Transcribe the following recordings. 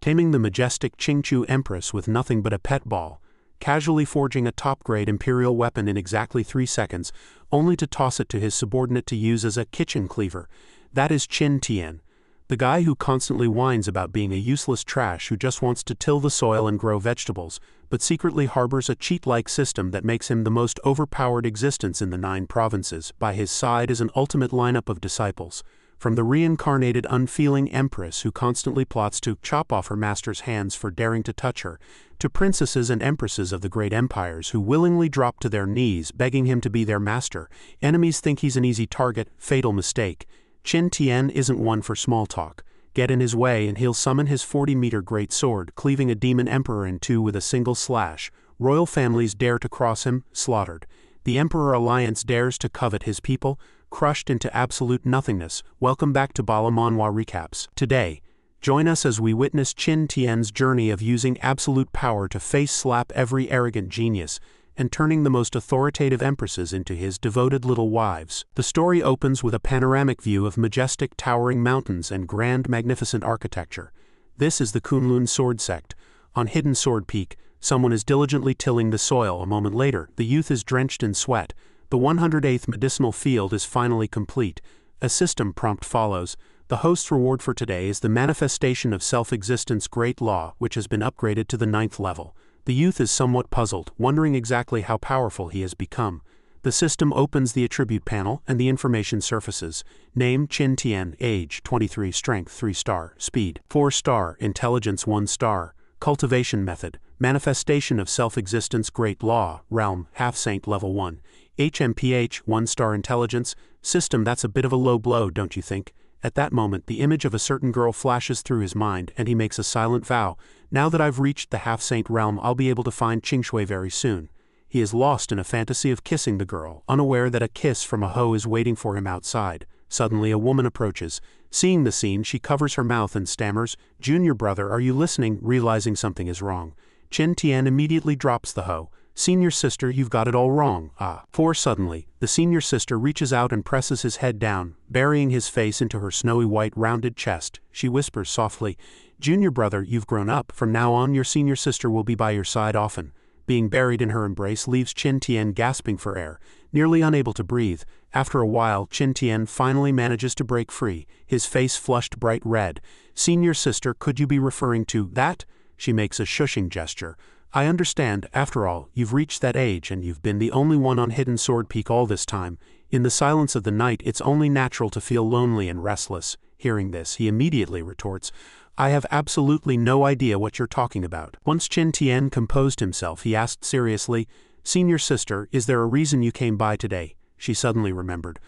taming the majestic Qingqiu Empress with nothing but a pet ball, casually forging a top-grade imperial weapon in exactly 3 seconds, only to toss it to his subordinate to use as a kitchen cleaver. That is Qin Tian, the guy who constantly whines about being a useless trash who just wants to till the soil and grow vegetables, but secretly harbors a cheat-like system that makes him the most overpowered existence in the 9 provinces. By his side is an ultimate lineup of disciples, from the reincarnated Unfeeling Empress who constantly plots to chop off her master's hands for daring to touch her, to princesses and empresses of the great empires who willingly drop to their knees begging him to be their master. Enemies think he's an easy target, fatal mistake. Qin Tian isn't one for small talk. Get in his way and he'll summon his 40-meter great sword, cleaving a demon emperor in 2 with a single slash. Royal families dare to cross him, slaughtered. The Emperor Alliance dares to covet his people, crushed into absolute nothingness. Welcome back to BALA Manhua Recaps. Today, join us as we witness Qin Tian's journey of using absolute power to face-slap every arrogant genius, and turning the most authoritative empresses into his devoted little wives. The story opens with a panoramic view of majestic towering mountains and grand magnificent architecture. This is the Kunlun Sword Sect. On Hidden Sword Peak, someone is diligently tilling the soil. A moment later, the youth is drenched in sweat. The 108th medicinal field is finally complete. A system prompt follows. The host's reward for today is the manifestation of self-existence Great Law, which has been upgraded to the 9th level. The youth is somewhat puzzled, wondering exactly how powerful he has become. The system opens the attribute panel and the information surfaces. Name Qin Tian, age 23, strength 3 star, speed 4 star, intelligence 1 star. Cultivation method, manifestation of self-existence Great Law, realm, half-saint level 1. HMPH, 1 star intelligence. System, that's a bit of a low blow, don't you think? At that moment, the image of a certain girl flashes through his mind, and he makes a silent vow. Now that I've reached the half-saint realm, I'll be able to find Qingshui very soon. He is lost in a fantasy of kissing the girl, unaware that a kiss from a hoe is waiting for him outside. Suddenly a woman approaches. Seeing the scene, she covers her mouth and stammers, "Junior brother, are you listening?" Realizing something is wrong, Qin Tian immediately drops the hoe. "Senior sister, you've got it all wrong." For suddenly, the senior sister reaches out and presses his head down, burying his face into her snowy white rounded chest. She whispers softly, "Junior brother, you've grown up. From now on your senior sister will be by your side often." Being buried in her embrace leaves Qin Tian gasping for air, nearly unable to breathe. After a while, Qin Tian finally manages to break free, his face flushed bright red. "Senior sister, could you be referring to that?" She makes a shushing gesture. "I understand. After all, you've reached that age and you've been the only one on Hidden Sword Peak all this time. In the silence of the night, it's only natural to feel lonely and restless." Hearing this, he immediately retorts, "I have absolutely no idea what you're talking about." Once Qin Tian composed himself, he asked seriously, "Senior sister, is there a reason you came by today?" She suddenly remembered.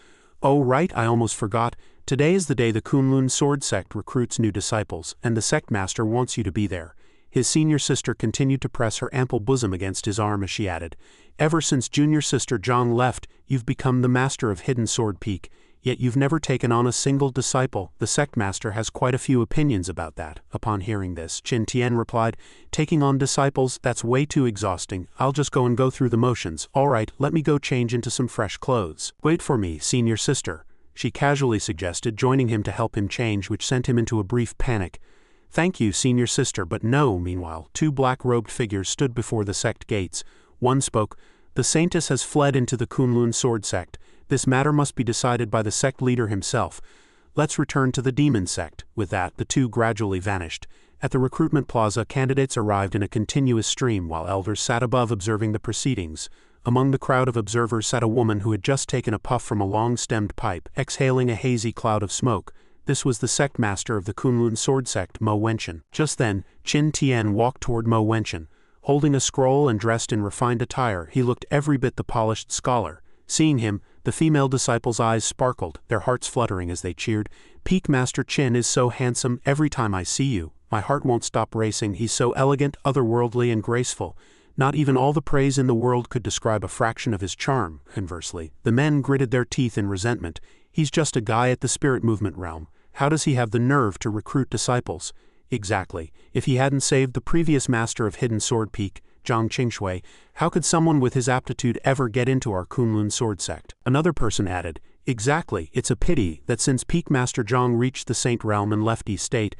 "Oh right, I almost forgot. Today is the day the Kunlun Sword Sect recruits new disciples, and the sect master wants you to be there." His senior sister continued to press her ample bosom against his arm as she added, "Ever since junior sister Zhang left, you've become the master of Hidden Sword Peak, yet you've never taken on a single disciple. The sect master has quite a few opinions about that." Upon hearing this, Qin Tian replied, "Taking on disciples, that's way too exhausting. I'll just go through the motions. All right, let me go change into some fresh clothes." "Wait for me, senior sister," she casually suggested, joining him to help him change, which sent him into a brief panic. "Thank you, senior sister, but no." Meanwhile, 2 black-robed figures stood before the sect gates. One spoke, "The saintess has fled into the Kunlun Sword Sect. This matter must be decided by the sect leader himself. Let's return to the demon sect." With that, the 2 gradually vanished. At the recruitment plaza, candidates arrived in a continuous stream while elders sat above observing the proceedings. Among the crowd of observers sat a woman who had just taken a puff from a long-stemmed pipe, exhaling a hazy cloud of smoke. This was the sect master of the Kunlun Sword Sect, Mo Wenchen. Just then, Qin Tian walked toward Mo Wenchen. Holding a scroll and dressed in refined attire, he looked every bit the polished scholar. Seeing him, the female disciples' eyes sparkled, their hearts fluttering as they cheered. "Peak Master Qin is so handsome. Every time I see you, my heart won't stop racing. He's so elegant, otherworldly, and graceful. Not even all the praise in the world could describe a fraction of his charm." Conversely, the men gritted their teeth in resentment. "He's just a guy at the spirit movement realm. How does he have the nerve to recruit disciples?" Exactly. If he hadn't saved the previous master of Hidden Sword Peak, Zhang Qingshui, how could someone with his aptitude ever get into our Kunlun Sword Sect? Another person added, "Exactly. It's a pity that since Peak Master Zhang reached the Saint Realm and left East State,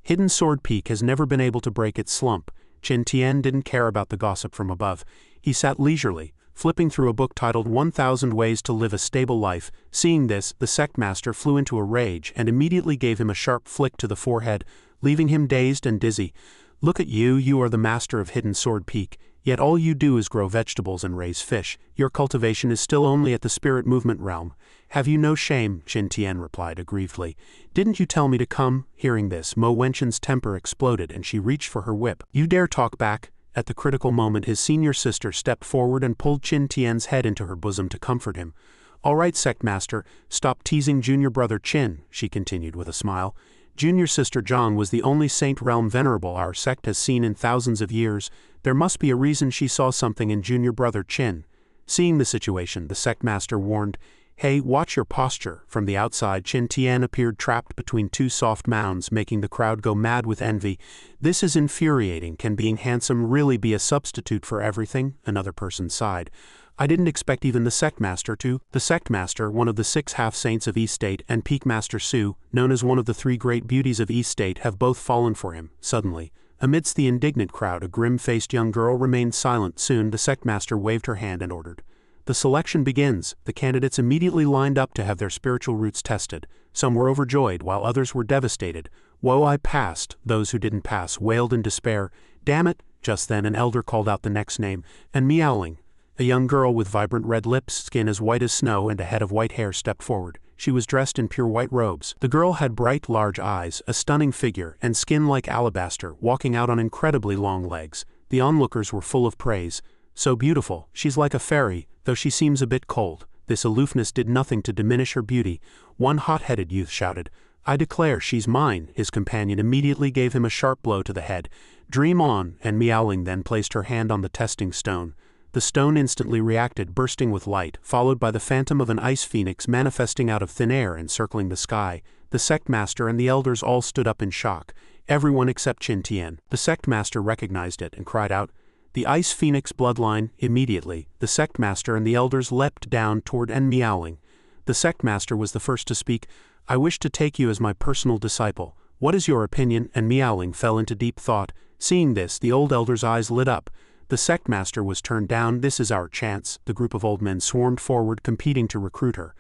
Hidden Sword Peak has never been able to break its slump. Qin Tian didn't care about the gossip from above. He sat leisurely, flipping through a book titled 1000 Ways to Live a Stable Life. Seeing this, the sect master flew into a rage and immediately gave him a sharp flick to the forehead, leaving him dazed and dizzy. Look at you, you are the master of Hidden Sword Peak, yet all you do is grow vegetables and raise fish. Your cultivation is still only at the spirit movement realm. Have you no shame? Qin Tian replied aggrievedly. Didn't you tell me to come? Hearing this, Mo Wenqin's temper exploded and she reached for her whip. You dare talk back? At the critical moment, his senior sister stepped forward and pulled Qin Tian's head into her bosom to comfort him. All right, sect master, stop teasing junior brother Qin, she continued with a smile. Junior sister Zhang was the only Saint Realm Venerable our sect has seen in thousands of years. There must be a reason she saw something in junior brother Qin. Seeing the situation, the sect master warned, Hey, watch your posture. From the outside, Qin Tian appeared trapped between two soft mounds, making the crowd go mad with envy. This is infuriating. Can being handsome really be a substitute for everything? Another person sighed. I didn't expect even the sect master to. The sect master, one of the 6 half-saints of East State, and Peak Master Su, known as one of the 3 great beauties of East State, have both fallen for him. Suddenly, amidst the indignant crowd, a grim-faced young girl remained silent. Soon, the sect master waved her hand and ordered. The selection begins. The candidates immediately lined up to have their spiritual roots tested. Some were overjoyed, while others were devastated. Woe, I passed. Those who didn't pass wailed in despair. Damn it! Just then an elder called out the next name, and meowing. A young girl with vibrant red lips, skin as white as snow, and a head of white hair stepped forward. She was dressed in pure white robes. The girl had bright, large eyes, a stunning figure, and skin like alabaster, walking out on incredibly long legs. The onlookers were full of praise. So beautiful, she's like a fairy, though she seems a bit cold. This aloofness did nothing to diminish her beauty. One hot-headed youth shouted, I declare she's mine. His companion immediately gave him a sharp blow to the head. Dream on, and meowing then placed her hand on the testing stone. The stone instantly reacted, bursting with light, followed by the phantom of an ice phoenix manifesting out of thin air and circling the sky. The sect master and the elders all stood up in shock. Everyone except Qin Tian. The sect master recognized it and cried out, The Ice Phoenix bloodline. Immediately, the sect master and the elders leapt down toward and meowing. The sect master was the first to speak. I wish to take you as my personal disciple. What is your opinion? And meowing fell into deep thought. Seeing this, the old elder's eyes lit up. The sect master was turned down. This is our chance. The group of old men swarmed forward, competing to recruit her.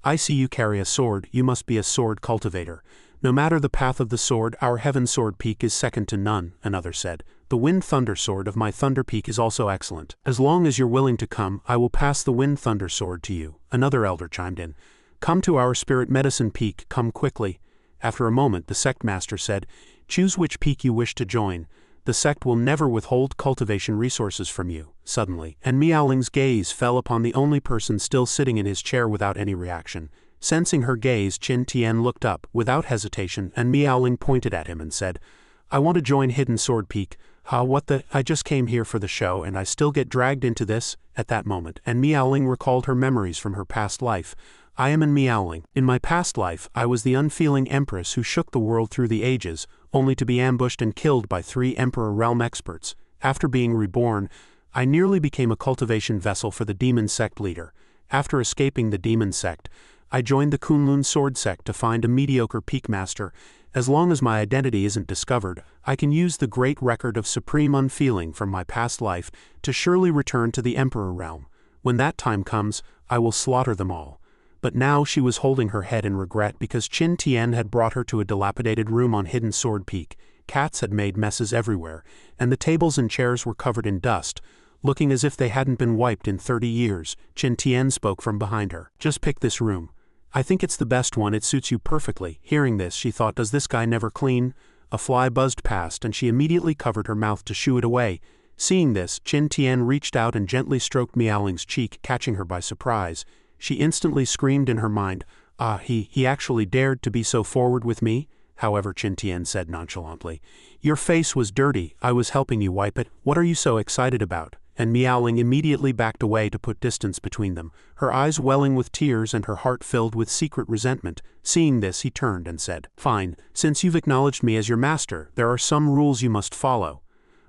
I see you carry a sword. You must be a sword cultivator. No matter the path of the sword, our Heaven Sword Peak is second to none, another said. The Wind Thunder Sword of my Thunder Peak is also excellent. As long as you're willing to come, I will pass the Wind Thunder Sword to you. Another elder chimed in. Come to our Spirit Medicine Peak, come quickly. After a moment, the sect master said, Choose which peak you wish to join. The sect will never withhold cultivation resources from you. Suddenly, and Meowling's gaze fell upon the only person still sitting in his chair without any reaction. Sensing her gaze, Qin Tian looked up, without hesitation, and Meowling pointed at him and said, I want to join Hidden Sword Peak. What the? I just came here for the show and I still get dragged into this? At that moment, and Meowling recalled her memories from her past life. I am Meowling. In my past life, I was the Unfeeling Empress who shook the world through the ages, only to be ambushed and killed by 3 Emperor Realm experts. After being reborn, I nearly became a cultivation vessel for the demon sect leader. After escaping the demon sect, I joined the Kunlun Sword sect to find a mediocre peak master. As long as my identity isn't discovered, I can use the great record of supreme unfeeling from my past life to surely return to the Emperor realm. When that time comes, I will slaughter them all. But now she was holding her head in regret because Qin Tian had brought her to a dilapidated room on Hidden Sword Peak. Cats had made messes everywhere, and the tables and chairs were covered in dust, looking as if they hadn't been wiped in 30 years. Qin Tian spoke from behind her. Just pick this room. I think it's the best one, it suits you perfectly. Hearing this, she thought, does this guy never clean? A fly buzzed past and she immediately covered her mouth to shoo it away. Seeing this, Qin Tian reached out and gently stroked Meowling's cheek, catching her by surprise. She instantly screamed in her mind, he actually dared to be so forward with me? However, Qin Tian said nonchalantly, Your face was dirty, I was helping you wipe it, what are you so excited about? And Meowling immediately backed away to put distance between them, her eyes welling with tears and her heart filled with secret resentment. Seeing this, he turned and said, Fine, since you've acknowledged me as your master, there are some rules you must follow.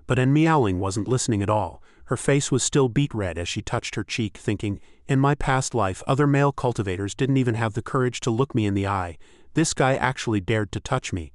But Meowling wasn't listening at all. Her face was still beet red as she touched her cheek, thinking, in my past life, other male cultivators didn't even have the courage to look me in the eye. This guy actually dared to touch me.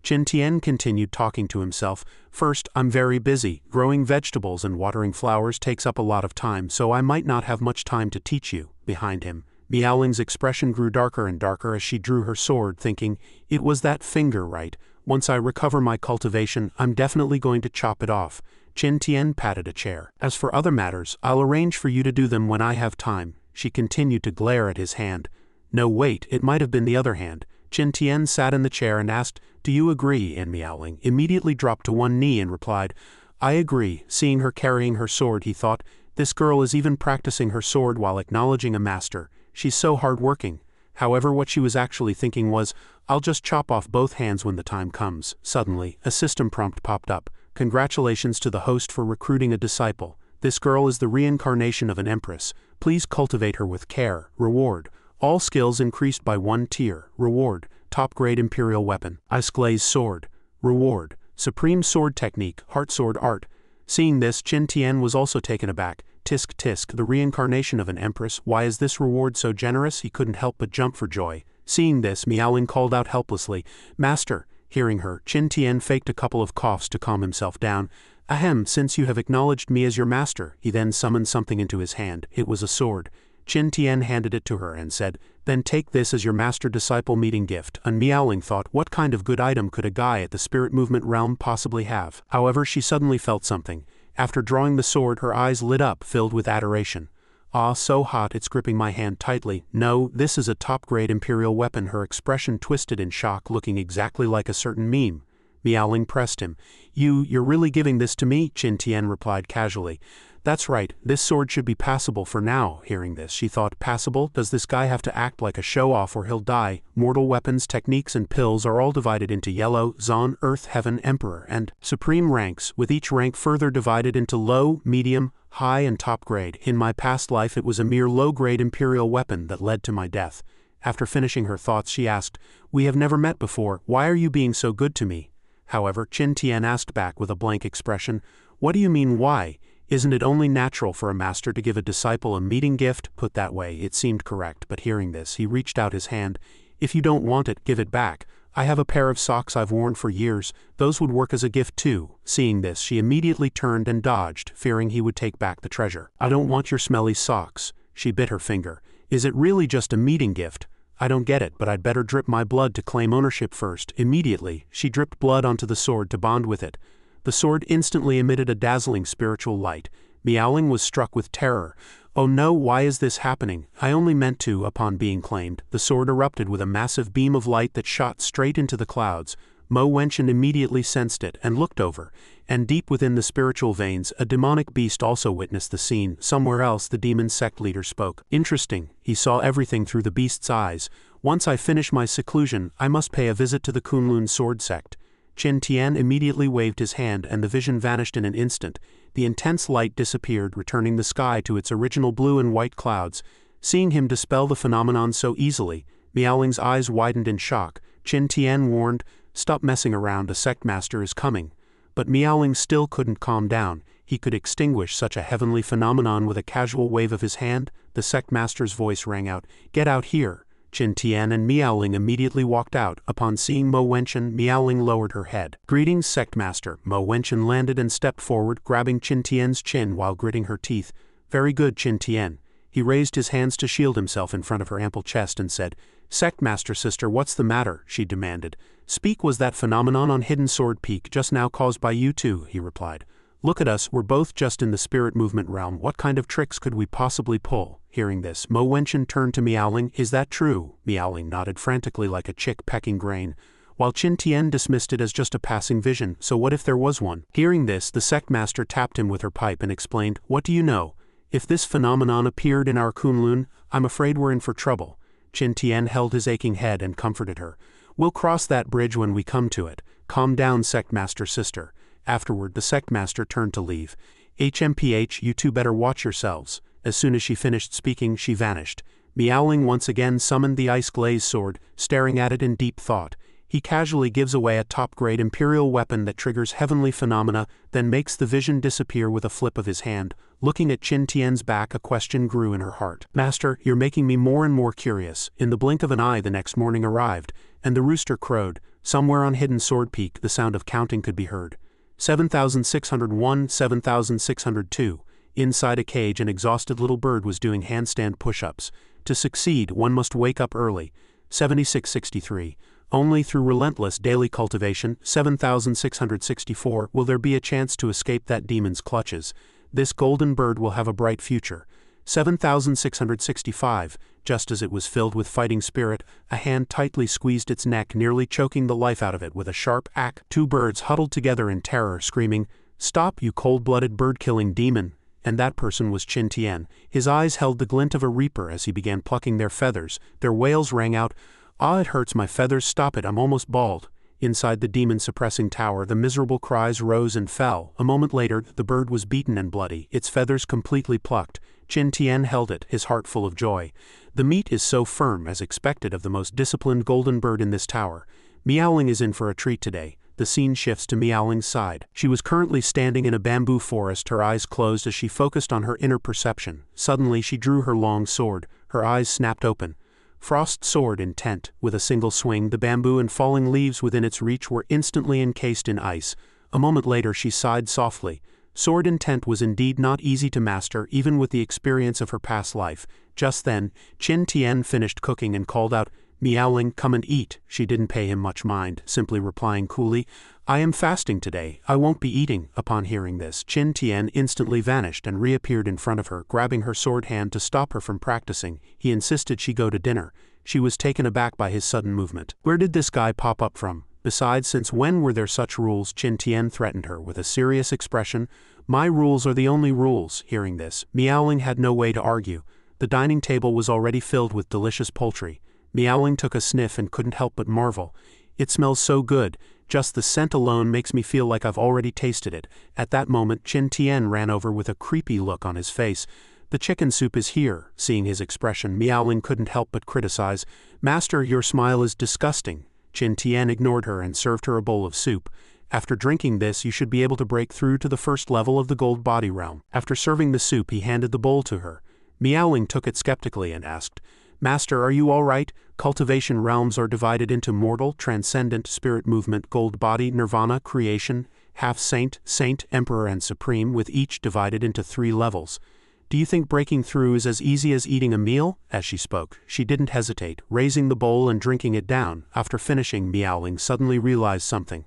Qin Tian continued talking to himself. First, I'm very busy. Growing vegetables and watering flowers takes up a lot of time, so I might not have much time to teach you. Behind him, Miaoling's expression grew darker and darker as she drew her sword, thinking, it was that finger, right? Once I recover my cultivation, I'm definitely going to chop it off. Qin Tian patted a chair. As for other matters, I'll arrange for you to do them when I have time. She continued to glare at his hand. No, wait, it might have been the other hand. Qin Tian sat in the chair and asked, do you agree? And Miaoling immediately dropped to one knee and replied, I agree. Seeing her carrying her sword, he thought, this girl is even practicing her sword while acknowledging a master. She's so hard-working. However, what she was actually thinking was, I'll just chop off both hands when the time comes. Suddenly, a system prompt popped up. Congratulations to the host for recruiting a disciple. This girl is the reincarnation of an empress. Please cultivate her with care. Reward. All skills increased by 1 tier. Reward. Top grade imperial weapon. Ice glaze sword. Reward. Supreme sword technique. Heart sword art. Seeing this, Qin Tian was also taken aback. Tisk tisk, the reincarnation of an empress. Why is this reward so generous? He couldn't help but jump for joy. Seeing this, Miaoling called out helplessly, Master. Hearing her, Qin Tian faked a couple of coughs to calm himself down. Ahem, since you have acknowledged me as your master. He then summoned something into his hand. It was a sword. Qin Tian handed it to her and said, then take this as your master-disciple meeting gift. And Miaoling thought, what kind of good item could a guy at the spirit movement realm possibly have? However, she suddenly felt something. After drawing the sword, her eyes lit up, filled with adoration. Ah, so hot it's gripping my hand tightly. No, this is a top-grade imperial weapon. Her expression twisted in shock, looking exactly like a certain meme. Miaoling pressed him. You're really giving this to me? Qin Tian replied casually. That's right, this sword should be passable for now. Hearing this, she thought, passable? Does this guy have to act like a show-off or he'll die? Mortal weapons, techniques, and pills are all divided into yellow, Zon, Earth, Heaven, Emperor, and supreme ranks, with each rank further divided into low, medium, high, and top grade. In my past life it was a mere low-grade imperial weapon that led to my death. After finishing her thoughts, she asked, we have never met before, why are you being so good to me? However, Qin Tian asked back with a blank expression, what do you mean why? Isn't it only natural for a master to give a disciple a meeting gift? Put that way, it seemed correct, but hearing this, he reached out his hand. If you don't want it, give it back. I have a pair of socks I've worn for years, those would work as a gift too. Seeing this, she immediately turned and dodged, fearing he would take back the treasure. I don't want your smelly socks. She bit her finger. Is it really just a meeting gift? I don't get it, but I'd better drip my blood to claim ownership first. Immediately, she dripped blood onto the sword to bond with it. The sword instantly emitted a dazzling spiritual light. Miaoling was struck with terror. Oh no, why is this happening? I only meant to. Upon being claimed, the sword erupted with a massive beam of light that shot straight into the clouds. Mo Wenchen immediately sensed it and looked over, and deep within the spiritual veins, a demonic beast also witnessed the scene. Somewhere else, the demon sect leader spoke. Interesting, he saw everything through the beast's eyes. Once I finish my seclusion, I must pay a visit to the Kunlun sword sect. Qin Tian immediately waved his hand and the vision vanished in an instant. The intense light disappeared, returning the sky to its original blue and white clouds. Seeing him dispel the phenomenon so easily, Miaoling's eyes widened in shock. Qin Tian warned, stop messing around, a sect master is coming. But Miaoling still couldn't calm down. He could extinguish such a heavenly phenomenon with a casual wave of his hand. The sect master's voice rang out, get out here. Qin Tian and Miaoling immediately walked out. Upon seeing Mo Wenchen, Miaoling lowered her head. Greetings, sect master. Mo Wenchen landed and stepped forward, grabbing Qin Tian's chin while gritting her teeth. Very good, Qin Tian. He raised his hands to shield himself in front of her ample chest and said, Sect master sister, what's the matter? She demanded. Speak. Was that phenomenon on Hidden Sword Peak just now caused by you two? He replied. Look at us, we're both just in the spirit movement realm. What kind of tricks could we possibly pull? Hearing this, Mo Wenchen turned to Miaoling. Is that true? Miaoling nodded frantically like a chick pecking grain, while Qin Tian dismissed it as just a passing vision. So what if there was one? Hearing this, the sect master tapped him with her pipe and explained, what do you know? If this phenomenon appeared in our Kunlun, I'm afraid we're in for trouble. Qin Tian held his aching head and comforted her. We'll cross that bridge when we come to it. Calm down, sect master sister. Afterward, the sect master turned to leave. HMPH, you two better watch yourselves. As soon as she finished speaking, she vanished. Miaoling once again summoned the ice-glazed sword, staring at it in deep thought. He casually gives away a top-grade Imperial weapon that triggers heavenly phenomena, then makes the vision disappear with a flip of his hand. Looking at Qin Tian's back, a question grew in her heart. Master, you're making me more and more curious. In the blink of an eye the next morning arrived, and the rooster crowed. Somewhere on Hidden Sword Peak the sound of counting could be heard. 7,601, 7,602. Inside a cage an exhausted little bird was doing handstand push-ups. To succeed, one must wake up early. 7663. Only through relentless daily cultivation, 7,664, will there be a chance to escape that demon's clutches. This golden bird will have a bright future. 7,665. Just as it was filled with fighting spirit, a hand tightly squeezed its neck, nearly choking the life out of it with a sharp axe. Two birds huddled together in terror, screaming, "Stop, you cold-blooded bird-killing demon!" And that person was Qin Tian. His eyes held the glint of a reaper as he began plucking their feathers. Their wails rang out, "Ah, it hurts my feathers, stop it, I'm almost bald." Inside the demon-suppressing tower, the miserable cries rose and fell. A moment later, the bird was beaten and bloody, its feathers completely plucked. Qin Tian held it, his heart full of joy. The meat is so firm, as expected of the most disciplined golden bird in this tower. Meowling is in for a treat today. The scene shifts to Meowling's side. She was currently standing in a bamboo forest, her eyes closed as she focused on her inner perception. Suddenly she drew her long sword. Her eyes snapped open. Frost sword intent. With a single swing, the bamboo and falling leaves within its reach were instantly encased in ice. A moment later she sighed softly. Sword intent was indeed not easy to master, even with the experience of her past life. Just then, Qin Tian finished cooking and called out, "Meowling, come and eat." She didn't pay him much mind, simply replying coolly, "I am fasting today, I won't be eating." Upon hearing this, Qin Tian instantly vanished and reappeared in front of her, grabbing her sword hand to stop her from practicing. He insisted she go to dinner. She was taken aback by his sudden movement. Where did this guy pop up from? Besides, since when were there such rules? Qin Tian threatened her with a serious expression. "My rules are the only rules." Hearing this, Meowling had no way to argue. The dining table was already filled with delicious poultry. Meowling took a sniff and couldn't help but marvel. "It smells so good. Just the scent alone makes me feel like I've already tasted it." At that moment, Qin Tian ran over with a creepy look on his face. "The chicken soup is here." Seeing his expression, Meowling couldn't help but criticize. "Master, your smile is disgusting." Qin Tian ignored her and served her a bowl of soup. "After drinking this, you should be able to break through to the first level of the gold body realm." After serving the soup, he handed the bowl to her. Meowling took it skeptically and asked, "Master, are you all right? Cultivation realms are divided into mortal, transcendent, spirit movement, gold body, nirvana, creation, half-saint, saint, emperor and supreme, with each divided into 3 levels. Do you think breaking through is as easy as eating a meal?" As she spoke, she didn't hesitate, raising the bowl and drinking it down. After finishing, Meowling suddenly realized something.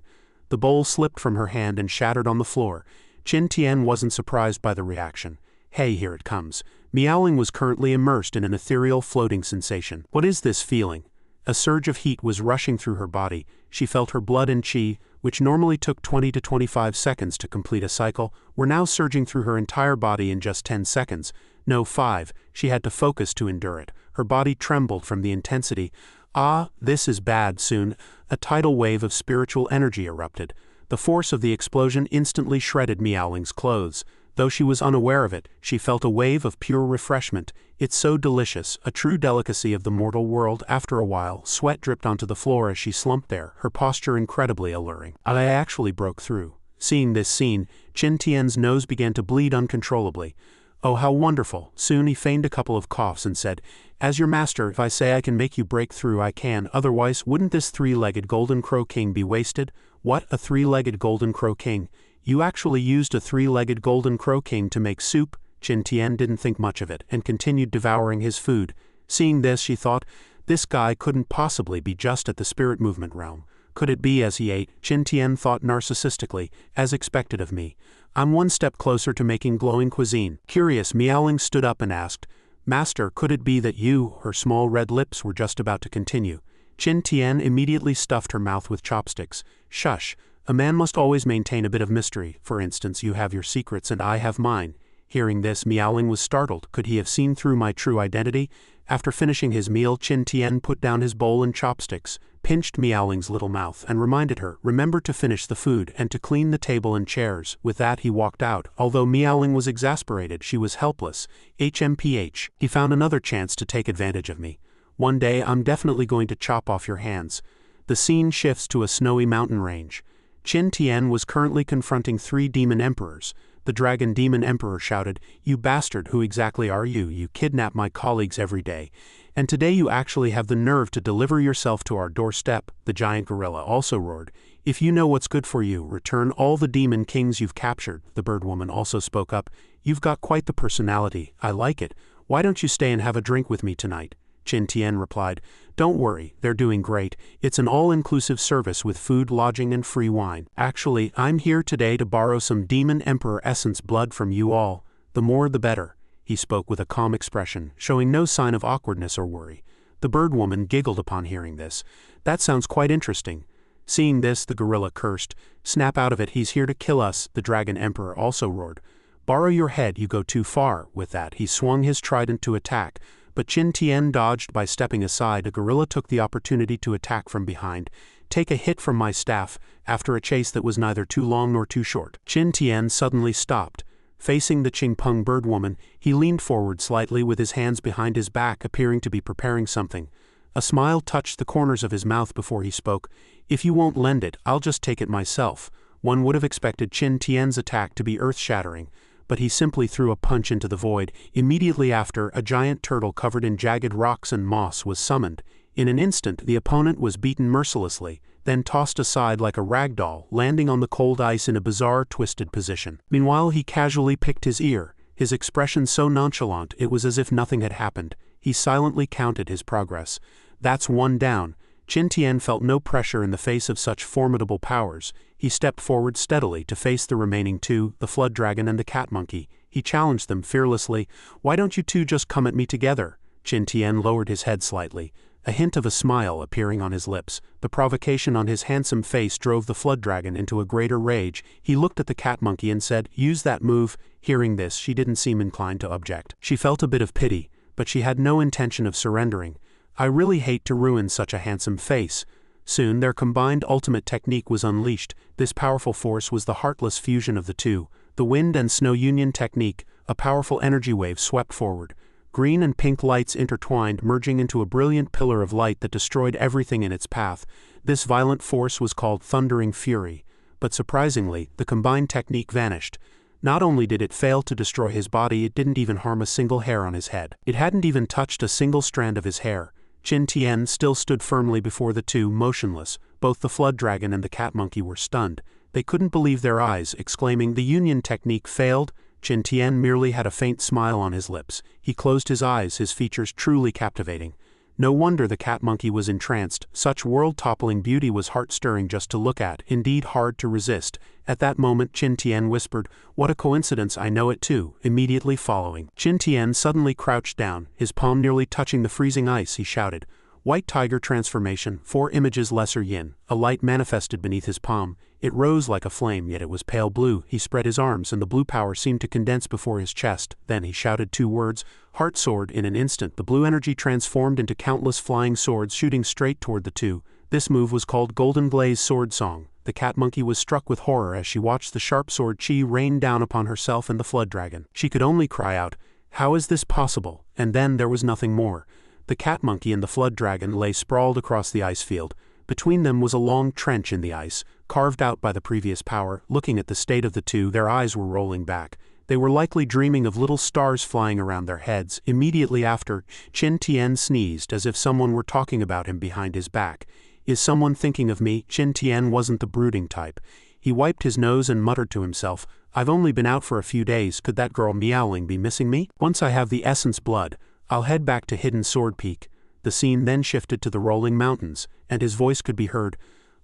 The bowl slipped from her hand and shattered on the floor. Qin Tian wasn't surprised by the reaction. "Hey, here it comes." Meowling was currently immersed in an ethereal floating sensation. "What is this feeling?" A surge of heat was rushing through her body. She felt her blood and chi, which normally took 20 to 25 seconds to complete a cycle, were now surging through her entire body in just 10 seconds. No, 5. She had to focus to endure it. Her body trembled from the intensity. "Ah, this is bad." Soon, a tidal wave of spiritual energy erupted. The force of the explosion instantly shredded Meowling's clothes. Though she was unaware of it, she felt a wave of pure refreshment. "It's so delicious, a true delicacy of the mortal world." After a while, sweat dripped onto the floor as she slumped there, her posture incredibly alluring. "I actually broke through." Seeing this scene, Qin Tian's nose began to bleed uncontrollably. "Oh, how wonderful." Soon he feigned a couple of coughs and said, "As your master, if I say I can make you break through, I can. Otherwise, wouldn't this 3-legged golden crow king be wasted?" "What, a 3-legged golden crow king? You actually used a 3-legged golden crow king to make soup?" Qin Tian didn't think much of it and continued devouring his food. Seeing this, she thought, this guy couldn't possibly be just at the spirit movement realm. Could it be as he ate? Qin Tian thought narcissistically, as expected of me. I'm one step closer to making glowing cuisine. Curious, Meowling stood up and asked, "Master, could it be that you?" Her small red lips were just about to continue. Qin Tian immediately stuffed her mouth with chopsticks. "Shush. A man must always maintain a bit of mystery. For instance, you have your secrets and I have mine." Hearing this, Meowling was startled. Could he have seen through my true identity? After finishing his meal, Qin Tian put down his bowl and chopsticks, pinched Meowling's little mouth, and reminded her, "Remember to finish the food and to clean the table and chairs." With that, he walked out. Although Meowling was exasperated, she was helpless. HMPH. He found another chance to take advantage of me. "One day I'm definitely going to chop off your hands." The scene shifts to a snowy mountain range. Qin Tian was currently confronting 3 demon emperors. The dragon demon emperor shouted, "You bastard, who exactly are you? You kidnap my colleagues every day. And today you actually have the nerve to deliver yourself to our doorstep." The giant gorilla also roared, "If you know what's good for you, return all the demon kings you've captured." The bird woman also spoke up, "You've got quite the personality. I like it. Why don't you stay and have a drink with me tonight?" Qin Tian replied, "Don't worry, they're doing great. It's an all-inclusive service with food, lodging, and free wine. Actually, I'm here today to borrow some Demon Emperor essence blood from you all. The more the better." He spoke with a calm expression, showing no sign of awkwardness or worry. The bird woman giggled upon hearing this. "That sounds quite interesting." Seeing this, the gorilla cursed, "Snap out of it, he's here to kill us." The dragon emperor also roared, "Borrow your head, you go too far." With that, he swung his trident to attack, but Qin Tian dodged by stepping aside. The gorilla took the opportunity to attack from behind. "Take a hit from my staff," after a chase that was neither too long nor too short. Qin Tian suddenly stopped. Facing the Qingpeng bird woman, he leaned forward slightly with his hands behind his back, appearing to be preparing something. A smile touched the corners of his mouth before he spoke, "If you won't lend it, I'll just take it myself." One would have expected Qin Tian's attack to be earth-shattering, but he simply threw a punch into the void. Immediately after, a giant turtle covered in jagged rocks and moss was summoned. In an instant, the opponent was beaten mercilessly, then tossed aside like a rag doll, landing on the cold ice in a bizarre, twisted position. Meanwhile, he casually picked his ear, his expression so nonchalant it was as if nothing had happened. He silently counted his progress. "That's 1 down." Qin Tian felt no pressure in the face of such formidable powers. He stepped forward steadily to face the remaining 2, the flood dragon and the cat monkey. He challenged them fearlessly, "Why don't you 2 just come at me together?" Qin Tian lowered his head slightly, a hint of a smile appearing on his lips. The provocation on his handsome face drove the flood dragon into a greater rage. He looked at the cat monkey and said, "Use that move." Hearing this, she didn't seem inclined to object. She felt a bit of pity, but she had no intention of surrendering. "I really hate to ruin such a handsome face." Soon their combined ultimate technique was unleashed. This powerful force was the heartless fusion of the 2. The wind and snow union technique, a powerful energy wave swept forward. Green and pink lights intertwined, merging into a brilliant pillar of light that destroyed everything in its path. This violent force was called Thundering Fury. But surprisingly, the combined technique vanished. Not only did it fail to destroy his body, it didn't even harm a single hair on his head. It hadn't even touched a single strand of his hair. Qin Tian still stood firmly before the 2, motionless. Both the flood dragon and the cat monkey were stunned. They couldn't believe their eyes, exclaiming, "The union technique failed?" Qin Tian merely had a faint smile on his lips. He closed his eyes, his features truly captivating. No wonder the cat monkey was entranced. Such world-toppling beauty was heart-stirring just to look at, indeed hard to resist. At that moment Qin Tian whispered, "What a coincidence, I know it too." Immediately following, Qin Tian suddenly crouched down, his palm nearly touching the freezing ice. He shouted, "White tiger transformation, 4 images lesser yin." A light manifested beneath his palm. It rose like a flame, yet it was pale blue. He spread his arms and the blue power seemed to condense before his chest. Then he shouted 2 words, "Heart sword." In an instant, the blue energy transformed into countless flying swords shooting straight toward the 2. This move was called Golden Blaze Sword Song. The cat monkey was struck with horror as she watched the sharp sword chi rain down upon herself and the flood dragon. She could only cry out, "How is this possible?" And then there was nothing more. The cat monkey and the flood dragon lay sprawled across the ice field. Between them was a long trench in the ice, carved out by the previous power. Looking at the state of the 2, their eyes were rolling back. They were likely dreaming of little stars flying around their heads. Immediately after, Qin Tian sneezed as if someone were talking about him behind his back. "Is someone thinking of me?" Qin Tian wasn't the brooding type. He wiped his nose and muttered to himself, "I've only been out for a few days. Could that girl Meowling be missing me? Once I have the essence blood, I'll head back to Hidden Sword Peak." The scene then shifted to the rolling mountains, and his voice could be heard.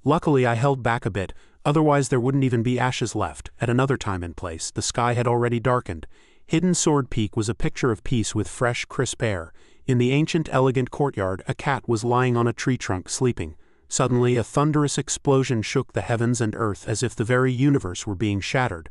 "Luckily I held back a bit, otherwise there wouldn't even be ashes left." At another time and place, the sky had already darkened. Hidden Sword Peak was a picture of peace with fresh, crisp air. In the ancient, elegant courtyard, a cat was lying on a tree trunk sleeping. Suddenly, a thunderous explosion shook the heavens and earth as if the very universe were being shattered.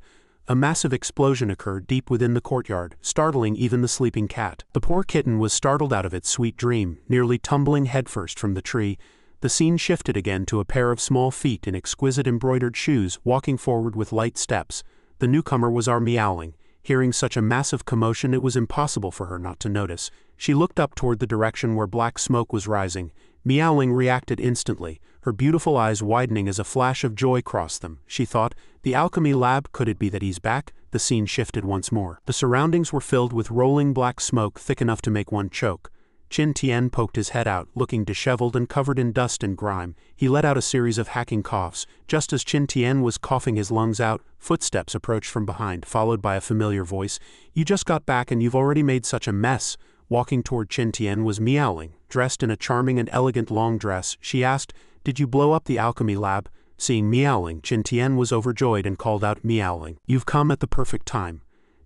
A massive explosion occurred deep within the courtyard, startling even the sleeping cat. The poor kitten was startled out of its sweet dream, nearly tumbling headfirst from the tree. The scene shifted again to a pair of small feet in exquisite embroidered shoes walking forward with light steps. The newcomer was our Meowling. Hearing such a massive commotion, it was impossible for her not to notice. She looked up toward the direction where black smoke was rising. Miaoling reacted instantly, her beautiful eyes widening as a flash of joy crossed them. She thought, the alchemy lab, could it be that he's back? The scene shifted once more. The surroundings were filled with rolling black smoke thick enough to make one choke. Qin Tian poked his head out, looking disheveled and covered in dust and grime. He let out a series of hacking coughs. Just as Qin Tian was coughing his lungs out, footsteps approached from behind, followed by a familiar voice. You just got back and you've already made such a mess. Walking toward Qin Tian was Miaoling. Dressed in a charming and elegant long dress, she asked, Did you blow up the alchemy lab? Seeing Miaoling, Qin Tian was overjoyed and called out, Miaoling, you've come at the perfect time.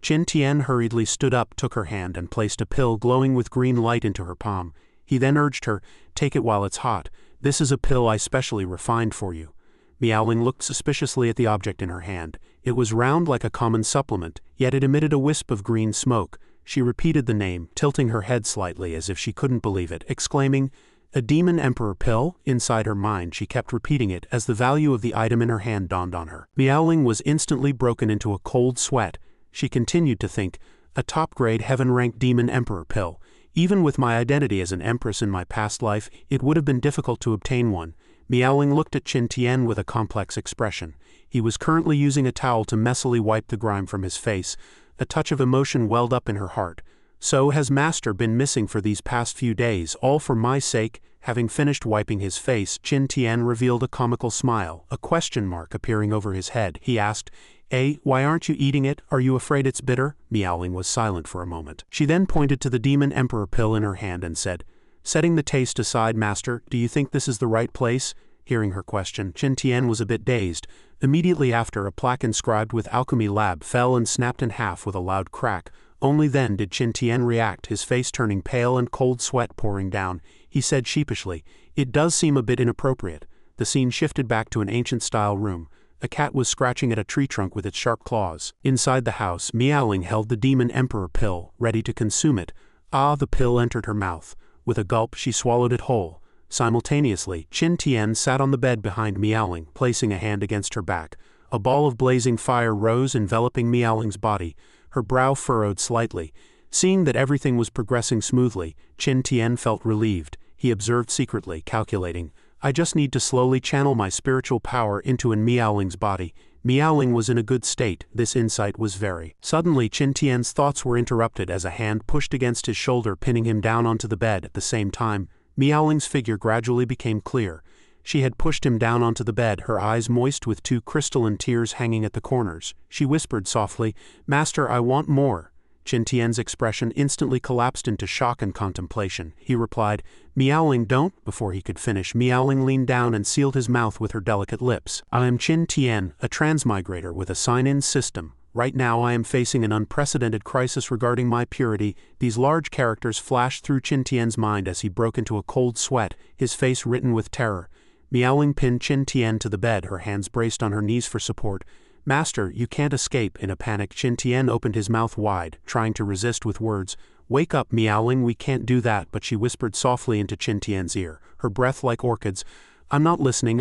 Qin Tian hurriedly stood up, took her hand, and placed a pill glowing with green light into her palm. He then urged her, Take it while it's hot. This is a pill I specially refined for you. Miaoling looked suspiciously at the object in her hand. It was round like a common supplement, yet it emitted a wisp of green smoke. She repeated the name, tilting her head slightly as if she couldn't believe it, exclaiming, A demon emperor pill? Inside her mind she kept repeating it as the value of the item in her hand dawned on her. Miaoling was instantly broken into a cold sweat. She continued to think, a top-grade heaven-ranked demon emperor pill. Even with my identity as an empress in my past life, it would have been difficult to obtain one. Miaoling looked at Qin Tian with a complex expression. He was currently using a towel to messily wipe the grime from his face. A touch of emotion welled up in her heart. So has Master been missing for these past few days, all for my sake? Having finished wiping his face, Qin Tian revealed a comical smile, a question mark appearing over his head. He asked, why aren't you eating it? Are you afraid it's bitter? Miaoling was silent for a moment. She then pointed to the demon emperor pill in her hand and said, Setting the taste aside, Master, do you think this is the right place? Hearing her question, Qin Tian was a bit dazed. Immediately after, a plaque inscribed with Alchemy Lab fell and snapped in half with a loud crack. Only then did Qin Tian react, his face turning pale and cold sweat pouring down. He said sheepishly, It does seem a bit inappropriate. The scene shifted back to an ancient-style room. A cat was scratching at a tree trunk with its sharp claws. Inside the house, Miaoling held the demon emperor pill, ready to consume it. The pill entered her mouth. With a gulp, she swallowed it whole. Simultaneously, Qin Tian sat on the bed behind Miaoling, placing a hand against her back. A ball of blazing fire rose, enveloping Miaoling's body. Her brow furrowed slightly. Seeing that everything was progressing smoothly, Qin Tian felt relieved. He observed secretly, calculating, I just need to slowly channel my spiritual power into Miaoling's body. Miaoling was in a good state. This insight was very. Suddenly Qin Tian's thoughts were interrupted as a hand pushed against his shoulder, pinning him down onto the bed. At the same time, Miaoling's figure gradually became clear. She had pushed him down onto the bed, her eyes moist with two crystalline tears hanging at the corners. She whispered softly, Master, I want more. Qin Tian's expression instantly collapsed into shock and contemplation. He replied, Miaoling, don't. Before he could finish, Miaoling leaned down and sealed his mouth with her delicate lips. I am Qin Tian, a transmigrator with a sign-in system. Right now I am facing an unprecedented crisis regarding my purity. These large characters flashed through Qin Tian's mind as he broke into a cold sweat, his face written with terror. Miaoling pinned Qin Tian to the bed, her hands braced on her knees for support. Master, you can't escape. In a panic, Qin Tian opened his mouth wide, trying to resist with words. Wake up, Miaoling, we can't do that, but she whispered softly into Qin Tian's ear, her breath like orchids. I'm not listening,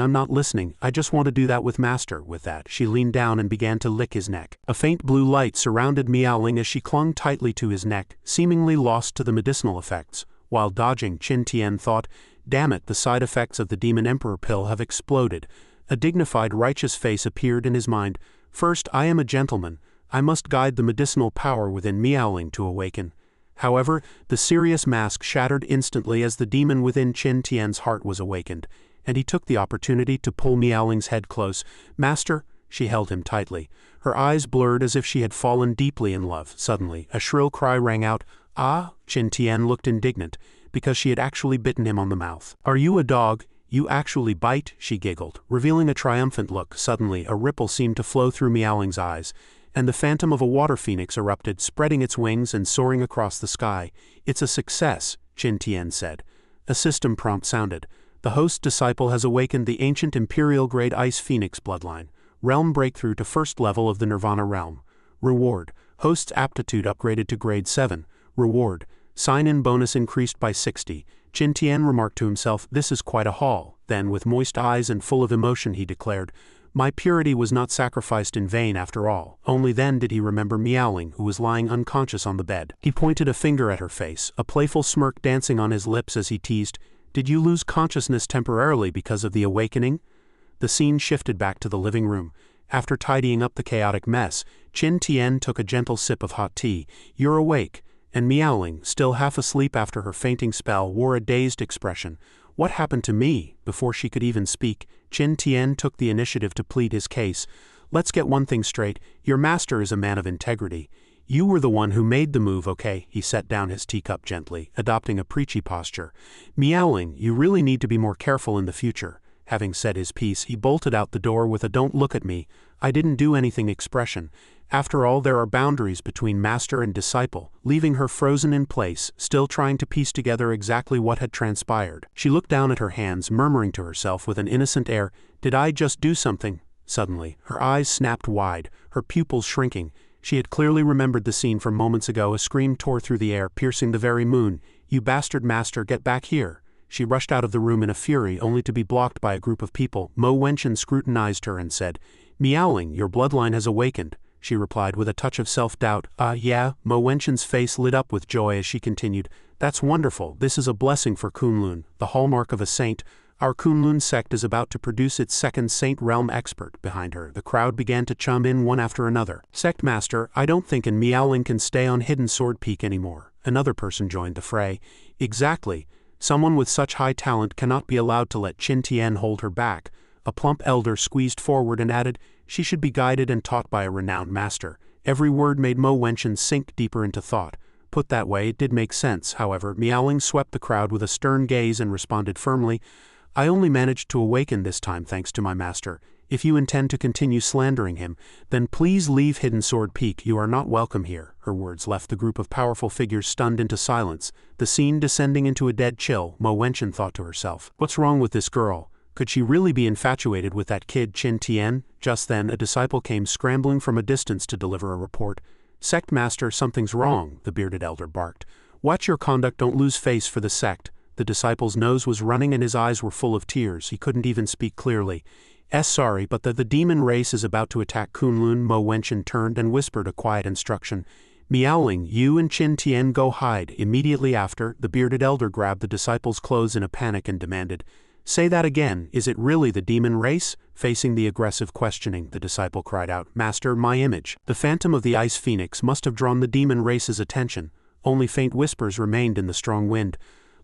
I just want to do that with Master. With that, she leaned down and began to lick his neck. A faint blue light surrounded Miaoling as she clung tightly to his neck, seemingly lost to the medicinal effects. While dodging, Qin Tian thought, Damn it, the side effects of the Demon Emperor pill have exploded. A dignified, righteous face appeared in his mind. First, I am a gentleman. I must guide the medicinal power within Miaoling to awaken. However, the serious mask shattered instantly as the demon within Qin Tian's heart was awakened, and he took the opportunity to pull Miaoling's head close. Master, she held him tightly. Her eyes blurred as if she had fallen deeply in love. Suddenly, a shrill cry rang out. Qin Tian looked indignant, because she had actually bitten him on the mouth. Are you a dog? You actually bite? She giggled, revealing a triumphant look. Suddenly, a ripple seemed to flow through Miaoling's eyes, and the phantom of a water phoenix erupted, spreading its wings and soaring across the sky. It's a success, Qin Tian said. A system prompt sounded. The host disciple has awakened the ancient imperial-grade ice phoenix bloodline. Realm breakthrough to first level of the Nirvana realm. Reward. Host's aptitude upgraded to grade 7. Reward. Sign-in bonus increased by 60. Qin Tian remarked to himself, this is quite a haul. Then, with moist eyes and full of emotion, he declared, my purity was not sacrificed in vain after all. Only then did he remember Miaoling, who was lying unconscious on the bed. He pointed a finger at her face, a playful smirk dancing on his lips as he teased, Did you lose consciousness temporarily because of the awakening? The scene shifted back to the living room. After tidying up the chaotic mess, Qin Tian took a gentle sip of hot tea. You're awake. And Miaoling, still half asleep after her fainting spell, wore a dazed expression. What happened to me? Before she could even speak, Qin Tian took the initiative to plead his case. Let's get one thing straight. Your master is a man of integrity. You were the one who made the move, okay? He set down his teacup gently, adopting a preachy posture. Miaoling, you really need to be more careful in the future. Having said his piece, he bolted out the door with a "don't look at me, I didn't do anything" expression. After all, there are boundaries between master and disciple, leaving her frozen in place, still trying to piece together exactly what had transpired. She looked down at her hands, murmuring to herself with an innocent air, "Did I just do something?" Suddenly, her eyes snapped wide, her pupils shrinking. She had clearly remembered the scene from moments ago. A scream tore through the air, piercing the very moon. "You bastard master, get back here!" She rushed out of the room in a fury, only to be blocked by a group of people. Mo Wenchen scrutinized her and said, "Miaoling, your bloodline has awakened." She replied with a touch of self-doubt. Yeah." Mo Wenchen's face lit up with joy as she continued, "That's wonderful. This is a blessing for Kunlun, the hallmark of a saint. Our Kunlun sect is about to produce its second Saint Realm expert." Behind her, the crowd began to chime in one after another. "Sect master, I don't think and Miaoling can stay on Hidden Sword Peak anymore." Another person joined the fray. "Exactly. Someone with such high talent cannot be allowed to let Qin Tian hold her back." A plump elder squeezed forward and added, "She should be guided and taught by a renowned master." Every word made Mo Wenchen sink deeper into thought. Put that way, it did make sense. However, Miaoling swept the crowd with a stern gaze and responded firmly, "I only managed to awaken this time thanks to my master. If you intend to continue slandering him, then please leave Hidden Sword Peak. You are not welcome here." Her words left the group of powerful figures stunned into silence, the scene descending into a dead chill. Mo Wenchen thought to herself, "What's wrong with this girl? Could she really be infatuated with that kid Qin Tian?" Just then, a disciple came scrambling from a distance to deliver a report. "Sect master, something's wrong," the bearded elder barked. "Watch your conduct, don't lose face for the sect." The disciple's nose was running and his eyes were full of tears. He couldn't even speak clearly. Sorry, but the demon race is about to attack Kunlun." Mo Wenchen turned and whispered a quiet instruction. "Miaoling, you and Qin Tian go hide." Immediately after, the bearded elder grabbed the disciple's clothes in a panic and demanded, "Say that again, is it really the demon race?" Facing the aggressive questioning, the disciple cried out, "Master, my image, the phantom of the ice phoenix, must have drawn the demon race's attention." Only faint whispers remained in the strong wind.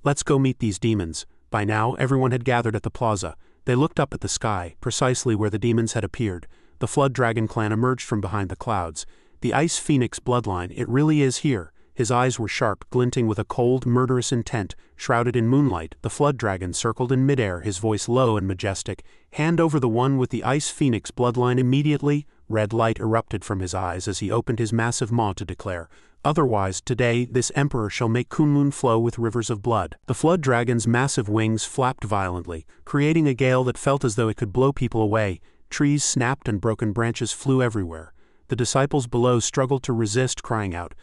"Let's go meet these demons." By now, everyone had gathered at the plaza. They looked up at the sky, precisely where the demons had appeared. The Flood Dragon clan emerged from behind the clouds. "The Ice Phoenix bloodline, it really is here." His eyes were sharp, glinting with a cold, murderous intent. Shrouded in moonlight, the Flood Dragon circled in midair, his voice low and majestic. "Hand over the one with the Ice Phoenix bloodline immediately." Red light erupted from his eyes as he opened his massive maw to declare, "Otherwise, today, this emperor shall make Kunlun flow with rivers of blood." The Flood Dragon's massive wings flapped violently, creating a gale that felt as though it could blow people away. Trees snapped and broken branches flew everywhere. The disciples below struggled to resist, crying out,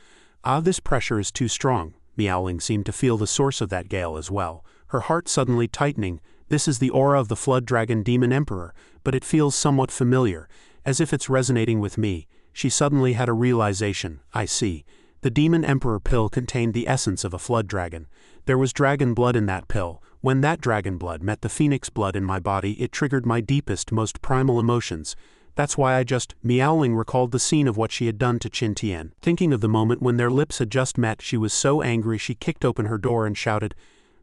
This pressure is too strong." Miaoling seemed to feel the source of that gale as well, her heart suddenly tightening. "This is the aura of the Flood Dragon Demon Emperor, but it feels somewhat familiar, as if it's resonating with me." She suddenly had a realization. "I see. The Demon Emperor pill contained the essence of a Flood Dragon. There was dragon blood in that pill. When that dragon blood met the phoenix blood in my body, it triggered my deepest, most primal emotions. That's why I just..." Miaoling recalled the scene of what she had done to Qin Tian. Thinking of the moment when their lips had just met, she was so angry she kicked open her door and shouted,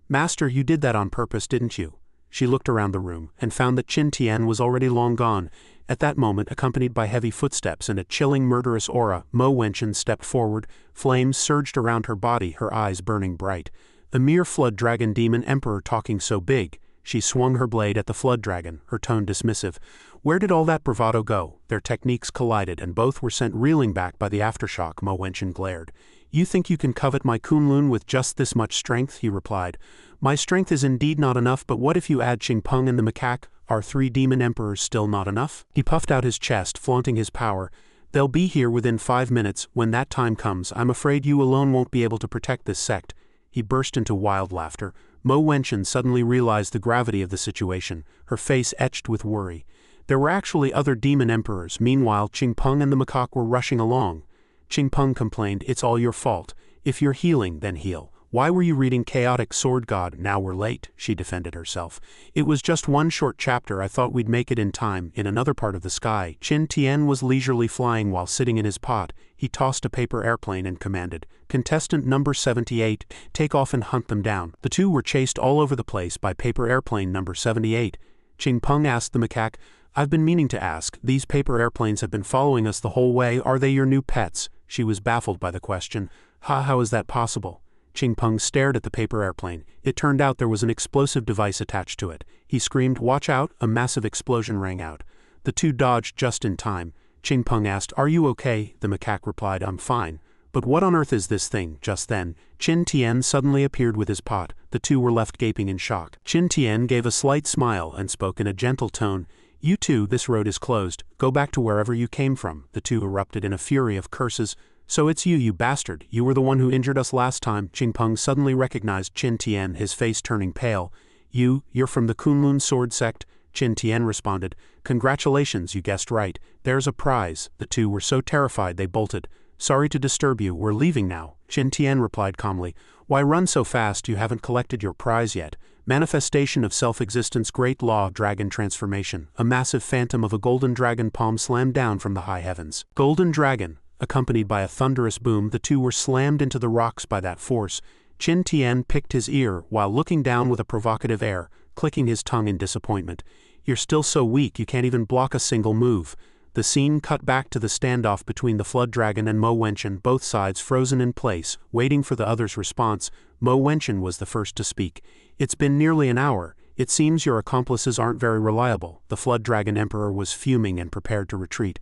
"Master, you did that on purpose, didn't you?" She looked around the room and found that Qin Tian was already long gone. At that moment, accompanied by heavy footsteps and a chilling murderous aura, Mo Wenchen stepped forward. Flames surged around her body, her eyes burning bright. A mere Flood Dragon Demon Emperor talking so big. She swung her blade at the Flood Dragon, her tone dismissive. Where did all that bravado go? Their techniques collided and both were sent reeling back by the aftershock. Mo Wenchen glared. "You think you can covet my Kunlun with just this much strength?" he replied. "My strength is indeed not enough, but what if you add Qingpeng and the macaque? Are 3 demon emperors still not enough?" He puffed out his chest, flaunting his power. "They'll be here within 5 minutes. When that time comes, I'm afraid you alone won't be able to protect this sect." He burst into wild laughter. Mo Wenchen suddenly realized the gravity of the situation, her face etched with worry. There were actually other demon emperors. Meanwhile, Qingpeng and the macaque were rushing along. Qingpeng complained, "It's all your fault. If you're healing, then heal. Why were you reading Chaotic Sword God? Now we're late, she defended herself. It was just one short chapter, I thought we'd make it in time. In another part of the sky, Qin Tian was leisurely flying while sitting in his pot. He tossed a paper airplane and commanded, "Contestant number 78, take off and hunt them down." The two were chased all over the place by paper airplane number 78. Qing Peng asked the macaque, "I've been meaning to ask, these paper airplanes have been following us the whole way, are they your new pets?" She was baffled by the question. How is that possible? Qing Peng stared at the paper airplane. It turned out there was an explosive device attached to it. He screamed, "Watch out!" A massive explosion rang out. The two dodged just in time. Qing Peng asked, "Are you okay?" The macaque replied, "I'm fine." "But what on earth is this thing?" Just then, Qin Tian suddenly appeared with his pot. The two were left gaping in shock. Qin Tian gave a slight smile and spoke in a gentle tone. "You two, this road is closed. Go back to wherever you came from." The two erupted in a fury of curses. "So it's you bastard. You were the one who injured us last time." Qing Peng suddenly recognized Qin Tian, his face turning pale. You're from the Kunlun sword sect?" Qin Tian responded. "Congratulations, you guessed right. There's a prize." The two were so terrified they bolted. "Sorry to disturb you, we're leaving now." Qin Tian replied calmly. "Why run so fast? You haven't collected your prize yet." Manifestation of self-existence, great law, dragon transformation. A massive phantom of a golden dragon palm slammed down from the high heavens. Golden dragon. Accompanied by a thunderous boom, the two were slammed into the rocks by that force. Qin Tian picked his ear while looking down with a provocative air, clicking his tongue in disappointment. "You're still so weak you can't even block a single move." The scene cut back to the standoff between the Flood Dragon and Mo Wenchen, both sides frozen in place, waiting for the other's response. Mo Wenchen was the first to speak. "It's been nearly an hour. It seems your accomplices aren't very reliable." The Flood Dragon Emperor was fuming and prepared to retreat.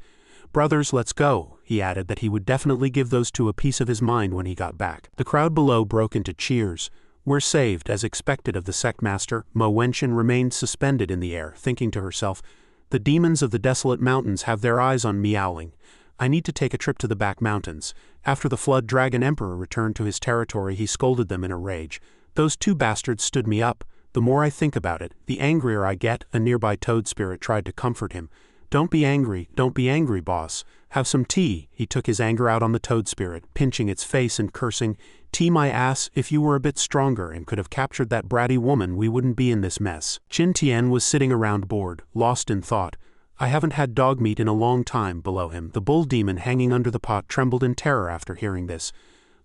"Brothers, let's go." He added that he would definitely give those two a piece of his mind when he got back. The crowd below broke into cheers. "We're saved," as expected of the sect master. Mo Wenchen remained suspended in the air, thinking to herself, "The demons of the desolate mountains have their eyes on Meowling. I need to take a trip to the back mountains." After the Flood Dragon Emperor returned to his territory, he scolded them in a rage. "Those two bastards stood me up. The more I think about it, the angrier I get." A nearby toad spirit tried to comfort him. Don't be angry, boss. Have some tea." He took his anger out on the toad spirit, pinching its face and cursing, "Tea my ass, if you were a bit stronger and could have captured that bratty woman we wouldn't be in this mess." Qin Tian was sitting around bored, lost in thought. "I haven't had dog meat in a long time." Below him, the bull demon hanging under the pot trembled in terror after hearing this.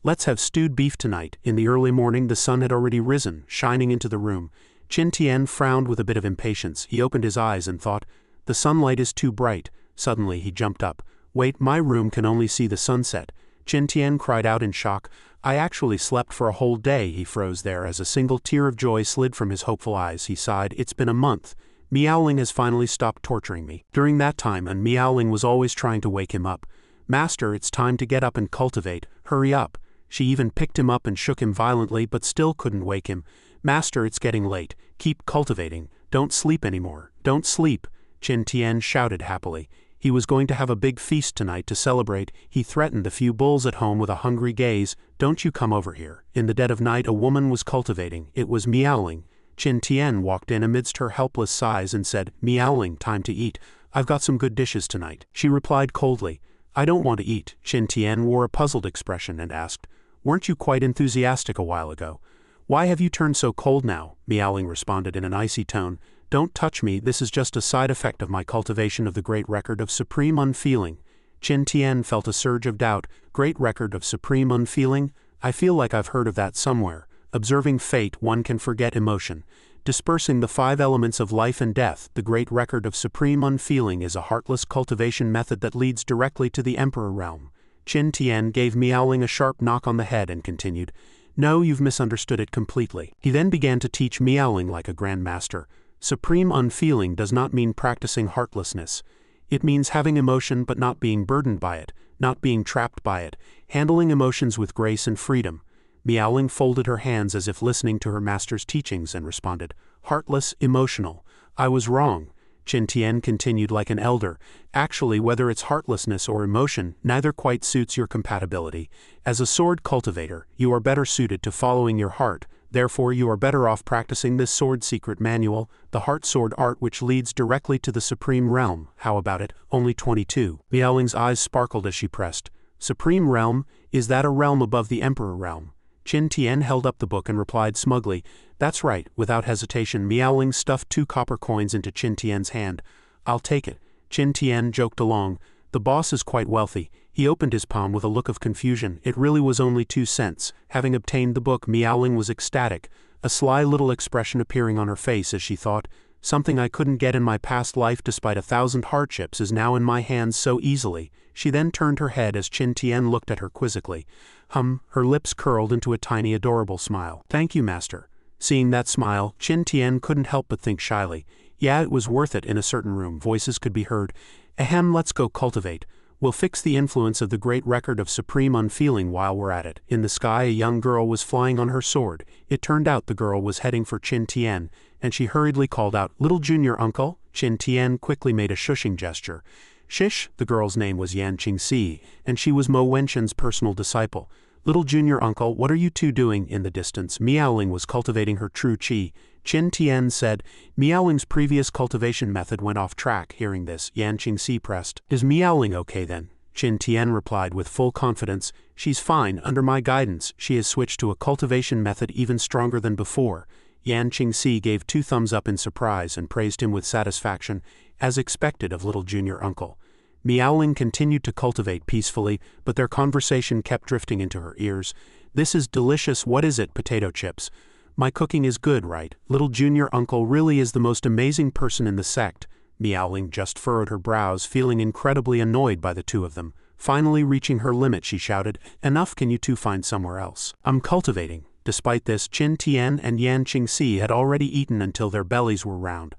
"Let's have stewed beef tonight." In the early morning the sun had already risen, shining into the room. Qin Tian frowned with a bit of impatience. He opened his eyes and thought, "The sunlight is too bright." Suddenly he jumped up. "Wait, my room can only see the sunset." Qin Tian cried out in shock. "I actually slept for a whole day." He froze there as a single tear of joy slid from his hopeful eyes. He sighed, "It's been a month. Meowling has finally stopped torturing me." During that time, and Meowling was always trying to wake him up. "Master, it's time to get up and cultivate. Hurry up." She even picked him up and shook him violently but still couldn't wake him. "Master, it's getting late. Keep cultivating. Don't sleep anymore. Don't sleep." Qin Tian shouted happily. He was going to have a big feast tonight to celebrate. He threatened the few bulls at home with a hungry gaze. "Don't you come over here." In the dead of night a woman was cultivating. It was Meowling. Qin Tian walked in amidst her helpless sighs and said, "Meowling, time to eat. I've got some good dishes tonight." She replied coldly, "I don't want to eat." Qin Tian wore a puzzled expression and asked, "Weren't you quite enthusiastic a while ago? Why have you turned so cold now?" Meowling responded in an icy tone, "Don't touch me, this is just a side effect of my cultivation of the Great Record of Supreme Unfeeling." Qin Tian felt a surge of doubt. Great Record of Supreme Unfeeling? I feel like I've heard of that somewhere. Observing fate, one can forget emotion. Dispersing the 5 elements of life and death, the Great Record of Supreme Unfeeling is a heartless cultivation method that leads directly to the Emperor realm. Qin Tian gave Meowling a sharp knock on the head and continued, "No, you've misunderstood it completely." He then began to teach Meowling like a grandmaster. Supreme Unfeeling does not mean practicing heartlessness. It means having emotion but not being burdened by it, not being trapped by it, handling emotions with grace and freedom. Meowling folded her hands as if listening to her master's teachings and responded, "Heartless, emotional. I was wrong." Qin Tian continued like an elder, "Actually, whether it's heartlessness or emotion, neither quite suits your compatibility. As a sword cultivator, you are better suited to following your heart. Therefore you are better off practicing this sword secret manual, the heart sword art which leads directly to the supreme realm. How about it? Only 22. Meowling's eyes sparkled as she pressed. "Supreme realm? Is that a realm above the Emperor realm?" Qin Tian held up the book and replied smugly, "That's right." Without hesitation, Miaoling stuffed 2 copper coins into Qin Tian's hand. "I'll take it." Qin Tian joked along. "The boss is quite wealthy." He opened his palm with a look of confusion. It really was only 2 cents. Having obtained the book, Miaoling was ecstatic, a sly little expression appearing on her face as she thought, "Something I couldn't get in my past life despite 1,000 hardships is now in my hands so easily." She then turned her head as Qin Tian looked at her quizzically. Her lips curled into a tiny adorable smile. "Thank you, master." Seeing that smile, Qin Tian couldn't help but think shyly. Yeah, it was worth it. In a certain room, voices could be heard. "Ahem, let's go cultivate. We'll fix the influence of the great record of supreme unfeeling while we're at it." In the sky, a young girl was flying on her sword. It turned out the girl was heading for Qin Tian, and she hurriedly called out, "Little junior uncle?" Qin Tian quickly made a shushing gesture. "Shish." The girl's name was Yan Qingxi, and she was Mo Wenshan's personal disciple. "Little junior uncle, what are you two doing?" In the distance, Miaoling was cultivating her true qi. Qin Tian said, "Miaoling's previous cultivation method went off track." Hearing this, Yan Qingxi pressed, "Is Miaoling okay then?" Qin Tian replied with full confidence, "She's fine. Under my guidance, she has switched to a cultivation method even stronger than before." Yan Qingxi gave 2 thumbs up in surprise and praised him with satisfaction, as expected of little junior uncle. Miaoling continued to cultivate peacefully, but their conversation kept drifting into her ears. "This is delicious. What is it? Potato chips. My cooking is good, right? Little junior uncle really is the most amazing person in the sect." Miaoling just furrowed her brows, feeling incredibly annoyed by the 2 of them. Finally reaching her limit, she shouted, "Enough, can you 2 find somewhere else? I'm cultivating." Despite this, Qin Tian and Yan Qingxi had already eaten until their bellies were round.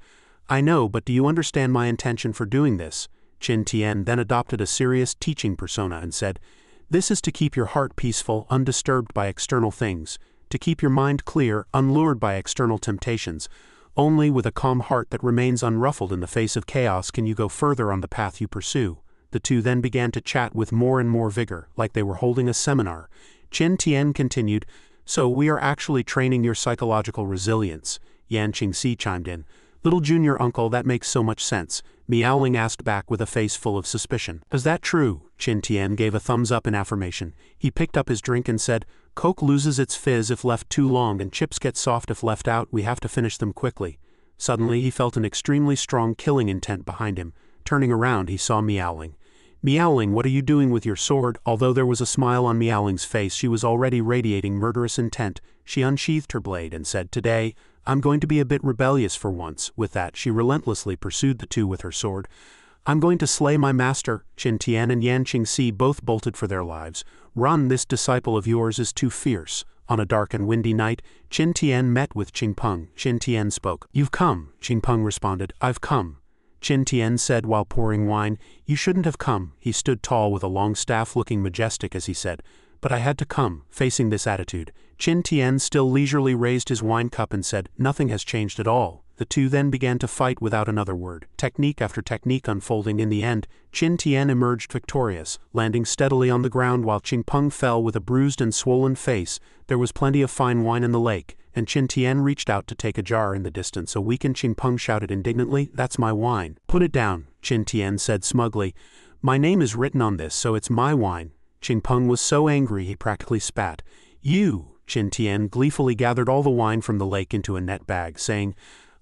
"I know, but do you understand my intention for doing this?" Qin Tian then adopted a serious teaching persona and said, "This is to keep your heart peaceful, undisturbed by external things, to keep your mind clear, unlured by external temptations. Only with a calm heart that remains unruffled in the face of chaos can you go further on the path you pursue." The 2 then began to chat with more and more vigor, like they were holding a seminar. Qin Tian continued, "So we are actually training your psychological resilience." Yan Qingxi chimed in, "Little junior uncle, that makes so much sense." Miaoling asked back with a face full of suspicion, "Is that true?" Qin Tian gave a thumbs up in affirmation. He picked up his drink and said, "Coke loses its fizz if left too long and chips get soft if left out. We have to finish them quickly." Suddenly he felt an extremely strong killing intent behind him. Turning around, he saw Miaoling. "Miaoling, what are you doing with your sword?" Although there was a smile on Miaoling's face, she was already radiating murderous intent. She unsheathed her blade and said, "Today, I'm going to be a bit rebellious for once." With that, she relentlessly pursued the 2 with her sword. "I'm going to slay my master." Qin Tian and Yan Qingxi both bolted for their lives. "Run, this disciple of yours is too fierce." On a dark and windy night, Qin Tian met with Qingpeng. Qin Tian spoke. "You've come." Qingpeng responded, "I've come." Qin Tian said while pouring wine, "You shouldn't have come." He stood tall with a long staff, looking majestic as he said, "But I had to come." Facing this attitude, Qin Tian still leisurely raised his wine cup and said, "Nothing has changed at all." The 2 then began to fight without another word, technique after technique unfolding. In the end, Qin Tian emerged victorious, landing steadily on the ground while Qingpeng fell with a bruised and swollen face. There was plenty of fine wine in the lake, and Qin Tian reached out to take a jar. In the distance, a weakened Qingpeng shouted indignantly, "That's my wine." "Put it down," Qin Tian said smugly. "My name is written on this, so it's my wine." Qingpeng was so angry he practically spat. "You!" Qin Tian gleefully gathered all the wine from the lake into a net bag, saying,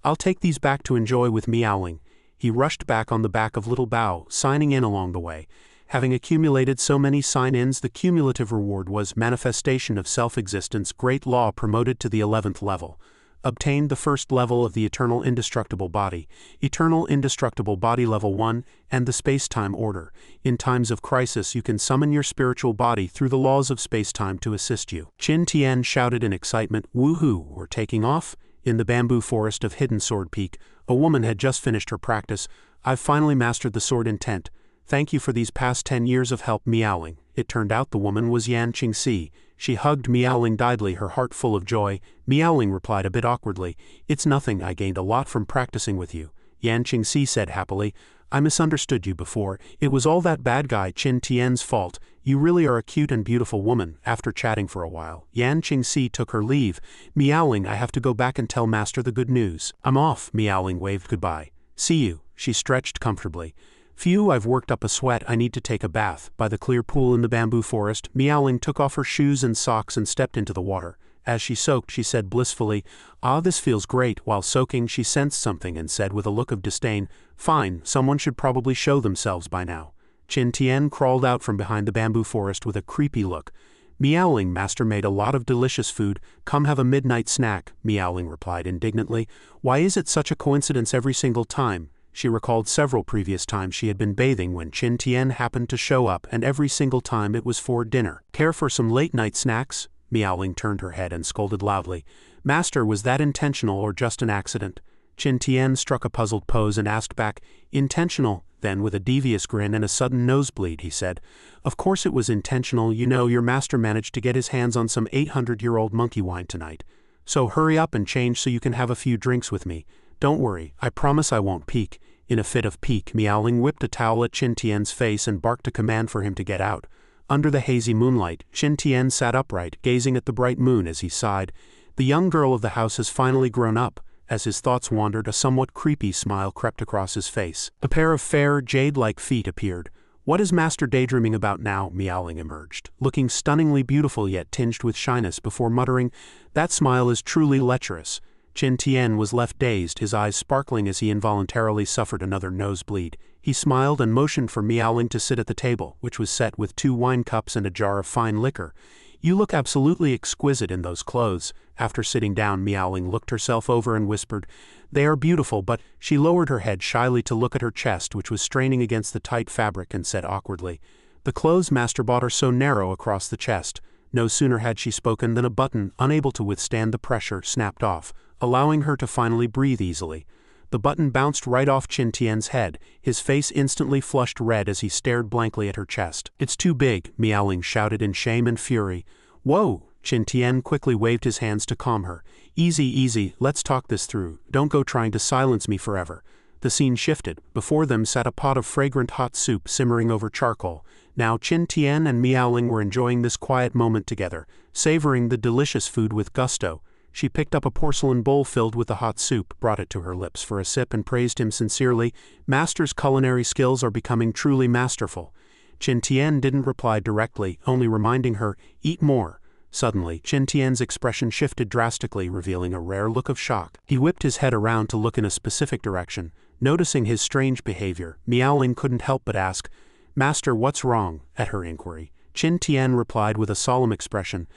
"I'll take these back to enjoy with Miaoling." He rushed back on the back of Little Bao, signing in along the way. Having accumulated so many sign-ins, the cumulative reward was Manifestation of Self-Existence, Great Law, promoted to the 11th level. Obtained the 1st level of the Eternal Indestructible Body, Eternal Indestructible Body Level 1, and the Space-Time Order. In times of crisis, you can summon your spiritual body through the laws of space-time to assist you. Qin Tian shouted in excitement, "Woohoo, we're taking off?" In the bamboo forest of Hidden Sword Peak, a woman had just finished her practice. "I've finally mastered the sword intent. Thank you for these past 10 years of help." Miaoling. It turned out the woman was Yan Qingxi. She hugged Miaoling tidily, her heart full of joy. Miaoling replied a bit awkwardly, "It's nothing, I gained a lot from practicing with you." Yan Qingxi said happily, "I misunderstood you before. It was all that bad guy Qin Tian's fault. You really are a cute and beautiful woman." After chatting for a while, Yan Qingxi took her leave. "Miaoling, I have to go back and tell Master the good news." "I'm off." Miaoling waved goodbye. "See you." She stretched comfortably. Phew, I've worked up a sweat, I need to take a bath. By the clear pool in the bamboo forest, Meowling took off her shoes and socks and stepped into the water. As she soaked, she said blissfully, "Ah, this feels great." While soaking, she sensed something and said with a look of disdain, "Fine, someone should probably show themselves by now." Qin Tian crawled out from behind the bamboo forest with a creepy look. "Meowling, master made a lot of delicious food. Come have a midnight snack," Meowling replied indignantly. "Why is it such a coincidence every single time?" She recalled several previous times she had been bathing when Qin Tian happened to show up, and every single time it was for dinner. "Care for some late-night snacks?" Meowling turned her head and scolded loudly. "Master, was that intentional or just an accident?" Qin Tian struck a puzzled pose and asked back, "Intentional?" Then, with a devious grin and a sudden nosebleed, he said, "Of course it was intentional. You know, your master managed to get his hands on some 800-year-old monkey wine tonight. So hurry up and change so you can have a few drinks with me. Don't worry, I promise I won't peek." In a fit of pique, Meowling whipped a towel at Qin Tian's face and barked a command for him to get out. Under the hazy moonlight, Qin Tian sat upright, gazing at the bright moon as he sighed. The young girl of the house has finally grown up. As his thoughts wandered, a somewhat creepy smile crept across his face. A pair of fair, jade-like feet appeared. "What is Master daydreaming about now?" Meowling emerged, looking stunningly beautiful yet tinged with shyness before muttering, "That smile is truly lecherous." Qin Tian was left dazed, his eyes sparkling as he involuntarily suffered another nosebleed. He smiled and motioned for Meowling to sit at the table, which was set with 2 wine cups and a jar of fine liquor. "You look absolutely exquisite in those clothes." After sitting down, Meowling looked herself over and whispered, "They are beautiful, but..." She lowered her head shyly to look at her chest, which was straining against the tight fabric, and said awkwardly, "The clothes Master bought are so narrow across the chest." No sooner had she spoken than a button, unable to withstand the pressure, snapped off, allowing her to finally breathe easily. The button bounced right off Qin Tian's head. His face instantly flushed red as he stared blankly at her chest. "It's too big," Meowling shouted in shame and fury. "Whoa!" Qin Tian quickly waved his hands to calm her. "Easy, easy, let's talk this through. Don't go trying to silence me forever." The scene shifted. Before them sat a pot of fragrant hot soup simmering over charcoal. Now Qin Tian and Meowling were enjoying this quiet moment together, savoring the delicious food with gusto. She picked up a porcelain bowl filled with the hot soup, brought it to her lips for a sip, and praised him sincerely. "Master's culinary skills are becoming truly masterful." Qin Tian didn't reply directly, only reminding her, "Eat more." Suddenly, Qin Tian's expression shifted drastically, revealing a rare look of shock. He whipped his head around to look in a specific direction. Noticing his strange behavior, Meowling couldn't help but ask, "Master, what's wrong?" At her inquiry, Qin Tian replied with a solemn expression,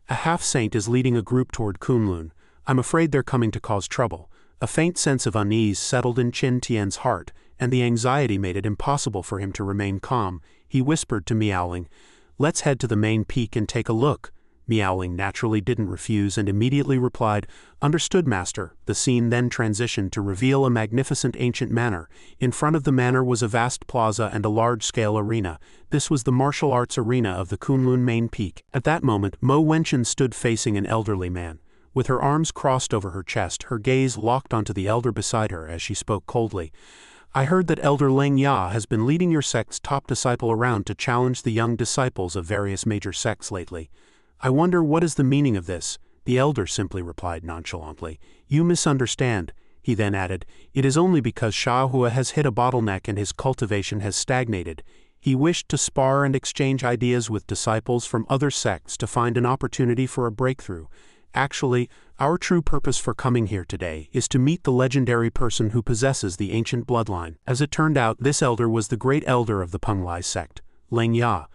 "A half-saint is leading a group toward Kunlun. I'm afraid they're coming to cause trouble." A faint sense of unease settled in Qin Tian's heart, and the anxiety made it impossible for him to remain calm. He whispered to Meowling, "Let's head to the main peak and take a look." Meowling naturally didn't refuse and immediately replied, "Understood, Master." The scene then transitioned to reveal a magnificent ancient manor. In front of the manor was a vast plaza and a large-scale arena. This was the martial arts arena of the Kunlun main peak. At that moment, Mo Wenchen stood facing an elderly man. With her arms crossed over her chest, her gaze locked onto the elder beside her as she spoke coldly. "I heard that Elder Leng Ya has been leading your sect's top disciple around to challenge the young disciples of various major sects lately. I wonder what is the meaning of this?" The elder simply replied nonchalantly, "You misunderstand." He then added, "It is only because Shahua has hit a bottleneck and his cultivation has stagnated. He wished to spar and exchange ideas with disciples from other sects to find an opportunity for a breakthrough. Actually, our true purpose for coming here today is to meet the legendary person who possesses the ancient bloodline." As it turned out, this elder was the great elder of the Penglai sect, Leng Ya.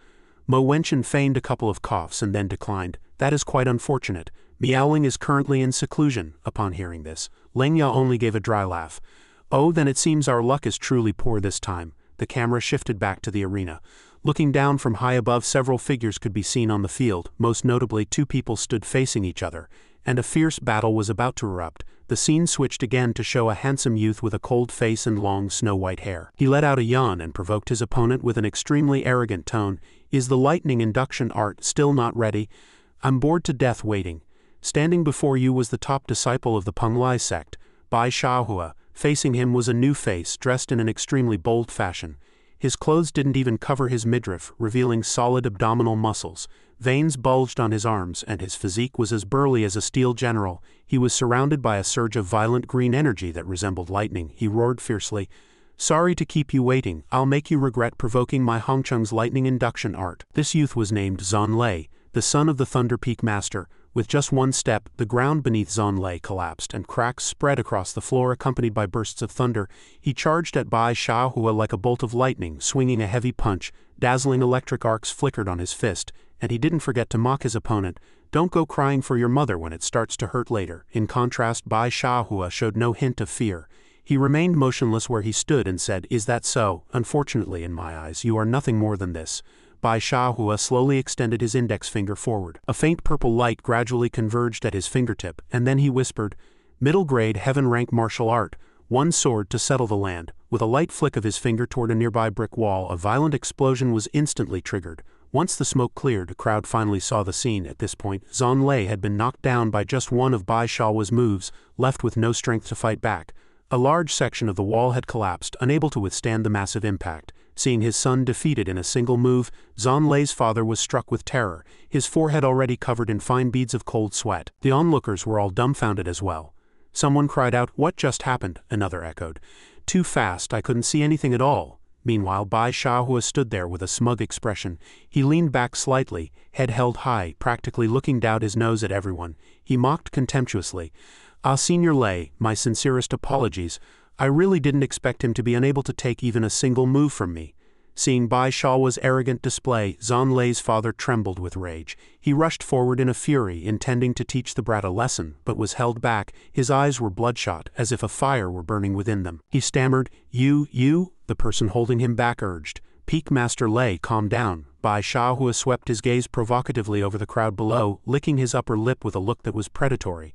Mo Wenchen feigned a couple of coughs and then declined. "That is quite unfortunate. Meowling is currently in seclusion." Upon hearing this, Leng Ya only gave a dry laugh. "Oh, then it seems our luck is truly poor this time." The camera shifted back to the arena. Looking down from high above, several figures could be seen on the field. Most notably, 2 people stood facing each other, and a fierce battle was about to erupt. The scene switched again to show a handsome youth with a cold face and long snow-white hair. He let out a yawn and provoked his opponent with an extremely arrogant tone. "Is the lightning induction art still not ready? I'm bored to death waiting." Standing before you was the top disciple of the Penglai sect, Bai Shahua. Facing him was a new face, dressed in an extremely bold fashion. His clothes didn't even cover his midriff, revealing solid abdominal muscles. Veins bulged on his arms, and his physique was as burly as a steel general. He was surrounded by a surge of violent green energy that resembled lightning. He roared fiercely, Sorry to keep you waiting, I'll make you regret provoking my Hongcheng's lightning induction art. This youth was named Zhonlei, the son of the Thunder Peak Master. With just one step, the ground beneath Zhonlei collapsed and cracks spread across the floor accompanied by bursts of thunder. He charged at Bai Xiaohua like a bolt of lightning, swinging a heavy punch. Dazzling electric arcs flickered on his fist, and he didn't forget to mock his opponent. Don't go crying for your mother when it starts to hurt later. In contrast, Bai Xiaohua showed no hint of fear. He remained motionless where he stood and said, "Is that so? Unfortunately, in my eyes, you are nothing more than this." Bai Xiaohua slowly extended his index finger forward. A faint purple light gradually converged at his fingertip, and then he whispered, "Middle grade heaven rank martial art, one sword to settle the land." With a light flick of his finger toward a nearby brick wall, a violent explosion was instantly triggered. Once the smoke cleared, the crowd finally saw the scene. At this point, Zhonlei had been knocked down by just one of Bai Xiaohua's moves, left with no strength to fight back. A large section of the wall had collapsed, unable to withstand the massive impact. Seeing his son defeated in a single move, Zhonlei's father was struck with terror, his forehead already covered in fine beads of cold sweat. The onlookers were all dumbfounded as well. Someone cried out, "What just happened?" Another echoed, "Too fast, I couldn't see anything at all." Meanwhile, Bai Xiaohua stood there with a smug expression. He leaned back slightly, head held high, practically looking down his nose at everyone. He mocked contemptuously, "Ah, Senior Lei, my sincerest apologies. I really didn't expect him to be unable to take even a single move from me." Seeing Bai Xiaohua's arrogant display, Zhonlei's father trembled with rage. He rushed forward in a fury, intending to teach the brat a lesson, but was held back. His eyes were bloodshot, as if a fire were burning within them. He stammered, You, the person holding him back urged. "Peak Master Lei, calm down." Bai Xiaohua swept his gaze provocatively over the crowd below, licking his upper lip with a look that was predatory.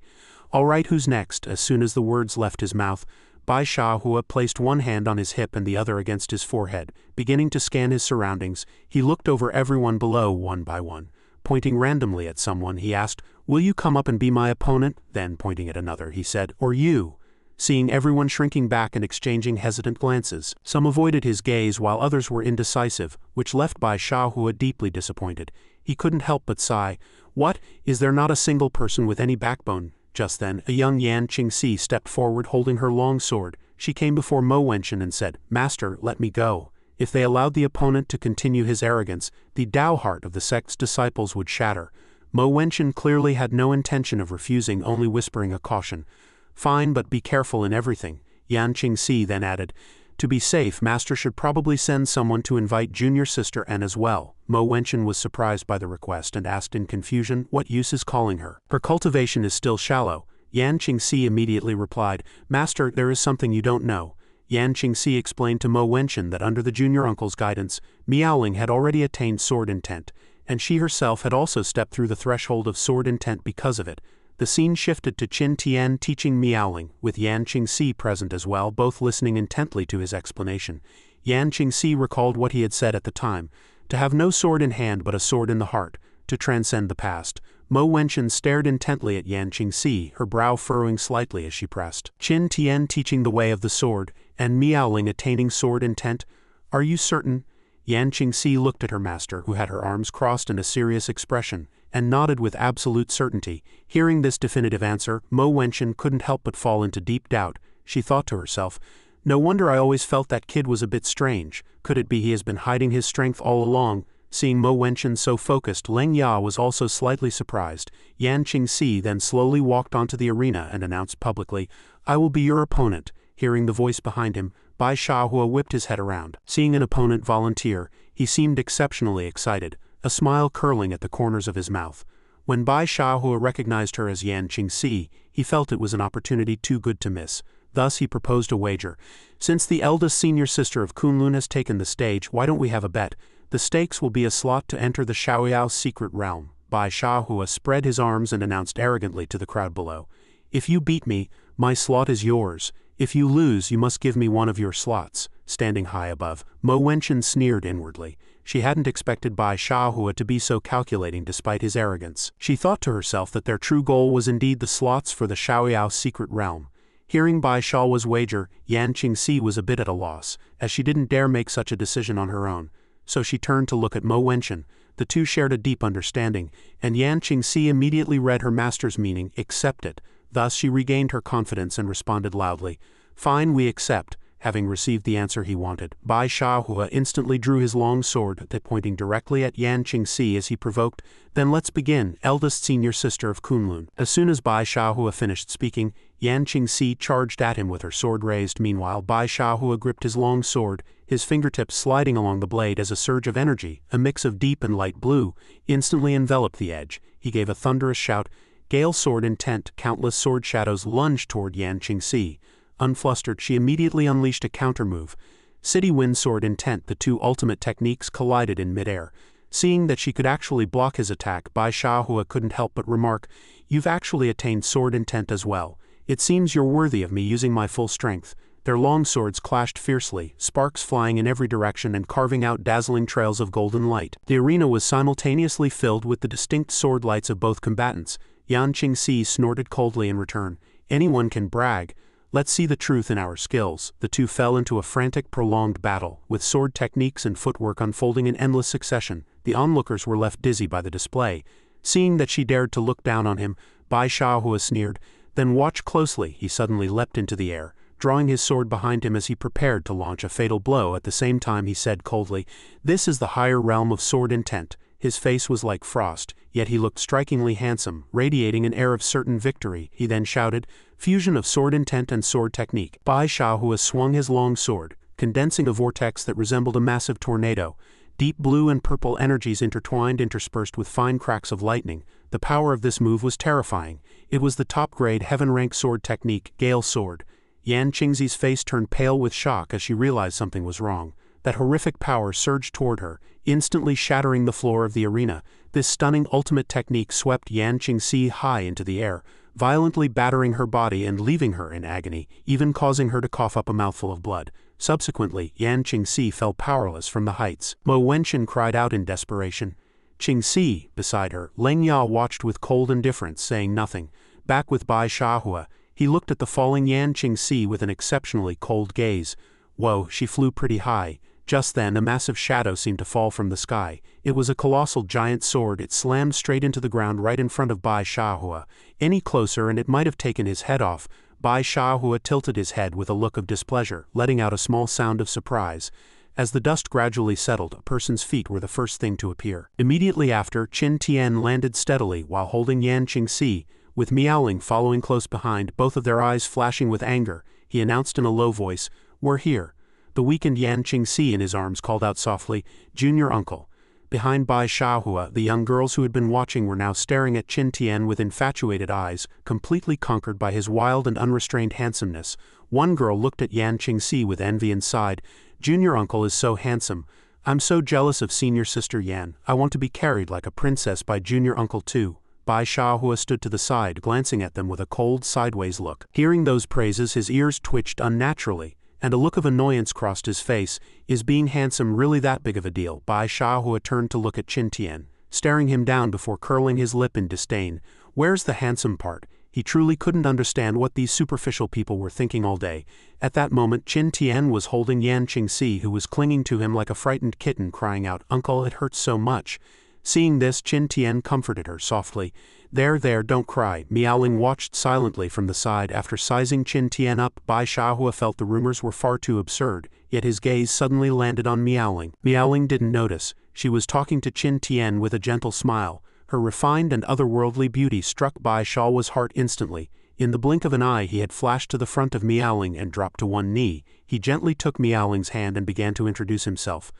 "All right, who's next?" As soon as the words left his mouth, Bai Xiaohua placed one hand on his hip and the other against his forehead. Beginning to scan his surroundings, he looked over everyone below one by one. Pointing randomly at someone, he asked, "Will you come up and be my opponent?" Then, pointing at another, he said, "Or you?" Seeing everyone shrinking back and exchanging hesitant glances, some avoided his gaze while others were indecisive, which left Bai Xiaohua deeply disappointed. He couldn't help but sigh. "What, is there not a single person with any backbone?" Just then, a young Yan Qingxi stepped forward holding her long sword. She came before Mo Wenchen and said, "Master, let me go." If they allowed the opponent to continue his arrogance, the Tao heart of the sect's disciples would shatter. Mo Wenchen clearly had no intention of refusing, only whispering a caution. "Fine, but be careful in everything." Yan Qingxi then added, "To be safe, Master should probably send someone to invite junior sister An as well." Mo Wenchen was surprised by the request and asked in confusion, "What use is calling her? Her cultivation is still shallow." Yan Qingxi immediately replied, "Master, there is something you don't know." Yan Qingxi explained to Mo Wenchen that under the junior uncle's guidance, Miaoling had already attained sword intent, and she herself had also stepped through the threshold of sword intent because of it. The scene shifted to Qin Tian teaching Miaoling, with Yan Qingxi present as well, both listening intently to his explanation. Yan Qingxi recalled what he had said at the time, to have no sword in hand but a sword in the heart, to transcend the past. Mo Wenchen stared intently at Yan Qingxi, her brow furrowing slightly as she pressed. Qin Tian teaching the way of the sword, and Miaoling attaining sword intent? Are you certain? Yan Qingxi looked at her master, who had her arms crossed in a serious expression, and nodded with absolute certainty. Hearing this definitive answer, Mo Wenchen couldn't help but fall into deep doubt. She thought to herself, "No wonder I always felt that kid was a bit strange. Could it be he has been hiding his strength all along?" Seeing Mo Wenchen so focused, Leng Ya was also slightly surprised. Yan Qingxi then slowly walked onto the arena and announced publicly, "I will be your opponent." Hearing the voice behind him, Bai Xiaohua whipped his head around. Seeing an opponent volunteer, he seemed exceptionally excited, a smile curling at the corners of his mouth. When Bai Xiaohua recognized her as Yan Qingxi, he felt it was an opportunity too good to miss. Thus he proposed a wager. "Since the eldest senior sister of Kunlun has taken the stage, why don't we have a bet? The stakes will be a slot to enter the Xiaoyao's secret realm." Bai Xiaohua spread his arms and announced arrogantly to the crowd below, "If you beat me, my slot is yours. If you lose, you must give me one of your slots." Standing high above, Mo Wenchen sneered inwardly. She hadn't expected Bai Xiaohua to be so calculating despite his arrogance. She thought to herself that their true goal was indeed the slots for the Xiaoyao's secret realm. Hearing Bai Xiaohua's wager, Yan Qingxi was a bit at a loss, as she didn't dare make such a decision on her own. So she turned to look at Mo Wenchen. The two shared a deep understanding, and Yan Qingxi immediately read her master's meaning, "Accept it." Thus she regained her confidence and responded loudly, "Fine, we accept." having received the answer he wanted. Bai Shaohua instantly drew his long sword, pointing directly at Yan Qingxi as he provoked, "Then let's begin, eldest senior sister of Kunlun." As soon as Bai Shaohua finished speaking, Yan Qingxi charged at him with her sword raised. Meanwhile, Bai Shaohua gripped his long sword, his fingertips sliding along the blade as a surge of energy, a mix of deep and light blue, instantly enveloped the edge. He gave a thunderous shout, "Gale sword intent!" Countless sword shadows lunged toward Yan Qingxi. Unflustered, she immediately unleashed a counter-move. City Wind Sword Intent. The two ultimate techniques collided in midair. Seeing that she could actually block his attack, Bai Shaohua couldn't help but remark, "You've actually attained Sword Intent as well. It seems you're worthy of me using my full strength." Their long swords clashed fiercely, sparks flying in every direction and carving out dazzling trails of golden light. The arena was simultaneously filled with the distinct sword lights of both combatants. Yan Qingxi snorted coldly in return. "Anyone can brag. Let's see the truth in our skills." The two fell into a frantic, prolonged battle, with sword techniques and footwork unfolding in endless succession. The onlookers were left dizzy by the display. Seeing that she dared to look down on him, Bai Shaohua sneered, "Then watch closely." He suddenly leapt into the air, drawing his sword behind him as he prepared to launch a fatal blow. At the same time he said coldly, "This is the higher realm of sword intent." His face was like frost, yet he looked strikingly handsome, radiating an air of certain victory. He then shouted, "Fusion of sword intent and sword technique." Bai Shaohua swung his long sword, condensing a vortex that resembled a massive tornado. Deep blue and purple energies intertwined, interspersed with fine cracks of lightning. The power of this move was terrifying. It was the top-grade heaven-rank sword technique, Gale Sword. Yan Qingxi's face turned pale with shock as she realized something was wrong. That horrific power surged toward her, instantly shattering the floor of the arena. This stunning ultimate technique swept Yan Qingxi high into the air, violently battering her body and leaving her in agony, even causing her to cough up a mouthful of blood. Subsequently, Yan Qingxi fell powerless from the heights. Mo Wenchen cried out in desperation. Qingxi, beside her, Leng Ya watched with cold indifference, saying nothing. Back with Bai Shaohua, he looked at the falling Yan Qingxi with an exceptionally cold gaze. Whoa, she flew pretty high. Just then a massive shadow seemed to fall from the sky. It was a colossal giant sword. It slammed straight into the ground right in front of Bai Shaohua. Any closer and it might have taken his head off. Bai Shaohua tilted his head with a look of displeasure, letting out a small sound of surprise. As the dust gradually settled, a person's feet were the first thing to appear. Immediately after, Qin Tian landed steadily while holding Yan Qingxi, with Miaoling following close behind, both of their eyes flashing with anger. He announced in a low voice, "We're here." The weakened Yan Qingxi in his arms called out softly, "Junior uncle." Behind Bai Shaohua, the young girls who had been watching were now staring at Qin Tian with infatuated eyes, completely conquered by his wild and unrestrained handsomeness. One girl looked at Yan Qingxi with envy and sighed, "Junior uncle is so handsome. I'm so jealous of senior sister Yan. I want to be carried like a princess by junior uncle too." Bai Shaohua stood to the side, glancing at them with a cold, sideways look. Hearing those praises, his ears twitched unnaturally, and a look of annoyance crossed his face. Is being handsome really that big of a deal? Bai Shaohua turned to look at Qin Tian, staring him down before curling his lip in disdain. Where's the handsome part? He truly couldn't understand what these superficial people were thinking all day. At that moment, Qin Tian was holding Yan Qingxi, who was clinging to him like a frightened kitten, crying out, "Uncle, it hurts so much." Seeing this, Qin Tian comforted her softly. There, don't cry." Miaoling watched silently from the side. After sizing Qin Tian up, Bai Shaohua felt the rumors were far too absurd, yet his gaze suddenly landed on Miaoling. Miaoling didn't notice. She was talking to Qin Tian with a gentle smile. Her refined and otherworldly beauty struck Bai Shaohua's heart instantly. In the blink of an eye he had flashed to the front of Miaoling and dropped to one knee. He gently took Miaoling's hand and began to introduce himself.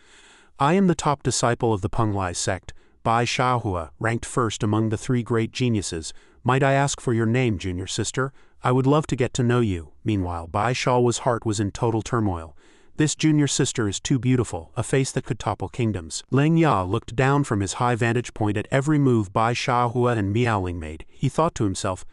"I am the top disciple of the Penglai sect, Bai Shaohua, ranked first among the 3 great geniuses. Might I ask for your name, junior sister? I would love to get to know you." Meanwhile, Bai Shaohua's heart was in total turmoil. This junior sister is too beautiful, a face that could topple kingdoms. Leng Ya looked down from his high vantage point at every move Bai Shaohua and Miaoling made. He thought to himself,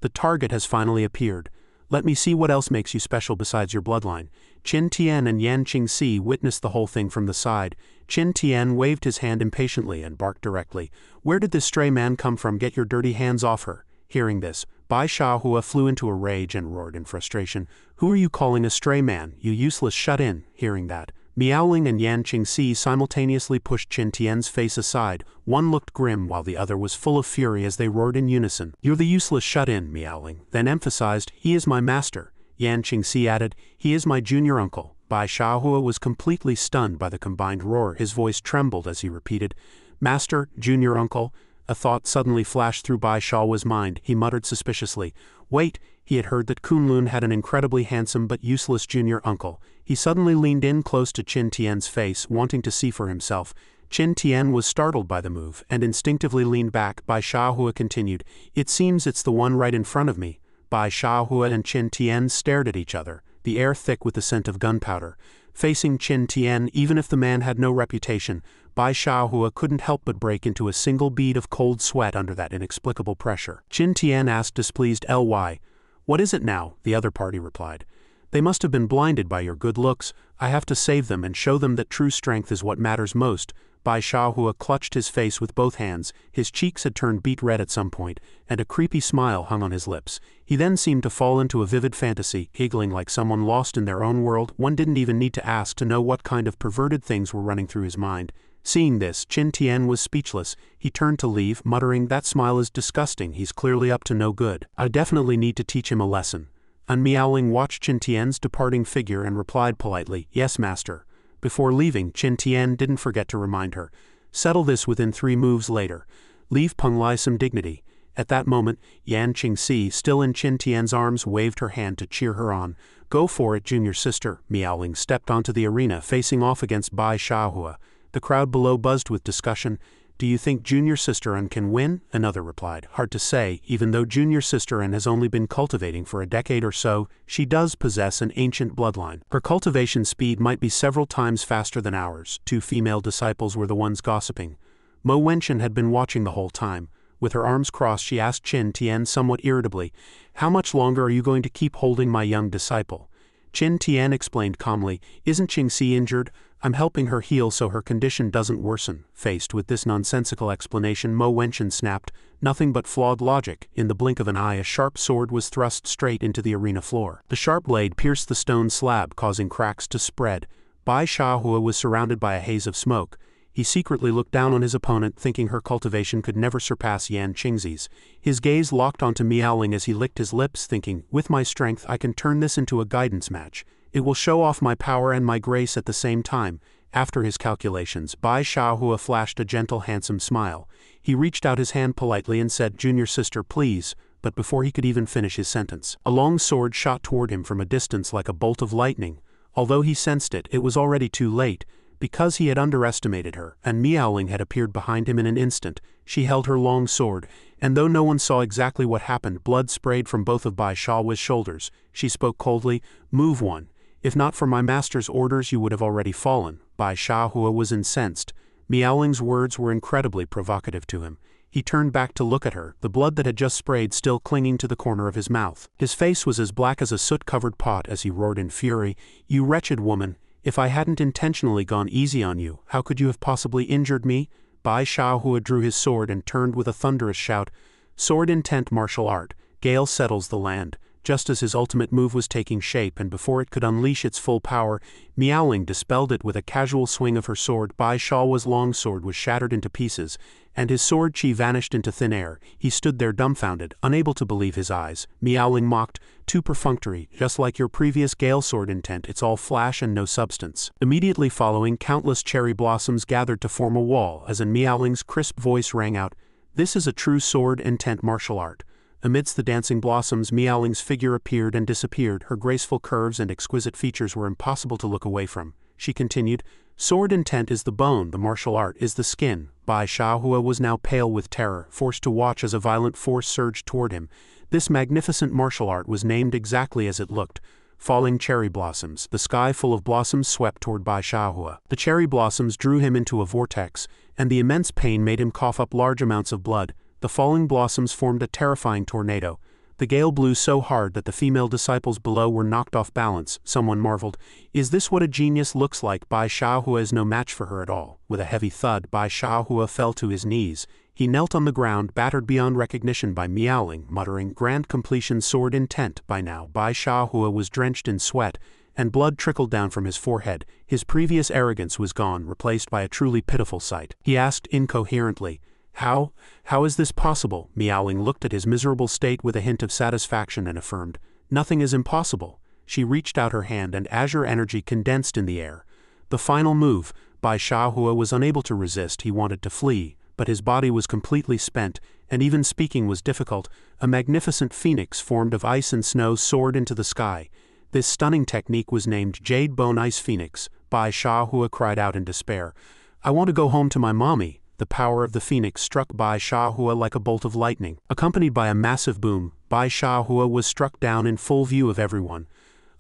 "The target has finally appeared. Let me see what else makes you special besides your bloodline." Qin Tian and Yan Qingxi witnessed the whole thing from the side. Qin Tian waved his hand impatiently and barked directly. "Where did this stray man come from? Get your dirty hands off her." Hearing this, Bai Shaohua flew into a rage and roared in frustration, "Who are you calling a stray man, you useless shut-in?" Hearing that, Miaoling and Yan Qingxi simultaneously pushed Qin Tian's face aside. One looked grim while the other was full of fury as they roared in unison. "You're the useless shut-in," Miaoling then emphasized. "He is my master. Yan Qingxi added. "He is my junior uncle." Bai Shaohua was completely stunned by the combined roar. His voice trembled as he repeated, "Master, junior uncle." A thought suddenly flashed through Bai Shaohua's mind. He muttered suspiciously, "Wait." He had heard that Kunlun had an incredibly handsome but useless junior uncle. He suddenly leaned in close to Qin Tian's face, wanting to see for himself. Qin Tian was startled by the move, and instinctively leaned back. Bai Shaohua continued, "It seems it's the one right in front of me." Bai Shaohua and Qin Tian stared at each other, the air thick with the scent of gunpowder. Facing Qin Tian, even if the man had no reputation, Bai Shaohua couldn't help but break into a single bead of cold sweat under that inexplicable pressure. Qin Tian asked displeased, "Ly, what is it now?" The other party replied, "They must have been blinded by your good looks. I have to save them and show them that true strength is what matters most." Bai Shaohua clutched his face with both hands. His cheeks had turned beet red at some point, and a creepy smile hung on his lips. He then seemed to fall into a vivid fantasy, giggling like someone lost in their own world. One didn't even need to ask to know what kind of perverted things were running through his mind. Seeing this, Qin Tian was speechless. He turned to leave, muttering, "That smile is disgusting. He's clearly up to no good. I definitely need to teach him a lesson." Miaoling watched Qin Tian's departing figure and replied politely, "Yes, master." Before leaving, Qin Tian didn't forget to remind her, "Settle this within 3 moves later. Leave Peng Lai some dignity." At that moment, Yan Qingxi, still in Qin Tian's arms, waved her hand to cheer her on. "Go for it, junior sister." Miaoling stepped onto the arena, facing off against Bai Shaohua. The crowd below buzzed with discussion. "Do you think Junior Sister An can win?" Another replied, "Hard to say. Even though Junior Sister An has only been cultivating for a decade or so, she does possess an ancient bloodline. Her cultivation speed might be several times faster than ours." 2 female disciples were the ones gossiping. Mo Wenchen had been watching the whole time. With her arms crossed, she asked Qin Tian somewhat irritably, "How much longer are you going to keep holding my young disciple?" Qin Tian explained calmly, "Isn't Qingxi injured? I'm helping her heal so her condition doesn't worsen." Faced with this nonsensical explanation, Mo Wenchen snapped, "Nothing but flawed logic." In the blink of an eye, a sharp sword was thrust straight into the arena floor. The sharp blade pierced the stone slab, causing cracks to spread. Bai Shaohua was surrounded by a haze of smoke. He secretly looked down on his opponent, thinking her cultivation could never surpass Yan Qingxi's. His gaze locked onto Miaoling as he licked his lips, thinking, "With my strength I can turn this into a guidance match. It will show off my power and my grace at the same time." After his calculations, Bai Shaohua flashed a gentle, handsome smile. He reached out his hand politely and said, "Junior sister, please." But before he could even finish his sentence, a long sword shot toward him from a distance like a bolt of lightning. Although he sensed it, it was already too late. Because he had underestimated her, and Miaoling had appeared behind him in an instant, she held her long sword, and though no one saw exactly what happened, blood sprayed from both of Bai Shaohua's shoulders. She spoke coldly, "Move one. If not for my master's orders, you would have already fallen." Bai Shaohua was incensed. Miaoling's words were incredibly provocative to him. He turned back to look at her, the blood that had just sprayed still clinging to the corner of his mouth. His face was as black as a soot-covered pot as he roared in fury, "You wretched woman! If I hadn't intentionally gone easy on you, how could you have possibly injured me?" Bai Shaohua drew his sword and turned with a thunderous shout, "Sword intent martial art, Gale settles the land." Just as his ultimate move was taking shape and before it could unleash its full power, Miaoling dispelled it with a casual swing of her sword. Bai Shaohua's long sword was shattered into pieces, and his sword chi vanished into thin air. He stood there dumbfounded, unable to believe his eyes. Miaoling mocked, "Too perfunctory, just like your previous Gale sword intent, it's all flash and no substance." Immediately following, countless cherry blossoms gathered to form a wall as in Miaoling's crisp voice rang out, "This is a true sword intent martial art." Amidst the dancing blossoms, Miaoling's figure appeared and disappeared. Her graceful curves and exquisite features were impossible to look away from. She continued, "Sword intent is the bone, the martial art is the skin." Bai Shaohua was now pale with terror, forced to watch as a violent force surged toward him. This magnificent martial art was named exactly as it looked. Falling cherry blossoms. The sky full of blossoms swept toward Bai Shaohua. The cherry blossoms drew him into a vortex, and the immense pain made him cough up large amounts of blood. The falling blossoms formed a terrifying tornado. The gale blew so hard that the female disciples below were knocked off balance. Someone marveled, "Is this what a genius looks like?" Bai Shaohua is no match for her at all. With a heavy thud, Bai Shaohua fell to his knees. He knelt on the ground, battered beyond recognition by Miaoling, muttering, "Grand completion sword intent." By now, Bai Shaohua was drenched in sweat, and blood trickled down from his forehead. His previous arrogance was gone, replaced by a truly pitiful sight. He asked incoherently, How is this possible?" Miaoling looked at his miserable state with a hint of satisfaction and affirmed, "Nothing is impossible." She reached out her hand and azure energy condensed in the air. The final move. Bai Xiahua was unable to resist. He wanted to flee, but his body was completely spent, and even speaking was difficult. A magnificent phoenix formed of ice and snow soared into the sky. This stunning technique was named Jade Bone Ice Phoenix. Bai Xiahua cried out in despair. "I want to go home to my mommy." The power of the phoenix struck Bai Xiahua like a bolt of lightning. Accompanied by a massive boom, Bai Xiahua was struck down in full view of everyone.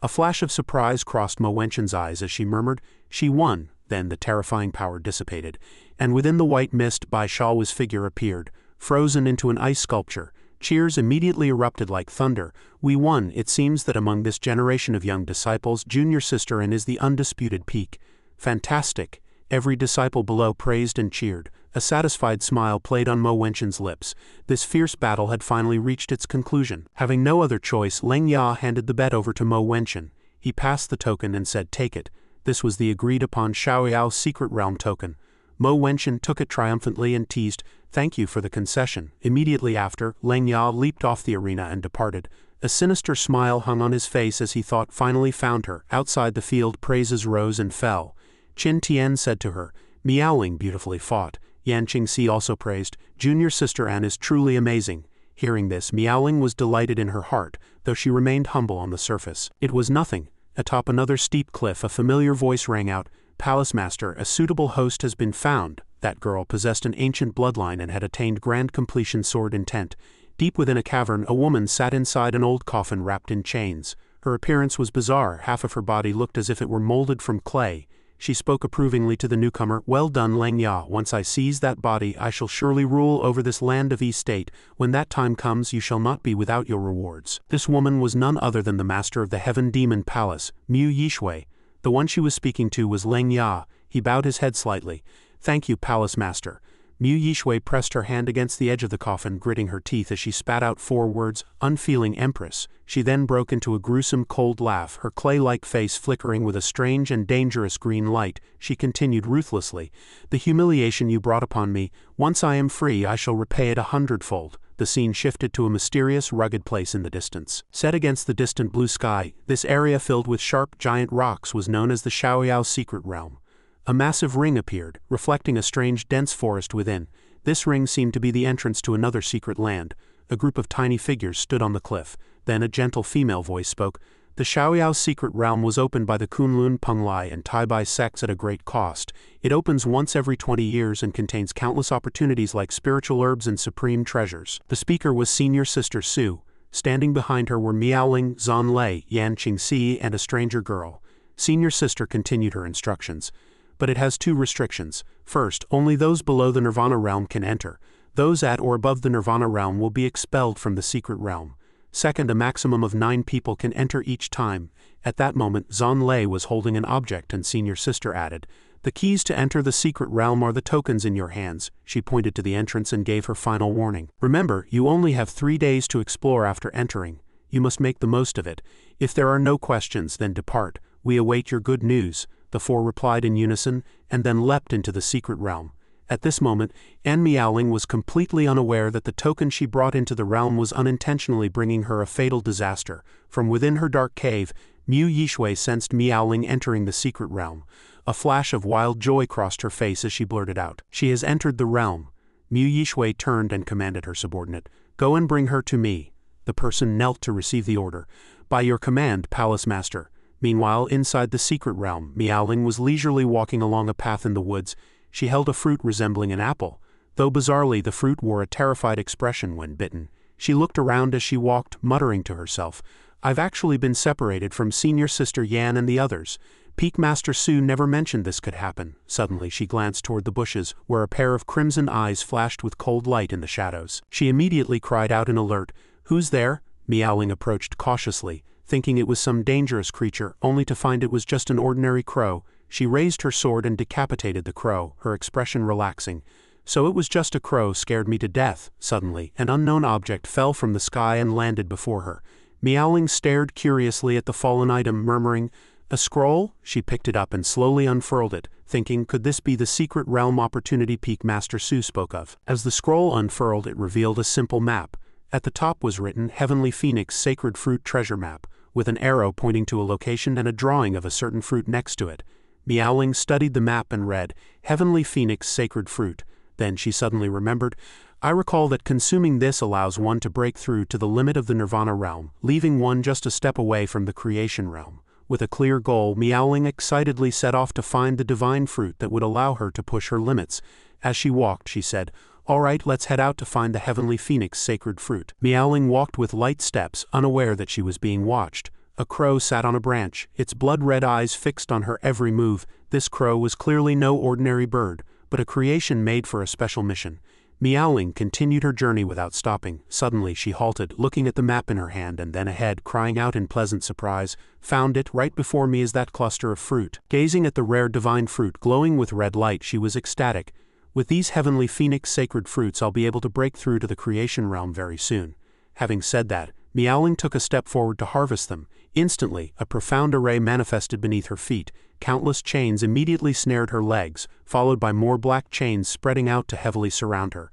A flash of surprise crossed Mo Wenqin's eyes as she murmured, "She won." Then the terrifying power dissipated, and within the white mist Bai Xiaohua's figure appeared, frozen into an ice sculpture. Cheers immediately erupted like thunder. "We won." It seems that among this generation of young disciples, junior sister An is the undisputed peak. Fantastic. Every disciple below praised and cheered. A satisfied smile played on Mo Wenqin's lips. This fierce battle had finally reached its conclusion. Having no other choice, Leng Ya handed the bet over to Mo Wenqin. He passed the token and said, "Take it." This was the agreed-upon Xiaoyao's secret realm token. Mo Wenqin took it triumphantly and teased, "Thank you for the concession." Immediately after, Leng Ya leaped off the arena and departed. A sinister smile hung on his face as he thought finally found her. Outside the field, praises rose and fell. Qin Tian said to her, "Miaoling beautifully fought." Yan Qingxi also praised, "Junior sister An is truly amazing." Hearing this, Miaoling was delighted in her heart, though she remained humble on the surface. It was nothing. Atop another steep cliff, a familiar voice rang out, "Palace Master, a suitable host has been found." That girl possessed an ancient bloodline and had attained grand completion sword intent. Deep within a cavern, a woman sat inside an old coffin wrapped in chains. Her appearance was bizarre. Half of her body looked as if it were molded from clay. She spoke approvingly to the newcomer, "Well done, Leng Ya. Once I seize that body, I shall surely rule over this land of Yi State. When that time comes, you shall not be without your rewards." This woman was none other than the master of the Heaven Demon Palace, Mu Yishui. The one she was speaking to was Leng Ya. He bowed his head slightly. "Thank you, Palace Master." Mu Yishui pressed her hand against the edge of the coffin, gritting her teeth as she spat out 4 words, "Unfeeling Empress." She then broke into a gruesome cold laugh, her clay-like face flickering with a strange and dangerous green light. She continued ruthlessly, "The humiliation you brought upon me, once I am free I shall repay it 100-fold. The scene shifted to a mysterious, rugged place in the distance. Set against the distant blue sky, this area filled with sharp, giant rocks was known as the Xiaoyao Secret Realm. A massive ring appeared, reflecting a strange, dense forest within. This ring seemed to be the entrance to another secret land. A group of tiny figures stood on the cliff. Then a gentle female voice spoke. "The Xiaoyao Secret Realm was opened by the Kunlun, Penglai, and Taibai sects at a great cost. It opens once every 20 years and contains countless opportunities like spiritual herbs and supreme treasures." The speaker was Senior Sister Su. Standing behind her were Miaoling, Zan Lei, Yan Qingxi, and a stranger girl. Senior Sister continued her instructions. "But it has 2 restrictions. First, only those below the Nirvana realm can enter. Those at or above the Nirvana realm will be expelled from the secret realm. Second, a maximum of 9 people can enter each time." At that moment, Zan Lei was holding an object and Senior Sister added, "The keys to enter the secret realm are the tokens in your hands." She pointed to the entrance and gave her final warning. "Remember, you only have 3 days to explore after entering. You must make the most of it. If there are no questions, then depart. We await your good news." The 4 replied in unison, and then leapt into the secret realm. At this moment, An Miaoling was completely unaware that the token she brought into the realm was unintentionally bringing her a fatal disaster. From within her dark cave, Mu Yishui sensed Miaoling entering the secret realm. A flash of wild joy crossed her face as she blurted out, "She has entered the realm." Mu Yishui turned and commanded her subordinate, "Go and bring her to me." The person knelt to receive the order. "By your command, Palace Master." Meanwhile, inside the secret realm, Miaoling was leisurely walking along a path in the woods. She held a fruit resembling an apple. Though bizarrely, the fruit wore a terrified expression when bitten. She looked around as she walked, muttering to herself, "I've actually been separated from Senior Sister Yan and the others. Peak Master Su never mentioned this could happen." Suddenly she glanced toward the bushes, where a pair of crimson eyes flashed with cold light in the shadows. She immediately cried out in alert, "Who's there?" Miaoling approached cautiously, thinking it was some dangerous creature, only to find it was just an ordinary crow. She raised her sword and decapitated the crow, her expression relaxing. "So it was just a crow scared me to death." Suddenly, an unknown object fell from the sky and landed before her. Miaoling stared curiously at the fallen item, murmuring, "A scroll?" She picked it up and slowly unfurled it, thinking, could this be the secret realm opportunity Peak Master Su spoke of? As the scroll unfurled, it revealed a simple map. At the top was written, "Heavenly Phoenix Sacred Fruit Treasure Map." with an arrow pointing to a location and a drawing of a certain fruit next to it. Meowling studied the map and read, Heavenly Phoenix Sacred Fruit. Then she suddenly remembered, I recall that consuming this allows one to break through to the limit of the Nirvana realm, leaving one just a step away from the creation realm. With a clear goal, Meowling excitedly set off to find the divine fruit that would allow her to push her limits. As she walked, she said, All right, let's head out to find the Heavenly Phoenix Sacred Fruit. Meowling walked with light steps, unaware that she was being watched. A crow sat on a branch, its blood-red eyes fixed on her every move. This crow was clearly no ordinary bird, but a creation made for a special mission. Meowling continued her journey without stopping. Suddenly she halted, looking at the map in her hand and then ahead, crying out in pleasant surprise, Found it, right before me is that cluster of fruit. Gazing at the rare divine fruit glowing with red light, she was ecstatic. With these Heavenly Phoenix Sacred Fruits I'll be able to break through to the creation realm very soon. Having said that, Meowling took a step forward to harvest them. Instantly, a profound array manifested beneath her feet. Countless chains immediately snared her legs, followed by more black chains spreading out to heavily surround her.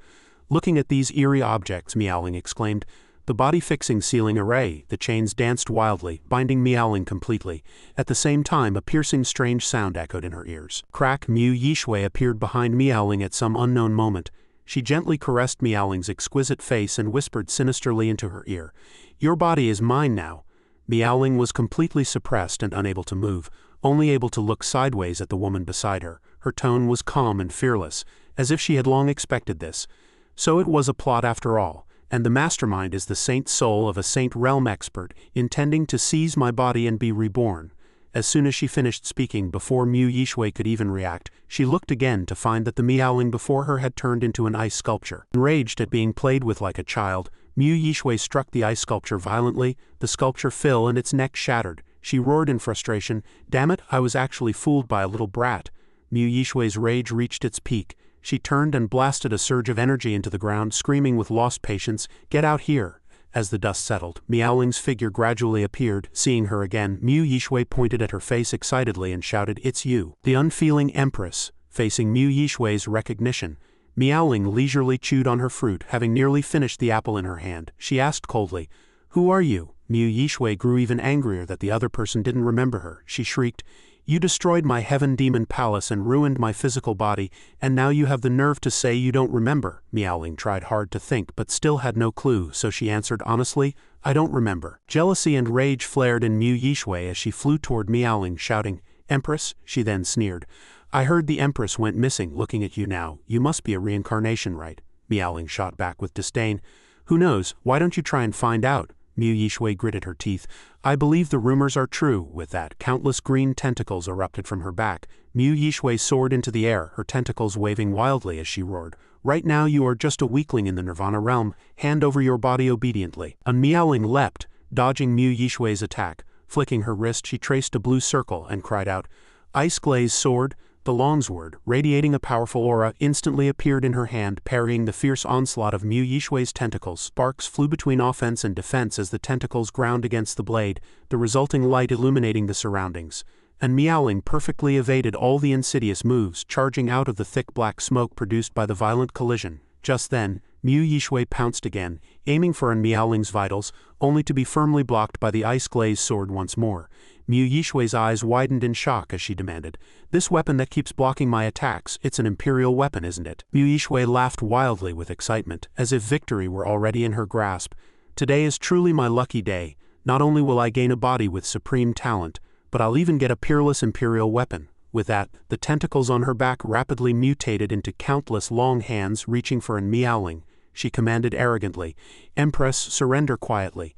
Looking at these eerie objects, Meowling exclaimed, The body-fixing sealing array. The chains danced wildly, binding Meowling completely. At the same time, a piercing strange sound echoed in her ears. Crack Mew Yishui appeared behind Meowling at some unknown moment. She gently caressed Meowling's exquisite face and whispered sinisterly into her ear, Your body is mine now. Meowling was completely suppressed and unable to move, only able to look sideways at the woman beside her. Her tone was calm and fearless, as if she had long expected this. So it was a plot after all, and the mastermind is the saint soul of a saint realm expert, intending to seize my body and be reborn. As soon as she finished speaking, before Mew Yishui could even react, she looked again to find that the Meowling before her had turned into an ice sculpture. Enraged at being played with like a child, Mew Yishui struck the ice sculpture violently. The sculpture fell and its neck shattered. She roared in frustration, Damn it, I was actually fooled by a little brat. Mew Yishui's rage reached its peak. She turned and blasted a surge of energy into the ground, screaming with lost patience, Get out here. As the dust settled, Meowling's figure gradually appeared. Seeing her again, Mew Yishui pointed at her face excitedly and shouted, It's you, the Unfeeling Empress. Facing Mew Yishui's recognition, Meowling leisurely chewed on her fruit, having nearly finished the apple in her hand. She asked coldly, Who are you? Mew Yishui grew even angrier that the other person didn't remember her. She shrieked, You destroyed my Heaven Demon Palace and ruined my physical body, and now you have the nerve to say you don't remember. Meowling tried hard to think but still had no clue, so she answered honestly, I don't remember. Jealousy and rage flared in Mew Yishui as she flew toward Meowling, shouting, Empress? She then sneered, I heard the Empress went missing. Looking at you now, you must be a reincarnation, right? Meowling shot back with disdain. Who knows, why don't you try and find out? Mew Yishui gritted her teeth. I believe the rumors are true. With that, countless green tentacles erupted from her back. Mew Yishui soared into the air, her tentacles waving wildly as she roared. Right now you are just a weakling in the Nirvana realm. Hand over your body obediently. And Meowling leapt, dodging Mew Yishui's attack. Flicking her wrist, she traced a blue circle and cried out, Ice Glaze Sword. The longsword, radiating a powerful aura, instantly appeared in her hand, parrying the fierce onslaught of Mew Yishui's tentacles. Sparks flew between offense and defense as the tentacles ground against the blade, the resulting light illuminating the surroundings. And Meowling perfectly evaded all the insidious moves, charging out of the thick black smoke produced by the violent collision. Just then, Mew Yishui pounced again, aiming for Meowling's vitals, only to be firmly blocked by the ice-glazed sword once more. Mew Yishui's eyes widened in shock as she demanded, This weapon that keeps blocking my attacks, it's an imperial weapon, isn't it? Mew Yishui laughed wildly with excitement, as if victory were already in her grasp. Today is truly my lucky day. Not only will I gain a body with supreme talent, but I'll even get a peerless imperial weapon. With that, the tentacles on her back rapidly mutated into countless long hands reaching for Meowling. She commanded arrogantly, Empress, surrender quietly.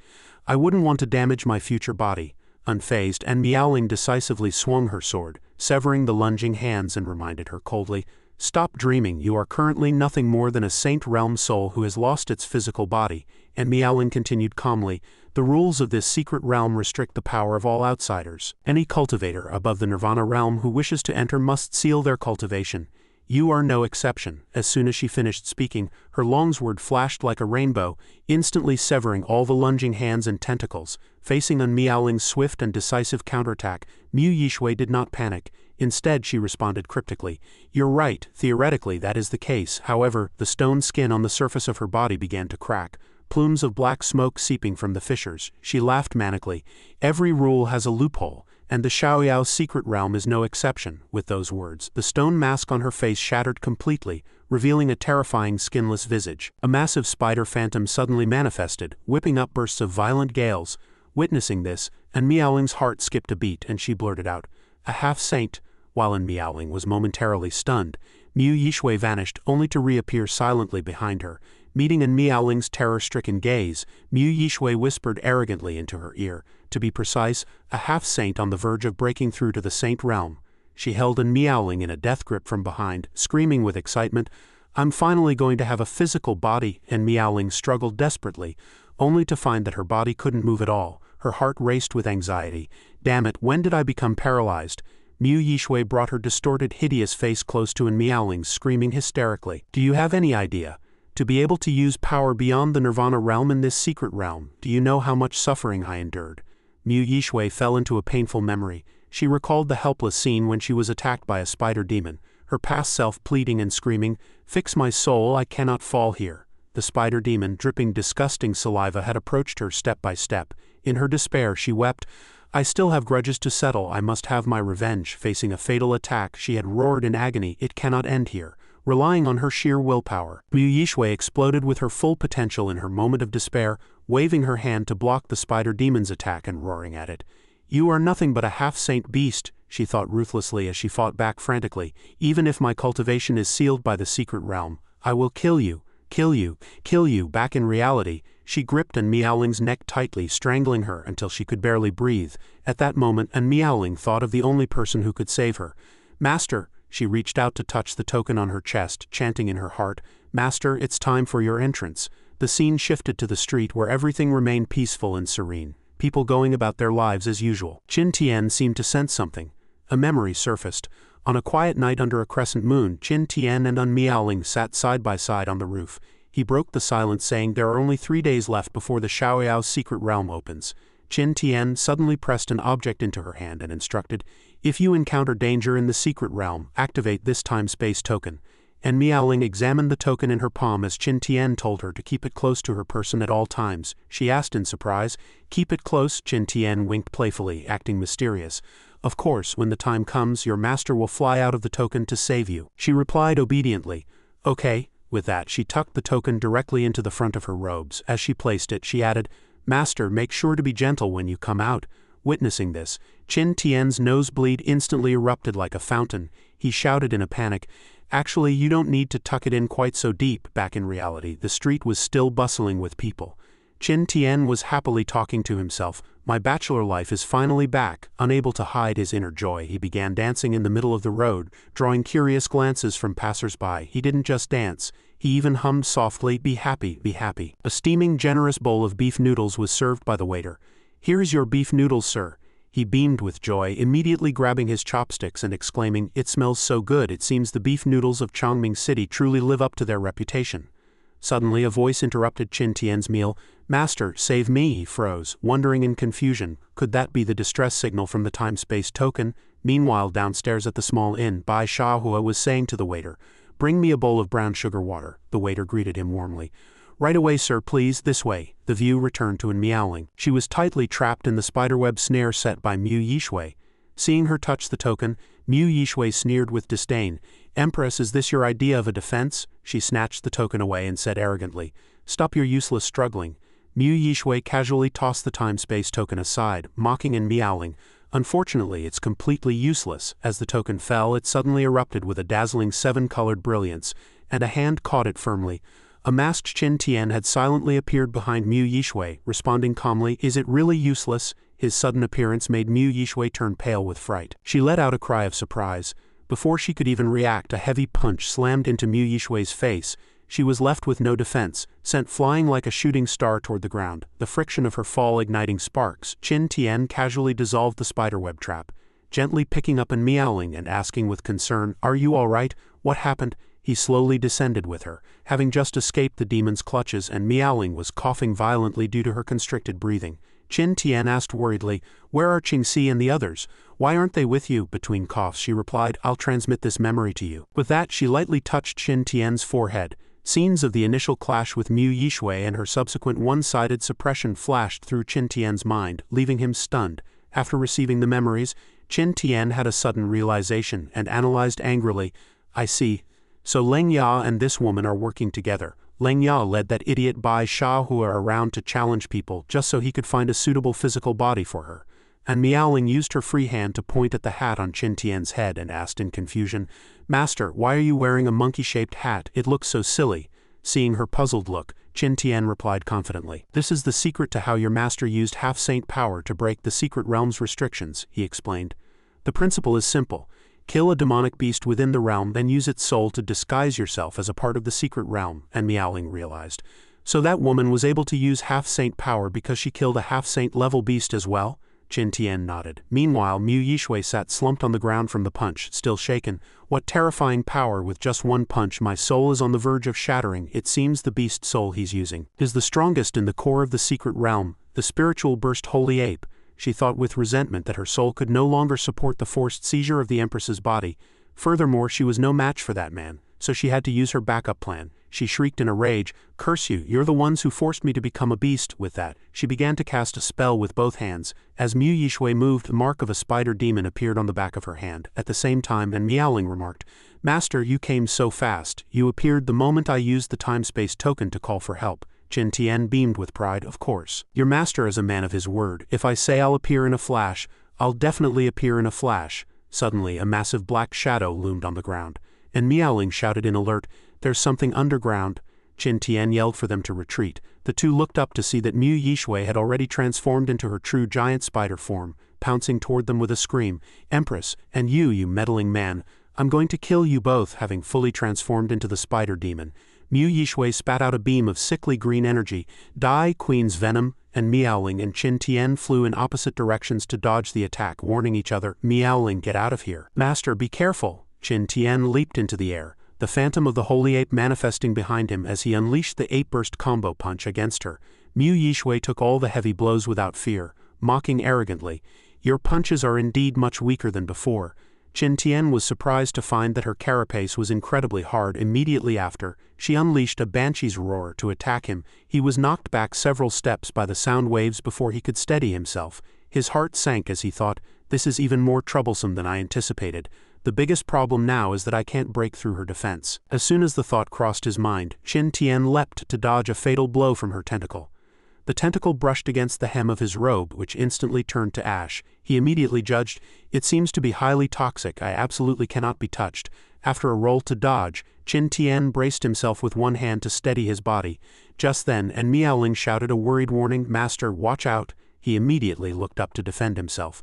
I wouldn't want to damage my future body. Unfazed, Meowling decisively swung her sword, severing the lunging hands and reminded her coldly, Stop dreaming, you are currently nothing more than a saint realm soul who has lost its physical body. And Meowling continued calmly, The rules of this secret realm restrict the power of all outsiders. Any cultivator above the Nirvana realm who wishes to enter must seal their cultivation. You are no exception. As soon as she finished speaking, her longsword flashed like a rainbow, instantly severing all the lunging hands and tentacles. Facing Meowling's swift and decisive counterattack, Mew Yishui did not panic. Instead, she responded cryptically, You're right, theoretically that is the case. However, the stone skin on the surface of her body began to crack. plumes of black smoke seeping from the fissures. She laughed manically. Every rule has a loophole, and the Xiaoyao's secret realm is no exception. With those words, the stone mask on her face shattered completely, revealing a terrifying skinless visage. A massive spider phantom suddenly manifested, whipping up bursts of violent gales. Witnessing this, and Miaoling's heart skipped a beat and she blurted out, "A half-saint." While Miaoling was momentarily stunned, Mu Yishui vanished only to reappear silently behind her. Meeting Miaoling's terror-stricken gaze, Mu Yishui whispered arrogantly into her ear, "To be precise, a half-saint on the verge of breaking through to the saint realm." She held Miaoling in a death grip from behind, screaming with excitement, "I'm finally going to have a physical body," and Miaoling struggled desperately, only to find that her body couldn't move at all. Her heart raced with anxiety. "Damn it, when did I become paralyzed?" Mu Yishui brought her distorted, hideous face close to Miaoling's, screaming hysterically. "Do you have any idea? To be able to use power beyond the Nirvana realm in this secret realm, do you know how much suffering I endured?" Mu Yishui fell into a painful memory. She recalled the helpless scene when she was attacked by a spider demon, her past self pleading and screaming, "Fix my soul, I cannot fall here." The spider demon, dripping disgusting saliva, had approached her step by step. In her despair, she wept, "I still have grudges to settle, I must have my revenge." Facing a fatal attack, she had roared in agony, "It cannot end here." Relying on her sheer willpower, Mu Yishui exploded with her full potential in her moment of despair, waving her hand to block the spider demon's attack and roaring at it. "You are nothing but a half-saint beast," she thought ruthlessly as she fought back frantically. "Even if my cultivation is sealed by the secret realm, I will kill you, kill you, kill you." Back in reality, she gripped Miaoling's neck tightly, strangling her until she could barely breathe. At that moment, Miaoling thought of the only person who could save her. "Master!" She reached out to touch the token on her chest, chanting in her heart, "Master, it's time for your entrance." The scene shifted to the street where everything remained peaceful and serene, people going about their lives as usual. Qin Tian seemed to sense something. A memory surfaced. On a quiet night under a crescent moon, Qin Tian and Miaoling sat side by side on the roof. He broke the silence saying, "There are only 3 days left before the Xiaoyao's secret realm opens." Qin Tian suddenly pressed an object into her hand and instructed, "If you encounter danger in the secret realm, activate this time-space token." And Miaoling examined the token in her palm as Qin Tian told her to keep it close to her person at all times. She asked in surprise, "Keep it close?" Qin Tian winked playfully, acting mysterious. "Of course, when the time comes, your master will fly out of the token to save you." She replied obediently, "Okay." With that, she tucked the token directly into the front of her robes. As she placed it, she added, "Master, make sure to be gentle when you come out." Witnessing this, Qin Tian's nosebleed instantly erupted like a fountain. He shouted in a panic, "Actually, you don't need to tuck it in quite so deep." Back in reality, the street was still bustling with people. Qin Tian was happily talking to himself. "My bachelor life is finally back." Unable to hide his inner joy, he began dancing in the middle of the road, drawing curious glances from passers-by. He didn't just dance, he even hummed softly, "Be happy, be happy." A steaming, generous bowl of beef noodles was served by the waiter. "Here's your beef noodles, sir." He beamed with joy, immediately grabbing his chopsticks and exclaiming, "It smells so good, it seems the beef noodles of Chongming City truly live up to their reputation." Suddenly a voice interrupted Qin Tian's meal. "Master, save me!" He froze, wondering in confusion, could that be the distress signal from the time-space token? Meanwhile, downstairs at the small inn, Bai Shahua was saying to the waiter, "Bring me a bowl of brown sugar water." The waiter greeted him warmly. "Right away, sir, please, this way." The view returned to Miaoling. She was tightly trapped in the spiderweb snare set by Mu Yishui. Seeing her touch the token, Mu Yishui sneered with disdain. "Empress, is this your idea of a defense?" She snatched the token away and said arrogantly, "Stop your useless struggling." Mu Yishui casually tossed the time-space token aside, mocking Miaoling. "Unfortunately, it's completely useless." As the token fell, it suddenly erupted with a dazzling 7-colored brilliance, and a hand caught it firmly. A masked Qin Tian had silently appeared behind Mu Yishui, responding calmly, "Is it really useless?" His sudden appearance made Mu Yishui turn pale with fright. She let out a cry of surprise. Before she could even react, a heavy punch slammed into Mu Yishui's face. She was left with no defense, sent flying like a shooting star toward the ground, the friction of her fall igniting sparks. Qin Tian casually dissolved the spiderweb trap, gently picking up Miaoling and asking with concern, "Are you all right? What happened?" He slowly descended with her, having just escaped the demon's clutches, and Miaoling was coughing violently due to her constricted breathing. Qin Tian asked worriedly, "Where are Qingxi and the others? Why aren't they with you?" Between coughs she replied, "I'll transmit this memory to you." With that, she lightly touched Qin Tian's forehead, Scenes of the initial clash with Mu Yishui and her subsequent one-sided suppression flashed through Qin Tian's mind, leaving him stunned. After receiving the memories, Qin Tian had a sudden realization and analyzed angrily. I see. So Leng Ya and this woman are working together. Leng Ya led that idiot Bai Xiahua around to challenge people just so he could find a suitable physical body for her. And Miaoling used her free hand to point at the hat on Qin Tian's head and asked in confusion, Master, why are you wearing a monkey-shaped hat? It looks so silly. Seeing her puzzled look, Qin Tian replied confidently, This is the secret to how your master used half-saint power to break the secret realm's restrictions, he explained. The principle is simple. Kill a demonic beast within the realm, then use its soul to disguise yourself as a part of the secret realm, and Miaoling realized. So that woman was able to use half-saint power because she killed a half-saint level beast as well? Qin Tian nodded. Meanwhile, Mu Yishui sat slumped on the ground from the punch, still shaken. What terrifying power with just one punch, my soul is on the verge of shattering. It seems the beast soul he's using is the strongest in the core of the secret realm, the spiritual burst holy ape. She thought with resentment that her soul could no longer support the forced seizure of the Empress's body. Furthermore, she was no match for that man, so she had to use her backup plan. She shrieked in a rage, Curse you, you're the ones who forced me to become a beast. With that, she began to cast a spell with both hands. As Mu Yishui moved, the mark of a spider demon appeared on the back of her hand. At the same time, and Miaoling remarked, Master, you came so fast. You appeared the moment I used the time-space token to call for help. Qin Tian beamed with pride, Of course. Your master is a man of his word. If I say I'll appear in a flash, I'll definitely appear in a flash. Suddenly, a massive black shadow loomed on the ground, and Miaoling shouted in alert, There's something underground. Qin Tian yelled for them to retreat. The two looked up to see that Mu Yishui had already transformed into her true giant spider form, pouncing toward them with a scream, Empress, and you meddling man, I'm going to kill you both. Having fully transformed into the spider demon, Mu Yishui spat out a beam of sickly green energy, Die Queen's venom, and Miaoling and Qin Tian flew in opposite directions to dodge the attack, warning each other, Miaoling, get out of here. Master, be careful. Qin Tian leaped into the air, the phantom of the holy ape manifesting behind him as he unleashed the ape-burst combo punch against her. Mu Yishui took all the heavy blows without fear, mocking arrogantly, Your punches are indeed much weaker than before. Qin Tian was surprised to find that her carapace was incredibly hard. Immediately after, she unleashed a banshee's roar to attack him. He was knocked back several steps by the sound waves before he could steady himself. His heart sank as he thought, This is even more troublesome than I anticipated. The biggest problem now is that I can't break through her defense. As soon as the thought crossed his mind, Qin Tian leapt to dodge a fatal blow from her tentacle. The tentacle brushed against the hem of his robe, which instantly turned to ash. He immediately judged, It seems to be highly toxic. I absolutely cannot be touched. After a roll to dodge, Qin Tian braced himself with one hand to steady his body. Just then, and Miaoling shouted a worried warning, Master, watch out. He immediately looked up to defend himself.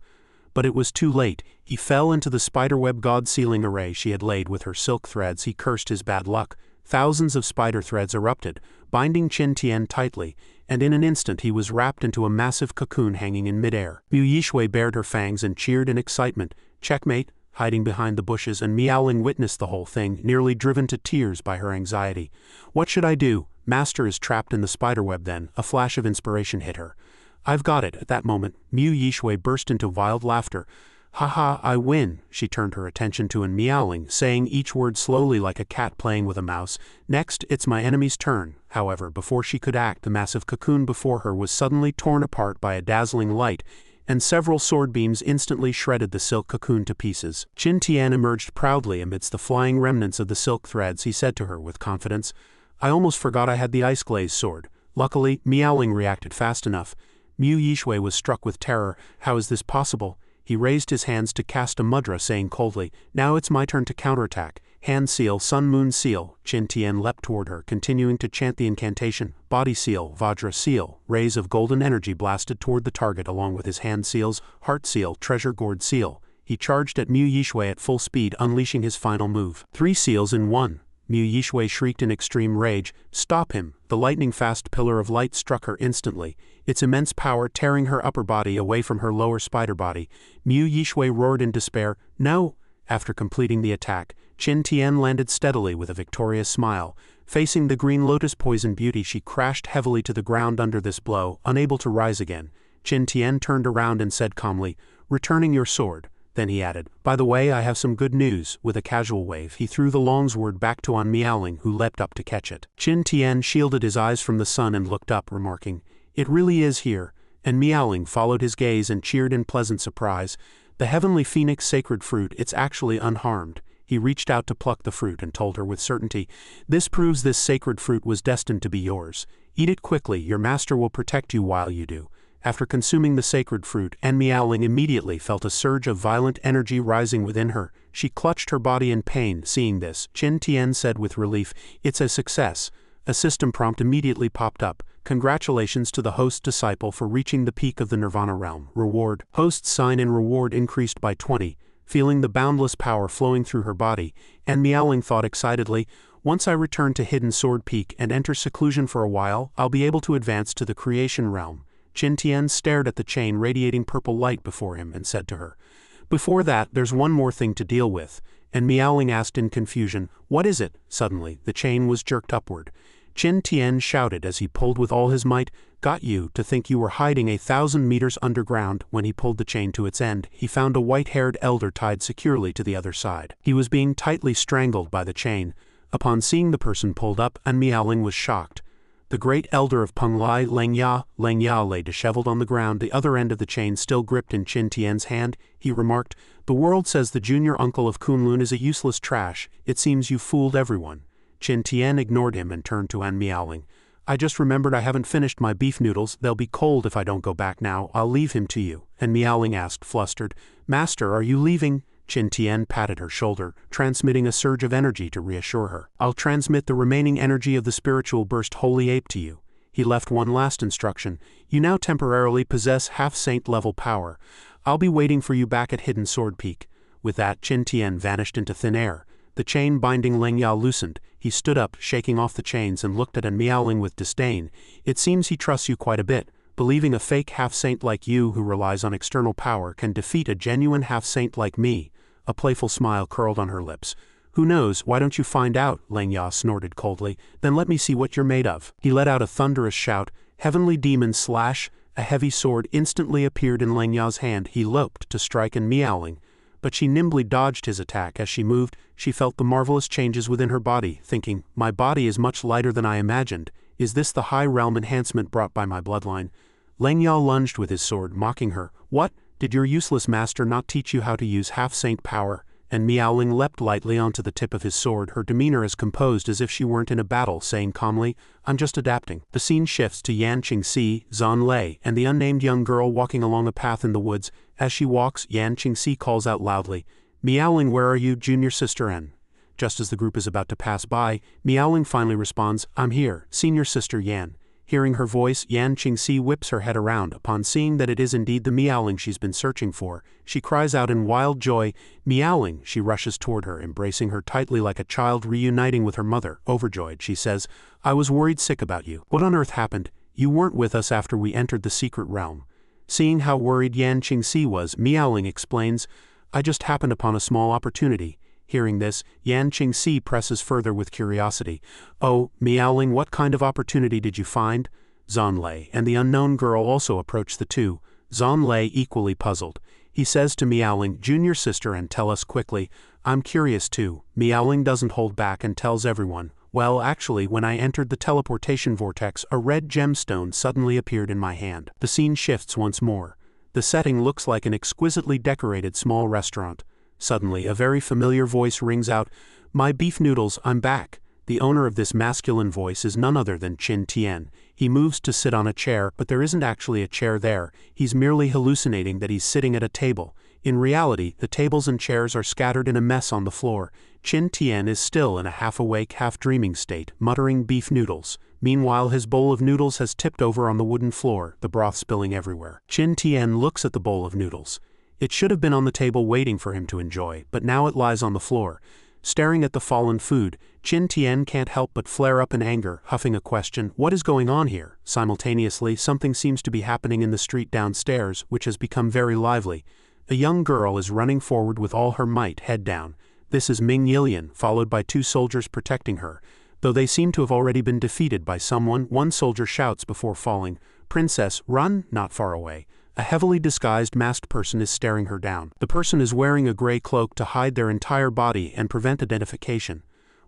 But it was too late. He fell into the spiderweb god-sealing array she had laid with her silk threads. He cursed his bad luck. Thousands of spider threads erupted, binding Qin Tian tightly, and in an instant he was wrapped into a massive cocoon hanging in midair. Mu Yishui bared her fangs and cheered in excitement, Checkmate, hiding behind the bushes, and Miaoling witnessed the whole thing, nearly driven to tears by her anxiety. What should I do? Master is trapped in the spiderweb then. A flash of inspiration hit her. I've got it. At that moment, Mu Yishui burst into wild laughter. Ha, I win. She turned her attention to Miaoling, saying each word slowly like a cat playing with a mouse. Next, it's my enemy's turn. However, before she could act, the massive cocoon before her was suddenly torn apart by a dazzling light, and several sword beams instantly shredded the silk cocoon to pieces. Qin Tian emerged proudly amidst the flying remnants of the silk threads. He said to her with confidence, I almost forgot I had the ice glaze sword. Luckily, Miaoling reacted fast enough. Mu Yishui was struck with terror. How is this possible? He raised his hands to cast a mudra, saying coldly, Now it's my turn to counterattack. Hand seal, sun moon seal. Qin Tian leapt toward her, continuing to chant the incantation. Body seal, Vajra seal. Rays of golden energy blasted toward the target along with his hand seals, heart seal, treasure gourd seal. He charged at Mu Yishui at full speed, unleashing his final move. 3 seals in 1. Mu Yishui shrieked in extreme rage, Stop him! The lightning-fast pillar of light struck her instantly, its immense power tearing her upper body away from her lower spider body. Mu Yishui roared in despair, No! After completing the attack, Qin Tian landed steadily with a victorious smile. Facing the green lotus poison beauty, she crashed heavily to the ground under this blow, unable to rise again. Qin Tian turned around and said calmly, Returning your sword. Then he added, "By the way, I have some good news." With a casual wave, he threw the longsword back to Miaoling, who leapt up to catch it. Qin Tian shielded his eyes from the sun and looked up, remarking, "It really is here," and Miaoling followed his gaze and cheered in pleasant surprise. "The heavenly phoenix sacred fruit, it's actually unharmed." He reached out to pluck the fruit and told her with certainty, "This proves this sacred fruit was destined to be yours. Eat it quickly, your master will protect you while you do." After consuming the sacred fruit, Miaoling immediately felt a surge of violent energy rising within her. She clutched her body in pain. Seeing this, Qin Tian said with relief, "It's a success." A system prompt immediately popped up. "Congratulations to the host disciple for reaching the peak of the Nirvana realm. Reward." Host's sign and reward increased by 20. Feeling the boundless power flowing through her body, Miaoling thought excitedly, "Once I return to Hidden Sword Peak and enter seclusion for a while, I'll be able to advance to the creation realm." Qin Tian stared at the chain radiating purple light before him and said to her, "Before that, there's one more thing to deal with." And Miaoling asked in confusion, "What is it?" Suddenly, the chain was jerked upward. Qin Tian shouted as he pulled with all his might, "Got you to think you were hiding 1,000 meters underground." When he pulled the chain to its end, he found a white-haired elder tied securely to the other side. He was being tightly strangled by the chain. Upon seeing the person pulled up, Miaoling was shocked. The great elder of Penglai, Lengya lay disheveled on the ground, the other end of the chain still gripped in Qin Tian's hand. He remarked, "The world says the junior uncle of Kunlun is a useless trash. It seems you fooled everyone." Qin Tian ignored him and turned to Miaoling. "I just remembered I haven't finished my beef noodles. They'll be cold if I don't go back now. I'll leave him to you." And Miaoling asked, flustered, "Master, are you leaving?" Qin Tian patted her shoulder, transmitting a surge of energy to reassure her. "I'll transmit the remaining energy of the spiritual burst Holy Ape to you." He left one last instruction. "You now temporarily possess half-saint level power. I'll be waiting for you back at Hidden Sword Peak." With that, Qin Tian vanished into thin air. The chain binding Lengya loosened. He stood up, shaking off the chains, and looked at Miaoling with disdain. "It seems he trusts you quite a bit. Believing a fake half-saint like you who relies on external power can defeat a genuine half-saint like me." A playful smile curled on her lips. "Who knows, why don't you find out?" Lengya snorted coldly. "Then let me see what you're made of." He let out a thunderous shout. "Heavenly demon slash!" A heavy sword instantly appeared in Lengya's hand. He loped to strike Miaoling, but she nimbly dodged his attack. As she moved, she felt the marvelous changes within her body, thinking, "My body is much lighter than I imagined. Is this the high realm enhancement brought by my bloodline?" Lengya lunged with his sword, mocking her. "What? Did your useless master not teach you how to use half-saint power?" And Miaoling leapt lightly onto the tip of his sword, her demeanor as composed as if she weren't in a battle, saying calmly, "I'm just adapting." The scene shifts to Yan Qingxi, Zan Lei, and the unnamed young girl walking along a path in the woods. As she walks, Yan Qingxi calls out loudly, "Miaoling, where are you, junior sister N?" Just as the group is about to pass by, Miaoling finally responds, "I'm here, senior sister Yan." Hearing her voice, Yan Qingxi whips her head around. Upon seeing that it is indeed the Miaoling she's been searching for, she cries out in wild joy, "Miaoling!" She rushes toward her, embracing her tightly like a child reuniting with her mother. Overjoyed, she says, "I was worried sick about you. What on earth happened? You weren't with us after we entered the secret realm." Seeing how worried Yan Qingxi was, Miaoling explains, "I just happened upon a small opportunity." Hearing this, Yan Qingxi presses further with curiosity. "Oh, Miaoling, what kind of opportunity did you find?" Zan Lei and the unknown girl also approach the two. Zan Lei equally puzzled. He says to Miaoling, "Junior sister, and tell us quickly. I'm curious too." Miaoling doesn't hold back and tells everyone, "Well, actually, when I entered the teleportation vortex, a red gemstone suddenly appeared in my hand." The scene shifts once more. The setting looks like an exquisitely decorated small restaurant. Suddenly, a very familiar voice rings out, "My beef noodles, I'm back." The owner of this masculine voice is none other than Qin Tian. He moves to sit on a chair, but there isn't actually a chair there. He's merely hallucinating that he's sitting at a table. In reality, the tables and chairs are scattered in a mess on the floor. Qin Tian is still in a half-awake, half-dreaming state, muttering beef noodles. Meanwhile, his bowl of noodles has tipped over on the wooden floor, the broth spilling everywhere. Qin Tian looks at the bowl of noodles. It should have been on the table waiting for him to enjoy, but now it lies on the floor. Staring at the fallen food, Qin Tian can't help but flare up in anger, huffing a question, "What is going on here?" Simultaneously, something seems to be happening in the street downstairs, which has become very lively. A young girl is running forward with all her might, head down. This is Ming Yilian, followed by two soldiers protecting her. Though they seem to have already been defeated by someone, one soldier shouts before falling, "Princess, run!" Not far away, A heavily disguised masked person is staring her down. The person is wearing a gray cloak to hide their entire body and prevent identification.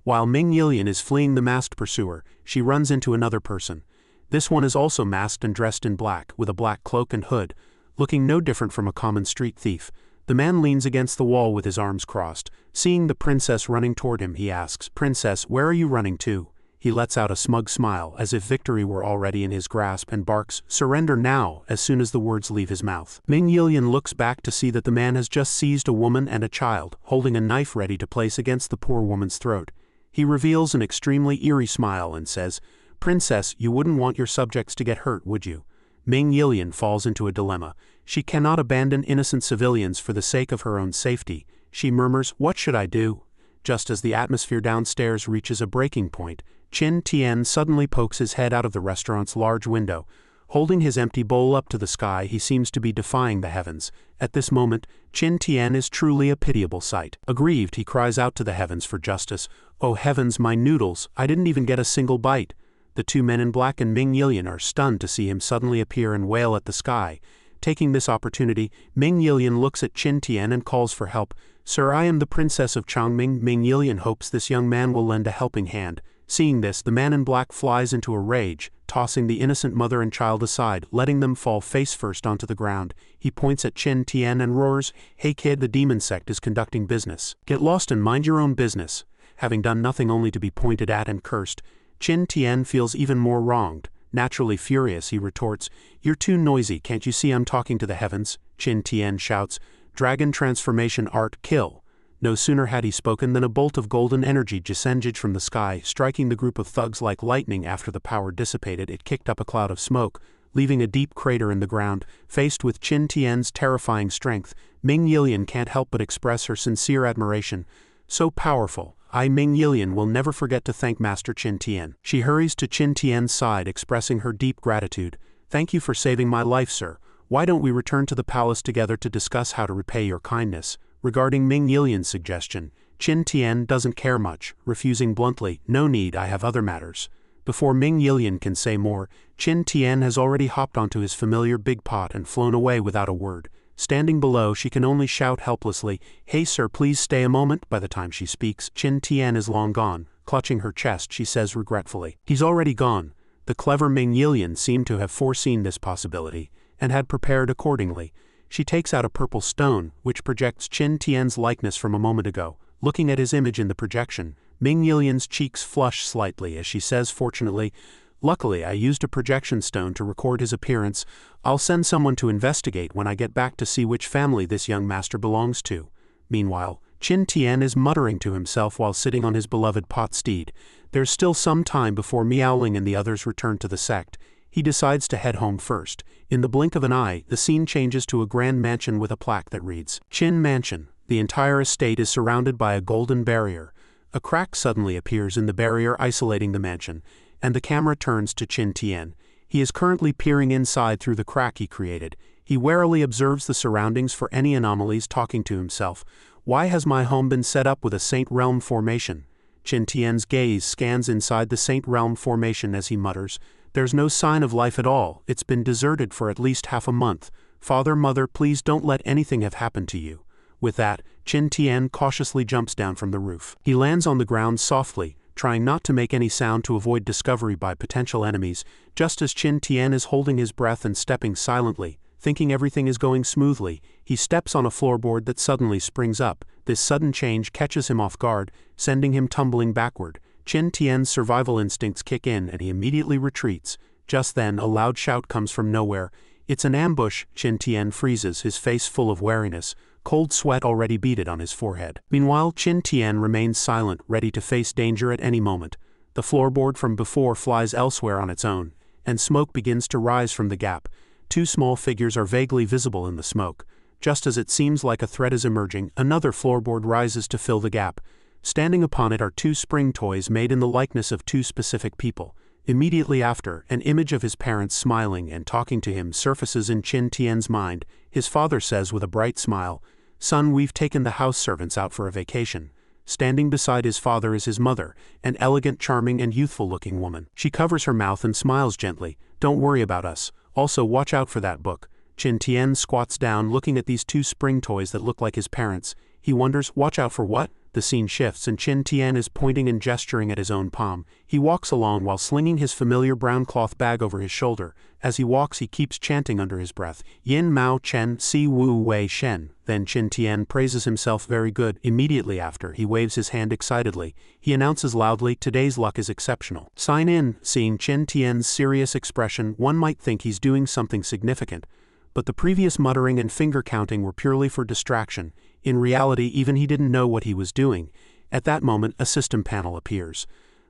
While Ming Yilian is fleeing the masked pursuer, she runs into another person. This one is also masked and dressed in black, with a black cloak and hood, looking no different from a common street thief. The man leans against the wall with his arms crossed. Seeing the princess running toward him, he asks, "Princess, where are you running to?" He lets out a smug smile, as if victory were already in his grasp, and barks, "Surrender now," as soon as the words leave his mouth. Ming Yilian looks back to see that the man has just seized a woman and a child, holding a knife ready to place against the poor woman's throat. He reveals an extremely eerie smile and says, "Princess, you wouldn't want your subjects to get hurt, would you?" Ming Yilian falls into a dilemma. She cannot abandon innocent civilians for the sake of her own safety. She murmurs, "What should I do?" Just as the atmosphere downstairs reaches a breaking point, Qin Tian suddenly pokes his head out of the restaurant's large window. Holding his empty bowl up to the sky, he seems to be defying the heavens. At this moment, Qin Tian is truly a pitiable sight. Aggrieved, he cries out to the heavens for justice. "Oh heavens, my noodles, I didn't even get a single bite." The two men in black and Ming Yilian are stunned to see him suddenly appear and wail at the sky. Taking this opportunity, Ming Yilian looks at Qin Tian and calls for help. "Sir, I am the princess of Changming." Ming Yilian hopes this young man will lend a helping hand. Seeing this, the man in black flies into a rage, tossing the innocent mother and child aside, letting them fall face first onto the ground. He points at Qin Tian and roars, "Hey kid, the demon sect is conducting business. Get lost and mind your own business." Having done nothing only to be pointed at and cursed, Qin Tian feels even more wronged. Naturally furious, he retorts, "You're too noisy, can't you see I'm talking to the heavens?" Qin Tian shouts, "Dragon transformation art, kill." No sooner had he spoken than a bolt of golden energy descended from the sky, striking the group of thugs like lightning. After the power dissipated, it kicked up a cloud of smoke, leaving a deep crater in the ground. Faced with Qin Tian's terrifying strength, Ming Yilian can't help but express her sincere admiration. "So powerful. I, Ming Yilian, will never forget to thank Master Qin Tian." She hurries to Qin Tian's side, expressing her deep gratitude. "Thank you for saving my life, sir. Why don't we return to the palace together to discuss how to repay your kindness?" Regarding Ming Yilian's suggestion, Qin Tian doesn't care much, refusing bluntly, "No need, I have other matters." Before Ming Yilian can say more, Qin Tian has already hopped onto his familiar big pot and flown away without a word. Standing below, she can only shout helplessly, "Hey sir, please stay a moment." By the time she speaks, Qin Tian is long gone. Clutching her chest, she says regretfully, "He's already gone." The clever Ming Yilian seemed to have foreseen this possibility, and had prepared accordingly. She takes out a purple stone, which projects Qin Tian's likeness from a moment ago. Looking at his image in the projection, Ming Yilian's cheeks flush slightly as she says fortunately, "Luckily I used a projection stone to record his appearance. I'll send someone to investigate when I get back to see which family this young master belongs to." Meanwhile, Qin Tian is muttering to himself while sitting on his beloved pot steed. There's still some time before Miaoling and the others return to the sect. He decides to head home first. In the blink of an eye, the scene changes to a grand mansion with a plaque that reads, "Qin Mansion." The entire estate is surrounded by a golden barrier. A crack suddenly appears in the barrier isolating the mansion, and the camera turns to Qin Tian. He is currently peering inside through the crack he created. He warily observes the surroundings for any anomalies, talking to himself. "Why has my home been set up with a Saint Realm formation?" Qin Tian's gaze scans inside the Saint Realm formation as he mutters, "There's no sign of life at all. It's been deserted for at least half a month. Father, mother, please don't let anything have happened to you." With that, Qin Tian cautiously jumps down from the roof. He lands on the ground softly, trying not to make any sound to avoid discovery by potential enemies. Just as Qin Tian is holding his breath and stepping silently, thinking everything is going smoothly, he steps on a floorboard that suddenly springs up. This sudden change catches him off guard, sending him tumbling backward. Qin Tian's survival instincts kick in and he immediately retreats. Just then, a loud shout comes from nowhere. "It's an ambush!" Qin Tian freezes, his face full of wariness. Cold sweat already beaded on his forehead. Meanwhile, Qin Tian remains silent, ready to face danger at any moment. The floorboard from before flies elsewhere on its own, and smoke begins to rise from the gap. Two small figures are vaguely visible in the smoke. Just as it seems like a threat is emerging, another floorboard rises to fill the gap. Standing upon it are two spring toys made in the likeness of two specific people. Immediately after, an image of his parents smiling and talking to him surfaces in Qin Tian's mind. His father says with a bright smile, "Son, we've taken the house servants out for a vacation." Standing beside his father is his mother, an elegant, charming, and youthful-looking woman. She covers her mouth and smiles gently. "Don't worry about us. Also, watch out for that book." Qin Tian squats down looking at these two spring toys that look like his parents. He wonders, watch out for what? The scene shifts and Qin Tian is pointing and gesturing at his own palm. He walks along while slinging his familiar brown cloth bag over his shoulder. As he walks he keeps chanting under his breath, Yin Mao Chen Si Wu Wei Shen. Then Qin Tian praises himself very good. Immediately after, he waves his hand excitedly. He announces loudly, today's luck is exceptional. Sign in. Seeing Qin Tian's serious expression, one might think he's doing something significant. But the previous muttering and finger counting were purely for distraction. In reality, even he didn't know what he was doing. At that moment, a system panel appears.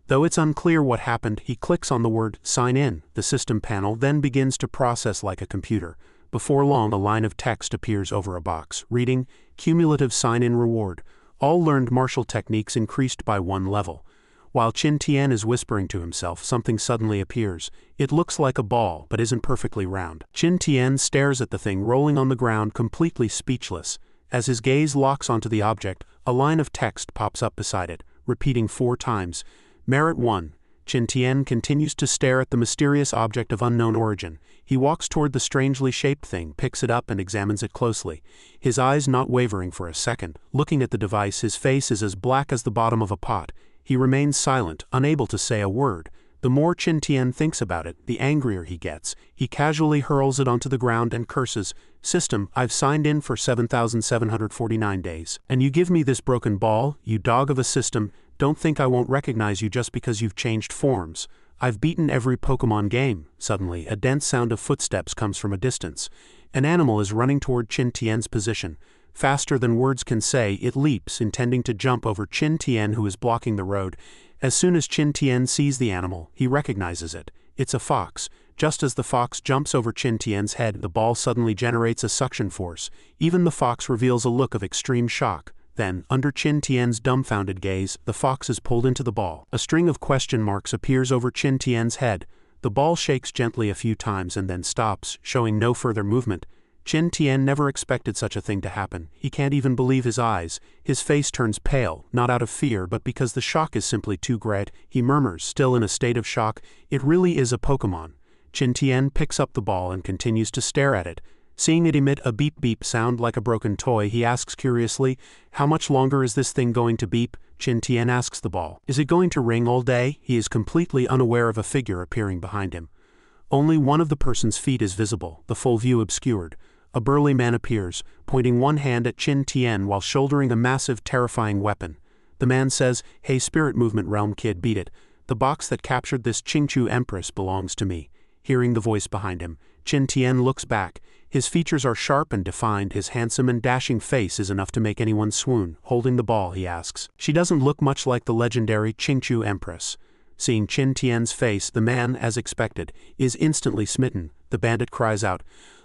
Though it's unclear what happened, he clicks on the word, sign in. The system panel then begins to process like a computer. Before long, a line of text appears over a box, reading, cumulative sign-in reward. All learned martial techniques increased by 1 level. While Qin Tian is whispering to himself, something suddenly appears. It looks like a ball, but isn't perfectly round. Qin Tian stares at the thing rolling on the ground, completely speechless. As his gaze locks onto the object, a line of text pops up beside it, repeating 4 times. Merit 1. Qin Tian continues to stare at the mysterious object of unknown origin. He walks toward the strangely shaped thing, picks it up and examines it closely. His eyes not wavering for a second. Looking at the device, his face is as black as the bottom of a pot. He remains silent, unable to say a word. The more Qin Tian thinks about it, the angrier he gets. He casually hurls it onto the ground and curses, System, I've signed in for 7,749 days. And you give me this broken ball, you dog of a system. Don't think I won't recognize you just because you've changed forms. I've beaten every Pokémon game. Suddenly, a dense sound of footsteps comes from a distance. An animal is running toward Qin Tian's position. Faster than words can say, it leaps, intending to jump over Qin Tian, who is blocking the road. As soon as Qin Tian sees the animal, he recognizes it. It's a fox. Just as the fox jumps over Qin Tian's head, the ball suddenly generates a suction force. Even the fox reveals a look of extreme shock. Then, under Qin Tian's dumbfounded gaze, the fox is pulled into the ball. A string of question marks appears over Qin Tian's head. The ball shakes gently a few times and then stops, showing no further movement. Qin Tian never expected such a thing to happen. He can't even believe his eyes. His face turns pale, not out of fear, but because the shock is simply too great. He murmurs, still in a state of shock, it really is a Pokémon. Qin Tian picks up the ball and continues to stare at it. Seeing it emit a beep-beep sound like a broken toy, he asks curiously, how much longer is this thing going to beep? Qin Tian asks the ball, is it going to ring all day? He is completely unaware of a figure appearing behind him. Only one of the person's feet is visible, the full view obscured. A burly man appears, pointing one hand at Qin Tian while shouldering a massive, terrifying weapon. The man says, hey Spirit Movement Realm kid, beat it. The box that captured this Qingqiu Empress belongs to me. Hearing the voice behind him, Qin Tian looks back. His features are sharp and defined, his handsome and dashing face is enough to make anyone swoon. Holding the ball, he asks. She doesn't look much like the legendary Qingqiu Empress. Seeing Qin Tian's face, the man, as expected, is instantly smitten. The bandit cries out,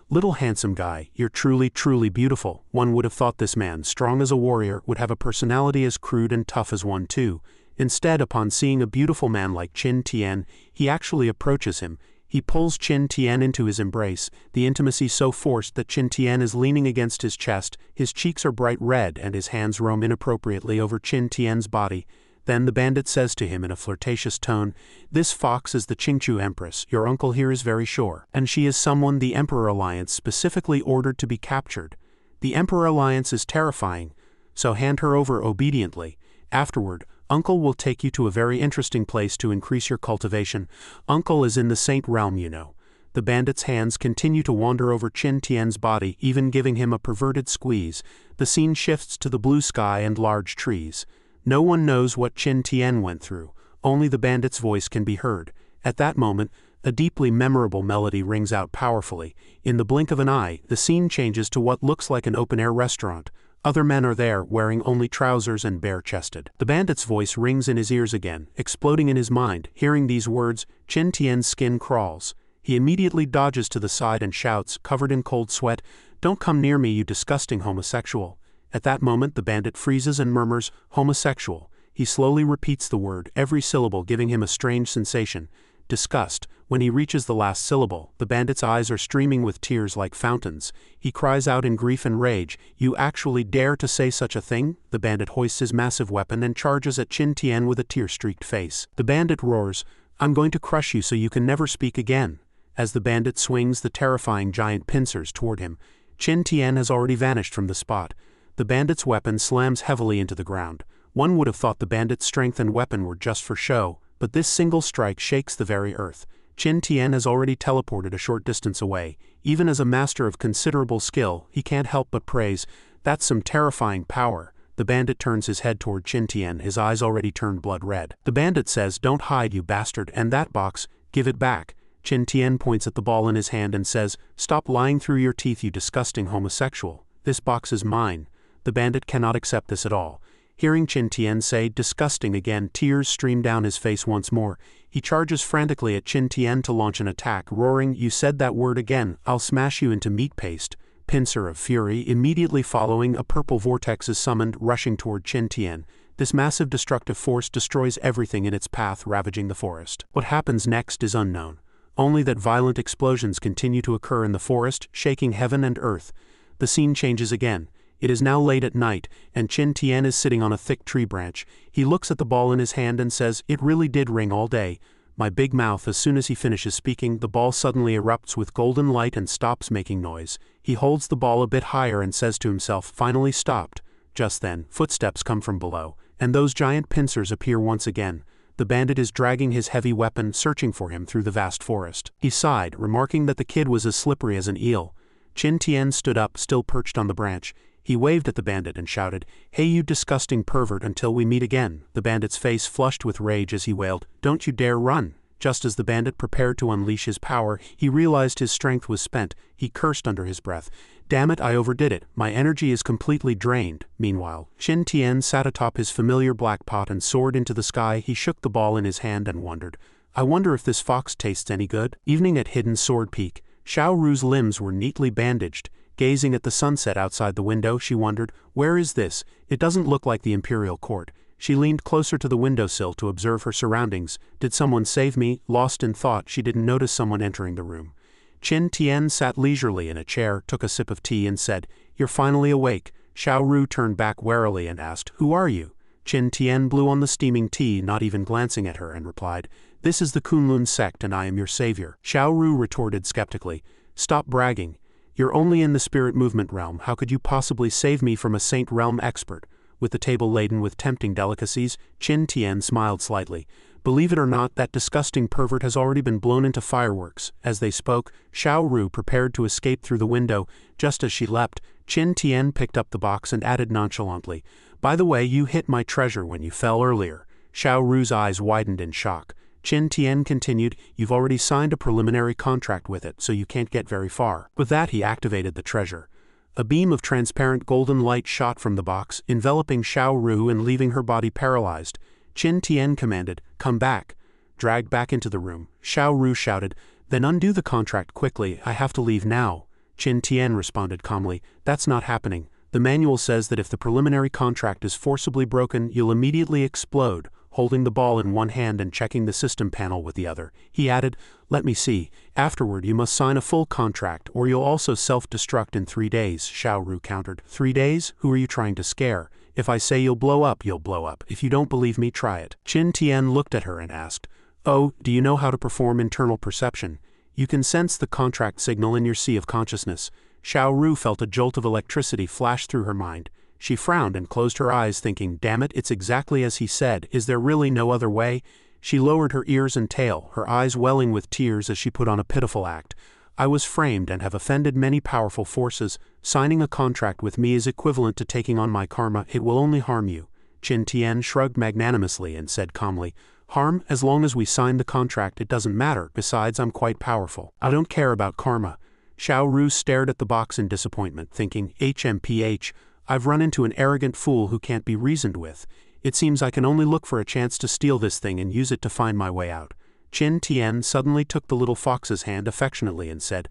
little handsome guy, you're truly, truly beautiful. One would have thought this man, strong as a warrior, would have a personality as crude and tough as one too. Instead, upon seeing a beautiful man like Qin Tian, he actually approaches him. He pulls Qin Tian into his embrace, the intimacy so forced that Qin Tian is leaning against his chest, his cheeks are bright red and his hands roam inappropriately over Qin Tian's body. Then the bandit says to him in a flirtatious tone, this fox is the Qingqiu Empress, your uncle here is very sure, and she is someone the Emperor Alliance specifically ordered to be captured. The Emperor Alliance is terrifying, so hand her over obediently. Afterward, Uncle will take you to a very interesting place to increase your cultivation. Uncle is in the Saint Realm, you know. The bandit's hands continue to wander over Qin Tian's body, even giving him a perverted squeeze. The scene shifts to the blue sky and large trees. No one knows what Qin Tian went through. Only the bandit's voice can be heard. At that moment, a deeply memorable melody rings out powerfully. In the blink of an eye, the scene changes to what looks like an open-air restaurant. Other men are there, wearing only trousers and bare-chested. The bandit's voice rings in his ears again, exploding in his mind. Hearing these words, Qin Tian's skin crawls. He immediately dodges to the side and shouts, covered in cold sweat, don't come near me, you disgusting homosexual. At that moment, the bandit freezes and murmurs, homosexual. He slowly repeats the word, every syllable giving him a strange sensation. Disgust. When he reaches the last syllable, the bandit's eyes are streaming with tears like fountains. He cries out in grief and rage, you actually dare to say such a thing? The bandit hoists his massive weapon and charges at Qin Tian with a tear-streaked face. The bandit roars, I'm going to crush you so you can never speak again. As the bandit swings the terrifying giant pincers toward him, Qin Tian has already vanished from the spot. The bandit's weapon slams heavily into the ground. One would have thought the bandit's strength and weapon were just for show, but this single strike shakes the very earth. Qin Tian has already teleported a short distance away. Even as a master of considerable skill, he can't help but praise, "That's some terrifying power." The bandit turns his head toward Qin Tian, his eyes already turned blood red. The bandit says, "Don't hide, you bastard, and that box, give it back." Qin Tian points at the ball in his hand and says, "Stop lying through your teeth, you disgusting homosexual. This box is mine." The bandit cannot accept this at all. Hearing Qin Tian say "disgusting" again, tears stream down his face once more. He charges frantically at Qin Tian to launch an attack, roaring, "You said that word again, I'll smash you into meat paste." Pincer of Fury. Immediately following, a purple vortex is summoned, rushing toward Qin Tian. This massive destructive force destroys everything in its path, ravaging the forest. What happens next is unknown. Only that violent explosions continue to occur in the forest, shaking heaven and earth. The scene changes again. It is now late at night, and Qin Tian is sitting on a thick tree branch. He looks at the ball in his hand and says, "It really did ring all day. My big mouth." As soon as he finishes speaking, the ball suddenly erupts with golden light and stops making noise. He holds the ball a bit higher and says to himself, "Finally stopped." Just then, footsteps come from below, and those giant pincers appear once again. The bandit is dragging his heavy weapon, searching for him through the vast forest. He sighed, remarking that the kid was as slippery as an eel. Qin Tian stood up, still perched on the branch. He waved at the bandit and shouted, "Hey, you disgusting pervert, until we meet again." The bandit's face flushed with rage as he wailed, "Don't you dare run." Just as the bandit prepared to unleash his power, he realized his strength was spent. He cursed under his breath, "Damn it, I overdid it. My energy is completely drained." Meanwhile, Qin Tian sat atop his familiar black pot and soared into the sky. He shook the ball in his hand and wondered, "I wonder if this fox tastes any good." Evening at Hidden Sword Peak. Xiao Ru's limbs were neatly bandaged. Gazing at the sunset outside the window, she wondered, "Where is this? It doesn't look like the imperial court." She leaned closer to the windowsill to observe her surroundings. Did someone save me? Lost in thought, she didn't notice someone entering the room. Qin Tian sat leisurely in a chair, took a sip of tea and said, "You're finally awake." Xiao Ru turned back warily and asked, "Who are you?" Qin Tian blew on the steaming tea, not even glancing at her, and replied, "This is the Kunlun sect and I am your savior." Xiao Ru retorted skeptically, "Stop bragging. You're only in the spirit movement realm. How could you possibly save me from a saint realm expert?" With the table laden with tempting delicacies, Qin Tian smiled slightly. "Believe it or not, that disgusting pervert has already been blown into fireworks." As they spoke, Xiao Ru prepared to escape through the window. Just as she leapt, Qin Tian picked up the box and added nonchalantly, "By the way, you hit my treasure when you fell earlier." Xiao Ru's eyes widened in shock. Qin Tian continued, "You've already signed a preliminary contract with it, so you can't get very far." With that, he activated the treasure. A beam of transparent golden light shot from the box, enveloping Xiao Ru and leaving her body paralyzed. Qin Tian commanded, "Come back." Dragged back into the room, Xiao Ru shouted, "Then undo the contract quickly, I have to leave now." Qin Tian responded calmly, "That's not happening. The manual says that if the preliminary contract is forcibly broken, you'll immediately explode." Holding the ball in one hand and checking the system panel with the other, he added, "Let me see. Afterward you must sign a full contract or you'll also self-destruct in 3 days." Xiao Ru countered, "3 days? Who are you trying to scare? If I say you'll blow up, you'll blow up. If you don't believe me, try it." Qin Tian looked at her and asked, "Oh, do you know how to perform internal perception? You can sense the contract signal in your sea of consciousness." Xiao Ru felt a jolt of electricity flash through her mind. She frowned and closed her eyes, thinking, "Damn it, it's exactly as he said. Is there really no other way?" She lowered her ears and tail, her eyes welling with tears as she put on a pitiful act. "I was framed and have offended many powerful forces. Signing a contract with me is equivalent to taking on my karma. It will only harm you." Qin Tian shrugged magnanimously and said calmly, "Harm? As long as we sign the contract, it doesn't matter. Besides, I'm quite powerful. I don't care about karma." Xiao Ru stared at the box in disappointment, thinking, "HMPH. I've run into an arrogant fool who can't be reasoned with. It seems I can only look for a chance to steal this thing and use it to find my way out." Qin Tian suddenly took the little fox's hand affectionately and said,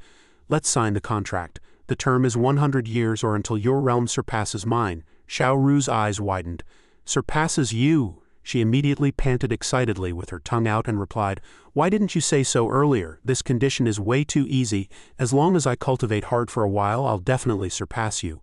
"Let's sign the contract. The term is 100 years or until your realm surpasses mine." Xiao Ru's eyes widened. "Surpasses you?" She immediately panted excitedly with her tongue out and replied, "Why didn't you say so earlier? This condition is way too easy. As long as I cultivate hard for a while, I'll definitely surpass you."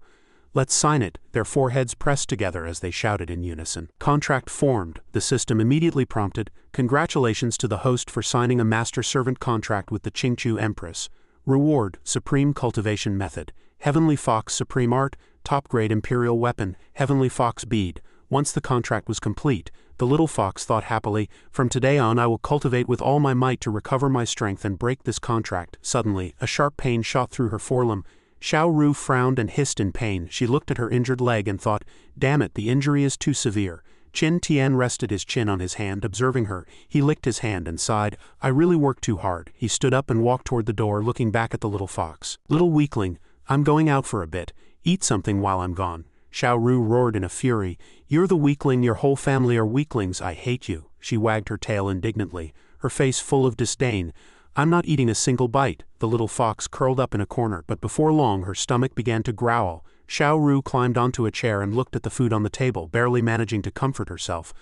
Let's sign it. Their foreheads pressed together as they shouted in unison. Contract formed, the system immediately prompted. Congratulations to the host for signing a master-servant contract with the Qingqiu Empress. Reward, Supreme Cultivation Method. Heavenly Fox Supreme Art, top-grade Imperial Weapon, Heavenly Fox Bead. Once the contract was complete, the little fox thought happily, from today on I will cultivate with all my might to recover my strength and break this contract. Suddenly, a sharp pain shot through her forelimb. Xiao Ru frowned and hissed in pain. She looked at her injured leg and thought, damn it, the injury is too severe. Qin Tian rested his chin on his hand, observing her. He licked his hand and sighed, I really worked too hard. He stood up and walked toward the door, looking back at the little fox. Little weakling, I'm going out for a bit. Eat something while I'm gone. Xiao Ru roared in a fury. You're the weakling, your whole family are weaklings, I hate you. She wagged her tail indignantly, her face full of disdain. I'm not eating a single bite. The little fox curled up in a corner, but before long her stomach began to growl. Xiao Ru climbed onto a chair and looked at the food on the table, barely managing to comfort herself.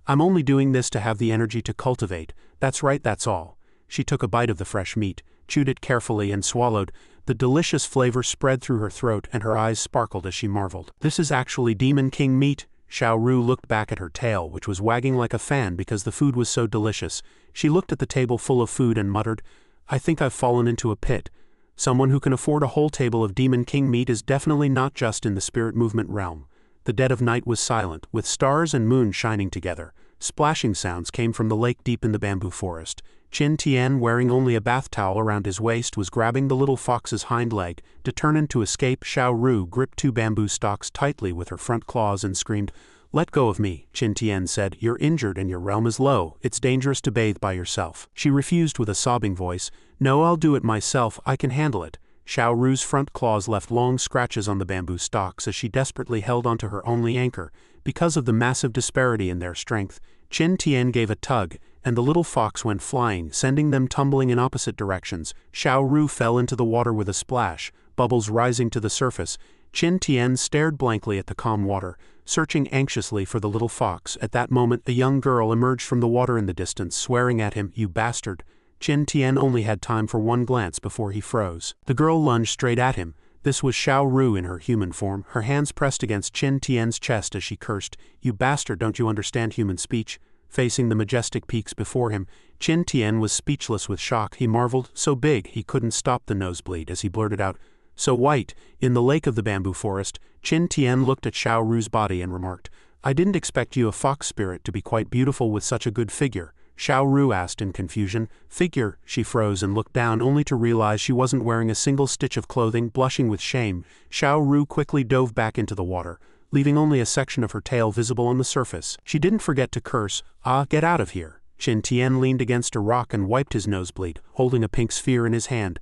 I'm only doing this to have the energy to cultivate. That's right, that's all. She took a bite of the fresh meat, chewed it carefully and swallowed. The delicious flavor spread through her throat and her eyes sparkled as she marveled. This is actually Demon King meat. Xiao Ru looked back at her tail, which was wagging like a fan because the food was so delicious. She looked at the table full of food and muttered, I think I've fallen into a pit. Someone who can afford a whole table of Demon King meat is definitely not just in the spirit movement realm. The dead of night was silent, with stars and moon shining together. Splashing sounds came from the lake deep in the bamboo forest. Qin Tian, wearing only a bath towel around his waist, was grabbing the little fox's hind leg. Determined to escape, Xiao Ru gripped two bamboo stalks tightly with her front claws and screamed, Let go of me, Qin Tian said. You're injured and your realm is low. It's dangerous to bathe by yourself. She refused with a sobbing voice. No, I'll do it myself. I can handle it. Xiao Ru's front claws left long scratches on the bamboo stalks as she desperately held onto her only anchor. Because of the massive disparity in their strength, Qin Tian gave a tug, and the little fox went flying, sending them tumbling in opposite directions. Xiao Ru fell into the water with a splash, bubbles rising to the surface. Qin Tian stared blankly at the calm water, searching anxiously for the little fox. At that moment, a young girl emerged from the water in the distance, swearing at him, You bastard. Qin Tian only had time for one glance before he froze. The girl lunged straight at him. This was Xiao Ru in her human form, her hands pressed against Qin Tian's chest as she cursed, You bastard, don't you understand human speech? Facing the majestic peaks before him, Qin Tian was speechless with shock. He marveled, so big he couldn't stop the nosebleed as he blurted out, So white. In the lake of the bamboo forest, Qin Tian looked at Xiao Ru's body and remarked, I didn't expect you, a fox spirit, to be quite beautiful with such a good figure. Xiao Ru asked in confusion. Figure? She froze and looked down only to realize she wasn't wearing a single stitch of clothing. Blushing with shame, Xiao Ru quickly dove back into the water, leaving only a section of her tail visible on the surface. She didn't forget to curse, get out of here. Qin Tian leaned against a rock and wiped his nosebleed, holding a pink sphere in his hand.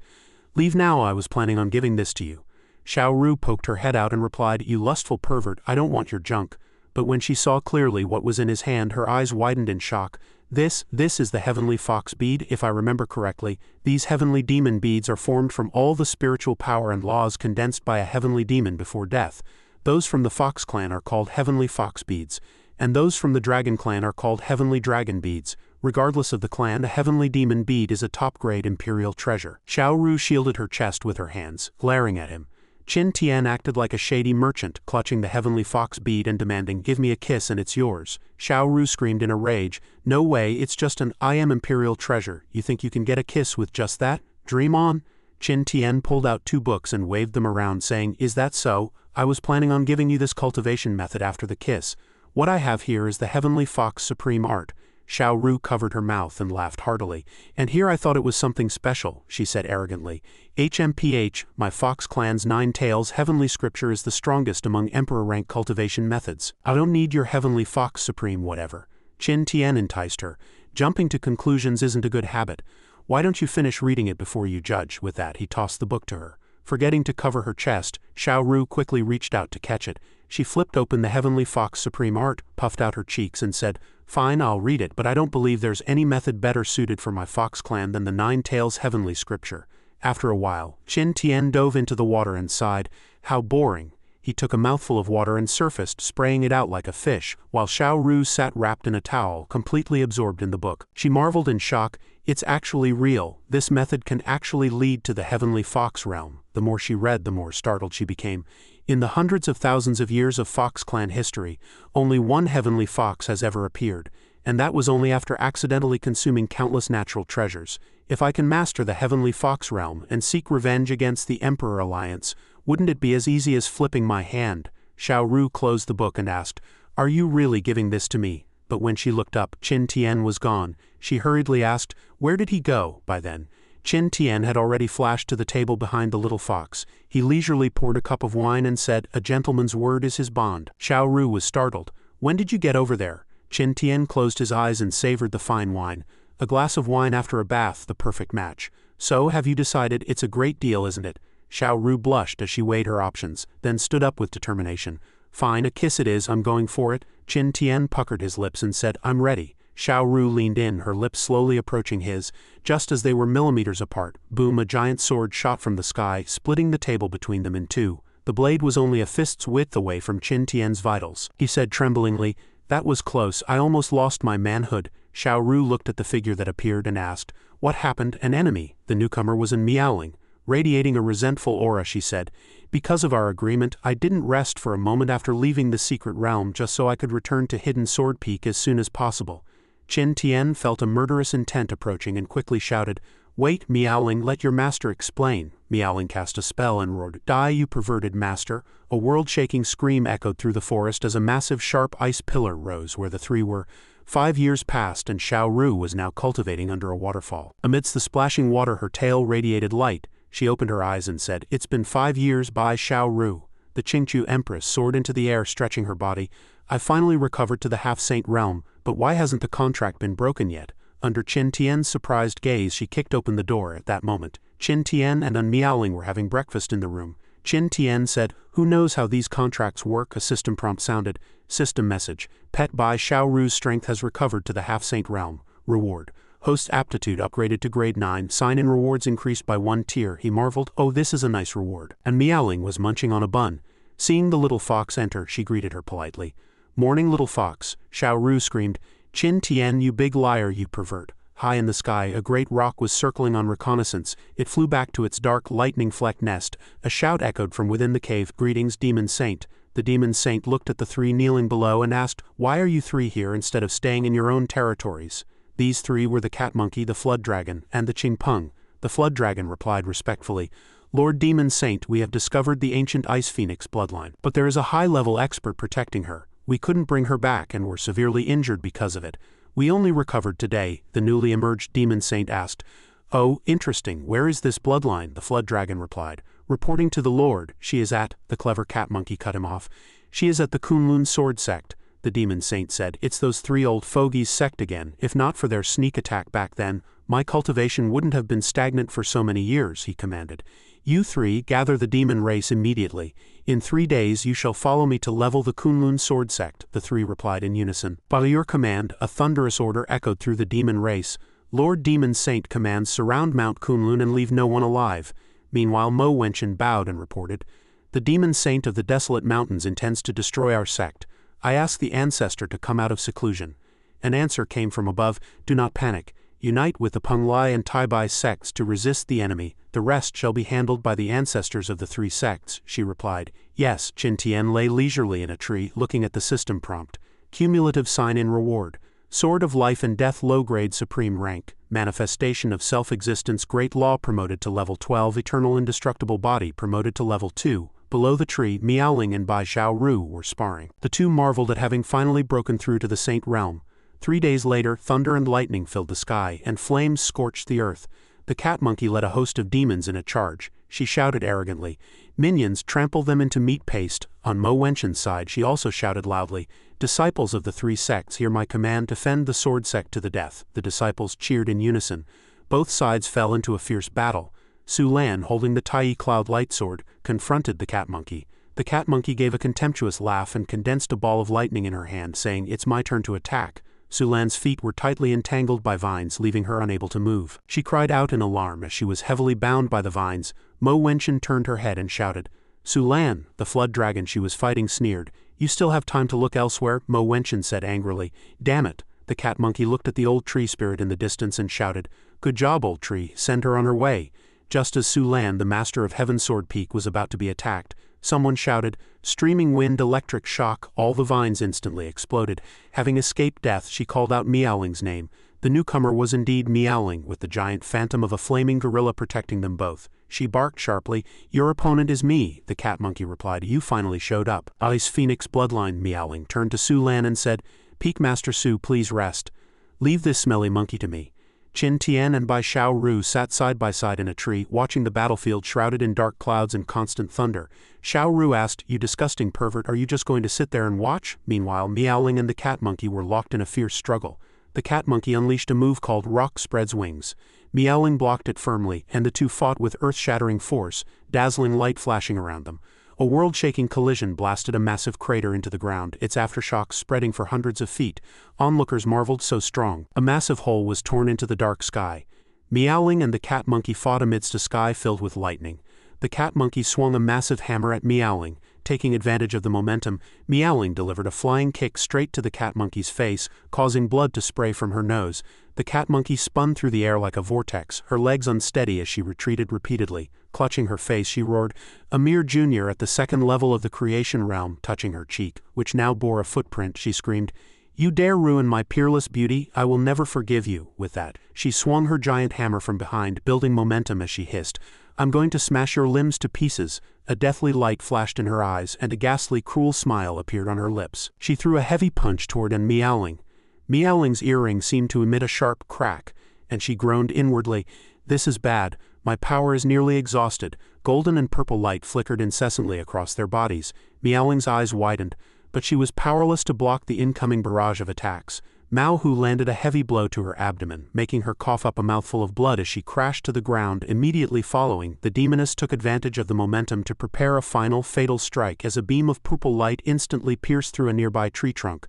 Leave now, I was planning on giving this to you. Xiao Ru poked her head out and replied, You lustful pervert, I don't want your junk. But when she saw clearly what was in his hand, her eyes widened in shock. This is the Heavenly Fox Bead, if I remember correctly. These heavenly demon beads are formed from all the spiritual power and laws condensed by a heavenly demon before death. Those from the Fox clan are called Heavenly Fox Beads, and those from the Dragon clan are called Heavenly Dragon Beads. Regardless of the clan, a heavenly demon bead is a top-grade imperial treasure. Xiao Ru shielded her chest with her hands, glaring at him. Qin Tian acted like a shady merchant, clutching the Heavenly Fox bead and demanding, Give me a kiss and it's yours. Xiao Ru screamed in a rage, No way, it's just an I am imperial treasure. You think you can get a kiss with just that? Dream on. Qin Tian pulled out two books and waved them around, saying, Is that so? I was planning on giving you this cultivation method after the kiss. What I have here is the Heavenly Fox Supreme Art. Xiao Ru covered her mouth and laughed heartily. And here I thought it was something special, she said arrogantly. HMPH, my Fox clan's 9 Tails heavenly scripture is the strongest among Emperor rank cultivation methods. I don't need your Heavenly Fox Supreme whatever. Qin Tian enticed her. Jumping to conclusions isn't a good habit. Why don't you finish reading it before you judge? With that, he tossed the book to her. Forgetting to cover her chest, Xiao Ru quickly reached out to catch it. She flipped open the Heavenly Fox Supreme Art, puffed out her cheeks and said, Fine, I'll read it, but I don't believe there's any method better suited for my Fox clan than the 9 Tails heavenly scripture. After a while, Qin Tian dove into the water and sighed, How boring. He took a mouthful of water and surfaced, spraying it out like a fish, while Xiao Ru sat wrapped in a towel, completely absorbed in the book. She marveled in shock, It's actually real. This method can actually lead to the Heavenly Fox realm. The more she read, the more startled she became. In the hundreds of thousands of years of Fox clan history, only one heavenly fox has ever appeared, and that was only after accidentally consuming countless natural treasures. If I can master the heavenly fox realm and seek revenge against the Emperor Alliance, wouldn't it be as easy as flipping my hand? Xiao Ru closed the book and asked, "Are you really giving this to me?" But when she looked up, Qin Tian was gone. She hurriedly asked, "Where did he go?" By then, Qin Tian had already flashed to the table behind the little fox. He leisurely poured a cup of wine and said, "A gentleman's word is his bond." Xiao Ru was startled. "When did you get over there?" Qin Tian closed his eyes and savored the fine wine. A glass of wine after a bath, the perfect match. "So, have you decided? It's a great deal, isn't it?" Xiao Ru blushed as she weighed her options, then stood up with determination. "Fine, a kiss it is, I'm going for it." Qin Tian puckered his lips and said, "I'm ready." Xiao Ru leaned in, her lips slowly approaching his. Just as they were millimeters apart, boom, a giant sword shot from the sky, splitting the table between them in two. The blade was only a fist's width away from Qin Tian's vitals. He said tremblingly, "That was close, I almost lost my manhood." Xiao Ru looked at the figure that appeared and asked, "What happened? An enemy?" The newcomer was in meowling. Radiating a resentful aura, she said, "Because of our agreement, I didn't rest for a moment after leaving the secret realm just so I could return to Hidden Sword Peak as soon as possible." Qin Tian felt a murderous intent approaching and quickly shouted, "Wait, Meowling, let your master explain." Meowling cast a spell and roared, "Die, you perverted master." A world-shaking scream echoed through the forest as a massive sharp ice pillar rose where the three were. 5 years passed and Xiao Ru was now cultivating under a waterfall. Amidst the splashing water her tail radiated light. She opened her eyes and said, "It's been 5 years by Xiao Ru." The Qingqiu Empress soared into the air, stretching her body. "I finally recovered to the half-saint realm, but why hasn't the contract been broken yet?" Under Qin Tian's surprised gaze she kicked open the door. At that moment, Qin Tian and Meowling were having breakfast in the room. Qin Tian said, "Who knows how these contracts work?" A system prompt sounded. System message, "Pet by Xiao Ru's strength has recovered to the half-saint realm. Reward. Host aptitude upgraded to grade 9, sign-in rewards increased by 1 tier." He marveled, "Oh, this is a nice reward." And Meowling was munching on a bun. Seeing the little fox enter, she greeted her politely. "Morning, little fox." Xiao Ru screamed, "Qin Tian, you big liar, you pervert." High in the sky, a great rock was circling on reconnaissance. It flew back to its dark, lightning-flecked nest. A shout echoed from within the cave, "Greetings, Demon Saint." The Demon Saint looked at the three kneeling below and asked, "Why are you three here instead of staying in your own territories?" These three were the cat monkey, the flood dragon, and the Qingpeng. The flood dragon replied respectfully, "Lord Demon Saint, we have discovered the ancient ice phoenix bloodline, but there is a high-level expert protecting her. We couldn't bring her back and were severely injured because of it. We only recovered today." The newly emerged Demon Saint asked, "Oh, interesting, where is this bloodline?" The flood dragon replied, "Reporting to the Lord, she is at..." The clever cat monkey cut him off. "She is at the Kunlun sword sect." The Demon Saint said, "It's those 3 old fogies' sect again. If not for their sneak attack back then, my cultivation wouldn't have been stagnant for so many years," he commanded. "You 3 gather the demon race immediately. In 3 days you shall follow me to level the Kunlun sword sect," the 3 replied in unison. "By your command," a thunderous order echoed through the demon race. "Lord Demon Saint commands surround Mount Kunlun and leave no one alive." Meanwhile Mo Wenchen bowed and reported, "The Demon Saint of the Desolate Mountains intends to destroy our sect. I ask the ancestor to come out of seclusion." An answer came from above, "Do not panic. Unite with the Penglai and Taibai sects to resist the enemy. The rest shall be handled by the ancestors of the 3 sects," she replied. "Yes." Qin Tian lay leisurely in a tree, looking at the system prompt. Cumulative sign-in reward. Sword of Life and Death low-grade supreme rank. Manifestation of self-existence great law promoted to level 12. Eternal indestructible body promoted to level 2. Below the tree, Meowling and Bai Xiao Ru were sparring. The 2 marveled at having finally broken through to the Saint Realm. 3 days later, thunder and lightning filled the sky, and flames scorched the earth. The cat monkey led a host of demons in a charge. She shouted arrogantly, "Minions, trample them into meat paste." On Mo Wenchen's side she also shouted loudly, "Disciples of the 3 sects, hear my command, defend the sword sect to the death." The disciples cheered in unison. Both sides fell into a fierce battle. Su Lan, holding the Tai Cloud light sword, confronted the cat monkey. The cat monkey gave a contemptuous laugh and condensed a ball of lightning in her hand, saying, "It's my turn to attack." Su Lan's feet were tightly entangled by vines, leaving her unable to move. She cried out in alarm as she was heavily bound by the vines. Mo Wenchen turned her head and shouted, "Su Lan!" The flood dragon she was fighting sneered. "You still have time to look elsewhere," Mo Wenchen said angrily. "Damn it!" The cat monkey looked at the old tree spirit in the distance and shouted, "Good job, old tree, send her on her way." Just as Su Lan, the master of Heaven Sword Peak, was about to be attacked, Someone shouted, "Streaming wind, electric shock!" All the vines instantly exploded. Having escaped death, she called out Meowling's name. The newcomer was indeed Meowling, with the giant phantom of a flaming gorilla protecting them both. She barked sharply, "Your opponent is me," the cat monkey replied. "You finally showed up." Ice Phoenix bloodline Meowling turned to Su Lan and said, "Peak Master Su, please rest. Leave this smelly monkey to me." Qin Tian and Bai Xiao Ru sat side by side in a tree, watching the battlefield shrouded in dark clouds and constant thunder. Xiao Ru asked, "You disgusting pervert, are you just going to sit there and watch?" Meanwhile, Meowling and the cat monkey were locked in a fierce struggle. The cat monkey unleashed a move called Rock Spreads Wings. Meowling blocked it firmly, and the two fought with earth-shattering force, dazzling light flashing around them. A world-shaking collision blasted a massive crater into the ground, its aftershocks spreading for hundreds of feet. Onlookers marveled, so strong. A massive hole was torn into the dark sky. Meowling and the cat monkey fought amidst a sky filled with lightning. The cat monkey swung a massive hammer at Meowling. Taking advantage of the momentum, Meowling delivered a flying kick straight to the cat monkey's face, causing blood to spray from her nose. The cat monkey spun through the air like a vortex, her legs unsteady as she retreated repeatedly. Clutching her face, she roared, "A mere junior at the second level of the creation realm," touching her cheek, which now bore a footprint. She screamed, "You dare ruin my peerless beauty? I will never forgive you." With that, she swung her giant hammer from behind, building momentum as she hissed, "I'm going to smash your limbs to pieces." A deathly light flashed in her eyes, and a ghastly, cruel smile appeared on her lips. She threw a heavy punch toward Meowling. Meowling's earring seemed to emit a sharp crack, and she groaned inwardly, "This is bad. My power is nearly exhausted." Golden and purple light flickered incessantly across their bodies. Meowling's eyes widened, but she was powerless to block the incoming barrage of attacks. Mao Hu landed a heavy blow to her abdomen, making her cough up a mouthful of blood as she crashed to the ground. Immediately following, the demoness took advantage of the momentum to prepare a final fatal strike as a beam of purple light instantly pierced through a nearby tree trunk.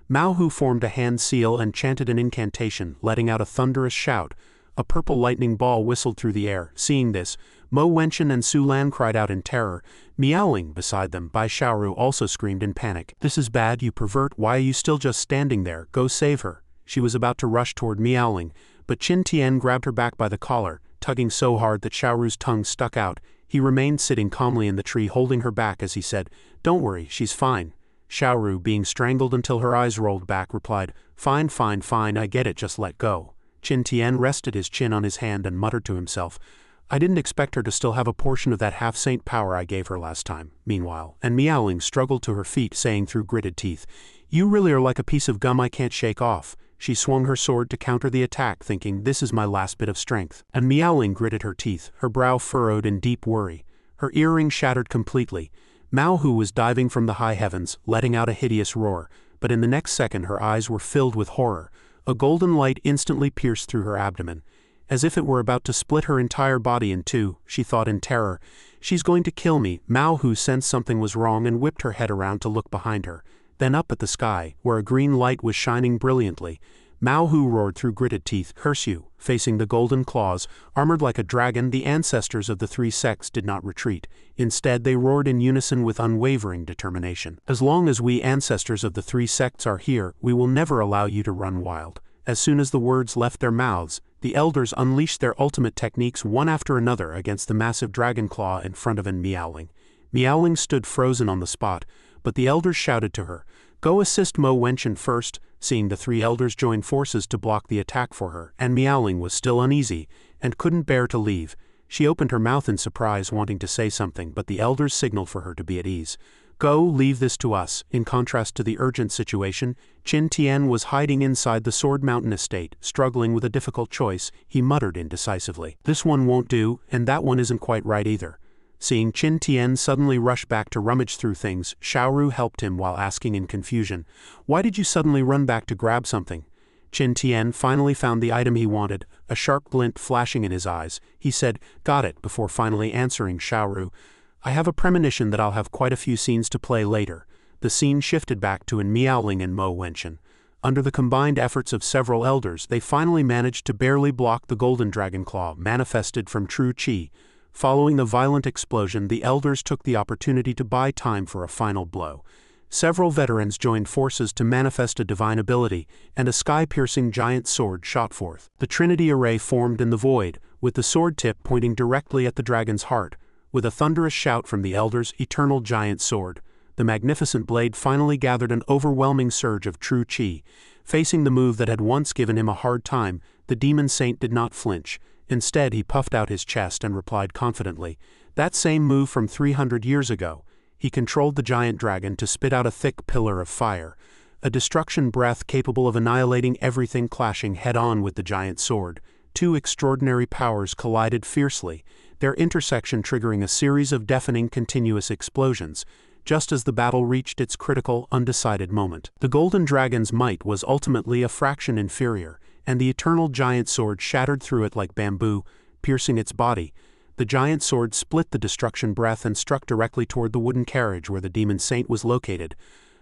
Mao Hu formed a hand seal and chanted an incantation, letting out a thunderous shout. A purple lightning ball whistled through the air. Seeing this, Mo Wenchen and Su Lan cried out in terror. Meowling beside them, Bai Xiaoru also screamed in panic. "This is bad, you pervert. Why are you still just standing there? Go save her." She was about to rush toward Meowling, but Qin Tian grabbed her back by the collar, tugging so hard that Xiaoru's tongue stuck out. He remained sitting calmly in the tree, holding her back as he said, "Don't worry, she's fine." Xiaoru, being strangled until her eyes rolled back, replied, "Fine, fine, fine, I get it, just let go." Qin Tian rested his chin on his hand and muttered to himself, "I didn't expect her to still have a portion of that half-saint power I gave her last time." Meanwhile, and Meowling struggled to her feet, saying through gritted teeth, "You really are like a piece of gum I can't shake off." She swung her sword to counter the attack, thinking, "This is my last bit of strength." And Meowling gritted her teeth, her brow furrowed in deep worry. Her earring shattered completely. Mao Hu was diving from the high heavens, letting out a hideous roar, but in the next second her eyes were filled with horror. A golden light instantly pierced through her abdomen. As if it were about to split her entire body in two, she thought in terror, "She's going to kill me." Mao Hu sensed something was wrong and whipped her head around to look behind her. Then up at the sky, where a green light was shining brilliantly, Mao Hu roared through gritted teeth, "Curse you!" Facing the golden claws, armored like a dragon, the ancestors of the three sects did not retreat. Instead, they roared in unison with unwavering determination. "As long as we ancestors of the three sects are here, we will never allow you to run wild." As soon as the words left their mouths, the elders unleashed their ultimate techniques one after another against the massive dragon claw in front of Meowling. Meowling stood frozen on the spot, but the elders shouted to her, "Go assist Mo Wenchen first." Seeing the three elders join forces to block the attack for her, and Meowling was still uneasy, and couldn't bear to leave. She opened her mouth in surprise, wanting to say something, but the elders signaled for her to be at ease. "Go, leave this to us." In contrast to the urgent situation, Qin Tian was hiding inside the Sword Mountain estate, struggling with a difficult choice. He muttered indecisively, "This one won't do, and that one isn't quite right either." Seeing Qin Tian suddenly rush back to rummage through things, Xiaoru helped him while asking in confusion, "Why did you suddenly run back to grab something?" Qin Tian finally found the item he wanted, a sharp glint flashing in his eyes. He said, "Got it," before finally answering Xiaoru, "I have a premonition that I'll have quite a few scenes to play later." The scene shifted back to Meowling and Mo Wenchen. Under the combined efforts of several elders, they finally managed to barely block the golden dragon claw manifested from true Qi. Following the violent explosion, the elders took the opportunity to buy time for a final blow. Several veterans joined forces to manifest a divine ability, and a sky-piercing giant sword shot forth. The Trinity array formed in the void, with the sword tip pointing directly at the dragon's heart. With a thunderous shout from the Elder's eternal giant sword, the magnificent blade finally gathered an overwhelming surge of true chi. Facing the move that had once given him a hard time, the demon saint did not flinch. Instead, he puffed out his chest and replied confidently, "That same move from 300 years ago." He controlled the giant dragon to spit out a thick pillar of fire, a destruction breath capable of annihilating everything, clashing head-on with the giant sword. Two extraordinary powers collided fiercely, their intersection triggering a series of deafening continuous explosions, just as the battle reached its critical, undecided moment. The golden dragon's might was ultimately a fraction inferior, and the eternal giant sword shattered through it like bamboo, piercing its body. The giant sword split the destruction breath and struck directly toward the wooden carriage where the demon saint was located.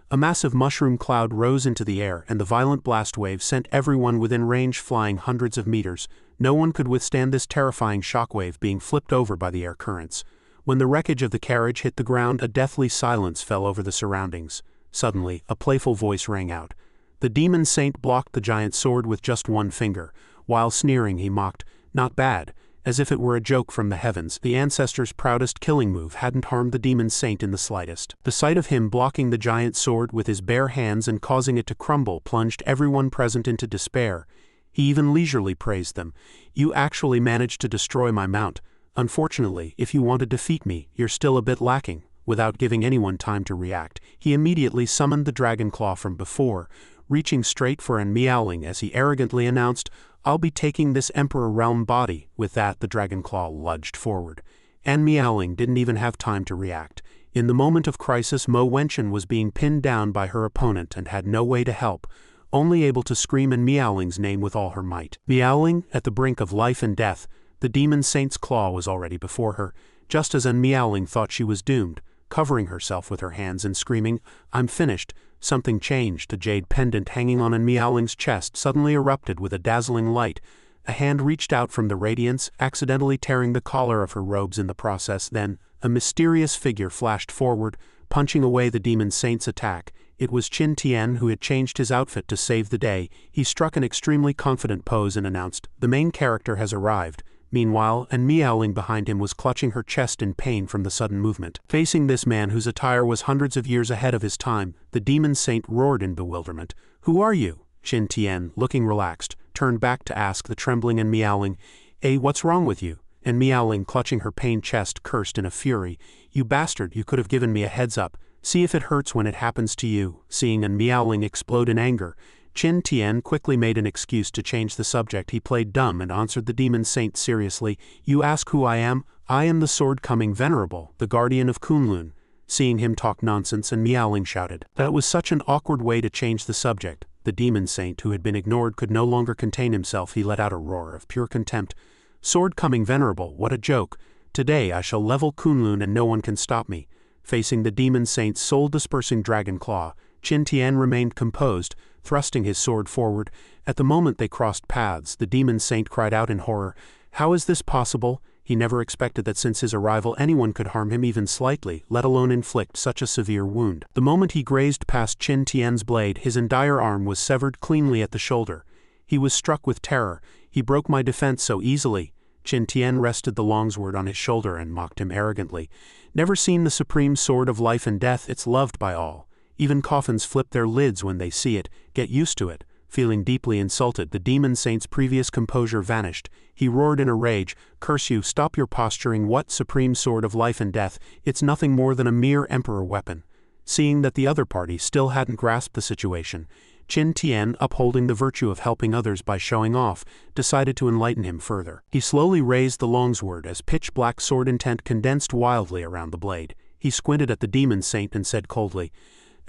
A massive mushroom cloud rose into the air, and the violent blast wave sent everyone within range flying hundreds of meters. No one could withstand this terrifying shockwave, being flipped over by the air currents. When the wreckage of the carriage hit the ground, a deathly silence fell over the surroundings. Suddenly, a playful voice rang out. The demon saint blocked the giant sword with just one finger. While sneering, he mocked, "Not bad," as if it were a joke from the heavens. The ancestors' proudest killing move hadn't harmed the demon saint in the slightest. The sight of him blocking the giant sword with his bare hands and causing it to crumble plunged everyone present into despair. He even leisurely praised them. "You actually managed to destroy my mount. Unfortunately, if you want to defeat me, you're still a bit lacking." Without giving anyone time to react, he immediately summoned the dragon claw from before, reaching straight for and meowing as he arrogantly announced, "I'll be taking this Emperor Realm body." With that, the dragon claw lunged forward. And meowing didn't even have time to react. In the moment of crisis, Mo Wenchen was being pinned down by her opponent and had no way to help, only able to scream in Meowling's name with all her might. Meowling, at the brink of life and death, the demon saint's claw was already before her, just as Meowling thought she was doomed. Covering herself with her hands and screaming, "I'm finished," something changed. The jade pendant hanging on Meowling's chest suddenly erupted with a dazzling light. A hand reached out from the radiance, accidentally tearing the collar of her robes in the process. Then, a mysterious figure flashed forward, punching away the demon saint's attack. It was Qin Tian, who had changed his outfit to save the day. He struck an extremely confident pose and announced, "The main character has arrived." Meanwhile, Meowling behind him was clutching her chest in pain from the sudden movement. Facing this man whose attire was hundreds of years ahead of his time, the demon saint roared in bewilderment. "Who are you?" Qin Tian, looking relaxed, turned back to ask the trembling Meowling, "What's wrong with you?" And Meowling, clutching her pained chest, cursed in a fury, "You bastard, you could have given me a heads up. See if it hurts when it happens to you." Seeing Meowling explode in anger, Qin Tian quickly made an excuse to change the subject. He played dumb and answered the demon saint seriously, "You ask who I am? I am the sword-coming Venerable, the guardian of Kunlun." Seeing him talk nonsense, Meowling shouted. That was such an awkward way to change the subject. The demon saint, who had been ignored, could no longer contain himself. He let out a roar of pure contempt. "Sword-coming Venerable, what a joke. Today I shall level Kunlun and no one can stop me." Facing the demon saint's soul-dispersing dragon claw, Qin Tian remained composed, thrusting his sword forward. At the moment they crossed paths, the demon saint cried out in horror, "How is this possible?" He never expected that since his arrival anyone could harm him even slightly, let alone inflict such a severe wound. The moment he grazed past Qin Tian's blade, his entire arm was severed cleanly at the shoulder. He was struck with terror. "He broke my defense so easily." Qin Tian rested the longsword on his shoulder and mocked him arrogantly. "Never seen the supreme sword of life and death? It's loved by all. Even coffins flip their lids when they see it. Get used to it." Feeling deeply insulted, the demon saint's previous composure vanished. He roared in a rage, "Curse you, stop your posturing. What supreme sword of life and death? It's nothing more than a mere emperor weapon." Seeing that the other party still hadn't grasped the situation, Qin Tian, upholding the virtue of helping others by showing off, decided to enlighten him further. He slowly raised the longsword as pitch-black sword intent condensed wildly around the blade. He squinted at the demon saint and said coldly,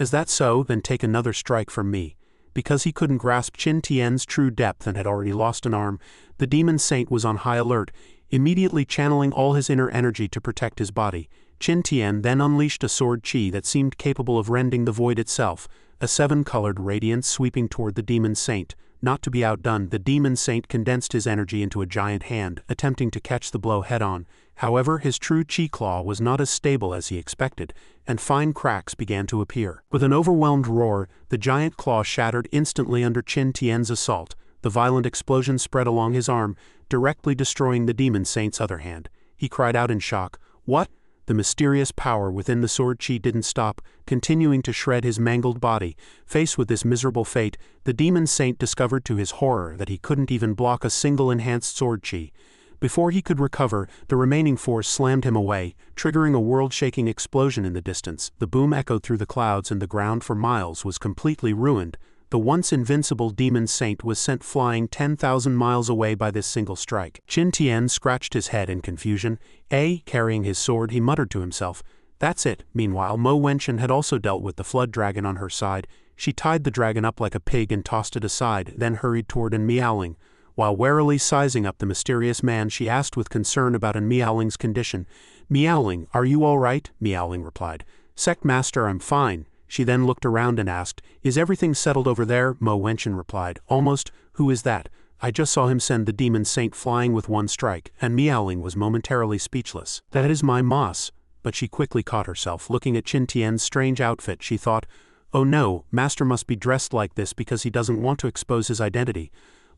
"Is that so? Then take another strike from me." Because he couldn't grasp Qin Tian's true depth and had already lost an arm, the demon saint was on high alert, immediately channeling all his inner energy to protect his body. Qin Tian then unleashed a sword chi that seemed capable of rending the void itself, a seven-colored radiance sweeping toward the demon saint. Not to be outdone, the demon saint condensed his energy into a giant hand, attempting to catch the blow head-on. However, his true chi claw was not as stable as he expected, and fine cracks began to appear. With an overwhelmed roar, the giant claw shattered instantly under Qin Tian's assault. The violent explosion spread along his arm, directly destroying the demon saint's other hand. He cried out in shock, What? The mysterious power within the sword chi didn't stop, continuing to shred his mangled body. Faced with this miserable fate, the demon saint discovered to his horror that he couldn't even block a single enhanced sword chi. Before he could recover, the remaining force slammed him away, triggering a world-shaking explosion in the distance. The boom echoed through the clouds and the ground for miles was completely ruined. The once invincible demon saint was sent flying 10,000 miles away by this single strike. Qin Tian scratched his head in confusion. Carrying his sword, he muttered to himself, "That's it." Meanwhile, Mo Wenchen had also dealt with the flood dragon on her side. She tied the dragon up like a pig and tossed it aside, then hurried toward An Miaoling. While warily sizing up the mysterious man, she asked with concern about An Miaoling's condition. "Miaoling, are you all right?" Miaoling replied. "Sect Master, I'm fine." She then looked around and asked, "Is everything settled over there?" Mo Wenchen replied, "Almost. Who is that?" "I just saw him send the demon saint flying with one strike," and Miaoling was momentarily speechless. "That is my Moss." But she quickly caught herself. Looking at Qin Tian's strange outfit, she thought, "Oh no, Master must be dressed like this because he doesn't want to expose his identity."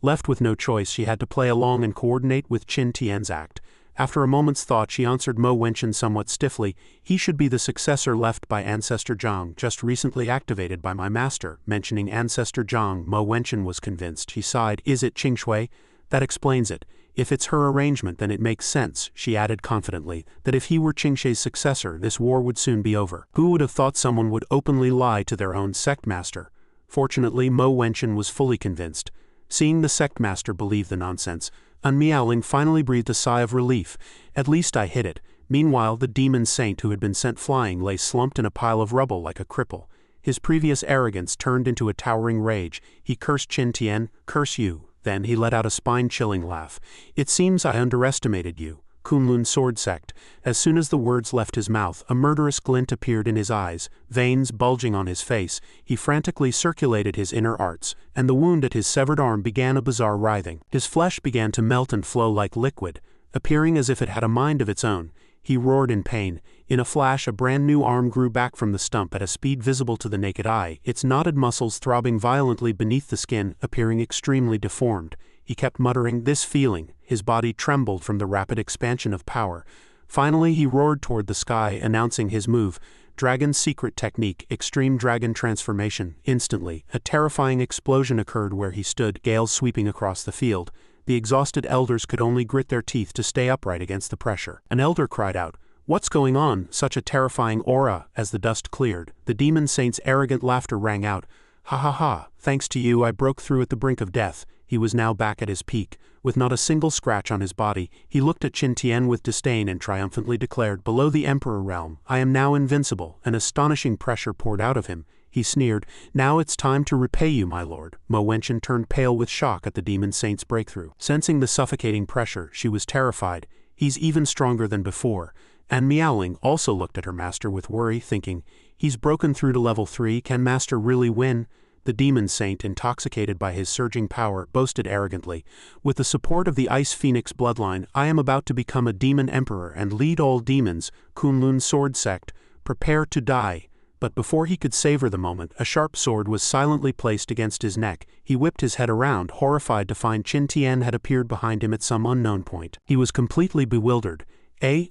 Left with no choice, she had to play along and coordinate with Qin Tian's act. After a moment's thought, she answered Mo Wenchen somewhat stiffly, "He should be the successor left by Ancestor Zhang, just recently activated by my master." Mentioning Ancestor Zhang, Mo Wenchen was convinced. She sighed. "Is it Qing Shui?" "That explains it. If it's her arrangement, then it makes sense," she added confidently, that if he were Qing Shui's successor, this war would soon be over. Who would have thought someone would openly lie to their own sect master? Fortunately, Mo Wenchen was fully convinced. Seeing the sect master believe the nonsense, An Miaoling finally breathed a sigh of relief. "At least I hit it." Meanwhile, the demon saint who had been sent flying lay slumped in a pile of rubble like a cripple. His previous arrogance turned into a towering rage. He cursed Qin Tian. "Curse you." Then he let out a spine-chilling laugh. "It seems I underestimated you, Kunlun Sword Sect." As soon as the words left his mouth, a murderous glint appeared in his eyes, veins bulging on his face. He frantically circulated his inner arts, and the wound at his severed arm began a bizarre writhing. His flesh began to melt and flow like liquid, appearing as if it had a mind of its own. He roared in pain. In a flash, a brand new arm grew back from the stump at a speed visible to the naked eye, its knotted muscles throbbing violently beneath the skin, appearing extremely deformed. He kept muttering this feeling. His body trembled from the rapid expansion of power. Finally, he roared toward the sky, announcing his move. Dragon's secret technique, Extreme Dragon Transformation. Instantly, a terrifying explosion occurred where he stood, gales sweeping across the field. The exhausted elders could only grit their teeth to stay upright against the pressure. An elder cried out, "What's going on?" Such a terrifying aura. As the dust cleared, the demon saint's arrogant laughter rang out. "Ha ha ha, thanks to you I broke through at the brink of death." He was now back at his peak, with not a single scratch on his body. He looked at Qin Tian with disdain and triumphantly declared, "Below the Emperor realm, I am now invincible." An astonishing pressure poured out of him. He sneered, "Now it's time to repay you, my lord." Mo Wenchen turned pale with shock at the demon saint's breakthrough. Sensing the suffocating pressure, she was terrified. He's even stronger than before. And Miaoling also looked at her master with worry, thinking, "He's broken through to level 3, can master really win?" The demon saint, intoxicated by his surging power, boasted arrogantly, "With the support of the Ice Phoenix bloodline, I am about to become a demon emperor and lead all demons, Kunlun Sword Sect. Prepare to die." But before he could savor the moment, a sharp sword was silently placed against his neck. He whipped his head around, horrified to find Qin Tian had appeared behind him at some unknown point. He was completely bewildered.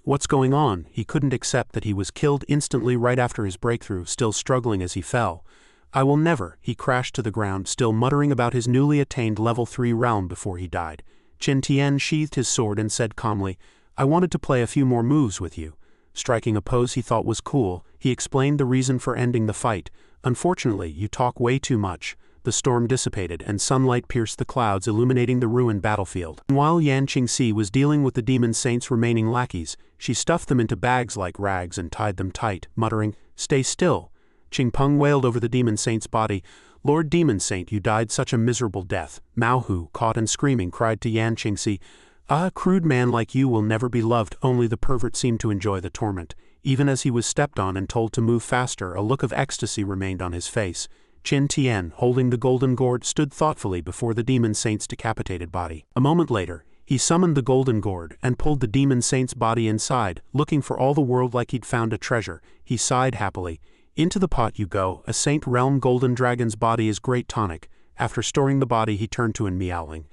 What's going on?" He couldn't accept that he was killed instantly right after his breakthrough, still struggling as he fell. "I will never." He crashed to the ground, still muttering about his newly attained level 3 realm before he died. Qin Tian sheathed his sword and said calmly, "I wanted to play a few more moves with you." Striking a pose he thought was cool, he explained the reason for ending the fight. "Unfortunately, you talk way too much." The storm dissipated and sunlight pierced the clouds, illuminating the ruined battlefield. And while Yan Qingxi was dealing with the demon saint's remaining lackeys, she stuffed them into bags like rags and tied them tight, muttering, "Stay still." Qing Peng wailed over the demon saint's body. "Lord Demon Saint, you died such a miserable death." Mao Hu, caught and screaming, cried to Yan Qingxi, "A crude man like you will never be loved." Only the pervert seemed to enjoy the torment. Even as he was stepped on and told to move faster, a look of ecstasy remained on his face. Qin Tian, holding the golden gourd, stood thoughtfully before the demon saint's decapitated body. A moment later, he summoned the golden gourd and pulled the demon saint's body inside, looking for all the world like he'd found a treasure. He sighed happily. "Into the pot you go. A Saint Realm golden dragon's body is great tonic." After storing the body, he turned to An Miaoling.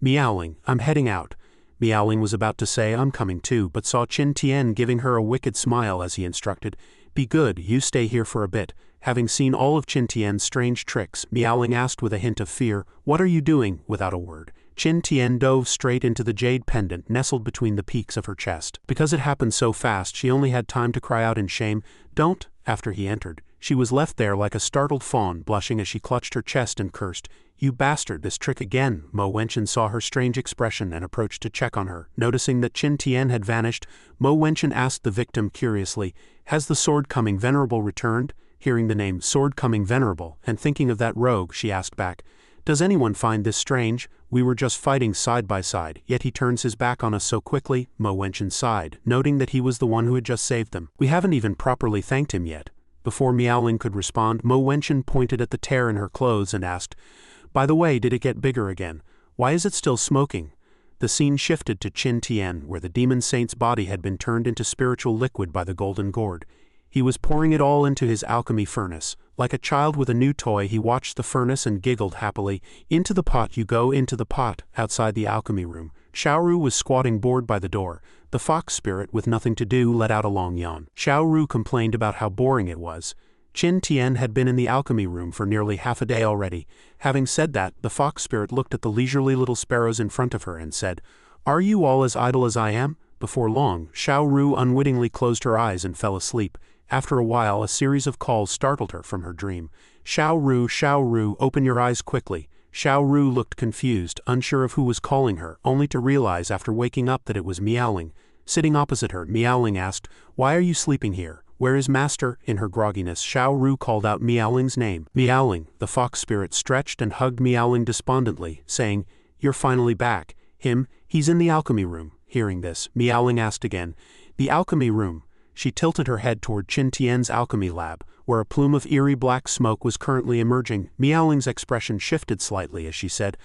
"Miaoling, I'm heading out." Miaoling was about to say I'm coming too, but saw Qin Tian giving her a wicked smile as he instructed. Be good, you stay here for a bit. Having seen all of Qin Tian's strange tricks, Miaoling asked with a hint of fear, what are you doing? Without a word, Qin Tian dove straight into the jade pendant nestled between the peaks of her chest. Because it happened so fast, she only had time to cry out in shame, don't, after he entered. She was left there like a startled fawn, blushing as she clutched her chest and cursed, you bastard, this trick again. Mo Wenchen saw her strange expression and approached to check on her. Noticing that Qin Tian had vanished, Mo Wenchen asked the victim curiously, has the sword-coming Venerable returned? Hearing the name sword-coming Venerable, and thinking of that rogue, she asked back, does anyone find this strange? We were just fighting side by side, yet he turns his back on us so quickly. Mo Wenchen sighed, noting that he was the one who had just saved them. We haven't even properly thanked him yet. Before Miaoling could respond, Mo Wenchen pointed at the tear in her clothes and asked, by the way, did it get bigger again? Why is it still smoking? The scene shifted to Qin Tian, where the demon saint's body had been turned into spiritual liquid by the golden gourd. He was pouring it all into his alchemy furnace. Like a child with a new toy, he watched the furnace and giggled happily. Into the pot you go, into the pot. Outside the alchemy room, Xiaoru was squatting bored by the door. The fox spirit, with nothing to do, let out a long yawn. Xiaoru complained about how boring it was. Qin Tian had been in the alchemy room for nearly half a day already. Having said that, the fox spirit looked at the leisurely little sparrows in front of her and said, are you all as idle as I am? Before long, Xiaoru unwittingly closed her eyes and fell asleep. After a while, a series of calls startled her from her dream. Xiaoru, Xiaoru, open your eyes quickly. Xiaoru looked confused, unsure of who was calling her, only to realize after waking up that it was Miaoling. Sitting opposite her, Miaoling asked, why are you sleeping here? Where is Master? In her grogginess, Xiaoru called out Miaoling's name. Miaoling, the fox spirit stretched and hugged Miaoling despondently, saying, you're finally back. Him, he's in the alchemy room. Hearing this, Miaoling asked again, the alchemy room. She tilted her head toward Qin Tian's alchemy lab, where a plume of eerie black smoke was currently emerging. Miaoling's expression shifted slightly as she said,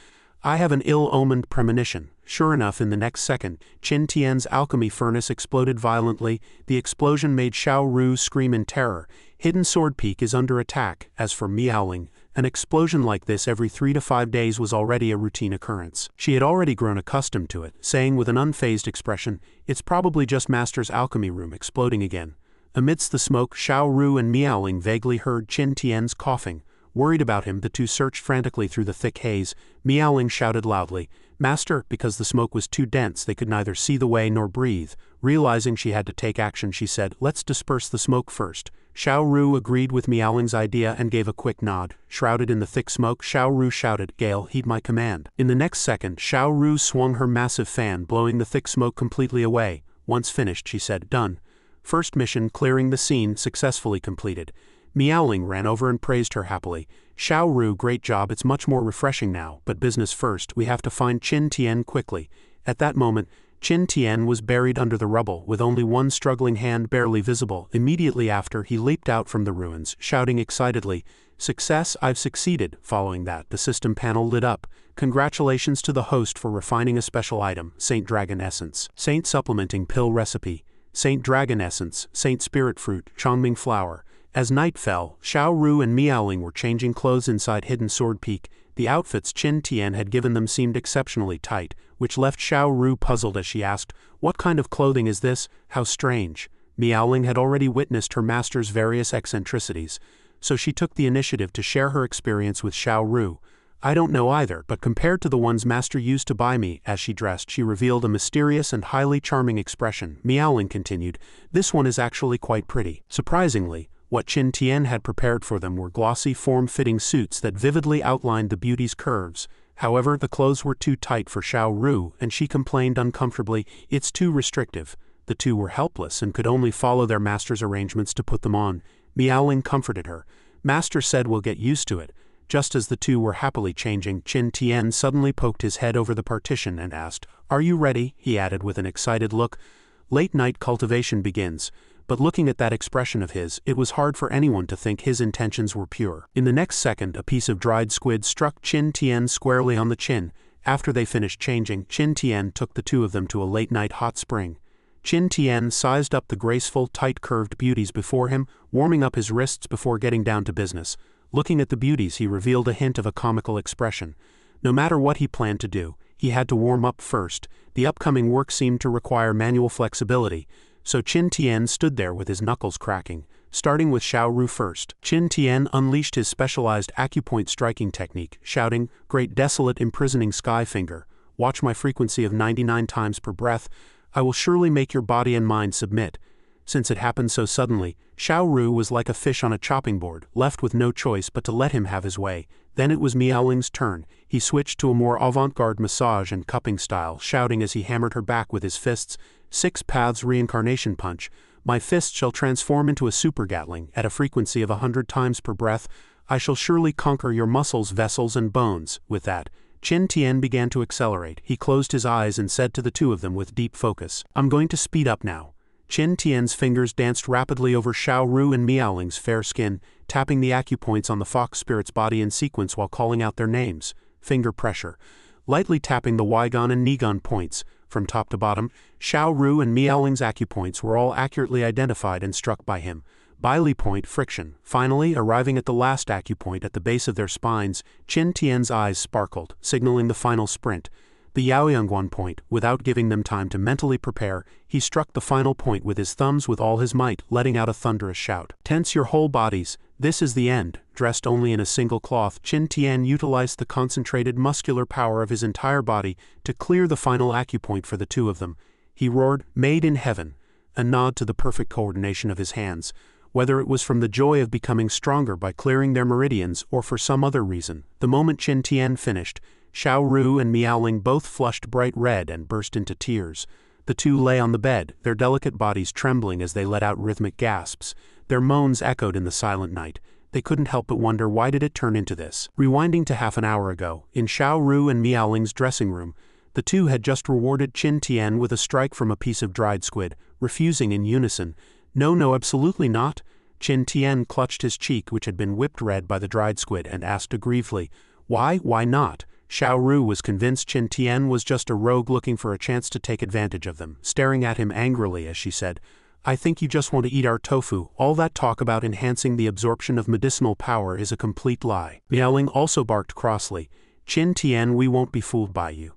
I have an ill-omened premonition. Sure enough, in the next second, Qin Tian's alchemy furnace exploded violently. The explosion made Xiaoru scream in terror. Hidden Sword Peak is under attack. As for Miaoling, an explosion like this every 3 to 5 days was already a routine occurrence. She had already grown accustomed to it, saying with an unfazed expression, it's probably just Master's alchemy room exploding again. Amidst the smoke, Xiaoru and Miaoling vaguely heard Qin Tian's coughing. Worried about him, the two searched frantically through the thick haze. Miaoling shouted loudly, Master, because the smoke was too dense they could neither see the way nor breathe. Realizing she had to take action, she said, let's disperse the smoke first. Xiaoru agreed with Miaoling's idea and gave a quick nod. Shrouded in the thick smoke, Xiaoru shouted, Gale, heed my command. In the next second, Xiaoru swung her massive fan, blowing the thick smoke completely away. Once finished, she said, done. First mission, clearing the scene, successfully completed. Miaoling ran over and praised her happily. Xiaoru, great job, it's much more refreshing now, but business first, we have to find Qin Tian quickly. At that moment, Qin Tian was buried under the rubble, with only one struggling hand barely visible. Immediately after, he leaped out from the ruins, shouting excitedly, success, I've succeeded. Following that, the system panel lit up. Congratulations to the host for refining a special item, Saint Dragon Essence. Saint Supplementing Pill Recipe. Saint Dragon Essence, Saint Spirit Fruit, Chongming Flower. As night fell, Xiaoru and Miaoling were changing clothes inside Hidden Sword Peak. The outfits Qin Tian had given them seemed exceptionally tight, which left Xiaoru puzzled as she asked, what kind of clothing is this? How strange. Miaoling had already witnessed her master's various eccentricities, so she took the initiative to share her experience with Xiaoru. I don't know either, but compared to the ones Master used to buy me, as she dressed, she revealed a mysterious and highly charming expression. Miaoling continued, this one is actually quite pretty. Surprisingly, what Qin Tian had prepared for them were glossy, form-fitting suits that vividly outlined the beauty's curves. However, the clothes were too tight for Xiaoru, and she complained uncomfortably, it's too restrictive. The two were helpless and could only follow their master's arrangements to put them on. Miaoling comforted her. Master said we'll get used to it. Just as the two were happily changing, Qin Tian suddenly poked his head over the partition and asked, are you ready? He added with an excited look. Late night cultivation begins. But looking at that expression of his, it was hard for anyone to think his intentions were pure. In the next second, a piece of dried squid struck Qin Tian squarely on the chin. After they finished changing, Qin Tian took the two of them to a late-night hot spring. Qin Tian sized up the graceful, tight-curved beauties before him, warming up his wrists before getting down to business. Looking at the beauties, he revealed a hint of a comical expression. No matter what he planned to do, he had to warm up first. The upcoming work seemed to require manual flexibility, so Qin Tian stood there with his knuckles cracking. Starting with Xiao Ru first, Qin Tian unleashed his specialized acupoint striking technique, shouting, "Great desolate imprisoning sky finger, watch my frequency of 99 times per breath. I will surely make your body and mind submit." Since it happened so suddenly, Xiao Ru was like a fish on a chopping board, left with no choice but to let him have his way. Then it was Miaoling's turn. He switched to a more avant-garde massage and cupping style, shouting as he hammered her back with his fists, "6 paths reincarnation punch. My fist shall transform into a super Gatling at a frequency of 100 times per breath. I shall surely conquer your muscles, vessels, and bones." With that, Qin Tian began to accelerate. He closed his eyes and said to the two of them with deep focus, "I'm going to speed up now." Qin Tian's fingers danced rapidly over Xiao Ru and Miaoling's fair skin, tapping the acupoints on the fox spirit's body in sequence while calling out their names. Finger pressure. Lightly tapping the Weigon and Nigon points. From top to bottom, Xiao Ru and Miaoling's acupoints were all accurately identified and struck by him. Bailey point friction. Finally, arriving at the last acupoint at the base of their spines, Qin Tian's eyes sparkled, signaling the final sprint. The Yaoyangguan point. Without giving them time to mentally prepare, he struck the final point with his thumbs with all his might, letting out a thunderous shout. "Tense your whole bodies. This is the end." Dressed only in a single cloth, Qin Tian utilized the concentrated muscular power of his entire body to clear the final acupoint for the two of them. He roared, "Made in heaven," a nod to the perfect coordination of his hands. Whether it was from the joy of becoming stronger by clearing their meridians or for some other reason, the moment Qin Tian finished, Xiao Ru and Miaoling both flushed bright red and burst into tears. The two lay on the bed, their delicate bodies trembling as they let out rhythmic gasps. Their moans echoed in the silent night. They couldn't help but wonder, why did it turn into this? Rewinding to half an hour ago, in Xiao Ru and Miaoling's dressing room, the two had just rewarded Qin Tian with a strike from a piece of dried squid, refusing in unison. No, absolutely not." Qin Tian clutched his cheek, which had been whipped red by the dried squid, and asked aggrievedly, Why not?" Xiao Ru was convinced Qin Tian was just a rogue looking for a chance to take advantage of them, staring at him angrily as she said, "I think you just want to eat our tofu. All that talk about enhancing the absorption of medicinal power is a complete lie." Miaoling also barked crossly, "Qin Tian, we won't be fooled by you."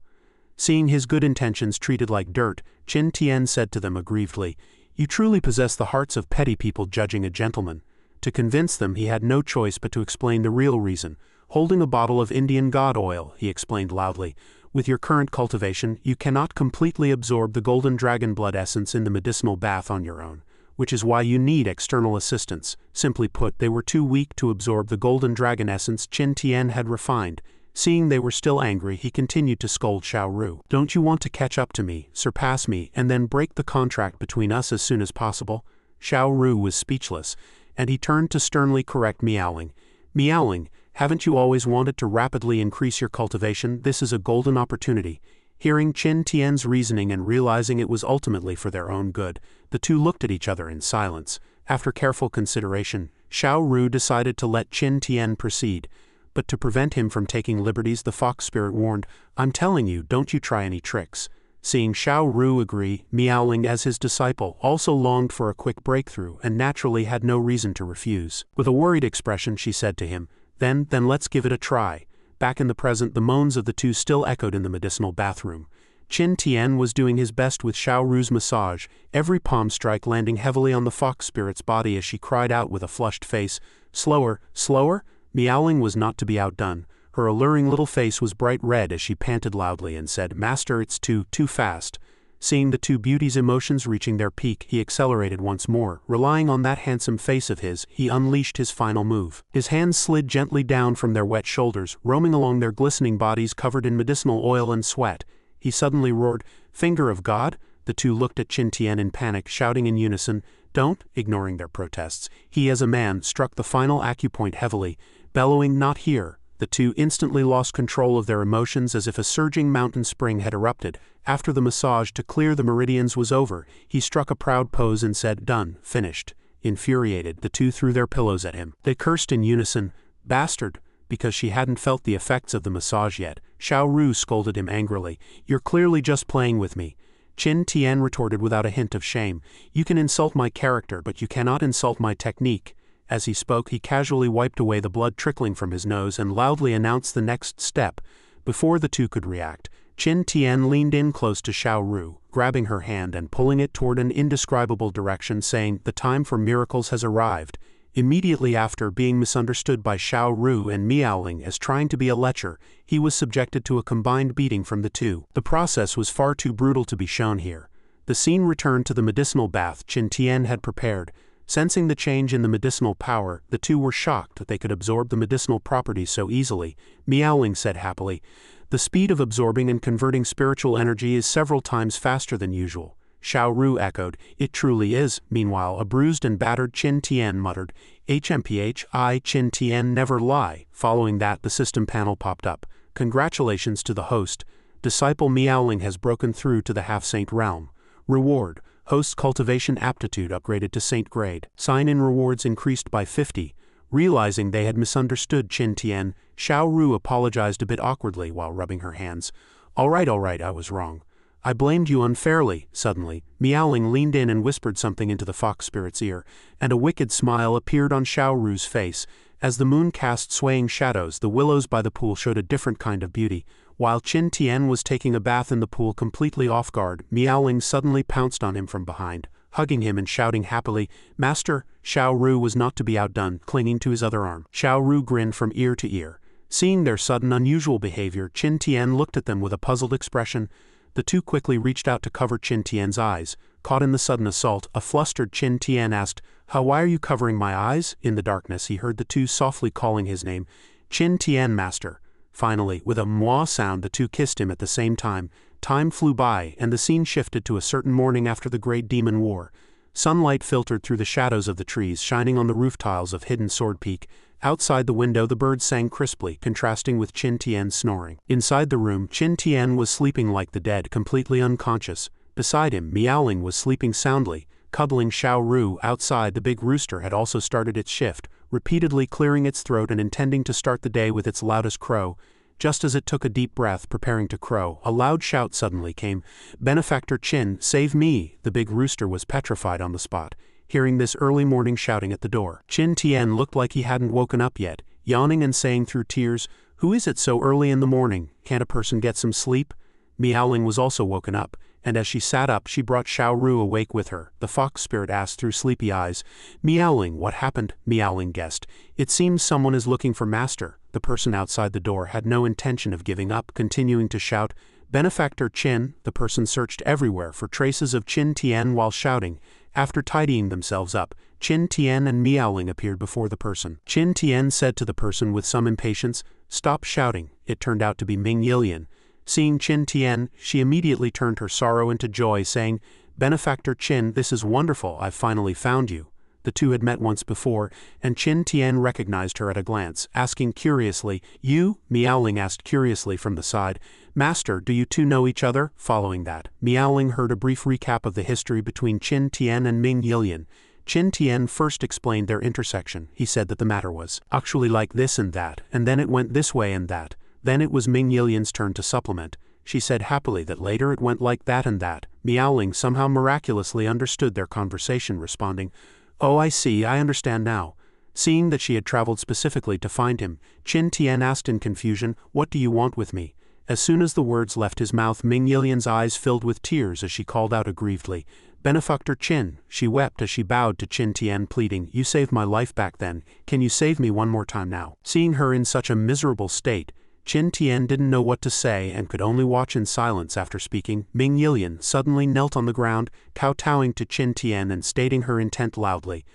Seeing his good intentions treated like dirt, Qin Tian said to them aggrievedly, "You truly possess the hearts of petty people judging a gentleman." To convince them, he had no choice but to explain the real reason. Holding a bottle of Indian god oil, he explained loudly, "With your current cultivation, you cannot completely absorb the golden dragon blood essence in the medicinal bath on your own, which is why you need external assistance." Simply put, they were too weak to absorb the golden dragon essence Qin Tian had refined. Seeing they were still angry, he continued to scold Xiao Ru. "Don't you want to catch up to me, surpass me, and then break the contract between us as soon as possible?" Xiao Ru was speechless, and he turned to sternly correct Miaoling. "Miaoling, haven't you always wanted to rapidly increase your cultivation? This is a golden opportunity." Hearing Qin Tian's reasoning and realizing it was ultimately for their own good, the two looked at each other in silence. After careful consideration, Xiao Ru decided to let Qin Tian proceed. But to prevent him from taking liberties, the fox spirit warned, "I'm telling you, don't you try any tricks." Seeing Xiao Ru agree, Miaoling as his disciple also longed for a quick breakthrough and naturally had no reason to refuse. With a worried expression, she said to him, Then let's give it a try." Back in the present, the moans of the two still echoed in the medicinal bathroom. Qin Tian was doing his best with Xiao Ru's massage, every palm strike landing heavily on the fox spirit's body as she cried out with a flushed face, "Slower, slower!" Miaoling was not to be outdone. Her alluring little face was bright red as she panted loudly and said, "Master, it's too fast." Seeing the two beauties' emotions reaching their peak, he accelerated once more. Relying on that handsome face of his, he unleashed his final move. His hands slid gently down from their wet shoulders, roaming along their glistening bodies covered in medicinal oil and sweat. He suddenly roared, "Finger of God?" The two looked at Qin Tian in panic, shouting in unison, "Don't," ignoring their protests. He, as a man, struck the final acupoint heavily, bellowing, "Not here." The two instantly lost control of their emotions as if a surging mountain spring had erupted. After the massage to clear the meridians was over, he struck a proud pose and said, "Done, finished." Infuriated, the two threw their pillows at him. They cursed in unison, "Bastard," because she hadn't felt the effects of the massage yet. Xiao Ru scolded him angrily, "You're clearly just playing with me." Qin Tian retorted without a hint of shame, "You can insult my character, but you cannot insult my technique." As he spoke, he casually wiped away the blood trickling from his nose and loudly announced the next step. Before the two could react, Qin Tian leaned in close to Xiao Ru, grabbing her hand and pulling it toward an indescribable direction, saying, "The time for miracles has arrived." Immediately after being misunderstood by Xiao Ru and Miaoling as trying to be a lecher, he was subjected to a combined beating from the two. The process was far too brutal to be shown here. The scene returned to the medicinal bath Qin Tian had prepared. Sensing the change in the medicinal power, the two were shocked that they could absorb the medicinal properties so easily. Miaoling said happily, "The speed of absorbing and converting spiritual energy is several times faster than usual." Xiao Ru echoed, "It truly is." Meanwhile, a bruised and battered Qin Tian muttered, "HMPH, I Qin Tian never lie." Following that, the system panel popped up. "Congratulations to the host. Disciple Miaoling has broken through to the half-saint realm. Reward: Host's cultivation aptitude upgraded to saint grade. Sign-in rewards increased by 50. Realizing they had misunderstood Qin Tian, Xiao Ru apologized a bit awkwardly while rubbing her hands. All right, I was wrong. I blamed you unfairly." Suddenly, Miaoling leaned in and whispered something into the fox spirit's ear, and a wicked smile appeared on Xiao Ru's face. As the moon cast swaying shadows, the willows by the pool showed a different kind of beauty. While Qin Tian was taking a bath in the pool completely off guard, Miaoling suddenly pounced on him from behind, hugging him and shouting happily, "Master!" Xiao Ru was not to be outdone, clinging to his other arm. Xiao Ru grinned from ear to ear. Seeing their sudden unusual behavior, Qin Tian looked at them with a puzzled expression. The two quickly reached out to cover Qin Tian's eyes. Caught in the sudden assault, a flustered Qin Tian asked, Why are you covering my eyes?" In the darkness he heard the two softly calling his name, "Qin Tian, master." Finally, with a "mwah" sound, the two kissed him at the same time. Time flew by, and the scene shifted to a certain morning after the Great Demon War. Sunlight filtered through the shadows of the trees, shining on the roof tiles of Hidden Sword Peak. Outside the window the birds sang crisply, contrasting with Qin Tian's snoring. Inside the room, Qin Tian was sleeping like the dead, completely unconscious. Beside him, Miaoling was sleeping soundly, cuddling Xiao Ru. Outside, the big rooster had also started its shift, repeatedly clearing its throat and intending to start the day with its loudest crow. Just as it took a deep breath, preparing to crow, a loud shout suddenly came. "Benefactor Qin, save me!" The big rooster was petrified on the spot, hearing this early morning shouting at the door. Qin Tian looked like he hadn't woken up yet, yawning and saying through tears, "Who is it so early in the morning? Can't a person get some sleep?" Miaoling was also woken up, and as she sat up she brought Xiao Ru awake with her. The fox spirit asked through sleepy eyes, "Miaoling, what happened?" Miaoling guessed, "It seems someone is looking for master." The person outside the door had no intention of giving up, continuing to shout, "Benefactor Qin." The person searched everywhere for traces of Qin Tian while shouting. After tidying themselves up, Qin Tian and Miaoling appeared before the person. Qin Tian said to the person with some impatience, "Stop shouting." It turned out to be Ming Yilian. Seeing Qin Tian, she immediately turned her sorrow into joy, saying, "Benefactor Qin, this is wonderful, I've finally found you." The two had met once before, and Qin Tian recognized her at a glance, asking curiously, "You?" Miaoling asked curiously from the side, "Master, do you two know each other?" Following that, Miaoling heard a brief recap of the history between Qin Tian and Ming Yilian. Qin Tian first explained their intersection. He said that the matter was actually like this and that, and then it went this way and that. Then it was Ming Yilian's turn to supplement. She said happily that later it went like that and that. Miaoling somehow miraculously understood their conversation, responding, "Oh, I see, I understand now." Seeing that she had traveled specifically to find him, Qin Tian asked in confusion, "What do you want with me?" As soon as the words left his mouth, Ming Yilian's eyes filled with tears as she called out aggrievedly, "Benefactor Qin." She wept as she bowed to Qin Tian, pleading, "You saved my life back then, can you save me one more time now?" Seeing her in such a miserable state, Qin Tian didn't know what to say and could only watch in silence. After speaking, Ming Yilian suddenly knelt on the ground, kowtowing to Qin Tian and stating her intent loudly.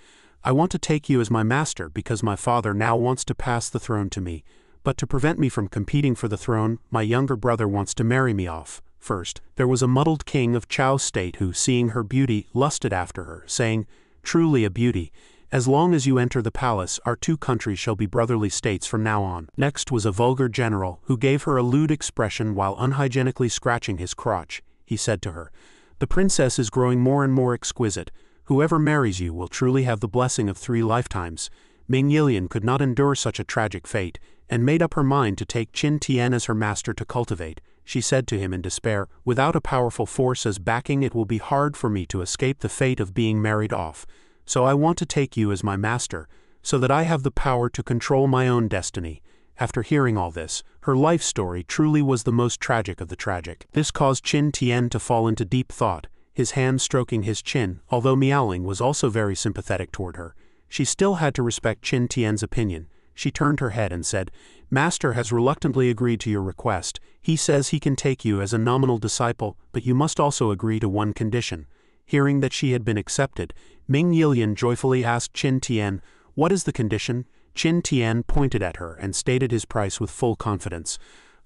"I want to take you as my master because my father now wants to pass the throne to me. But to prevent me from competing for the throne, my younger brother wants to marry me off." First, there was a muddled king of Chao's state who, seeing her beauty, lusted after her, saying, "Truly a beauty. As long as you enter the palace, our two countries shall be brotherly states from now on." Next was a vulgar general, who gave her a lewd expression while unhygienically scratching his crotch. He said to her, "The princess is growing more and more exquisite. Whoever marries you will truly have the blessing of 3 lifetimes. Ming Yilian could not endure such a tragic fate, and made up her mind to take Qin Tian as her master to cultivate. She said to him in despair, "Without a powerful force as backing, it will be hard for me to escape the fate of being married off. So I want to take you as my master, so that I have the power to control my own destiny." After hearing all this, her life story truly was the most tragic of the tragic. This caused Qin Tian to fall into deep thought, his hand stroking his chin. Although Miaoling was also very sympathetic toward her, she still had to respect Qin Tian's opinion. She turned her head and said, "Master has reluctantly agreed to your request. He says he can take you as a nominal disciple, but you must also agree to one condition." Hearing that she had been accepted, Ming Yilian joyfully asked Qin Tian, "What is the condition?" Qin Tian pointed at her and stated his price with full confidence.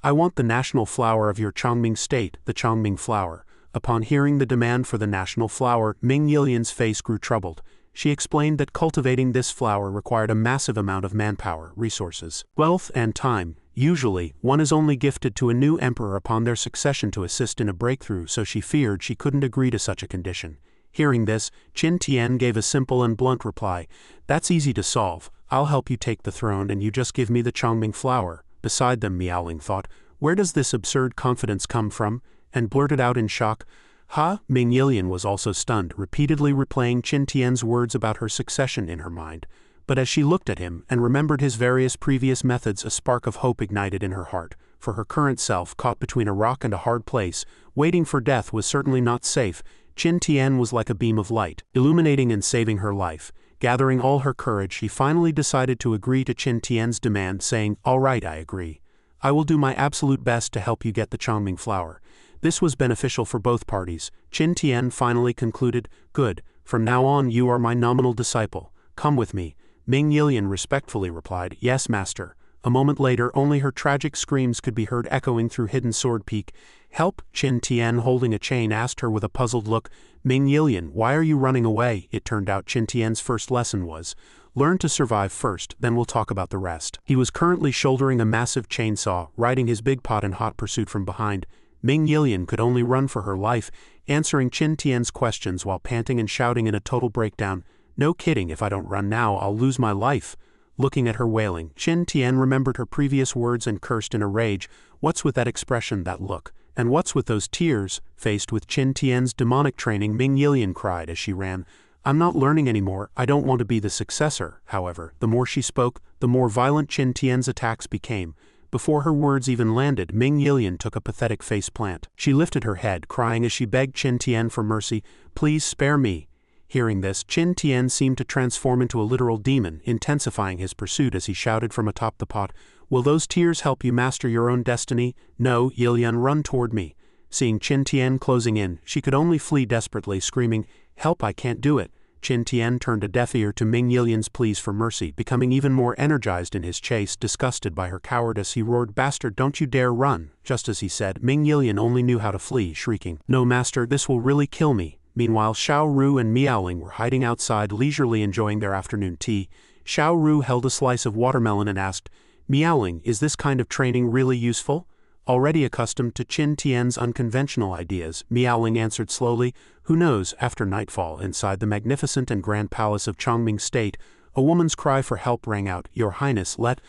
"I want the national flower of your Chongming state, the Chongming flower." Upon hearing the demand for the national flower, Ming Yilian's face grew troubled. She explained that cultivating this flower required a massive amount of manpower, resources, wealth, and time. Usually, one is only gifted to a new emperor upon their succession to assist in a breakthrough, so she feared she couldn't agree to such a condition. Hearing this, Qin Tian gave a simple and blunt reply. "That's easy to solve. I'll help you take the throne and you just give me the Chongming flower." Beside them, Miaoling thought, "Where does this absurd confidence come from?" and blurted out in shock, "Ha?" Ming Yilian was also stunned, repeatedly replaying Qin Tian's words about her succession in her mind. But as she looked at him and remembered his various previous methods, a spark of hope ignited in her heart. For her current self, caught between a rock and a hard place, waiting for death was certainly not safe. Qin Tian was like a beam of light, illuminating and saving her life. Gathering all her courage, she finally decided to agree to Qin Tian's demand, saying, "All right, I agree. I will do my absolute best to help you get the Chongming flower." This was beneficial for both parties. Qin Tian finally concluded, "Good, from now on you are my nominal disciple. Come with me." Ming Yilian respectfully replied, "Yes, master." A moment later, only her tragic screams could be heard echoing through Hidden Sword Peak. "Help!" Qin Tian, holding a chain, asked her with a puzzled look. "Ming Yilian, why are you running away?" It turned out Qin Tian's first lesson was, learn to survive first, then we'll talk about the rest. He was currently shouldering a massive chainsaw, riding his big pot in hot pursuit from behind. Ming Yilian could only run for her life, answering Qin Tian's questions while panting and shouting in a total breakdown, "No kidding, if I don't run now, I'll lose my life." Looking at her wailing, Qin Tian remembered her previous words and cursed in a rage. What's with that expression, that look? And what's with those tears? Faced with Qin Tian's demonic training, Ming Yilian cried as she ran, "I'm not learning anymore, I don't want to be the successor." However, the more she spoke, the more violent Qin Tian's attacks became. Before her words even landed, Ming Yilian took a pathetic face plant. She lifted her head, crying as she begged Qin Tian for mercy, "Please spare me." Hearing this, Qin Tian seemed to transform into a literal demon, intensifying his pursuit as he shouted from atop the pot, "Will those tears help you master your own destiny? No, Yilian, run toward me." Seeing Qin Tian closing in, she could only flee desperately, screaming, "Help, I can't do it." Qin Tian turned a deaf ear to Ming Yilian's pleas for mercy, becoming even more energized in his chase. Disgusted by her cowardice, he roared, "Bastard, don't you dare run!" Just as he said, Ming Yilian only knew how to flee, shrieking, "No, master, this will really kill me." Meanwhile, Xiao Ru and Miaoling were hiding outside, leisurely enjoying their afternoon tea. Xiao Ru held a slice of watermelon and asked, "Miaoling, is this kind of training really useful?" Already accustomed to Qin Tian's unconventional ideas, Miaoling answered slowly, "Who knows?" After nightfall, inside the magnificent and grand palace of Chongming State, a woman's cry for help rang out, "Your Highness, let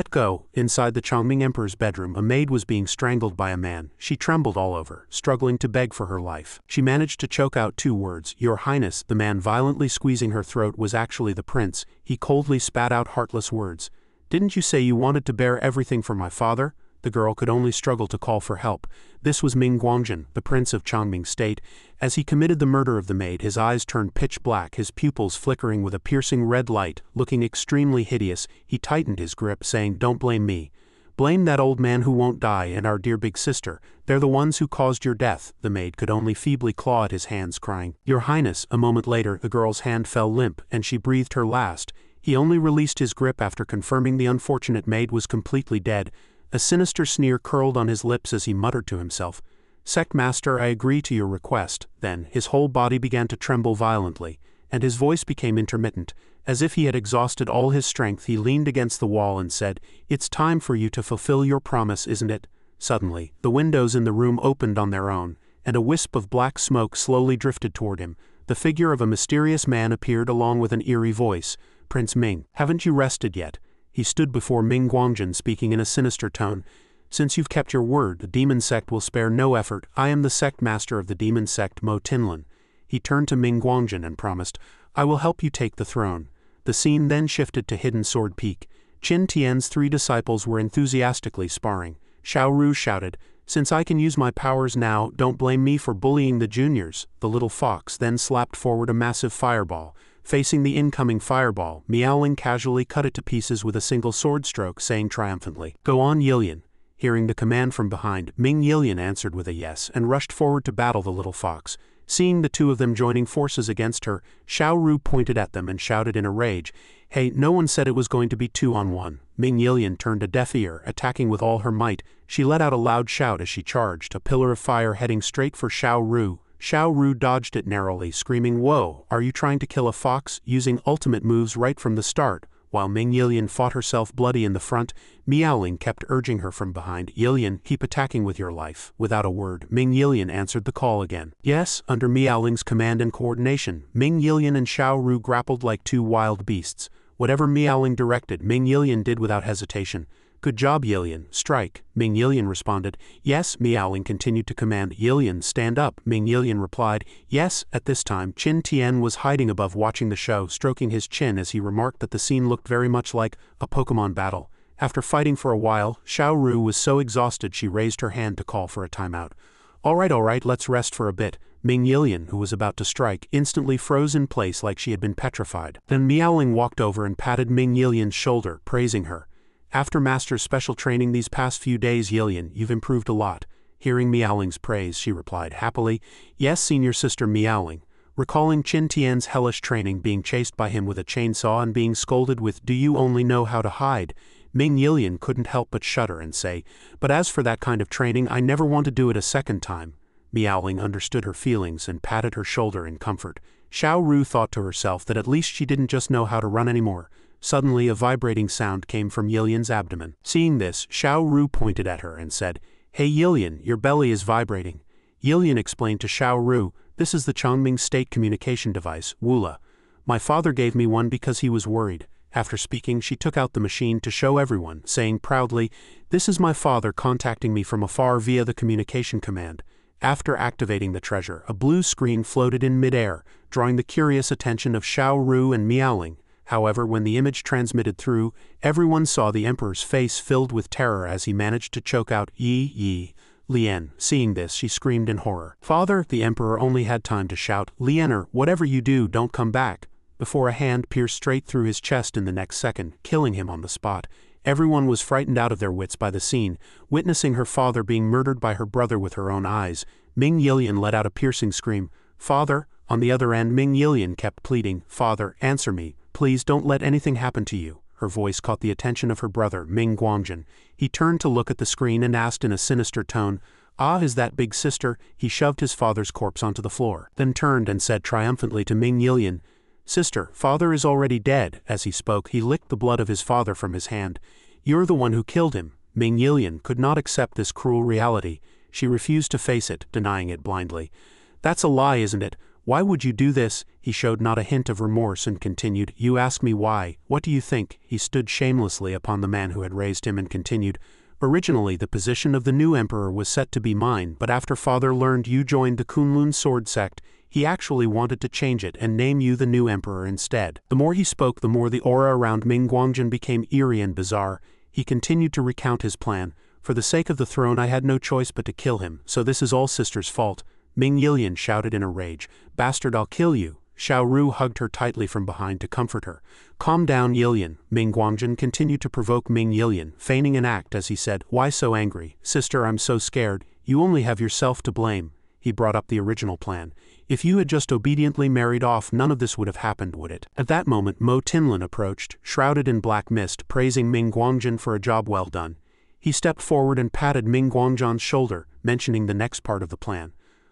go." Inside the Chongming Emperor's bedroom, a maid was being strangled by a man. She trembled all over, struggling to beg for her life. She managed to choke out 2 words, "Your Highness." The man violently squeezing her throat was actually the prince. He coldly spat out heartless words. "Didn't you say you wanted to bear everything for my father?" The girl could only struggle to call for help. This was Ming Guangjin, the prince of Chongming State. As he committed the murder of the maid, his eyes turned pitch black, his pupils flickering with a piercing red light. Looking extremely hideous, he tightened his grip, saying, "Don't blame me. Blame that old man who won't die and our dear big sister. They're the ones who caused your death." The maid could only feebly claw at his hands, crying, "Your Highness." A moment later, the girl's hand fell limp, and she breathed her last. He only released his grip after confirming the unfortunate maid was completely dead. A sinister sneer curled on his lips as he muttered to himself, "Sect Master, I agree to your request." Then, his whole body began to tremble violently, and his voice became intermittent. As if he had exhausted all his strength, he leaned against the wall and said, "It's time for you to fulfill your promise, isn't it?" Suddenly, the windows in the room opened on their own, and a wisp of black smoke slowly drifted toward him. The figure of a mysterious man appeared along with an eerie voice, "Prince Ming, haven't you rested yet?" He stood before Ming Guangjin, speaking in a sinister tone. "Since you've kept your word, the demon sect will spare no effort. I am the sect master of the demon sect, Mo Tinlin." He turned to Ming Guangjin and promised, "I will help you take the throne." The scene then shifted to Hidden Sword Peak. Qin Tian's 3 disciples were enthusiastically sparring. Xiao Ru shouted, "Since I can use my powers now, don't blame me for bullying the juniors." The little fox then slapped forward a massive fireball. Facing the incoming fireball, Miaoling casually cut it to pieces with a single sword stroke, saying triumphantly, "Go on, Yilian." Hearing the command from behind, Ming Yilian answered with a yes and rushed forward to battle the little fox. Seeing the two of them joining forces against her, Xiao Ru pointed at them and shouted in a rage, "Hey, no one said it was going to be 2-on-1. Ming Yilian turned a deaf ear, attacking with all her might. She let out a loud shout as she charged, a pillar of fire heading straight for Xiao Ru. Xiao Ru dodged it narrowly, screaming, "Whoa, are you trying to kill a fox?" using ultimate moves right from the start. While Ming Yilian fought herself bloody in the front, Miaoling kept urging her from behind. "Yilian, keep attacking with your life." Without a word, Ming Yilian answered the call again. Yes, under Miaoling's command and coordination, Ming Yilian and Xiao Ru grappled like two wild beasts. Whatever Miaoling directed, Ming Yilian did without hesitation. "Good job, Yilian, strike." Ming Yilian responded. "Yes." Miaoling continued to command, "Yilian, stand up." Ming Yilian replied, "Yes." At this time, Qin Tian was hiding above watching the show, stroking his chin as he remarked that the scene looked very much like a Pokémon battle. After fighting for a while, Xiao Ru was so exhausted she raised her hand to call for a timeout. All right, let's rest for a bit." Ming Yilian, who was about to strike, instantly froze in place like she had been petrified. Then Miaoling walked over and patted Ming Yilian's shoulder, praising her. "After Master's special training these past few days, Yilian, you've improved a lot." Hearing Miaoling's praise, she replied happily, "Yes, senior sister Miaoling." Recalling Qin Tian's hellish training, being chased by him with a chainsaw and being scolded with, "Do you only know how to hide?" Ming Yilian couldn't help but shudder and say, "But as for that kind of training, I never want to do it a second time." Miaoling understood her feelings and patted her shoulder in comfort. Xiao Ru thought to herself that at least she didn't just know how to run anymore. Suddenly a vibrating sound came from Yilian's abdomen. Seeing this, Xiao Ru pointed at her and said, "Hey Yilian, your belly is vibrating." Yilian explained to Xiao Ru, "This is the Chongming state communication device, Wula. My father gave me one because he was worried." After speaking, she took out the machine to show everyone, saying proudly, "This is my father contacting me from afar via the communication command." After activating the treasure, a blue screen floated in midair, drawing the curious attention of Xiao Ru and Miaoling. However, when the image transmitted through, everyone saw the Emperor's face filled with terror as he managed to choke out Yi Lian. Seeing this, she screamed in horror. "Father!" The Emperor only had time to shout, "Lianer, whatever you do, don't come back," before a hand pierced straight through his chest in the next second, killing him on the spot. Everyone was frightened out of their wits by the scene, witnessing her father being murdered by her brother with her own eyes. Ming Yilian let out a piercing scream. "Father!" On the other end, Ming Yilian kept pleading, "Father, answer me. Please don't let anything happen to you." Her voice caught the attention of her brother, Ming Guangjin. He turned to look at the screen and asked in a sinister tone, "Ah, is that big sister?" He shoved his father's corpse onto the floor, then turned and said triumphantly to Ming Yilian, "Sister, father is already dead." As he spoke, he licked the blood of his father from his hand. "You're the one who killed him." Ming Yilian could not accept this cruel reality. She refused to face it, denying it blindly. "That's a lie, isn't it? Why would you do this?" He showed not a hint of remorse and continued, "You ask me why. What do you think?" He stood shamelessly upon the man who had raised him and continued, "Originally the position of the new emperor was set to be mine, but after father learned you joined the Kunlun sword sect, he actually wanted to change it and name you the new emperor instead." The more he spoke, the more the aura around Ming Guangjin became eerie and bizarre. He continued to recount his plan. "For the sake of the throne I had no choice but to kill him, so this is all sister's fault." Ming Yilian shouted in a rage, "Bastard, I'll kill you." Xiao Ru hugged her tightly from behind to comfort her. "Calm down, Yilian." Ming Guangjin continued to provoke Ming Yilian, feigning an act as he said, "Why so angry? Sister, I'm so scared. You only have yourself to blame." He brought up the original plan. "If you had just obediently married off, none of this would have happened, would it?" At that moment, Mo Tinlin approached, shrouded in black mist, praising Ming Guangjin for a job well done. He stepped forward and patted Ming Guangjin's shoulder, mentioning the next part of the plan.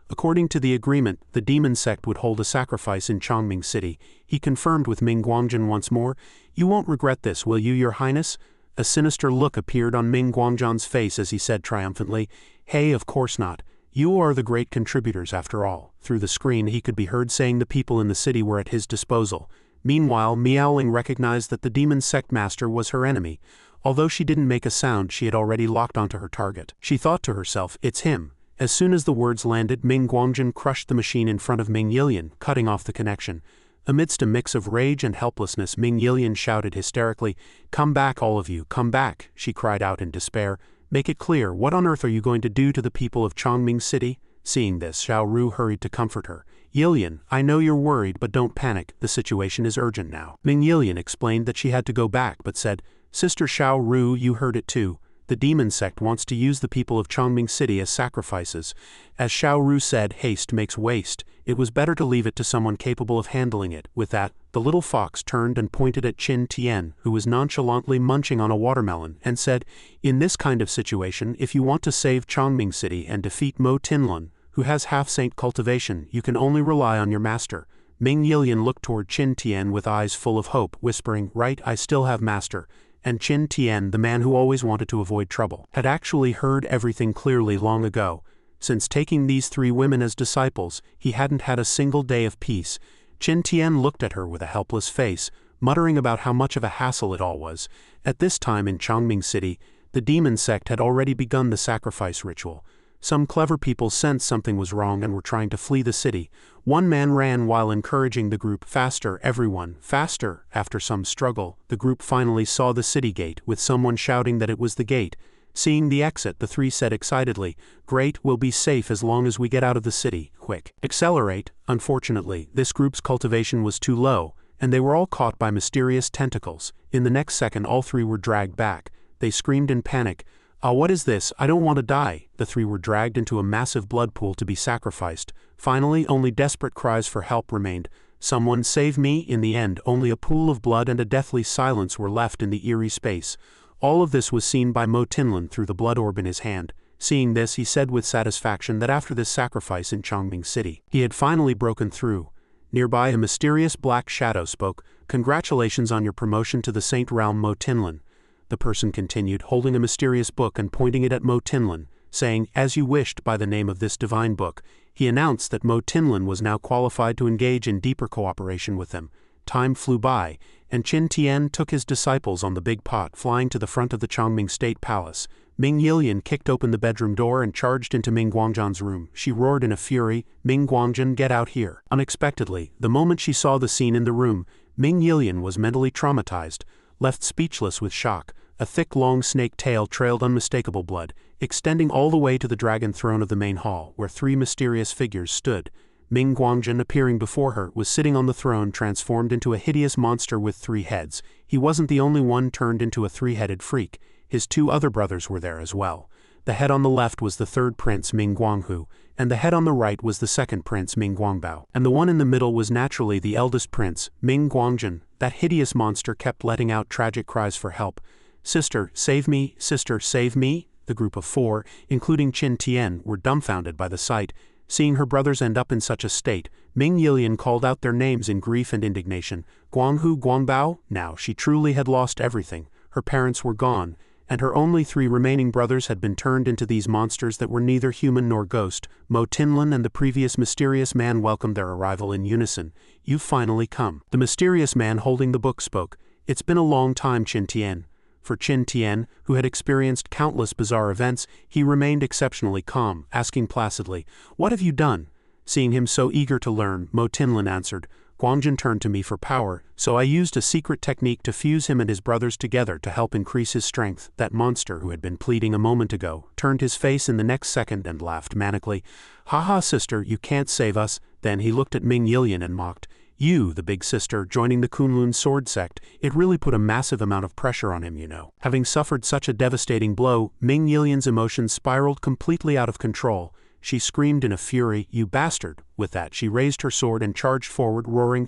According to the agreement, the demon sect would hold a sacrifice in Chongming City. He confirmed with Ming Guangjin once more, "You won't regret this, will you, Your Highness?" A sinister look appeared on Ming Guangjin's face as he said triumphantly, "Hey, of course not. You are the great contributors after all." Through the screen he could be heard saying the people in the city were at his disposal. Meanwhile, Miaoling recognized that the demon sect master was her enemy. Although she didn't make a sound, she had already locked onto her target. She thought to herself, "It's him." As soon as the words landed, Ming Guangjin crushed the machine in front of Ming Yilian, cutting off the connection. Amidst a mix of rage and helplessness, Ming Yilian shouted hysterically, "Come back, all of you, come back," she cried out in despair. "Make it clear, what on earth are you going to do to the people of Chongming City?" Seeing this, Xiao Ru hurried to comfort her. "Yilian, I know you're worried, but don't panic, the situation is urgent now." Ming Yilian explained that she had to go back but said, "Sister Xiao Ru, you heard it too. The demon sect wants to use the people of Chongming City as sacrifices. As Xiao Ru said, haste makes waste. It was better to leave it to someone capable of handling it." With that, the little fox turned and pointed at Qin Tian, who was nonchalantly munching on a watermelon, and said, "In this kind of situation, if you want to save Chongming City and defeat Mo Tinlun, who has half-saint cultivation, you can only rely on your master." Ming Yilian looked toward Qin Tian with eyes full of hope, whispering, "Right, I still have master." And Qin Tian, the man who always wanted to avoid trouble, had actually heard everything clearly long ago. Since taking these 3 women as disciples, he hadn't had a single day of peace. Qin Tian looked at her with a helpless face, muttering about how much of a hassle it all was. At this time in Chongming City, the demon sect had already begun the sacrifice ritual. Some clever people sensed something was wrong and were trying to flee the city. One man ran while encouraging the group, "Faster, everyone, faster!" After some struggle, the group finally saw the city gate, with someone shouting that it was the gate. Seeing the exit, the 3 said excitedly, "Great, we'll be safe as long as we get out of the city. Quick, accelerate!" Unfortunately, this group's cultivation was too low, and they were all caught by mysterious tentacles. In the next second, all 3 were dragged back. They screamed in panic, "Ah, what is this? I don't want to die." The 3 were dragged into a massive blood pool to be sacrificed. Finally, only desperate cries for help remained. "Someone save me!" In the end, only a pool of blood and a deathly silence were left in the eerie space. All of this was seen by Mo Tinlun through the blood orb in his hand. Seeing this, he said with satisfaction that after this sacrifice in Chongming City, he had finally broken through. Nearby, a mysterious black shadow spoke, "Congratulations on your promotion to the Saint Realm, Mo Tinlun." The person continued, holding a mysterious book and pointing it at Mo Tinlun, saying, "As you wished by the name of this divine book." He announced that Mo Tinlun was now qualified to engage in deeper cooperation with them. Time flew by, and Qin Tian took his disciples on the big pot, flying to the front of the Chongming State Palace. Ming Yilian kicked open the bedroom door and charged into Ming Guangzhan's room. She roared in a fury, "Ming Guangzhan, get out here!" Unexpectedly, the moment she saw the scene in the room, Ming Yilian was mentally traumatized. Left speechless with shock, a thick long snake tail trailed unmistakable blood, extending all the way to the dragon throne of the main hall, where 3 mysterious figures stood. Ming Guangzhan, appearing before her, was sitting on the throne, transformed into a hideous monster with 3 heads. He wasn't the only one turned into a 3-headed freak. His 2 other brothers were there as well. The head on the left was the 3rd prince, Ming Guanghu, and the head on the right was the 2nd prince, Ming Guangbao. And the one in the middle was naturally the eldest prince, Ming Guangzhan. That hideous monster kept letting out tragic cries for help. "Sister, save me! Sister, save me!" The group of 4, including Qin Tian, were dumbfounded by the sight. Seeing her brothers end up in such a state, Ming Yilian called out their names in grief and indignation. Guanghu, Guangbao? Now she truly had lost everything. Her parents were gone, and her only 3 remaining brothers had been turned into these monsters that were neither human nor ghost. Mo Tinlun and the previous mysterious man welcomed their arrival in unison. "You've finally come." The mysterious man holding the book spoke. "It's been a long time, Qin Tian." For Qin Tian, who had experienced countless bizarre events, he remained exceptionally calm, asking placidly, "What have you done?" Seeing him so eager to learn, Mo Tinlun answered, "Guangzhan turned to me for power, so I used a secret technique to fuse him and his brothers together to help increase his strength." That monster who had been pleading a moment ago turned his face in the next second and laughed manically. "Ha, sister, you can't save us." Then he looked at Ming Yilian and mocked, "You, the big sister, joining the Kunlun sword sect, it really put a massive amount of pressure on him, you know." Having suffered such a devastating blow, Ming Yilian's emotions spiraled completely out of control. She screamed in a fury, "You bastard!" With that, she raised her sword and charged forward, roaring,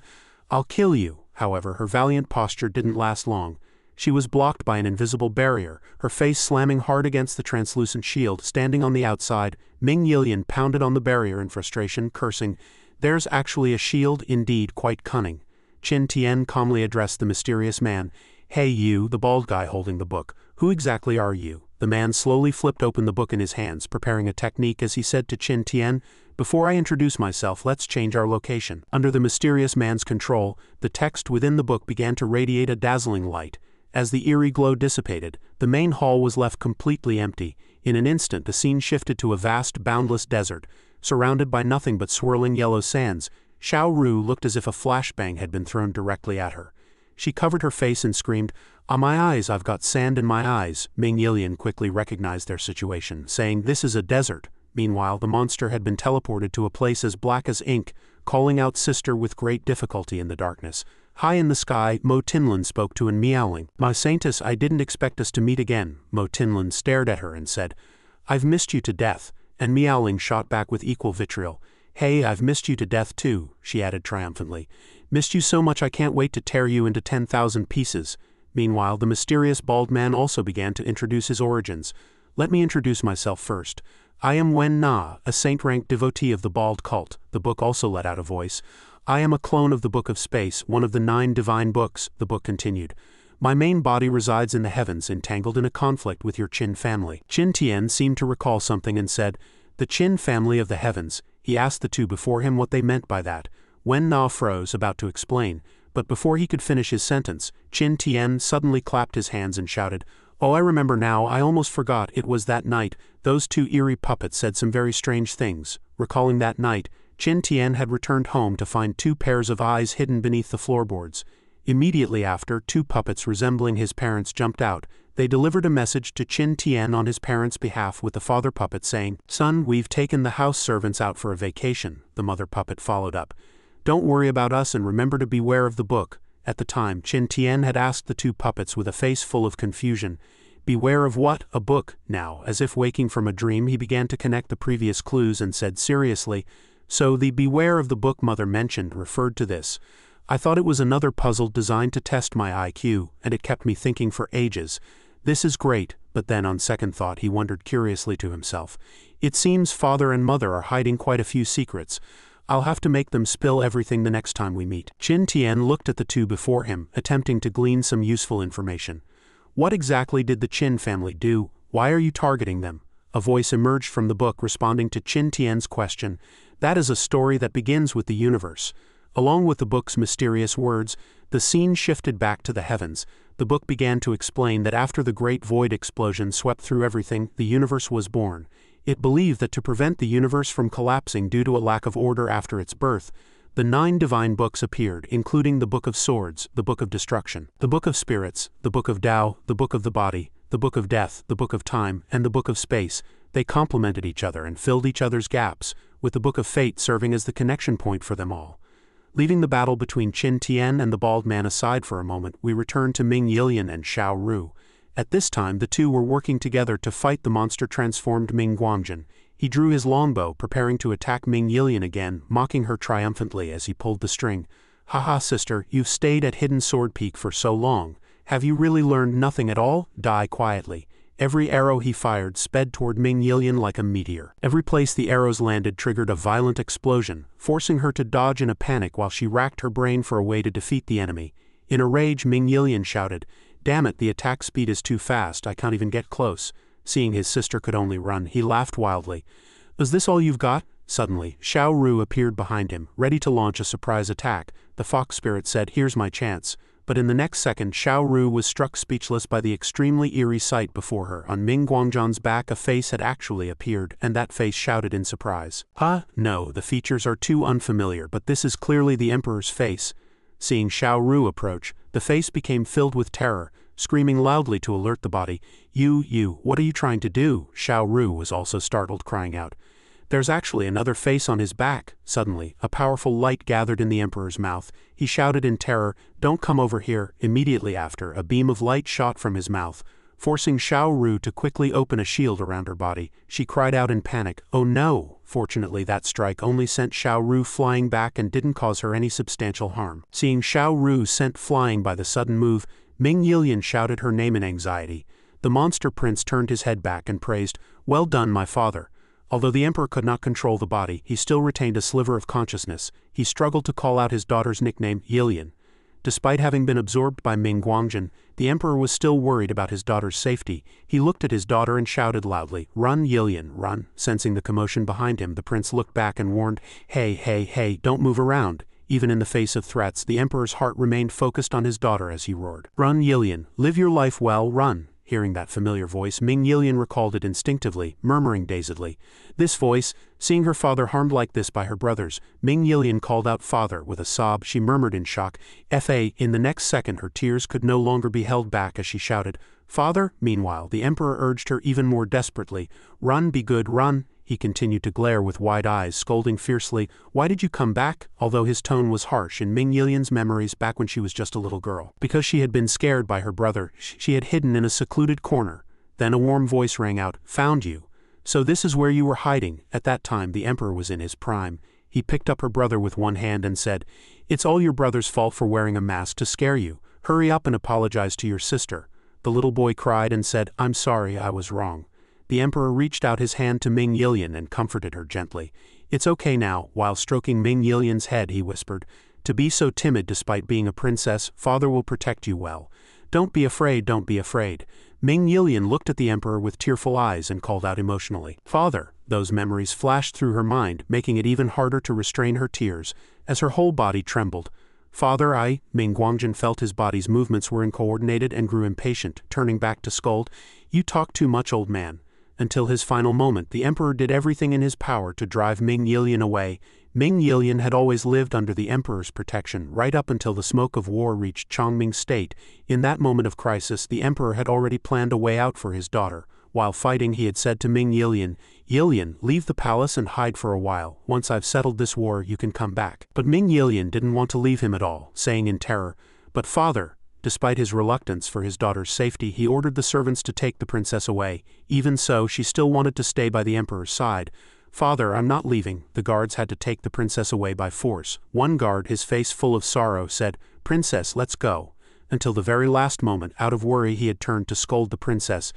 "I'll kill you!" However, her valiant posture didn't last long. She was blocked by an invisible barrier, her face slamming hard against the translucent shield. Standing on the outside, Ming Yilian pounded on the barrier in frustration, cursing, "There's actually a shield, indeed, quite cunning." Qin Tian calmly addressed the mysterious man, "Hey you, the bald guy holding the book, who exactly are you?" The man slowly flipped open the book in his hands, preparing a technique as he said to Qin Tian, "Before I introduce myself, let's change our location." Under the mysterious man's control, the text within the book began to radiate a dazzling light. As the eerie glow dissipated, the main hall was left completely empty. In an instant, the scene shifted to a vast, boundless desert, surrounded by nothing but swirling yellow sands. Xiao Ru looked as if a flashbang had been thrown directly at her. She covered her face and screamed, "Ah, my eyes, I've got sand in my eyes." Ming Yilian quickly recognized their situation, saying, "This is a desert." Meanwhile, the monster had been teleported to a place as black as ink, calling out sister with great difficulty in the darkness. High in the sky, Mo Tinlin spoke to an meowling. "My saintess, I didn't expect us to meet again." Mo Tinlin stared at her and said, "I've missed you to death." And meowling shot back with equal vitriol. "Hey, I've missed you to death too," she added triumphantly. "Missed you so much I can't wait to tear you into 10,000 pieces." Meanwhile, the mysterious bald man also began to introduce his origins. "Let me introduce myself first. I am Wen Na, a saint-ranked devotee of the bald cult." The book also let out a voice. "I am a clone of the Book of Space, one of the 9 divine books," the book continued. "My main body resides in the heavens, entangled in a conflict with your Qin family." Qin Tian seemed to recall something and said, "The Qin family of the heavens." He asked the two before him what they meant by that. Wen Na froze, about to explain, but before he could finish his sentence, Qin Tian suddenly clapped his hands and shouted, "Oh, I remember now, I almost forgot, it was that night, those 2 eerie puppets said some very strange things." Recalling that night, Qin Tian had returned home to find 2 pairs of eyes hidden beneath the floorboards. Immediately after, 2 puppets resembling his parents jumped out. They delivered a message to Qin Tian on his parents' behalf, with the father puppet saying, "Son, we've taken the house servants out for a vacation." The mother puppet followed up, "Don't worry about us and remember to beware of the book." At the time, Qin Tian had asked the 2 puppets with a face full of confusion, "Beware of what? A book?" Now, as if waking from a dream, he began to connect the previous clues and said seriously, "So the beware of the book mother mentioned referred to this. I thought it was another puzzle designed to test my IQ, and it kept me thinking for ages. This is great," but then on second thought he wondered curiously to himself, "It seems father and mother are hiding quite a few secrets. I'll have to make them spill everything the next time we meet." Qin Tian looked at the 2 before him, attempting to glean some useful information. "What exactly did the Qin family do? Why are you targeting them?" A voice emerged from the book responding to Qin Tian's question. "That is a story that begins with the universe." Along with the book's mysterious words, the scene shifted back to the heavens. The book began to explain that after the Great Void explosion swept through everything, the universe was born. It believed that to prevent the universe from collapsing due to a lack of order after its birth, the 9 divine books appeared, including the Book of Swords, the Book of Destruction, the Book of Spirits, the Book of Tao, the Book of the Body, the Book of Death, the Book of Time, and the Book of Space. They complemented each other and filled each other's gaps, with the Book of Fate serving as the connection point for them all. Leaving the battle between Qin Tian and the bald man aside for a moment, we return to Ming Yilian and Xiao Ru. At this time, the 2 were working together to fight the monster-transformed Ming Guangjin. He drew his longbow, preparing to attack Ming Yilian again, mocking her triumphantly as he pulled the string. "Haha, sister, you've stayed at Hidden Sword Peak for so long. Have you really learned nothing at all? Die quietly." Every arrow he fired sped toward Ming Yilian like a meteor. Every place the arrows landed triggered a violent explosion, forcing her to dodge in a panic while she racked her brain for a way to defeat the enemy. In a rage, Ming Yilian shouted, "Damn it, the attack speed is too fast, I can't even get close." Seeing his sister could only run, he laughed wildly. "Is this all you've got?" Suddenly, Xiao Ru appeared behind him, ready to launch a surprise attack. The fox spirit said, "Here's my chance." But in the next second, Xiao Ru was struck speechless by the extremely eerie sight before her. On Ming Guangzhan's back a face had actually appeared, and that face shouted in surprise. No, the features are too unfamiliar, but this is clearly the Emperor's face." Seeing Xiao Ru approach, the face became filled with terror, screaming loudly to alert the body. You, what are you trying to do?" Xiao Ru was also startled, crying out, "There's actually another face on his back." Suddenly, a powerful light gathered in the Emperor's mouth. He shouted in terror, "Don't come over here." Immediately after, a beam of light shot from his mouth, forcing Xiao Ru to quickly open a shield around her body. She cried out in panic, "Oh no!" Fortunately, that strike only sent Xiao Ru flying back and didn't cause her any substantial harm. Seeing Xiao Ru sent flying by the sudden move, Ming Yilian shouted her name in anxiety. The monster prince turned his head back and praised, "Well done, my father." Although the Emperor could not control the body, he still retained a sliver of consciousness. He struggled to call out his daughter's nickname, Yilian. Despite having been absorbed by Ming Guangjin, the Emperor was still worried about his daughter's safety. He looked at his daughter and shouted loudly, "Run, Yilian, run." Sensing the commotion behind him, the prince looked back and warned, Hey, don't move around." Even in the face of threats, the Emperor's heart remained focused on his daughter as he roared, "Run, Yilian, live your life well, run." Hearing that familiar voice, Ming Yilian recalled it instinctively, murmuring dazedly. This voice, seeing her father harmed like this by her brothers, Ming Yilian called out "Father" with a sob. She murmured in shock, "Fa." In the next second her tears could no longer be held back as she shouted, "Father!" Meanwhile, the Emperor urged her even more desperately. "Run, be good, run!" He continued to glare with wide eyes, scolding fiercely, "Why did you come back?" Although his tone was harsh in Ming Yilian's memories back when she was just a little girl. Because she had been scared by her brother, she had hidden in a secluded corner. Then a warm voice rang out, "Found you. So this is where you were hiding." At that time the Emperor was in his prime. He picked up her brother with one hand and said, "It's all your brother's fault for wearing a mask to scare you. Hurry up and apologize to your sister." The little boy cried and said, "I'm sorry, I was wrong." The Emperor reached out his hand to Ming Yilian and comforted her gently. "It's okay now." While stroking Ming Yilian's head, he whispered, "To be so timid despite being a princess, Father will protect you well. Don't be afraid, don't be afraid." Ming Yilian looked at the Emperor with tearful eyes and called out emotionally, "Father!" Those memories flashed through her mind, making it even harder to restrain her tears, as her whole body trembled. "Father, I..." Ming Guangjin felt his body's movements were uncoordinated and grew impatient, turning back to scold, "You talk too much, old man." Until his final moment, the Emperor did everything in his power to drive Ming Yilian away. Ming Yilian had always lived under the Emperor's protection, right up until the smoke of war reached Chongming's state. In that moment of crisis, the Emperor had already planned a way out for his daughter. While fighting, he had said to Ming Yilian, "Yilian, leave the palace and hide for a while. Once I've settled this war, you can come back." But Ming Yilian didn't want to leave him at all, saying in terror, "But father..." Despite his reluctance for his daughter's safety, he ordered the servants to take the princess away. Even so, she still wanted to stay by the Emperor's side. "Father, I'm not leaving." The guards had to take the princess away by force. One guard, his face full of sorrow, said, "Princess, let's go." Until the very last moment, out of worry, he had turned to scold the princess.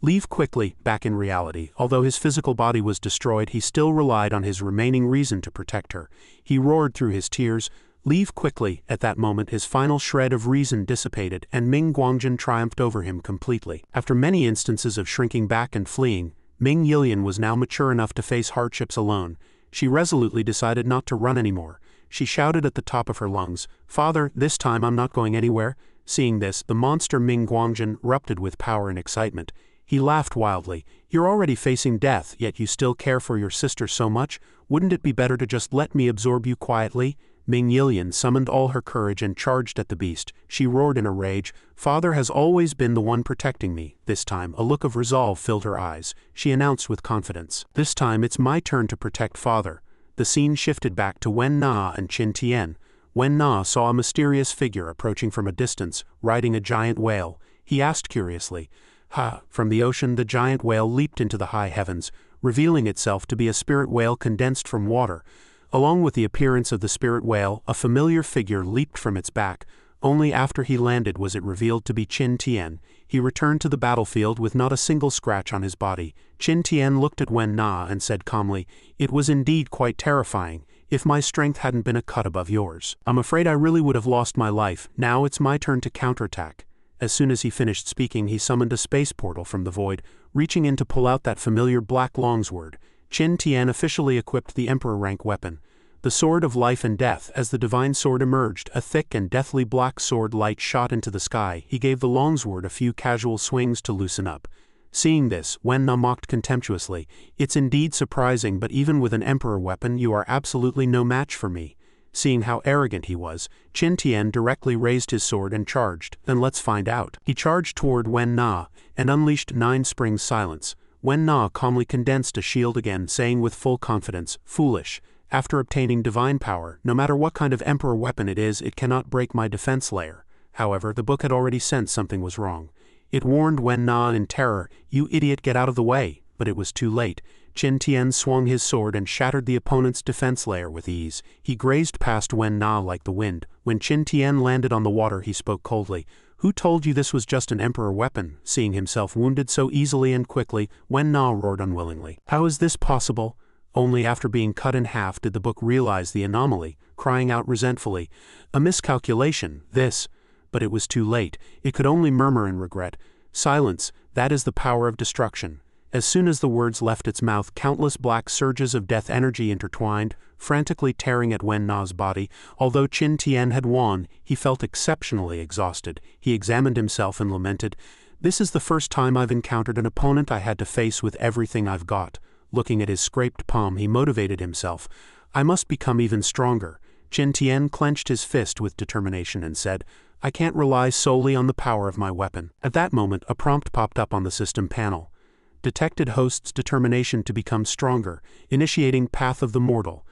"Leave quickly." Back in reality, although his physical body was destroyed, he still relied on his remaining reason to protect her. He roared through his tears, "Leave quickly." At that moment his final shred of reason dissipated, and Ming Guangjin triumphed over him completely. After many instances of shrinking back and fleeing, Ming Yilian was now mature enough to face hardships alone. She resolutely decided not to run anymore. She shouted at the top of her lungs, "Father, this time I'm not going anywhere." Seeing this, the monster Ming Guangjin erupted with power and excitement. He laughed wildly. "You're already facing death, yet you still care for your sister so much? Wouldn't it be better to just let me absorb you quietly?" Ming Yilian summoned all her courage and charged at the beast. She roared in a rage, "Father has always been the one protecting me." This time, a look of resolve filled her eyes. She announced with confidence, "This time it's my turn to protect Father." The scene shifted back to Wen Na and Qin Tian. Wen Na saw a mysterious figure approaching from a distance, riding a giant whale. He asked curiously, "Ha?" From the ocean the giant whale leaped into the high heavens, revealing itself to be a spirit whale condensed from water. Along with the appearance of the spirit whale, a familiar figure leaped from its back. Only after he landed was it revealed to be Qin Tian. He returned to the battlefield with not a single scratch on his body. Qin Tian looked at Wen Na and said calmly, "It was indeed quite terrifying. If my strength hadn't been a cut above yours, I'm afraid I really would have lost my life. Now it's my turn to counterattack." As soon as he finished speaking, he summoned a space portal from the void, reaching in to pull out that familiar black longsword. Qin Tian officially equipped the Emperor-rank weapon, the Sword of Life and Death. As the divine sword emerged, a thick and deathly black sword light shot into the sky. He gave the longsword a few casual swings to loosen up. Seeing this, Wen Na mocked contemptuously, "It's indeed surprising, but even with an Emperor weapon you are absolutely no match for me." Seeing how arrogant he was, Qin Tian directly raised his sword and charged. "Then let's find out." He charged toward Wen Na, and unleashed 9 springs silence. Wen Na calmly condensed a shield again, saying with full confidence, "Foolish. After obtaining divine power, no matter what kind of Emperor weapon it is, it cannot break my defense layer." However, the book had already sensed something was wrong. It warned Wen Na in terror, "You idiot, get out of the way." But it was too late. Qin Tian swung his sword and shattered the opponent's defense layer with ease. He grazed past Wen Na like the wind. When Qin Tian landed on the water, he spoke coldly, "Who told you this was just an Emperor weapon?" Seeing himself wounded so easily and quickly, Wen Na roared unwillingly, "How is this possible?" Only after being cut in half did the book realize the anomaly, crying out resentfully, "A miscalculation, this." But it was too late. It could only murmur in regret, "Silence, that is the power of destruction." As soon as the words left its mouth, countless black surges of death energy intertwined, frantically tearing at Wen Na's body. Although Qin Tian had won, he felt exceptionally exhausted. He examined himself and lamented, This is the first time I've encountered an opponent I had to face with everything I've got. Looking at his scraped palm, he motivated himself. I must become even stronger. Qin Tian clenched his fist with determination and said, I can't rely solely on the power of my weapon. At that moment, a prompt popped up on the system panel. Detected host's determination to become stronger, initiating Path of the Mortal.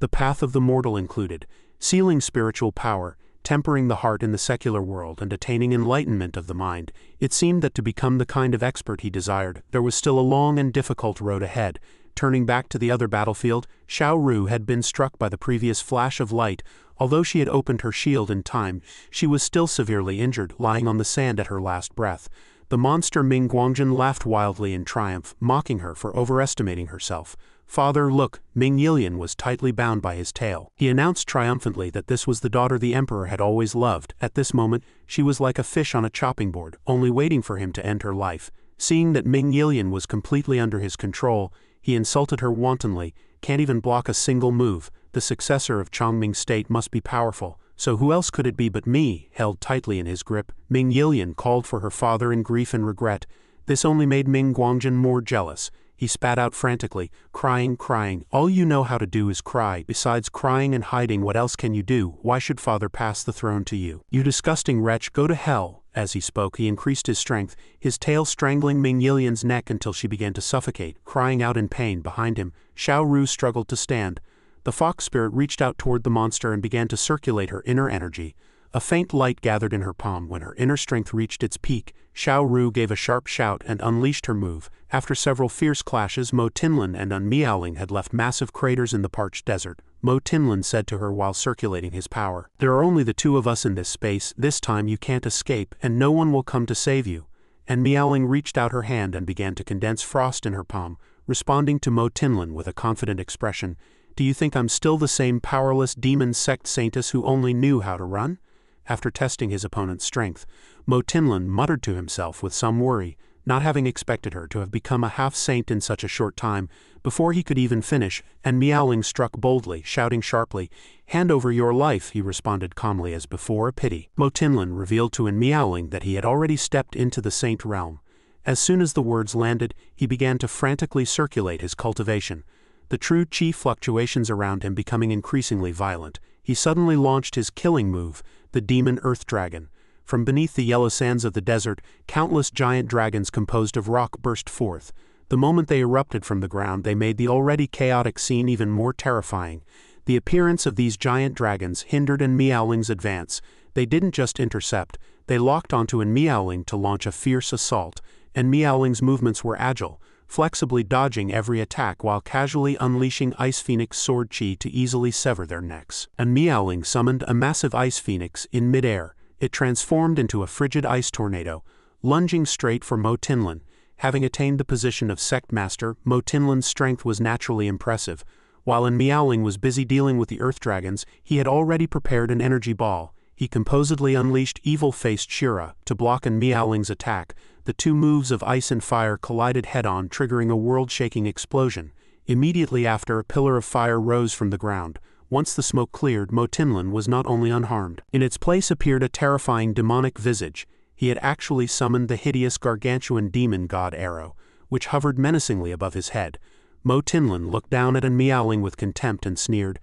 The Path of the Mortal included sealing spiritual power, tempering the heart in the secular world, and attaining enlightenment of the mind. It seemed that to become the kind of expert he desired, there was still a long and difficult road ahead. Turning back to the other battlefield, Xiao Ru had been struck by the previous flash of light. Although she had opened her shield in time, she was still severely injured, lying on the sand at her last breath. The monster Ming Guangjin laughed wildly in triumph, mocking her for overestimating herself. Father, look, Ming Yilian was tightly bound by his tail. He announced triumphantly that this was the daughter the emperor had always loved. At this moment, she was like a fish on a chopping board, only waiting for him to end her life. Seeing that Ming Yilian was completely under his control, he insulted her wantonly. Can't even block a single move. The successor of Chongming's state must be powerful. So who else could it be but me? Held tightly in his grip, Ming Yilian called for her father in grief and regret. This only made Ming Guangjin more jealous. He spat out frantically, crying. All you know how to do is cry. Besides crying and hiding, what else can you do? Why should father pass the throne to you? You disgusting wretch, go to hell. As he spoke, he increased his strength, his tail strangling Ming Yilian's neck until she began to suffocate, crying out in pain. Behind him, Xiao Ru struggled to stand. The fox spirit reached out toward the monster and began to circulate her inner energy. A faint light gathered in her palm. When her inner strength reached its peak, Xiao Ru gave a sharp shout and unleashed her move. After several fierce clashes, Mo Tinlin and Miaoling had left massive craters in the parched desert. Mo Tinlin said to her while circulating his power, There are only the two of us in this space. This time you can't escape, and no one will come to save you. And Miaoling reached out her hand and began to condense frost in her palm, responding to Mo Tinlin with a confident expression. Do you think I'm still the same powerless demon sect saintess who only knew how to run? After testing his opponent's strength, Mo Tinlin muttered to himself with some worry, not having expected her to have become a half-saint in such a short time. Before he could even finish, and Miaoling struck boldly, shouting sharply, Hand over your life, he responded calmly as before. Pity. Mo Tinlin revealed to Miaoling that he had already stepped into the saint realm. As soon as the words landed, he began to frantically circulate his cultivation. The true chi fluctuations around him becoming increasingly violent. He suddenly launched his killing move, the Demon Earth Dragon. From beneath the yellow sands of the desert, countless giant dragons composed of rock burst forth. The moment they erupted from the ground, they made the already chaotic scene even more terrifying. The appearance of these giant dragons hindered Miaoling's advance. They didn't just intercept, they locked onto Miaoling to launch a fierce assault, and Miaoling's movements were agile, flexibly dodging every attack while casually unleashing Ice Phoenix sword chi to easily sever their necks. And Miaoling summoned a massive Ice Phoenix in midair. It transformed into a frigid ice tornado, lunging straight for Mo Tinlin. Having attained the position of sect master, Mo Tinlin's strength was naturally impressive. While Miaoling was busy dealing with the earth dragons, he had already prepared an energy ball. He composedly unleashed evil-faced Shira to block Miaoling's attack. The two moves of ice and fire collided head-on, triggering a world-shaking explosion. Immediately after, a pillar of fire rose from the ground. Once the smoke cleared, Mo Tinlin was not only unharmed. In its place appeared a terrifying demonic visage. He had actually summoned the hideous gargantuan demon god Arrow, which hovered menacingly above his head. Mo Tinlin looked down at Miaoling with contempt and sneered,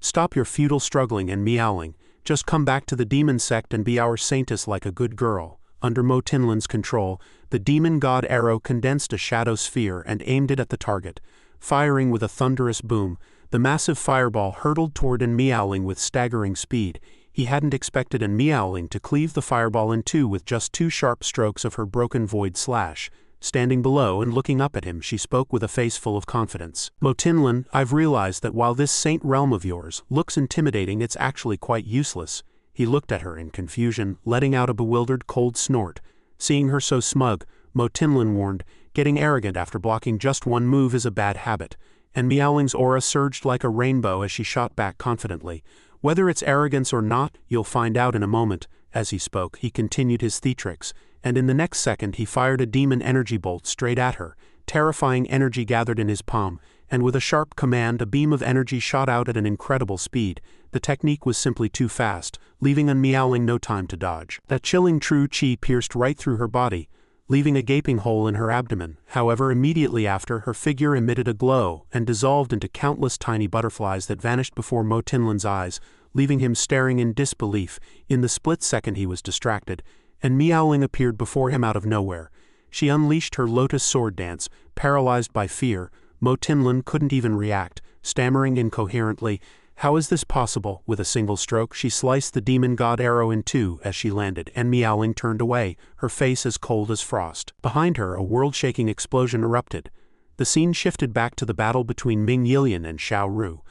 Stop your futile struggling, Miaoling. Just come back to the demon sect and be our saintess like a good girl. Under Mo Tinlin's control, the demon god Arrow condensed a shadow sphere and aimed it at the target. Firing with a thunderous boom, the massive fireball hurtled toward Miaoling with staggering speed. He hadn't expected Miaoling to cleave the fireball in two with just two sharp strokes of her broken void slash. Standing below and looking up at him, she spoke with a face full of confidence. Mo Tinlin, I've realized that while this saint realm of yours looks intimidating, it's actually quite useless. He looked at her in confusion, letting out a bewildered cold snort. Seeing her so smug, Mo Tinlin warned, Getting arrogant after blocking just one move is a bad habit. And Miaoling's aura surged like a rainbow as she shot back confidently. Whether it's arrogance or not, you'll find out in a moment. As he spoke, he continued his theatrics, and in the next second he fired a demon energy bolt straight at her. Terrifying energy gathered in his palm, and with a sharp command a beam of energy shot out at an incredible speed. The technique was simply too fast, leaving Miaoling no time to dodge. That chilling true chi pierced right through her body. leaving a gaping hole in her abdomen. However, immediately after, her figure emitted a glow and dissolved into countless tiny butterflies that vanished before Mo Tinlin's eyes, leaving him staring in disbelief. In the split second he was distracted, and Meowling appeared before him out of nowhere. She unleashed her lotus sword dance, paralyzed by fear. Mo Tinlin couldn't even react, stammering incoherently, "How is this possible?" With a single stroke, she sliced the demon god arrow in two as she landed, and Meowling turned away, her face as cold as frost. Behind her, a world-shaking explosion erupted. The scene shifted back to the battle between Ming Yilian and Xiao Ru.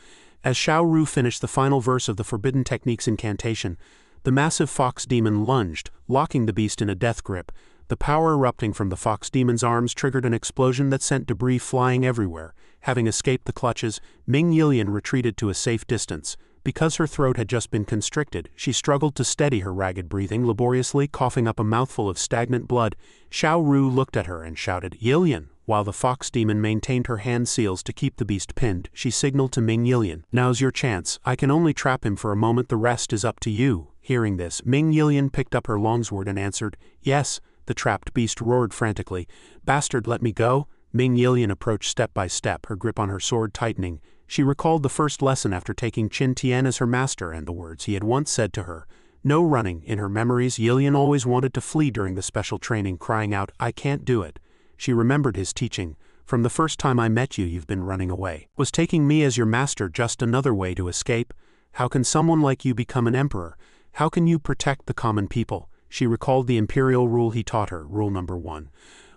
As Xiao Ru finished the final verse of the Forbidden Techniques incantation, the massive fox demon lunged, locking the beast in a death grip. The power erupting from the fox demon's arms triggered an explosion that sent debris flying everywhere. Having escaped the clutches, Ming Yilian retreated to a safe distance. Because her throat had just been constricted, she struggled to steady her ragged breathing, laboriously coughing up a mouthful of stagnant blood. Xiao Ru looked at her and shouted, "Yilian!" While the fox demon maintained her hand seals to keep the beast pinned, she signaled to Ming Yilian, "Now's your chance. I can only trap him for a moment, the rest is up to you." Hearing this, Ming Yilian picked up her longsword and answered, "Yes." The trapped beast roared frantically, "Bastard, let me go!" Ming Yilian approached step by step, her grip on her sword tightening. She recalled the first lesson after taking Qin Tian as her master and the words he had once said to her. No running. In her memories, Yilian always wanted to flee during the special training, crying out, "I can't do it." She remembered his teaching. "From the first time I met you, you've been running away. Was taking me as your master just another way to escape? How can someone like you become an emperor? How can you protect the common people?" She recalled the imperial rule he taught her, rule number 1.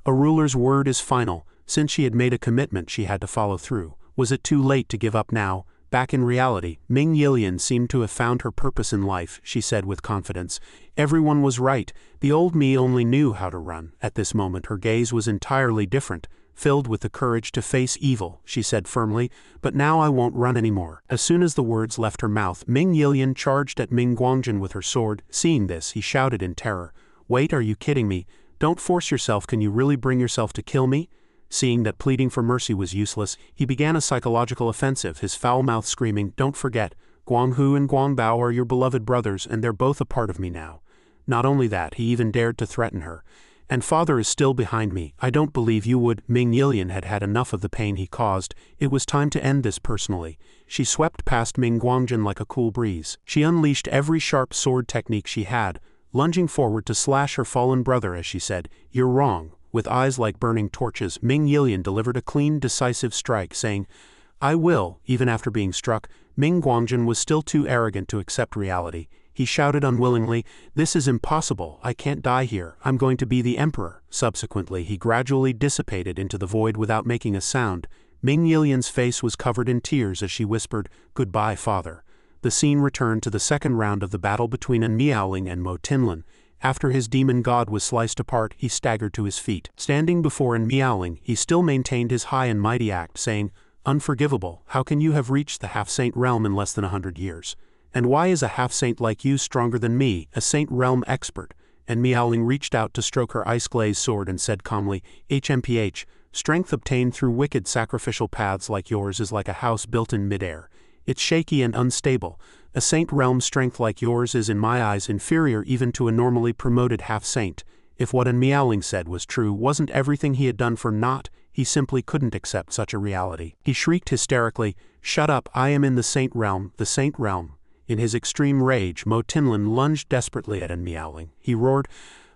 A ruler's word is final. Since she had made a commitment, she had to follow through. Was it too late to give up now? Back in reality, Ming Yilian seemed to have found her purpose in life, she said with confidence. Everyone was right. The old me only knew how to run. At this moment, her gaze was entirely different, filled with the courage to face evil, she said firmly, "But now I won't run anymore." As soon as the words left her mouth, Ming Yilian charged at Ming Guangjin with her sword. Seeing this, he shouted in terror, "Wait, are you kidding me? Don't force yourself. Can you really bring yourself to kill me?" Seeing that pleading for mercy was useless, he began a psychological offensive, his foul mouth screaming, "Don't forget, Guanghu and Guangbao are your beloved brothers, and they're both a part of me now." Not only that, he even dared to threaten her. "And father is still behind me. I don't believe you would." Ming Yilian had had enough of the pain he caused. It was time to end this personally. She swept past Ming Guangjin like a cool breeze. She unleashed every sharp sword technique she had, lunging forward to slash her fallen brother as she said, "You're wrong." With eyes like burning torches, Ming Yilian delivered a clean, decisive strike, saying, "I will." Even after being struck, Ming Guangjin was still too arrogant to accept reality. He shouted unwillingly, "This is impossible. I can't die here. I'm going to be the emperor." Subsequently, he gradually dissipated into the void without making a sound. Ming Yilian's face was covered in tears as she whispered, "Goodbye, father." The scene returned to the second round of the battle between Meowling and Mo Tinlin. After his demon god was sliced apart, he staggered to his feet. Standing before Meowling, he still maintained his high and mighty act, saying, "Unforgivable, how can you have reached the half-saint realm in less than 100 years? And why is a half-saint like you stronger than me, a saint realm expert?" And Meowling reached out to stroke her ice-glazed sword and said calmly, "HMPH, strength obtained through wicked sacrificial paths like yours is like a house built in midair. It's shaky and unstable. A saint realm strength like yours is in my eyes inferior even to a normally promoted half-saint." If what Meowling said was true, wasn't everything he had done for naught? He simply couldn't accept such a reality. He shrieked hysterically, "Shut up, I am in the saint realm, the saint realm." In his extreme rage, Mo Tinlin lunged desperately at Meowling. He roared,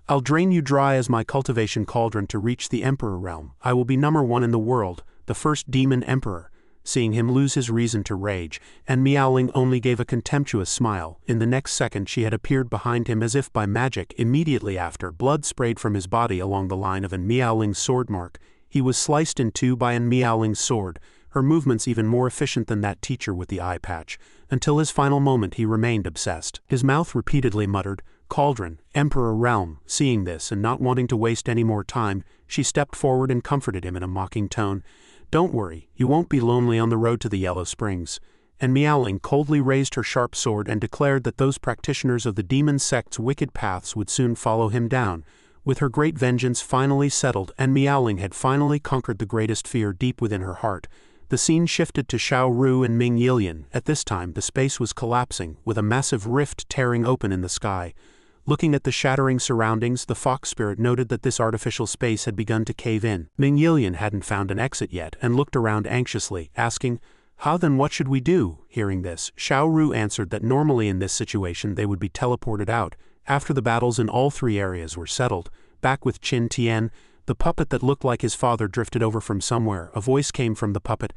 "I'll drain you dry as my cultivation cauldron to reach the emperor realm. I will be number 1 in the world, the first demon emperor." Seeing him lose his reason to rage, and Meowling only gave a contemptuous smile. In the next second she had appeared behind him as if by magic. Immediately after, blood sprayed from his body along the line of Meowling's sword mark. He was sliced in two by Meowling's sword, her movements even more efficient than that teacher with the eye patch. Until his final moment he remained obsessed. His mouth repeatedly muttered, "Cauldron, Emperor Realm." Seeing this and not wanting to waste any more time, she stepped forward and comforted him in a mocking tone. "Don't worry, you won't be lonely on the road to the Yellow Springs." And Meowling coldly raised her sharp sword and declared that those practitioners of the demon sect's wicked paths would soon follow him down. With her great vengeance finally settled and Meowling had finally conquered the greatest fear deep within her heart, the scene shifted to Xiao Ru and Ming Yilian. At this time, the space was collapsing, with a massive rift tearing open in the sky. Looking at the shattering surroundings, the fox spirit noted that this artificial space had begun to cave in. Ming Yilian hadn't found an exit yet and looked around anxiously, asking, "How then, what should we do?" Hearing this, Xiao Ru answered that normally in this situation they would be teleported out, after the battles in all three areas were settled. Back with Qin Tian, the puppet that looked like his father drifted over from somewhere. A voice came from the puppet.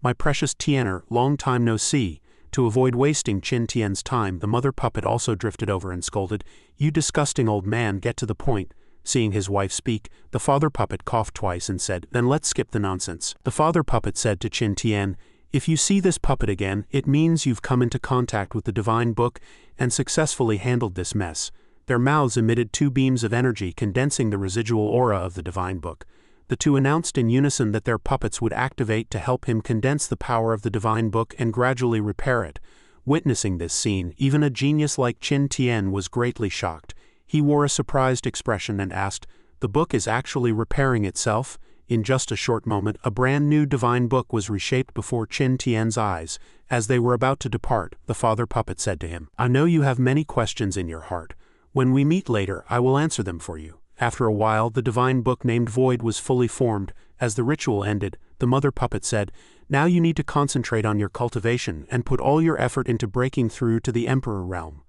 "My precious Tianer, long time no see." To avoid wasting Qin Tian's time, the mother puppet also drifted over and scolded, "You disgusting old man, get to the point." Seeing his wife speak, the father puppet coughed twice and said, "Then let's skip the nonsense." The father puppet said to Qin Tian, "If you see this puppet again, it means you've come into contact with the divine book and successfully handled this mess." Their mouths emitted two beams of energy condensing the residual aura of the divine book. The two announced in unison that their puppets would activate to help him condense the power of the divine book and gradually repair it. Witnessing this scene, even a genius like Qin Tian was greatly shocked. He wore a surprised expression and asked, "The book is actually repairing itself?" In just a short moment, a brand new divine book was reshaped before Qin Tian's eyes. As they were about to depart, the father puppet said to him, "I know you have many questions in your heart. When we meet later, I will answer them for you." After a while, the divine book named Void was fully formed. As the ritual ended, the mother puppet said, "Now you need to concentrate on your cultivation and put all your effort into breaking through to the Emperor realm."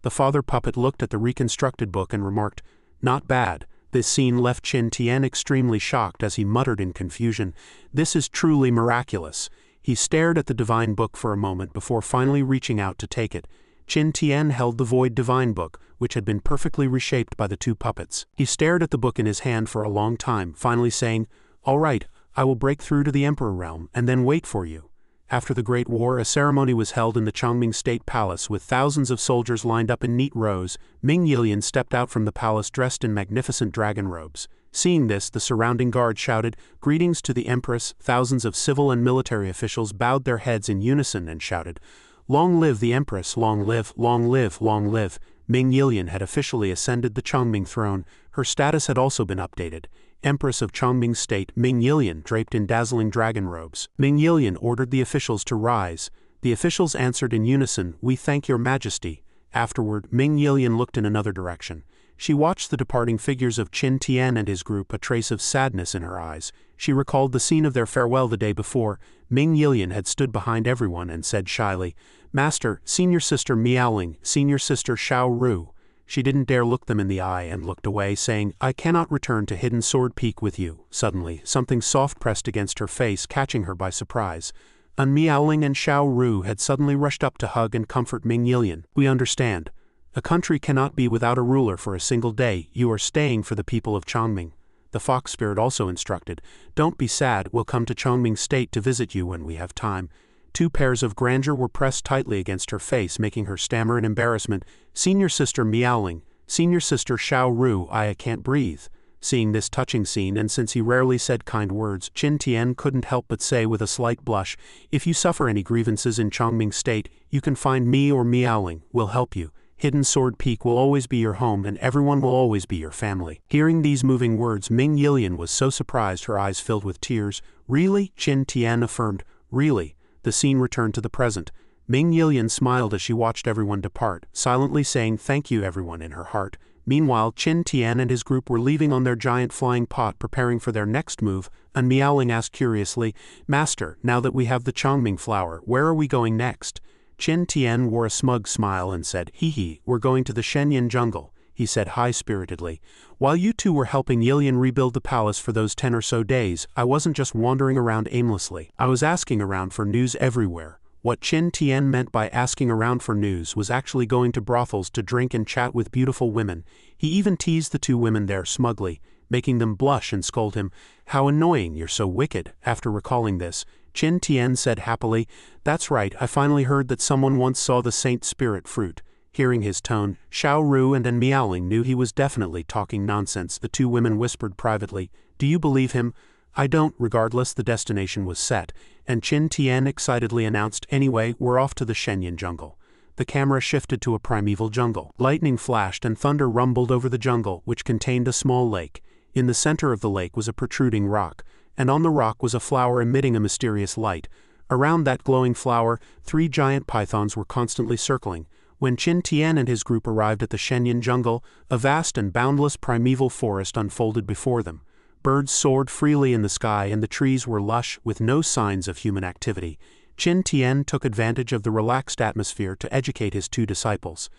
The father puppet looked at the reconstructed book and remarked, "Not bad." This scene left Qin Tian extremely shocked as he muttered in confusion, "This is truly miraculous." He stared at the divine book for a moment before finally reaching out to take it. Qin Tian held the Void divine book, which had been perfectly reshaped by the two puppets. He stared at the book in his hand for a long time, finally saying, "All right, I will break through to the Emperor realm and then wait for you." After the Great War, a ceremony was held in the Chongming State Palace with thousands of soldiers lined up in neat rows. Ming Yilian stepped out from the palace dressed in magnificent dragon robes. Seeing this, the surrounding guard shouted, "Greetings to the Empress." Thousands of civil and military officials bowed their heads in unison and shouted, "Long live the Empress, long live, long live, long live." Ming Yilian had officially ascended the Chongming throne. Her status had also been updated. Empress of Chongming State, Ming Yilian, draped in dazzling dragon robes. Ming Yilian ordered the officials to rise. The officials answered in unison, "We thank your majesty." Afterward, Ming Yilian looked in another direction. She watched the departing figures of Qin Tian and his group, a trace of sadness in her eyes. She recalled the scene of their farewell the day before. Ming Yilian had stood behind everyone and said shyly, "Master, senior sister Miaoling, senior sister Xiao Ru." She didn't dare look them in the eye and looked away, saying, "I cannot return to Hidden Sword Peak with you." Suddenly, something soft pressed against her face, catching her by surprise. Miaoling and Xiao Ru had suddenly rushed up to hug and comfort Ming Yilian. "We understand. A country cannot be without a ruler for a single day. You are staying for the people of Chongming." The fox spirit also instructed, "Don't be sad, we'll come to Chongming State to visit you when we have time." Two pairs of grandeur were pressed tightly against her face, making her stammer in embarrassment. "Senior sister Miaoling, senior sister Xiao Ru, I can't breathe." Seeing this touching scene, and since he rarely said kind words, Qin Tian couldn't help but say with a slight blush, "If you suffer any grievances in Chongming State, you can find me or Miaoling. We'll help you. Hidden Sword Peak will always be your home and everyone will always be your family." Hearing these moving words, Ming Yilian was so surprised her eyes filled with tears. "Really?" Qin Tian affirmed. "Really." The scene returned to the present. Ming Yilian smiled as she watched everyone depart, silently saying thank you everyone in her heart. Meanwhile, Qin Tian and his group were leaving on their giant flying pot preparing for their next move, and Miaoling asked curiously, "Master, now that we have the Chongming flower, where are we going next?" Qin Tian wore a smug smile and said, "Hee, we're going to the Shenyan jungle," he said high-spiritedly. "While you two were helping Yilian rebuild the palace for those 10 or so days, I wasn't just wandering around aimlessly. I was asking around for news everywhere." What Qin Tian meant by asking around for news was actually going to brothels to drink and chat with beautiful women. He even teased the two women there smugly, making them blush and scold him, "How annoying, you're so wicked." After recalling this, Qin Tian said happily, "That's right, I finally heard that someone once saw the Saint Spirit fruit." Hearing his tone, Xiao Ru and Miaoling knew he was definitely talking nonsense. The two women whispered privately, "Do you believe him?" "I don't." Regardless, the destination was set, and Qin Tian excitedly announced, "Anyway, we're off to the Shenyan jungle." The camera shifted to a primeval jungle. Lightning flashed and thunder rumbled over the jungle, which contained a small lake. In the center of the lake was a protruding rock, and on the rock was a flower emitting a mysterious light. Around that glowing flower, 3 giant pythons were constantly circling. When Qin Tian and his group arrived at the Shenyan jungle, a vast and boundless primeval forest unfolded before them. Birds soared freely in the sky and the trees were lush with no signs of human activity. Qin Tian took advantage of the relaxed atmosphere to educate his 2 disciples.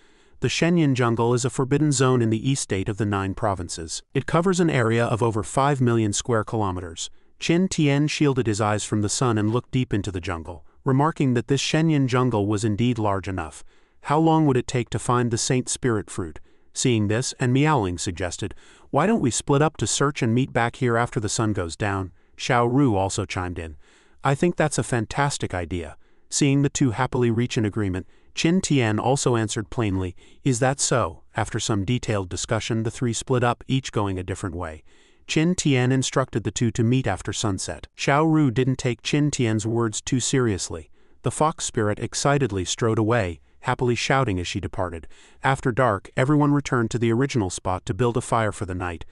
The Shenyan jungle is a forbidden zone in the east state of the 9 provinces. It covers an area of over 5 million square kilometers. Qin Tian shielded his eyes from the sun and looked deep into the jungle, remarking that this Shenyan jungle was indeed large enough. How long would it take to find the Saint Spirit fruit? Seeing this, and Meowling suggested, "Why don't we split up to search and meet back here after the sun goes down?" Xiao Ru also chimed in. "I think that's a fantastic idea." Seeing the 2 happily reach an agreement, Qin Tian also answered plainly, "Is that so?" After some detailed discussion, the 3 split up, each going a different way. Qin Tian instructed the 2 to meet after sunset. Xiao Ru didn't take Qin Tian's words too seriously. The fox spirit excitedly strode away, happily shouting as she departed. After dark, everyone returned to the original spot to build a fire for the night.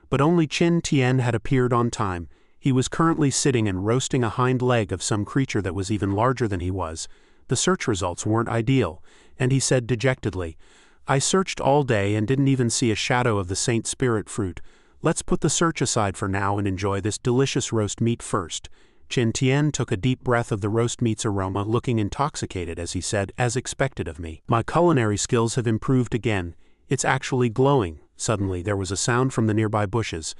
But only Qin Tian had appeared on time. He was currently sitting and roasting a hind leg of some creature that was even larger than he was. The search results weren't ideal, and he said dejectedly, "I searched all day and didn't even see a shadow of the Saint Spirit fruit. Let's put the search aside for now and enjoy this delicious roast meat first." Qin Tian took a deep breath of the roast meat's aroma, looking intoxicated as he said, "As expected of me. My culinary skills have improved again. It's actually glowing." Suddenly there was a sound from the nearby bushes.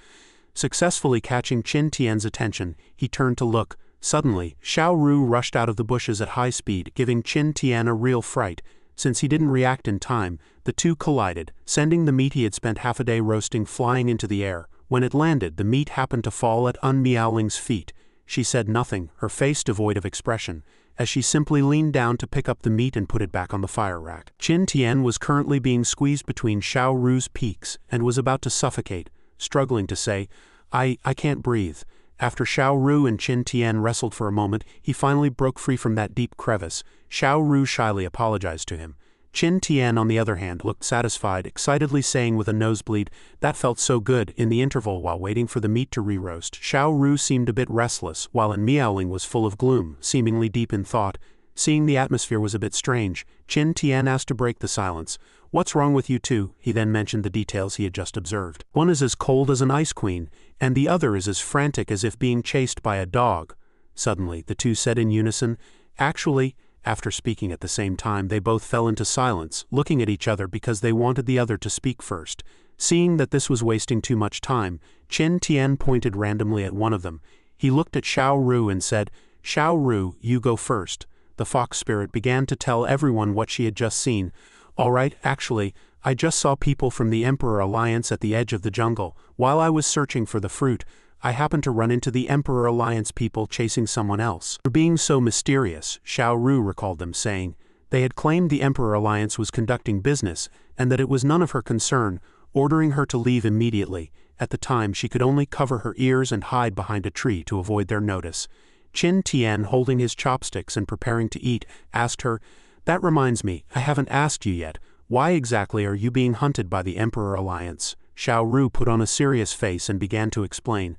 Successfully catching Qin Tian's attention, he turned to look. Suddenly, Xiao Ru rushed out of the bushes at high speed, giving Qin Tian a real fright. Since he didn't react in time, the 2 collided, sending the meat he had spent half a day roasting flying into the air. When it landed, the meat happened to fall at Meowling's feet. She said nothing, her face devoid of expression, as she simply leaned down to pick up the meat and put it back on the fire rack. Qin Tian was currently being squeezed between Xiao Ru's peaks and was about to suffocate, struggling to say, I can't breathe." After Xiao Ru and Qin Tian wrestled for a moment, he finally broke free from that deep crevice. Xiao Ru shyly apologized to him. Qin Tian, on the other hand, looked satisfied, excitedly saying with a nosebleed, "That felt so good." In the interval while waiting for the meat to re-roast, Xiao Ru seemed a bit restless, while Meowling was full of gloom, seemingly deep in thought. Seeing the atmosphere was a bit strange, Qin Tian asked to break the silence. "What's wrong with you 2? He then mentioned the details he had just observed. "One is as cold as an ice queen, and the other is as frantic as if being chased by a dog." Suddenly, the 2 said in unison, "Actually," after speaking at the same time, they both fell into silence, looking at each other because they wanted the other to speak first. Seeing that this was wasting too much time, Qin Tian pointed randomly at one of them. He looked at Xiao Ru and said, "Xiao Ru, you go first." The fox spirit began to tell everyone what she had just seen. "All right, actually, I just saw people from the Emperor Alliance at the edge of the jungle. While I was searching for the fruit, I happened to run into the Emperor Alliance people chasing someone else." For being so mysterious, Xiao Ru recalled them, saying, they had claimed the Emperor Alliance was conducting business, and that it was none of her concern, ordering her to leave immediately. At the time, she could only cover her ears and hide behind a tree to avoid their notice. Qin Tian, holding his chopsticks and preparing to eat, asked her, "That reminds me, I haven't asked you yet. Why exactly are you being hunted by the Emperor Alliance?" Xiao Ru put on a serious face and began to explain.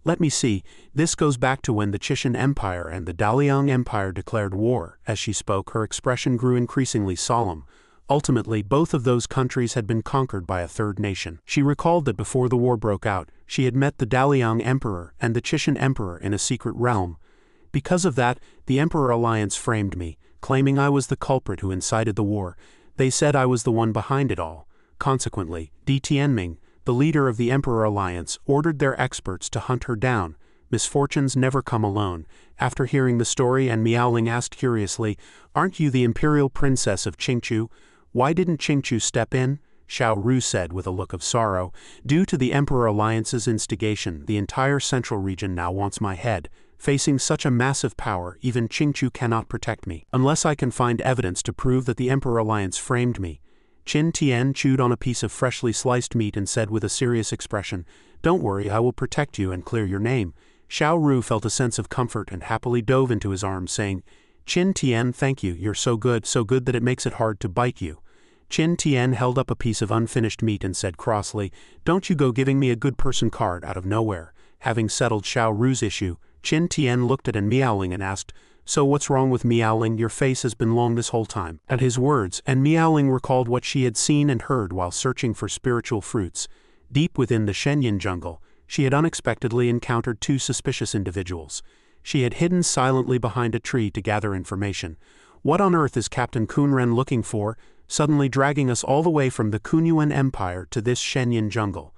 "Let me see, this goes back to when the Chishan Empire and the Daliang Empire declared war." As she spoke, her expression grew increasingly solemn. Ultimately, both of those countries had been conquered by a third nation. She recalled that before the war broke out, she had met the Daliang Emperor and the Chishan Emperor in a secret realm. "Because of that, the Emperor Alliance framed me, claiming I was the culprit who incited the war. They said I was the one behind it all. Consequently, Tianming, the leader of the Emperor Alliance, ordered their experts to hunt her down. Misfortunes never come alone." After hearing the story, and Meowling asked curiously, "Aren't you the Imperial Princess of Qingchu? Why didn't Qingchu step in?" Xiao Ru said with a look of sorrow, "Due to the Emperor Alliance's instigation, the entire central region now wants my head. Facing such a massive power, even Qingchu cannot protect me, unless I can find evidence to prove that the Emperor Alliance framed me." Qin Tian chewed on a piece of freshly sliced meat and said with a serious expression, "Don't worry, I will protect you and clear your name." Xiao Ru felt a sense of comfort and happily dove into his arms, saying, "Qin Tian, thank you, you're so good that it makes it hard to bite you." Qin Tian held up a piece of unfinished meat and said crossly, "Don't you go giving me a good person card out of nowhere." Having settled Xiao Ru's issue, Qin Tian looked at Meowling and asked, "So what's wrong with Meowling? Your face has been long this whole time." At his words, and Meowling recalled what she had seen and heard while searching for spiritual fruits. Deep within the Shenyan jungle, she had unexpectedly encountered two suspicious individuals. She had hidden silently behind a tree to gather information. What on earth is Captain Kunren looking for, suddenly dragging us all the way from the Kunyuan Empire to this Shenyan jungle?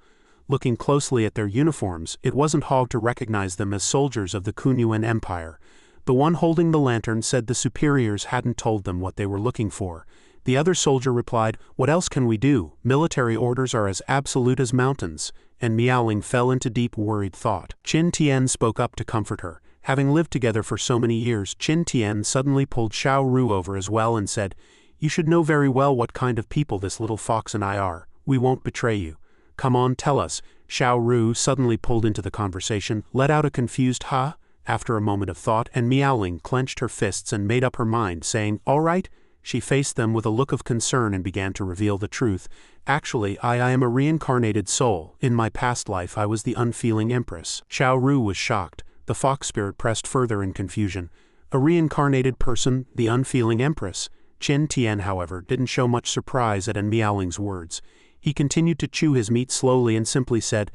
Looking closely at their uniforms, it wasn't hard to recognize them as soldiers of the Kunyuan Empire. The one holding the lantern said the superiors hadn't told them what they were looking for. The other soldier replied, "What else can we do? Military orders are as absolute as mountains," and Meowling fell into deep worried thought. Qin Tian spoke up to comfort her. Having lived together for so many years, Qin Tian suddenly pulled Xiao Ru over as well and said, "You should know very well what kind of people this little fox and I are. We won't betray you. Come on, tell us." Xiao Ru suddenly pulled into the conversation, let out a confused "huh?" after a moment of thought, and Meowling clenched her fists and made up her mind, saying, "All right." She faced them with a look of concern and began to reveal the truth. "Actually, I am a reincarnated soul. In my past life I was the Unfeeling Empress." Xiao Ru was shocked. The fox spirit pressed further in confusion. A reincarnated person, the Unfeeling Empress. Qin Tian, however, didn't show much surprise at Meowling's words. He continued to chew his meat slowly and simply said,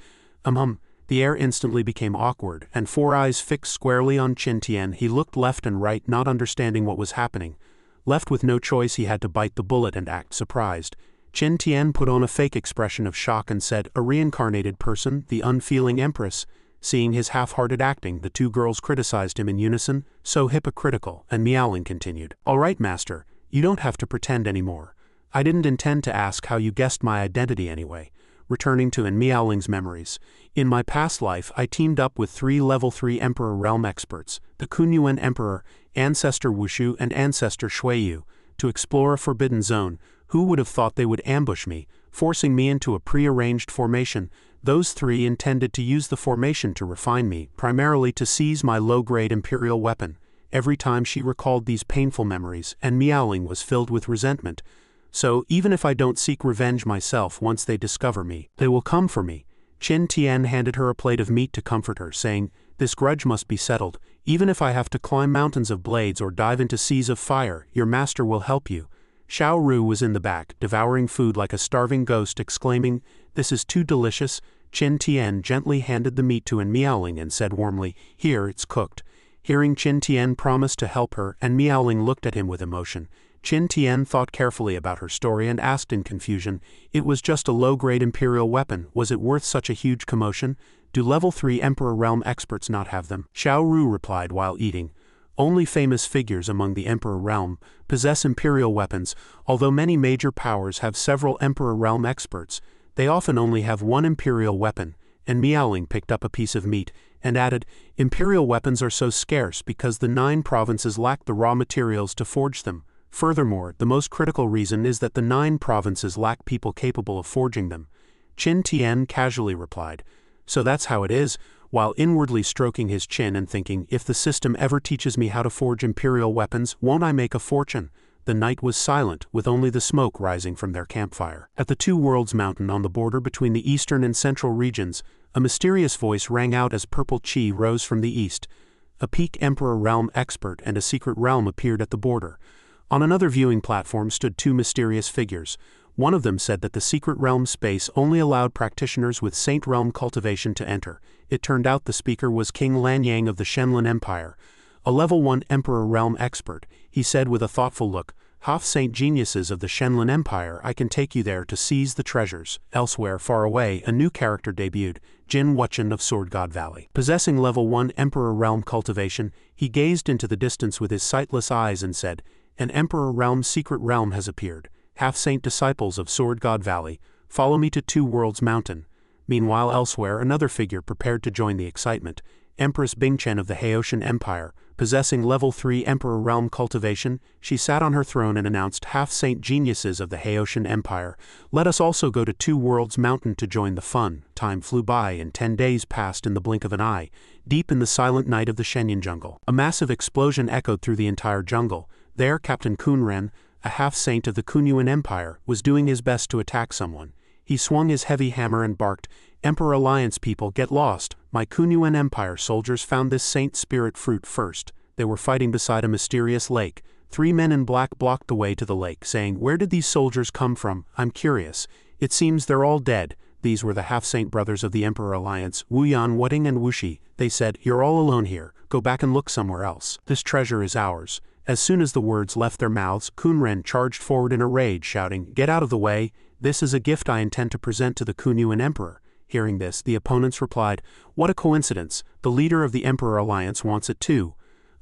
The air instantly became awkward, and four eyes fixed squarely on Qin Tian, he looked left and right, not understanding what was happening. Left with no choice, he had to bite the bullet and act surprised. Qin Tian put on a fake expression of shock and said, "A reincarnated person, the Unfeeling Empress." Seeing his half-hearted acting, the two girls criticized him in unison, "So hypocritical," and Meowling continued, "All right, master, you don't have to pretend anymore. I didn't intend to ask how you guessed my identity anyway." Returning to Meowling's memories. "In my past life, I teamed up with 3 level 3 Emperor Realm experts, the Kunyuan Emperor, Ancestor Wushu and Ancestor Shuiyu, to explore a forbidden zone. Who would have thought they would ambush me, forcing me into a pre-arranged formation? Those 3 intended to use the formation to refine me, primarily to seize my low-grade imperial weapon." Every time she recalled these painful memories, and Meowling was filled with resentment. "So, even if I don't seek revenge myself once they discover me, they will come for me." Qin Tian handed her a plate of meat to comfort her, saying, "This grudge must be settled. Even if I have to climb mountains of blades or dive into seas of fire, your master will help you." Xiao Ru was in the back, devouring food like a starving ghost, exclaiming, "This is too delicious." Qin Tian gently handed the meat to Meowling and said warmly, "Here, it's cooked." Hearing Qin Tian promise to help her, and Meowling looked at him with emotion. Qin Tian thought carefully about her story and asked in confusion, "It was just a low-grade imperial weapon, was it worth such a huge commotion? Do level 3 Emperor Realm experts not have them?" Xiao Ru replied while eating, "Only famous figures among the Emperor Realm possess imperial weapons. Although many major powers have several Emperor Realm experts, they often only have one imperial weapon." And Meowling picked up a piece of meat and added, "Imperial weapons are so scarce because the 9 provinces lack the raw materials to forge them. Furthermore, the most critical reason is that the 9 provinces lack people capable of forging them." Qin Tian casually replied, "So that's how it is," while inwardly stroking his chin and thinking, "If the system ever teaches me how to forge imperial weapons, won't I make a fortune?" The night was silent, with only the smoke rising from their campfire. At the Two Worlds mountain on the border between the eastern and central regions, a mysterious voice rang out as purple chi rose from the east. A peak Emperor Realm expert and a secret realm appeared at the border. On another viewing platform stood 2 mysterious figures. One of them said that the secret realm space only allowed practitioners with Saint Realm cultivation to enter. It turned out the speaker was King Lanyang of the Shenlin Empire, a level 1 Emperor Realm expert. He said with a thoughtful look, "Half-saint geniuses of the Shenlin Empire, I can take you there to seize the treasures." Elsewhere, far away, a new character debuted, Jin Wuchen of Sword God Valley. Possessing level 1 Emperor Realm cultivation, he gazed into the distance with his sightless eyes and said, "An Emperor Realm secret realm has appeared. Half-saint disciples of Sword God Valley, follow me to Two Worlds Mountain." Meanwhile, elsewhere, another figure prepared to join the excitement. Empress Bingchen of the Haoshan Empire, possessing level 3 Emperor Realm cultivation, she sat on her throne and announced, "Half-saint geniuses of the Haoshan Empire, let us also go to Two Worlds Mountain to join the fun." Time flew by and 10 days passed in the blink of an eye, deep in the silent night of the Shenyan jungle. A massive explosion echoed through the entire jungle. There, Captain Kunren, a half-saint of the Kunyuan Empire, was doing his best to attack someone. He swung his heavy hammer and barked, "Emperor Alliance people, get lost. My Kunyuan Empire soldiers found this saint spirit fruit first. They were fighting beside a mysterious lake. 3 men in black blocked the way to the lake, saying, "Where did these soldiers come from? I'm curious. It seems they're all dead." These were the half-saint brothers of the Emperor Alliance, Wu Yan, Wuting, and Wuxi. They said, "You're all alone here. Go back and look somewhere else. This treasure is ours." As soon as the words left their mouths, Kunren charged forward in a rage, shouting, "Get out of the way! This is a gift I intend to present to the Kunyuan Emperor." Hearing this, the opponents replied, "What a coincidence! The leader of the Emperor Alliance wants it too."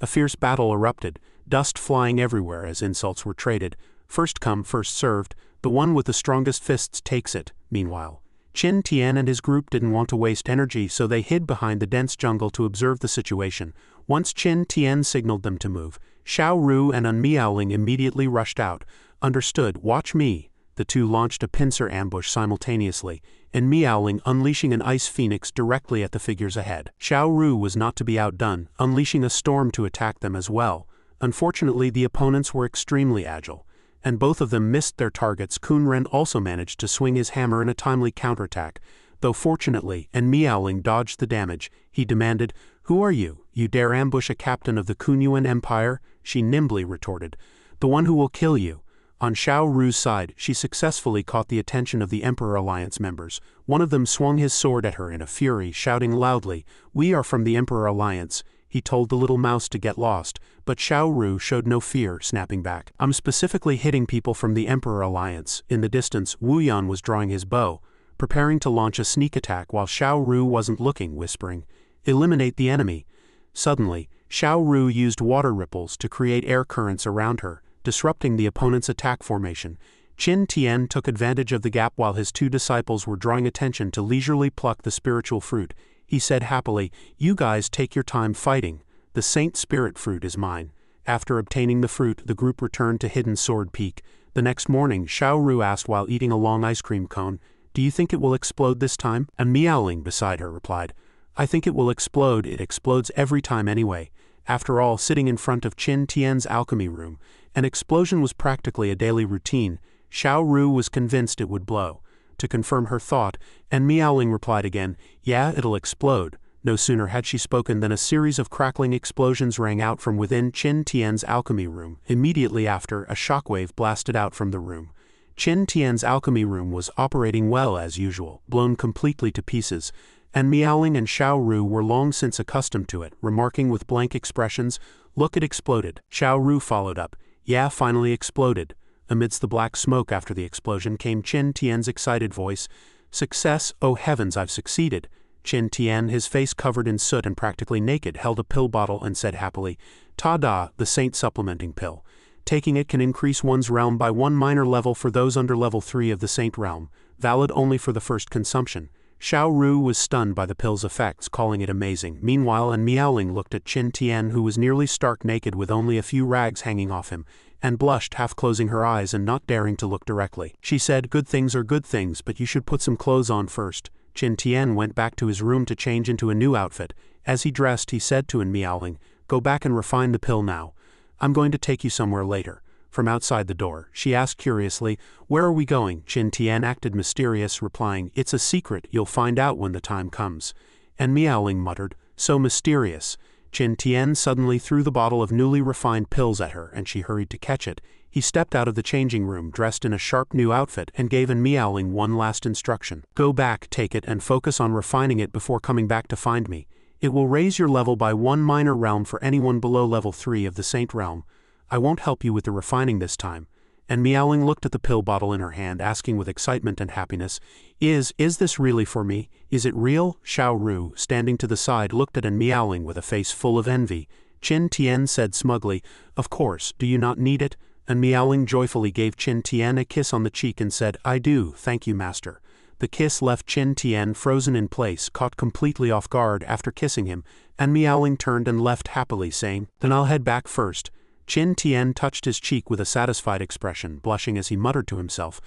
A fierce battle erupted, dust flying everywhere as insults were traded. First come, first served. The one with the strongest fists takes it. Meanwhile, Qin Tian and his group didn't want to waste energy, so they hid behind the dense jungle to observe the situation. Once Qin Tian signaled them to move, Xiao Ru and Unmeowling immediately rushed out. "Understood, watch me." The two launched a pincer ambush simultaneously, and Meowling unleashing an ice phoenix directly at the figures ahead. Xiao Ru was not to be outdone, unleashing a storm to attack them as well. Unfortunately, the opponents were extremely agile, and both of them missed their targets. Kunren also managed to swing his hammer in a timely counterattack, though fortunately, and Meowling dodged the damage. He demanded, "Who are you? You dare ambush a captain of the Kunyuan Empire?" She nimbly retorted, "The one who will kill you." On Xiao Ru's side, she successfully caught the attention of the Emperor Alliance members. One of them swung his sword at her in a fury, shouting loudly, "We are from the Emperor Alliance." He told the little mouse to get lost, but Xiao Ru showed no fear, snapping back, "I'm specifically hitting people from the Emperor Alliance." In the distance, Wu Yan was drawing his bow, preparing to launch a sneak attack while Xiao Ru wasn't looking, whispering, "Eliminate the enemy." Suddenly, Xiao Ru used water ripples to create air currents around her, disrupting the opponent's attack formation. Qin Tian took advantage of the gap while his two disciples were drawing attention to leisurely pluck the spiritual fruit. He said happily, "You guys take your time fighting. The Saint Spirit fruit is mine." After obtaining the fruit, the group returned to Hidden Sword Peak. The next morning, Xiao Ru asked while eating a long ice cream cone, "Do you think it will explode this time?" And Meowling beside her replied, "I think it will explode. It explodes every time anyway." After all, sitting in front of Qin Tian's alchemy room, an explosion was practically a daily routine. Xiao Ru was convinced it would blow. To confirm her thought, and Meowling replied again, "Yeah, it'll explode." No sooner had she spoken than a series of crackling explosions rang out from within Qin Tian's alchemy room. Immediately after, a shockwave blasted out from the room. Qin Tian's alchemy room was operating well as usual, blown completely to pieces, and Meowling and Xiao Ru were long since accustomed to it, remarking with blank expressions, "Look, it exploded." Xiao Ru followed up, "Yeah, finally exploded." Amidst the black smoke after the explosion came Qin Tian's excited voice, "Success, oh heavens, I've succeeded." Qin Tian, his face covered in soot and practically naked, held a pill bottle and said happily, "Ta-da, the Saint Supplementing Pill. Taking it can increase one's realm by 1 minor level for those under level 3 of the Saint realm, valid only for the first consumption." Xiao Ru was stunned by the pill's effects, calling it amazing. Meanwhile, and Meowling looked at Qin Tian, who was nearly stark naked with only a few rags hanging off him, and blushed, half closing her eyes and not daring to look directly. She said, "Good things are good things, but you should put some clothes on first." Qin Tian went back to his room to change into a new outfit. As he dressed, he said to Meowling, "Go back and refine the pill now. I'm going to take you somewhere later." From outside the door, she asked curiously, "Where are we going?" Qin Tian acted mysterious, replying, "It's a secret, you'll find out when the time comes." And Meowling muttered, "So mysterious." Qin Tian suddenly threw the bottle of newly refined pills at her, and she hurried to catch it. He stepped out of the changing room dressed in a sharp new outfit and gave Meowling one last instruction. "Go back, take it, and focus on refining it before coming back to find me. It will raise your level by 1 minor realm for anyone below level 3 of the Saint realm. I won't help you with the refining this time." And Meowling looked at the pill bottle in her hand, asking with excitement and happiness, Is this really for me? Is it real?" Xiao Ru, standing to the side, looked at Meowling with a face full of envy. Qin Tian said smugly, "Of course, do you not need it?" And Meowling joyfully gave Qin Tian a kiss on the cheek and said, "I do, thank you, master." The kiss left Qin Tian frozen in place, caught completely off guard after kissing him, and Meowling turned and left happily, saying, "Then I'll head back first." Qin Tian touched his cheek with a satisfied expression, blushing as he muttered to himself,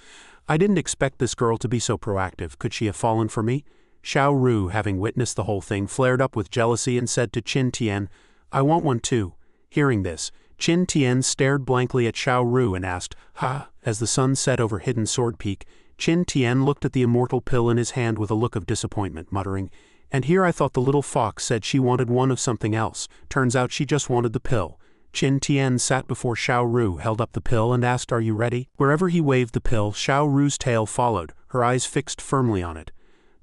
"I didn't expect this girl to be so proactive. Could she have fallen for me?" Xiao Ru, having witnessed the whole thing, flared up with jealousy and said to Qin Tian, "I want one too." Hearing this, Qin Tian stared blankly at Xiao Ru and asked, "Ha?" As the sun set over Hidden Sword Peak, Qin Tian looked at the immortal pill in his hand with a look of disappointment, muttering, And here I thought the little fox said she wanted one of something else. Turns out she just wanted the pill. Qin Tian sat before Xiao Ru, held up the pill and asked, "Are you ready?" Wherever he waved the pill, Xiao Ru's tail followed, her eyes fixed firmly on it.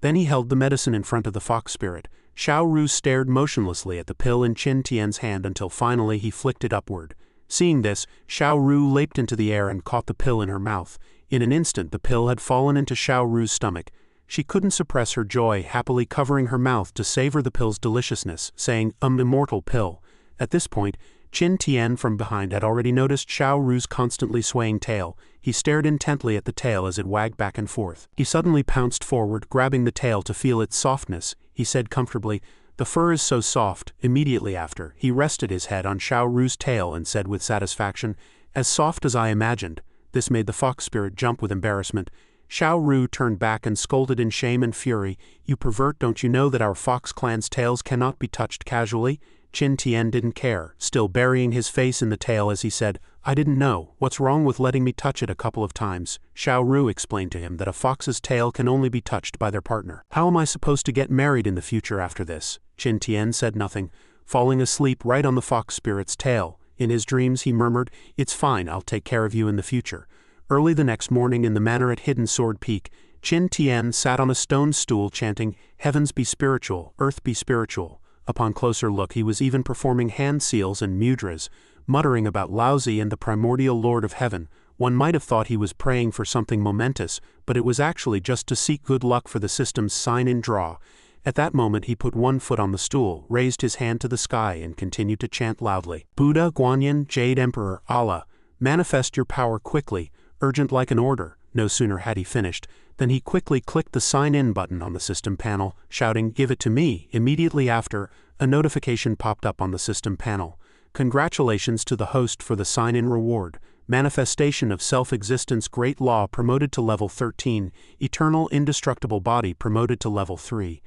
Then he held the medicine in front of the fox spirit. Xiao Ru stared motionlessly at the pill in Qin Tian's hand until finally he flicked it upward. Seeing this, Xiao Ru leaped into the air and caught the pill in her mouth. In an instant the pill had fallen into Xiao Ru's stomach. She couldn't suppress her joy, happily covering her mouth to savor the pill's deliciousness, saying, "Immortal pill." At this point, Qin Tian from behind had already noticed Xiao Ru's constantly swaying tail. He stared intently at the tail as it wagged back and forth. He suddenly pounced forward, grabbing the tail to feel its softness. He said comfortably, "The fur is so soft." Immediately after, he rested his head on Xiao Ru's tail and said with satisfaction, "As soft as I imagined." This made the fox spirit jump with embarrassment. Xiao Ru turned back and scolded in shame and fury, "You pervert, don't you know that our fox clan's tails cannot be touched casually?" Qin Tian didn't care, still burying his face in the tail as he said, "I didn't know. What's wrong with letting me touch it a couple of times?" Xiao Ru explained to him that a fox's tail can only be touched by their partner. "How am I supposed to get married in the future after this?" Qin Tian said nothing, falling asleep right on the fox spirit's tail. In his dreams he murmured, "It's fine, I'll take care of you in the future." Early the next morning in the manor at Hidden Sword Peak, Qin Tian sat on a stone stool chanting, "Heavens be spiritual, earth be spiritual." Upon closer look he was even performing hand seals and mudras, muttering about Laozi and the primordial Lord of Heaven. One might have thought he was praying for something momentous, but it was actually just to seek good luck for the system's sign-in draw. At that moment he put one foot on the stool, raised his hand to the sky and continued to chant loudly, "Buddha, Guanyin, Jade Emperor, Allah, manifest your power quickly, urgent like an order." No sooner had he finished than he quickly clicked the sign-in button on the system panel, shouting, "Give it to me." Immediately after, a notification popped up on the system panel. "Congratulations to the host for the sign-in reward. Manifestation of self-existence great law promoted to level 13, eternal indestructible body promoted to level 3.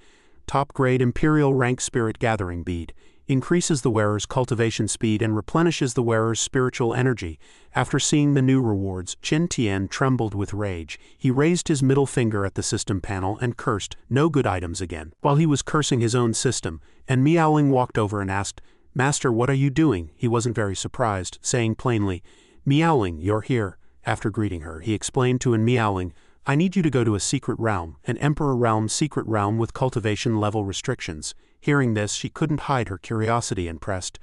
Top grade imperial rank spirit gathering bead. Increases the wearer's cultivation speed and replenishes the wearer's spiritual energy." After seeing the new rewards, Qin Tian trembled with rage. He raised his middle finger at the system panel and cursed, "No good items again." While he was cursing his own system, and Meowling walked over and asked, "Master, what are you doing?" He wasn't very surprised, saying plainly, "Meowling, you're here." After greeting her, he explained to Meowling, "I need you to go to a secret realm, an Emperor realm secret realm with cultivation level restrictions." Hearing this, she couldn't hide her curiosity and pressed,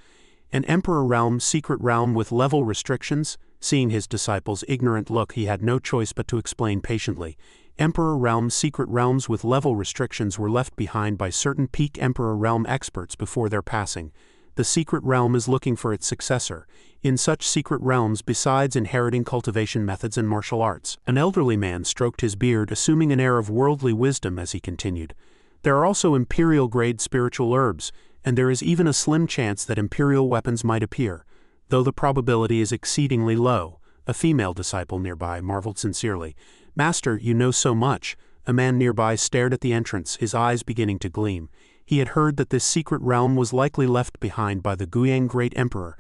"An Emperor realm secret realm with level restrictions?" Seeing his disciple's ignorant look, he had no choice but to explain patiently. Emperor realm secret realms with level restrictions were left behind by certain peak Emperor realm experts before their passing. The secret realm is looking for its successor. In such secret realms, besides inheriting cultivation methods and martial arts, an elderly man stroked his beard, assuming an air of worldly wisdom as he continued, "There are also imperial-grade spiritual herbs, and there is even a slim chance that imperial weapons might appear, though the probability is exceedingly low." A female disciple nearby marveled sincerely, "Master, you know so much." A man nearby stared at the entrance, his eyes beginning to gleam. He had heard that this secret realm was likely left behind by the Guyang Great Emperor,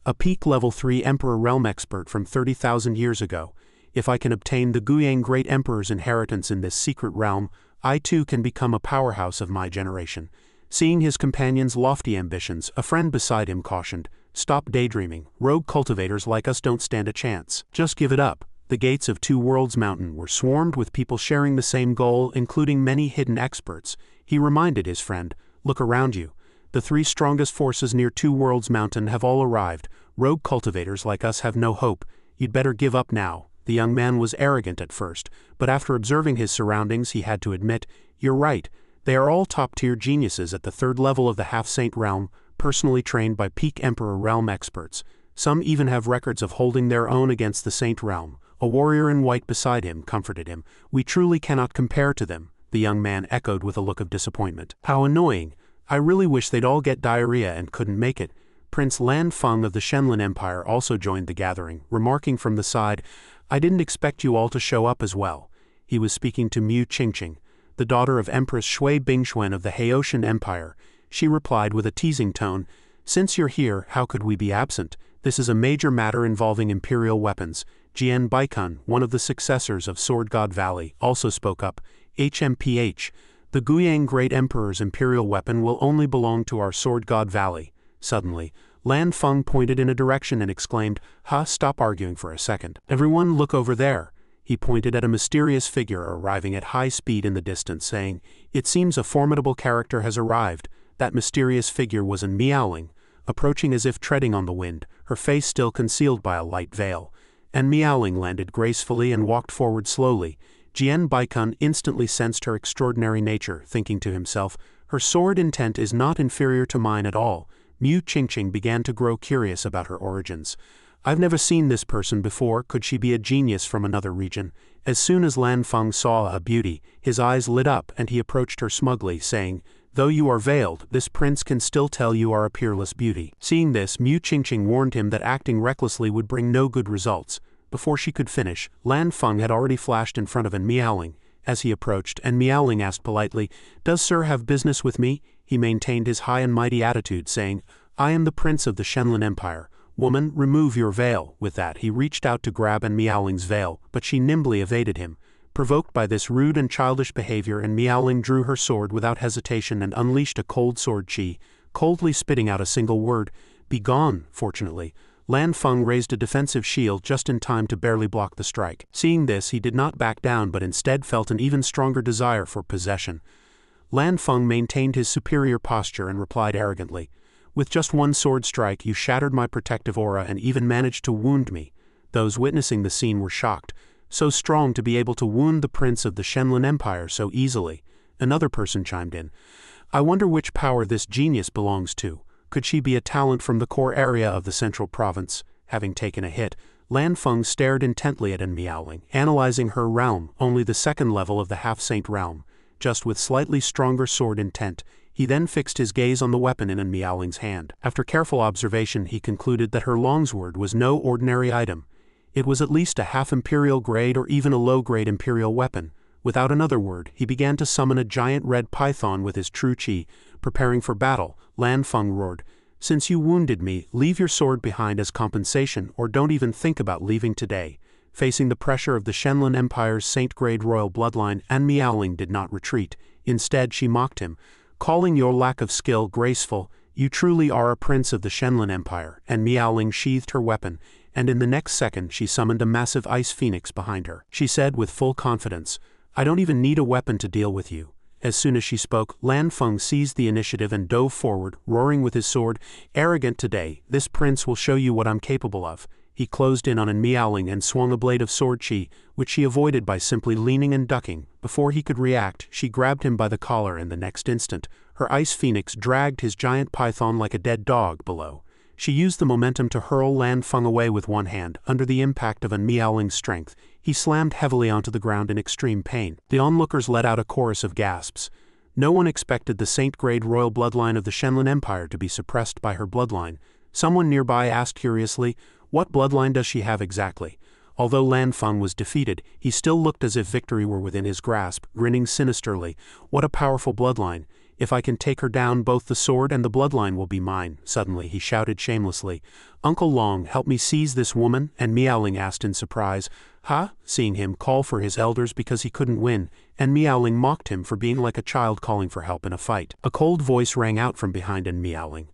a peak level 3 Emperor realm expert from 30,000 years ago. If I can obtain the Guyang Great Emperor's inheritance in this secret realm, I too can become a powerhouse of my generation. Seeing his companion's lofty ambitions, a friend beside him cautioned, "Stop daydreaming. Rogue cultivators like us don't stand a chance. Just give it up." The gates of Two Worlds Mountain were swarmed with people sharing the same goal, including many hidden experts. He reminded his friend, "Look around you. The 3 strongest forces near Two Worlds Mountain have all arrived. Rogue cultivators like us have no hope. You'd better give up now." The young man was arrogant at first, but after observing his surroundings he had to admit, "You're right. They are all top-tier geniuses at the 3rd level of the Half-Saint realm, personally trained by peak Emperor realm experts. Some even have records of holding their own against the Saint realm." A warrior in white beside him comforted him. "We truly cannot compare to them." The young man echoed with a look of disappointment. "How annoying. I really wish they'd all get diarrhea and couldn't make it." Prince Lan Feng of the Shenlin Empire also joined the gathering, remarking from the side, "I didn't expect you all to show up as well." He was speaking to Mu Qingqing, the daughter of Empress Shui Bingxuan of the Haitian Empire. She replied with a teasing tone, "Since you're here, how could we be absent? This is a major matter involving imperial weapons." Jian Baikun, one of the successors of Sword God Valley, also spoke up, "HMPH. The Guiyang Great Emperor's imperial weapon will only belong to our sword god Valley. Suddenly, Lan Feng pointed in a direction and exclaimed, stop arguing for a second. Everyone look over there. He pointed at a mysterious figure arriving at high speed in the distance, saying, it seems a formidable character has arrived. That mysterious figure was a Miaoling, approaching as if treading on the wind, her face still concealed by a light veil. And Miaoling landed gracefully and walked forward slowly. Jian Baikun instantly sensed her extraordinary nature, thinking to himself, her sword intent is not inferior to mine at all. Mu Qingqing began to grow curious about her origins. I've never seen this person before, could she be a genius from another region? As soon as Lan Feng saw a beauty, his eyes lit up and he approached her smugly, saying, though you are veiled, this prince can still tell you are a peerless beauty. Seeing this, Mu Qingqing warned him that acting recklessly would bring no good results. Before she could finish, Lan Feng had already flashed in front of an Miaoling. As he approached, and Miaoling asked politely, does sir have business with me? He maintained his high and mighty attitude, saying, I am the prince of the Shenlin Empire. Woman, remove your veil. With that, he reached out to grab an Miaoling's veil, but she nimbly evaded him. Provoked by this rude and childish behavior, and Miaoling drew her sword without hesitation and unleashed a cold sword chi, coldly spitting out a single word, begone. Fortunately, Lan Feng raised a defensive shield just in time to barely block the strike. Seeing this, he did not back down but instead felt an even stronger desire for possession. Lan Feng maintained his superior posture and replied arrogantly, with just one sword strike you shattered my protective aura and even managed to wound me. Those witnessing the scene were shocked. So strong to be able to wound the prince of the Shenlin Empire so easily. Another person chimed in. I wonder which power this genius belongs to. Could she be a talent from the core area of the central province? Having taken a hit, Lan Feng stared intently at an Miaoling, analyzing her realm, only the second level of the half-saint realm, just with slightly stronger sword intent. He then fixed his gaze on the weapon in an Miaoling's hand. After careful observation, he concluded that her longsword was no ordinary item. It was at least a half-imperial grade or even a low-grade imperial weapon. Without another word, he began to summon a giant red python with his true chi, preparing for battle. Lan Feng roared, since you wounded me, leave your sword behind as compensation or don't even think about leaving today. Facing the pressure of the Shenlin Empire's Saint-grade royal bloodline, An Miaoling did not retreat. Instead, she mocked him, calling your lack of skill graceful. You truly are a prince of the Shenlin Empire. And Miaoling sheathed her weapon, and in the next second she summoned a massive ice phoenix behind her. She said with full confidence, I don't even need a weapon to deal with you. As soon as she spoke, Lan Feng seized the initiative and dove forward, roaring with his sword, arrogant today, this prince will show you what I'm capable of. He closed in on an Miaoling and swung a blade of sword chi, which she avoided by simply leaning and ducking. Before he could react, she grabbed him by the collar and the next instant, her ice phoenix dragged his giant python like a dead dog below. She used the momentum to hurl Lan Feng away with one hand. Under the impact of an Miaoling's strength, he slammed heavily onto the ground in extreme pain. The onlookers let out a chorus of gasps. No one expected the Saint-grade royal bloodline of the Shenlin Empire to be suppressed by her bloodline. Someone nearby asked curiously, what bloodline does she have exactly? Although Lan Feng was defeated, he still looked as if victory were within his grasp, grinning sinisterly. What a powerful bloodline. If I can take her down, both the sword and the bloodline will be mine. Suddenly, he shouted shamelessly, Uncle Long, help me seize this woman, and Miaoling asked in surprise, huh? Seeing him call for his elders because he couldn't win, and Miaoling mocked him for being like a child calling for help in a fight. A cold voice rang out from behind an Miaoling.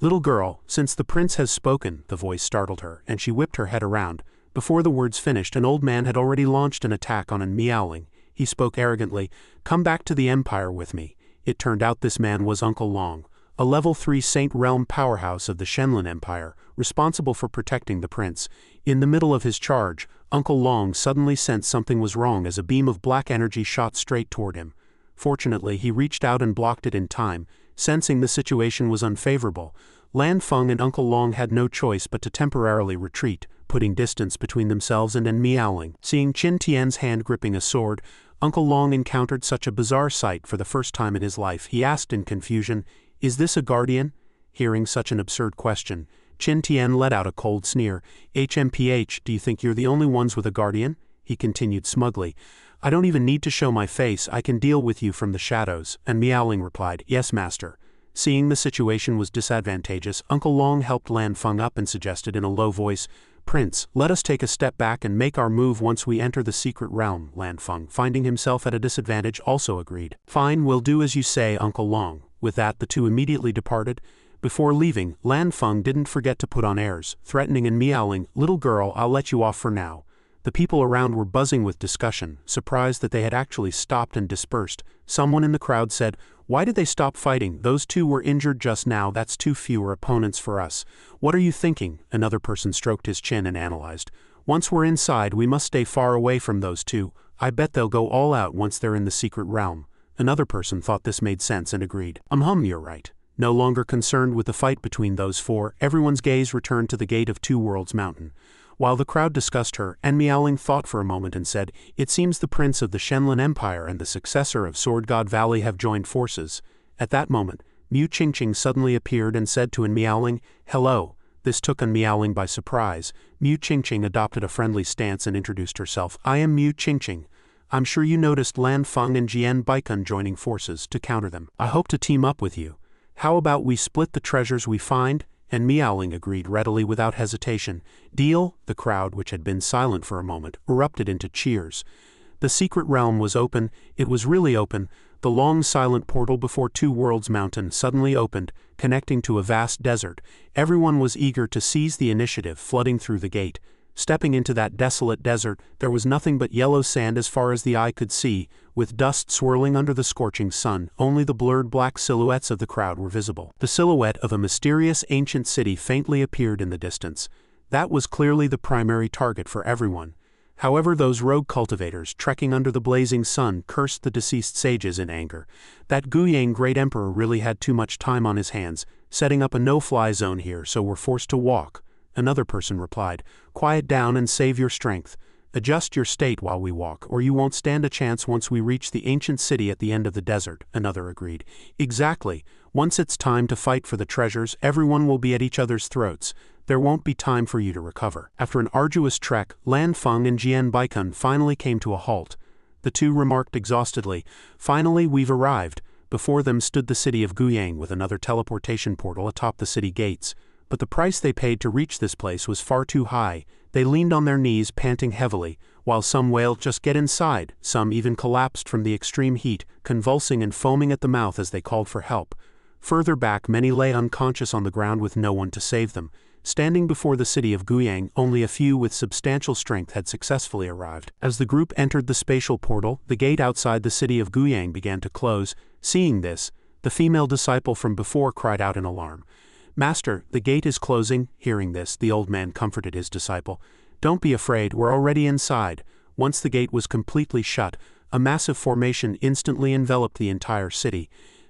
Little girl, since the prince has spoken, the voice startled her, and she whipped her head around. Before the words finished, an old man had already launched an attack on an Miaoling. He spoke arrogantly, come back to the Empire with me. It turned out this man was Uncle Long, a level 3 Saint Realm powerhouse of the Shenlin Empire, responsible for protecting the prince. In the middle of his charge, Uncle Long suddenly sensed something was wrong as a beam of black energy shot straight toward him. Fortunately, he reached out and blocked it in time. Sensing the situation was unfavorable, Lan Feng and Uncle Long had no choice but to temporarily retreat, putting distance between themselves and an Miaoling. Seeing Qin Tian's hand gripping a sword, Uncle Long encountered such a bizarre sight for the first time in his life. He asked in confusion, is this a guardian? Hearing such an absurd question, Qin Tian let out a cold sneer. HMPH, do you think you're the only ones with a guardian? He continued smugly, I don't even need to show my face, I can deal with you from the shadows. And Miaoling replied, yes master. Seeing the situation was disadvantageous, Uncle Long helped Lan Feng up and suggested in a low voice, Prince, let us take a step back and make our move once we enter the secret realm, Lanfeng, finding himself at a disadvantage, also agreed. Fine, we'll do as you say, Uncle Long. With that, the two immediately departed. Before leaving, Lanfeng didn't forget to put on airs, threatening and meowing, "Little girl, I'll let you off for now." The people around were buzzing with discussion, surprised that they had actually stopped and dispersed. Someone in the crowd said, "Why did they stop fighting? Those two were injured just now, that's too fewer opponents for us." "What are you thinking?" Another person stroked his chin and analyzed. "Once we're inside, we must stay far away from those two. I bet they'll go all out once they're in the secret realm." Another person thought this made sense and agreed. You're right." No longer concerned with the fight between those four, everyone's gaze returned to the gate of Two Worlds Mountain. While the crowd discussed her, and Meowling thought for a moment and said, "It seems the prince of the Shenlin Empire and the successor of Sword God Valley have joined forces." At that moment, Mu Qingqing suddenly appeared and said to Meowling, "Hello." This took Meowling by surprise. Mu Qingqing adopted a friendly stance and introduced herself. "I am Mu Qingqing. I'm sure you noticed Lanfeng and Jian Baikun joining forces to counter them. I hope to team up with you. How about we split the treasures we find?" And Meowling agreed readily without hesitation. "Deal." The crowd, which had been silent for a moment, erupted into cheers. The secret realm was open. It was really open. The long silent portal before Two Worlds Mountain suddenly opened, connecting to a vast desert. Everyone was eager to seize the initiative, flooding through the gate. Stepping into that desolate desert, there was nothing but yellow sand as far as the eye could see, with dust swirling under the scorching sun. Only the blurred black silhouettes of the crowd were visible. The silhouette of a mysterious ancient city faintly appeared in the distance. That was clearly the primary target for everyone. However, those rogue cultivators, trekking under the blazing sun, cursed the deceased sages in anger. That Guyang Great Emperor really had too much time on his hands, setting up a no-fly zone here, so we're forced to walk. Another person replied, "Quiet down and save your strength. Adjust your state while we walk, or you won't stand a chance once we reach the ancient city at the end of the desert," another agreed. "Exactly. Once it's time to fight for the treasures, everyone will be at each other's throats. There won't be time for you to recover." After an arduous trek, Lanfeng and Jian Baikun finally came to a halt. The two remarked exhaustedly, "Finally, we've arrived." Before them stood the city of Guyang with another teleportation portal atop the city gates. But the price they paid to reach this place was far too high. They leaned on their knees, panting heavily, while some wailed, "Just get inside." Some even collapsed from the extreme heat, convulsing and foaming at the mouth as they called for help. Further back, many lay unconscious on the ground with no one to save them. Standing before the city of Guyang, only a few with substantial strength had successfully arrived. As the group entered the spatial portal, the gate outside the city of Guyang began to close. Seeing this, the female disciple from before cried out in alarm. "Master, the gate is closing." Hearing this, the old man comforted his disciple. "Don't be afraid, we're already inside." Once the gate was completely shut, a massive formation instantly enveloped the entire city.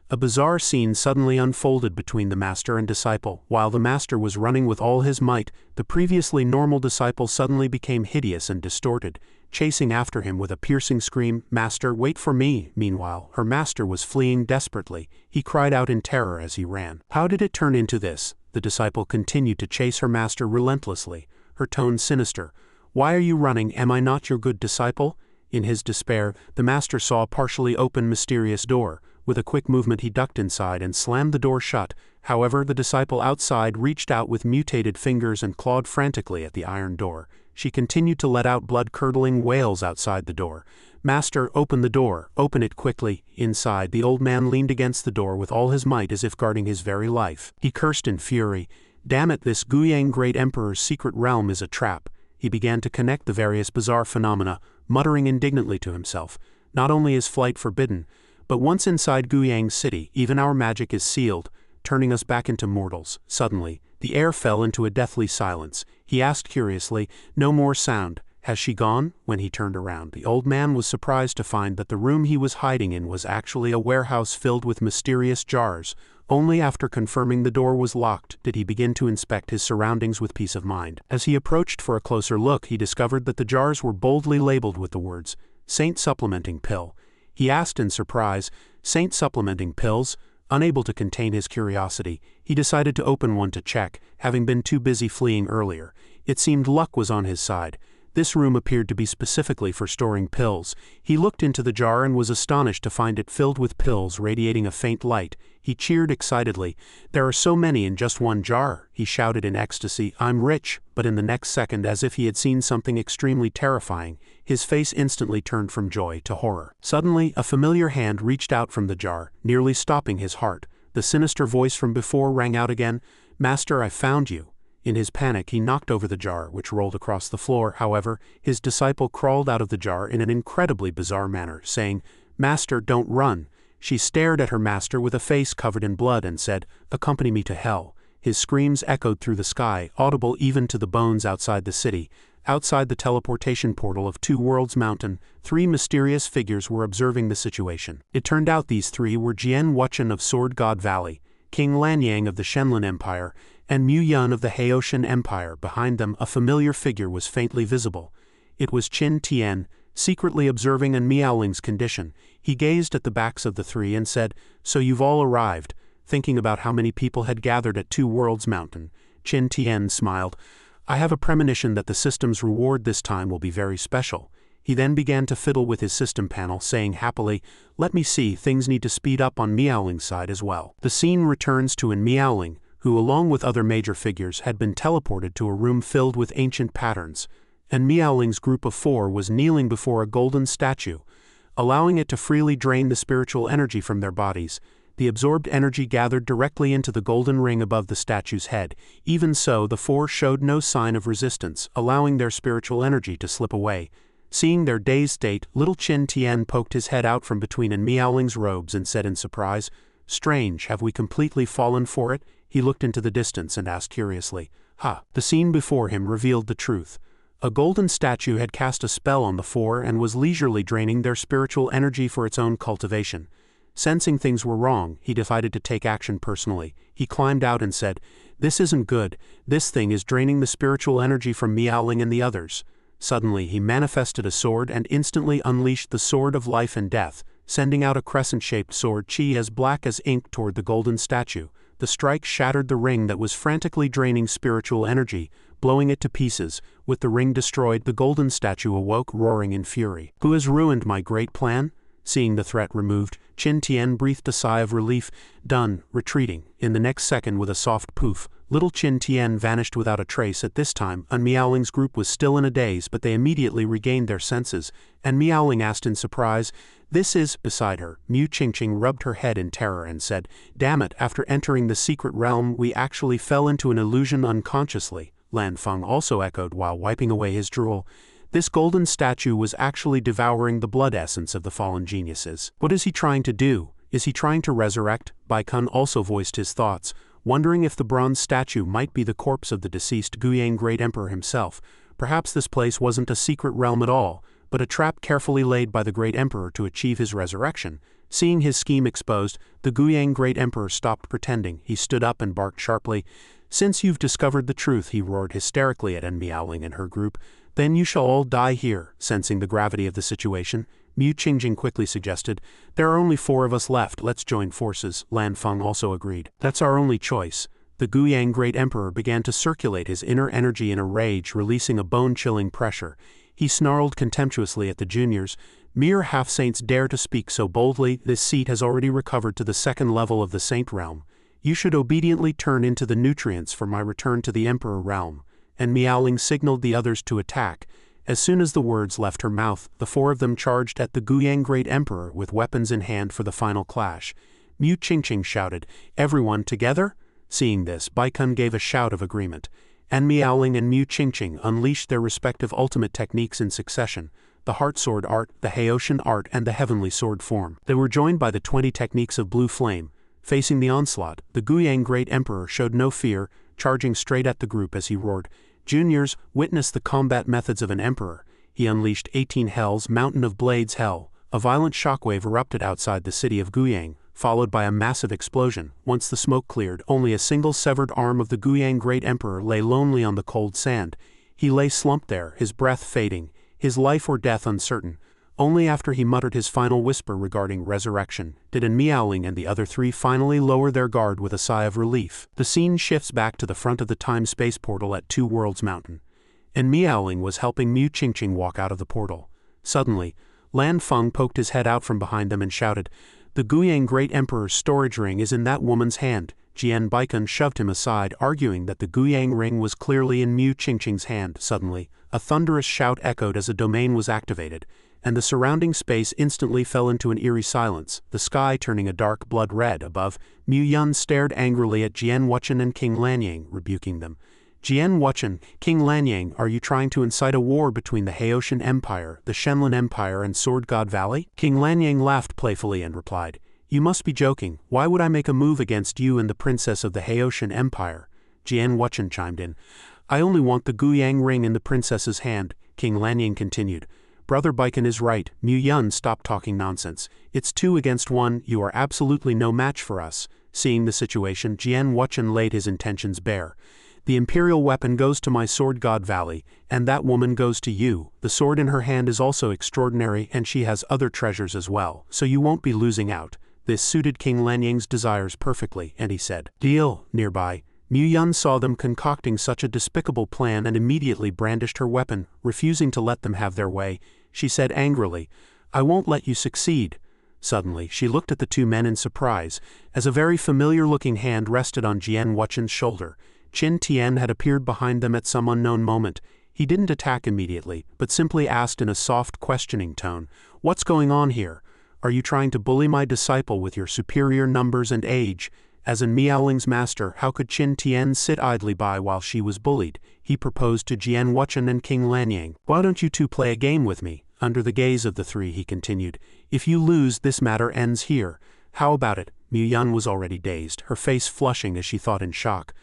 A bizarre scene suddenly unfolded between the master and disciple. While the master was running with all his might, the previously normal disciple suddenly became hideous and distorted, chasing after him with a piercing scream, "Master, wait for me!" Meanwhile, her master was fleeing desperately. He cried out in terror as he ran. "How did it turn into this?" The disciple continued to chase her master relentlessly, her tone sinister. "Why are you running? Am I not your good disciple?" In his despair, the master saw a partially open mysterious door. With a quick movement he ducked inside and slammed the door shut. However, the disciple outside reached out with mutated fingers and clawed frantically at the iron door. She continued to let out blood-curdling wails outside the door. "Master, open the door. Open it quickly." Inside, the old man leaned against the door with all his might as if guarding his very life. He cursed in fury. "Damn it, this Guyang Great Emperor's secret realm is a trap." He began to connect the various bizarre phenomena, muttering indignantly to himself. "Not only is flight forbidden, but once inside Guyang City, even our magic is sealed, turning us back into mortals." Suddenly, the air fell into a deathly silence. He asked curiously, "No more sound. Has she gone?" When he turned around, the old man was surprised to find that the room he was hiding in was actually a warehouse filled with mysterious jars. Only after confirming the door was locked did he begin to inspect his surroundings with peace of mind. As he approached for a closer look, he discovered that the jars were boldly labeled with the words, "Saint Supplementing Pill." He asked in surprise, "Saint Supplementing Pills?" Unable to contain his curiosity, he decided to open one to check, having been too busy fleeing earlier. It seemed luck was on his side. This room appeared to be specifically for storing pills. He looked into the jar and was astonished to find it filled with pills radiating a faint light. He cheered excitedly. "There are so many in just one jar," he shouted in ecstasy. "I'm rich." But in the next second, as if he had seen something extremely terrifying, his face instantly turned from joy to horror. Suddenly, a familiar hand reached out from the jar, nearly stopping his heart. The sinister voice from before rang out again. "Master, I found you." In his panic, he knocked over the jar, which rolled across the floor. However, his disciple crawled out of the jar in an incredibly bizarre manner, saying, "Master, don't run." She stared at her master with a face covered in blood and said, "Accompany me to hell." His screams echoed through the sky, audible even to the bones outside the city. Outside the teleportation portal of Two Worlds Mountain, three mysterious figures were observing the situation. It turned out these three were Jian Wuchen of Sword God Valley, King Lanyang of the Shenlin Empire, and Mu Yun of the Haoshan Empire. Behind them, a familiar figure was faintly visible. It was Qin Tian, secretly observing An Miaoling's condition. He gazed at the backs of the three and said, "So you've all arrived." Thinking about how many people had gathered at Two Worlds Mountain, Qin Tian smiled. "I have a premonition that the system's reward this time will be very special." He then began to fiddle with his system panel, saying happily, "Let me see, things need to speed up on Miaoling's side as well." The scene returns to An Miaoling, who along with other major figures had been teleported to a room filled with ancient patterns. An Miaoling's group of 4 was kneeling before a golden statue, allowing it to freely drain the spiritual energy from their bodies. The absorbed energy gathered directly into the golden ring above the statue's head. Even so, the 4 showed no sign of resistance, allowing their spiritual energy to slip away. Seeing their dazed state, little Qin Tian poked his head out from between An Miaoling's robes and said in surprise, "Strange, have we completely fallen for it?" He looked into the distance and asked curiously, "Ha?" The scene before him revealed the truth. A golden statue had cast a spell on the 4 and was leisurely draining their spiritual energy for its own cultivation. Sensing things were wrong, he decided to take action personally. He climbed out and said, "This isn't good. This thing is draining the spiritual energy from Miaoling and the others." Suddenly, he manifested a sword and instantly unleashed the Sword of Life and Death, sending out a crescent-shaped sword chi as black as ink toward the golden statue. The strike shattered the ring that was frantically draining spiritual energy, blowing it to pieces. With the ring destroyed, the golden statue awoke, roaring in fury. "Who has ruined my great plan?" Seeing the threat removed, Qin Tian breathed a sigh of relief. "Done." Retreating. In the next second, with a soft poof, little Qin Tian vanished without a trace. At this time, An Miaoling's group was still in a daze, but they immediately regained their senses. An Miaoling asked in surprise, "This is..." Beside her, Mu Qingqing rubbed her head in terror and said, "Damn it, after entering the secret realm, we actually fell into an illusion unconsciously." Lan Feng also echoed while wiping away his drool. This golden statue was actually devouring the blood essence of the fallen geniuses. What is he trying to do? Is he trying to resurrect? Bai Kun also voiced his thoughts, wondering if the bronze statue might be the corpse of the deceased Guiyang Great Emperor himself. Perhaps this place wasn't a secret realm at all, but a trap carefully laid by the Great Emperor to achieve his resurrection. Seeing his scheme exposed, the Guiyang Great Emperor stopped pretending. He stood up and barked sharply. "Since you've discovered the truth," he roared hysterically at An Miaoling and her group, "then you shall all die here." Sensing the gravity of the situation, Mu Qingjing quickly suggested, "There are only 4 of us left, let's join forces." Lan Feng also agreed. "That's our only choice." The Guiyang Great Emperor began to circulate his inner energy in a rage, releasing a bone-chilling pressure. He snarled contemptuously at the juniors. "Mere half-saints dare to speak so boldly. This seat has already recovered to the 2nd level of the Saint Realm. You should obediently turn into the nutrients for my return to the Emperor Realm." And Miaoling signaled the others to attack. As soon as the words left her mouth, the 4 of them charged at the Guiyang Great Emperor with weapons in hand for the final clash. Mu Qingqing shouted, "Everyone together?" Seeing this, Bai Kun gave a shout of agreement. An Miaoling and Mu Qingqing unleashed their respective ultimate techniques in succession: the Heart Sword art, the Haoshan art, and the Heavenly Sword form. They were joined by the 20 techniques of Blue Flame. Facing the onslaught, the Guiyang Great Emperor showed no fear, charging straight at the group as he roared, "Juniors, witness the combat methods of an emperor." He unleashed 18 hells, Mountain of Blades hell. A violent shockwave erupted outside the city of Guiyang, followed by a massive explosion. Once the smoke cleared, only a single severed arm of the Guiyang Great Emperor lay lonely on the cold sand. He lay slumped there, his breath fading, his life or death uncertain. Only after he muttered his final whisper regarding resurrection did An Miaoling and the other 3 finally lower their guard with a sigh of relief. The scene shifts back to the front of the time-space portal at Two Worlds Mountain. and Miaoling was helping Mu Qingqing walk out of the portal. Suddenly, Lan Feng poked his head out from behind them and shouted, "The Guiyang Great Emperor's storage ring is in that woman's hand." Jian Baikan shoved him aside, arguing that the Guiyang ring was clearly in Mu Qingqing's hand. Suddenly, a thunderous shout echoed as a domain was activated, and the surrounding space instantly fell into an eerie silence, the sky turning a dark blood red. Above, Mu Yun stared angrily at Jian Wuchen and King Lanyang, rebuking them. "Jian Wuchen, King Lanyang, are you trying to incite a war between the Haoshan Empire, the Shenlin Empire and Sword God Valley?" King Lanyang laughed playfully and replied, "You must be joking. Why would I make a move against you and the princess of the Haoshan Empire?" Jian Wuchen chimed in. "I only want the Guiyang ring in the princess's hand," King Lanyang continued. "Brother Baikan is right. Mu Yun, stop talking nonsense. It's 2 against 1, you are absolutely no match for us." Seeing the situation, Jian Wuchen laid his intentions bare. "The imperial weapon goes to my Sword God Valley, and that woman goes to you. The sword in her hand is also extraordinary and she has other treasures as well, so you won't be losing out." This suited King Lanyang's desires perfectly, and he said, "Deal." Nearby, Mu Yun saw them concocting such a despicable plan and immediately brandished her weapon, refusing to let them have their way. She said angrily, "I won't let you succeed." Suddenly, she looked at the 2 men in surprise, as a very familiar-looking hand rested on Jian Wuchen's shoulder. Qin Tian had appeared behind them at some unknown moment. He didn't attack immediately, but simply asked in a soft, questioning tone, "What's going on here? Are you trying to bully my disciple with your superior numbers and age?" As in Miaoling's master, how could Qin Tian sit idly by while she was bullied? He proposed to Jian Wuchen and King Lanyang, "Why don't you 2 play a game with me?" Under the gaze of the 3, he continued, "If you lose, this matter ends here. How about it?" Mu Yun was already dazed, her face flushing as she thought in shock.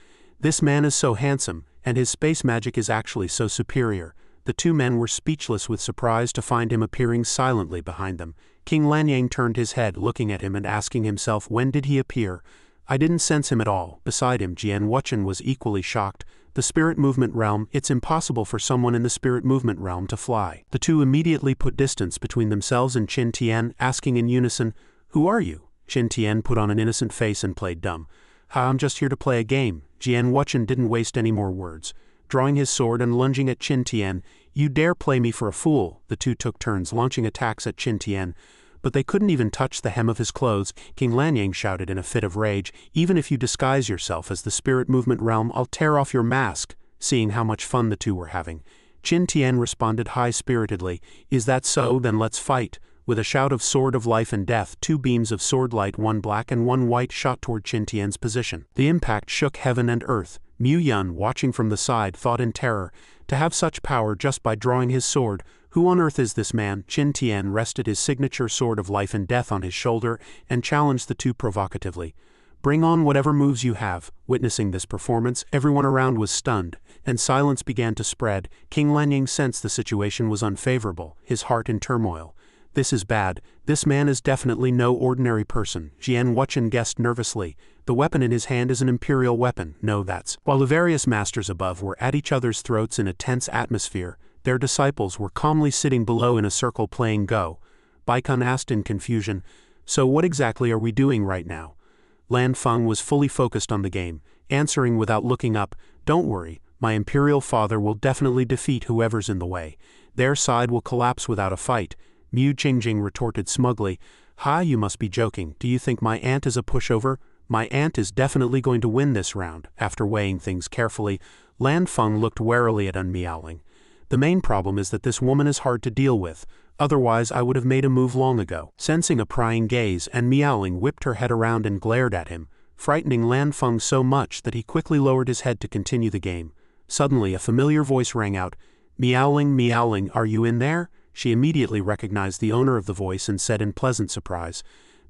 This man is so handsome, and his space magic is actually so superior. The 2 men were speechless with surprise to find him appearing silently behind them. King Lanyang turned his head, looking at him and asking himself, when did he appear? I didn't sense him at all. Beside him, Jian Wuchen was equally shocked. The spirit movement realm, it's impossible for someone in the spirit movement realm to fly. The 2 immediately put distance between themselves and Qin Tian, asking in unison, "Who are you?" Qin Tian put on an innocent face and played dumb. "I'm just here to play a game." Jian Wuchen didn't waste any more words. Drawing his sword and lunging at Qin Tian, "You dare play me for a fool." The 2 took turns launching attacks at Qin Tian, but they couldn't even touch the hem of his clothes. King Lanyang shouted in a fit of rage, "Even if you disguise yourself as the spirit movement realm, I'll tear off your mask." Seeing how much fun the 2 were having, Qin Tian responded high-spiritedly, "Is that so? Then let's fight." With a shout of sword of life and death, 2 beams of sword light, 1 black and 1 white, shot toward Qin Tian's position. The impact shook heaven and earth. Mu Yun, watching from the side, thought in terror, to have such power just by drawing his sword. Who on earth is this man? Qin Tian rested his signature sword of life and death on his shoulder and challenged the 2 provocatively. "Bring on whatever moves you have." Witnessing this performance, everyone around was stunned, and silence began to spread. King Lanyang sensed the situation was unfavorable, his heart in turmoil. "This is bad. This man is definitely no ordinary person," Jian Wuchen guessed nervously. "The weapon in his hand is an imperial weapon. No, that's..." While the various masters above were at each other's throats in a tense atmosphere, their disciples were calmly sitting below in a circle playing Go. Baikan asked in confusion, "So what exactly are we doing right now?" Lan Feng was fully focused on the game, answering without looking up, "Don't worry, my imperial father will definitely defeat whoever's in the way. Their side will collapse without a fight." Mu Qingqing retorted smugly, "Ha, you must be joking. Do you think my aunt is a pushover? My aunt is definitely going to win this round." After weighing things carefully, Lan Feng looked warily at Miaoling. "The main problem is that this woman is hard to deal with. Otherwise I would have made a move long ago." Sensing a prying gaze, Miaoling whipped her head around and glared at him, frightening Lan Feng so much that he quickly lowered his head to continue the game. Suddenly a familiar voice rang out, "Miaoling, Miaoling, are you in there?" She immediately recognized the owner of the voice and said in pleasant surprise,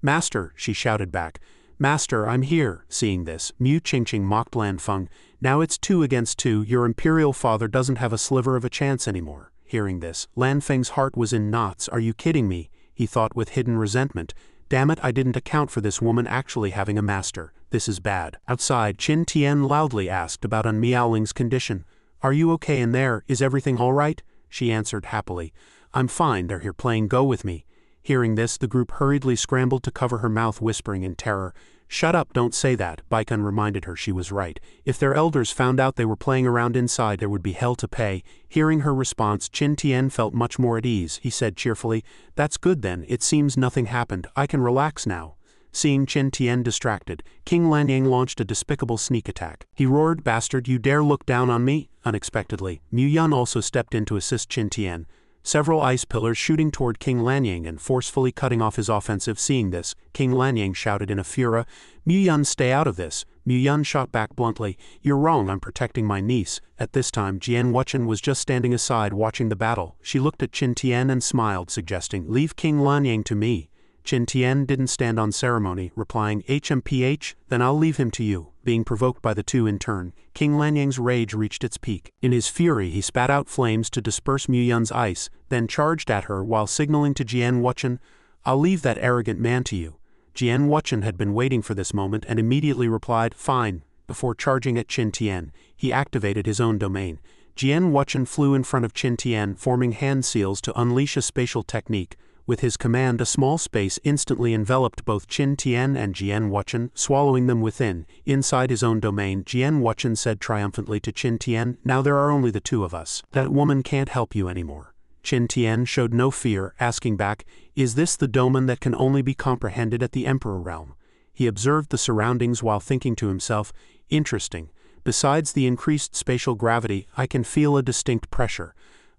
"Master," she shouted back. "Master, I'm here." Seeing this, Mu Qingqing mocked Lan Feng. "Now it's 2 against 2, your imperial father doesn't have a sliver of a chance anymore." Hearing this, Lan Feng's heart was in knots. "Are you kidding me?" he thought with hidden resentment. "Damn it, I didn't account for this woman actually having a master. This is bad." Outside, Qin Tian loudly asked about Miaoling's condition. "Are you okay in there? Is everything all right?" She answered happily, "I'm fine, they're here playing Go with me." Hearing this, the group hurriedly scrambled to cover her mouth, whispering in terror, "Shut up, don't say that." Baikun reminded her she was right. If their elders found out they were playing around inside, there would be hell to pay. Hearing her response, Qin Tian felt much more at ease. He said cheerfully, "That's good then, it seems nothing happened. I can relax now." Seeing Qin Tian distracted, King Lanyang launched a despicable sneak attack. He roared, "Bastard, you dare look down on me?" Unexpectedly, Mu Yun also stepped in to assist Qin Tian. Several ice pillars shooting toward King Lanyang and forcefully cutting off his offensive. Seeing this, King Lanyang shouted in a fury, "Mu Yun, stay out of this." Mu Yun shot back bluntly, "You're wrong, I'm protecting my niece." At this time, Jian Wuchen was just standing aside watching the battle. She looked at Qin Tian and smiled, suggesting, "Leave King Lanyang to me." Qin Tian didn't stand on ceremony, replying, "HMPH, then I'll leave him to you." Being provoked by the two in turn, King Lanyang's rage reached its peak. In his fury, he spat out flames to disperse Mu Yun's ice, then charged at her while signaling to Jian Wuchen, "I'll leave that arrogant man to you." Jian Wuchen had been waiting for this moment and immediately replied, "Fine." Before charging at Qin Tian, he activated his own domain. Jian Wuchen flew in front of Qin Tian, forming hand seals to unleash a spatial technique. With his command, a small space instantly enveloped both Qin Tian and Jian Wuchen, swallowing them within. Inside his own domain, Jian Wuchen said triumphantly to Qin Tian, "Now there are only the two of us. That woman can't help you anymore." Qin Tian showed no fear, asking back, "Is this the domain that can only be comprehended at the Emperor realm?" He observed the surroundings while thinking to himself, "Interesting. Besides the increased spatial gravity, I can feel a distinct pressure.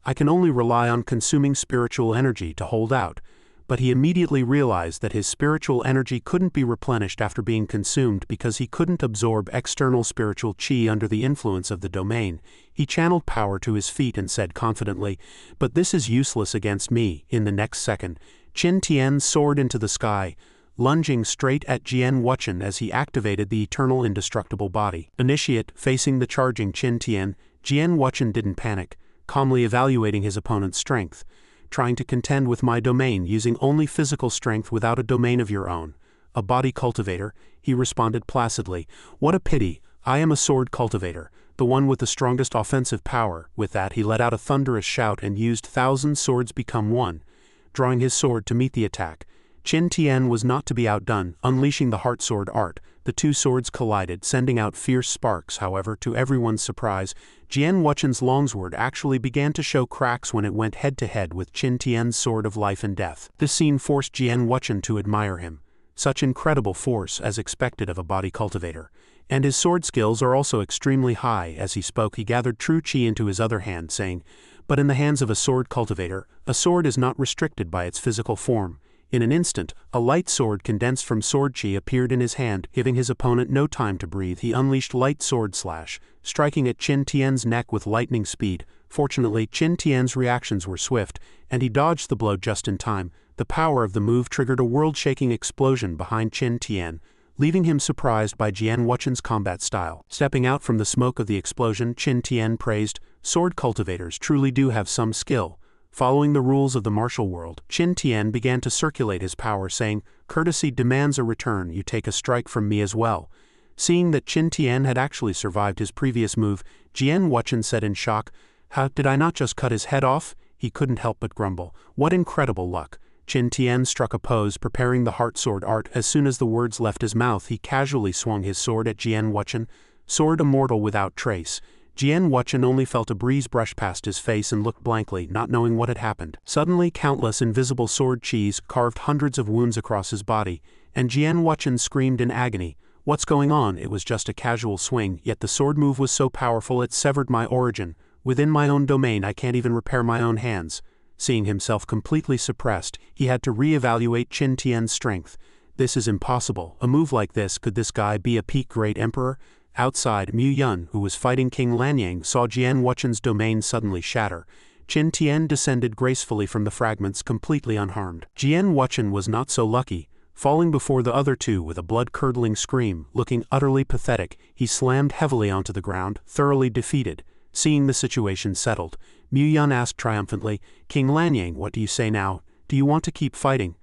I can only rely on consuming spiritual energy to hold out." But he immediately realized that his spiritual energy couldn't be replenished after being consumed because he couldn't absorb external spiritual chi under the influence of the domain. He channeled power to his feet and said confidently, "But this is useless against me." In the next second, Qin Tian soared into the sky, lunging straight at Jian Wuchen as he activated the eternal indestructible body. Initiate, facing the charging Qin Tian, Jian Wuchen didn't panic, calmly evaluating his opponent's strength. "Trying to contend with my domain using only physical strength without a domain of your own. A body cultivator," he responded placidly. "What a pity, I am a sword cultivator, the one with the strongest offensive power." With that, he let out a thunderous shout and used 1,000 swords become one, drawing his sword to meet the attack. Qin Tian was not to be outdone, unleashing the heart sword art. The two swords collided, sending out fierce sparks. However, to everyone's surprise, Jian Wuchen's longsword actually began to show cracks when it went head-to-head with Qin Tian's sword of life and death. This scene forced Jian Wuchen to admire him. Such incredible force, as expected of a body cultivator. And his sword skills are also extremely high. As he spoke, he gathered true chi into his other hand, saying, "But in the hands of a sword cultivator, a sword is not restricted by its physical form." In an instant, a light sword condensed from sword chi appeared in his hand, giving his opponent no time to breathe. He unleashed light sword slash, striking at Qin Tian's neck with lightning speed. Fortunately, Qin Tian's reactions were swift, and he dodged the blow just in time. The power of the move triggered a world-shaking explosion behind Qin Tian, leaving him surprised by Jian Wuchen's combat style. Stepping out from the smoke of the explosion, Qin Tian praised, "Sword cultivators truly do have some skill." Following the rules of the martial world, Qin Tian began to circulate his power, saying, "Courtesy demands a return, you take a strike from me as well." Seeing that Qin Tian had actually survived his previous move, Jian Wuchen said in shock, "How did I not just cut his head off?" He couldn't help but grumble, "What incredible luck." Qin Tian struck a pose, preparing the heart sword art. As soon as the words left his mouth, he casually swung his sword at Jian Wuchen, sword immortal without trace. Jian Wuchen only felt a breeze brush past his face and looked blankly, not knowing what had happened. Suddenly, countless invisible sword chis carved hundreds of wounds across his body, and Jian Wuchen screamed in agony, "What's going on? It was just a casual swing, yet the sword move was so powerful it severed my origin. Within my own domain I can't even repair my own hands." Seeing himself completely suppressed, he had to re-evaluate Qin Tian's strength. "This is impossible. A move like this, could this guy be a peak great emperor?" Outside, Mu Yun, who was fighting King Lanyang, saw Jian Wuchen's domain suddenly shatter. Qin Tian descended gracefully from the fragments, completely unharmed. Jian Wuchen was not so lucky. Falling before the other two with a blood-curdling scream, looking utterly pathetic, he slammed heavily onto the ground, thoroughly defeated. Seeing the situation settled, Mu Yun asked triumphantly, "King Lanyang, what do you say now? Do you want to keep fighting?"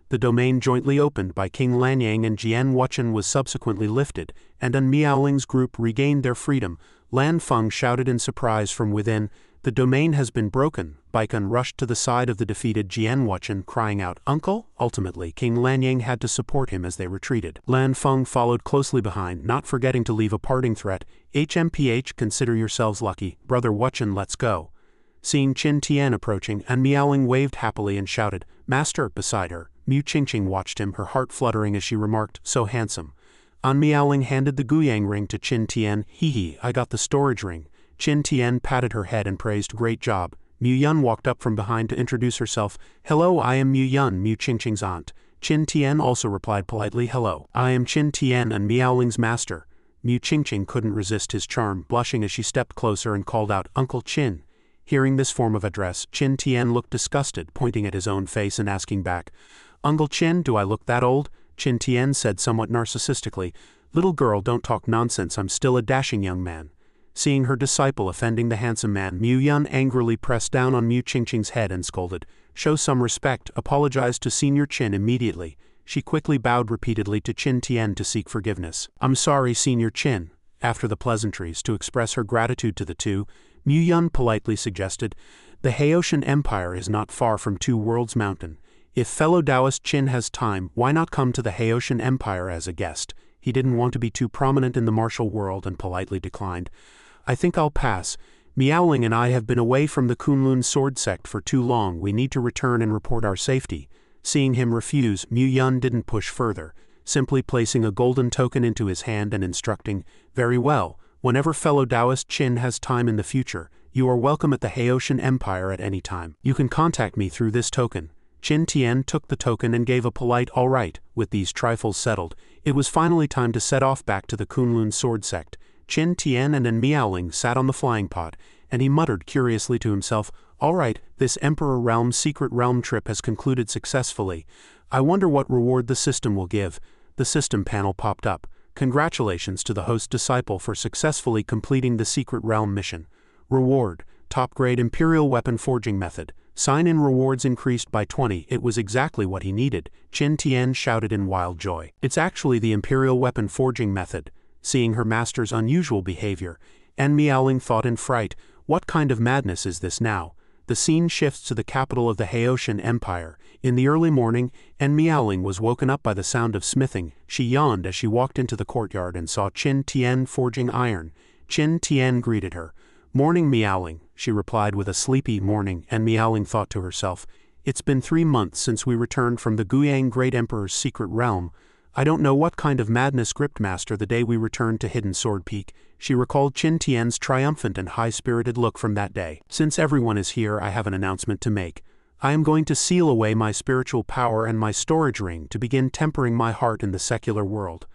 The domain jointly opened by King Lanyang and Jian Wuchen was subsequently lifted, and Miaoling's group regained their freedom. Lan Feng shouted in surprise from within, The domain has been broken. Baikun rushed to the side of the defeated Jian Wuchen, crying out, "Uncle!" Ultimately, King Lanyang had to support him as they retreated. Lan Feng followed closely behind, not forgetting to leave a parting threat. "HMPH, consider yourselves lucky. Brother Wuchen, let's go." Seeing Qin Tian approaching, An Miaoling waved happily and shouted, "Master!" beside her. Mu Qingqing watched him, her heart fluttering as she remarked, "So handsome." An Miaoling handed the Guyang ring to Qin Tian. "Hee, I got the storage ring." Qin Tian patted her head and praised, "Great job." Mu Yun walked up from behind to introduce herself. "Hello, I am Mu Yun, Mu Qingqing's aunt." Qin Tian also replied politely, "Hello, I am Qin Tian and Miaoling's master." Mu Qingqing couldn't resist his charm, blushing as she stepped closer and called out, "Uncle Qin." Hearing this form of address, Qin Tian looked disgusted, pointing at his own face and asking back, "Uncle Qin, do I look that old?" Qin Tian said somewhat narcissistically, "Little girl, don't talk nonsense, I'm still a dashing young man." Seeing her disciple offending the handsome man, Mu Yun angrily pressed down on Mu Qingqing's head and scolded, "Show some respect, apologize to Senior Qin immediately." She quickly bowed repeatedly to Qin Tian to seek forgiveness. "I'm sorry, Senior Qin." After the pleasantries, to express her gratitude to the two, Mu Yun politely suggested, "The Haitian Empire is not far from Two Worlds Mountain. If fellow Taoist Qin has time, why not come to the Haitian Empire as a guest?" He didn't want to be too prominent in the martial world and politely declined. "I think I'll pass. Miaoling and I have been away from the Kunlun sword sect for too long. We need to return and report our safety." Seeing him refuse, Mu Yun didn't push further, simply placing a golden token into his hand and instructing, "Very well. Whenever fellow Taoist Qin has time in the future, you are welcome at the Haitian Empire at any time. You can contact me through this token." Qin Tian took the token and gave a polite "all right." With these trifles settled, it was finally time to set off back to the Kunlun sword sect. Qin Tian and An Miaoling sat on the flying pod, and he muttered curiously to himself, "All right, this Emperor Realm secret realm trip has concluded successfully. I wonder what reward the system will give." The system panel popped up. "Congratulations to the host disciple for successfully completing the secret realm mission. Reward, top grade Imperial weapon forging method. Sign-in rewards increased by 20. It was exactly what he needed. Qin Tian shouted in wild joy. "It's actually the Imperial weapon forging method." Seeing her master's unusual behavior, An Miaoling thought in fright, "What kind of madness is this now?" The scene shifts to the capital of the Haitian Empire. In the early morning, An Miaoling was woken up by the sound of smithing. She yawned as she walked into the courtyard and saw Qin Tian forging iron. Qin Tian greeted her. "Morning, Miaoling," she replied with a sleepy morning. An Miaoling thought to herself, "It's been 3 months since we returned from the Guyang Great Emperor's secret realm. I don't know what kind of madness gripped Master the day we returned to Hidden Sword Peak." She recalled Qin Tian's triumphant and high-spirited look from that day. "Since everyone is here, I have an announcement to make. I am going to seal away my spiritual power and my storage ring to begin tempering my heart in the secular world."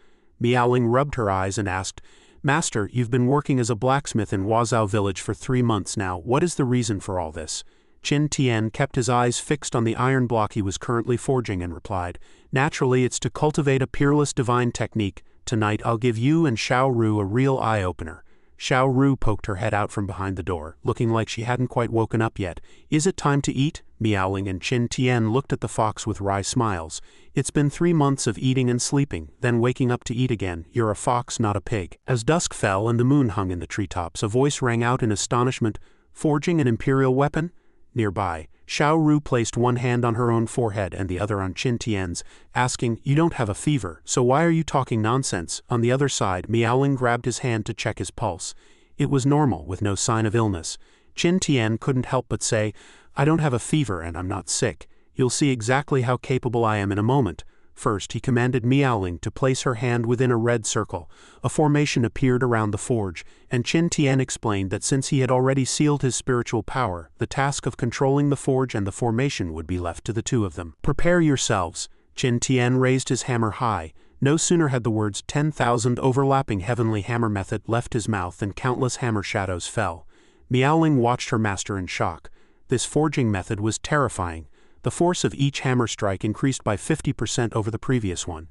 Miaoling rubbed her eyes and asked, "Master, you've been working as a blacksmith in Wazhao village for 3 months now. What is the reason for all this?" Qin Tian kept his eyes fixed on the iron block he was currently forging and replied, "Naturally, it's to cultivate a peerless divine technique. Tonight I'll give you and Xiao Ru a real eye-opener." Xiao Ru poked her head out from behind the door, looking like she hadn't quite woken up yet. "Is it time to eat?" Miaoling and Qin Tian looked at the fox with wry smiles. "It's been 3 months of eating and sleeping, then waking up to eat again. You're a fox, not a pig." As dusk fell and the moon hung in the treetops, a voice rang out in astonishment, "Forging an imperial weapon?" Nearby, Xiao Ru placed one hand on her own forehead and the other on Qin Tian's, asking, "You don't have a fever, so why are you talking nonsense?" On the other side, Miaoling grabbed his hand to check his pulse. It was normal, with no sign of illness. Qin Tian couldn't help but say, "I don't have a fever and I'm not sick. You'll see exactly how capable I am in a moment." First, he commanded Miaoling to place her hand within a red circle. A formation appeared around the forge, and Qin Tian explained that since he had already sealed his spiritual power, the task of controlling the forge and the formation would be left to the two of them. "Prepare yourselves." Qin Tian raised his hammer high. No sooner had the words 10,000 overlapping heavenly hammer method left his mouth than countless hammer shadows fell. Miaoling watched her master in shock. This forging method was terrifying. The force of each hammer strike increased by 50% over the previous one,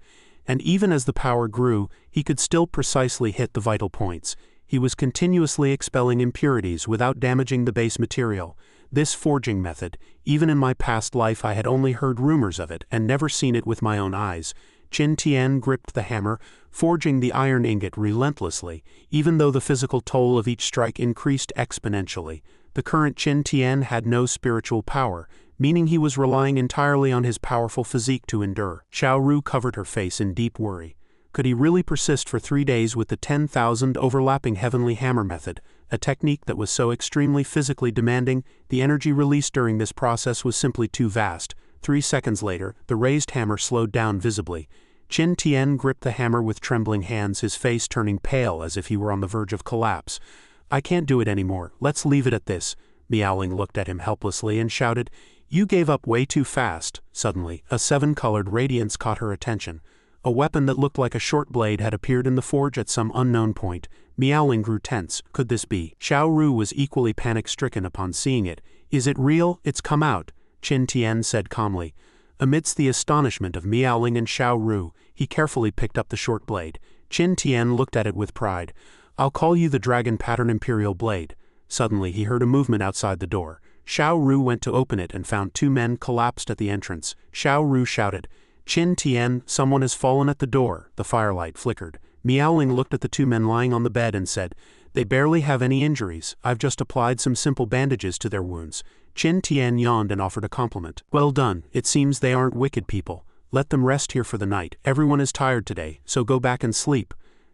and even as the power grew, he could still precisely hit the vital points. He was continuously expelling impurities without damaging the base material. This forging method, even in my past life I had only heard rumors of it and never seen it with my own eyes. Qin Tian gripped the hammer, forging the iron ingot relentlessly, even though the physical toll of each strike increased exponentially. The current Qin Tian had no spiritual power, meaning he was relying entirely on his powerful physique to endure. Xiao Ru covered her face in deep worry. Could he really persist for 3 days with the 10,000 overlapping heavenly hammer method, a technique that was so extremely physically demanding? The energy released during this process was simply too vast. 3 seconds later, the raised hammer slowed down visibly. Qin Tian gripped the hammer with trembling hands, his face turning pale as if he were on the verge of collapse. "I can't do it anymore, let's leave it at this." Miaoling looked at him helplessly and shouted, "You gave up way too fast." Suddenly, a 7-colored radiance caught her attention. A weapon that looked like a short blade had appeared in the forge at some unknown point. Miaoling grew tense. Could this be? Xiao Ru was equally panic-stricken upon seeing it. "Is it real? It's come out," Qin Tian said calmly. Amidst the astonishment of Miaoling and Xiao Ru, he carefully picked up the short blade. Qin Tian looked at it with pride. "I'll call you the Dragon Pattern Imperial Blade." Suddenly he heard a movement outside the door. Xiao Ru went to open it and found 2 men collapsed at the entrance. Xiao Ru shouted, "Qin Tian, someone has fallen at the door." The firelight flickered. Miaoling looked at the 2 men lying on the bed and said, "They barely have any injuries. I've just applied some simple bandages to their wounds." Qin Tian yawned and offered a compliment. "Well done. It seems they aren't wicked people. Let them rest here for the night. Everyone is tired today, so go back and sleep."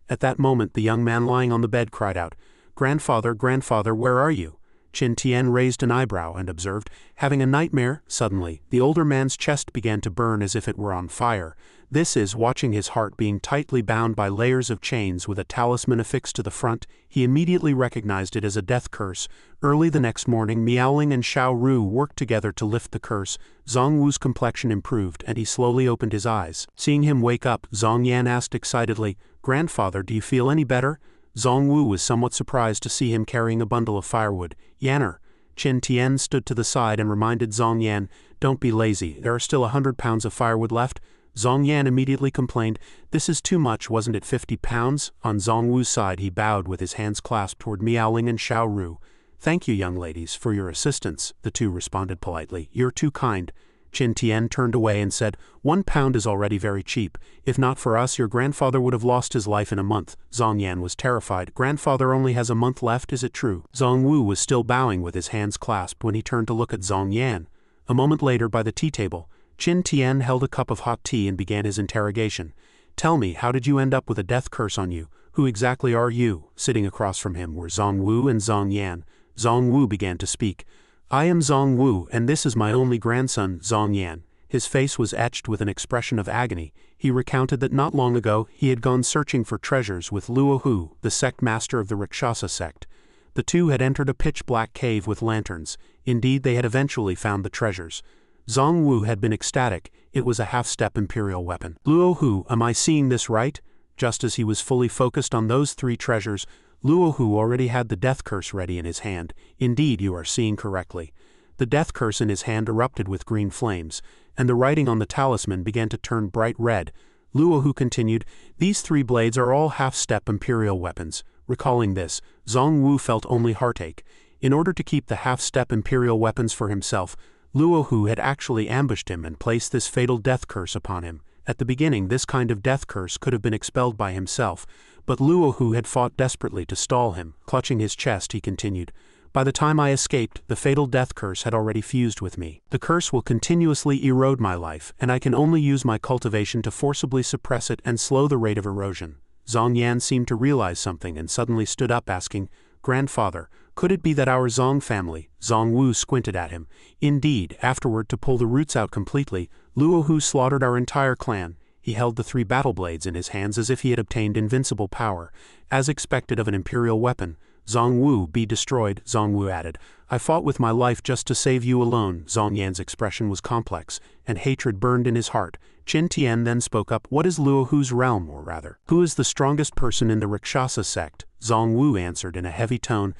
At that moment the young man lying on the bed cried out, "Grandfather, grandfather, where are you?" Qin Tian raised an eyebrow and observed, "Having a nightmare?" Suddenly, the older man's chest began to burn as if it were on fire. This is, watching his heart being tightly bound by layers of chains with a talisman affixed to the front, he immediately recognized it as a death curse. Early the next morning, Miaoling and Xiao Ru worked together to lift the curse. Zong Wu's complexion improved and he slowly opened his eyes. Seeing him wake up, Zong Yan asked excitedly, "Grandfather, do you feel any better?" Zong Wu was somewhat surprised to see him carrying a bundle of firewood. "Yanner." Qin Tian stood to the side and reminded Zong Yan, "Don't be lazy, there are still 100 pounds of firewood left." Zong Yan immediately complained, "This is too much, wasn't it 50 pounds? On Zong Wu's side he bowed with his hands clasped toward Miaoling and Xiao Ru. "Thank you, young ladies, for your assistance," the 2 responded politely. "You're too kind." Qin Tian turned away and said, "1 pound is already very cheap. If not for us, your grandfather would have lost his life in a month." Zong Yan was terrified. "Grandfather only has a month left, is it true?" Zong Wu was still bowing with his hands clasped when he turned to look at Zong Yan. A moment later, by the tea table, Qin Tian held a cup of hot tea and began his interrogation. "Tell me, how did you end up with a death curse on you? Who exactly are you?" Sitting across from him were Zong Wu and Zong Yan. Zong Wu began to speak. "I am Zong Wu, and this is my only grandson, Zong Yan." His face was etched with an expression of agony. He recounted that not long ago he had gone searching for treasures with Luo Hu, the sect master of the Rakshasa sect. The 2 had entered a pitch-black cave with lanterns. Indeed, they had eventually found the treasures. Zong Wu had been ecstatic. It was a half-step imperial weapon. "Luo Hu, am I seeing this right?" Just as he was fully focused on those 3 treasures, Luo Hu already had the death curse ready in his hand. "Indeed, you are seeing correctly." The death curse in his hand erupted with green flames, and the writing on the talisman began to turn bright red. Luo Hu continued, "These 3 blades are all half-step imperial weapons." Recalling this, Zong Wu felt only heartache. In order to keep the half-step imperial weapons for himself, Luo Hu had actually ambushed him and placed this fatal death curse upon him. At the beginning, this kind of death curse could have been expelled by himself, but Luo Hu had fought desperately to stall him. Clutching his chest, he continued, "By the time I escaped, the fatal death curse had already fused with me. The curse will continuously erode my life, and I can only use my cultivation to forcibly suppress it and slow the rate of erosion." Zong Yan seemed to realize something and suddenly stood up asking, "Grandfather, could it be that our Zong family?" Zong Wu squinted at him. "Indeed, afterward, to pull the roots out completely, Luo Hu slaughtered our entire clan." He held the 3 battle blades in his hands as if he had obtained invincible power. As expected of an imperial weapon, "Zong Wu, be destroyed," Zong Wu added. "I fought with my life just to save you alone." Zong Yan's expression was complex, and hatred burned in his heart. Qin Tian then spoke up, "What is Luo Hu's realm, or rather, who is the strongest person in the Rakshasa sect?" Zong Wu answered in a heavy tone,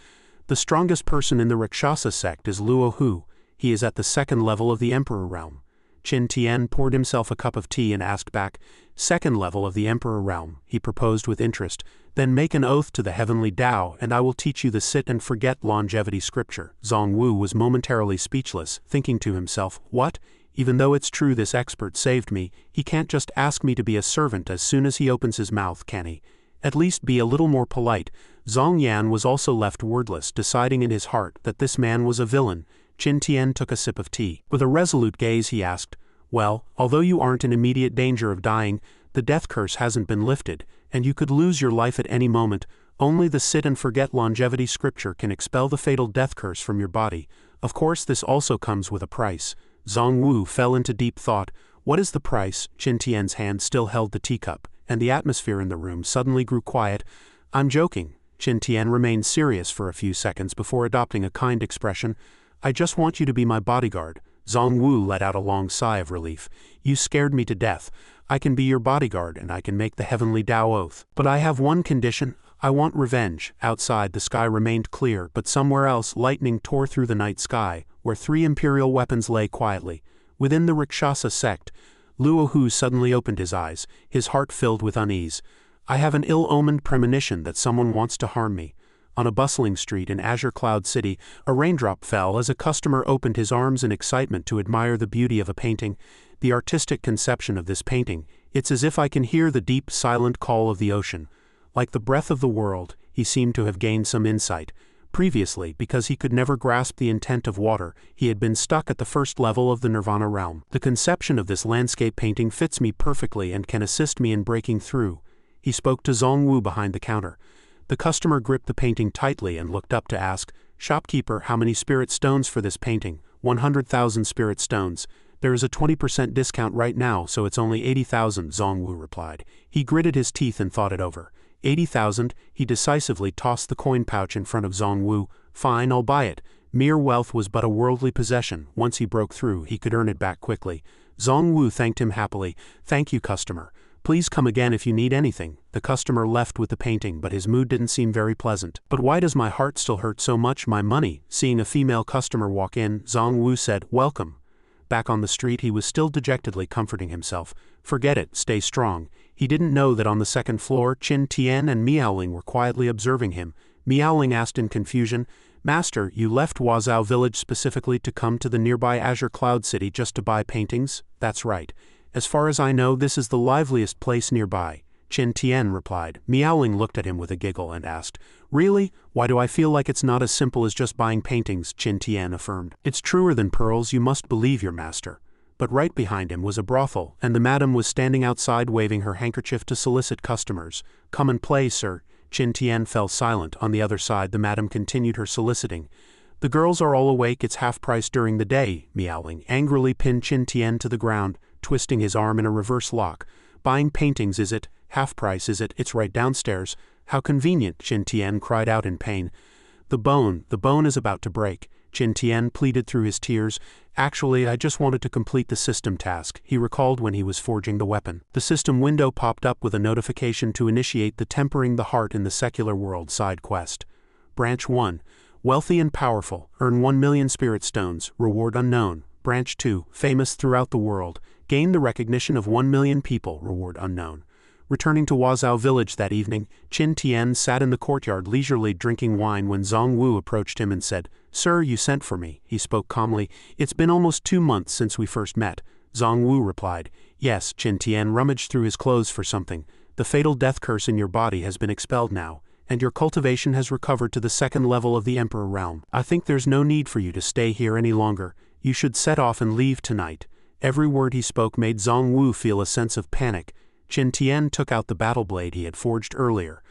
"The strongest person in the Rakshasa sect is Luo Hu. He is at the 2nd level of the Emperor realm." Qin Tian poured himself a cup of tea and asked back, "2nd level of the Emperor realm," he proposed with interest. "Then make an oath to the heavenly Tao, and I will teach you the sit-and-forget longevity scripture." Zong Wu was momentarily speechless, thinking to himself, "What? Even though it's true this expert saved me, he can't just ask me to be a servant as soon as he opens his mouth, can he?" At least be a little more polite. Zhong Yan was also left wordless, deciding in his heart that this man was a villain. Qin Tian took a sip of tea. With a resolute gaze he asked, "Well, although you aren't in immediate danger of dying, the death curse hasn't been lifted, and you could lose your life at any moment. Only the sit-and-forget longevity scripture can expel the fatal death curse from your body. Of course this also comes with a price." Zhong Wu fell into deep thought. What is the price? Qin Tian's hand still held the teacup, and the atmosphere in the room suddenly grew quiet. "I'm joking." Qin Tian remained serious for a few seconds before adopting a kind expression. "I just want you to be my bodyguard." Zhong Wu let out a long sigh of relief. "You scared me to death. I can be your bodyguard and I can make the heavenly Tao oath. But I have one condition. I want revenge." Outside the sky remained clear, but somewhere else lightning tore through the night sky, where 3 imperial weapons lay quietly. Within the Rakshasa sect, Luohu suddenly opened his eyes, his heart filled with unease. "I have an ill-omened premonition that someone wants to harm me." On a bustling street in Azure Cloud City, a raindrop fell as a customer opened his arms in excitement to admire the beauty of a painting. The artistic conception of this painting, it's as if I can hear the deep, silent call of the ocean. Like the breath of the world, he seemed to have gained some insight. Previously, because he could never grasp the intent of water, he had been stuck at the first level of the Nirvana realm. "The conception of this landscape painting fits me perfectly and can assist me in breaking through." He spoke to Zhong Wu behind the counter. The customer gripped the painting tightly and looked up to ask, "Shopkeeper, how many spirit stones for this painting?" 100,000 spirit stones. "There is a 20% discount right now, so it's only 80,000, Zhong Wu replied. He gritted his teeth and thought it over. 80,000, he decisively tossed the coin pouch in front of Zhong Wu. "Fine, I'll buy it." Mere wealth was but a worldly possession. Once he broke through, he could earn it back quickly. Zhong Wu thanked him happily. "Thank you, customer. Please come again if you need anything." The customer left with the painting, but his mood didn't seem very pleasant. "But why does my heart still hurt so much? My money." Seeing a female customer walk in, Zhong Wu said, "Welcome." Back on the street, he was still dejectedly comforting himself. "Forget it, stay strong." He didn't know that on the second floor, Qin Tian and Miaoling were quietly observing him. Miaoling asked in confusion, "Master, you left Huazhao village specifically to come to the nearby Azure Cloud City just to buy paintings?" "That's right. As far as I know, this is the liveliest place nearby." Qin Tian replied. Miaoling looked at him with a giggle and asked, "Really? Why do I feel like it's not as simple as just buying paintings?" Qin Tian affirmed. "It's truer than pearls, you must believe your master." But right behind him was a brothel, and the madam was standing outside waving her handkerchief to solicit customers. "Come and play, sir." Qin Tian fell silent. On the other side, the madam continued her soliciting. "The girls are all awake, it's half price during the day." Miaoling angrily pinned Qin Tian to the ground, twisting his arm in a reverse lock. "Buying paintings, is it? Half price, is it? It's right downstairs." "How convenient," Qin Tian cried out in pain. The bone is about to break." Qin Tian pleaded through his tears. "Actually, I just wanted to complete the system task," he recalled when he was forging the weapon. The system window popped up with a notification to initiate the Tempering the Heart in the Secular World side quest. Branch 1. Wealthy and powerful. Earn 1 million spirit stones. Reward unknown. Branch 2. Famous throughout the world. Gain the recognition of 1 million people. Reward unknown. Returning to Huazhao village that evening, Qin Tian sat in the courtyard leisurely drinking wine when Zhong Wu approached him and said, "Sir, you sent for me." He spoke calmly. "It's been almost 2 months since we first met." Zhong Wu replied, "Yes." Qin Tian rummaged through his clothes for something. "The fatal death curse in your body has been expelled now, and your cultivation has recovered to the 2nd level of the Emperor realm. I think there's no need for you to stay here any longer. You should set off and leave tonight." Every word he spoke made Zhong Wu feel a sense of panic. Qin Tian took out the battle blade he had forged earlier.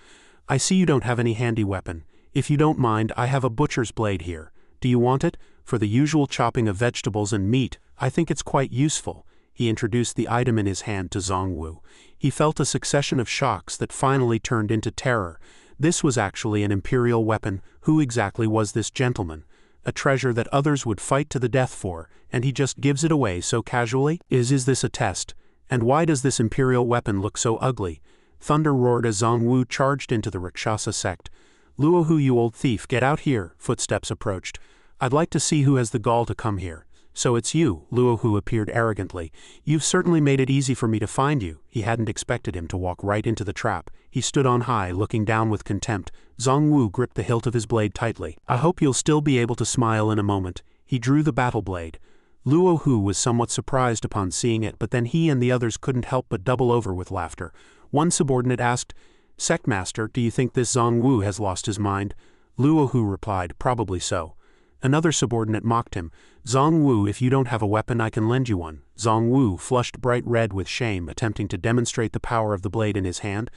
"I see you don't have any handy weapon. If you don't mind, I have a butcher's blade here. Do you want it? For the usual chopping of vegetables and meat, I think it's quite useful." He introduced the item in his hand to Zhong Wu. He felt a succession of shocks that finally turned into terror. This was actually an imperial weapon. Who exactly was this gentleman? A treasure that others would fight to the death for, and he just gives it away so casually? Is this a test? And why does this imperial weapon look so ugly? Thunder roared as Zhong Wu charged into the Rakshasa sect. "Luohu, you old thief, get out here!" Footsteps approached. "I'd like to see who has the gall to come here." "So it's you," Luohu appeared arrogantly. "You've certainly made it easy for me to find you." He hadn't expected him to walk right into the trap. He stood on high, looking down with contempt. Zhong Wu gripped the hilt of his blade tightly. "I hope you'll still be able to smile in a moment." He drew the battle blade. Luohu was somewhat surprised upon seeing it, but then he and the others couldn't help but double over with laughter. One subordinate asked, Sectmaster, do you think this Zhang Wu has lost his mind? Luo Hu replied, probably so. Another subordinate mocked him. Zhang Wu, if you don't have a weapon, I can lend you one. Zhang Wu flushed bright red with shame, attempting to demonstrate the power of the blade in his hand.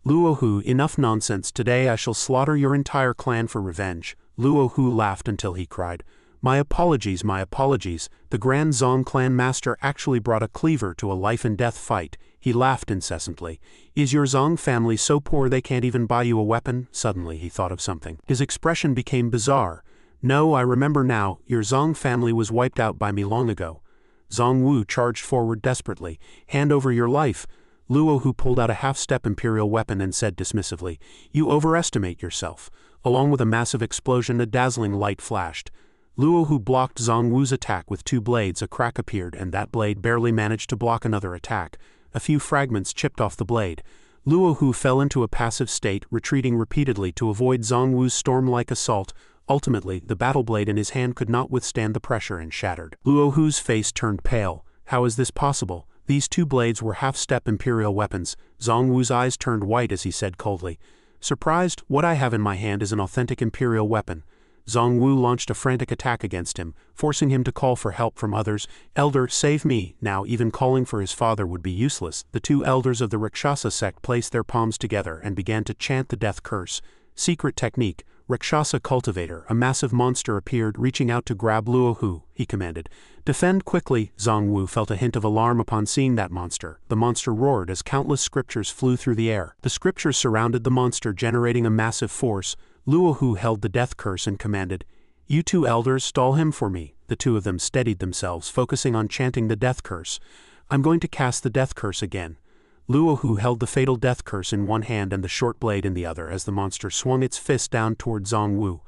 Luo Hu, enough nonsense. Today I shall slaughter your entire clan for revenge. Luo Hu laughed until he cried. My apologies, my apologies. The Grand Zong clan master actually brought a cleaver to a life-and-death fight. He laughed incessantly. Is your Zong family so poor they can't even buy you a weapon? Suddenly he thought of something. His expression became bizarre. No, I remember now. Your Zong family was wiped out by me long ago. Zhang Wu charged forward desperately. Hand over your life. Luo Hu pulled out a half-step imperial weapon and said dismissively, You overestimate yourself. Along with a massive explosion, a dazzling light flashed. Luo Hu blocked Zhang Wu's attack with two blades. A crack appeared, and that blade barely managed to block another attack. A few fragments chipped off the blade. Luo Hu fell into a passive state, retreating repeatedly to avoid Zhang Wu's storm-like assault. Ultimately, the battle blade in his hand could not withstand the pressure and shattered. Luo Hu's face turned pale. How is this possible? These two blades were half-step imperial weapons. Zhang Wu's eyes turned white as he said coldly, Surprised? What I have in my hand is an authentic imperial weapon. Zhang Wu launched a frantic attack against him, forcing him to call for help from others. Elder, save me! Now even calling for his father would be useless. The two elders of the Rakshasa sect placed their palms together and began to chant the death curse. Secret technique. Rakshasa cultivator, a massive monster appeared, reaching out to grab Luo Hu. He commanded, Defend quickly! Zhang Wu felt a hint of alarm upon seeing that monster. The monster roared as countless scriptures flew through the air. The scriptures surrounded the monster, generating a massive force. Luo Hu held the death curse and commanded, You two elders, stall him for me. The two of them steadied themselves, focusing on chanting the death curse. I'm going to cast the death curse again. Luo Hu held the fatal death curse in one hand and the short blade in the other as the monster swung its fist down toward Zhang Wu.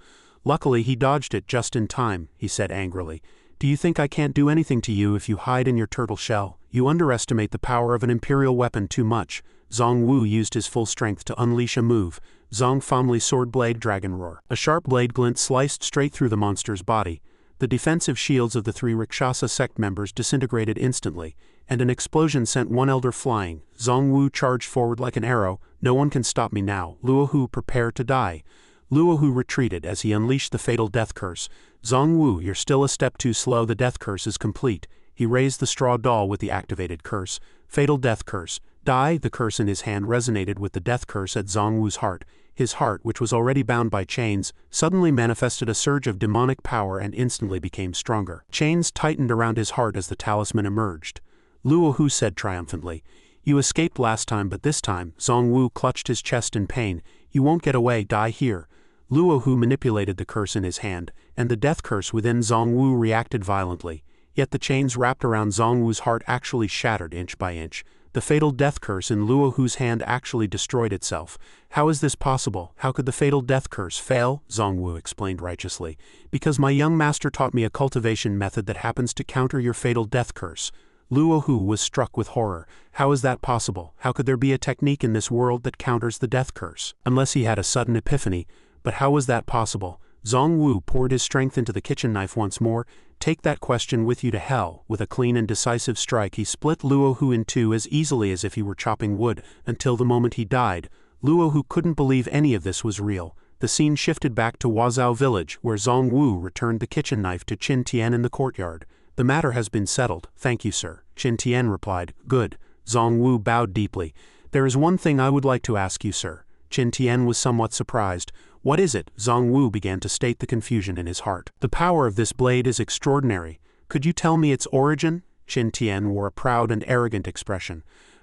Luckily he dodged it just in time, he said angrily. Do you think I can't do anything to you if you hide in your turtle shell? You underestimate the power of an imperial weapon too much. Zhang Wu used his full strength to unleash a move. Zhang Famli sword blade dragon roar. A sharp blade glint sliced straight through the monster's body. The defensive shields of the three Rakshasa sect members disintegrated instantly, and an explosion sent one elder flying. Zhang Wu charged forward like an arrow. No one can stop me now. Luo Hu, prepare to die. Luo Hu retreated as he unleashed the fatal death curse. Zhang Wu, you're still a step too slow. The death curse is complete. He raised the straw doll with the activated curse. Fatal death curse. Die! The curse in his hand resonated with the death curse at Zhang Wu's heart. His heart, which was already bound by chains, suddenly manifested a surge of demonic power and instantly became stronger. Chains tightened around his heart as the talisman emerged. Luo Hu said triumphantly, You escaped last time, but this time. Zhang Wu clutched his chest in pain. You won't get away. Die here. Luo Hu manipulated the curse in his hand, and the death curse within Zhang Wu reacted violently. Yet the chains wrapped around Zhang Wu's heart actually shattered inch by inch. The fatal death curse in Luo Hu's hand actually destroyed itself. How is this possible? How could the fatal death curse fail? Zhang Wu explained righteously. Because my young master taught me a cultivation method that happens to counter your fatal death curse. Luo Hu was struck with horror. How is that possible? How could there be a technique in this world that counters the death curse? Unless he had a sudden epiphany. But how was that possible? Zhang Wu poured his strength into the kitchen knife once more. Take that question with you to hell. With a clean and decisive strike he split Luo Hu in two as easily as if he were chopping wood, until the moment he died. Luo Hu couldn't believe any of this was real. The scene shifted back to Huazhao village, where Zhang Wu returned the kitchen knife to Qin Tian in the courtyard. The matter has been settled. Thank you, sir. Qin Tian replied. Good. Zhang Wu bowed deeply. There is one thing I would like to ask you, sir. Qin Tian was somewhat surprised. What is it? Zhang Wu began to state the confusion in his heart. The power of this blade is extraordinary. Could you tell me its origin? Qin Tian wore a proud and arrogant expression.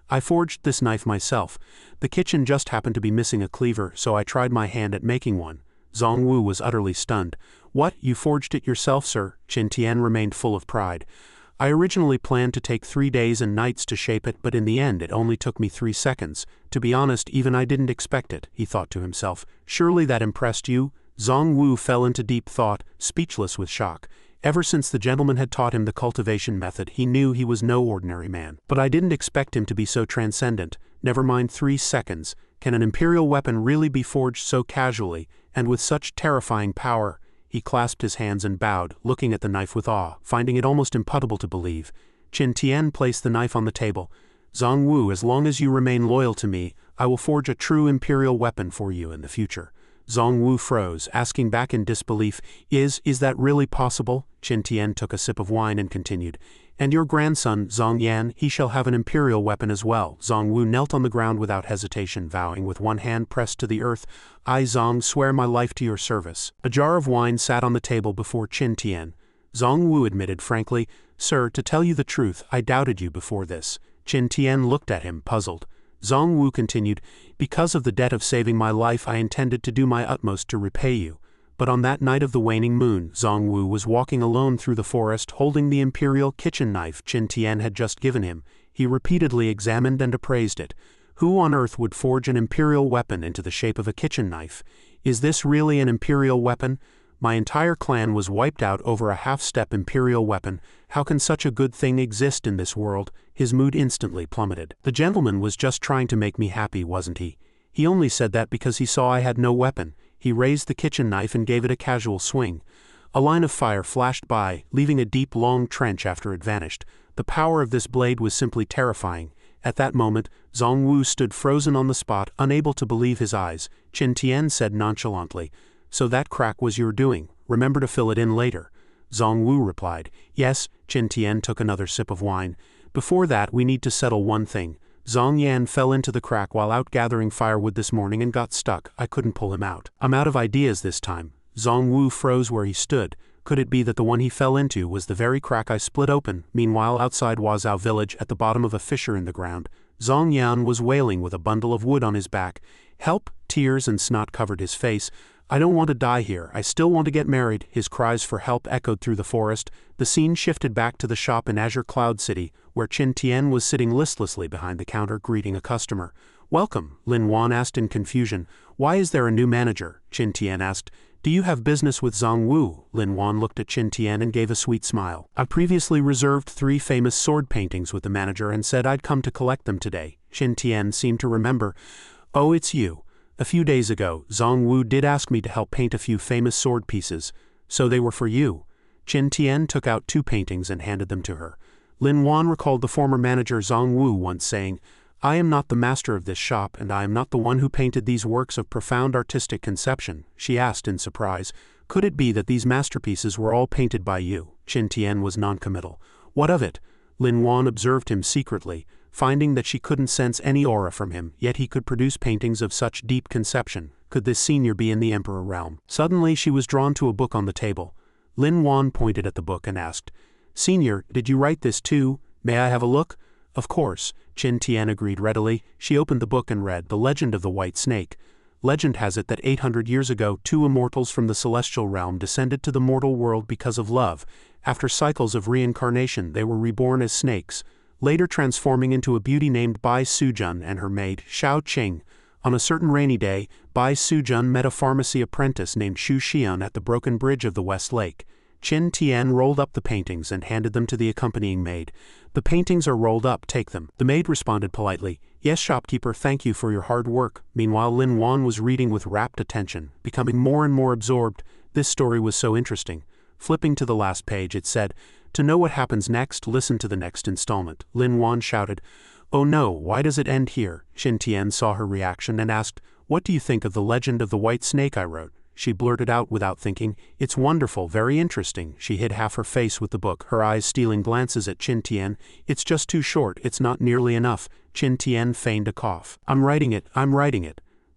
I forged this knife myself. The kitchen just happened to be missing a cleaver, so I tried my hand at making one. Zhang Wu was utterly stunned. What? You forged it yourself, sir? Qin Tian remained full of pride. I originally planned to take 3 days and nights to shape it, but in the end it only took me 3 seconds. To be honest, even I didn't expect it, he thought to himself. Surely that impressed you? Zhang Wu fell into deep thought, speechless with shock. Ever since the gentleman had taught him the cultivation method, he knew he was no ordinary man. But I didn't expect him to be so transcendent. Never mind 3 seconds. Can an imperial weapon really be forged so casually, and with such terrifying power? He clasped his hands and bowed, looking at the knife with awe, finding it almost impossible to believe. Qin Tian placed the knife on the table. Zhang Wu, as long as you remain loyal to me, I will forge a true imperial weapon for you in the future." Zhong Wu froze, asking back in disbelief, Is that really possible?" Qin Tian took a sip of wine and continued, "And your grandson, Zhong Yan, he shall have an imperial weapon as well." Zhong Wu knelt on the ground without hesitation, vowing with one hand pressed to the earth, "I, Zhong, swear my life to your service." A jar of wine sat on the table before Qin Tian. Zhong Wu admitted frankly, "Sir, to tell you the truth, I doubted you before this." Qin Tian looked at him, puzzled. Zhong Wu continued, "Because of the debt of saving my life, I intended to do my utmost to repay you. But on that night of the waning moon, Zhong Wu was walking alone through the forest holding the imperial kitchen knife Qin Tian had just given him. He repeatedly examined and appraised it. Who on earth would forge an imperial weapon into the shape of a kitchen knife? Is this really an imperial weapon? My entire clan was wiped out over a half-step imperial weapon. How can such a good thing exist in this world?" His mood instantly plummeted. "The gentleman was just trying to make me happy, wasn't he? He only said that because he saw I had no weapon." He raised the kitchen knife and gave it a casual swing. A line of fire flashed by, leaving a deep, long trench after it vanished. The power of this blade was simply terrifying. At that moment, Zhong Wu stood frozen on the spot, unable to believe his eyes. Qin Tian said nonchalantly, "So that crack was your doing. Remember to fill it in later." Zhong Wu replied, "Yes." Qin Tian took another sip of wine. "Before that, we need to settle one thing. Zhong Yan fell into the crack while out gathering firewood this morning and got stuck. I couldn't pull him out. I'm out of ideas this time." Zhong Wu froze where he stood. Could it be that the one he fell into was the very crack I split open? Meanwhile, outside Wazhao village, at the bottom of a fissure in the ground, Zhong Yan was wailing with a bundle of wood on his back. "Help!" Tears and snot covered his face. "I don't want to die here. I still want to get married." His cries for help echoed through the forest. The scene shifted back to the shop in Azure Cloud City, where Qin Tian was sitting listlessly behind the counter greeting a customer. "Welcome," Lin Wan asked in confusion. "Why is there a new manager?" Qin Tian asked. "Do you have business with Zhong Wu?" Lin Wan looked at Qin Tian and gave a sweet smile. "I previously reserved 3 famous sword paintings with the manager and said I'd come to collect them today." Qin Tian seemed to remember. "Oh, it's you. A few days ago, Zhong Wu did ask me to help paint a few famous sword pieces. So they were for you." Qin Tian took out 2 paintings and handed them to her. Lin Wan recalled the former manager Zhong Wu once saying, "I am not the master of this shop, and I am not the one who painted these works of profound artistic conception." She asked in surprise, "Could it be that these masterpieces were all painted by you?" Qin Tian was noncommittal. "What of it?" Lin Wan observed him secretly, finding that she couldn't sense any aura from him, yet he could produce paintings of such deep conception. Could this senior be in the Emperor realm? Suddenly she was drawn to a book on the table. Lin Wan pointed at the book and asked, "Senior, did you write this too? May I have a look?" "Of course," Qin Tian agreed readily. She opened the book and read The Legend of the White Snake. Legend has it that 800 years ago 2 immortals from the celestial realm descended to the mortal world because of love. After cycles of reincarnation, they were reborn as snakes, later transforming into a beauty named Bai Sujun and her maid, Xiao Qing. On a certain rainy day, Bai Sujun met a pharmacy apprentice named Xu Xian at the broken bridge of the West Lake. Qin Tian rolled up the paintings and handed them to the accompanying maid. "The paintings are rolled up, take them." The maid responded politely, "Yes, shopkeeper, thank you for your hard work." Meanwhile, Lin Wan was reading with rapt attention, becoming more and more absorbed. This story was so interesting. Flipping to the last page, it said, "To know what happens next, listen to the next installment." Lin Wan shouted, "Oh no, why does it end here?" Qin Tian saw her reaction and asked, "What do you think of the legend of the white snake I wrote?" She blurted out without thinking, "It's wonderful, very interesting." She hid half her face with the book, her eyes stealing glances at Qin Tian. "It's just too short, it's not nearly enough." Qin Tian feigned a cough. I'm writing it."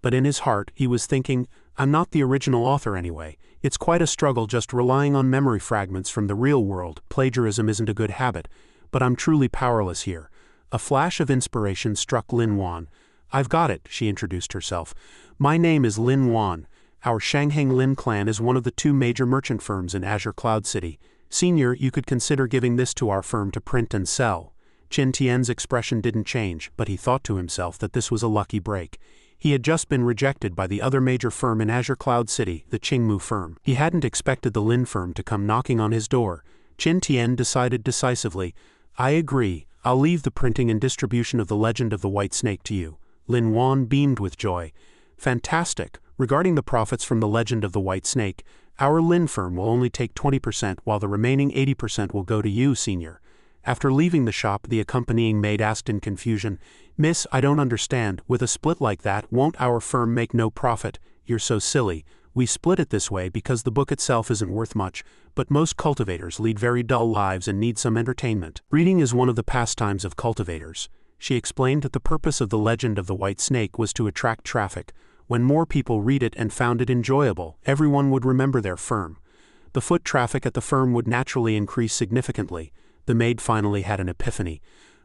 But in his heart, he was thinking, "I'm not the original author anyway. It's quite a struggle just relying on memory fragments from the real world. Plagiarism isn't a good habit, but I'm truly powerless here." A flash of inspiration struck Lin Wan. "I've got it," she introduced herself. "My name is Lin Wan. Our Shanghang Lin clan is one of the 2 major merchant firms in Azure Cloud City. Senior, you could consider giving this to our firm to print and sell." Qin Tian's expression didn't change, but he thought to himself that this was a lucky break. He had just been rejected by the other major firm in Azure Cloud City, the Qingmu firm. He hadn't expected the Lin firm to come knocking on his door. Qin Tian decided decisively, "I agree. I'll leave the printing and distribution of the Legend of the White Snake to you." Lin Wan beamed with joy. "Fantastic. Regarding the profits from the Legend of the White Snake, our Lin firm will only take 20%, while the remaining 80% will go to you, Senior." After leaving the shop, the accompanying maid asked in confusion, "Miss, I don't understand, with a split like that, won't our firm make no profit?" "You're so silly. We split it this way because the book itself isn't worth much, but most cultivators lead very dull lives and need some entertainment. Reading is one of the pastimes of cultivators." She explained that the purpose of the legend of the white snake was to attract traffic. When more people read it and found it enjoyable, everyone would remember their firm. The foot traffic at the firm would naturally increase significantly. The maid finally had an epiphany.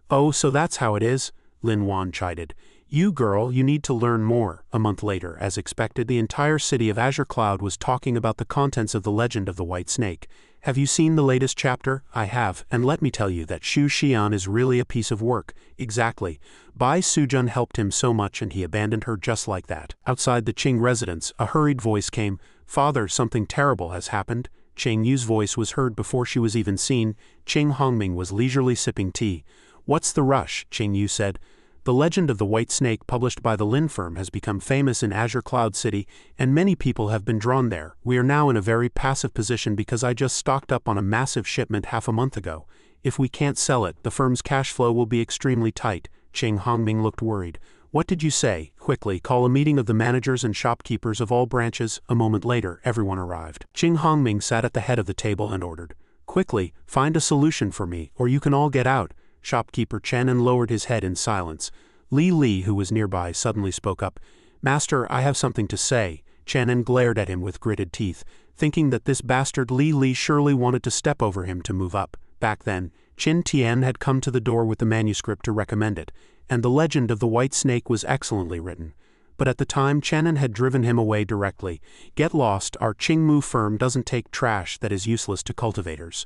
"Oh, so that's how it is?" Lin Wan chided. "You girl, you need to learn more." A month later, as expected, the entire city of Azure Cloud was talking about the contents of the legend of the white snake. "Have you seen the latest chapter?" "I have, and let me tell you that Xu Xian is really a piece of work." "Exactly. Bai Sujun helped him so much and he abandoned her just like that." Outside the Qing residence, a hurried voice came. "Father, something terrible has happened." Cheng Yu's voice was heard before she was even seen. Qing Hongming was leisurely sipping tea. "What's the rush?" Cheng Yu said. "The legend of the white snake published by the Lin firm has become famous in Azure Cloud City, and many people have been drawn there. We are now in a very passive position because I just stocked up on a massive shipment half a month ago. If we can't sell it, the firm's cash flow will be extremely tight." Qing Hongming looked worried. "What did you say?" "Quickly, call a meeting of the managers and shopkeepers of all branches." A moment later, everyone arrived. Qing Hongming sat at the head of the table and ordered, "Quickly, find a solution for me, or you can all get out." Shopkeeper Chen lowered his head in silence. Li Li, who was nearby, suddenly spoke up. "Master, I have something to say." Chen glared at him with gritted teeth, thinking that this bastard Li Li surely wanted to step over him to move up. Back then, Qin Tian had come to the door with the manuscript to recommend it, and the legend of the white snake was excellently written. But at the time, Chen had driven him away directly. "Get lost, our Qingmu firm doesn't take trash that is useless to cultivators."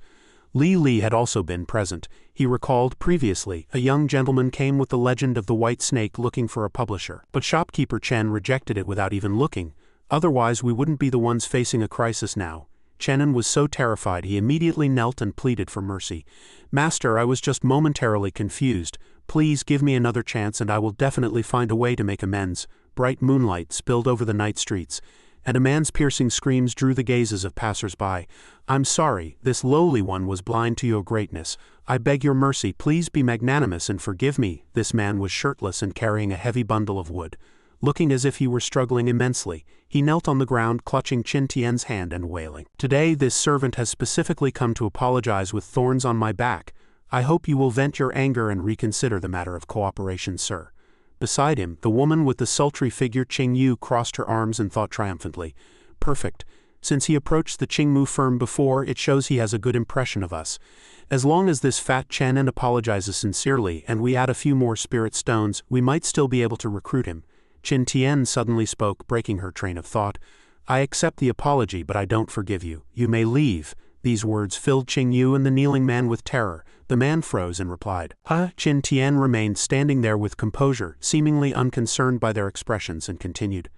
Li Li had also been present. He recalled previously, a young gentleman came with the legend of the white snake looking for a publisher. But shopkeeper Chen rejected it without even looking. "Otherwise we wouldn't be the ones facing a crisis now." Chen was so terrified he immediately knelt and pleaded for mercy. "Master, I was just momentarily confused. Please give me another chance and I will definitely find a way to make amends." Bright moonlight spilled over the night streets, and a man's piercing screams drew the gazes of passers-by. "I'm sorry, this lowly one was blind to your greatness. I beg your mercy, please be magnanimous and forgive me." This man was shirtless and carrying a heavy bundle of wood. Looking as if he were struggling immensely, he knelt on the ground clutching Qin Tian's hand and wailing. "Today this servant has specifically come to apologize with thorns on my back. I hope you will vent your anger and reconsider the matter of cooperation, sir." Beside him, the woman with the sultry figure Qing Yu crossed her arms and thought triumphantly, "Perfect. Since he approached the Qingmu firm before, it shows he has a good impression of us. As long as this fat Chen apologizes sincerely and we add a few more spirit stones, we might still be able to recruit him." Qin Tian suddenly spoke, breaking her train of thought. "I accept the apology, but I don't forgive you. You may leave." These words filled Qing Yu and the kneeling man with terror. The man froze and replied, "Huh?" Qin Tian remained standing there with composure, seemingly unconcerned by their expressions, and continued,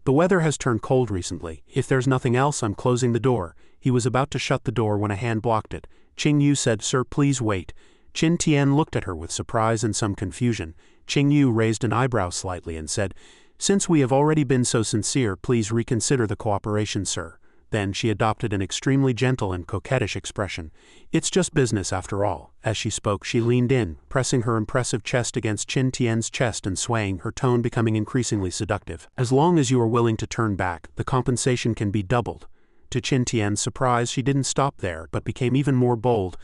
"The weather has turned cold recently. If there's nothing else, I'm closing the door." He was about to shut the door when a hand blocked it. Qing Yu said, "Sir, please wait." Qin Tian looked at her with surprise and some confusion. Qing Yu raised an eyebrow slightly and said, "Since we have already been so sincere, please reconsider the cooperation, sir." Then she adopted an extremely gentle and coquettish expression. "It's just business after all." As she spoke, she leaned in, pressing her impressive chest against Qin Tian's chest and swaying, her tone becoming increasingly seductive. "As long as you are willing to turn back, the compensation can be doubled." To Qin Tian's surprise, she didn't stop there, but became even more bold.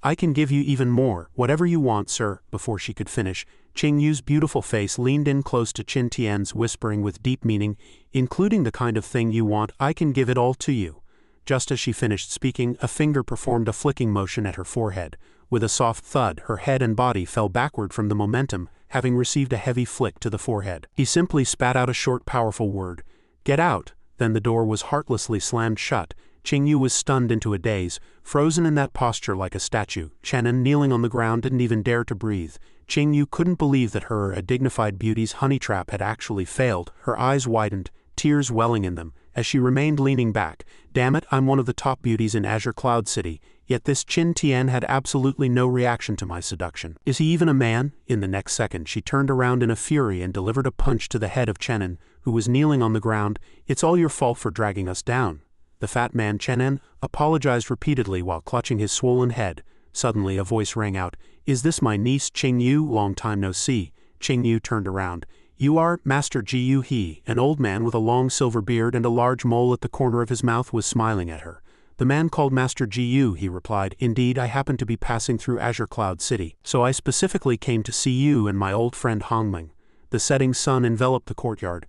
"I can give you even more, whatever you want, sir." Before she could finish, Qing Yu's beautiful face leaned in close to Qin Tian's, whispering with deep meaning, "Including the kind of thing you want, I can give it all to you." Just as she finished speaking, a finger performed a flicking motion at her forehead. With a soft thud, her head and body fell backward from the momentum, having received a heavy flick to the forehead. He simply spat out a short, powerful word, "Get out!" Then the door was heartlessly slammed shut. Qing Yu was stunned into a daze, frozen in that posture like a statue. Chen, kneeling on the ground, didn't even dare to breathe. Qing Yu couldn't believe that her, a dignified beauty's honey trap had actually failed. Her eyes widened, tears welling in them, as she remained leaning back. "Damn it, I'm one of the top beauties in Azure Cloud City, yet this Qin Tian had absolutely no reaction to my seduction. Is he even a man?" In the next second, she turned around in a fury and delivered a punch to the head of Chen, who was kneeling on the ground. "It's all your fault for dragging us down." The fat man Chen apologized repeatedly while clutching his swollen head. Suddenly a voice rang out, "Is this my niece Qing Yu? Long time no see." Qing Yu turned around. "You are Master Gu He." An old man with a long silver beard and a large mole at the corner of his mouth was smiling at her. "The man called Master Gu," he replied. "Indeed, I happened to be passing through Azure Cloud City, so I specifically came to see you and my old friend Hongming." The setting sun enveloped the courtyard.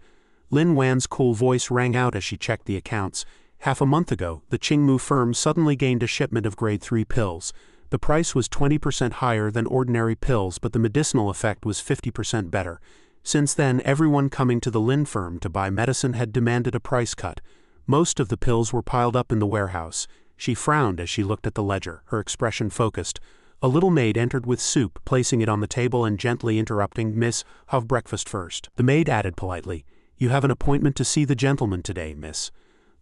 Lin Wan's cool voice rang out as she checked the accounts. Half a month ago, the Qingmu firm suddenly gained a shipment of grade 3 pills. The price was 20% higher than ordinary pills, but the medicinal effect was 50% better. Since then, everyone coming to the Lin firm to buy medicine had demanded a price cut. Most of the pills were piled up in the warehouse. She frowned as she looked at the ledger, her expression focused. A little maid entered with soup, placing it on the table and gently interrupting, "Miss, have breakfast first." The maid added politely, "You have an appointment to see the gentleman today, miss."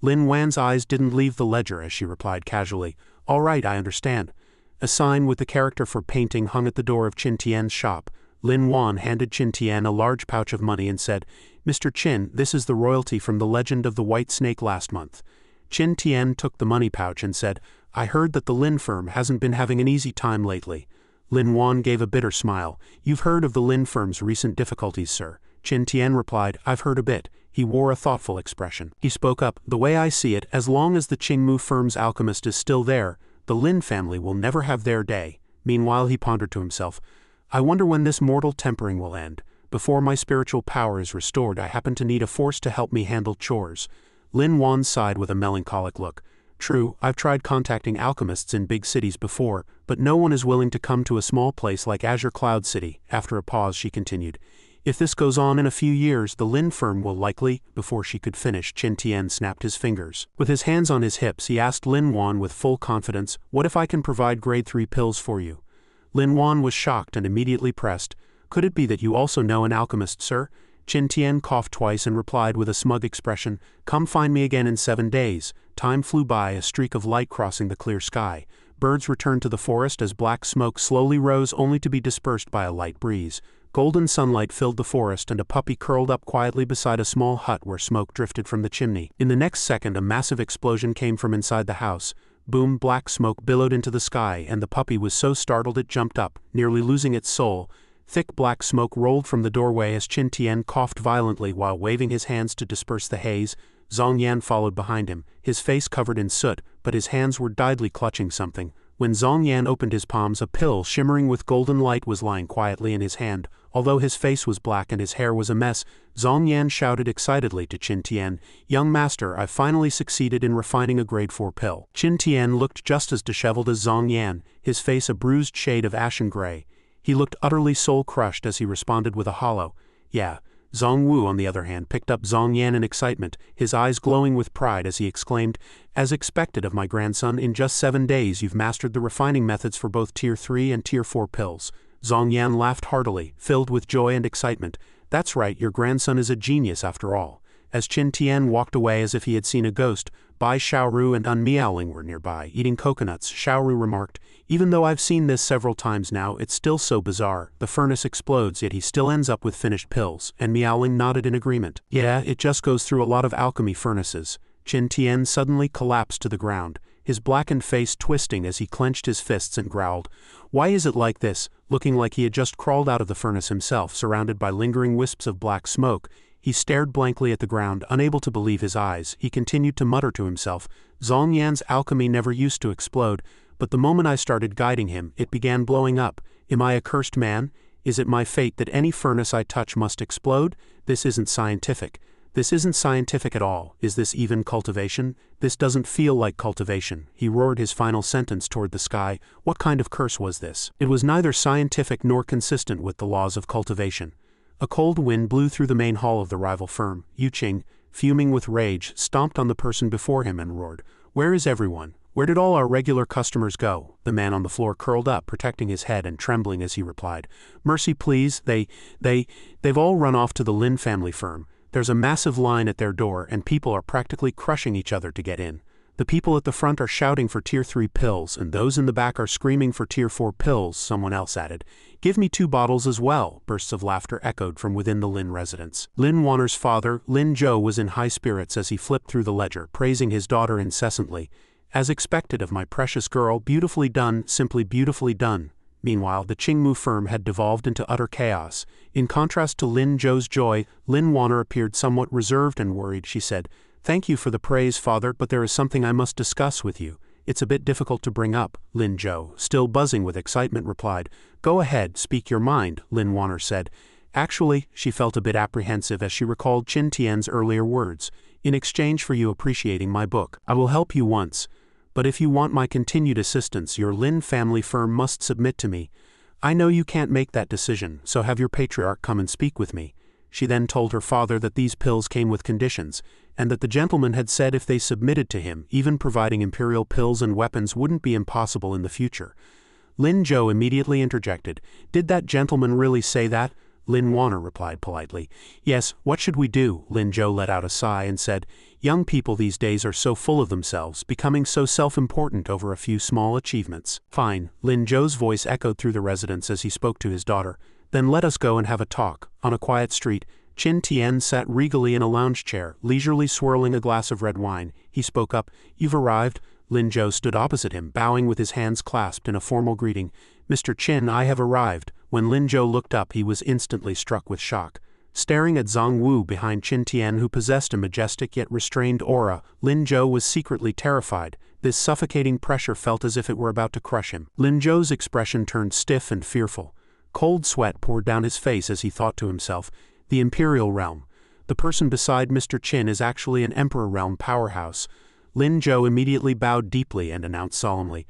Lin Wan's eyes didn't leave the ledger as she replied casually, "All right, I understand." A sign with the character for painting hung at the door of Qin Tian's shop. Lin Wan handed Qin Tian a large pouch of money and said, "Mr. Qin, this is the royalty from the Legend of the White Snake last month." Qin Tian took the money pouch and said, "I heard that the Lin firm hasn't been having an easy time lately." Lin Wan gave a bitter smile. "You've heard of the Lin firm's recent difficulties, sir." Qin Tian replied, "I've heard a bit." He wore a thoughtful expression. He spoke up, "The way I see it, as long as the Qingmu firm's alchemist is still there, the Lin family will never have their day." Meanwhile he pondered to himself, "I wonder when this mortal tempering will end. Before my spiritual power is restored, I happen to need a force to help me handle chores." Lin Wan sighed with a melancholic look. "True, I've tried contacting alchemists in big cities before, but no one is willing to come to a small place like Azure Cloud City." After a pause she continued, "If this goes on in a few years, the Lin firm will likely—" Before she could finish, Qin Tian snapped his fingers. With his hands on his hips, he asked Lin Wan with full confidence, "What if I can provide grade 3 pills for you?" Lin Wan was shocked and immediately pressed, "Could it be that you also know an alchemist, sir?" Qin Tian coughed twice and replied with a smug expression, "Come find me again in 7 days." Time flew by, a streak of light crossing the clear sky. Birds returned to the forest as black smoke slowly rose only to be dispersed by a light breeze. Golden sunlight filled the forest and a puppy curled up quietly beside a small hut where smoke drifted from the chimney. In the next second a massive explosion came from inside the house. Boom, black smoke billowed into the sky and the puppy was so startled it jumped up, nearly losing its soul. Thick black smoke rolled from the doorway as Qin Tian coughed violently while waving his hands to disperse the haze. Zhong Yan followed behind him, his face covered in soot, but his hands were deadly clutching something. When Zhong Yan opened his palms, a pill shimmering with golden light was lying quietly in his hand. Although his face was black and his hair was a mess, Zhong Yan shouted excitedly to Qin Tian, "Young master, I've finally succeeded in refining a grade 4 pill." Qin Tian looked just as disheveled as Zhong Yan, his face a bruised shade of ashen gray. He looked utterly soul-crushed as he responded with a hollow, "Yeah." Zhong Wu, on the other hand, picked up Zhong Yan in excitement, his eyes glowing with pride as he exclaimed, "As expected of my grandson, in just 7 days you've mastered the refining methods for both Tier 3 and Tier 4 pills." Zhong Yan laughed heartily, filled with joy and excitement. "That's right, your grandson is a genius after all." As Qin Tian walked away as if he had seen a ghost, Bai Xiaoru and Miaoling were nearby, eating coconuts. Xiaoru remarked, "Even though I've seen this several times now, it's still so bizarre. The furnace explodes, yet he still ends up with finished pills." And Miaoling nodded in agreement. "Yeah, it just goes through a lot of alchemy furnaces." Qin Tian suddenly collapsed to the ground, his blackened face twisting as he clenched his fists and growled, "Why is it like this?" Looking like he had just crawled out of the furnace himself, surrounded by lingering wisps of black smoke, he stared blankly at the ground, unable to believe his eyes. He continued to mutter to himself, "Zhong Yan's alchemy never used to explode, but the moment I started guiding him, it began blowing up. Am I a cursed man? Is it my fate that any furnace I touch must explode? This isn't scientific. This isn't scientific at all. Is this even cultivation? This doesn't feel like cultivation." He roared his final sentence toward the sky. What kind of curse was this? It was neither scientific nor consistent with the laws of cultivation. A cold wind blew through the main hall of the rival firm. Yu Qing, fuming with rage, stomped on the person before him and roared, "Where is everyone? Where did all our regular customers go?" The man on the floor curled up, protecting his head and trembling as he replied, "Mercy please, they've all run off to the Lin family firm. There's a massive line at their door and people are practically crushing each other to get in. The people at the front are shouting for Tier 3 pills and those in the back are screaming for Tier 4 pills," someone else added. "Give me 2 bottles as well." Bursts of laughter echoed from within the Lin residence. Lin Wanner's father, Lin Zhou, was in high spirits as he flipped through the ledger, praising his daughter incessantly. As expected of my precious girl, beautifully done, simply beautifully done. Meanwhile, the Qingmu firm had devolved into utter chaos. In contrast to Lin Zhou's joy, Lin Wanner appeared somewhat reserved and worried. She said, "Thank you for the praise, father, but there is something I must discuss with you. It's a bit difficult to bring up." Lin Zhou, still buzzing with excitement, replied. "Go ahead, speak your mind," Lin Wanner said. Actually, she felt a bit apprehensive as she recalled Qin Tian's earlier words. "In exchange for you appreciating my book, I will help you once. But if you want my continued assistance, your Lin family firm must submit to me. I know you can't make that decision, so have your patriarch come and speak with me." She then told her father that these pills came with conditions, and that the gentleman had said if they submitted to him, even providing imperial pills and weapons wouldn't be impossible in the future. Lin Zhou immediately interjected, "Did that gentleman really say that?" Lin Wanner replied politely, "Yes, what should we do?" Lin Zhou let out a sigh and said, "Young people these days are so full of themselves, becoming so self-important over a few small achievements." "Fine," Lin Zhou's voice echoed through the residence as he spoke to his daughter. "Then let us go and have a talk." On a quiet street, Qin Tian sat regally in a lounge chair, leisurely swirling a glass of red wine. He spoke up, "You've arrived?" Lin Zhou stood opposite him, bowing with his hands clasped in a formal greeting. "Mr. Qin, I have arrived." When Lin Zhou looked up, he was instantly struck with shock. Staring at Zhang Wu behind Qin Tian, who possessed a majestic yet restrained aura, Lin Zhou was secretly terrified. This suffocating pressure felt as if it were about to crush him. Lin Zhou's expression turned stiff and fearful. Cold sweat poured down his face as he thought to himself, "The Imperial Realm. The person beside Mr. Qin is actually an Emperor Realm powerhouse." Lin Zhou immediately bowed deeply and announced solemnly,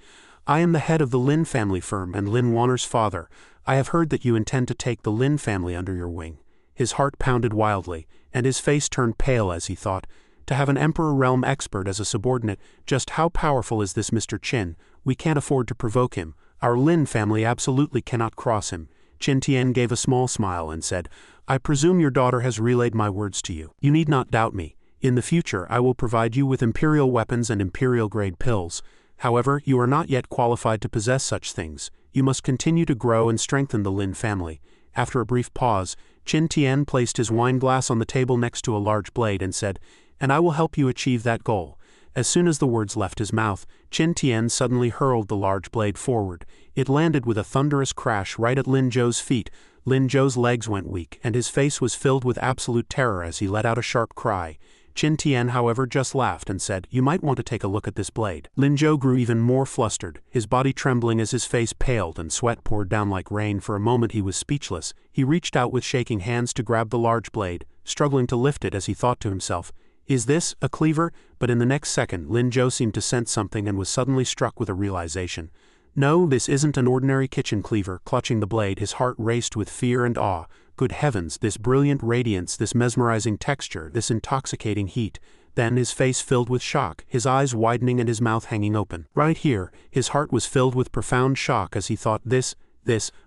"I am the head of the Lin family firm and Lin Wanner's father. I have heard that you intend to take the Lin family under your wing." His heart pounded wildly, and his face turned pale as he thought, to have an Emperor Realm expert as a subordinate, just how powerful is this Mr. Qin? We can't afford to provoke him. Our Lin family absolutely cannot cross him. Qin Tian gave a small smile and said, "I presume your daughter has relayed my words to you. You need not doubt me. In the future, I will provide you with imperial weapons and imperial-grade pills. However, you are not yet qualified to possess such things. You must continue to grow and strengthen the Lin family." After a brief pause, Qin Tian placed his wine glass on the table next to a large blade and said, "And I will help you achieve that goal." As soon as the words left his mouth, Qin Tian suddenly hurled the large blade forward. It landed with a thunderous crash right at Lin Zhou's feet. Lin Zhou's legs went weak, and his face was filled with absolute terror as he let out a sharp cry. Qin Tian, however, just laughed and said, "You might want to take a look at this blade." Lin Zhou grew even more flustered, his body trembling as his face paled and sweat poured down like rain. For a moment he was speechless. He reached out with shaking hands to grab the large blade, struggling to lift it as he thought to himself, "Is this a cleaver?" But in the next second, Lin Zhou seemed to sense something and was suddenly struck with a realization. "No, this isn't an ordinary kitchen cleaver." Clutching the blade, his heart raced with fear and awe. Good heavens, this brilliant radiance, this mesmerizing texture, this intoxicating heat. Then his face filled with shock, his eyes widening and his mouth hanging open. Right here, his heart was filled with profound shock as he thought, this,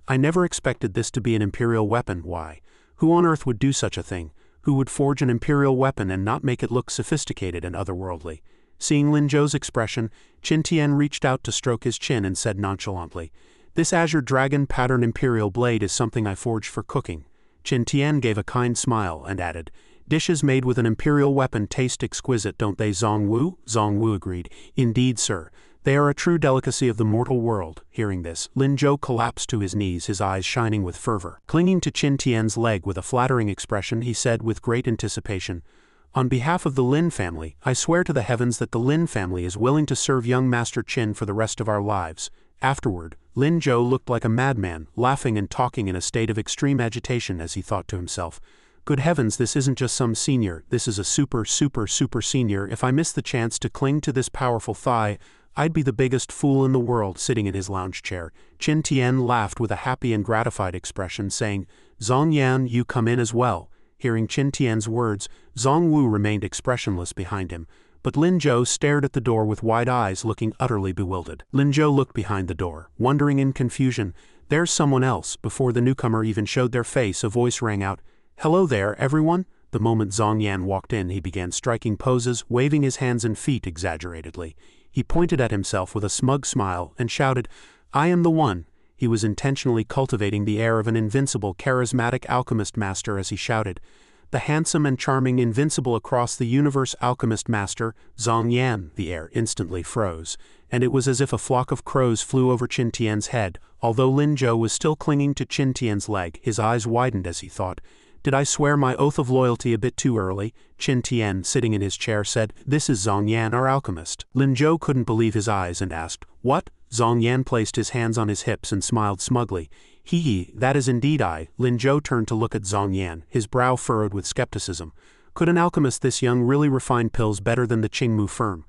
I never expected this to be an imperial weapon. Why? Who on earth would do such a thing? Who would forge an imperial weapon and not make it look sophisticated and otherworldly? Seeing Lin Zhou's expression, Qin Tian reached out to stroke his chin and said nonchalantly, "This azure dragon pattern imperial blade is something I forged for cooking." Qin Tian gave a kind smile and added, "Dishes made with an imperial weapon taste exquisite, don't they, Zhang Wu?" Zhang Wu agreed, "Indeed, sir. They are a true delicacy of the mortal world." Hearing this, Lin Zhou collapsed to his knees, his eyes shining with fervor. Clinging to Qin Tian's leg with a flattering expression, he said with great anticipation, "On behalf of the Lin family, I swear to the heavens that the Lin family is willing to serve young Master Qin for the rest of our lives." Afterward, Lin Zhou looked like a madman, laughing and talking in a state of extreme agitation as he thought to himself, "Good heavens, this isn't just some senior, this is a super senior. If I miss the chance to cling to this powerful thigh, I'd be the biggest fool in the world." Sitting in his lounge chair, Qin Tian laughed with a happy and gratified expression, saying, "Zhang Yan, you come in as well." Hearing Qin Tian's words, Zhang Wu remained expressionless behind him, but Lin Zhou stared at the door with wide eyes, looking utterly bewildered. Lin Zhou looked behind the door, wondering in confusion, "There's someone else." Before the newcomer even showed their face, a voice rang out, "Hello there, everyone." The moment Zhang Yan walked in, he began striking poses, waving his hands and feet exaggeratedly. He pointed at himself with a smug smile and shouted, "I am the one." He was intentionally cultivating the air of an invincible, charismatic alchemist master as he shouted, the handsome and charming invincible across the universe alchemist master, Zhang Yan. The air instantly froze, and it was as if a flock of crows flew over Qin Tian's head. Although Lin Zhou was still clinging to Qin Tian's leg, his eyes widened as he thought, "Did I swear my oath of loyalty a bit too early?" Qin Tian, sitting in his chair, said, "This is Zhang Yan, our alchemist." Lin Zhou couldn't believe his eyes and asked, "What?" Zhang Yan placed his hands on his hips and smiled smugly. "Hee, that is indeed I." Lin Zhou turned to look at Zhang Yan, his brow furrowed with skepticism. Could an alchemist this young really refine pills better than the Qingmu firm?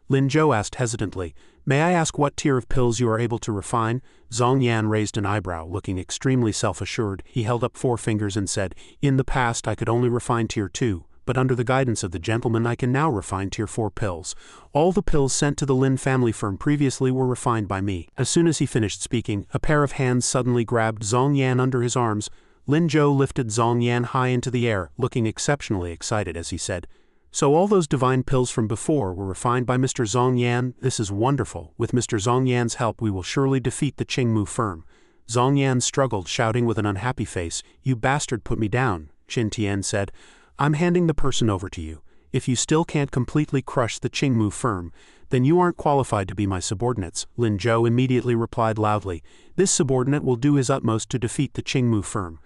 Lin Zhou asked hesitantly, "May I ask what tier of pills you are able to refine?" Zhang Yan raised an eyebrow, looking extremely self-assured. He held up 4 fingers and said, "In the past I could only refine tier 2, but under the guidance of the gentleman I can now refine tier 4 pills. All the pills sent to the Lin family firm previously were refined by me." As soon as he finished speaking, a pair of hands suddenly grabbed Zhang Yan under his arms. Lin Zhou lifted Zhang Yan high into the air, looking exceptionally excited as he said, "So all those divine pills from before were refined by Mr. Zhang Yan? This is wonderful. With Mr. Zhang Yan's help we will surely defeat the Qingmu firm." Zhang Yan struggled, shouting with an unhappy face, "You bastard, put me down." Qin Tian said, "I'm handing the person over to you. If you still can't completely crush the Qingmu firm, then you aren't qualified to be my subordinates." Lin Zhou immediately replied loudly, "This subordinate will do his utmost to defeat the Qingmu firm."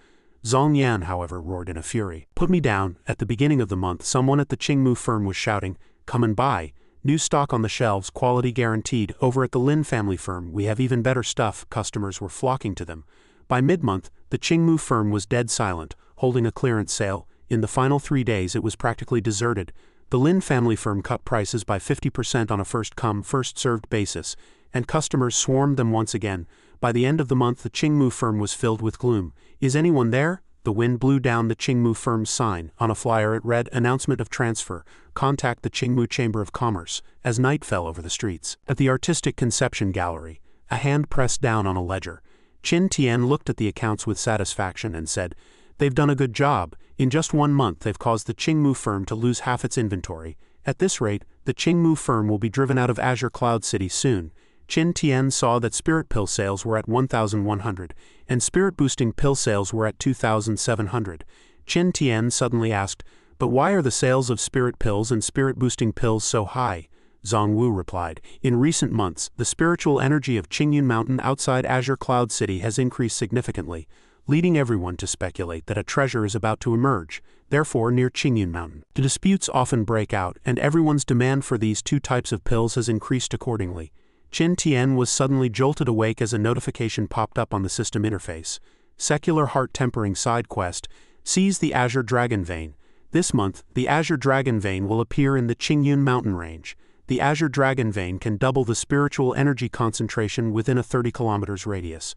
Zhang Yan, however, roared in a fury, "Put me down." At the beginning of the month, someone at the Qingmu firm was shouting, "Come and buy. New stock on the shelves, quality guaranteed. Over at the Lin family firm, we have even better stuff." Customers were flocking to them. By mid-month, the Qingmu firm was dead silent, holding a clearance sale. In the final 3 days it was practically deserted. The Lin family firm cut prices by 50% on a first-come, first-served basis, and customers swarmed them once again. By the end of the month the Qingmu firm was filled with gloom. "Is anyone there?" The wind blew down the Qingmu firm's sign. On a flyer it read, "Announcement of transfer. Contact the Qingmu Chamber of Commerce." As night fell over the streets. At the Artistic Conception Gallery, a hand pressed down on a ledger. Qin Tian looked at the accounts with satisfaction and said, "They've done a good job. In just 1 month they've caused the Qingmu firm to lose half its inventory. At this rate, the Qingmu firm will be driven out of Azure Cloud City soon." Qin Tian saw that spirit pill sales were at 1,100, and spirit-boosting pill sales were at 2,700. Qin Tian suddenly asked, "But why are the sales of spirit pills and spirit-boosting pills so high?" Zhang Wu replied, "In recent months, the spiritual energy of Qingyun Mountain outside Azure Cloud City has increased significantly, leading everyone to speculate that a treasure is about to emerge, therefore near Qingyun Mountain. The disputes often break out, and everyone's demand for these 2 types of pills has increased accordingly." Qin Tian was suddenly jolted awake as a notification popped up on the system interface. Secular heart-tempering side quest, "Seize the Azure Dragon Vein." This month, the Azure Dragon Vein will appear in the Qingyun Mountain range. The Azure Dragon Vein can double the spiritual energy concentration within a 30 km radius.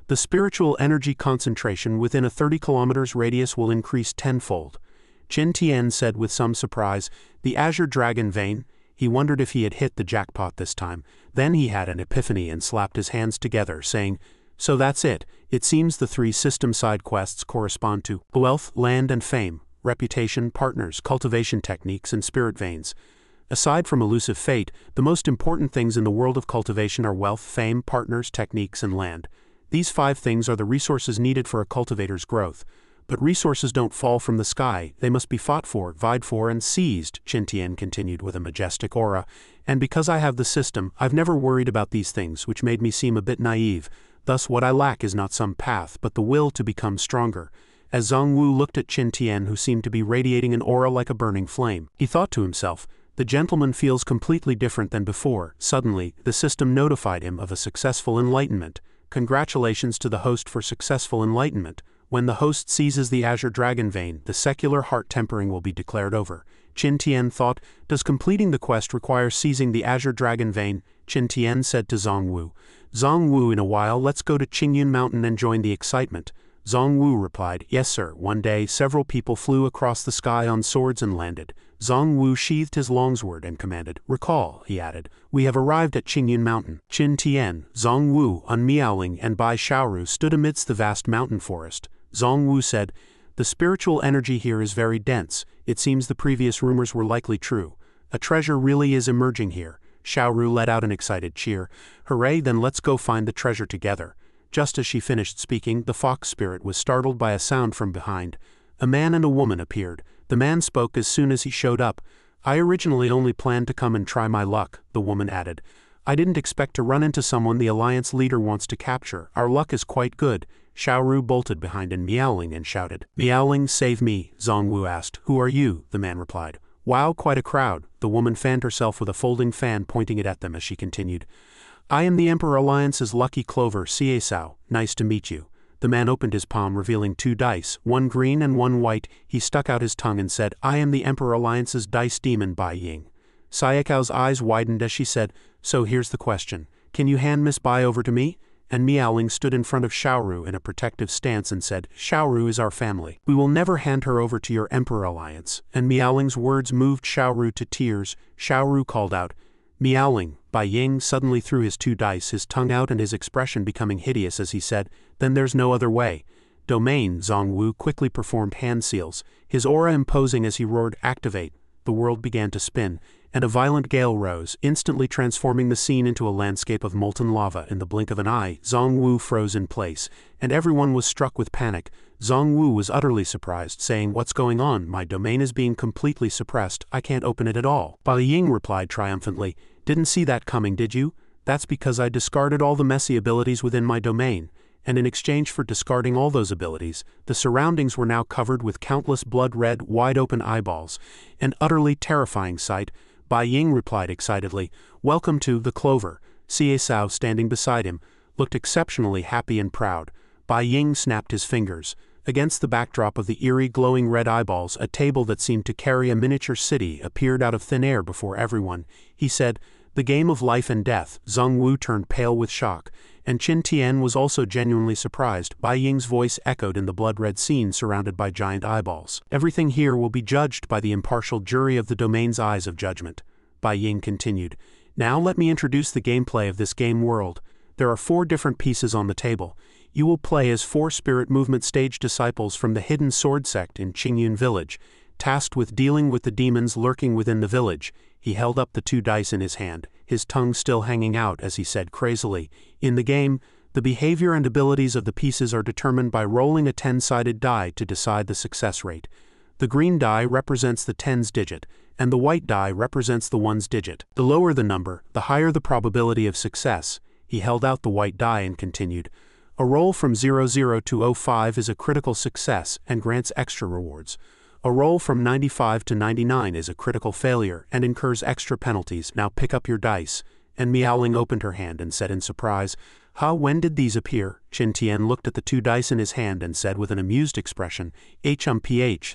The spiritual energy concentration within a 30 km radius will increase tenfold. Qin Tian said with some surprise, "The Azure Dragon Vein?" He wondered if he had hit the jackpot this time. Then he had an epiphany and slapped his hands together, saying, "So that's it. It seems the 3 system side quests correspond to wealth, land and fame, reputation, partners, cultivation techniques and spirit veins. Aside from elusive fate, the most important things in the world of cultivation are wealth, fame, partners, techniques and land. These 5 things are the resources needed for a cultivator's growth. But resources don't fall from the sky, they must be fought for, vied for and seized," Qin Tian continued with a majestic aura. "And because I have the system, I've never worried about these things, which made me seem a bit naive. Thus what I lack is not some path, but the will to become stronger." As Zhang Wu looked at Qin Tian, who seemed to be radiating an aura like a burning flame, he thought to himself, "The gentleman feels completely different than before." Suddenly, the system notified him of a successful enlightenment. "Congratulations to the host for successful enlightenment. When the host seizes the Azure Dragon Vein, the secular heart tempering will be declared over." Qin Tian thought, "Does completing the quest require seizing the Azure Dragon Vein?" Qin Tian said to Zhang Wu. "Zhang Wu, in a while let's go to Qingyun Mountain and join the excitement." Zhang Wu replied, "Yes sir." One day several people flew across the sky on swords and landed. Zhang Wu sheathed his longsword and commanded, "Recall," he added, "we have arrived at Qingyun Mountain." Qin Tian, Zhang Wu, Unmiaoling and Bai Xiaoru stood amidst the vast mountain forest. Zhang Wu said, "The spiritual energy here is very dense. It seems the previous rumors were likely true. A treasure really is emerging here." Xiaoru let out an excited cheer. "Hooray, then let's go find the treasure together." Just as she finished speaking, the fox spirit was startled by a sound from behind. A man and a woman appeared. The man spoke as soon as he showed up. "I originally only planned to come and try my luck," the woman added. "I didn't expect to run into someone the Alliance leader wants to capture. Our luck is quite good." Xiaoru bolted behind and Meowling and shouted. "Meowling, save me," Zongwu asked. "Who are you?" the man replied. "Wow, quite a crowd." The woman fanned herself with a folding fan, pointing it at them as she continued. "I am the Emperor Alliance's lucky clover, Ciesao. Nice to meet you." The man opened his palm, revealing 2 dice, one green and one white. He stuck out his tongue and said, "I am the Emperor Alliance's dice demon, Bai Ying." Sayakao's eyes widened as she said, "So here's the question. Can you hand Miss Bai over to me?" And Meowling stood in front of Xiaoru in a protective stance and said, "Xiaoru is our family. We will never hand her over to your Emperor Alliance." And Meowling's words moved Xiaoru to tears. Xiaoru called out, "Meowling." Bai Ying suddenly threw his 2 dice, his tongue out and his expression becoming hideous as he said, "Then there's no other way." Domain. Zongwu quickly performed hand seals, his aura imposing as he roared, "Activate." The world began to spin, and a violent gale rose, instantly transforming the scene into a landscape of molten lava. In the blink of an eye, Zongwu froze in place, and everyone was struck with panic. Zongwu was utterly surprised, saying, "What's going on? My domain is being completely suppressed. I can't open it at all." Bai Ying replied triumphantly, "Didn't see that coming, did you? That's because I discarded all the messy abilities within my domain. And in exchange for discarding all those abilities, the surroundings were now covered with countless blood-red, wide-open eyeballs. An utterly terrifying sight." Bai Ying replied excitedly, "Welcome to the Clover." Ciesao, standing beside him, looked exceptionally happy and proud. Bai Ying snapped his fingers. Against the backdrop of the eerie glowing red eyeballs, a table that seemed to carry a miniature city appeared out of thin air before everyone. He said, "The game of life and death." Zongwu turned pale with shock, and Qin Tian was also genuinely surprised. Bai Ying's voice echoed in the blood-red scene surrounded by giant eyeballs. "Everything here will be judged by the impartial jury of the domain's eyes of judgment." Bai Ying continued, "Now let me introduce the gameplay of this game world. There are 4 different pieces on the table. You will play as 4 spirit movement stage disciples from the hidden sword sect in Qingyun village, tasked with dealing with the demons lurking within the village." He held up the 2 dice in his hand, his tongue still hanging out as he said crazily, "In the game, the behavior and abilities of the pieces are determined by rolling a 10-sided die to decide the success rate. The green die represents the 10's digit, and the white die represents the 1's digit. The lower the number, the higher the probability of success." He held out the white die and continued, "A roll from 00 to 05 is a critical success and grants extra rewards. A roll from 95 to 99 is a critical failure and incurs extra penalties. Now pick up your dice." And Meowling opened her hand and said in surprise, When did these appear?" Qin Tian looked at the 2 dice in his hand and said with an amused expression, "Humph,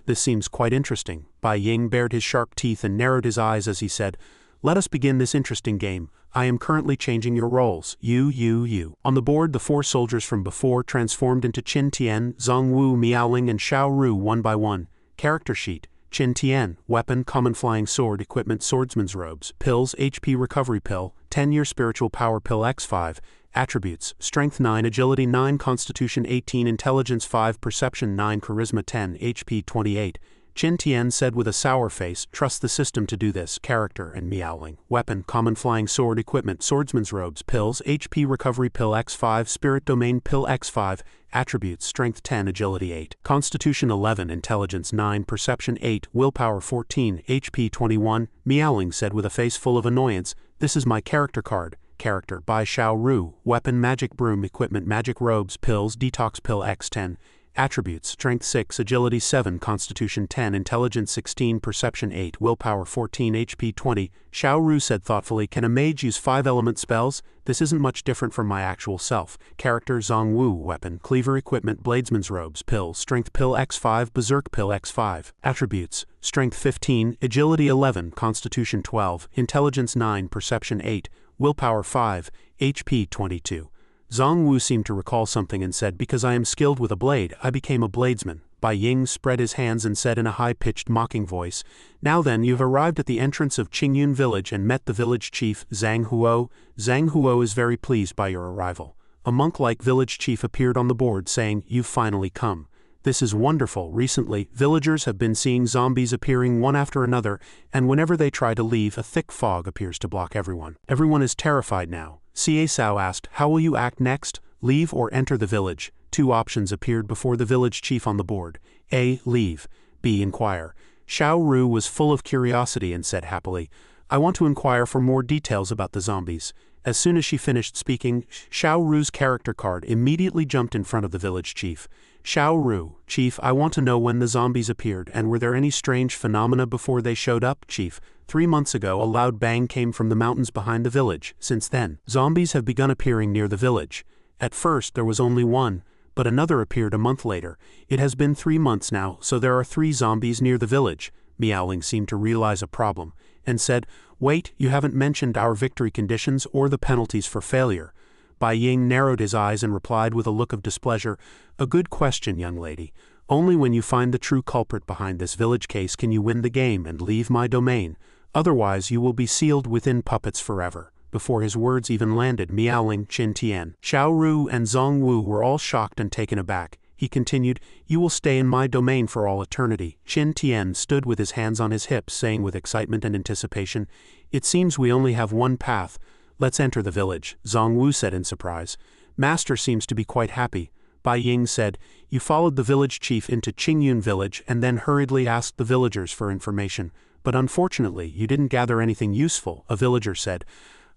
this seems quite interesting." Bai Ying bared his sharp teeth and narrowed his eyes as he said, "Let us begin this interesting game. I am currently changing your roles. You. On the board, the 4 soldiers from before transformed into Qin Tian, Zongwu, Meowling, and Xiaoru one by one. Character sheet. Qin Tian, weapon, common flying sword, equipment, swordsman's robes, pills, HP recovery pill, 10-year spiritual power pill X5, attributes, strength 9, agility 9, constitution 18, intelligence 5, perception 9, charisma 10, HP 28. Qin Tian said with a sour face, "Trust the system to do this." Character and Meowling, weapon, common flying sword, equipment, swordsman's robes, pills, HP recovery pill X5, spirit domain pill X5, attributes, strength 10, agility 8, constitution 11, intelligence 9, perception 8, willpower 14, HP 21. Meowling said with a face full of annoyance, "This is my character card." Character by Xiaoru, weapon, magic broom, equipment, magic robes, pills, detox pill X10. Attributes, strength 6, agility 7, constitution 10, intelligence 16, perception 8, willpower 14, HP 20. Xiaoru said thoughtfully, "Can a mage use 5-element spells? This isn't much different from my actual self." Character Zongwu, weapon, cleaver, equipment, bladesman's robes, pill, strength pill X5, berserk pill X5. Attributes, strength 15, agility 11, constitution 12, intelligence 9, perception 8, willpower 5, HP 22. Zongwu seemed to recall something and said, "Because I am skilled with a blade, I became a bladesman." Bai Ying spread his hands and said in a high-pitched mocking voice, "Now then, you've arrived at the entrance of Qingyun village and met the village chief, Zhang Huo. Zhang Huo is very pleased by your arrival." A monk-like village chief appeared on the board saying, "You've finally come. This is wonderful. Recently, villagers have been seeing zombies appearing one after another, and whenever they try to leave, a thick fog appears to block everyone. Everyone is terrified now." Ciesao asked, "How will you act next? Leave or enter the village?" 2 options appeared before the village chief on the board. A. Leave. B. Inquire. Xiao Ru was full of curiosity and said happily, I want to inquire for more details about the zombies. As soon as she finished speaking, Xiao Ru's character card immediately jumped in front of the village chief. Xiao Ru, Chief, I want to know when the zombies appeared and were there any strange phenomena before they showed up, Chief. 3 months ago a loud bang came from the mountains behind the village. Since then, zombies have begun appearing near the village. At first there was only one, but another appeared a month later. It has been 3 months now, so there are 3 zombies near the village. Meowling seemed to realize a problem, and said, Wait, you haven't mentioned our victory conditions or the penalties for failure. Bai Ying narrowed his eyes and replied with a look of displeasure, A good question, young lady. Only when you find the true culprit behind this village case can you win the game and leave my domain. Otherwise you will be sealed within puppets forever. Before his words even landed, Meowling, Qin Tian, Xiao Ru and Zong Wu were all shocked and taken aback. He continued, You will stay in my domain for all eternity. Qin Tian stood with his hands on his hips, saying with excitement and anticipation, It seems we only have one path. Let's enter the village, Zong Wu said in surprise. Master seems to be quite happy. Bai Ying said, You followed the village chief into Qingyun village and then hurriedly asked the villagers for information. But unfortunately, you didn't gather anything useful, a villager said.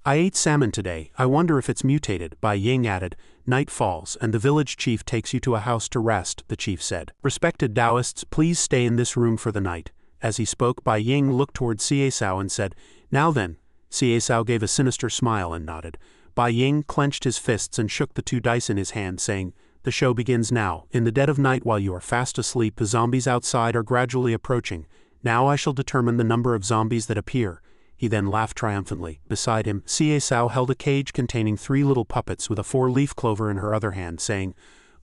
I ate salmon today, I wonder if it's mutated, Bai Ying added. Night falls, and the village chief takes you to a house to rest, the chief said. Respected Taoists, please stay in this room for the night. As he spoke, Bai Ying looked toward Siesao and said, Now then. Siesao gave a sinister smile and nodded. Bai Ying clenched his fists and shook the 2 dice in his hand, saying, The show begins now. In the dead of night while you are fast asleep, the zombies outside are gradually approaching. Now I shall determine the number of zombies that appear. He then laughed triumphantly. Beside him, Siesao held a cage containing 3 little puppets with a 4-leaf clover in her other hand, saying,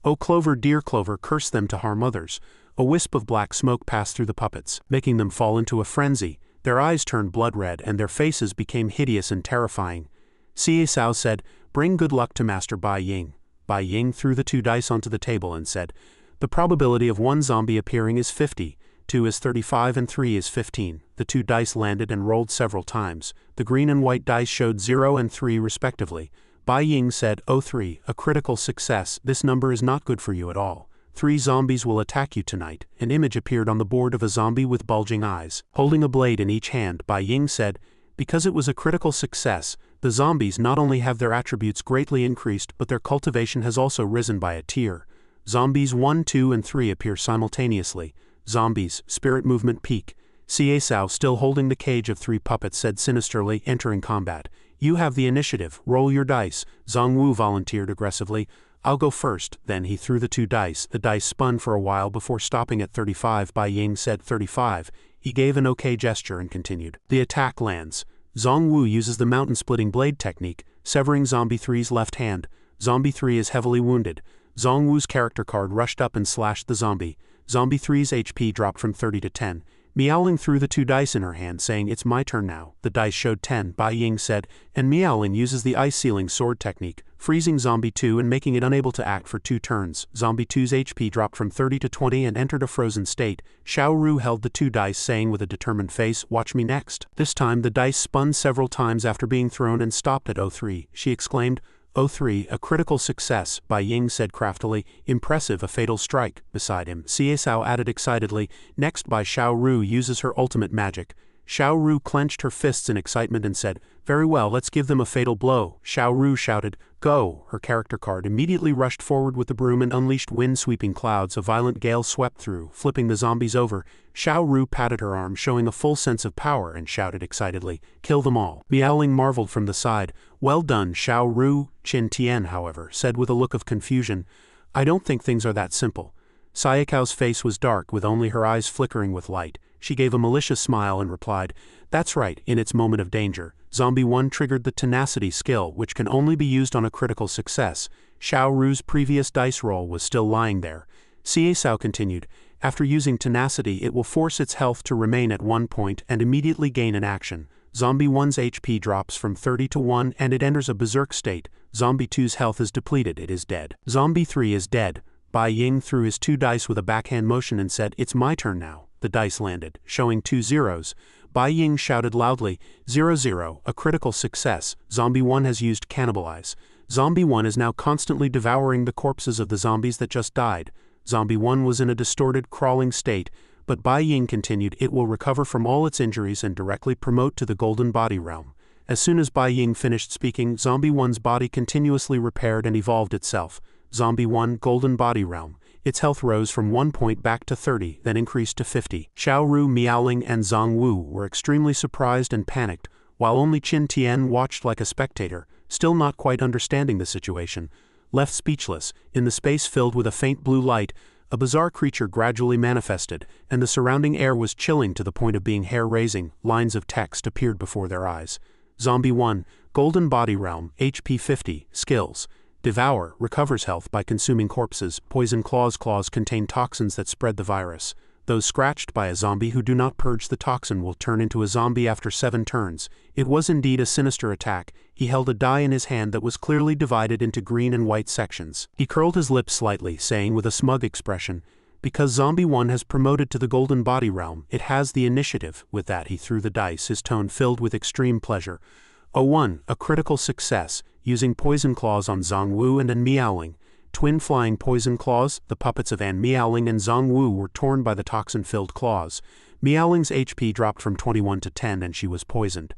O clover, dear clover, curse them to harm others. A wisp of black smoke passed through the puppets, making them fall into a frenzy. Their eyes turned blood red and their faces became hideous and terrifying. Siesao said, Bring good luck to Master Bai Ying. Bai Ying threw the 2 dice onto the table and said, The probability of 1 zombie appearing is 50. 2 is 35 and 3 is 15. The 2 dice landed and rolled several times. The green and white dice showed 0 and 3 respectively. Bai Ying said, Oh 3, a critical success. This number is not good for you at all. 3 zombies will attack you tonight. An image appeared on the board of a zombie with bulging eyes. Holding a blade in each hand, Bai Ying said, Because it was a critical success, the zombies not only have their attributes greatly increased but their cultivation has also risen by a tier. Zombies 1, 2 and 3 appear simultaneously. Zombies, spirit movement peak. Siesao, still holding the cage of 3 puppets, said sinisterly, entering combat. You have the initiative, roll your dice. Zong Wu volunteered aggressively. I'll go first. Then he threw the 2 dice. The dice spun for a while before stopping at 35. Bai Ying said 35. He gave an okay gesture and continued. The attack lands. Zong Wu uses the mountain-splitting blade technique, severing Zombie 3's left hand. Zombie 3 is heavily wounded. Zong Wu's character card rushed up and slashed the zombie. Zombie 3's HP dropped from 30 to 10. Meowling threw the 2 dice in her hand, saying, It's my turn now. The dice showed 10, Bai Ying said, and Meowling uses the ice-sealing sword technique, freezing Zombie 2 and making it unable to act for 2 turns. Zombie 2's HP dropped from 30 to 20 and entered a frozen state. Xiao Ru held the 2 dice, saying with a determined face, Watch me next. This time the dice spun several times after being thrown and stopped at 03. She exclaimed, 03, a critical success, Bai Ying said craftily. Impressive, a fatal strike. Beside him, Siesao added excitedly, Next Bai Xiao Ru uses her ultimate magic. Xiao Ru clenched her fists in excitement and said, Very well, let's give them a fatal blow. Xiao Ru shouted, Go! Her character card immediately rushed forward with the broom and unleashed wind-sweeping clouds. A violent gale swept through, flipping the zombies over. Xiao Ru patted her arm, showing a full sense of power, and shouted excitedly, Kill them all. Meowling marveled from the side. Well done, Xiao Ru. Qin Tian, however, said with a look of confusion, I don't think things are that simple. Sayakao's face was dark, with only her eyes flickering with light. She gave a malicious smile and replied, That's right, in its moment of danger. Zombie 1 triggered the tenacity skill, which can only be used on a critical success. Xiao Ru's previous dice roll was still lying there. Siesao continued, After using tenacity it will force its health to remain at 1 point and immediately gain an action. Zombie 1's HP drops from 30 to 1 and it enters a berserk state. Zombie 2's health is depleted, it is dead. Zombie 3 is dead. Bai Ying threw his 2 dice with a backhand motion and said, It's my turn now. The dice landed, showing 2 zeros. Bai Ying shouted loudly, 0-0, a critical success. Zombie 1 has used Cannibalize. Zombie 1 is now constantly devouring the corpses of the zombies that just died. Zombie 1 was in a distorted, crawling state, but Bai Ying continued, "It will recover from all its injuries and directly promote to the Golden Body Realm." As soon as Bai Ying finished speaking, Zombie 1's body continuously repaired and evolved itself. Zombie 1, Golden Body Realm. Its health rose from 1 point back to 30, then increased to 50. Xiao Ru, Miaoling, and Zhang Wu were extremely surprised and panicked, while only Qin Tian watched like a spectator, still not quite understanding the situation. Left speechless, in the space filled with a faint blue light, a bizarre creature gradually manifested, and the surrounding air was chilling to the point of being hair-raising. Lines of text appeared before their eyes. Zombie 1, Golden Body Realm, HP 50, Skills. Devour, recovers health by consuming corpses. Poison claws contain toxins that spread the virus. Those scratched by a zombie who do not purge the toxin will turn into a zombie after 7 turns. It was indeed a sinister attack. He held a die in his hand that was clearly divided into green and white sections. He curled his lips slightly, saying with a smug expression, "Because Zombie 1 has promoted to the Golden Body Realm, it has the initiative." With that he threw the dice, his tone filled with extreme pleasure. 01, a critical success, using poison claws on Zhang Wu and An Miaoling. Twin flying poison claws, the puppets of An Miaoling and Zhang Wu were torn by the toxin-filled claws. Miaoling's HP dropped from 21 to 10 and she was poisoned.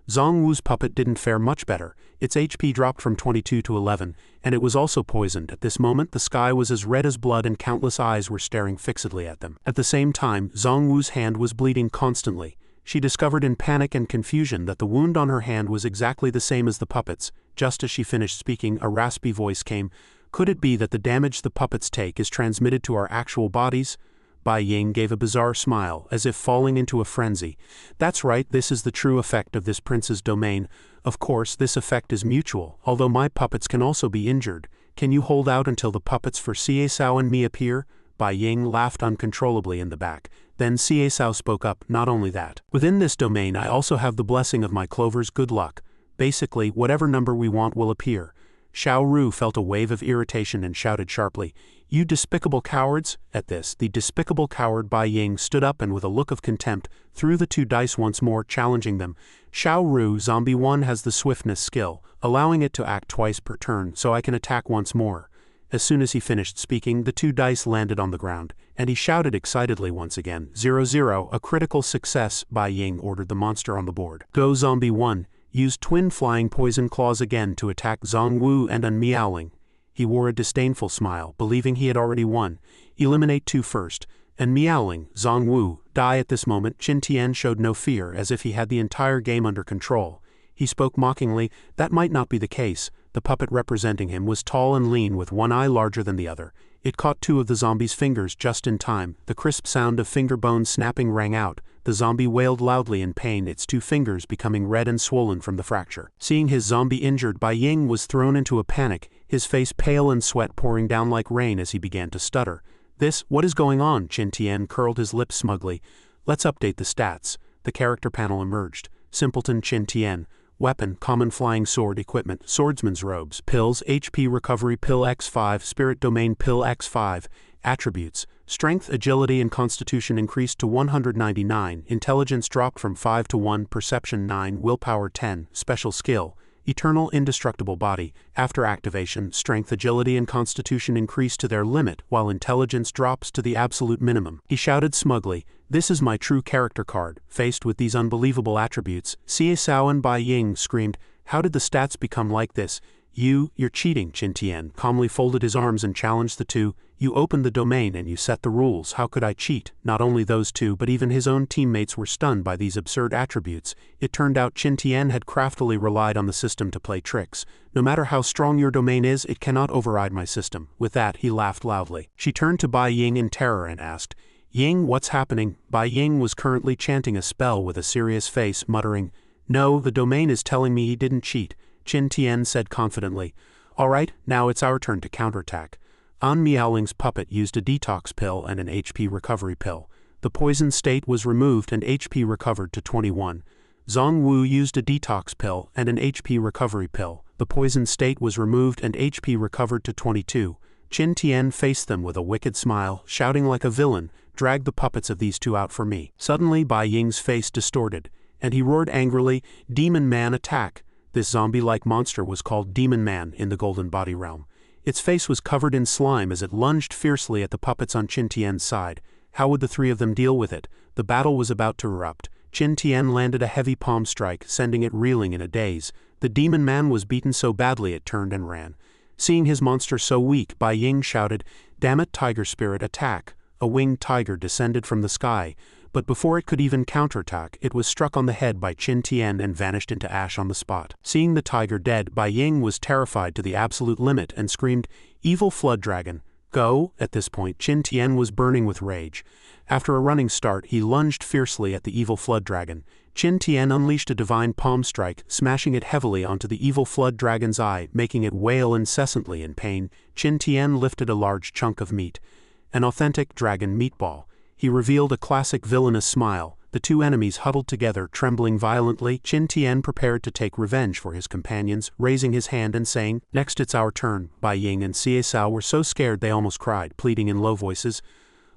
Zhang Wu's puppet didn't fare much better. Its HP dropped from 22 to 11, and it was also poisoned. At this moment the sky was as red as blood and countless eyes were staring fixedly at them. At the same time, Zhang Wu's hand was bleeding constantly. She discovered in panic and confusion that the wound on her hand was exactly the same as the puppets. Just as she finished speaking, a raspy voice came. "Could it be that the damage the puppets take is transmitted to our actual bodies?" Bai Ying gave a bizarre smile, as if falling into a frenzy. "That's right, this is the true effect of this prince's domain. Of course, this effect is mutual, although my puppets can also be injured. Can you hold out until the puppets for Xiesao and me appear?" Bai Ying laughed uncontrollably in the back. Then Xiesao spoke up, "Not only that. Within this domain I also have the blessing of my clovers' good luck. Basically, whatever number we want will appear." Xiao Ru felt a wave of irritation and shouted sharply, "You despicable cowards!" At this, the despicable coward Bai Ying stood up and with a look of contempt, threw the 2 dice once more, challenging them. "Xiao Ru, Zombie 1 has the swiftness skill, allowing it to act twice per turn, so I can attack once more." As soon as he finished speaking, the 2 dice landed on the ground, and he shouted excitedly once again, 0-0, a critical success. Bai Ying ordered the monster on the board. "Go Zombie 1, use twin flying poison claws again to attack Zhang Wu and An Miaoling." He wore a disdainful smile, believing he had already won. "Eliminate 2 first. An Miaoling, Zhang Wu, die." At this moment, Qin Tian showed no fear, as if he had the entire game under control. He spoke mockingly. That might not be the case. The puppet representing him was tall and lean with one eye larger than the other. It caught 2 of the zombie's fingers just in time. The crisp sound of finger bones snapping rang out. The zombie wailed loudly in pain, its 2 fingers becoming red and swollen from the fracture. Seeing his zombie injured, Bai Ying was thrown into a panic, his face pale and sweat pouring down like rain as he began to stutter. What is going on?" Qin Tian curled his lips smugly. "Let's update the stats." The character panel emerged. Simpleton Qin Tian. Weapon, common flying sword. Equipment, swordsman's robes. Pills, HP recovery pill X5, spirit domain pill X5. Attributes, strength, agility and constitution increased to 199, intelligence dropped from 5 to 1, perception 9, willpower 10, special skill, eternal indestructible body. After activation, strength, agility and constitution increase to their limit, while intelligence drops to the absolute minimum. He shouted smugly, "This is my true character card." Faced with these unbelievable attributes, Xiesao and Bai Ying screamed, "How did the stats become like this?" You're cheating." Qin Tian calmly folded his arms and challenged the 2. "You opened the domain and you set the rules. How could I cheat?" Not only those 2 but even his own teammates were stunned by these absurd attributes. It turned out Qin Tian had craftily relied on the system to play tricks. "No matter how strong your domain is, it cannot override my system." With that, he laughed loudly. She turned to Bai Ying in terror and asked, "Ying, what's happening?" Bai Ying was currently chanting a spell with a serious face, muttering, "No, the domain is telling me he didn't cheat." Qin Tian said confidently, "All right, now it's our turn to counterattack." An Miaoling's puppet used a detox pill and an HP recovery pill. The poison state was removed and HP recovered to 21. Zhang Wu used a detox pill and an HP recovery pill. The poison state was removed and HP recovered to 22. Qin Tian faced them with a wicked smile, shouting like a villain, "Drag the puppets of these 2 out for me." Suddenly Bai Ying's face distorted, and he roared angrily, "Demon Man, attack!" This zombie-like monster was called Demon Man in the Golden Body Realm. Its face was covered in slime as it lunged fiercely at the puppets on Qin Tian's side. How would the three of them deal with it? The battle was about to erupt. Qin Tian landed a heavy palm strike, sending it reeling in a daze. The demon man was beaten so badly it turned and ran. Seeing his monster so weak, Bai Ying shouted, "Damn it, tiger spirit, attack!" A winged tiger descended from the sky, but before it could even counterattack, it was struck on the head by Qin Tian and vanished into ash on the spot. Seeing the tiger dead, Bai Ying was terrified to the absolute limit and screamed, "Evil flood dragon, go!" At this point, Qin Tian was burning with rage. After a running start, he lunged fiercely at the evil flood dragon. Qin Tian unleashed a divine palm strike, smashing it heavily onto the evil flood dragon's eye, making it wail incessantly in pain. Qin Tian lifted a large chunk of meat, an authentic dragon meatball. He revealed a classic villainous smile. The two enemies huddled together, trembling violently. Qin Tian prepared to take revenge for his companions, raising his hand and saying, "Next it's our turn." Bai Ying and Xie Sao were so scared they almost cried, pleading in low voices,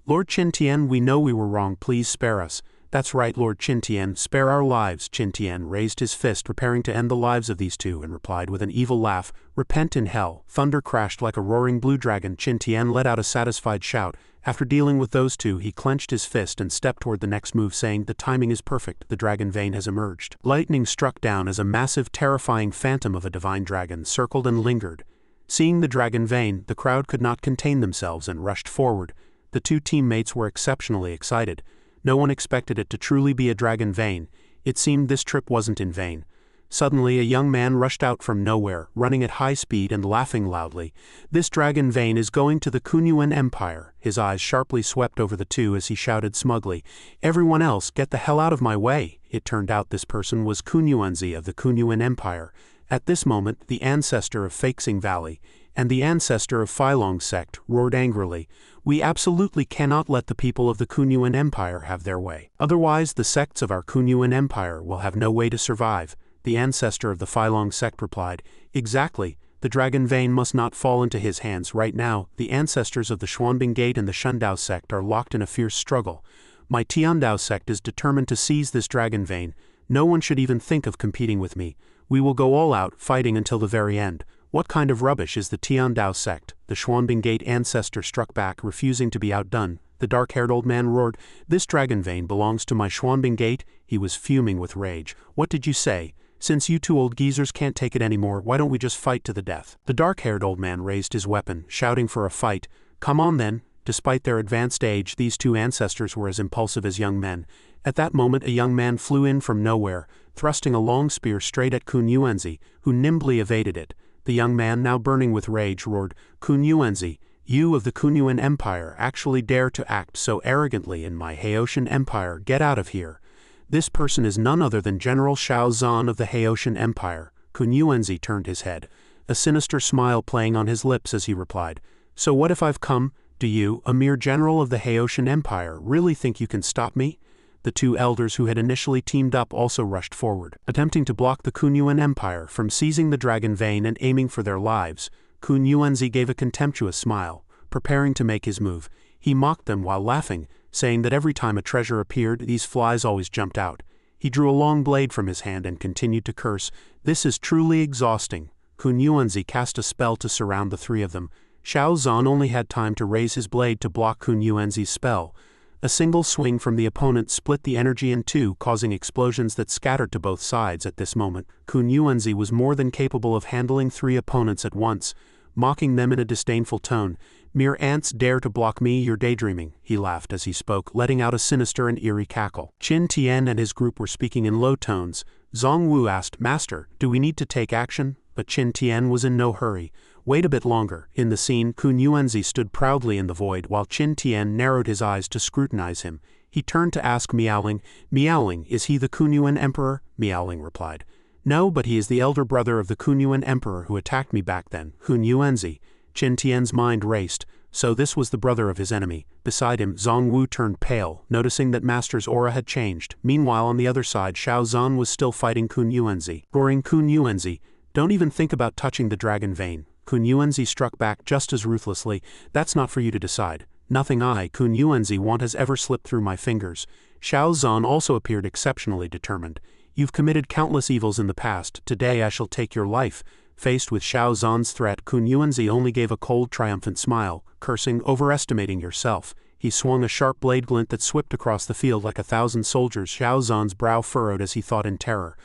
"Lord Qin Tian, we know we were wrong, please spare us." "That's right, Lord Qin Tian, spare our lives." Qin Tian raised his fist, preparing to end the lives of these two, and replied with an evil laugh, "Repent in hell." Thunder crashed like a roaring blue dragon. Qin Tian let out a satisfied shout. After dealing with those two, he clenched his fist and stepped toward the next move, saying, "The timing is perfect, the dragon vein has emerged." Lightning struck down as a massive, terrifying phantom of a divine dragon circled and lingered. Seeing the dragon vein, the crowd could not contain themselves and rushed forward. The two teammates were exceptionally excited. No one expected it to truly be a dragon vein. It seemed this trip wasn't in vain. Suddenly, a young man rushed out from nowhere, running at high speed and laughing loudly. "This dragon vein is going to the Kunyuan Empire." His eyes sharply swept over the two as he shouted smugly, "Everyone else, get the hell out of my way." It turned out this person was Kunyuanzi of the Kunyuan Empire. At this moment, the ancestor of Fakesing Valley and the ancestor of Filong's sect roared angrily, "We absolutely cannot let the people of the Kunyuan Empire have their way. Otherwise, the sects of our Kunyuan Empire will have no way to survive." The ancestor of the Filong sect replied, "Exactly, the dragon vein must not fall into his hands right now. The ancestors of the Xuanbing Gate and the Shundao sect are locked in a fierce struggle. My Tiandao sect is determined to seize this dragon vein. No one should even think of competing with me. We will go all out, fighting until the very end." "What kind of rubbish is the Tiandao sect?" The Xuanbing Gate ancestor struck back, refusing to be outdone. The dark-haired old man roared, "This dragon vein belongs to my Xuanbing Gate." He was fuming with rage. "What did you say? Since you two old geezers can't take it anymore, why don't we just fight to the death?" The dark-haired old man raised his weapon, shouting for a fight. "Come on then." Despite their advanced age, these two ancestors were as impulsive as young men. At that moment, a young man flew in from nowhere, thrusting a long spear straight at Kun Yuanzi, who nimbly evaded it. The young man, now burning with rage, roared, "Kun Yuanzi, you of the Kunyuan Empire actually dare to act so arrogantly in my Haoshan Empire. Get out of here." "This person is none other than General Shao Zan of the Haoshan Empire." Kun Yuanzi turned his head, a sinister smile playing on his lips as he replied, "So what if I've come? Do you, a mere general of the Haoshan Empire, really think you can stop me?" The two elders who had initially teamed up also rushed forward, attempting to block the Kunyuan Empire from seizing the dragon vein and aiming for their lives. Kun Yuanzi gave a contemptuous smile, preparing to make his move. He mocked them while laughing, saying that every time a treasure appeared, these flies always jumped out. He drew a long blade from his hand and continued to curse, "This is truly exhausting." Kun Yuanzi cast a spell to surround the three of them. Shao Zan only had time to raise his blade to block Kun Yuanzi's spell. A single swing from the opponent split the energy in two, causing explosions that scattered to both sides. At this moment, Kun Yuanzi was more than capable of handling three opponents at once. Mocking them in a disdainful tone, "Mere ants dare to block me, you're daydreaming." He laughed as he spoke, letting out a sinister and eerie cackle. Qin Tian and his group were speaking in low tones. Zhong Wu asked, "Master, do we need to take action?" But Qin Tian was in no hurry. "Wait a bit longer." In the scene, Kun Yuanzi stood proudly in the void while Qin Tian narrowed his eyes to scrutinize him. He turned to ask Miaoling, "Miaoling, is he the Kunyuan Emperor?" Miaoling replied, "No, but he is the elder brother of the Kunyuan Emperor who attacked me back then, Kun Yuanzi." Qin Tian's mind raced. So this was the brother of his enemy. Beside him, Zhong Wu turned pale, noticing that Master's aura had changed. Meanwhile, on the other side, Shao Zan was still fighting Kun Yuanzi. Roaring, "Kun Yuanzi, don't even think about touching the dragon vein." Kun Yuanzi struck back just as ruthlessly, "That's not for you to decide. Nothing I, Kun Yuanzi, want has ever slipped through my fingers." Shao Zan also appeared exceptionally determined. "You've committed countless evils in the past. Today I shall take your life." Faced with Xiao Zan's threat, Kun Yuanzi only gave a cold, triumphant smile, cursing, overestimating yourself. He swung a sharp blade glint that swept across the field like 1,000 soldiers. Xiao Zan's brow furrowed as he thought in terror.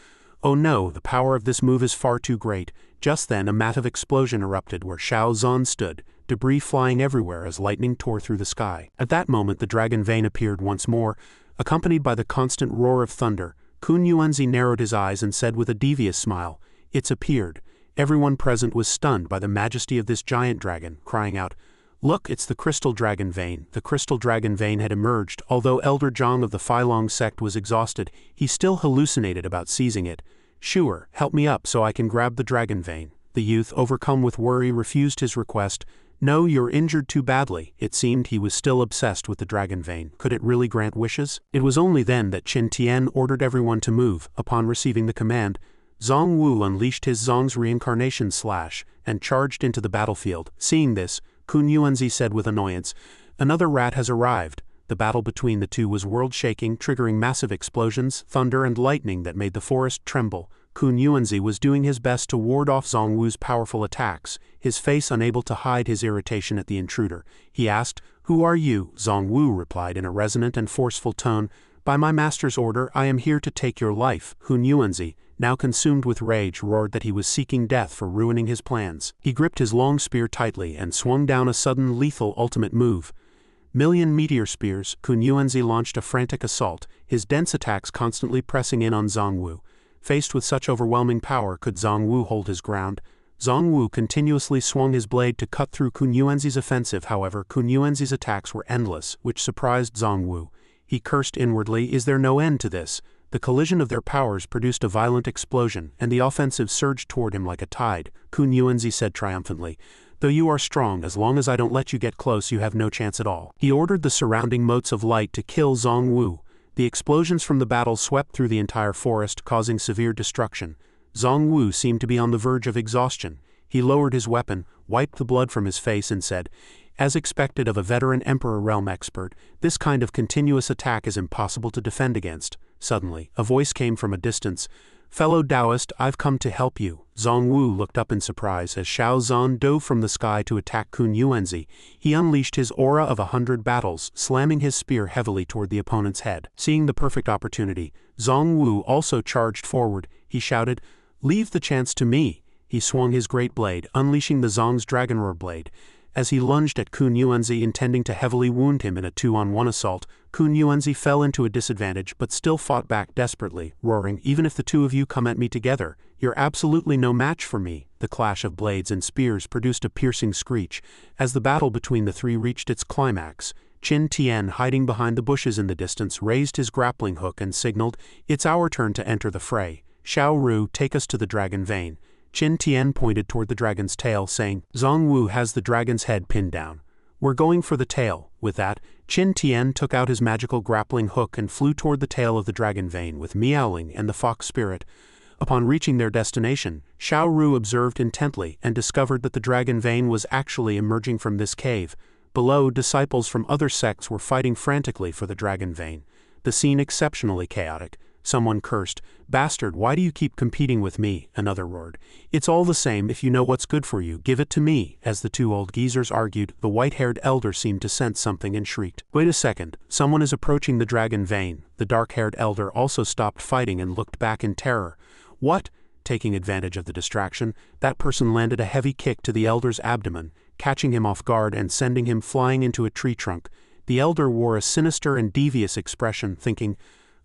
Oh no, the power of this move is far too great. Just then a massive explosion erupted where Xiao Zan stood, debris flying everywhere as lightning tore through the sky. At that moment the dragon vein appeared once more, accompanied by the constant roar of thunder. Kun Yuanzi narrowed his eyes and said with a devious smile, "It's appeared." Everyone present was stunned by the majesty of this giant dragon, crying out, "Look, it's the crystal dragon vein." The crystal dragon vein had emerged. Although Elder Zhang of the Feilong sect was exhausted, he still hallucinated about seizing it. "Sure, help me up so I can grab the dragon vein." The youth, overcome with worry, refused his request. "No, you're injured too badly." It seemed he was still obsessed with the dragon vein. Could it really grant wishes? It was only then that Qin Tian ordered everyone to move. Upon receiving the command, Zhang Wu unleashed his Zhang's reincarnation slash and charged into the battlefield. Seeing this, Kun Yuanzi said with annoyance, "Another rat has arrived." The battle between the two was world-shaking, triggering massive explosions, thunder and lightning that made the forest tremble. Kun Yuanzi was doing his best to ward off Zhang Wu's powerful attacks, his face unable to hide his irritation at the intruder. He asked, "Who are you?" Zhang Wu replied in a resonant and forceful tone, "By my master's order, I am here to take your life." Kun Yuanzi, now consumed with rage, roared that he was seeking death for ruining his plans. He gripped his long spear tightly and swung down a sudden lethal ultimate move. Million meteor spears. Kun Yuanzi launched a frantic assault, his dense attacks constantly pressing in on Zhang Wu. Faced with such overwhelming power, could Zhang Wu hold his ground? Zhang Wu continuously swung his blade to cut through Kun Yuanzi's offensive. However, Kun Yuanzi's attacks were endless, which surprised Zhang Wu. He cursed inwardly, "Is there no end to this?" The collision of their powers produced a violent explosion, and the offensive surged toward him like a tide. Kun Yuanzi said triumphantly, "Though you are strong, as long as I don't let you get close, you have no chance at all." He ordered the surrounding motes of light to kill Zhang Wu. The explosions from the battle swept through the entire forest, causing severe destruction. Zhang Wu seemed to be on the verge of exhaustion. He lowered his weapon, wiped the blood from his face and said, "As expected of a veteran Emperor realm expert, this kind of continuous attack is impossible to defend against." Suddenly, a voice came from a distance, "Fellow Taoist, I've come to help you." Zhang Wu looked up in surprise as Xiao Zan dove from the sky to attack Kun Yuanzi. He unleashed his aura of 100 battles, slamming his spear heavily toward the opponent's head. Seeing the perfect opportunity, Zhang Wu also charged forward. He shouted, "Leave the chance to me." He swung his great blade, unleashing the Zhang's Dragonroar blade. As he lunged at Kun Yuanzi, intending to heavily wound him in a 2-on-1 assault, Kun Yuanzi fell into a disadvantage but still fought back desperately, roaring, "Even if the two of you come at me together, you're absolutely no match for me." The clash of blades and spears produced a piercing screech. As the battle between the three reached its climax, Qin Tian, hiding behind the bushes in the distance, raised his grappling hook and signaled, "It's our turn to enter the fray. Xiao Ru, take us to the dragon vein." Qin Tian pointed toward the dragon's tail, saying, "Zhang Wu has the dragon's head pinned down. We're going for the tail." With that, Qin Tian took out his magical grappling hook and flew toward the tail of the dragon vein with Miaoling and the fox spirit. Upon reaching their destination, Xiao Ru observed intently and discovered that the dragon vein was actually emerging from this cave. Below, disciples from other sects were fighting frantically for the dragon vein. The scene exceptionally chaotic. Someone cursed, "Bastard, why do you keep competing with me?" Another roared, "It's all the same, if you know what's good for you, give it to me." As the two old geezers argued, the white-haired elder seemed to sense something and shrieked, "Wait a second, someone is approaching the dragon vein." The dark-haired elder also stopped fighting and looked back in terror. "What?" Taking advantage of the distraction, that person landed a heavy kick to the elder's abdomen, catching him off guard and sending him flying into a tree trunk. The elder wore a sinister and devious expression, thinking,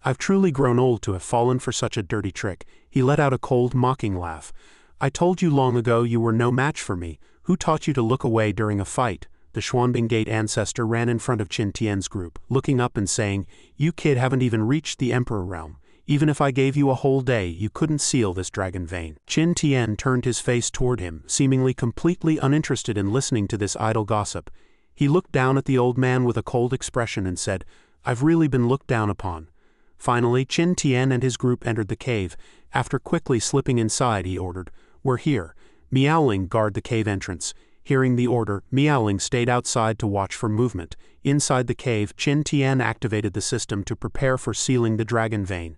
"I've truly grown old to have fallen for such a dirty trick." He let out a cold, mocking laugh. "I told you long ago you were no match for me. Who taught you to look away during a fight?" The Xuanbing Gate ancestor ran in front of Qin Tian's group, looking up and saying, "You kid haven't even reached the Emperor realm. Even if I gave you a whole day, you couldn't seal this dragon vein." Qin Tian turned his face toward him, seemingly completely uninterested in listening to this idle gossip. He looked down at the old man with a cold expression and said, "I've really been looked down upon." Finally, Qin Tian and his group entered the cave. After quickly slipping inside, he ordered, "We're here. Miaoling, guard the cave entrance." Hearing the order, Miaoling stayed outside to watch for movement. Inside the cave, Qin Tian activated the system to prepare for sealing the dragon vein.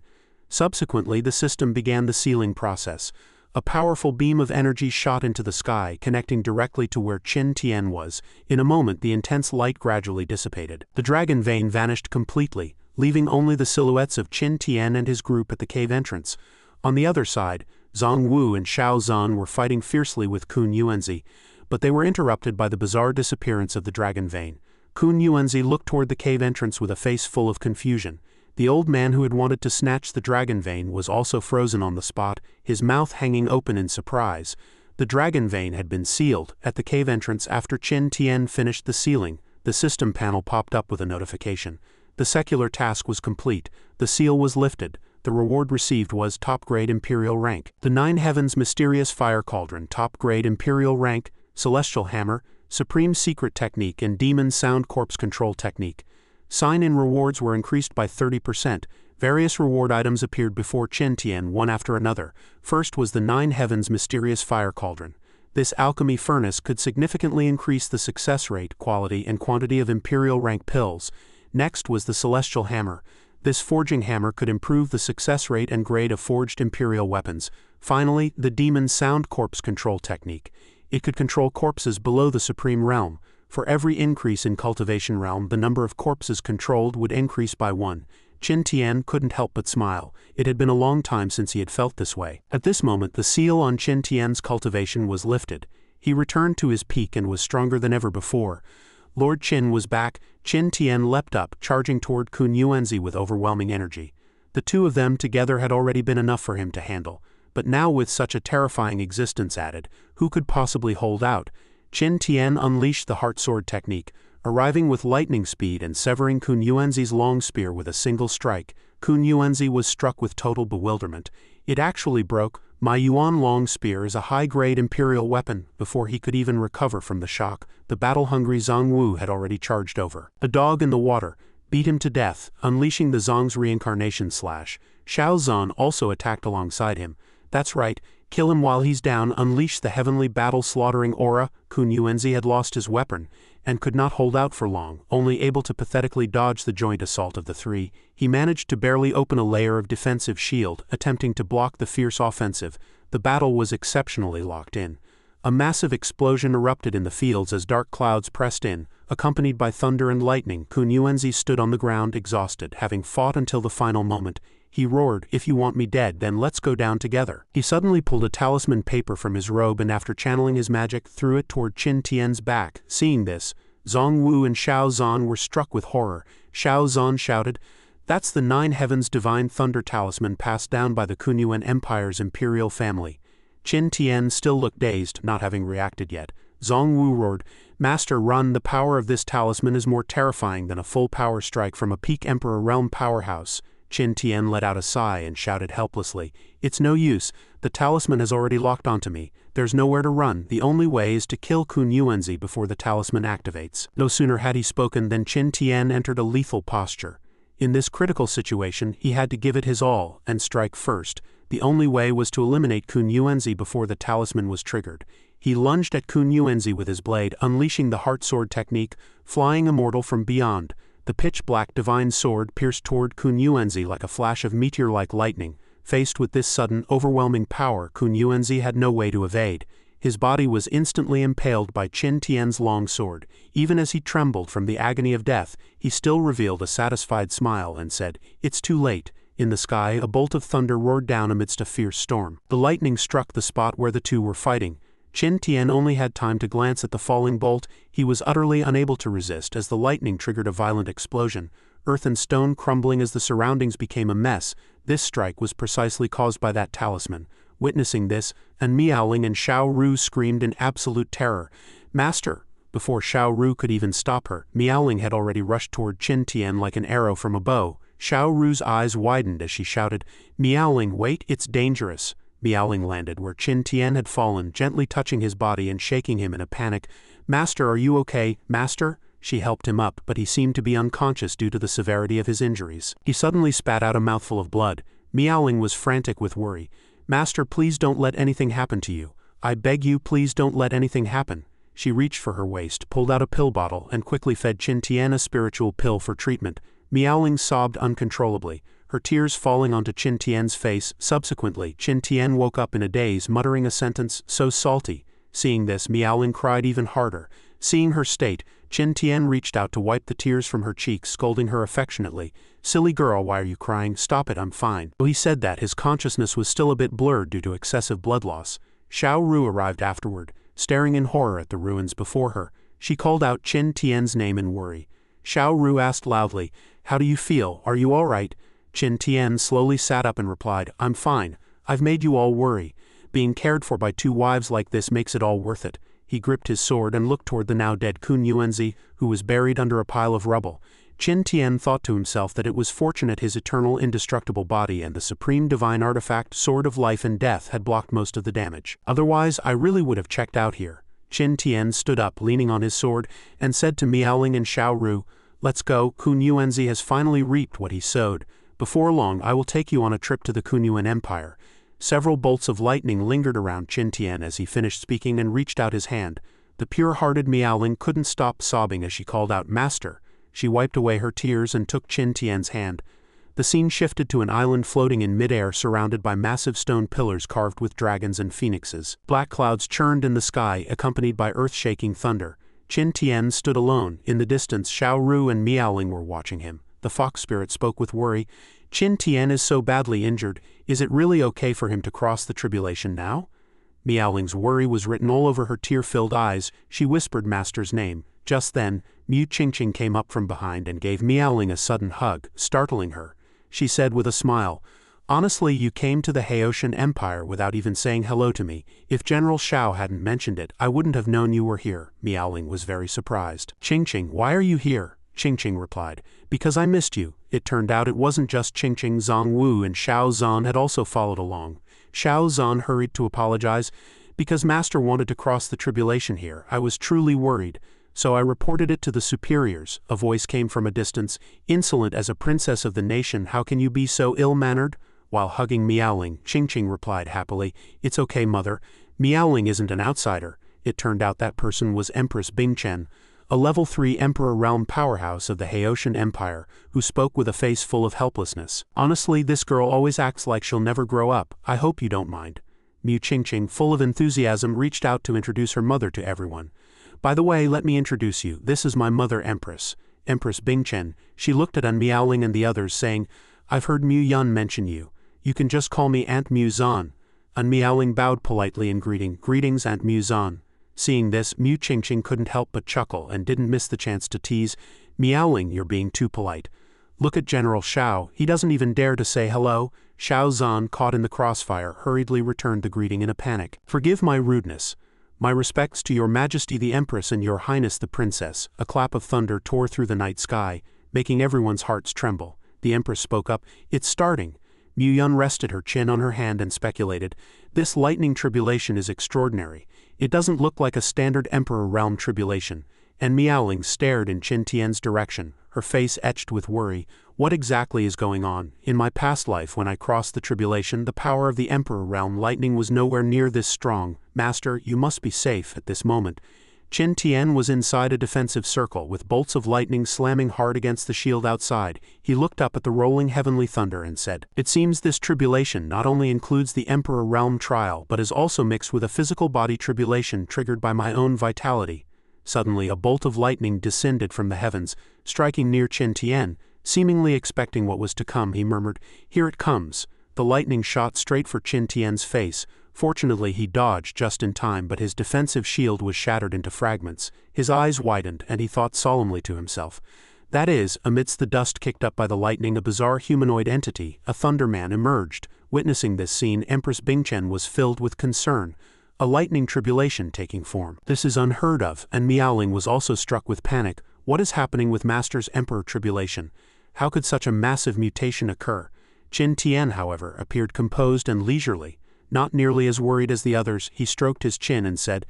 Subsequently, the system began the sealing process. A powerful beam of energy shot into the sky, connecting directly to where Qin Tian was. In a moment, the intense light gradually dissipated. The dragon vein vanished completely, leaving only the silhouettes of Qin Tian and his group at the cave entrance. On the other side, Zhang Wu and Xiao Zhan were fighting fiercely with Kun Yuanzi, but they were interrupted by the bizarre disappearance of the dragon vein. Kun Yuanzi looked toward the cave entrance with a face full of confusion. The old man who had wanted to snatch the dragon vein was also frozen on the spot, his mouth hanging open in surprise. The dragon vein had been sealed at the cave entrance after Qin Tian finished the sealing. The system panel popped up with a notification. The secular task was complete. The seal was lifted. The reward received was top-grade Imperial rank. The Nine Heavens Mysterious Fire Cauldron, top-grade Imperial rank, Celestial Hammer, Supreme Secret Technique and Demon Sound Corpse Control Technique. Sign-in rewards were increased by 30%. Various reward items appeared before Qin Tian one after another. First was the Nine Heavens Mysterious Fire Cauldron. This alchemy furnace could significantly increase the success rate, quality, and quantity of Imperial rank pills. Next was the Celestial Hammer. This forging hammer could improve the success rate and grade of forged Imperial weapons. Finally, the Demon Sound Corpse Control Technique. It could control corpses below the Supreme Realm. For every increase in Cultivation Realm, the number of corpses controlled would increase by 1. Qin Tian couldn't help but smile. It had been a long time since he had felt this way. At this moment, the seal on Qin Tian's cultivation was lifted. He returned to his peak and was stronger than ever before. Lord Qin was back. Qin Tian leapt up, charging toward Kun Yuanzi with overwhelming energy. The two of them together had already been enough for him to handle. But now with such a terrifying existence added, who could possibly hold out? Qin Tian unleashed the Heart Sword technique, arriving with lightning speed and severing Kun Yuanzi's long spear with a single strike. Kun Yuanzi was struck with total bewilderment. It actually broke. My Yuan long spear is a high-grade Imperial weapon. Before he could even recover from the shock, the battle-hungry Zhang Wu had already charged over. A dog in the water beat him to death, unleashing the Zhang's reincarnation slash. Xiao Zhan also attacked alongside him. That's right, kill him while he's down, unleash the heavenly battle-slaughtering aura. Kun Yuanzi had lost his weapon, and could not hold out for long, only able to pathetically dodge the joint assault of the three. He managed to barely open a layer of defensive shield, attempting to block the fierce offensive. The battle was exceptionally locked in. A massive explosion erupted in the fields as dark clouds pressed in, accompanied by thunder and lightning. Kun Yuanzi stood on the ground exhausted, having fought until the final moment. He roared, "If you want me dead, then let's go down together." He suddenly pulled a talisman paper from his robe and after channeling his magic, threw it toward Qin Tian's back. Seeing this, Zhang Wu and Xiao Zhan were struck with horror. Xiao Zhan shouted, "That's the Nine Heavens Divine Thunder Talisman passed down by the Kunyuan Empire's imperial family." Qin Tian still looked dazed, not having reacted yet. Zhang Wu roared, "Master, run! The power of this talisman is more terrifying than a full power strike from a peak Emperor Realm powerhouse." Qin Tian let out a sigh and shouted helplessly, "It's no use. The talisman has already locked onto me. There's nowhere to run. The only way is to kill Kun Yuanzi before the talisman activates." No sooner had he spoken than Qin Tian entered a lethal posture. In this critical situation, he had to give it his all and strike first. The only way was to eliminate Kun Yuanzi before the talisman was triggered. He lunged at Kun Yuanzi with his blade, unleashing the Heart Sword technique, flying immortal from beyond. The pitch-black divine sword pierced toward Kun Yuanzi like a flash of meteor-like lightning. Faced with this sudden, overwhelming power, Kun Yuanzi had no way to evade. His body was instantly impaled by Qin Tian's long sword. Even as he trembled from the agony of death, he still revealed a satisfied smile and said, "It's too late." In the sky, a bolt of thunder roared down amidst a fierce storm. The lightning struck the spot where the two were fighting. Qin Tian only had time to glance at the falling bolt. He was utterly unable to resist as the lightning triggered a violent explosion, earth and stone crumbling as the surroundings became a mess. This strike was precisely caused by that talisman. Witnessing this, and Miaoling and Xiao Ru screamed in absolute terror, "Master!" Before Xiao Ru could even stop her, Miaoling had already rushed toward Qin Tian like an arrow from a bow. Xiao Ru's eyes widened as she shouted, "Miaoling, wait, it's dangerous." Miaoling landed where Qin Tian had fallen, gently touching his body and shaking him in a panic. "Master, are you okay, Master?" She helped him up, but he seemed to be unconscious due to the severity of his injuries. He suddenly spat out a mouthful of blood. Miaoling was frantic with worry. "Master, please don't let anything happen to you. I beg you, please don't let anything happen." She reached for her waist, pulled out a pill bottle, and quickly fed Qin Tian a spiritual pill for treatment. Miaoling sobbed uncontrollably. her tears falling onto Qin Tian's face. Subsequently, Qin Tian woke up in a daze, muttering a sentence, "So salty." Seeing this, Miaoling cried even harder. Seeing her state, Qin Tian reached out to wipe the tears from her cheeks, scolding her affectionately. "Silly girl, why are you crying? Stop it, I'm fine." Though he said that, his consciousness was still a bit blurred due to excessive blood loss. Xiao Ru arrived afterward, staring in horror at the ruins before her. She called out Qin Tian's name in worry. Xiao Ru asked loudly, "How do you feel? Are you all right?" Qin Tian slowly sat up and replied, "I'm fine. I've made you all worry. Being cared for by 2 wives like this makes it all worth it." He gripped his sword and looked toward the now dead Kun Yuanzi, who was buried under a pile of rubble. Qin Tian thought to himself that it was fortunate his eternal indestructible body and the supreme divine artifact Sword of Life and Death had blocked most of the damage. Otherwise, I really would have checked out here. Qin Tian stood up, leaning on his sword, and said to Miaoling and Xiao Ru, "Let's go. Kun Yuanzi has finally reaped what he sowed. Before long, I will take you on a trip to the Kunyuan Empire." Several bolts of lightning lingered around Qin Tian as he finished speaking and reached out his hand. The pure-hearted Miaoling couldn't stop sobbing as she called out, "Master." She wiped away her tears and took Qin Tian's hand. The scene shifted to an island floating in midair surrounded by massive stone pillars carved with dragons and phoenixes. Black clouds churned in the sky, accompanied by earth-shaking thunder. Qin Tian stood alone. In the distance, Xiao Ru and Miaoling were watching him. The fox spirit spoke with worry. "Qin Tian is so badly injured. Is it really okay for him to cross the tribulation now?" Miaoling's worry was written all over her tear-filled eyes. She whispered Master's name. Just then, Mu Qingqing came up from behind and gave Miaoling a sudden hug, startling her. She said with a smile, "Honestly, you came to the Haotian Empire without even saying hello to me. If General Shao hadn't mentioned it, I wouldn't have known you were here." Miaoling was very surprised. "Qingqing, why are you here?" Qingqing replied, "Because I missed you." It turned out it wasn't just Qingqing. Zhang Wu and Xiao Zhan had also followed along. Xiao Zhan hurried to apologize. "Because Master wanted to cross the tribulation here, I was truly worried. So I reported it to the superiors." A voice came from a distance. "Insolent as a princess of the nation, how can you be so ill-mannered?" While hugging Miaoling, Qingqing replied happily, "It's okay, mother. Miaoling isn't an outsider." It turned out that person was Empress Bingchen, a level 3 Emperor realm powerhouse of the Haotian Empire, who spoke with a face full of helplessness. "Honestly, this girl always acts like she'll never grow up. I hope you don't mind." Mu Qingqing, full of enthusiasm, reached out to introduce her mother to everyone. "By the way, let me introduce you. This is my mother, Empress." Empress Bingchen. She looked at Miaoling and the others, saying, "I've heard Mu Yun mention you. You can just call me Aunt Mu Zhan." Miaoling bowed politely in greeting. "Greetings, Aunt Mu Zhan." Seeing this, Mu Qingqing couldn't help but chuckle and didn't miss the chance to tease, "Miaoling, you're being too polite. Look at General Shao, he doesn't even dare to say hello." Xiao Zhan, caught in the crossfire, hurriedly returned the greeting in a panic. "Forgive my rudeness. My respects to Your Majesty the Empress and Your Highness the Princess." A clap of thunder tore through the night sky, making everyone's hearts tremble. The Empress spoke up, "It's starting." Mu Yun rested her chin on her hand and speculated, "This lightning tribulation is extraordinary. It doesn't look like a standard Emperor realm tribulation." And Miaoling stared in Qin Tian's direction, her face etched with worry. "What exactly is going on? In my past life when I crossed the tribulation, the power of the Emperor realm lightning was nowhere near this strong. Master, you must be safe at this moment." Qin Tian was inside a defensive circle with bolts of lightning slamming hard against the shield outside. He looked up at the rolling heavenly thunder and said, "It seems this tribulation not only includes the Emperor realm trial but is also mixed with a physical body tribulation triggered by my own vitality." Suddenly a bolt of lightning descended from the heavens, striking near Qin Tian. Seemingly expecting what was to come, he murmured, "Here it comes." The lightning shot straight for Qin Tian's face. Fortunately, he dodged just in time, but his defensive shield was shattered into fragments. His eyes widened, and he thought solemnly to himself. That is, amidst the dust kicked up by the lightning, a bizarre humanoid entity, a Thunderman, emerged. Witnessing this scene, Empress Bingchen was filled with concern. A lightning tribulation taking form. This is unheard of, and Miaoling was also struck with panic. What is happening with Master's Emperor tribulation? How could such a massive mutation occur? Qin Tian, however, appeared composed and leisurely. Not nearly as worried as the others, he stroked his chin and said,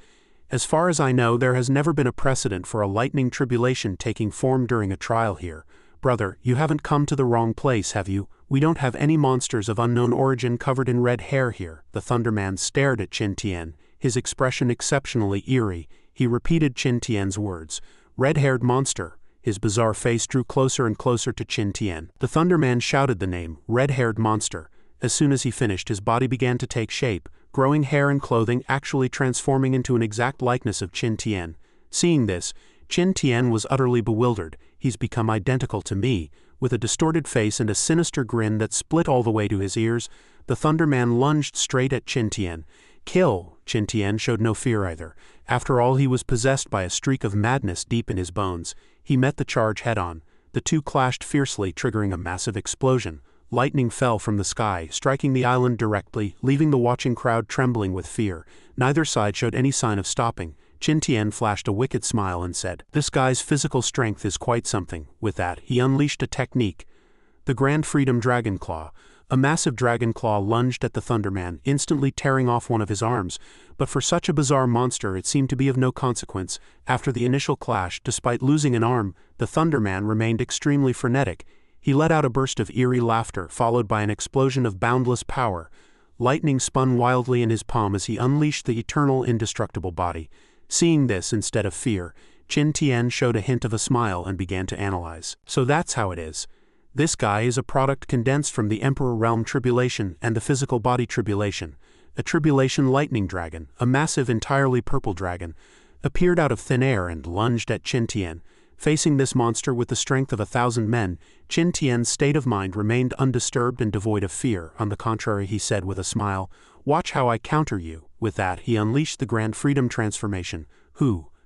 "As far as I know, there has never been a precedent for a lightning tribulation taking form during a trial here. Brother, you haven't come to the wrong place, have you? We don't have any monsters of unknown origin covered in red hair here." The Thunderman stared at Qin Tian, his expression exceptionally eerie. He repeated Qin Tian's words. "Red-haired monster." His bizarre face drew closer and closer to Qin Tian. The Thunderman shouted the name, red-haired monster. As soon as he finished, his body began to take shape, growing hair and clothing, actually transforming into an exact likeness of Qin Tian. Seeing this, Qin Tian was utterly bewildered. He's become identical to me. With a distorted face and a sinister grin that split all the way to his ears, the Thunderman lunged straight at Qin Tian. Kill! Qin Tian showed no fear either. After all, he was possessed by a streak of madness deep in his bones. He met the charge head-on. The two clashed fiercely, triggering a massive explosion. Lightning fell from the sky, striking the island directly, leaving the watching crowd trembling with fear. Neither side showed any sign of stopping. Qin Tian flashed a wicked smile and said, "This guy's physical strength is quite something." With that, he unleashed a technique. The Grand Freedom Dragon Claw. A massive dragon claw lunged at the Thunderman, instantly tearing off one of his arms, but for such a bizarre monster it seemed to be of no consequence. After the initial clash, despite losing an arm, the Thunderman remained extremely frenetic. He let out a burst of eerie laughter, followed by an explosion of boundless power. Lightning spun wildly in his palm as he unleashed the eternal indestructible body. Seeing this instead of fear, Qin Tian showed a hint of a smile and began to analyze. So that's how it is. This guy is a product condensed from the Emperor Realm Tribulation and the Physical Body Tribulation. A Tribulation lightning dragon, a massive entirely purple dragon, appeared out of thin air and lunged at Qin Tian. Facing this monster with the strength of 1,000 men, Qin Tian's state of mind remained undisturbed and devoid of fear. On the contrary, he said with a smile, "Watch how I counter you." With that, he unleashed the Grand Freedom Transformation.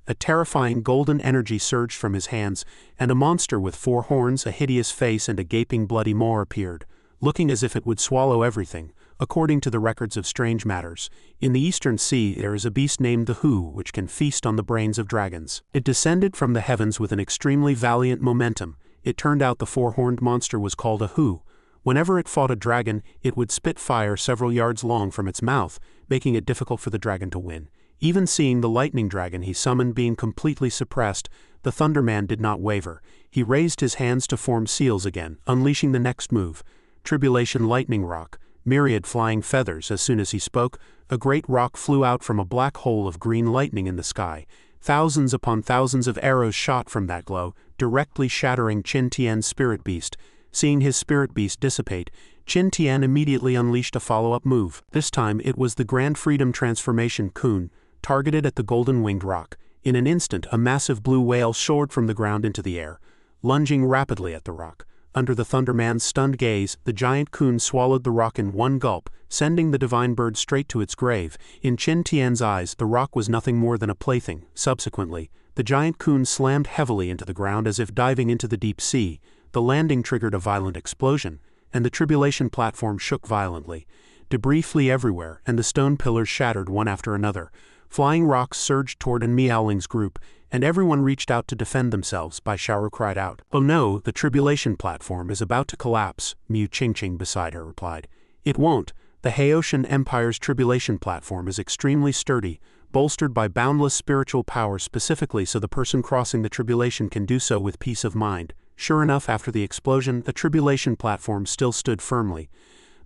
A terrifying golden energy surged from his hands, and a monster with 4 horns, a hideous face and a gaping bloody maw appeared, looking as if it would swallow everything. According to the records of Strange Matters, in the Eastern Sea there is a beast named the Hu which can feast on the brains of dragons. It descended from the heavens with an extremely valiant momentum. It turned out the 4-horned monster was called a Hu. Whenever it fought a dragon, it would spit fire several yards long from its mouth, making it difficult for the dragon to win. Even seeing the lightning dragon he summoned being completely suppressed, the Thunderman did not waver. He raised his hands to form seals again, unleashing the next move. Tribulation Lightning Rock. Myriad flying feathers. As soon as he spoke, a great rock flew out from a black hole of green lightning in the sky. Thousands upon thousands of arrows shot from that glow, directly shattering Qin Tian's spirit beast. Seeing his spirit beast dissipate, Qin Tian immediately unleashed a follow-up move. This time it was the Grand Freedom Transformation Kun, targeted at the golden-winged rock. In an instant, a massive blue whale soared from the ground into the air, lunging rapidly at the rock. Under the Thunderman's stunned gaze, the giant Kun swallowed the rock in one gulp, sending the divine bird straight to its grave. In Qin Tian's eyes, the rock was nothing more than a plaything. Subsequently, the giant Kun slammed heavily into the ground as if diving into the deep sea. The landing triggered a violent explosion, and the tribulation platform shook violently. Debris flew everywhere, and the stone pillars shattered one after another. Flying rocks surged toward an Meowling's group, and everyone reached out to defend themselves. Bai Xiaoru cried out, "Oh no, the tribulation platform is about to collapse," Mu Qingqing beside her replied. "It won't. The Haitian Empire's tribulation platform is extremely sturdy, bolstered by boundless spiritual power specifically so the person crossing the tribulation can do so with peace of mind." Sure enough, after the explosion, the tribulation platform still stood firmly.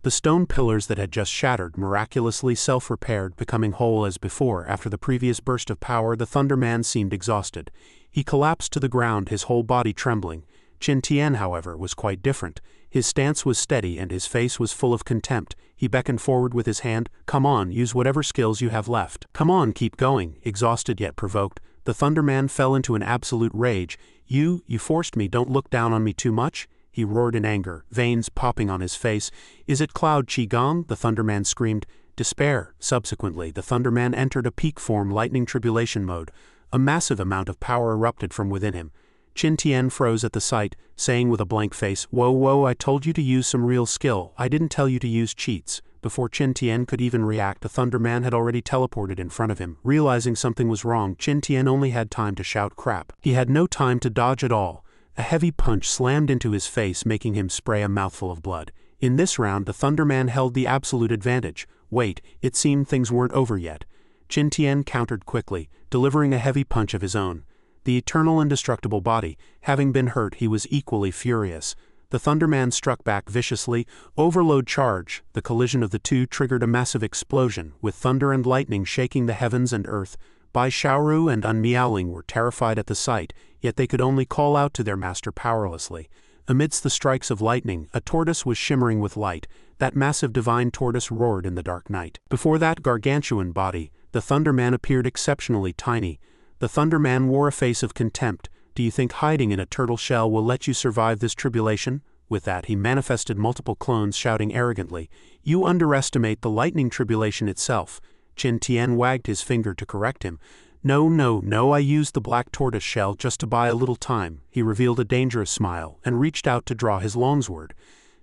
The stone pillars that had just shattered miraculously self-repaired, becoming whole as before. After the previous burst of power, the Thunderman seemed exhausted. He collapsed to the ground, his whole body trembling. Qin Tian, however, was quite different. His stance was steady and his face was full of contempt. He beckoned forward with his hand. "Come on, use whatever skills you have left. Come on, keep going." Exhausted yet provoked, the Thunderman fell into an absolute rage. You forced me, don't look down on me too much," he roared in anger, veins popping on his face. "Is it Cloud Qigong?" the Thunderman screamed. Despair. Subsequently, the Thunderman entered a peak form lightning tribulation mode. A massive amount of power erupted from within him. Qin Tian froze at the sight, saying with a blank face, Whoa, I told you to use some real skill. I didn't tell you to use cheats." Before Qin Tian could even react, the Thunderman had already teleported in front of him. Realizing something was wrong, Qin Tian only had time to shout crap. He had no time to dodge at all. A heavy punch slammed into his face, making him spray a mouthful of blood. In this round, the Thunderman held the absolute advantage. Wait, it seemed things weren't over yet. Qin Tian countered quickly, delivering a heavy punch of his own. The eternal indestructible body, having been hurt, he was equally furious. The Thunderman struck back viciously. Overload charge. The collision of the two triggered a massive explosion, with thunder and lightning shaking the heavens and earth. Bai Xiaoru and Meowling were terrified at the sight. yet they could only call out to their master powerlessly. Amidst the strikes of lightning, a tortoise was shimmering with light. That massive divine tortoise roared in the dark night. Before that gargantuan body, the Thunderman appeared exceptionally tiny. The Thunderman wore a face of contempt. Do you think hiding in a turtle shell will let you survive this tribulation? With that he manifested multiple clones, shouting arrogantly, "You underestimate the lightning tribulation itself." Qin Tian wagged his finger to correct him. No, I used the black tortoise shell just to buy a little time." He revealed a dangerous smile, and reached out to draw his longsword.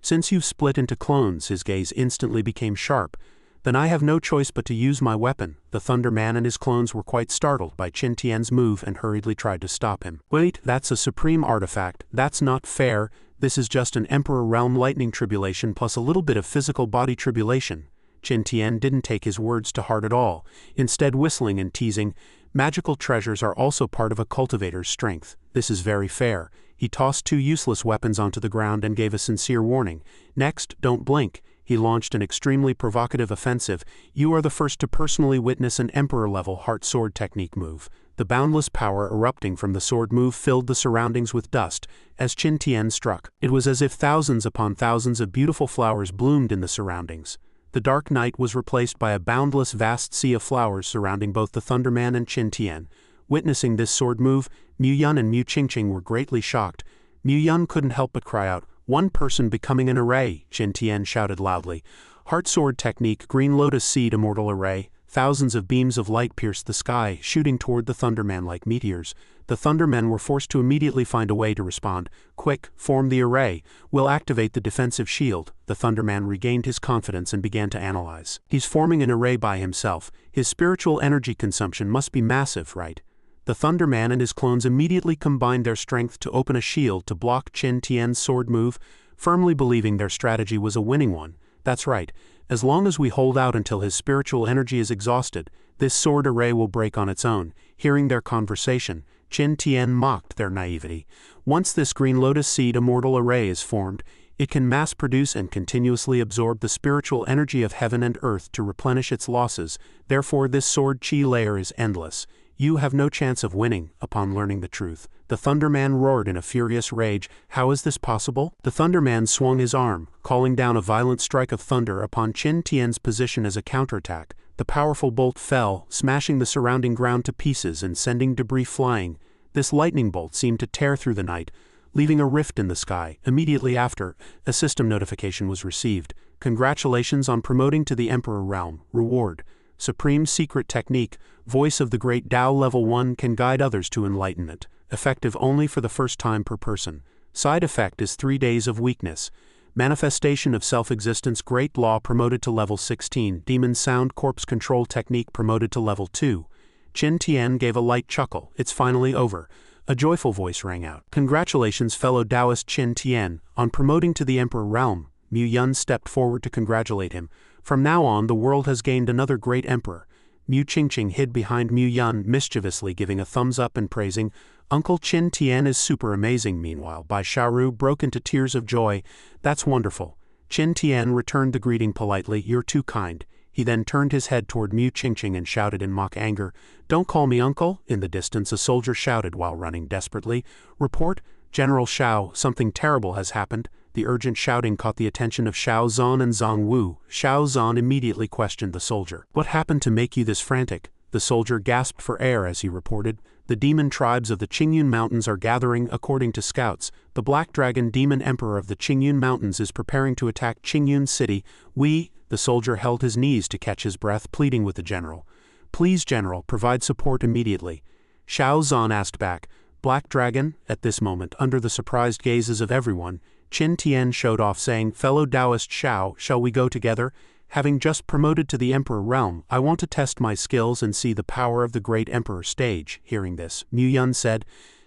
"Since you've split into clones," his gaze instantly became sharp, "then I have no choice but to use my weapon." The Thunderman and his clones were quite startled by Qin Tian's move and hurriedly tried to stop him. "Wait, that's a supreme artifact. That's not fair. This is just an Emperor Realm lightning tribulation plus a little bit of physical body tribulation." Qin Tian didn't take his words to heart at all, instead whistling and teasing, "Magical treasures are also part of a cultivator's strength. This is very fair." He tossed 2 useless weapons onto the ground and gave a sincere warning. "Next, don't blink." He launched an extremely provocative offensive. "You are the first to personally witness an Emperor-level heart sword technique move." The boundless power erupting from the sword move filled the surroundings with dust as Qin Tian struck. It was as if thousands upon thousands of beautiful flowers bloomed in the surroundings. The dark night was replaced by a boundless vast sea of flowers surrounding both the Thunderman and Qin Tian. Witnessing this sword move, Mu Yun and Mu Qingqing were greatly shocked. Mu Yun couldn't help but cry out, "One person becoming an array!" Qin Tian shouted loudly. "Heart sword technique, green lotus seed immortal array." Thousands of beams of light pierced the sky, shooting toward the Thunderman like meteors. The Thundermen were forced to immediately find a way to respond. "Quick, form the array. We'll activate the defensive shield." The Thunderman regained his confidence and began to analyze. "He's forming an array by himself. His spiritual energy consumption must be massive, right?" The Thunderman and his clones immediately combined their strength to open a shield to block Qin Tian's sword move, firmly believing their strategy was a winning one. "That's right. As long as we hold out until his spiritual energy is exhausted, this sword array will break on its own." Hearing their conversation, Qin Tian mocked their naivety. "Once this green lotus seed immortal array is formed, it can mass produce and continuously absorb the spiritual energy of heaven and earth to replenish its losses. Therefore this sword chi layer is endless. You have no chance of winning." Upon learning the truth, the Thunderman roared in a furious rage. "How is this possible?" The Thunderman swung his arm, calling down a violent strike of thunder upon Qin Tian's position as a counterattack. The powerful bolt fell, smashing the surrounding ground to pieces and sending debris flying. This lightning bolt seemed to tear through the night, leaving a rift in the sky. Immediately after, a system notification was received. "Congratulations on promoting to the Emperor Realm. Reward: Supreme Secret Technique. Voice of the Great Tao Level 1 can guide others to enlightenment. Effective only for the first time per person. Side effect is 3 days of weakness. Manifestation of Self-Existence Great Law promoted to Level 16. Demon Sound Corpse Control Technique promoted to Level 2. Qin Tian gave a light chuckle. "It's finally over." A joyful voice rang out. "Congratulations, fellow Taoist Qin Tian, on promoting to the Emperor Realm." Mu Yun stepped forward to congratulate him. "From now on, the world has gained another great emperor." Mu Qingqing hid behind Mu Yun, mischievously giving a thumbs up and praising, "Uncle Qin Tian is super amazing." Meanwhile, Bai Shaoru broke into tears of joy. "That's wonderful." Qin Tian returned the greeting politely. "You're too kind." He then turned his head toward Mu Qingqing and shouted in mock anger, "Don't call me uncle." In the distance, a soldier shouted while running desperately, "Report, General Shao, something terrible has happened." The urgent shouting caught the attention of Xiao Zhan and Zhang Wu. Xiao Zhan immediately questioned the soldier. "What happened to make you this frantic?" The soldier gasped for air as he reported, "The demon tribes of the Qingyun Mountains are gathering. According to scouts, the Black Dragon Demon Emperor of the Qingyun Mountains is preparing to attack Qingyun City. The soldier held his knees to catch his breath, pleading with the general. "Please, General, provide support immediately." Xiao Zhan asked back, "Black Dragon?" At this moment, under the surprised gazes of everyone, Qin Tian showed off, saying, "Fellow Taoist Xiao, shall we go together? Having just promoted to the Emperor Realm, I want to test my skills and see the power of the Great Emperor stage." Hearing this, Mu Yun said,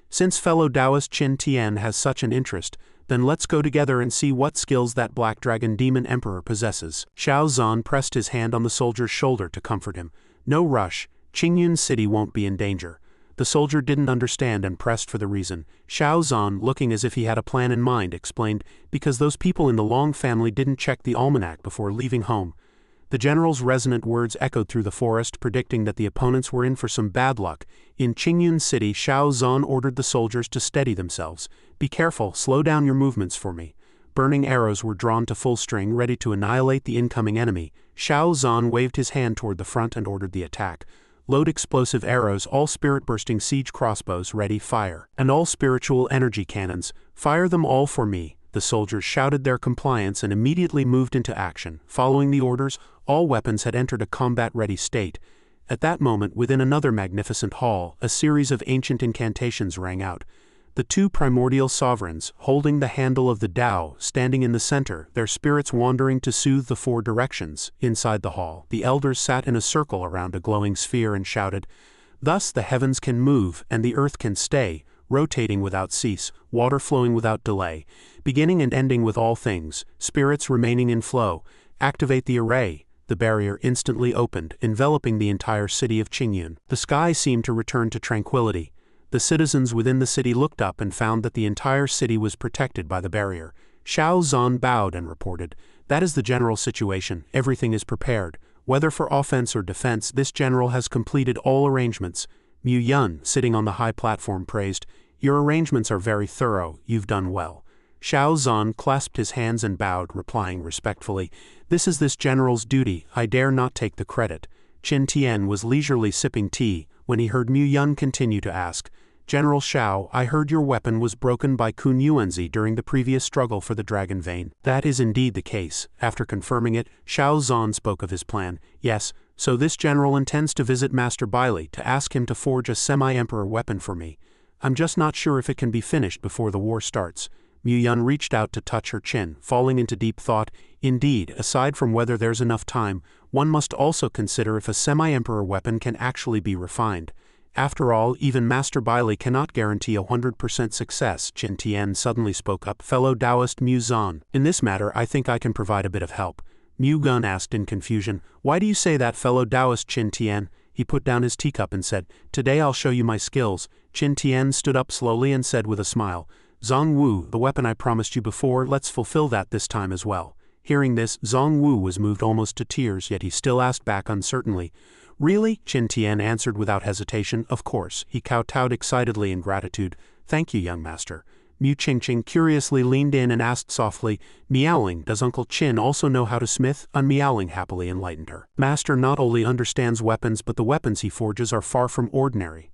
"Since fellow Taoist Qin Tian has such an interest, then let's go together and see what skills that Black Dragon Demon Emperor possesses." Xiao Zhan pressed his hand on the soldier's shoulder to comfort him. "No rush, Qingyun City won't be in danger." The soldier didn't understand and pressed for the reason. Xiao Zhan, looking as if he had a plan in mind, explained, "Because those people in the Long family didn't check the almanac before leaving home." The general's resonant words echoed through the forest, predicting that the opponents were in for some bad luck. In Qingyun City, Xiao Zhan ordered the soldiers to steady themselves. "Be careful, slow down your movements for me." Burning arrows were drawn to full string, ready to annihilate the incoming enemy. Xiao Zhan waved his hand toward the front and ordered the attack. "Load explosive arrows, all spirit-bursting siege crossbows, ready, fire. And all spiritual energy cannons, fire them all for me." The soldiers shouted their compliance and immediately moved into action. Following the orders, all weapons had entered a combat-ready state. At that moment, within another magnificent hall, a series of ancient incantations rang out. The two primordial sovereigns, holding the handle of the Tao, standing in the center, their spirits wandering to soothe the four directions. Inside the hall, the elders sat in a circle around a glowing sphere and shouted, "Thus the heavens can move, and the earth can stay, rotating without cease, water flowing without delay, beginning and ending with all things, spirits remaining in flow. Activate the array." The barrier instantly opened, enveloping the entire city of Qingyun. The sky seemed to return to tranquility. The citizens within the city looked up and found that the entire city was protected by the barrier. Xiao Zhan bowed and reported, "That is the general situation. Everything is prepared. Whether for offense or defense, this general has completed all arrangements." Mu Yun, sitting on the high platform, praised, "Your arrangements are very thorough. You've done well." Xiao Zhan clasped his hands and bowed, replying respectfully, "This is this general's duty. I dare not take the credit." Qin Tian was leisurely sipping tea when he heard Mu Yun continue to ask, "General Xiao, I heard your weapon was broken by Kun Yuanzi during the previous struggle for the Dragon Vein." "That is indeed the case." After confirming it, Xiao Zhan spoke of his plan. "Yes, so this general intends to visit Master Bailey to ask him to forge a semi-emperor weapon for me. I'm just not sure if it can be finished before the war starts." Mu Yun reached out to touch her chin, falling into deep thought. "Indeed, aside from whether there's enough time, one must also consider if a semi-emperor weapon can actually be refined. After all, even Master Bailey cannot guarantee 100% success." Qin Tian suddenly spoke up. "Fellow Taoist Mu Zhan, in this matter I think I can provide a bit of help." Mu Gun asked in confusion, "Why do you say that, fellow Taoist Qin Tian?" He put down his teacup and said, "Today I'll show you my skills." Qin Tian stood up slowly and said with a smile, "Zhang Wu, the weapon I promised you before, let's fulfill that this time as well." Hearing this, Zhang Wu was moved almost to tears, yet he still asked back uncertainly, "Really?" Qin Tian answered without hesitation, "Of course." He kowtowed excitedly in gratitude. "Thank you, young master." Mu Qingqing curiously leaned in and asked softly, "Meowling, does Uncle Qin also know how to smith?" Meowling happily enlightened her. "Master not only understands weapons, but the weapons he forges are far from ordinary."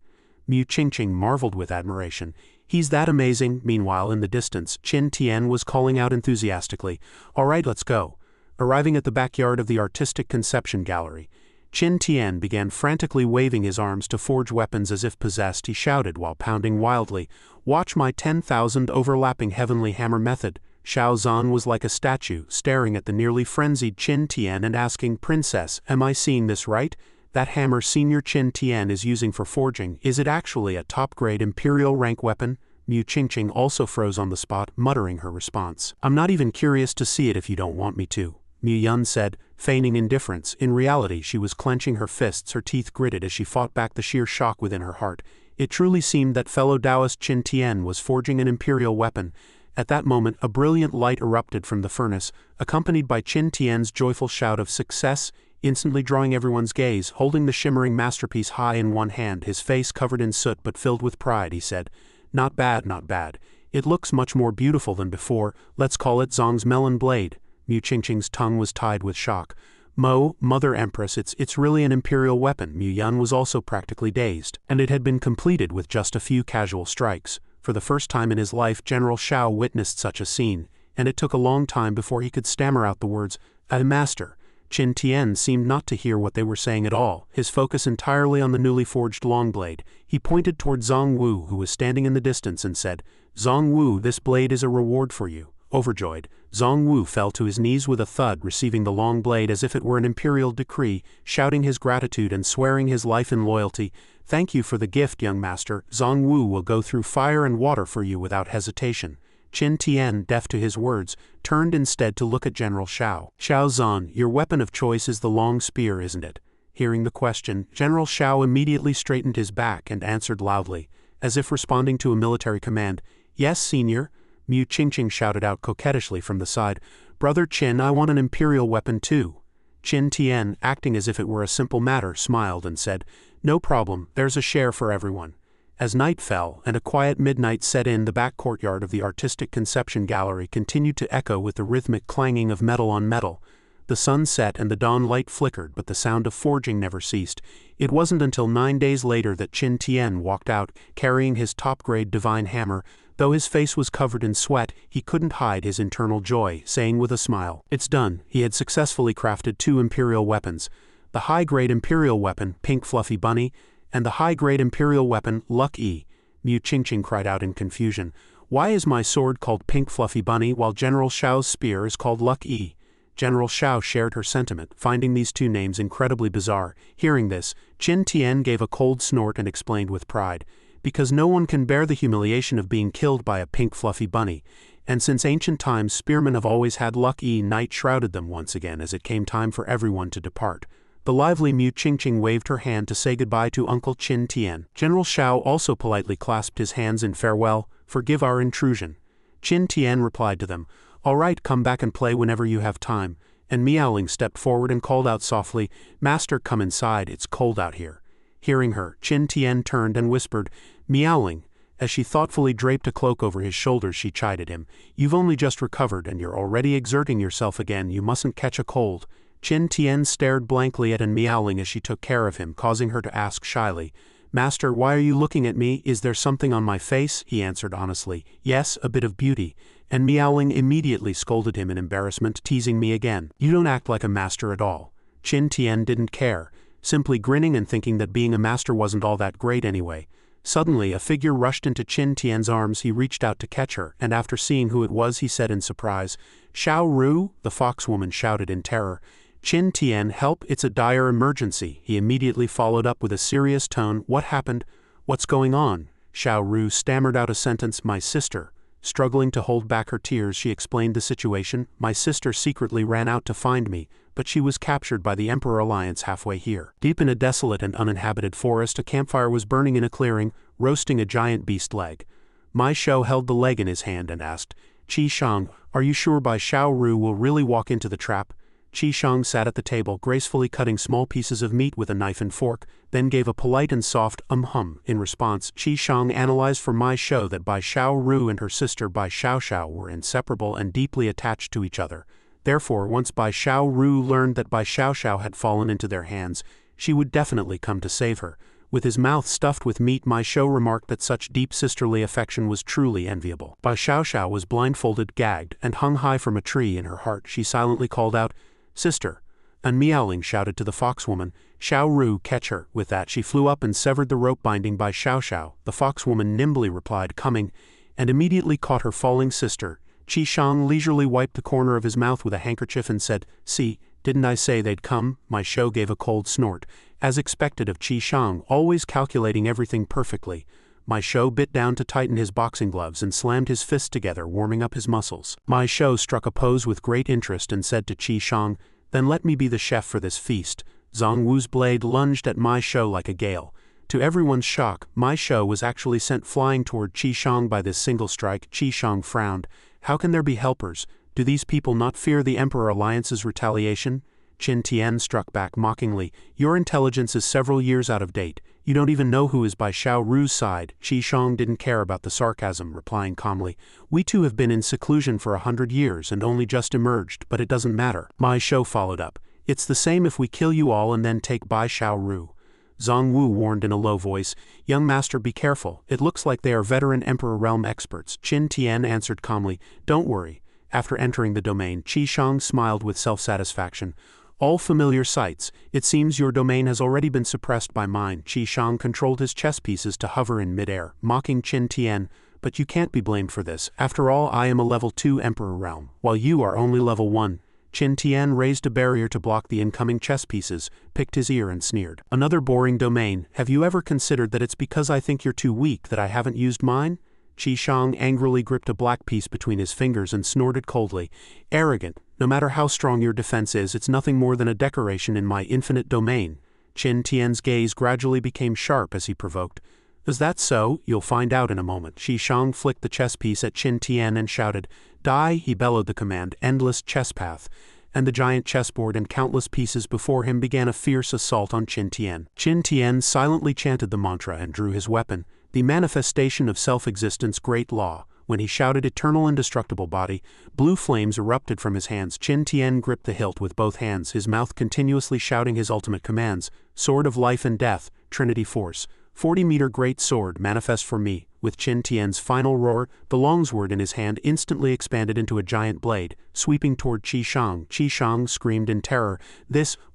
Mu Qingqing marveled with admiration. "He's that amazing." Meanwhile, in the distance, Qin Tian was calling out enthusiastically, "All right, let's go." Arriving at the backyard of the Artistic Conception Gallery, Qin Tian began frantically waving his arms to forge weapons as if possessed. He shouted while pounding wildly, "Watch my 10,000 overlapping heavenly hammer method." Xiao Zhan was like a statue, staring at the nearly frenzied Qin Tian and asking, "Princess, am I seeing this right? That hammer Senior Qin Tian is using for forging, is it actually a top-grade imperial rank weapon?" Mu Qingqing also froze on the spot, muttering her response. "I'm not even curious to see it if you don't want me to," Mu Yun said, feigning indifference. In reality, she was clenching her fists, her teeth gritted as she fought back the sheer shock within her heart. It truly seemed that fellow Taoist Qin Tian was forging an imperial weapon. At that moment, a brilliant light erupted from the furnace, accompanied by Qin Tian's joyful shout of success, instantly drawing everyone's gaze. Holding the shimmering masterpiece high in one hand, his face covered in soot but filled with pride, he said, "Not bad, not bad. It looks much more beautiful than before. Let's call it Zong's melon blade." Mu Qingqing's tongue was tied with shock. Mother Empress, it's really an imperial weapon." Mu Yun was also practically dazed, and it had been completed with just a few casual strikes. For the first time in his life, General Xiao witnessed such a scene, and it took a long time before he could stammer out the words, "Master." Qin Tian seemed not to hear what they were saying at all, his focus entirely on the newly forged long blade. He pointed toward Zhang Wu, who was standing in the distance, and said, "Zhang Wu, this blade is a reward for you." Overjoyed, Zhang Wu fell to his knees with a thud, receiving the long blade as if it were an imperial decree, shouting his gratitude and swearing his life in loyalty. "Thank you for the gift, young master. Zhang Wu will go through fire and water for you without hesitation." Qin Tian, deaf to his words, turned instead to look at General Xiao. "Xiao Zhan, your weapon of choice is the long spear, isn't it?" Hearing the question, General Xiao immediately straightened his back and answered loudly, as if responding to a military command, "Yes, senior." Mu Qingqing shouted out coquettishly from the side, "Brother Qin, I want an imperial weapon too." Qin Tian, acting as if it were a simple matter, smiled and said, "No problem, there's a share for everyone." As night fell and a quiet midnight set in, the back courtyard of the Artistic Conception Gallery continued to echo with the rhythmic clanging of metal on metal. The sun set and the dawn light flickered, but the sound of forging never ceased. It wasn't until 9 days later that Qin Tian walked out, carrying his top-grade divine hammer. Though his face was covered in sweat, he couldn't hide his internal joy, saying with a smile, "It's done." He had successfully crafted 2 imperial weapons. The high-grade imperial weapon, Pink Fluffy Bunny, and the high-grade imperial weapon, Luck E. Mu Qingqing cried out in confusion. "Why is my sword called Pink Fluffy Bunny while General Xiao's spear is called Luck E?" General Xiao shared her sentiment, finding these 2 names incredibly bizarre. Hearing this, Qin Tian gave a cold snort and explained with pride, "Because no one can bear the humiliation of being killed by a pink fluffy bunny, and since ancient times spearmen have always had Luck E." Night shrouded them once again as it came time for everyone to depart. The lively Mu Qingqing waved her hand to say goodbye to Uncle Qin Tian. General Xiao also politely clasped his hands in farewell. "Forgive our intrusion." Qin Tian replied to them, "All right, come back and play whenever you have time," and Meowling stepped forward and called out softly, "Master, come inside, it's cold out here." Hearing her, Qin Tian turned and whispered, "Meowling." As she thoughtfully draped a cloak over his shoulders, she chided him, "You've only just recovered and you're already exerting yourself again, you mustn't catch a cold." Qin Tian stared blankly at Meowling as she took care of him, causing her to ask shyly, "Master, why are you looking at me? Is there something on my face?" He answered honestly, "Yes, a bit of beauty." And Meowling immediately scolded him in embarrassment, teasing me again. "You don't act like a master at all." Qin Tian didn't care, simply grinning and thinking that being a master wasn't all that great anyway. Suddenly, a figure rushed into Qin Tian's arms. He reached out to catch her, and after seeing who it was, he said in surprise, "Xiao Ru?" The foxwoman shouted in terror. "Qin Tian, help, it's a dire emergency." He immediately followed up with a serious tone, "What happened? What's going on?" Xiao Ru stammered out a sentence, "My sister." Struggling to hold back her tears, she explained the situation. "My sister secretly ran out to find me, but she was captured by the Emperor Alliance halfway here." Deep in a desolate and uninhabited forest, a campfire was burning in a clearing, roasting a giant beast leg. Mai Shou held the leg in his hand and asked, "Qi Shang, are you sure Bai Xiao Ru will really walk into the trap?" Qi Shang sat at the table, gracefully cutting small pieces of meat with a knife and fork, then gave a polite and soft hum. In response, Qi Shang analyzed for Mai Shou that Bai Xiao Ru and her sister Bai Xiao Xiao were inseparable and deeply attached to each other. Therefore, once Bai Xiao Ru learned that Bai Xiao Xiao had fallen into their hands, she would definitely come to save her. With his mouth stuffed with meat, Mai Shou remarked that such deep sisterly affection was truly enviable. Bai Xiao Xiao was blindfolded, gagged, and hung high from a tree. In her heart, she silently called out, "Sister." And Meowling shouted to the foxwoman, "Xiao Ru, catch her." With that, she flew up and severed the rope binding Bai Xiao Xiao. The foxwoman nimbly replied, "Coming," and immediately caught her falling sister. Qi Shang leisurely wiped the corner of his mouth with a handkerchief and said, "See, didn't I say they'd come?" Mai Shou gave a cold snort, as expected of Qi Shang, always calculating everything perfectly. Mai Shou bit down to tighten his boxing gloves and slammed his fists together, warming up his muscles. Mai Shou struck a pose with great interest and said to Qi Shang, "Then let me be the chef for this feast." Zhang Wu's blade lunged at Mai Shou like a gale. To everyone's shock, Mai Shou was actually sent flying toward Qi Shang by this single strike. Qi Shang frowned. How can there be helpers? Do these people not fear the Emperor Alliance's retaliation? Qin Tian struck back mockingly. Your intelligence is several years out of date. You don't even know who is by Xiao Ru's side. Qi Shang didn't care about the sarcasm, replying calmly, "We too have been in seclusion for 100 years and only just emerged, but it doesn't matter." Mai Shou followed up. "It's the same if we kill you all and then take Bai Xiao Ru." Zhang Wu warned in a low voice, "Young master, be careful. It looks like they are veteran Emperor Realm experts." Qin Tian answered calmly, "Don't worry." After entering the domain, Qi Shang smiled with self-satisfaction. "All familiar sights. It seems your domain has already been suppressed by mine." Qi Shang controlled his chess pieces to hover in midair, mocking Qin Tian, "But you can't be blamed for this. After all, I am a level 2 Emperor Realm, while you are only level 1. Qin Tian raised a barrier to block the incoming chess pieces, picked his ear and sneered. "Another boring domain. Have you ever considered that it's because I think you're too weak that I haven't used mine?" Qi Shang angrily gripped a black piece between his fingers and snorted coldly. "Arrogant. No matter how strong your defense is, it's nothing more than a decoration in my infinite domain." Qin Tian's gaze gradually became sharp as he provoked. "Is that so? You'll find out in a moment." Qi Shang flicked the chess piece at Qin Tian and shouted, "Die!" He bellowed the command, "Endless chess path." and the giant chessboard and countless pieces before him began a fierce assault on Qin Tian. Qin Tian silently chanted the mantra and drew his weapon, the manifestation of self-existence great law. When he shouted eternal indestructible body, blue flames erupted from his hands. Qin Tian gripped the hilt with both hands, his mouth continuously shouting his ultimate commands, sword of life and death, Trinity Force, 40-meter great sword manifest for me. With Qin Tian's final roar, the longsword in his hand instantly expanded into a giant blade, sweeping toward Qi Shang. Qi Shang screamed in terror.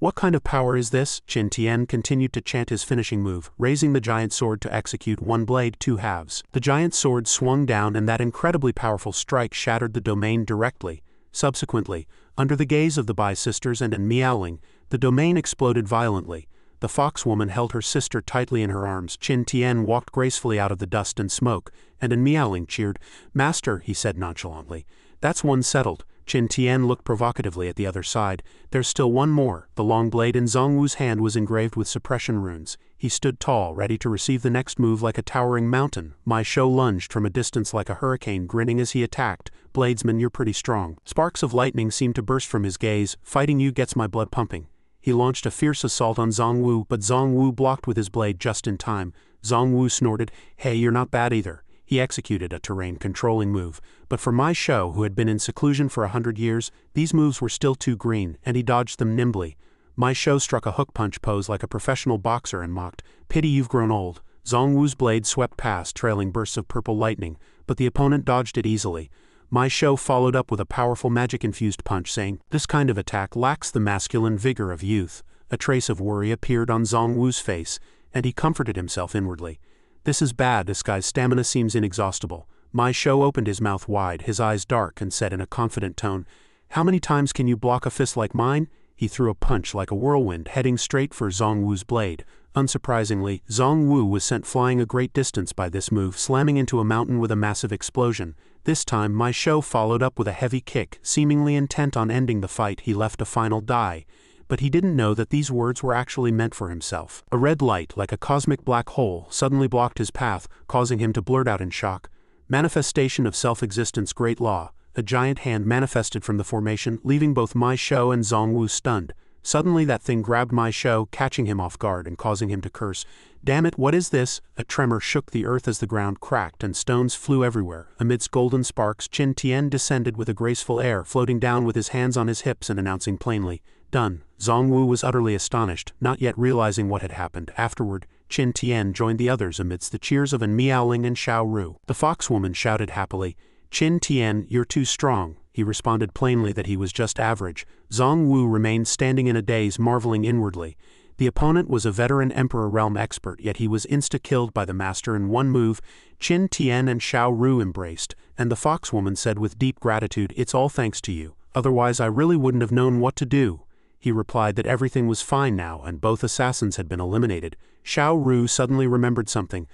What kind of power is this? Qin Tian continued to chant his finishing move, raising the giant sword to execute one blade, two halves. The giant sword swung down and that incredibly powerful strike shattered the domain directly. Subsequently, under the gaze of the Bai sisters and Meowling, the domain exploded violently. The fox woman held her sister tightly in her arms. Qin Tian walked gracefully out of the dust and smoke, and Meowling cheered. "Master," he said nonchalantly. "That's one settled." Qin Tian looked provocatively at the other side. "There's still one more." The long blade in Zongwu's hand was engraved with suppression runes. He stood tall, ready to receive the next move like a towering mountain. Mai Shou lunged from a distance like a hurricane, grinning as he attacked. "Bladesman, you're pretty strong." Sparks of lightning seemed to burst from his gaze. "Fighting you gets my blood pumping." He launched a fierce assault on Zongwu, but Zongwu blocked with his blade just in time. Zongwu snorted, "Hey, you're not bad either." He executed a terrain-controlling move, but for Mai Shou, who had been in seclusion for 100 years, these moves were still too green, and he dodged them nimbly. Mai Shou struck a hook punch pose like a professional boxer and mocked, "Pity you've grown old." Zongwu's blade swept past, trailing bursts of purple lightning, but the opponent dodged it easily. Mai Shou followed up with a powerful magic-infused punch, saying, "This kind of attack lacks the masculine vigor of youth." A trace of worry appeared on Zongwu's face, and he comforted himself inwardly. "This is bad, this guy's stamina seems inexhaustible." Mai Shou opened his mouth wide, his eyes dark, and said in a confident tone, "How many times can you block a fist like mine?" He threw a punch like a whirlwind, heading straight for Zongwu's blade. Unsurprisingly, Zongwu was sent flying a great distance by this move, slamming into a mountain with a massive explosion. This time Mai Shou followed up with a heavy kick. Seemingly intent on ending the fight, he left a final die. But he didn't know that these words were actually meant for himself. A red light, like a cosmic black hole, suddenly blocked his path, causing him to blurt out in shock, "Manifestation of self-existence great law." A giant hand manifested from the formation, leaving both Mai Shou and Zongwu stunned. Suddenly that thing grabbed Mai Shou, catching him off guard and causing him to curse. "Damn it, what is this?" A tremor shook the earth as the ground cracked and stones flew everywhere. Amidst golden sparks, Qin Tian descended with a graceful air, floating down with his hands on his hips and announcing plainly, "Done." Zongwu was utterly astonished, not yet realizing what had happened. Afterward, Qin Tian joined the others amidst the cheers of Meowling and Xiao Ru. The foxwoman shouted happily, "Qin Tian, you're too strong." He responded plainly that he was just average. Zongwu remained standing in a daze, marveling inwardly. The opponent was a veteran Emperor Realm expert, yet he was insta-killed by the master in one move. Qin Tian and Xiao Ru embraced, and the foxwoman said with deep gratitude, "It's all thanks to you. Otherwise I really wouldn't have known what to do." He replied that everything was fine now and both assassins had been eliminated. Xiao Ru suddenly remembered something.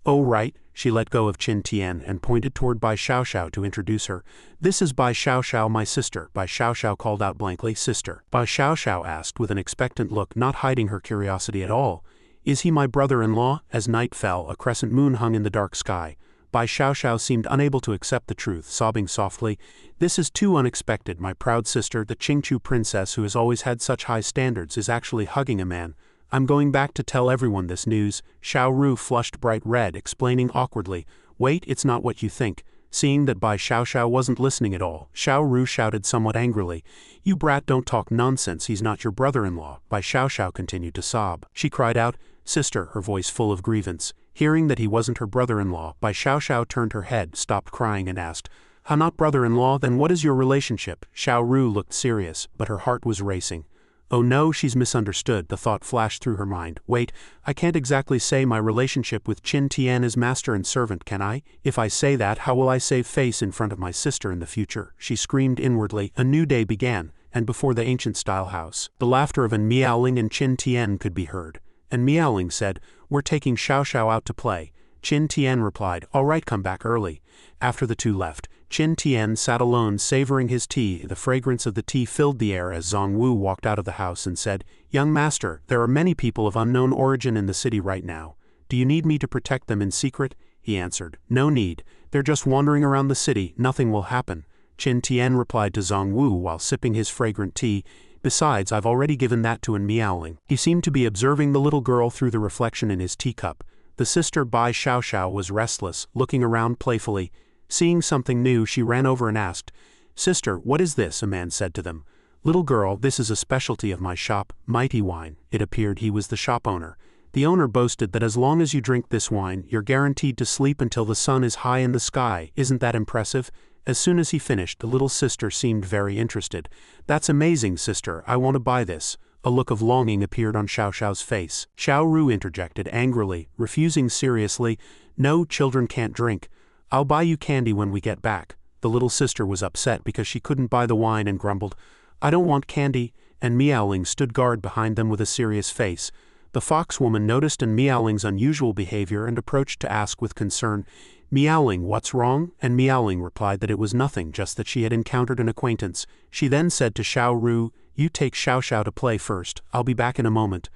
"Oh right." She let go of Qin Tian and pointed toward Bai Xiaoxiao to introduce her. "This is Bai Xiaoxiao, my sister." Bai Xiaoxiao called out blankly, "Sister." Bai Xiaoxiao asked with an expectant look, not hiding her curiosity at all, "Is he my brother-in-law?" As night fell, a crescent moon hung in the dark sky. Bai Xiaoxiao seemed unable to accept the truth, sobbing softly, "This is too unexpected. My proud sister, the Qingqiu princess who has always had such high standards, is actually hugging a man. I'm going back to tell everyone this news." Xiao Ru flushed bright red, explaining awkwardly, "Wait, it's not what you think." Seeing that Bai Xiaoxiao wasn't listening at all, Xiao Ru shouted somewhat angrily, "You brat, don't talk nonsense, he's not your brother-in-law." Bai Xiaoxiao continued to sob. She cried out, "Sister," her voice full of grievance. Hearing that he wasn't her brother-in-law, Bai Xiaoxiao turned her head, stopped crying and asked, "Ha, not brother-in-law, then what is your relationship?" Xiao Ru looked serious, but her heart was racing. "Oh no, she's misunderstood," the thought flashed through her mind. "Wait, I can't exactly say my relationship with Qin Tian is master and servant, can I? If I say that, how will I save face in front of my sister in the future?" She screamed inwardly. A new day began, and before the ancient-style house, the laughter of Meowling and Qin Tian could be heard. And Meowling said, "We're taking Xiaoxiao out to play." Qin Tian replied, "All right, come back early." After the two left, Qin Tian sat alone savoring his tea. The fragrance of the tea filled the air as Zongwu walked out of the house and said, "Young master, there are many people of unknown origin in the city right now. Do you need me to protect them in secret?" He answered, "No need. They're just wandering around the city, nothing will happen." Qin Tian replied to Zhang Wu while sipping his fragrant tea. Besides, I've already given that to an Miaoling. He seemed to be observing the little girl through the reflection in his teacup. The sister Bai Xiaoxiao was restless, looking around playfully. Seeing something new, she ran over and asked, "Sister, what is this?" a man said to them. "Little girl, this is a specialty of my shop, mighty wine." It appeared he was the shop owner. The owner boasted that as long as you drink this wine, you're guaranteed to sleep until the sun is high in the sky. Isn't that impressive? As soon as he finished, the little sister seemed very interested. "That's amazing, sister, I want to buy this." A look of longing appeared on Xiao Xiao's face. Xiao Ru interjected angrily, refusing seriously, "No, children can't drink. I'll buy you candy when we get back." The little sister was upset because she couldn't buy the wine and grumbled, "I don't want candy," and Miaoling stood guard behind them with a serious face. The fox woman noticed Miaoling's unusual behavior and approached to ask with concern, "Miaoling, what's wrong?" And Miaoling replied that it was nothing, just that she had encountered an acquaintance. She then said to Xiao Ru, "You take Xiao Xiao to play first, I'll be back in a moment."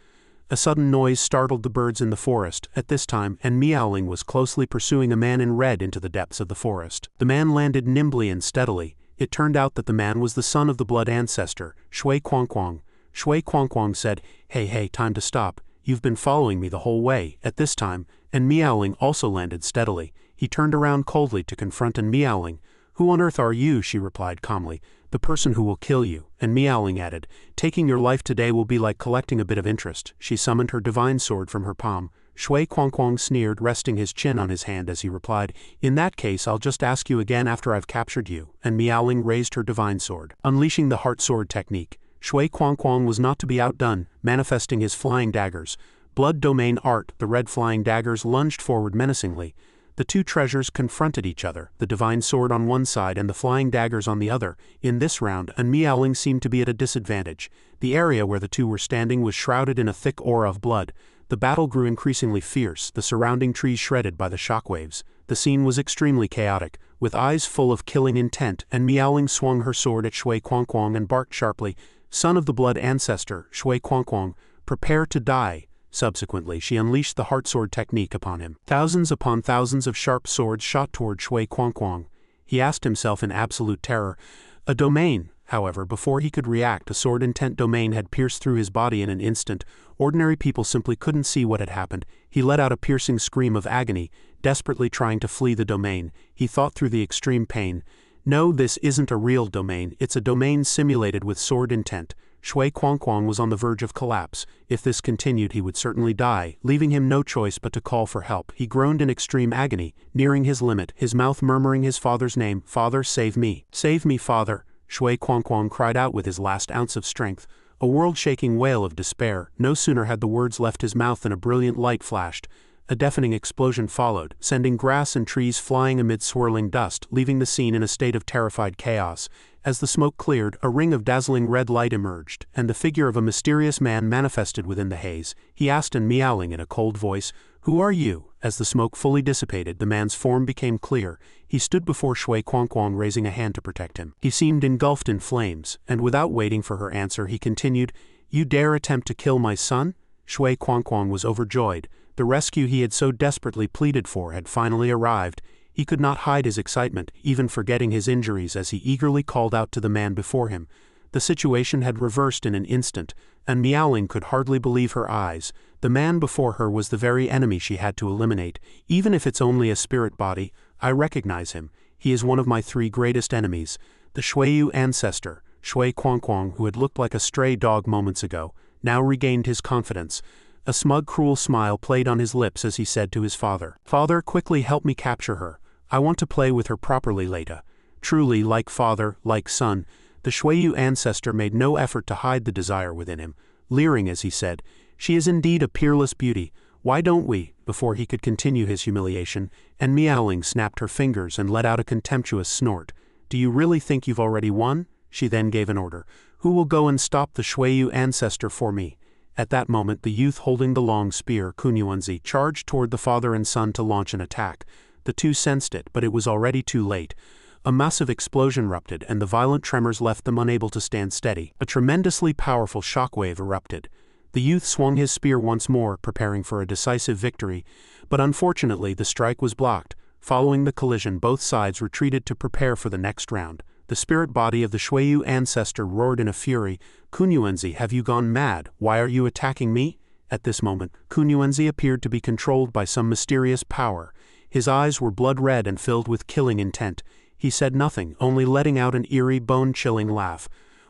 A sudden noise startled the birds in the forest at this time, and Miaoling was closely pursuing a man in red into the depths of the forest. The man landed nimbly and steadily. It turned out that the man was the son of the blood ancestor, Shui Quangquang. Shui Quangquang said, Hey, time to stop. You've been following me the whole way." At this time, Miaoling also landed steadily. He turned around coldly to confront Miaoling. "Who on earth are you?" she replied calmly. "The person who will kill you." And Miaoling added, "Taking your life today will be like collecting a bit of interest." She summoned her divine sword from her palm. Shui Quangquang sneered, resting his chin on his hand as he replied, "In that case I'll just ask you again after I've captured you." And Miaoling raised her divine sword. Unleashing the heart sword technique, Shui Quangquang was not to be outdone, manifesting his flying daggers. Blood domain art, the red flying daggers lunged forward menacingly. The two treasures confronted each other, the divine sword on one side and the flying daggers on the other. In this round, Miaoling seemed to be at a disadvantage. The area where the two were standing was shrouded in a thick aura of blood. The battle grew increasingly fierce, the surrounding trees shredded by the shockwaves. The scene was extremely chaotic. With eyes full of killing intent, Miaoling swung her sword at Shui Quangquang and barked sharply, "Son of the blood ancestor, Shui Quangquang, prepare to die." Subsequently, she unleashed the heart sword technique upon him. Thousands upon thousands of sharp swords shot toward Shui Quangquang. He asked himself in absolute terror, "A domain." However, before he could react, a sword intent domain had pierced through his body in an instant. Ordinary people simply couldn't see what had happened. He let out a piercing scream of agony, desperately trying to flee the domain. He thought through the extreme pain. "No, this isn't a real domain, it's a domain simulated with sword intent." Shui Quangquang was on the verge of collapse. If this continued, he would certainly die, leaving him no choice but to call for help. He groaned in extreme agony, nearing his limit, his mouth murmuring his father's name, "Father, save me. Save me, father." Shui Quangquang cried out with his last ounce of strength, a world-shaking wail of despair. No sooner had the words left his mouth than a brilliant light flashed. A deafening explosion followed, sending grass and trees flying amid swirling dust, leaving the scene in a state of terrified chaos. As the smoke cleared, a ring of dazzling red light emerged, and the figure of a mysterious man manifested within the haze. He asked Miaoling in a cold voice, "Who are you?" As the smoke fully dissipated, the man's form became clear. He stood before Shui Quangquang, raising a hand to protect him. He seemed engulfed in flames, and without waiting for her answer, he continued, "You dare attempt to kill my son?" Shui Quangquang was overjoyed. The rescue he had so desperately pleaded for had finally arrived. He could not hide his excitement, even forgetting his injuries as he eagerly called out to the man before him. The situation had reversed in an instant, and Miaoling could hardly believe her eyes. The man before her was the very enemy she had to eliminate. "Even if it's only a spirit body, I recognize him. He is one of my three greatest enemies. The Shuiyu ancestor." Shui Quangquang, who had looked like a stray dog moments ago, now regained his confidence. A smug, cruel smile played on his lips as he said to his father, "Father, quickly help me capture her. I want to play with her properly later." Truly, like father, like son, the Shuiyu ancestor made no effort to hide the desire within him. Leering as he said, "She is indeed a peerless beauty. Why don't we?" Before he could continue his humiliation, Miaoling snapped her fingers and let out a contemptuous snort. "Do you really think you've already won?" She then gave an order. "Who will go and stop the Shuiyu ancestor for me?" At that moment, the youth holding the long spear, Kunyuanzi, charged toward the father and son to launch an attack. The two sensed it, but it was already too late. A massive explosion erupted, and the violent tremors left them unable to stand steady. A tremendously powerful shockwave erupted. The youth swung his spear once more, preparing for a decisive victory, but unfortunately the strike was blocked. Following the collision, both sides retreated to prepare for the next round. The spirit body of the Shuiyu ancestor roared in a fury, "Kunyuenzi, have you gone mad? Why are you attacking me?" At this moment, Kunyuenzi appeared to be controlled by some mysterious power. His eyes were blood-red and filled with killing intent. He said nothing, only letting out an eerie, bone-chilling laugh.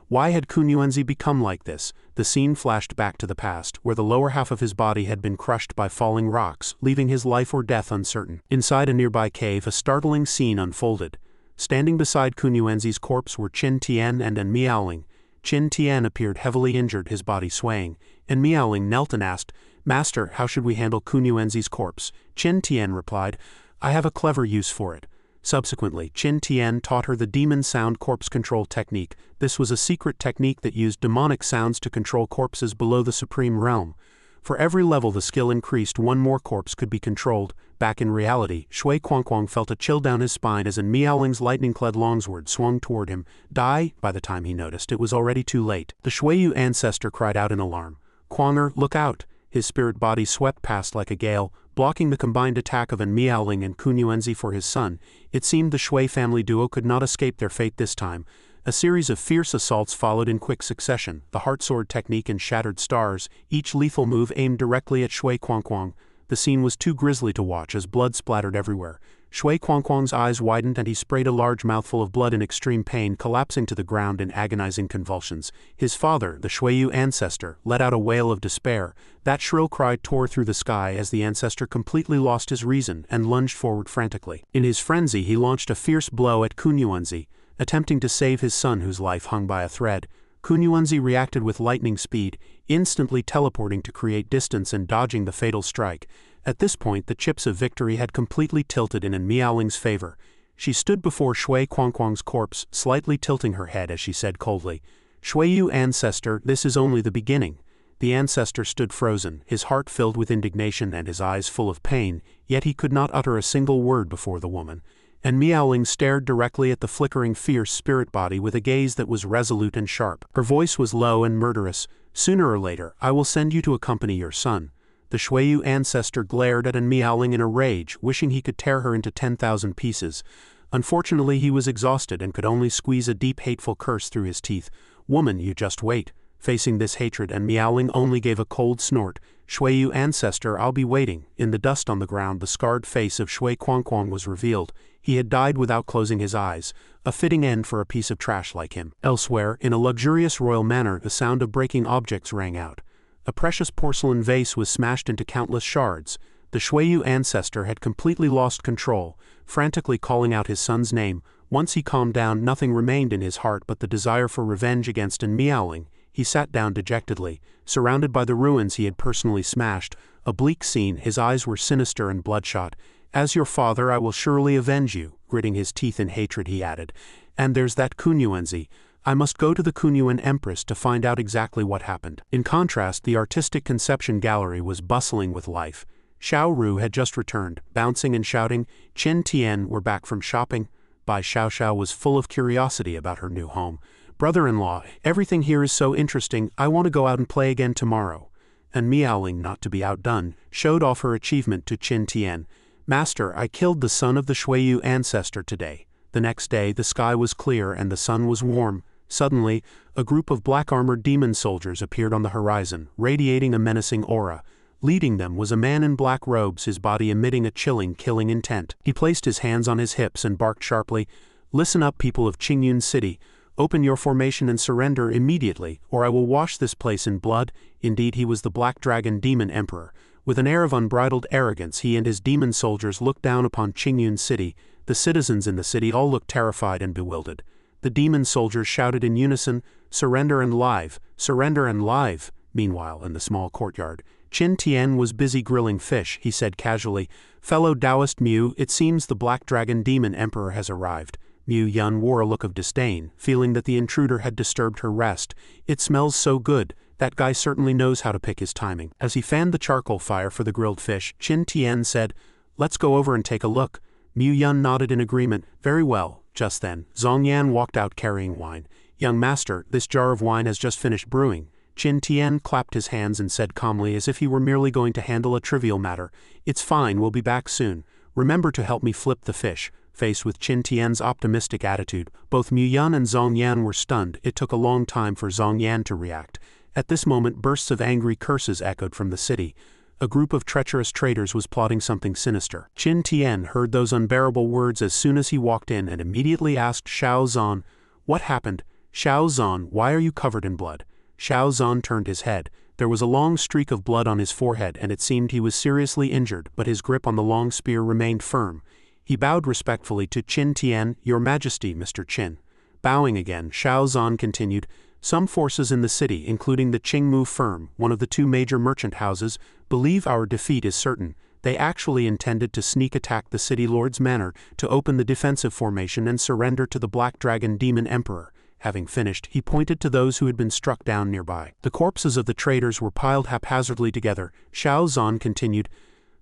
Why had Kunyuenzi become like this? The scene flashed back to the past, where the lower half of his body had been crushed by falling rocks, leaving his life or death uncertain. Inside a nearby cave, a startling scene unfolded. Standing beside Kunyuenzi's corpse were Qin Tian and An Miaoling. Qin Tian appeared heavily injured, his body swaying. An Miaoling knelt and asked, "Master, how should we handle Kunyuenzi's corpse?" Qin Tian replied, "I have a clever use for it." Subsequently, Qin Tian taught her the demon sound corpse control technique. This was a secret technique that used demonic sounds to control corpses below the supreme realm. For every level the skill increased, one more corpse could be controlled. Back in reality, Shui Quangquang felt a chill down his spine as An Miaoling's lightning-clad longsword swung toward him. Die! By the time he noticed, it was already too late. The Shuiyu ancestor cried out in alarm. "Quanger, look out!" His spirit body swept past like a gale, blocking the combined attack of An Miaoling and Kunyuenzi for his son. It seemed the Shui family duo could not escape their fate this time. A series of fierce assaults followed in quick succession, the heart sword technique and shattered stars, each lethal move aimed directly at Shui Quangquang. The scene was too grisly to watch as blood splattered everywhere. Shui Quangquang's eyes widened and he sprayed a large mouthful of blood in extreme pain, collapsing to the ground in agonizing convulsions. His father, the Shuiyu ancestor, let out a wail of despair. That shrill cry tore through the sky as the ancestor completely lost his reason and lunged forward frantically. In his frenzy, he launched a fierce blow at Kunyuenzi, attempting to save his son whose life hung by a thread. Kunyuenzi reacted with lightning speed, instantly teleporting to create distance and dodging the fatal strike. At this point, the chips of victory had completely tilted in An Miaoling's favor. She stood before Shui Quangquang's corpse, slightly tilting her head as she said coldly, "Shuiyu ancestor, this is only the beginning." The ancestor stood frozen, his heart filled with indignation and his eyes full of pain, yet he could not utter a single word before the woman. And Miaoling stared directly at the flickering fierce spirit body with a gaze that was resolute and sharp. Her voice was low and murderous. "Sooner or later, I will send you to accompany your son." The Shuiyu ancestor glared at An Miaoling in a rage, wishing he could tear her into 10,000 pieces. Unfortunately, he was exhausted and could only squeeze a deep hateful curse through his teeth. "Woman, you just wait." Facing this hatred, An Miaoling only gave a cold snort. "Shuiyu ancestor, I'll be waiting." In the dust on the ground, the scarred face of Shui Quangquang was revealed. He had died without closing his eyes, a fitting end for a piece of trash like him. Elsewhere, in a luxurious royal manor, the sound of breaking objects rang out. A precious porcelain vase was smashed into countless shards. The Shuiyu ancestor had completely lost control, frantically calling out his son's name. Once he calmed down, nothing remained in his heart but the desire for revenge against An Miaoling. He sat down dejectedly, surrounded by the ruins he had personally smashed. A bleak scene, his eyes were sinister and bloodshot. "As your father, I will surely avenge you," gritting his teeth in hatred he added. "And there's that Kunyuenzi. I must go to the Kunyuan Empress to find out exactly what happened." In contrast, the artistic conception gallery was bustling with life. Xiao Ru had just returned, bouncing and shouting. Qin Tian were back from shopping. Bai Xiao was full of curiosity about her new home. "Brother-in-law, everything here is so interesting, I want to go out and play again tomorrow." And Miaoling, not to be outdone, showed off her achievement to Qin Tian. "Master, I killed the son of the Shuiyu ancestor today." The next day, the sky was clear and the sun was warm. Suddenly, a group of black-armored demon soldiers appeared on the horizon, radiating a menacing aura. Leading them was a man in black robes, his body emitting a chilling, killing intent. He placed his hands on his hips and barked sharply, "Listen up, people of Qingyun City. Open your formation and surrender immediately, or I will wash this place in blood." Indeed, he was the Black Dragon Demon Emperor. With an air of unbridled arrogance, he and his demon soldiers looked down upon Qingyun City. The citizens in the city all looked terrified and bewildered. The demon soldiers shouted in unison, "Surrender and live! Surrender and live!" Meanwhile, in the small courtyard, Qin Tian was busy grilling fish. He said casually, "Fellow Taoist Mu, it seems the Black Dragon Demon Emperor has arrived." Mu Yun wore a look of disdain, feeling that the intruder had disturbed her rest. "It smells so good. That guy certainly knows how to pick his timing." As he fanned the charcoal fire for the grilled fish, Qin Tian said, "Let's go over and take a look." Mu Yun nodded in agreement. "Very well." Just then, Zhong Yan walked out carrying wine. "Young master, this jar of wine has just finished brewing." Qin Tian clapped his hands and said calmly, as if he were merely going to handle a trivial matter, "It's fine, we'll be back soon. Remember to help me flip the fish." Faced with Qin Tian's optimistic attitude, both Mu Yan and Zhong Yan were stunned. It took a long time for Zhong Yan to react. At this moment, bursts of angry curses echoed from the city. A group of treacherous traitors was plotting something sinister. Qin Tian heard those unbearable words as soon as he walked in and immediately asked Xiao Zhan, "What happened? Xiao Zhan, why are you covered in blood?" Xiao Zhan turned his head. There was a long streak of blood on his forehead and it seemed he was seriously injured, but his grip on the long spear remained firm. He bowed respectfully to Qin Tian. "Your Majesty, Mr. Qin." Bowing again, Xiao Zhan continued, "Some forces in the city, including the Qingmu firm, one of the two major merchant houses, believe our defeat is certain. They actually intended to sneak attack the city lord's manor, to open the defensive formation and surrender to the Black Dragon Demon Emperor." Having finished, he pointed to those who had been struck down nearby. The corpses of the traitors were piled haphazardly together. Xiao Zhan continued,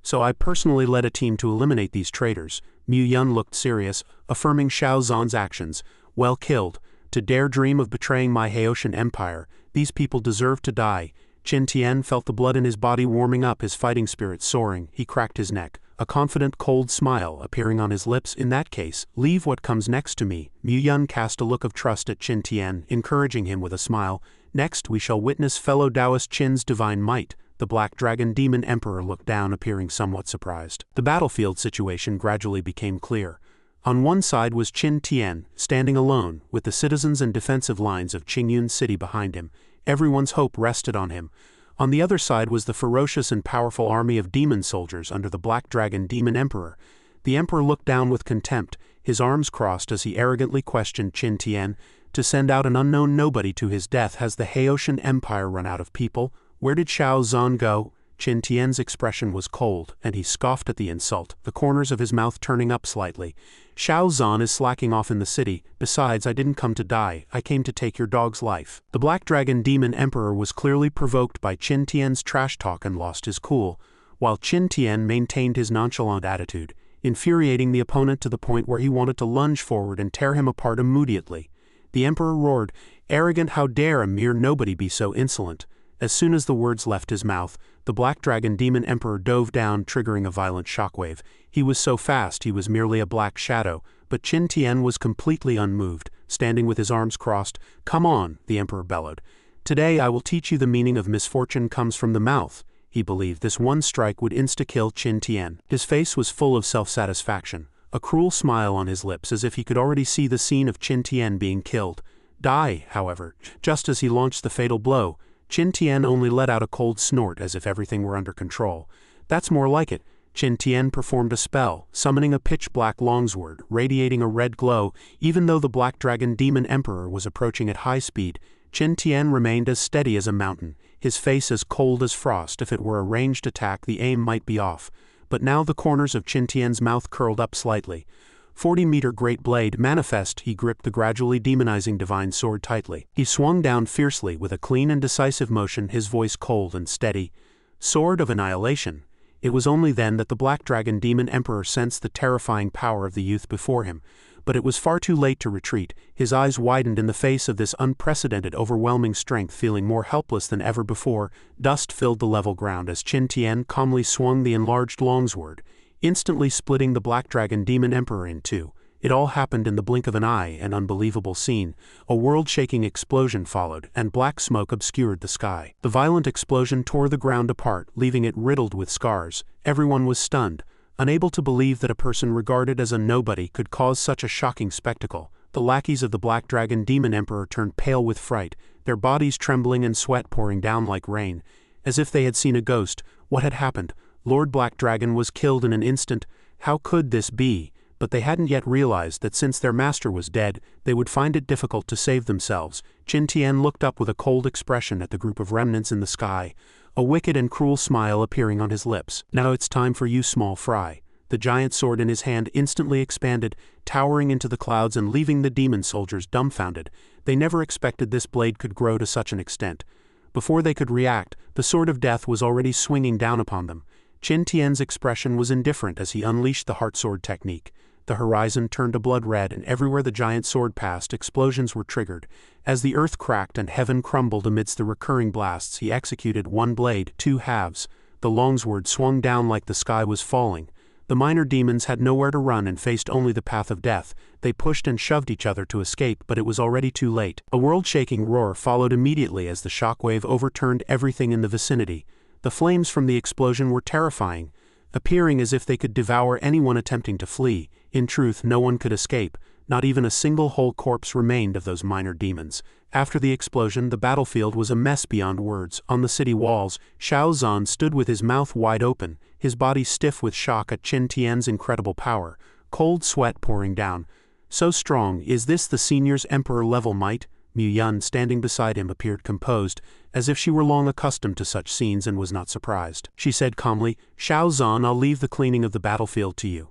"So I personally led a team to eliminate these traitors." Mu Yan looked serious, affirming Xiao Zhan's actions. "Well killed. To dare dream of betraying my Haitian empire, these people deserve to die." Qin Tian felt the blood in his body warming up, his fighting spirit soaring. He cracked his neck, a confident cold smile appearing on his lips. "In that case, leave what comes next to me." Mu Yan cast a look of trust at Qin Tian, encouraging him with a smile. "Next we shall witness fellow Taoist Qin's divine might." The Black Dragon Demon Emperor looked down, appearing somewhat surprised. The battlefield situation gradually became clear. On one side was Qin Tian, standing alone, with the citizens and defensive lines of Qingyun City behind him. Everyone's hope rested on him. On the other side was the ferocious and powerful army of demon soldiers under the Black Dragon Demon Emperor. The Emperor looked down with contempt, his arms crossed as he arrogantly questioned Qin Tian. "To send out an unknown nobody to his death, has the Haitian Empire run out of people? Where did Xiao Zhan go?" Qin Tian's expression was cold, and he scoffed at the insult, the corners of his mouth turning up slightly. "Xiao Zhan is slacking off in the city. Besides, I didn't come to die, I came to take your dog's life." The Black Dragon Demon Emperor was clearly provoked by Qin Tian's trash talk and lost his cool, while Qin Tian maintained his nonchalant attitude, infuriating the opponent to the point where he wanted to lunge forward and tear him apart immediately. The Emperor roared, "Arrogant, how dare a mere nobody be so insolent?" As soon as the words left his mouth, the Black Dragon Demon Emperor dove down, triggering a violent shockwave. He was so fast he was merely a black shadow, but Qin Tian was completely unmoved, standing with his arms crossed. "Come on," the Emperor bellowed. "Today I will teach you the meaning of misfortune comes from the mouth." He believed this one strike would insta-kill Qin Tian. His face was full of self-satisfaction, a cruel smile on his lips as if he could already see the scene of Qin Tian being killed. Die, however, just as he launched the fatal blow, Qin Tian only let out a cold snort as if everything were under control. "That's more like it." Qin Tian performed a spell, summoning a pitch-black longsword, radiating a red glow. Even though the Black Dragon Demon Emperor was approaching at high speed, Qin Tian remained as steady as a mountain, his face as cold as frost. If it were a ranged attack, the aim might be off. But now the corners of Qin Tian's mouth curled up slightly. 40-meter great blade manifest. He gripped the gradually demonizing divine sword tightly. He swung down fiercely with a clean and decisive motion, his voice cold and steady. "Sword of Annihilation." It was only then that the Black Dragon Demon Emperor sensed the terrifying power of the youth before him, but it was far too late to retreat. His eyes widened in the face of this unprecedented, overwhelming strength. Feeling more helpless than ever before, dust filled the level ground as Qin Tian calmly swung the enlarged longsword, instantly splitting the Black Dragon Demon Emperor in two. It all happened in the blink of an eye, an unbelievable scene. A world-shaking explosion followed, and black smoke obscured the sky. The violent explosion tore the ground apart, leaving it riddled with scars. Everyone was stunned, unable to believe that a person regarded as a nobody could cause such a shocking spectacle. The lackeys of the Black Dragon Demon Emperor turned pale with fright, their bodies trembling and sweat pouring down like rain, as if they had seen a ghost. What had happened? Lord Black Dragon was killed in an instant. How could this be? But they hadn't yet realized that since their master was dead, they would find it difficult to save themselves. Qin Tian looked up with a cold expression at the group of remnants in the sky, a wicked and cruel smile appearing on his lips. "Now it's time for you, small fry." The giant sword in his hand instantly expanded, towering into the clouds and leaving the demon soldiers dumbfounded. They never expected this blade could grow to such an extent. Before they could react, the sword of death was already swinging down upon them. Qin Tian's expression was indifferent as he unleashed the heart sword technique. The horizon turned a blood red, and everywhere the giant sword passed, explosions were triggered. As the earth cracked and heaven crumbled amidst the recurring blasts, he executed one blade, two halves. The longsword swung down like the sky was falling. The minor demons had nowhere to run and faced only the path of death. They pushed and shoved each other to escape, but it was already too late. A world-shaking roar followed immediately as the shockwave overturned everything in the vicinity. The flames from the explosion were terrifying, appearing as if they could devour anyone attempting to flee. In truth, no one could escape. Not even a single whole corpse remained of those minor demons. After the explosion, the battlefield was a mess beyond words. On the city walls, Xiao Zhan stood with his mouth wide open, his body stiff with shock at Qin Tian's incredible power, cold sweat pouring down. So strong, is this the senior's emperor-level might? Mu Yun, standing beside him, appeared composed, as if she were long accustomed to such scenes and was not surprised. She said calmly, "Xiao Zhan, I'll leave the cleaning of the battlefield to you."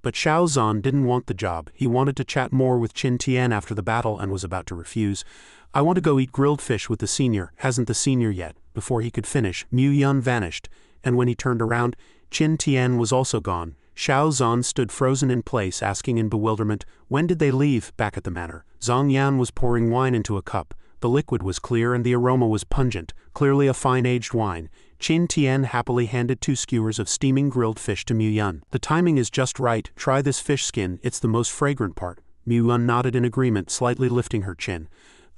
But Xiao Zhan didn't want the job. He wanted to chat more with Qin Tian after the battle and was about to refuse. "I want to go eat grilled fish with the senior." "Hasn't the senior yet?" Before he could finish, Mu Yun vanished, and when he turned around, Qin Tian was also gone. Xiao Zhan stood frozen in place, asking in bewilderment, "When did they leave?" Back at the manor, Zhang Yan was pouring wine into a cup. The liquid was clear and the aroma was pungent, clearly a fine-aged wine. Qin Tian happily handed 2 skewers of steaming grilled fish to Mu Yun. "The timing is just right. Try this fish skin, it's the most fragrant part." Mu Yun nodded in agreement, slightly lifting her chin.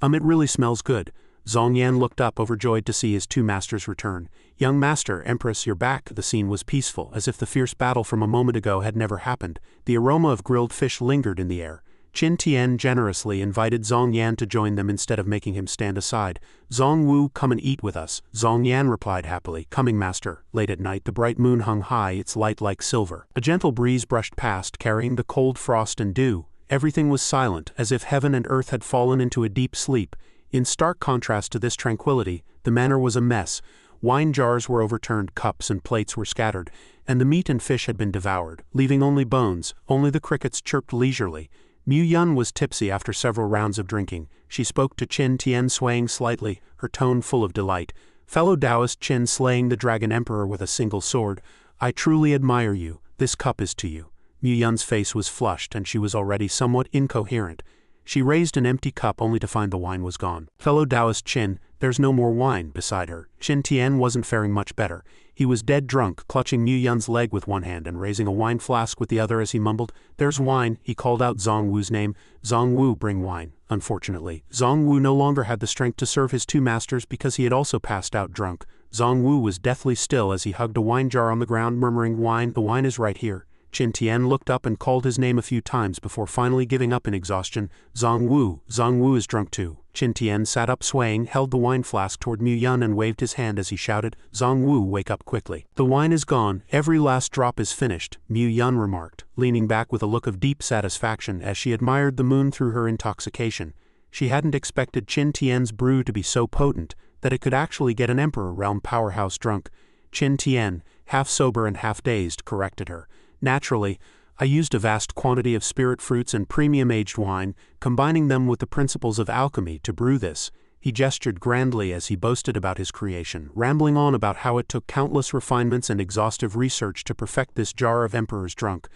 It really smells good." Zhang Yan looked up, overjoyed to see his 2 masters return. "Young master, Empress, you're back." The scene was peaceful, as if the fierce battle from a moment ago had never happened. The aroma of grilled fish lingered in the air. Qin Tian generously invited Zhang Yan to join them instead of making him stand aside. "Zhang Wu, come and eat with us." Zhang Yan replied happily, "Coming, master." Late at night, the bright moon hung high, its light like silver. A gentle breeze brushed past, carrying the cold frost and dew. Everything was silent, as if heaven and earth had fallen into a deep sleep. In stark contrast to this tranquility, the manor was a mess. Wine jars were overturned, cups and plates were scattered, and the meat and fish had been devoured, leaving only bones. Only the crickets chirped leisurely. Mu Yun was tipsy after several rounds of drinking. She spoke to Qin Tian, swaying slightly, her tone full of delight. "Fellow Taoist Qin, slaying the Dragon Emperor with a single sword, I truly admire you. This cup is to you." Mu Yun's face was flushed and she was already somewhat incoherent. She raised an empty cup only to find the wine was gone. "Fellow Taoist Qin, there's no more wine." Beside her, Qin Tian wasn't faring much better. He was dead drunk, clutching Mu Yun's leg with one hand and raising a wine flask with the other as he mumbled, "There's wine." He called out Zhang Wu's name. "Zhang Wu, bring wine." Unfortunately, Zhang Wu no longer had the strength to serve his 2 masters because he had also passed out drunk. Zhang Wu was deathly still as he hugged a wine jar on the ground, murmuring, "Wine, the wine is right here." Qin Tian looked up and called his name a few times before finally giving up in exhaustion. "Zhang Wu is drunk too." Qin Tian sat up swaying, held the wine flask toward Mu Yun and waved his hand as he shouted, "Zhang Wu, wake up quickly. The wine is gone, every last drop is finished," Mu Yun remarked, leaning back with a look of deep satisfaction as she admired the moon through her intoxication. She hadn't expected Qin Tian's brew to be so potent that it could actually get an Emperor Realm powerhouse drunk. Qin Tian, half sober and half dazed, corrected her. "Naturally, I used a vast quantity of spirit fruits and premium aged wine, combining them with the principles of alchemy to brew this." He gestured grandly as he boasted about his creation, rambling on about how it took countless refinements and exhaustive research to perfect this jar of Emperor's drunk.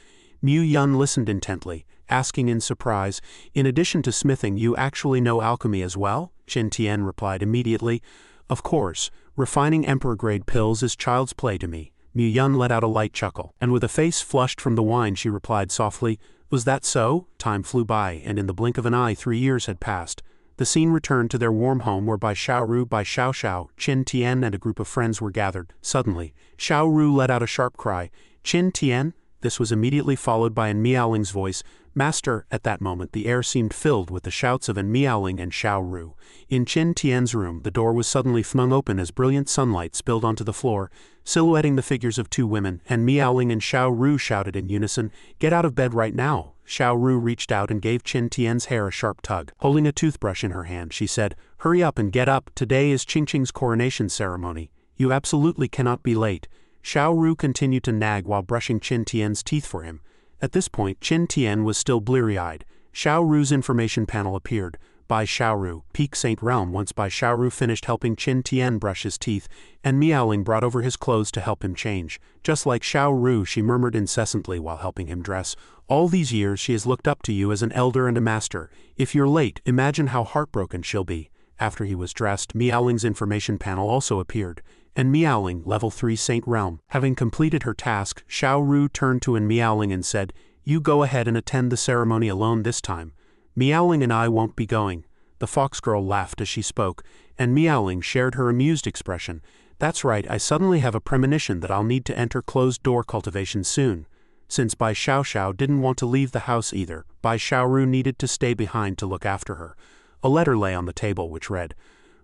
Mu Yun listened intently, asking in surprise, "In addition to smithing, you actually know alchemy as well?" Qin Tian replied immediately, "Of course, refining Emperor-grade pills is child's play to me." Mu Yun let out a light chuckle, and with a face flushed from the wine she replied softly, "Was that so?" Time flew by, and in the blink of an eye 3 years had passed. The scene returned to their warm home where by Xiaoru, by Xiao, Qin Tian and a group of friends were gathered. Suddenly, Xiaoru let out a sharp cry, "Qin Tian?" This was immediately followed by An Miaoling's voice, "Master." At that moment the air seemed filled with the shouts of An Miaoling and Xiaoru. In Qin Tian's room, the door was suddenly flung open as brilliant sunlight spilled onto the floor, silhouetting the figures of 2 women. An Miaoling and Xiaoru shouted in unison, "Get out of bed right now." Xiaoru reached out and gave Qin Tian's hair a sharp tug. Holding a toothbrush in her hand, she said, "Hurry up and get up. Today is Qingqing's coronation ceremony. You absolutely cannot be late." Xiaoru continued to nag while brushing Qin Tian's teeth for him. At this point, Qin Tian was still bleary-eyed. Xiaoru's information panel appeared. By Xiaoru, Peak Saint Realm. Once By Xiaoru finished helping Qin Tian brush his teeth, and Miaoling brought over his clothes to help him change. Just like Xiaoru, she murmured incessantly while helping him dress, "All these years she has looked up to you as an elder and a master. If you're late, imagine how heartbroken she'll be." After he was dressed, Miaoling's information panel also appeared. and Miaoling, level 3 Saint Realm. Having completed her task, Xiao Ru turned to Miaoling and said, "You go ahead and attend the ceremony alone this time. Miaoling and I won't be going." The fox girl laughed as she spoke, and Miaoling shared her amused expression. "That's right, I suddenly have a premonition that I'll need to enter closed-door cultivation soon." Since Bai Xiao didn't want to leave the house either, Bai Xiaoru needed to stay behind to look after her. A letter lay on the table which read,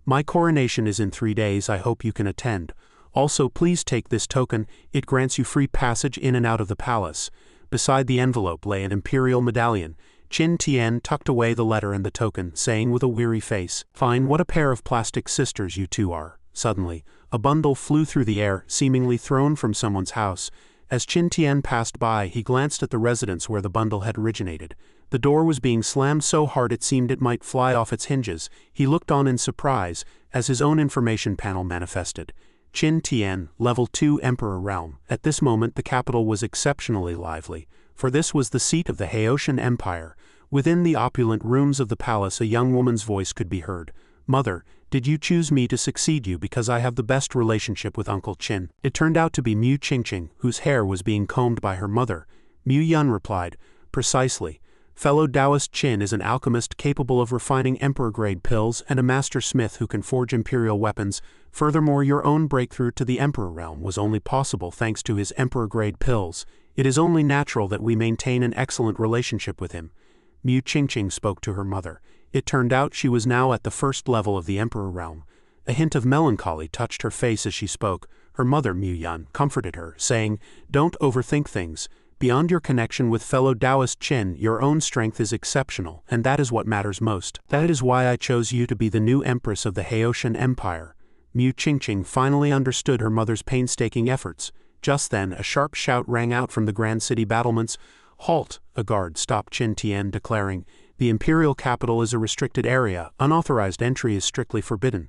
"My coronation is in 3 days, I hope you can attend. Also please take this token, it grants you free passage in and out of the palace." Beside the envelope lay an imperial medallion. Qin Tian tucked away the letter and the token, saying with a weary face, "Fine, what a pair of plastic sisters you two are." Suddenly, a bundle flew through the air, seemingly thrown from someone's house. As Qin Tian passed by, he glanced at the residence where the bundle had originated. The door was being slammed so hard it seemed it might fly off its hinges. He looked on in surprise, as his own information panel manifested. Qin Tian, level 2 Emperor Realm. At this moment the capital was exceptionally lively, for this was the seat of the Haitian Empire. Within the opulent rooms of the palace a young woman's voice could be heard. "Mother, did you choose me to succeed you because I have the best relationship with Uncle Qin?" It turned out to be Mu Qingqing, whose hair was being combed by her mother. Mu Yun replied, "Precisely. Fellow Taoist Qin is an alchemist capable of refining emperor-grade pills and a master smith who can forge imperial weapons. Furthermore, your own breakthrough to the Emperor realm was only possible thanks to his emperor-grade pills. It is only natural that we maintain an excellent relationship with him." Mu Qingqing spoke to her mother. It turned out she was now at the first level of the Emperor realm. A hint of melancholy touched her face as she spoke. Her mother, Mu Yun, comforted her, saying, "Don't overthink things. Beyond your connection with fellow Taoist Qin, your own strength is exceptional, and that is what matters most. That is why I chose you to be the new Empress of the Haitian Empire." Mu Qingqing finally understood her mother's painstaking efforts. Just then, a sharp shout rang out from the Grand City battlements. "Halt!" A guard stopped Qin Tian, declaring, "The imperial capital is a restricted area. Unauthorized entry is strictly forbidden."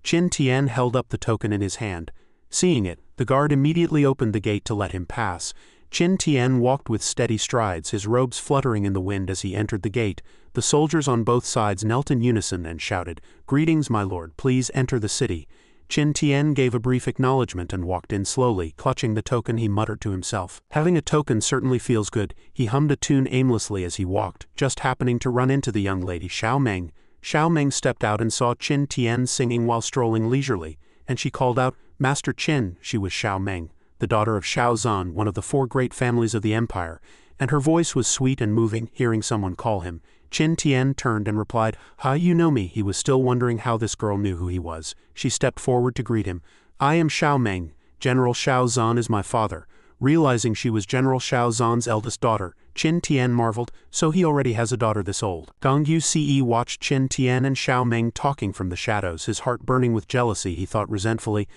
Qin Tian held up the token in his hand. Seeing it, the guard immediately opened the gate to let him pass. Qin Tian walked with steady strides, his robes fluttering in the wind as he entered the gate. The soldiers on both sides knelt in unison and shouted, "Greetings, my lord, please enter the city." Qin Tian gave a brief acknowledgement and walked in slowly. Clutching the token, he muttered to himself, "Having a token certainly feels good." He hummed a tune aimlessly as he walked, just happening to run into the young lady Xiao Meng. Xiao Meng stepped out and saw Qin Tian singing while strolling leisurely, and she called out, "Master Qin." She was Xiao Meng, the daughter of Xiao Zan, one of the 4 great families of the empire, and her voice was sweet and moving. Hearing someone call him, Qin Tian turned and replied, "Hi, you know me." He was still wondering how this girl knew who he was. She stepped forward to greet him. "I am Xiao Meng. General Xiao Zan is my father." Realizing she was General Xiao Zan's eldest daughter, Qin Tian marveled, "So he already has a daughter this old?" Gong Yu Ce watched Qin Tian and Xiao Meng talking from the shadows, his heart burning with jealousy. He thought resentfully,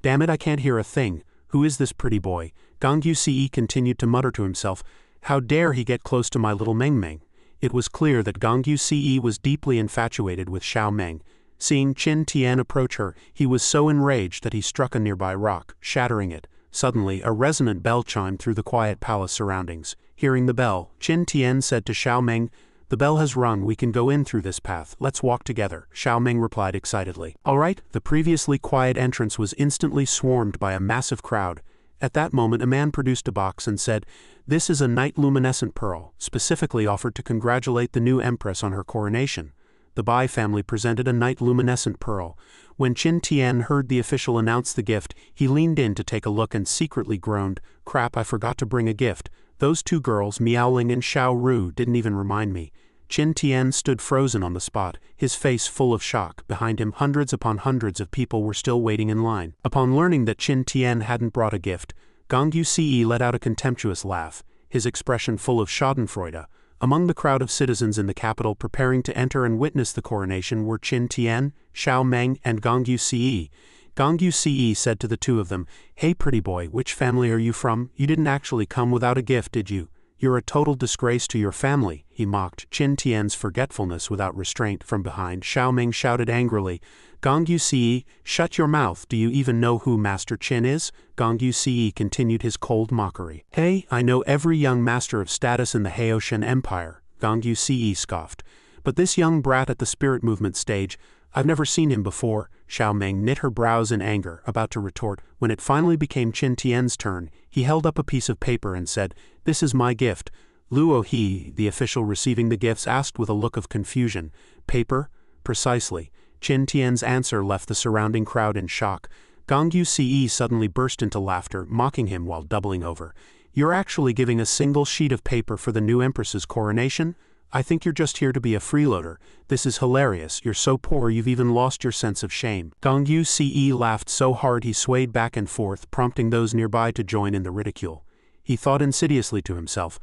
"Damn it, I can't hear a thing. Who is this pretty boy?" Gong Yu Ce continued to mutter to himself, "How dare he get close to my little Meng Meng?" It was clear that Gong Yu Ce was deeply infatuated with Xiao Meng. Seeing Qin Tian approach her, he was so enraged that he struck a nearby rock, shattering it. Suddenly, a resonant bell chimed through the quiet palace surroundings. Hearing the bell, Qin Tian said to Xiao Meng, "The bell has rung, we can go in through this path, let's walk together." Xiao Meng replied excitedly, "All right." The previously quiet entrance was instantly swarmed by a massive crowd. At that moment a man produced a box and said, "This is a night luminescent pearl, specifically offered to congratulate the new empress on her coronation." The Bai family presented a night luminescent pearl. When Qin Tian heard the official announce the gift, he leaned in to take a look and secretly groaned, "Crap, I forgot to bring a gift. Those 2 girls, Miaoling and Xiao Ru, didn't even remind me." Qin Tian stood frozen on the spot, his face full of shock. Behind him, hundreds upon hundreds of people were still waiting in line. Upon learning that Qin Tian hadn't brought a gift, Gong Yu Ce let out a contemptuous laugh, his expression full of schadenfreude. Among the crowd of citizens in the capital preparing to enter and witness the coronation were Qin Tian, Xiao Meng, and Gong Yu Ce. Gong Yu Ce said to the 2 of them, "Hey pretty boy, which family are you from? You didn't actually come without a gift, did you? You're a total disgrace to your family." He mocked Qin Tian's forgetfulness without restraint. From behind, Xiao Meng shouted angrily, "Gong Yu Ce, shut your mouth. Do you even know who Master Qin is?" Gong Yu Ce continued his cold mockery. "Hey, I know every young master of status in the Haitian Empire," Gong Yu Ce scoffed. "But this young brat at the spirit movement stage, I've never seen him before. Xiao Meng knit her brows in anger, about to retort. When it finally became Qin Tian's turn, he held up a piece of paper and said, "This is my gift." Luo He, the official receiving the gifts, asked with a look of confusion. "Paper?" "Precisely." Qin Tian's answer left the surrounding crowd in shock. Gongyu Ce suddenly burst into laughter, mocking him while doubling over. "You're actually giving a single sheet of paper for the new Empress's coronation? I think you're just here to be a freeloader. This is hilarious. You're so poor you've even lost your sense of shame." Gongyu Ce laughed so hard he swayed back and forth, prompting those nearby to join in the ridicule. He thought insidiously to himself,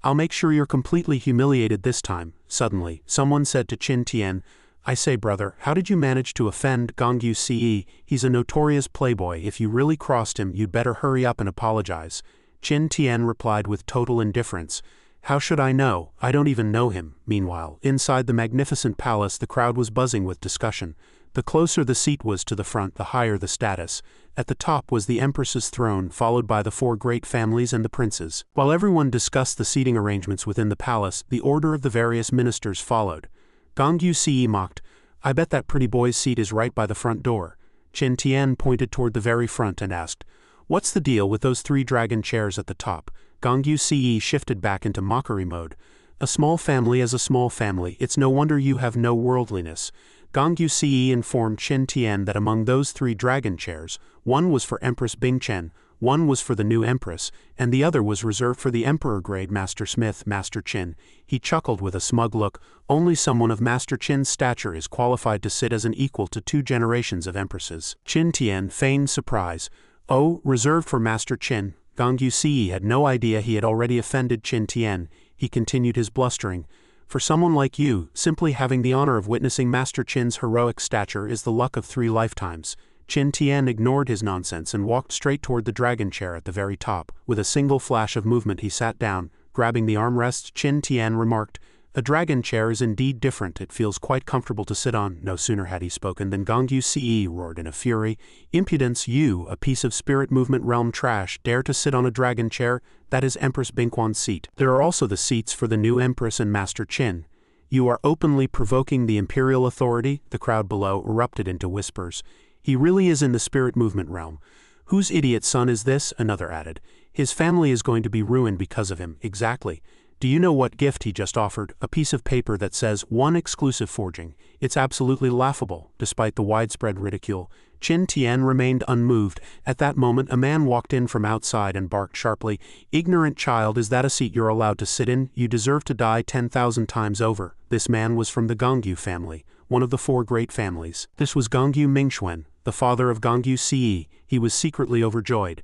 "I'll make sure you're completely humiliated this time." Suddenly, someone said to Qin Tian, "I say, brother, how did you manage to offend Gongyu Ce? He's a notorious playboy. If you really crossed him, you'd better hurry up and apologize." Qin Tian replied with total indifference, "How should I know? I don't even know him." Meanwhile, inside the magnificent palace, the crowd was buzzing with discussion. The closer the seat was to the front, the higher the status. At the top was the Empress's throne, followed by the 4 great families and the princes. While everyone discussed the seating arrangements within the palace, the order of the various ministers followed. Gongyu Ce mocked, "I bet that pretty boy's seat is right by the front door." Qin Tian pointed toward the very front and asked, "What's the deal with those 3 dragon chairs at the top?" Gongyu Ce shifted back into mockery mode. "A small family is a small family. It's no wonder you have no worldliness." Gongyu Ce informed Qin Tian that among those 3 dragon chairs, one was for Empress Bingchen, one was for the new Empress, and the other was reserved for the Emperor-grade Master Smith, Master Qin. He chuckled with a smug look. "Only someone of Master Qin's stature is qualified to sit as an equal to 2 generations of Empresses." Qin Tian feigned surprise. "Oh, reserved for Master Qin." Gongyu Ce had no idea he had already offended Qin Tian. He continued his blustering. "For someone like you, simply having the honor of witnessing Master Qin's heroic stature is the luck of 3 lifetimes." Qin Tian ignored his nonsense and walked straight toward the dragon chair at the very top. With a single flash of movement he sat down. Grabbing the armrests, Qin Tian remarked, "A dragon chair is indeed different. It feels quite comfortable to sit on." No sooner had he spoken than Gongyu Ce roared in a fury. "Impudence, you, a piece of spirit movement realm trash, dare to sit on a dragon chair? That is Empress Bingquan's seat. There are also the seats for the new Empress and Master Qin. You are openly provoking the imperial authority." The crowd below erupted into whispers. "He really is in the spirit movement realm. Whose idiot son is this?" another added. "His family is going to be ruined because of him." "Exactly. Do you know what gift he just offered? A piece of paper that says 1 exclusive forging. It's absolutely laughable." Despite the widespread ridicule, Qin Tian remained unmoved. At that moment a man walked in from outside and barked sharply, "Ignorant child, is that a seat you're allowed to sit in? You deserve to die 10,000 times over." This man was from the Gongyu family, one of the 4 great families. This was Gongyu Mingxuan, the father of Gongyu Ce. He was secretly overjoyed.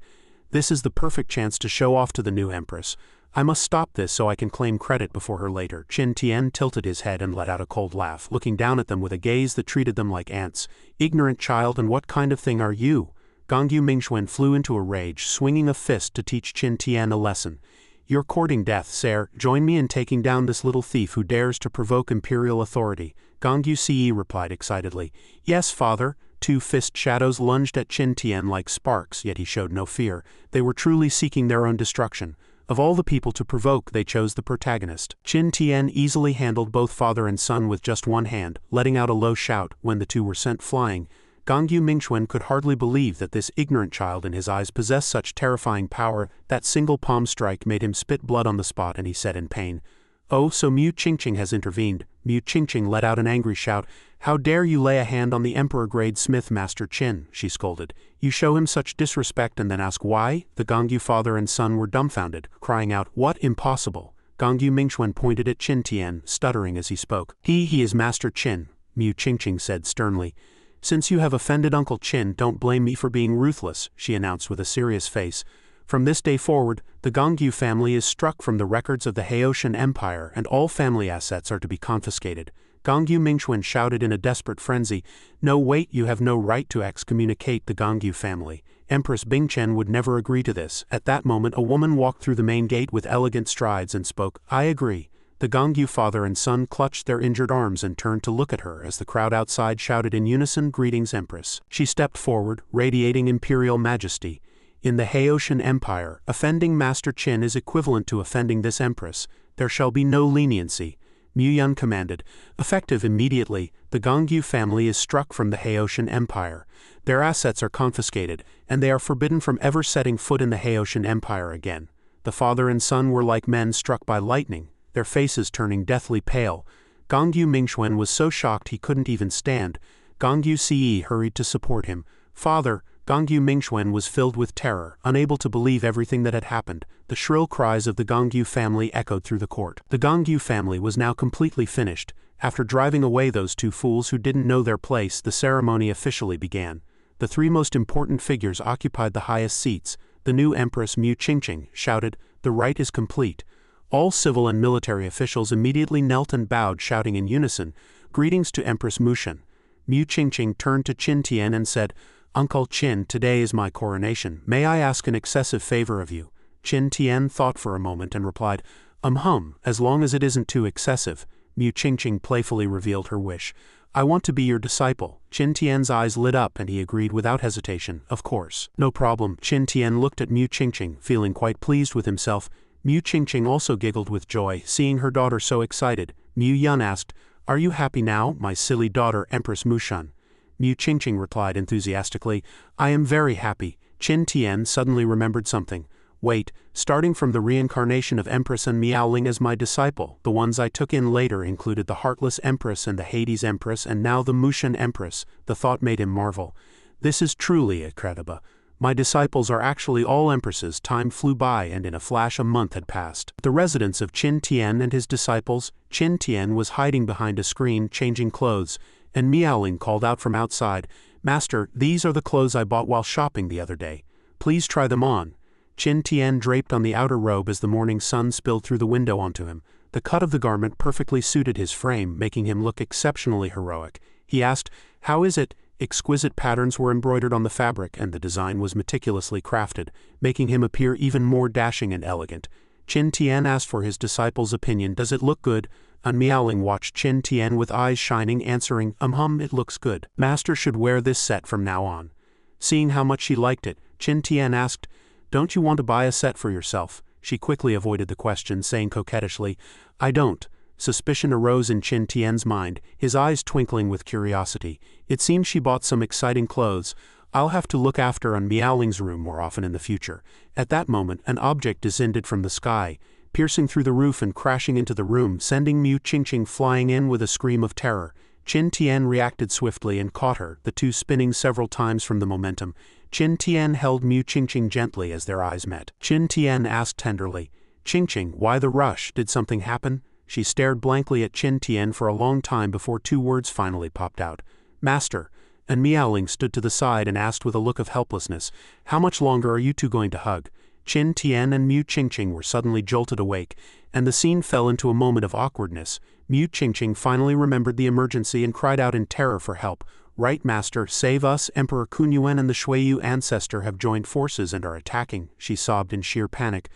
"This is the perfect chance to show off to the new Empress. I must stop this so I can claim credit before her later." Qin Tian tilted his head and let out a cold laugh, looking down at them with a gaze that treated them like ants. "Ignorant child, and what kind of thing are you?" Gongyu Mingxuan flew into a rage, swinging a fist to teach Qin Tian a lesson. "You're courting death, sire. Join me in taking down this little thief who dares to provoke imperial authority." Gongyu Ce replied excitedly, "Yes, father." 2 fist shadows lunged at Qin Tian like sparks, yet he showed no fear. They were truly seeking their own destruction. Of all the people to provoke, they chose the protagonist. Qin Tian easily handled both father and son with just one hand, letting out a low shout when the 2 were sent flying. Gongyu Mingxuan could hardly believe that this ignorant child in his eyes possessed such terrifying power. That single palm strike made him spit blood on the spot, and he said in pain, "Oh, so Mu Qingqing has intervened." Mu Qingqing let out an angry shout. "How dare you lay a hand on the Emperor-grade Smith Master Qin?" she scolded. "You show him such disrespect and then ask why?" The Gongyu father and son were dumbfounded, crying out, "What? Impossible!" Gongyu Mingxuan pointed at Qin Tian, stuttering as he spoke. He is Master Qin," Mu Qingqing said sternly. "Since you have offended Uncle Qin, don't blame me for being ruthless," she announced with a serious face. "From this day forward, the Gongyu family is struck from the records of the Haitian Empire and all family assets are to be confiscated." Gongyu Mingxuan shouted in a desperate frenzy, "No, wait, you have no right to excommunicate the Gongyu family. Empress Bingchen would never agree to this." At that moment a woman walked through the main gate with elegant strides and spoke, "I agree." The Gongyu father and son clutched their injured arms and turned to look at her as the crowd outside shouted in unison, "Greetings, Empress." She stepped forward, radiating imperial majesty. "In the Haitian Empire, offending Master Qin is equivalent to offending this Empress. There shall be no leniency." Mu Yun commanded. Effective immediately, the Gongyu family is struck from the Haitian Empire. Their assets are confiscated, and they are forbidden from ever setting foot in the Haitian Empire again. The father and son were like men struck by lightning, their faces turning deathly pale. Gongyu Mingxuan was so shocked he couldn't even stand. Gongyu Ce hurried to support him. Father, Gongyu Mingxuan was filled with terror, unable to believe everything that had happened. The shrill cries of the Gongyu family echoed through the court. The Gongyu family was now completely finished. After driving away those two fools who didn't know their place, the ceremony officially began. The three most important figures occupied the highest seats. The new Empress Mu Qingqing shouted, "The rite is complete." All civil and military officials immediately knelt and bowed, shouting in unison, "Greetings to Empress Mushan." Mu Qingqing turned to Qin Tian and said, "Uncle Qin, today is my coronation. May I ask an excessive favor of you?" Qin Tian thought for a moment and replied, as long as it isn't too excessive." Mu Qingqing playfully revealed her wish. "I want to be your disciple." Qin Tian's eyes lit up and he agreed without hesitation, "Of course." "No problem." Qin Tian looked at Mu Qingqing, feeling quite pleased with himself. Mu Qingqing also giggled with joy, seeing her daughter so excited. Mu Yun asked, "Are you happy now, my silly daughter, Empress Mushan?" Mu Qingqing replied enthusiastically, "I am very happy." Qin Tian suddenly remembered something. "Wait, starting from the reincarnation of Empress and Miaoling as my disciple, the ones I took in later included the Heartless Empress and the Hades Empress and now the Mushan Empress." The thought made him marvel. "This is truly incredible. My disciples are actually all empresses." Time flew by and in a flash a month had passed. At the residence of Qin Tian and his disciples, Qin Tian was hiding behind a screen, changing clothes, and Miaoling called out from outside, "Master, these are the clothes I bought while shopping the other day. Please try them on." Qin Tian draped on the outer robe as the morning sun spilled through the window onto him. The cut of the garment perfectly suited his frame, making him look exceptionally heroic. He asked, "How is it?" Exquisite patterns were embroidered on the fabric and the design was meticulously crafted, making him appear even more dashing and elegant. Qin Tian asked for his disciple's opinion. "Does it look good?" Miaoling watched Qin Tian with eyes shining, answering, "It looks good. Master should wear this set from now on." Seeing how much she liked it, Qin Tian asked, "Don't you want to buy a set for yourself?" She quickly avoided the question, saying coquettishly, "I don't." Suspicion arose in Qin Tian's mind, his eyes twinkling with curiosity. It seems she bought some exciting clothes. "I'll have to look after Miaoling's room more often in the future." At that moment, an object descended from the sky, piercing through the roof and crashing into the room, sending Mu Qingqing flying in with a scream of terror. Qin Tian reacted swiftly and caught her, the two spinning several times from the momentum. Qin Tian held Mu Qingqing gently as their eyes met. Qin Tian asked tenderly, "Qingqing, why the rush? Did something happen?" She stared blankly at Qin Tian for a long time before two words finally popped out. "Master." And Miaoling stood to the side and asked with a look of helplessness, "How much longer are you two going to hug?" Qin Tian and Mu Qingqing were suddenly jolted awake, and the scene fell into a moment of awkwardness. Mu Qingqing finally remembered the emergency and cried out in terror for help. "Right, Master, save us. Emperor Kunyuan and the Shuiyu ancestor have joined forces and are attacking," she sobbed in sheer panic.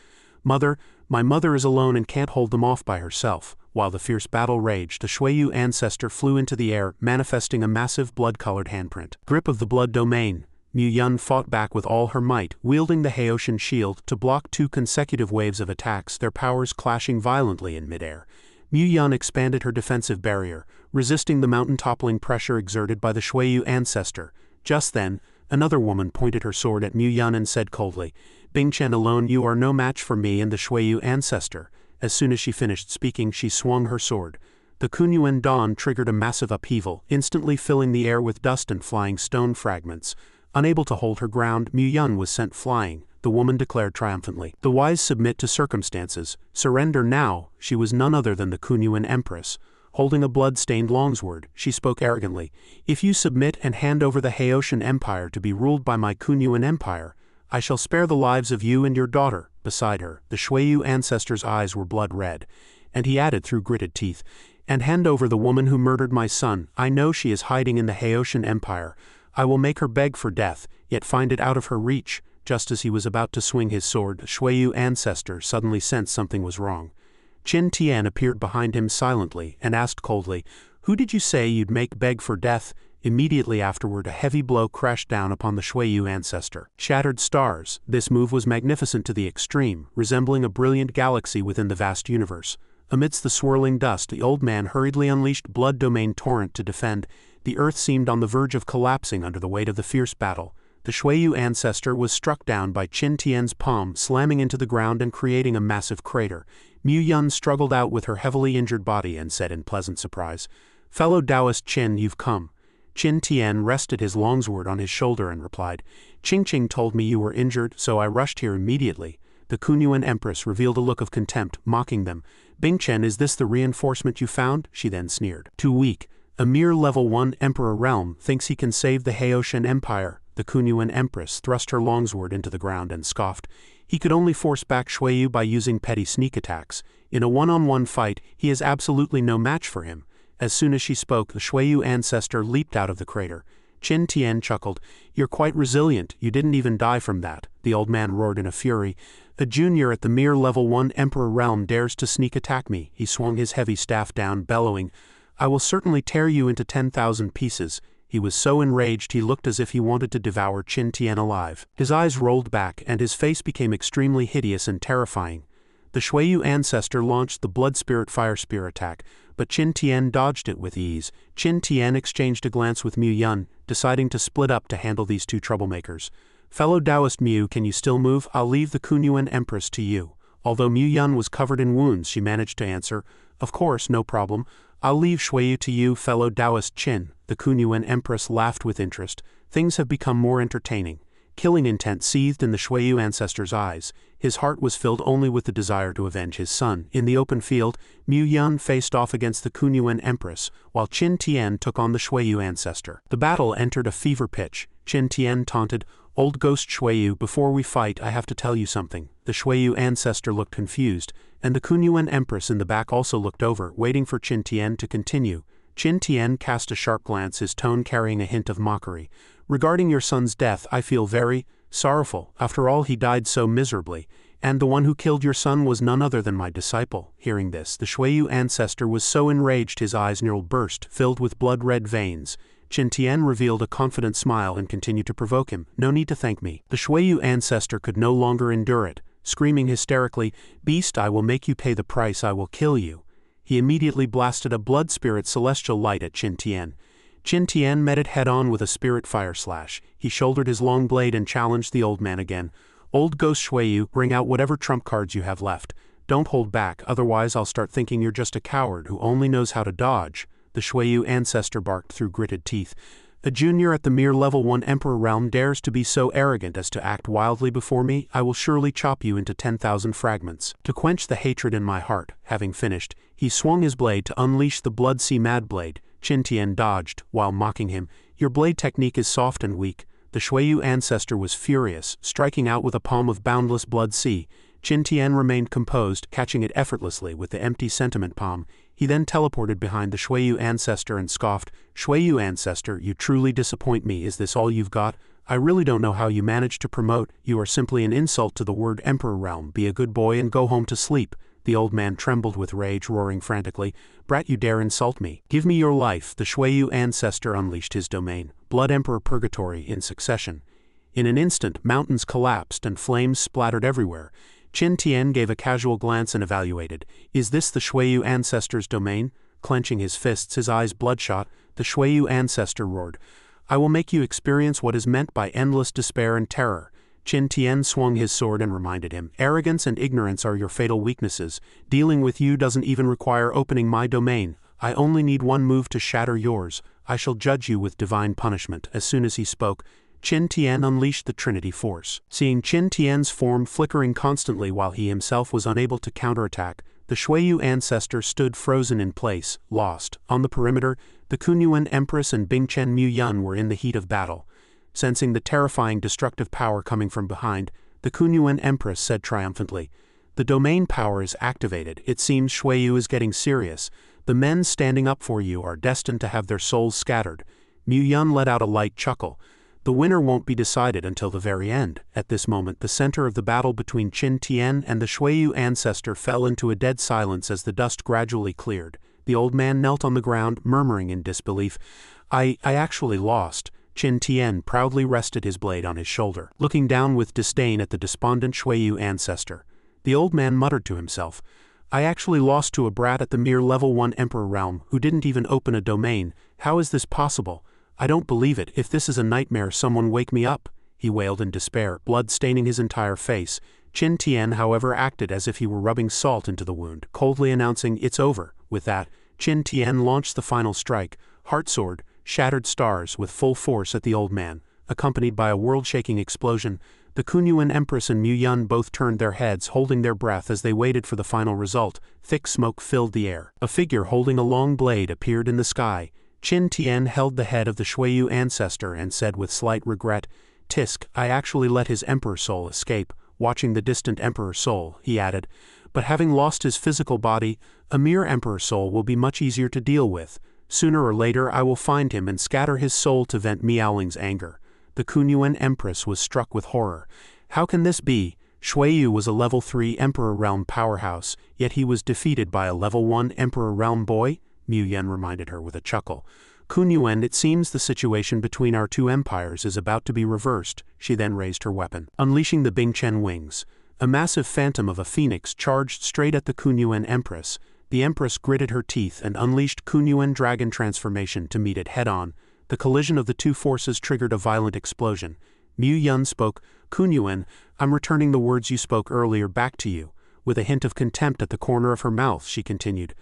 "Mother, my mother is alone and can't hold them off by herself." While the fierce battle raged, the Shuiyu ancestor flew into the air, manifesting a massive blood-colored handprint. Grip of the blood domain. Mu Yun fought back with all her might, wielding the Haitian shield to block two consecutive waves of attacks, their powers clashing violently in midair. Mu Yun expanded her defensive barrier, resisting the mountain-toppling pressure exerted by the Shuiyu ancestor. Just then, another woman pointed her sword at Mu Yun and said coldly, "Bingchen alone, you are no match for me and the Shuiyu ancestor." As soon as she finished speaking, she swung her sword. The Kunyuan dawn triggered a massive upheaval, instantly filling the air with dust and flying stone fragments. Unable to hold her ground, Mu Yun was sent flying. The woman declared triumphantly, "The wise submit to circumstances. Surrender now." She was none other than the Kunyuan Empress. Holding a blood-stained longsword, she spoke arrogantly, "If you submit and hand over the Haitian Empire to be ruled by my Kunyuan Empire, I shall spare the lives of you and your daughter." Beside her, the Shuiyu ancestor's eyes were blood red, and he added through gritted teeth, "And hand over the woman who murdered my son. I know she is hiding in the Haitian Empire. I will make her beg for death, yet find it out of her reach." Just as he was about to swing his sword, the Shuiyu ancestor suddenly sensed something was wrong. Qin Tian appeared behind him silently and asked coldly, "Who did you say you'd make beg for death?" Immediately afterward, a heavy blow crashed down upon the Shuiyu ancestor. Shattered stars. This move was magnificent to the extreme, resembling a brilliant galaxy within the vast universe. Amidst the swirling dust, the old man hurriedly unleashed Blood Domain Torrent to defend. The earth seemed on the verge of collapsing under the weight of the fierce battle. The Shuiyu ancestor was struck down by Qin Tian's palm, slamming into the ground and creating a massive crater. Mu Yun struggled out with her heavily injured body and said in pleasant surprise, "Fellow Taoist Qin, you've come." Qin Tian rested his longsword on his shoulder and replied, "Qing told me you were injured, so I rushed here immediately." The Kunyuan Empress revealed a look of contempt, mocking them. "Bingchen, is this the reinforcement you found?" she then sneered. "Too weak. A mere level 1 Emperor realm thinks he can save the Haoshan Empire." The Kunyuan Empress thrust her longsword into the ground and scoffed. "He could only force back Shuiyu by using petty sneak attacks. In a one-on-one fight, he is absolutely no match for him." As soon as she spoke, the Shuiyu ancestor leaped out of the crater. Qin Tian chuckled. "You're quite resilient, you didn't even die from that," the old man roared in a fury. "A junior at the mere level 1 Emperor realm dares to sneak attack me." He swung his heavy staff down, bellowing, "I will certainly tear you into 10,000 pieces." He was so enraged he looked as if he wanted to devour Qin Tian alive. His eyes rolled back and his face became extremely hideous and terrifying. The Shuiyu ancestor launched the Blood Spirit Fire Spear attack, but Qin Tian dodged it with ease. Qin Tian exchanged a glance with Mu Yun, deciding to split up to handle these two troublemakers. "Fellow Taoist Mu, can you still move? I'll leave the Kunyuan Empress to you." Although Mu Yun was covered in wounds, she managed to answer, "Of course, no problem. I'll leave Shuiyu to you, fellow Taoist Qin." The Kunyuan Empress laughed with interest. Things have become more entertaining. Killing intent seethed in the Shuiyu ancestor's eyes. His heart was filled only with the desire to avenge his son. In the open field, Mu Yun faced off against the Kunyuan Empress, while Qin Tian took on the Shuiyu ancestor. The battle entered a fever pitch. Qin Tian taunted, "Old ghost Shuiyu, before we fight I have to tell you something." The Shuiyu ancestor looked confused, and the Kunyuan Empress in the back also looked over, waiting for Qin Tian to continue. Qin Tian cast a sharp glance, his tone carrying a hint of mockery. "Regarding your son's death, I feel very sorrowful. After all, he died so miserably, and the one who killed your son was none other than my disciple." Hearing this, the Shuiyu ancestor was so enraged his eyes nearly burst, filled with blood-red veins. Qin Tian revealed a confident smile and continued to provoke him. "No need to thank me." The Shuiyu ancestor could no longer endure it. Screaming hysterically, "Beast, I will make you pay the price, I will kill you." He immediately blasted a blood spirit celestial light at Qin Tian. Qin Tian met it head-on with a spirit fire slash. He shouldered his long blade and challenged the old man again. "Old ghost Shuiyu, bring out whatever trump cards you have left. Don't hold back, otherwise I'll start thinking you're just a coward who only knows how to dodge." The Shuiyu ancestor barked through gritted teeth. "A junior at the mere level 1 Emperor realm dares to be so arrogant as to act wildly before me? I will surely chop you into 10,000 fragments." To quench the hatred in my heart, having finished, he swung his blade to unleash the Blood Sea Mad Blade. Qin Tian dodged, while mocking him. "Your blade technique is soft and weak." The Shuiyu ancestor was furious, striking out with a palm of boundless blood sea. Qin Tian remained composed, catching it effortlessly with the empty sentiment palm. He then teleported behind the Shuiyu ancestor and scoffed, "Shuiyu ancestor, you truly disappoint me. Is this all you've got? I really don't know how you managed to promote. You are simply an insult to the word Emperor realm. Be a good boy and go home to sleep." The old man trembled with rage, roaring frantically, "Brat, you dare insult me? Give me your life." The Shuiyu ancestor unleashed his domain, Blood Emperor Purgatory, in succession. In an instant, mountains collapsed and flames splattered everywhere. Qin Tian gave a casual glance and evaluated. "Is this the Shuiyu ancestor's domain?" Clenching his fists, his eyes bloodshot, the Shuiyu ancestor roared, "I will make you experience what is meant by endless despair and terror." Qin Tian swung his sword and reminded him, "Arrogance and ignorance are your fatal weaknesses. Dealing with you doesn't even require opening my domain. I only need one move to shatter yours. I shall judge you with divine punishment." As soon as he spoke, Qin Tian unleashed the Trinity Force. Seeing Qin Tian's form flickering constantly while he himself was unable to counterattack, the Shuiyu ancestor stood frozen in place, lost. On the perimeter, the Kunyuan Empress and Bingchen Mu Yun were in the heat of battle. Sensing the terrifying destructive power coming from behind, the Kunyuan Empress said triumphantly, "The domain power is activated. It seems Shuiyu is getting serious. The men standing up for you are destined to have their souls scattered." Mu Yun let out a light chuckle. "The winner won't be decided until the very end." At this moment, the center of the battle between Qin Tian and the Shuiyu ancestor fell into a dead silence as the dust gradually cleared. The old man knelt on the ground, murmuring in disbelief, I actually lost." Qin Tian proudly rested his blade on his shoulder, looking down with disdain at the despondent Shuiyu ancestor. The old man muttered to himself, I actually lost to a brat at the mere level 1 Emperor realm who didn't even open a domain. How is this possible? I don't believe it. If this is a nightmare, someone wake me up, he wailed in despair, blood staining his entire face. Qin Tian, however, acted as if he were rubbing salt into the wound, coldly announcing, "It's over." With that, Qin Tian launched the final strike, Heart Sword, shattered stars with full force at the old man. Accompanied by a world-shaking explosion, the Kunyuan Empress and Mu Yun both turned their heads, holding their breath as they waited for the final result. Thick smoke filled the air. A figure holding a long blade appeared in the sky. Qin Tian held the head of the Shuiyu ancestor and said with slight regret, "Tisk, I actually let his emperor soul escape." Watching the distant emperor soul, he added, "But having lost his physical body, a mere emperor soul will be much easier to deal with. Sooner or later I will find him and scatter his soul to vent Miaoling's anger." The Kunyuan Empress was struck with horror. How can this be? Shuiyu was a level 3 Emperor Realm powerhouse, yet he was defeated by a level 1 Emperor Realm boy? Mu Yan reminded her with a chuckle. "Kunyuan, it seems the situation between our two empires is about to be reversed." She then raised her weapon, unleashing the Bingchen wings. A massive phantom of a phoenix charged straight at the Kunyuan Empress. The Empress gritted her teeth and unleashed Kunyuan Dragon Transformation to meet it head-on. The collision of the two forces triggered a violent explosion. Mu Yun spoke, "Kunyuan, I'm returning the words you spoke earlier back to you." With a hint of contempt at the corner of her mouth, she continued,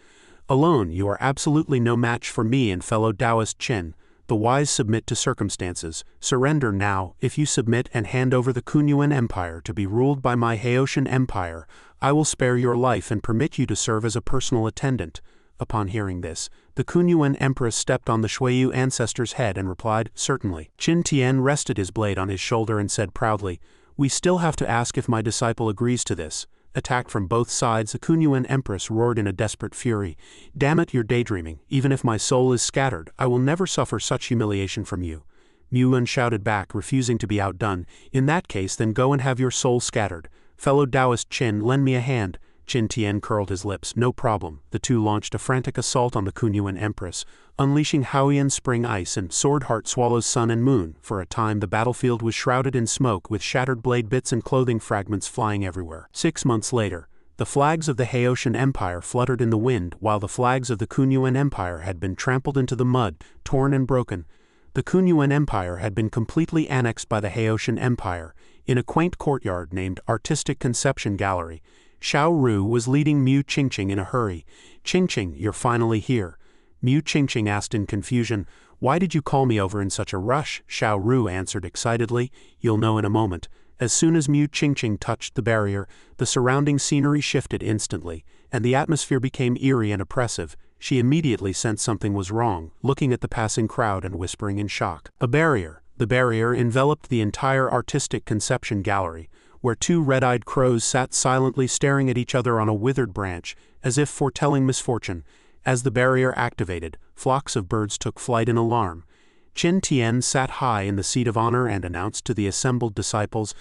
"Alone, you are absolutely no match for me and fellow Taoist Qin. The wise submit to circumstances. Surrender now. If you submit and hand over the Kunyuan Empire to be ruled by my Haoshan Empire, I will spare your life and permit you to serve as a personal attendant." Upon hearing this, the Kunyuan Empress stepped on the Shuiyu ancestor's head and replied, "Certainly." Qin Tian rested his blade on his shoulder and said proudly, "We still have to ask if my disciple agrees to this." Attacked from both sides, the Kunyuan Empress roared in a desperate fury, "Damn it, you're daydreaming. Even if my soul is scattered, I will never suffer such humiliation from you." Mu Yun shouted back, refusing to be outdone, "In that case, then go and have your soul scattered. Fellow Taoist Qin, lend me a hand." Qin Tian curled his lips. "No problem." The two launched a frantic assault on the Kunyuan Empress, unleashing Haoyan Spring Ice and Sword Heart Swallows Sun and Moon. For a time the battlefield was shrouded in smoke, with shattered blade bits and clothing fragments flying everywhere. 6 months later, the flags of the Haoshan Empire fluttered in the wind, while the flags of the Kunyuan Empire had been trampled into the mud, torn and broken. The Kunyuan Empire had been completely annexed by the Haoshan Empire. In a quaint courtyard named Artistic Conception Gallery, Xiao Ru was leading Mu Qingqing in a hurry. "Qingqing, you're finally here." Mu Qingqing asked in confusion, "Why did you call me over in such a rush?" Xiao Ru answered excitedly, "You'll know in a moment." As soon as Mu Qingqing touched the barrier, the surrounding scenery shifted instantly, and the atmosphere became eerie and oppressive. She immediately sensed something was wrong, looking at the passing crowd and whispering in shock. A barrier. The barrier enveloped the entire Artistic Conception Gallery, where two red-eyed crows sat silently staring at each other on a withered branch, as if foretelling misfortune. As the barrier activated, flocks of birds took flight in alarm. Qin Tian sat high in the seat of honor and announced to the assembled disciples,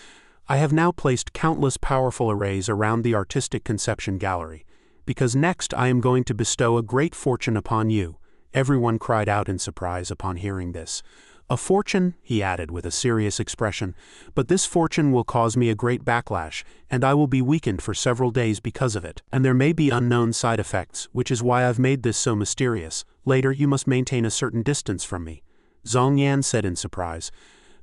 "I have now placed countless powerful arrays around the Artistic Conception Gallery, because next I am going to bestow a great fortune upon you." Everyone cried out in surprise upon hearing this. "A fortune," he added with a serious expression, "but this fortune will cause me a great backlash, and I will be weakened for several days because of it. And there may be unknown side effects, which is why I've made this so mysterious. Later you must maintain a certain distance from me." Zhong Yan said in surprise,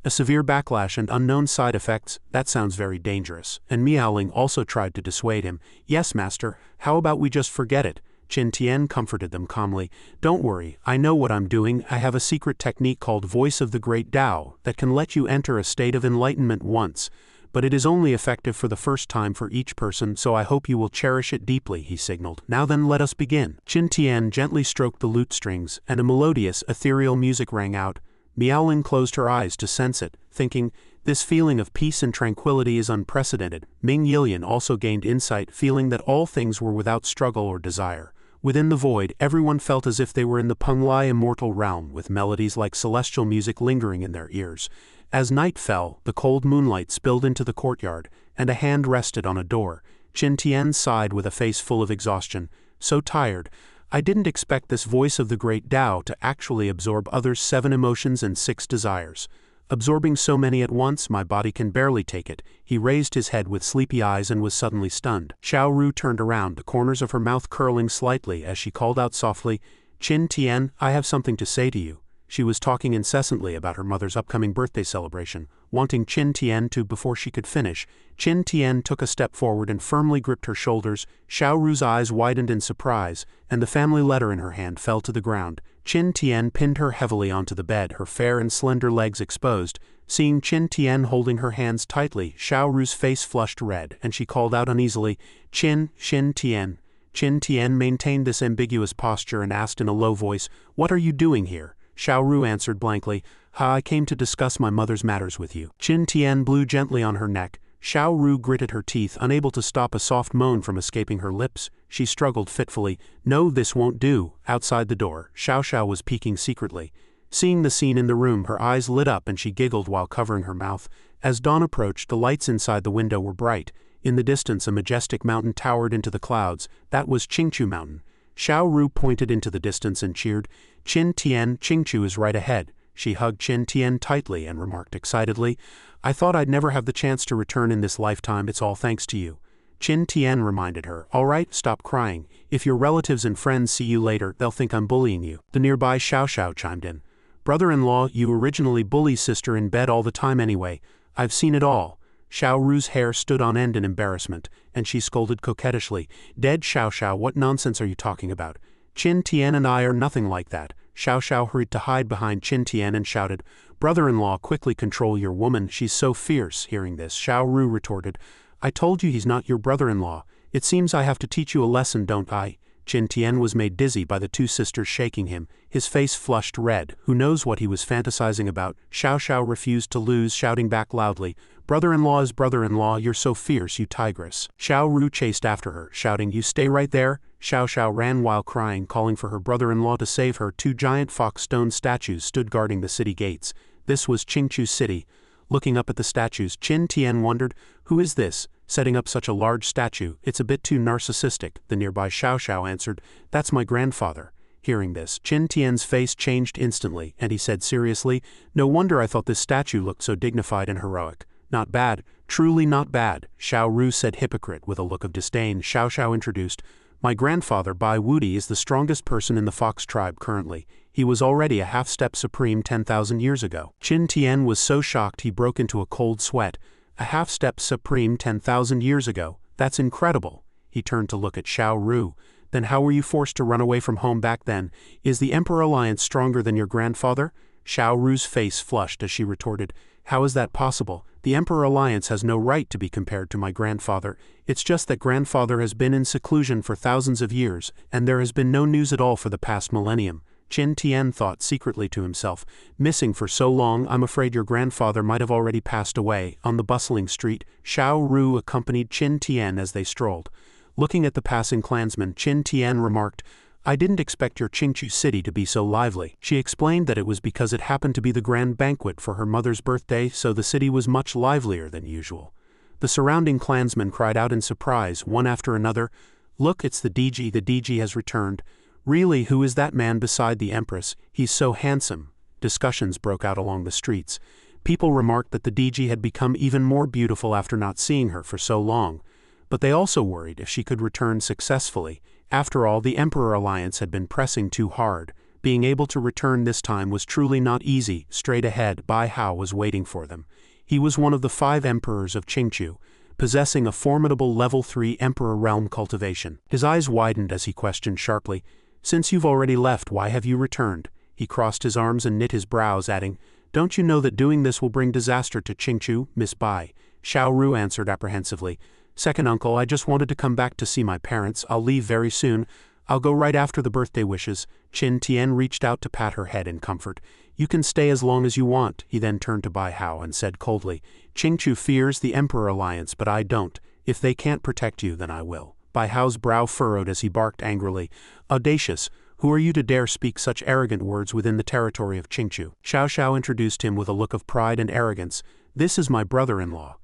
"A severe backlash and unknown side effects? That sounds very dangerous." And Miaoling also tried to dissuade him. "Yes, master, how about we just forget it?" Qin Tian comforted them calmly. "Don't worry, I know what I'm doing. I have a secret technique called Voice of the Great Tao that can let you enter a state of enlightenment once, but it is only effective for the first time for each person, so I hope you will cherish it deeply," he signaled. "Now then, let us begin." Qin Tian gently stroked the lute strings, and a melodious, ethereal music rang out. Miaoling closed her eyes to sense it, thinking, "This feeling of peace and tranquility is unprecedented." Ming Yilian also gained insight, feeling that all things were without struggle or desire. Within the void, everyone felt as if they were in the Penglai immortal realm, with melodies like celestial music lingering in their ears. As night fell, the cold moonlight spilled into the courtyard, and a hand rested on a door. Qin Tian sighed with a face full of exhaustion. "So tired. I didn't expect this Voice of the Great Tao to actually absorb others' 7 emotions and 6 desires." Absorbing so many at once, my body can barely take it. He raised his head with sleepy eyes and was suddenly stunned. Xiao Ru turned around, the corners of her mouth curling slightly as she called out softly, "Qin Tian, I have something to say to you." She was talking incessantly about her mother's upcoming birthday celebration, wanting Qin Tian to before she could finish. Qin Tian took a step forward and firmly gripped her shoulders. Xiao Ru's eyes widened in surprise, and the family letter in her hand fell to the ground. Qin Tian pinned her heavily onto the bed, her fair and slender legs exposed. Seeing Qin Tian holding her hands tightly, Xiao Ru's face flushed red, and she called out uneasily, Xin Tian." Qin Tian maintained this ambiguous posture and asked in a low voice, "What are you doing here?" Xiao Ru answered blankly, "I came to discuss my mother's matters with you." Qin Tian blew gently on her neck. Xiao Ru gritted her teeth, unable to stop a soft moan from escaping her lips. She struggled fitfully. "No, this won't do." Outside the door, Xiao was peeking secretly. Seeing the scene in the room, her eyes lit up and she giggled while covering her mouth. As dawn approached, the lights inside the window were bright. In the distance, a majestic mountain towered into the clouds. That was Qingchu Mountain. Xiao Ru pointed into the distance and cheered, "Qin Tian, Qingchu is right ahead." She hugged Qin Tian tightly and remarked excitedly, "I thought I'd never have the chance to return in this lifetime. It's all thanks to you." Qin Tian reminded her, "All right, stop crying. If your relatives and friends see you later, they'll think I'm bullying you." The nearby Xiao chimed in, "Brother-in-law, you originally bully sister in bed all the time anyway. I've seen it all." Xiao Ru's hair stood on end in embarrassment, and she scolded coquettishly, "Dead Xiao, what nonsense are you talking about? Qin Tian and I are nothing like that." Xiao hurried to hide behind Qin Tian and shouted, "Brother-in-law, quickly control your woman, she's so fierce." Hearing this, Xiao Ru retorted, "I told you he's not your brother-in-law. It seems I have to teach you a lesson, don't I?" Qin Tian was made dizzy by the two sisters shaking him. His face flushed red. Who knows what he was fantasizing about? Xiao refused to lose, shouting back loudly, "Brother-in-law is brother-in-law, you're so fierce, you tigress." Xiao Ru chased after her, shouting, "You stay right there." Xiao ran while crying, calling for her brother-in-law to save her. Two giant fox stone statues stood guarding the city gates. This was Qingchu City. Looking up at the statues, Qin Tian wondered, "Who is this, setting up such a large statue? It's a bit too narcissistic." The nearby Xiao answered, "That's my grandfather." Hearing this, Qin Tian's face changed instantly, and he said seriously, "No wonder I thought this statue looked so dignified and heroic. Not bad, truly not bad." Xiao Ru said hypocrite with a look of disdain. Xiao introduced, "My grandfather, Bai Wudi, is the strongest person in the fox tribe currently. He was already a half-step supreme 10,000 years ago." Qin Tian was so shocked he broke into a cold sweat. "A half-step supreme 10,000 years ago? That's incredible." He turned to look at Xiao Ru. "Then how were you forced to run away from home back then? Is the Emperor Alliance stronger than your grandfather?" Xiao Ru's face flushed as she retorted, "How is that possible? The Emperor Alliance has no right to be compared to my grandfather. It's just that grandfather has been in seclusion for thousands of years, and there has been no news at all for the past millennium." Qin Tian thought secretly to himself, "Missing for so long, I'm afraid your grandfather might have already passed away." On the bustling street, Xiao Ru accompanied Qin Tian as they strolled. Looking at the passing clansmen, Qin Tian remarked, "I didn't expect your Qingchu city to be so lively." She explained that it was because it happened to be the grand banquet for her mother's birthday, so the city was much livelier than usual. The surrounding clansmen cried out in surprise, one after another, "Look, it's the DG has returned. Really, who is that man beside the Empress? He's so handsome." Discussions broke out along the streets. People remarked that the DG had become even more beautiful after not seeing her for so long. But they also worried if she could return successfully. After all, the Emperor Alliance had been pressing too hard. Being able to return this time was truly not easy. Straight ahead, Bai Hao was waiting for them. He was one of the 5 emperors of Qingchu, possessing a formidable level 3 Emperor realm cultivation. His eyes widened as he questioned sharply, "Since you've already left, why have you returned?" He crossed his arms and knit his brows, adding, "Don't you know that doing this will bring disaster to Qingchu, Miss Bai?" Xiao Ru answered apprehensively, "Second uncle, I just wanted to come back to see my parents. I'll leave very soon. I'll go right after the birthday wishes." Qin Tian reached out to pat her head in comfort. "You can stay as long as you want." He then turned to Bai Hao and said coldly, "Qingchu fears the Emperor Alliance, but I don't. If they can't protect you, then I will." Bai Hao's brow furrowed as he barked angrily, "Audacious! Who are you to dare speak such arrogant words within the territory of Qingchu?" Xiao introduced him with a look of pride and arrogance. "This is my brother-in-law."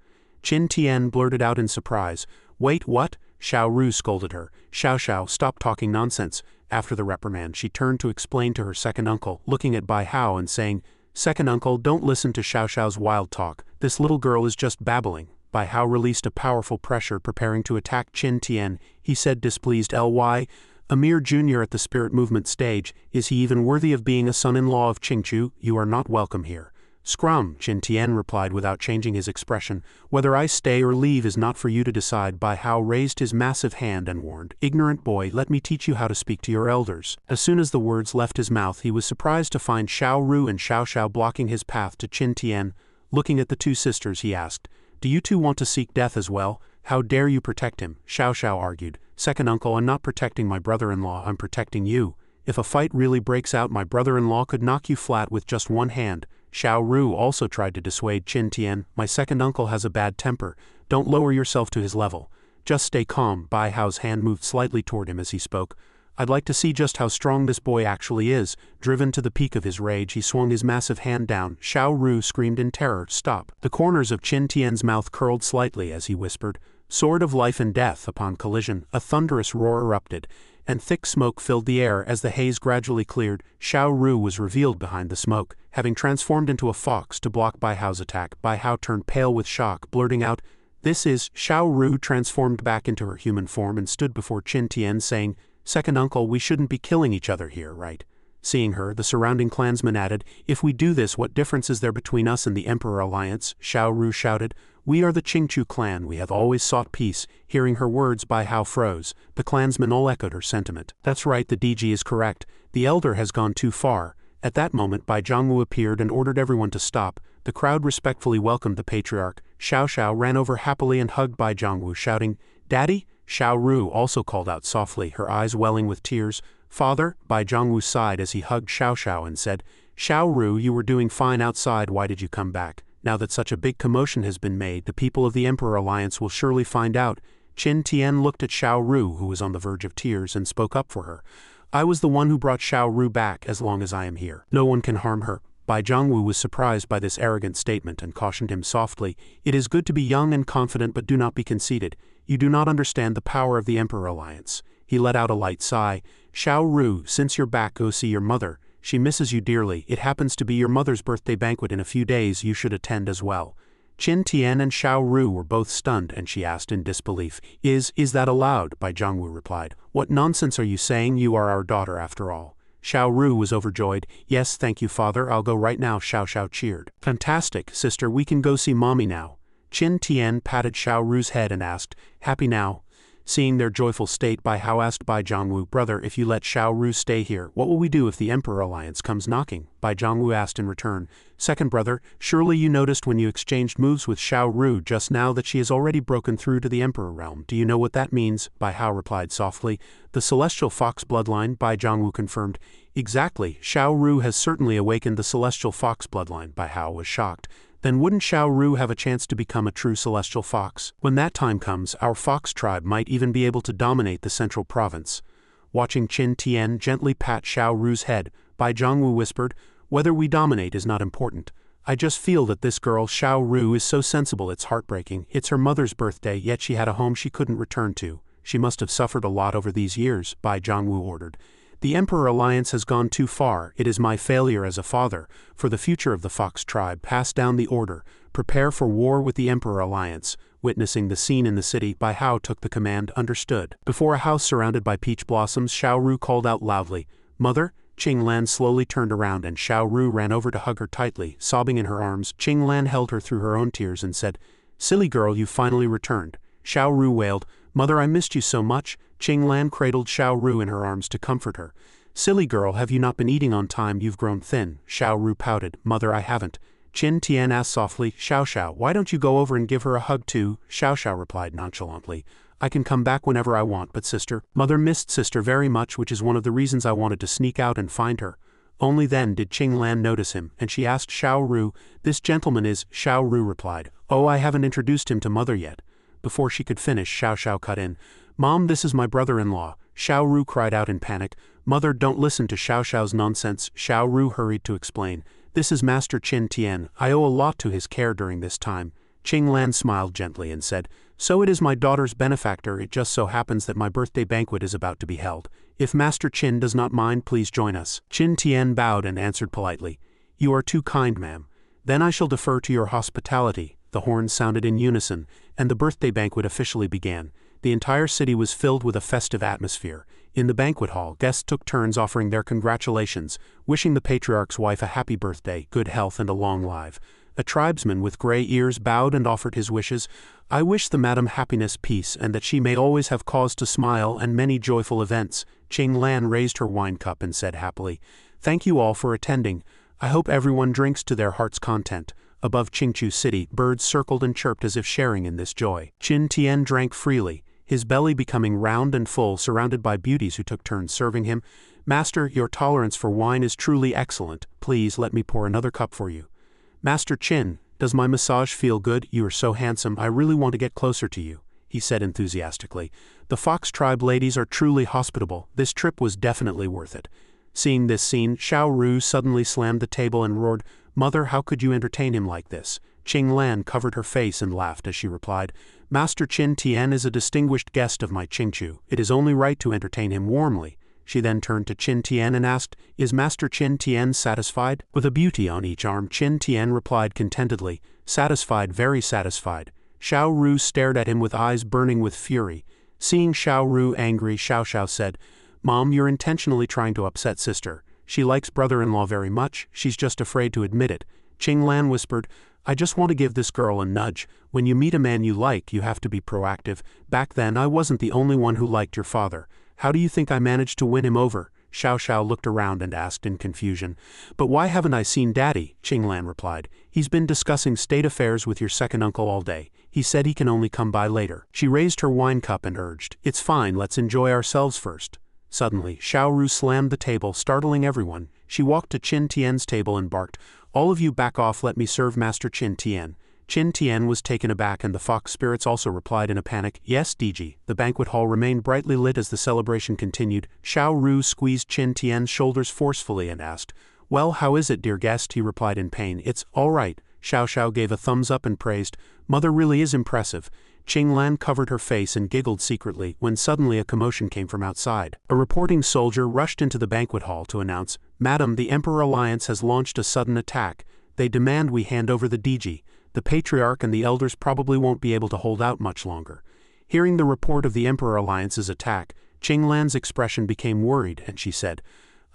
Qin Tian blurted out in surprise, "Wait, what?" Xiao Ru scolded her. Xiao, stop talking nonsense." After the reprimand, she turned to explain to her second uncle, looking at Bai Hao and saying, Second uncle, don't listen to Xiao Xiao's wild talk. This little girl is just babbling. Bai Hao released a powerful pressure preparing to attack Qin Tian. He said displeased, "Ly, a mere junior at the spirit movement stage, is he even worthy of being a son-in-law of Qingchu? You are not welcome here." "Scrum," Qin Tian replied without changing his expression. "Whether I stay or leave is not for you to decide." Bai Hao raised his massive hand and warned, "Ignorant boy, let me teach you how to speak to your elders." As soon as the words left his mouth, he was surprised to find Xiao Ru and Xiao Xiao blocking his path to Qin Tian. Looking at the two sisters, he asked, "Do you two want to seek death as well? How dare you protect him?" Xiao Xiao argued, "Second uncle, I'm not protecting my brother-in-law, I'm protecting you. If a fight really breaks out, my brother-in-law could knock you flat with just one hand." Xiao Ru also tried to dissuade Qin Tian. "My second uncle has a bad temper. Don't lower yourself to his level. Just stay calm." Bai Hao's hand moved slightly toward him as he spoke. "I'd like to see just how strong this boy actually is." Driven to the peak of his rage, he swung his massive hand down. Xiao Ru screamed in terror, "Stop!" The corners of Qin Tian's mouth curled slightly as he whispered, "Sword of life and death." Upon collision, a thunderous roar erupted, and thick smoke filled the air. As the haze gradually cleared, Xiao Ru was revealed behind the smoke, having transformed into a fox to block Bai Hao's attack. Bai Hao turned pale with shock, blurting out, "This is..." Xiao Ru transformed back into her human form and stood before Qin Tian saying, "Second uncle, we shouldn't be killing each other here, right?" Seeing her, the surrounding clansmen added, "If we do this, what difference is there between us and the Emperor Alliance?" Xiao Ru shouted, "We are the Qingchu clan, we have always sought peace." Hearing her words, Bai Hao froze. The clansmen all echoed her sentiment. "That's right, the DG is correct. The elder has gone too far." At that moment, Bai Zhongwu appeared and ordered everyone to stop. The crowd respectfully welcomed the patriarch. Xiao Xiao ran over happily and hugged Bai Zhongwu, shouting, "Daddy?" Xiao Ru also called out softly, her eyes welling with tears. "Father?" Bai Zhongwu sighed as he hugged Xiao Xiao and said, "Xiao Ru, you were doing fine outside, why did you come back? Now that such a big commotion has been made, the people of the Emperor Alliance will surely find out." Qin Tian looked at Xiao Ru, who was on the verge of tears, and spoke up for her. "I was the one who brought Xiao Ru back. As long as I am here, no one can harm her." Bai Zhongwu was surprised by this arrogant statement and cautioned him softly, "It is good to be young and confident, but do not be conceited. You do not understand the power of the Emperor Alliance." He let out a light sigh. "Xiao Ru, since you're back, go see your mother. She misses you dearly. It happens to be your mother's birthday banquet in a few days. You should attend as well." Qin Tian and Xiao Ru were both stunned, and she asked in disbelief, Is that allowed?" Bai Zhongwu replied, "What nonsense are you saying? You are our daughter after all." Xiao Ru was overjoyed. "Yes, thank you, father, I'll go right now." Xiao Xiao cheered. "Fantastic, sister, we can go see mommy now." Qin Tian patted Xiao Ru's head and asked, "Happy now?" Seeing their joyful state, Bai Hao asked Bai Zhongwu, "Brother, if you let Xiao Ru stay here, what will we do if the Emperor Alliance comes knocking?" Bai Zhongwu asked in return, "Second brother, surely you noticed when you exchanged moves with Xiao Ru just now that she has already broken through to the Emperor realm. Do you know what that means?" Bai Hao replied softly. "The Celestial Fox bloodline," Bai Zhongwu confirmed. "Exactly, Xiao Ru has certainly awakened the Celestial Fox bloodline." Bai Hao was shocked. "Then wouldn't Xiao Ru have a chance to become a true Celestial Fox? When that time comes, our Fox tribe might even be able to dominate the central province." Watching Qin Tian gently pat Xiao Ru's head, Bai Zhongwu whispered, "Whether we dominate is not important. I just feel that this girl Xiao Ru is so sensible it's heartbreaking. It's her mother's birthday, yet she had a home she couldn't return to. She must have suffered a lot over these years," Bai Zhongwu ordered. "The Emperor Alliance has gone too far. It is my failure as a father. For the future of the Fox tribe, pass down the order. Prepare for war with the Emperor Alliance." Witnessing the scene in the city, Bai Hao took the command. "Understood." Before a house surrounded by peach blossoms, Xiao Ru called out loudly, "Mother?" Qing Lan slowly turned around and Xiao Ru ran over to hug her tightly. Sobbing in her arms, Qing Lan held her through her own tears and said, "Silly girl, you finally returned." Xiao Ru wailed, "Mother, I missed you so much." Qing Lan cradled Xiao Ru in her arms to comfort her. "Silly girl, have you not been eating on time? You've grown thin." Xiao Ru pouted, "Mother, I haven't." Qin Tian asked softly, "Xiao Xiao, why don't you go over and give her a hug too?" Xiao Xiao replied nonchalantly, "I can come back whenever I want, but sister, mother missed sister very much, which is one of the reasons I wanted to sneak out and find her." Only then did Qing Lan notice him, and she asked Xiao Ru, "This gentleman is..." Xiao Ru replied, "Oh, I haven't introduced him to mother yet." Before she could finish, Xiao Xiao cut in, "Mom, this is my brother-in-law." Xiao Ru cried out in panic, "Mother, don't listen to Xiao Xiao's nonsense." Xiao Ru hurried to explain, "This is Master Qin Tian. I owe a lot to his care during this time." Qing Lan smiled gently and said, "So it is my daughter's benefactor. It just so happens that my birthday banquet is about to be held. If Master Qin does not mind, please join us." Qin Tian bowed and answered politely, "You are too kind, ma'am. Then I shall defer to your hospitality." The horns sounded in unison, and the birthday banquet officially began. The entire city was filled with a festive atmosphere. In the banquet hall, guests took turns offering their congratulations, wishing the patriarch's wife a happy birthday, good health, and a long life. A tribesman with gray ears bowed and offered his wishes. "I wish the madam happiness, peace, and that she may always have cause to smile and many joyful events." Ching Lan raised her wine cup and said happily, "Thank you all for attending. I hope everyone drinks to their heart's content." Above Qingqiu City, birds circled and chirped as if sharing in this joy. Qin Tian drank freely, his belly becoming round and full, surrounded by beauties who took turns serving him. "Master, your tolerance for wine is truly excellent. Please let me pour another cup for you." "Master Qin, does my massage feel good? You are so handsome, I really want to get closer to you," he said enthusiastically. The Fox Tribe ladies are truly hospitable. This trip was definitely worth it. Seeing this scene, Xiao Ru suddenly slammed the table and roared, "Mother, how could you entertain him like this?" Qing Lan covered her face and laughed as she replied, "Master Qin Tian is a distinguished guest of my Qingqiu. It is only right to entertain him warmly." She then turned to Qin Tian and asked, "Is Master Qin Tian satisfied?" With a beauty on each arm, Qin Tian replied contentedly, "Satisfied, very satisfied." Xiao Ru stared at him with eyes burning with fury. Seeing Xiao Ru angry, Xiao said, "Mom, you're intentionally trying to upset sister. She likes brother-in-law very much, she's just afraid to admit it." Qing Lan whispered, "I just want to give this girl a nudge. When you meet a man you like, you have to be proactive. Back then I wasn't the only one who liked your father. How do you think I managed to win him over?" Xiao looked around and asked in confusion. "But why haven't I seen Daddy?" Qing Lan replied. "He's been discussing state affairs with your second uncle all day. He said he can only come by later." She raised her wine cup and urged, "It's fine, let's enjoy ourselves first." Suddenly, Xiao Ru slammed the table, startling everyone. She walked to Qin Tian's table and barked, "All of you back off, let me serve Master Qin Tian." Qin Tian was taken aback and the fox spirits also replied in a panic, "Yes, DG." The banquet hall remained brightly lit as the celebration continued. Xiao Ru squeezed Qin Tian's shoulders forcefully and asked, "Well, how is it, dear guest?" He replied in pain, "It's all right." Xiao gave a thumbs up and praised, "Mother really is impressive." Qing Lan covered her face and giggled secretly when suddenly a commotion came from outside. A reporting soldier rushed into the banquet hall to announce, "Madam, the Emperor Alliance has launched a sudden attack. They demand we hand over the DG. The Patriarch and the elders probably won't be able to hold out much longer." Hearing the report of the Emperor Alliance's attack, Qing Lan's expression became worried and she said,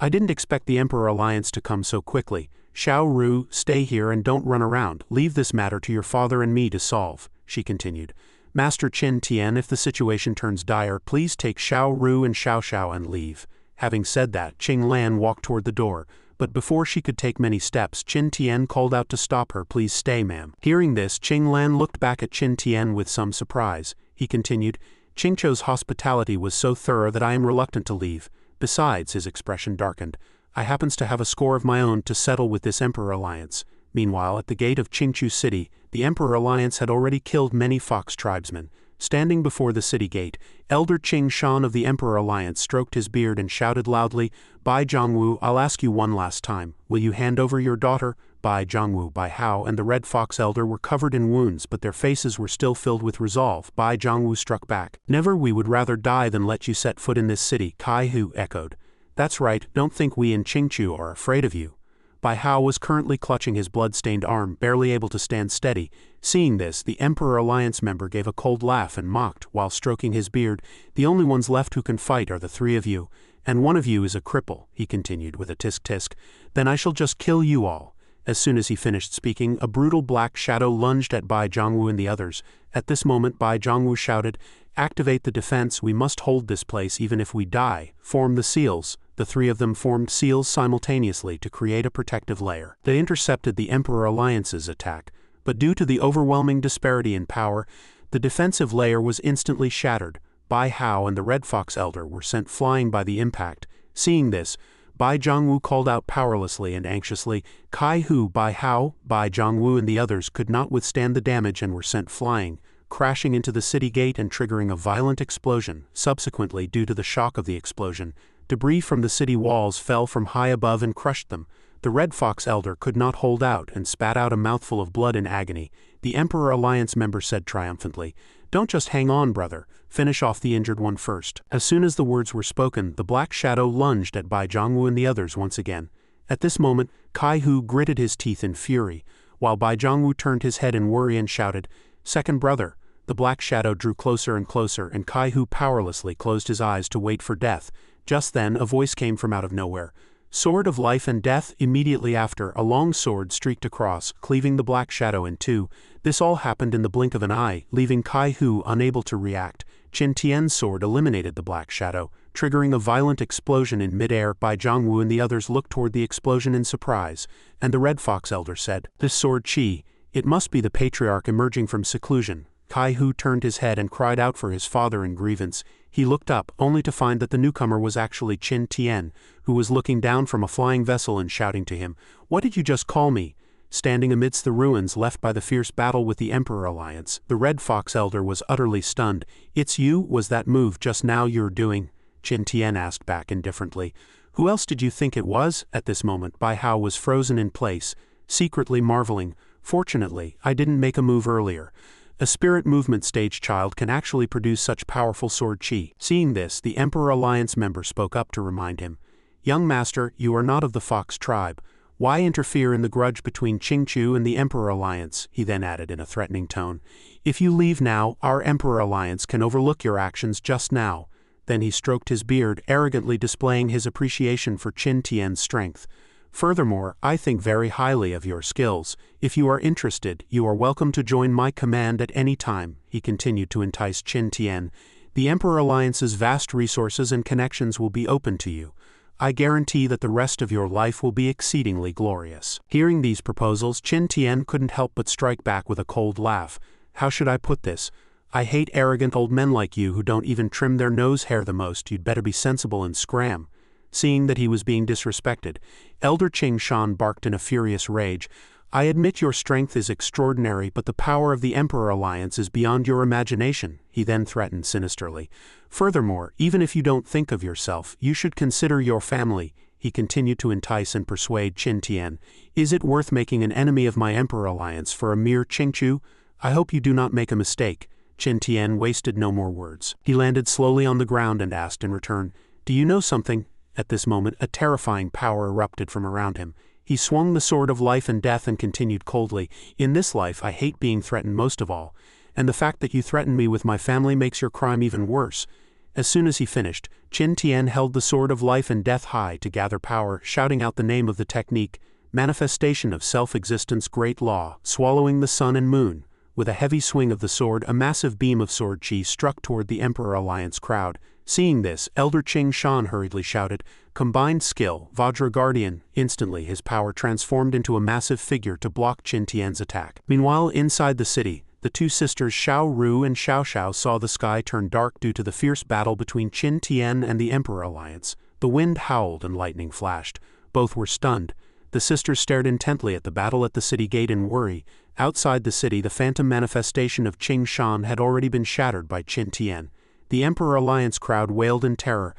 "I didn't expect the Emperor Alliance to come so quickly. Xiao Ru, stay here and don't run around. Leave this matter to your father and me to solve," she continued. "Master Qin Tian, if the situation turns dire, please take Xiao Ru and Xiao and leave." Having said that, Qing Lan walked toward the door, but before she could take many steps, Qin Tian called out to stop her, "Please stay, ma'am." Hearing this, Qing Lan looked back at Qin Tian with some surprise. He continued, "Qingqiu's hospitality was so thorough that I am reluctant to leave. Besides," his expression darkened, "I happens to have a score of my own to settle with this Emperor Alliance." Meanwhile, at the gate of Qingqiu City, the Emperor Alliance had already killed many fox tribesmen. Standing before the city gate, Elder Qing Shan of the Emperor Alliance stroked his beard and shouted loudly, "Bai Zhongwu, I'll ask you one last time. Will you hand over your daughter?" Bai Zhongwu, Bai Hao, and the Red Fox Elder were covered in wounds, but their faces were still filled with resolve. Bai Zhongwu struck back. "Never, we would rather die than let you set foot in this city," Kai Hu echoed. "That's right, don't think we in Qingqiu are afraid of you." Bai Hao was currently clutching his blood-stained arm, barely able to stand steady. Seeing this, the Emperor Alliance member gave a cold laugh and mocked, while stroking his beard, "The only ones left who can fight are the three of you, and one of you is a cripple," he continued with a tisk-tisk. "Then I shall just kill you all." As soon as he finished speaking, a brutal black shadow lunged at Bai Zhongwu and the others. At this moment, Bai Zhongwu shouted, "Activate the defense, we must hold this place even if we die. Form the seals." The three of them formed seals simultaneously to create a protective layer. They intercepted the Emperor Alliance's attack, but due to the overwhelming disparity in power, the defensive layer was instantly shattered. Bai Hao and the Red Fox Elder were sent flying by the impact. Seeing this, Bai Zhongwu called out powerlessly and anxiously. Kai Hu, Bai Hao, Bai Zhongwu and the others could not withstand the damage and were sent flying, crashing into the city gate and triggering a violent explosion. Subsequently, due to the shock of the explosion, debris from the city walls fell from high above and crushed them. The Red Fox Elder could not hold out and spat out a mouthful of blood in agony. The Emperor Alliance member said triumphantly, "Don't just hang on, brother. Finish off the injured one first." As soon as the words were spoken, the black shadow lunged at Bai Zhongwu and the others once again. At this moment, Kai-Hu gritted his teeth in fury, while Bai Zhongwu turned his head in worry and shouted, "Second brother." The black shadow drew closer and closer, and Kai-Hu powerlessly closed his eyes to wait for death. Just then a voice came from out of nowhere. "Sword of life and death." Immediately after, a long sword streaked across, cleaving the black shadow in two. This all happened in the blink of an eye, leaving Kai-Hu unable to react. Qin Tian's sword eliminated the black shadow, triggering a violent explosion in midair. Bai Zhongwu and the others looked toward the explosion in surprise, and the Red Fox Elder said, "This sword Qi, it must be the patriarch emerging from seclusion." Kai-Hu turned his head and cried out for his father in grievance. He looked up, only to find that the newcomer was actually Qin Tian, who was looking down from a flying vessel and shouting to him, "What did you just call me?" Standing amidst the ruins left by the fierce battle with the Emperor Alliance, the Red Fox Elder was utterly stunned. "It's you? Was that move just now you're doing?" Qin Tian asked back indifferently. "Who else did you think it was?" At this moment, Bai Hao was frozen in place, secretly marveling. "Fortunately, I didn't make a move earlier. A spirit movement stage child can actually produce such powerful sword Qi." Seeing this, the Emperor Alliance member spoke up to remind him. "Young master, you are not of the Fox tribe. Why interfere in the grudge between Qingqiu and the Emperor Alliance?" he then added in a threatening tone. "If you leave now, our Emperor Alliance can overlook your actions just now." Then he stroked his beard, arrogantly displaying his appreciation for Qin Tian's strength. "Furthermore, I think very highly of your skills. If you are interested, you are welcome to join my command at any time," he continued to entice Qin Tian. "The Emperor Alliance's vast resources and connections will be open to you. I guarantee that the rest of your life will be exceedingly glorious." Hearing these proposals, Qin Tian couldn't help but strike back with a cold laugh. "How should I put this? I hate arrogant old men like you who don't even trim their nose hair the most. You'd better be sensible and scram." Seeing that he was being disrespected, Elder Qing Shan barked in a furious rage. "I admit your strength is extraordinary, but the power of the Emperor Alliance is beyond your imagination," he then threatened sinisterly. "Furthermore, even if you don't think of yourself, you should consider your family," he continued to entice and persuade Qin Tian. "Is it worth making an enemy of my Emperor Alliance for a mere Qingqiu? I hope you do not make a mistake." Qin Tian wasted no more words. He landed slowly on the ground and asked in return, "Do you know something?" At this moment, a terrifying power erupted from around him. He swung the sword of life and death and continued coldly, "In this life I hate being threatened most of all, and the fact that you threaten me with my family makes your crime even worse." As soon as he finished, Qin Tian held the sword of life and death high to gather power, shouting out the name of the technique, "Manifestation of Self-Existence Great Law, Swallowing the Sun and Moon." With a heavy swing of the sword, a massive beam of sword Qi struck toward the Emperor Alliance crowd. Seeing this, Elder Qing Shan hurriedly shouted, "Combined skill, Vajra Guardian." Instantly his power transformed into a massive figure to block Qin Tian's attack. Meanwhile, inside the city, the two sisters Xiao Ru and Xiao Xiao saw the sky turn dark due to the fierce battle between Qin Tian and the Emperor Alliance. The wind howled and lightning flashed. Both were stunned. The sisters stared intently at the battle at the city gate in worry. Outside the city, the phantom manifestation of Qing Shan had already been shattered by Qin Tian. The Emperor Alliance crowd wailed in terror.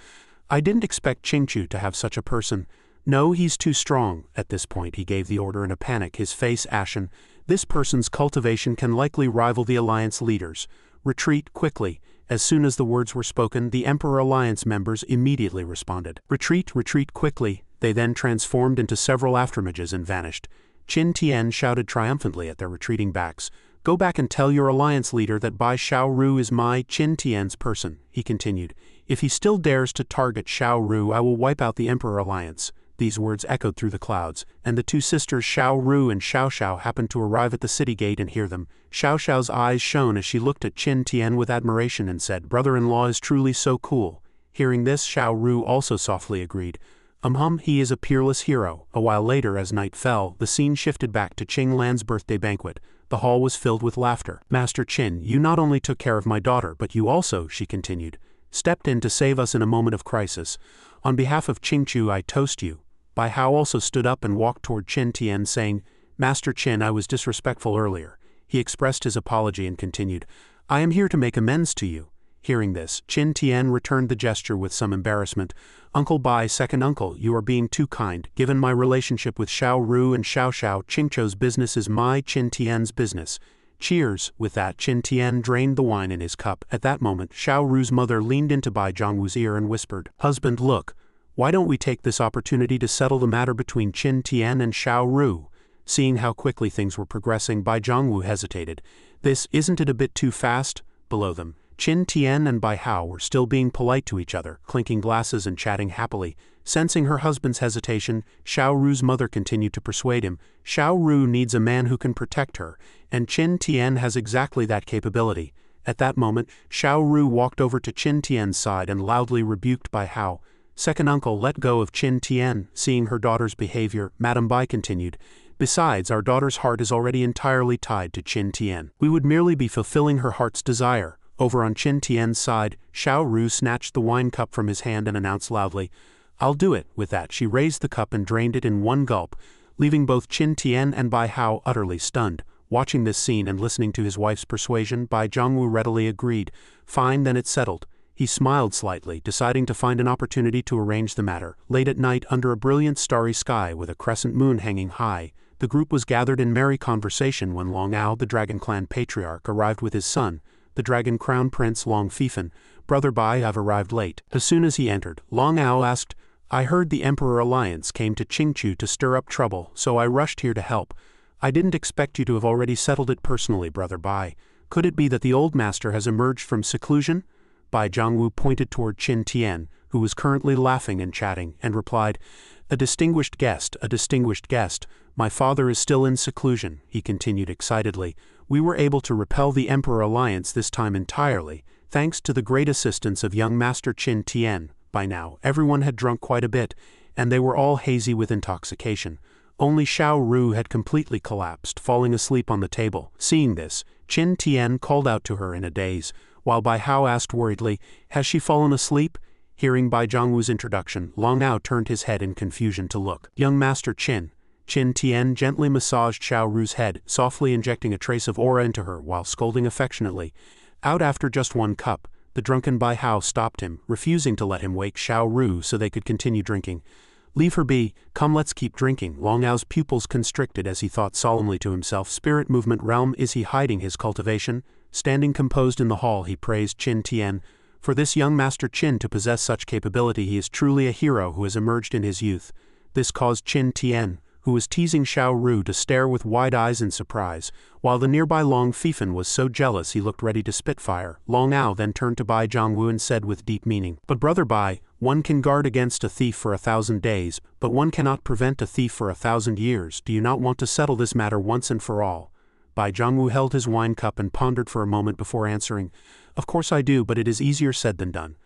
"I didn't expect Qingqiu to have such a person. No, he's too strong." At this point he gave the order in a panic, his face ashen. "This person's cultivation can likely rival the Alliance leaders. Retreat quickly." As soon as the words were spoken, the Emperor Alliance members immediately responded. "Retreat, retreat quickly." They then transformed into several afterimages and vanished. Qin Tian shouted triumphantly at their retreating backs. "Go back and tell your Alliance leader that Bai Xiao Ru is my Qin Tian's person," he continued. "If he still dares to target Xiao Ru, I will wipe out the Emperor Alliance." These words echoed through the clouds, and the two sisters Xiao Ru and Xiao Xiao happened to arrive at the city gate and hear them. Xiao Xiao's eyes shone as she looked at Qin Tian with admiration and said, "Brother-in-law is truly so cool." Hearing this, Xiao Ru also softly agreed. He is a peerless hero." A while later, as night fell, the scene shifted back to Qing Lan's birthday banquet. The hall was filled with laughter. "Master Qin, you not only took care of my daughter, but you also," she continued, "stepped in to save us in a moment of crisis. On behalf of Qingqiu, I toast you." Bai Hao also stood up and walked toward Qin Tian, saying, "Master Qin, I was disrespectful earlier." He expressed his apology and continued, "I am here to make amends to you." Hearing this, Qin Tian returned the gesture with some embarrassment. "Uncle Bai, second uncle, you are being too kind. Given my relationship with Xiao Ru and Xiao Xiao, Qingqiu's business is my Qin Tian's business. Cheers." With that, Qin Tian drained the wine in his cup. At that moment, Xiao Ru's mother leaned into Bai Zhongwu's ear and whispered, "Husband, look. Why don't we take this opportunity to settle the matter between Qin Tian and Xiao Ru? Seeing how quickly things were progressing, Bai Zhongwu hesitated. Isn't it a bit too fast? Below them, Qin Tian and Bai Hao were still being polite to each other, clinking glasses and chatting happily. Sensing her husband's hesitation, Xiao Ru's mother continued to persuade him. Xiao Ru needs a man who can protect her, and Qin Tian has exactly that capability. At that moment, Xiao Ru walked over to Qin Tian's side and loudly rebuked Bai Hao. Second uncle, let go of Qin Tian. Seeing her daughter's behavior, Madame Bai continued. Besides, our daughter's heart is already entirely tied to Qin Tian. We would merely be fulfilling her heart's desire. Over on Qin Tian's side, Xiao Ru snatched the wine cup from his hand and announced loudly, I'll do it. With that, she raised the cup and drained it in one gulp, leaving both Qin Tian and Bai Hao utterly stunned. Watching this scene and listening to his wife's persuasion, Bai Zhongwu readily agreed. Fine, then it's settled. He smiled slightly, deciding to find an opportunity to arrange the matter. Late at night, under a brilliant starry sky with a crescent moon hanging high, the group was gathered in merry conversation when Long Ao, the Dragon Clan patriarch, arrived with his son, the Dragon Crown Prince Long Fifan. Brother Bai have arrived late. As soon as he entered, Long Ao asked, I heard the Emperor Alliance came to Qingchu to stir up trouble, so I rushed here to help. I didn't expect you to have already settled it personally, Brother Bai. Could it be that the old master has emerged from seclusion? Bai Zhongwu pointed toward Qin Tian, who was currently laughing and chatting, and replied, a distinguished guest, a distinguished guest. My father is still in seclusion, he continued excitedly. We were able to repel the Emperor Alliance this time entirely, thanks to the great assistance of young Master Qin Tian. By now, everyone had drunk quite a bit, and they were all hazy with intoxication. Only Xiao Ru had completely collapsed, falling asleep on the table. Seeing this, Qin Tian called out to her in a daze, while Bai Hao asked worriedly, has she fallen asleep? Hearing Bai Zhongwu's introduction, Long Ao turned his head in confusion to look. Young Master Qin. Qin Tian gently massaged Xiao Ru's head, softly injecting a trace of aura into her while scolding affectionately. Out after just one cup, the drunken Bai Hao stopped him, refusing to let him wake Xiao Ru so they could continue drinking. Leave her be, come let's keep drinking. Long Ao's pupils constricted as he thought solemnly to himself, spirit movement realm, is he hiding his cultivation? Standing composed in the hall, he praised Qin Tian. For this young Master Qin to possess such capability, he is truly a hero who has emerged in his youth. This caused Qin Tian, who was teasing Xiao Ru, to stare with wide eyes in surprise, while the nearby Long Fifan was so jealous he looked ready to spit fire. Long Ao then turned to Bai Zhongwu and said with deep meaning, but Brother Bai, one can guard against a thief for 1,000 days, but one cannot prevent a thief for 1,000 years. Do you not want to settle this matter once and for all? Bai Zhongwu held his wine cup and pondered for a moment before answering, of course I do, but it is easier said than done.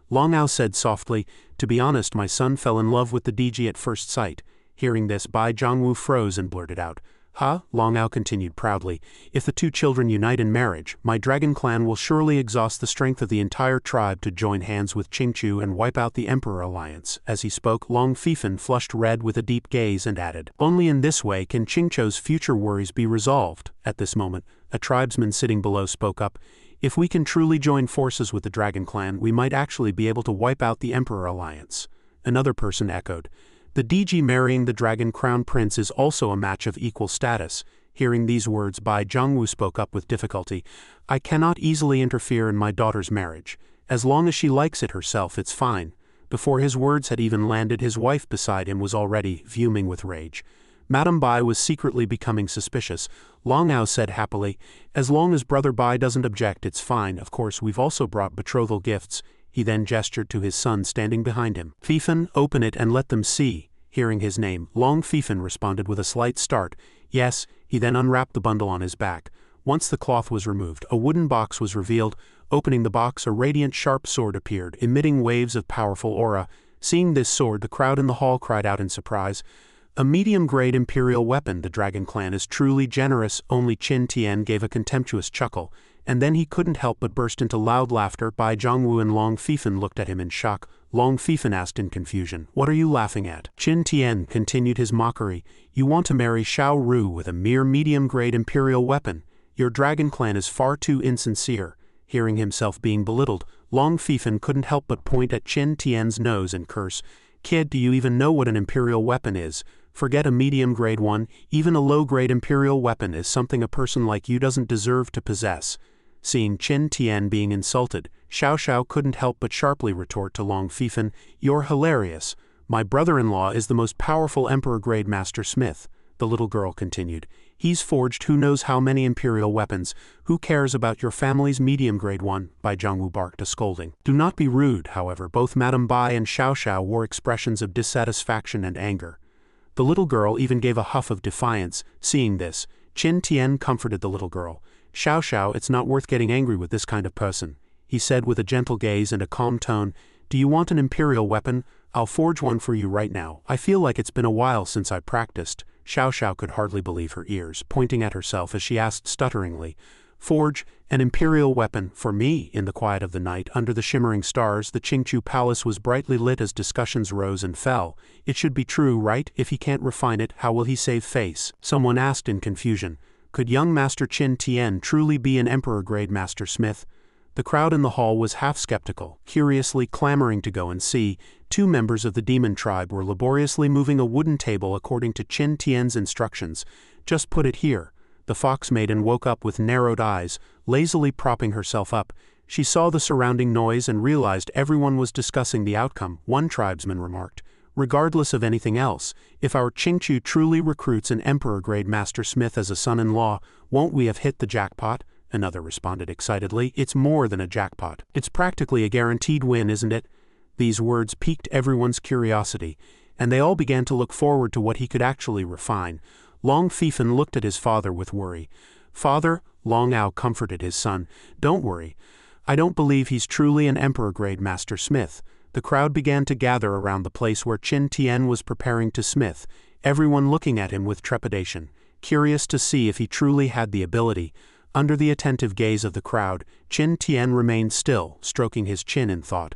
Long Ao said softly, to be honest, my son fell in love with the DG at first sight. Hearing this, Bai Zhongwu froze and blurted out, huh? Long Ao continued proudly, if the two children unite in marriage, my dragon clan will surely exhaust the strength of the entire tribe to join hands with Qingchu and wipe out the Emperor Alliance. As he spoke, Long Fifan flushed red with a deep gaze and added, only in this way can Qingchu's future worries be resolved. At this moment, a tribesman sitting below spoke up, if we can truly join forces with the dragon clan, we might actually be able to wipe out the Emperor Alliance. Another person echoed, the DG marrying the Dragon Crown Prince is also a match of equal status. Hearing these words, Bai Zhongwu spoke up with difficulty. I cannot easily interfere in my daughter's marriage. As long as she likes it herself, it's fine. Before his words had even landed, his wife beside him was already fuming with rage. Madame Bai was secretly becoming suspicious. Long Ao said happily, as long as Brother Bai doesn't object, it's fine. Of course, we've also brought betrothal gifts. He then gestured to his son standing behind him. Fifan, open it and let them see. Hearing his name, Long Fifan responded with a slight start. Yes. He then unwrapped the bundle on his back. Once the cloth was removed, a wooden box was revealed. Opening the box, a radiant sharp sword appeared, emitting waves of powerful aura. Seeing this sword, the crowd in the hall cried out in surprise. A medium-grade imperial weapon. The Dragon Clan is truly generous. Only Qin Tian gave a contemptuous chuckle, and then he couldn't help but burst into loud laughter. Bai Zhongwu and Long Fifan looked at him in shock. Long Fifan asked in confusion, what are you laughing at? Qin Tian continued his mockery. You want to marry Xiao Ru with a mere medium-grade imperial weapon. Your Dragon Clan is far too insincere. Hearing himself being belittled, Long Fifan couldn't help but point at Qin Tian's nose and curse. Kid, do you even know what an imperial weapon is? Forget a medium-grade one, even a low-grade imperial weapon is something a person like you doesn't deserve to possess. Seeing Qin Tian being insulted, Xiao Xiao couldn't help but sharply retort to Long Fifan, you're hilarious. My brother-in-law is the most powerful Emperor-grade master smith, the little girl continued. He's forged who knows how many imperial weapons. Who cares about your family's medium-grade one? Bai Zhongwu barked a scolding. Do not be rude, however. Both Madame Bai and Xiao Xiao wore expressions of dissatisfaction and anger. The little girl even gave a huff of defiance. Seeing this, Qin Tian comforted the little girl. Xiao Xiao, it's not worth getting angry with this kind of person, he said with a gentle gaze and a calm tone. Do you want an imperial weapon? I'll forge one for you right now. I feel like it's been a while since I practiced. Xiao Xiao could hardly believe her ears, pointing at herself as she asked stutteringly, Forge an imperial weapon for me? In the quiet of the night, under the shimmering stars, the Qingqiu palace was brightly lit as discussions rose and fell. It should be true, right? If he can't refine it, how will he save face? Someone asked in confusion. Could young Master Qin Tian truly be an emperor-grade master smith? The crowd in the hall was half skeptical, curiously clamoring to go and see. 2 members of the demon tribe were laboriously moving a wooden table according to Qin Tian's instructions. Just put it here. The fox maiden woke up with narrowed eyes, lazily propping herself up. She saw the surrounding noise and realized everyone was discussing the outcome. One tribesman remarked, regardless of anything else, if our Qingqiu truly recruits an emperor-grade master smith as a son-in-law, won't we have hit the jackpot? Another responded excitedly. It's more than a jackpot. It's practically a guaranteed win, isn't it? These words piqued everyone's curiosity, and they all began to look forward to what he could actually refine. Long Fifan looked at his father with worry. Father, Long Ao comforted his son. Don't worry. I don't believe he's truly an emperor-grade master smith. The crowd began to gather around the place where Qin Tian was preparing to smith, everyone looking at him with trepidation, curious to see if he truly had the ability. Under the attentive gaze of the crowd, Qin Tian remained still, stroking his chin in thought.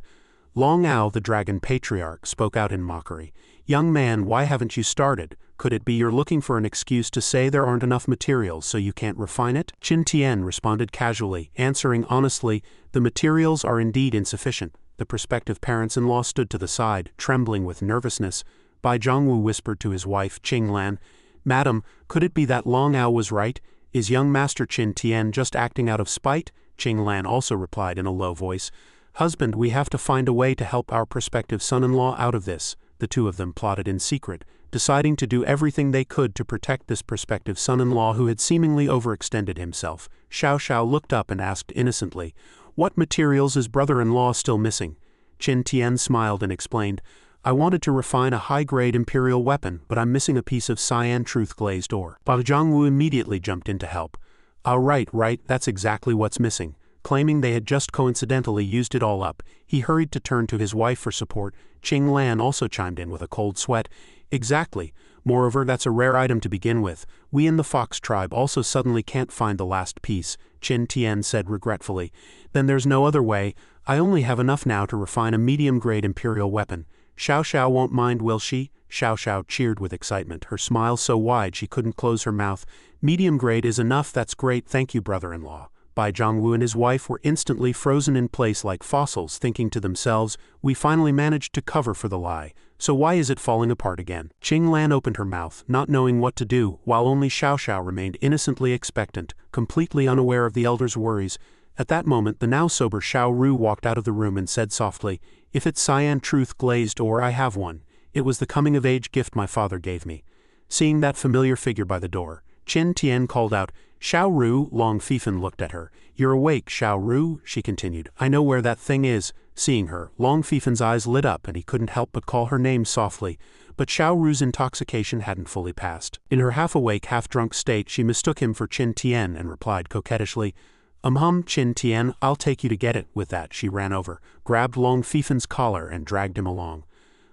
Long Ao, the dragon patriarch, spoke out in mockery. Young man, why haven't you started? Could it be you're looking for an excuse to say there aren't enough materials so you can't refine it? Qin Tian responded casually, answering honestly, the materials are indeed insufficient. The prospective parents-in-law stood to the side, trembling with nervousness. Bai Zhongwu whispered to his wife, Qing Lan, Madam, could it be that Long Ao was right? Is young Master Qin Tian just acting out of spite? Qing Lan also replied in a low voice, Husband, we have to find a way to help our prospective son-in-law out of this. The 2 of them plotted in secret, deciding to do everything they could to protect this prospective son-in-law who had seemingly overextended himself. Xiao Xiao looked up and asked innocently, What materials is brother-in-law still missing? Qin Tian smiled and explained, I wanted to refine a high-grade imperial weapon, but I'm missing a piece of cyan truth glazed ore. Bai Zhongwu immediately jumped in to help. Oh, right, that's exactly what's missing. Claiming they had just coincidentally used it all up, he hurried to turn to his wife for support. Qing Lan also chimed in with a cold sweat. Exactly. Moreover, that's a rare item to begin with. We in the Fox tribe also suddenly can't find the last piece, Qin Tian said regretfully. Then there's no other way. I only have enough now to refine a medium-grade imperial weapon. Xiao Xiao won't mind, will she? Xiao Xiao cheered with excitement, her smile so wide she couldn't close her mouth. Medium grade is enough, that's great, thank you, brother-in-law. Bai Zhongwu and his wife were instantly frozen in place like fossils, thinking to themselves, we finally managed to cover for the lie, so why is it falling apart again? Qing Lan opened her mouth, not knowing what to do, while only Xiao Xiao remained innocently expectant, completely unaware of the elder's worries. At that moment the now sober Xiao Ru walked out of the room and said softly, If it's cyan truth glazed ore, I have one. It was the coming-of-age gift my father gave me. Seeing that familiar figure by the door, Qin Tian called out, Xiao Ru. Long Fifan looked at her. You're awake, Xiao Ru, she continued. I know where that thing is. Seeing her, Long Fifan's eyes lit up and he couldn't help but call her name softly. But Xiao Ru's intoxication hadn't fully passed. In her half-awake, half-drunk state, she mistook him for Qin Tian and replied coquettishly, Qin Tian, I'll take you to get it. With that, she ran over, grabbed Long Fifan's collar and dragged him along.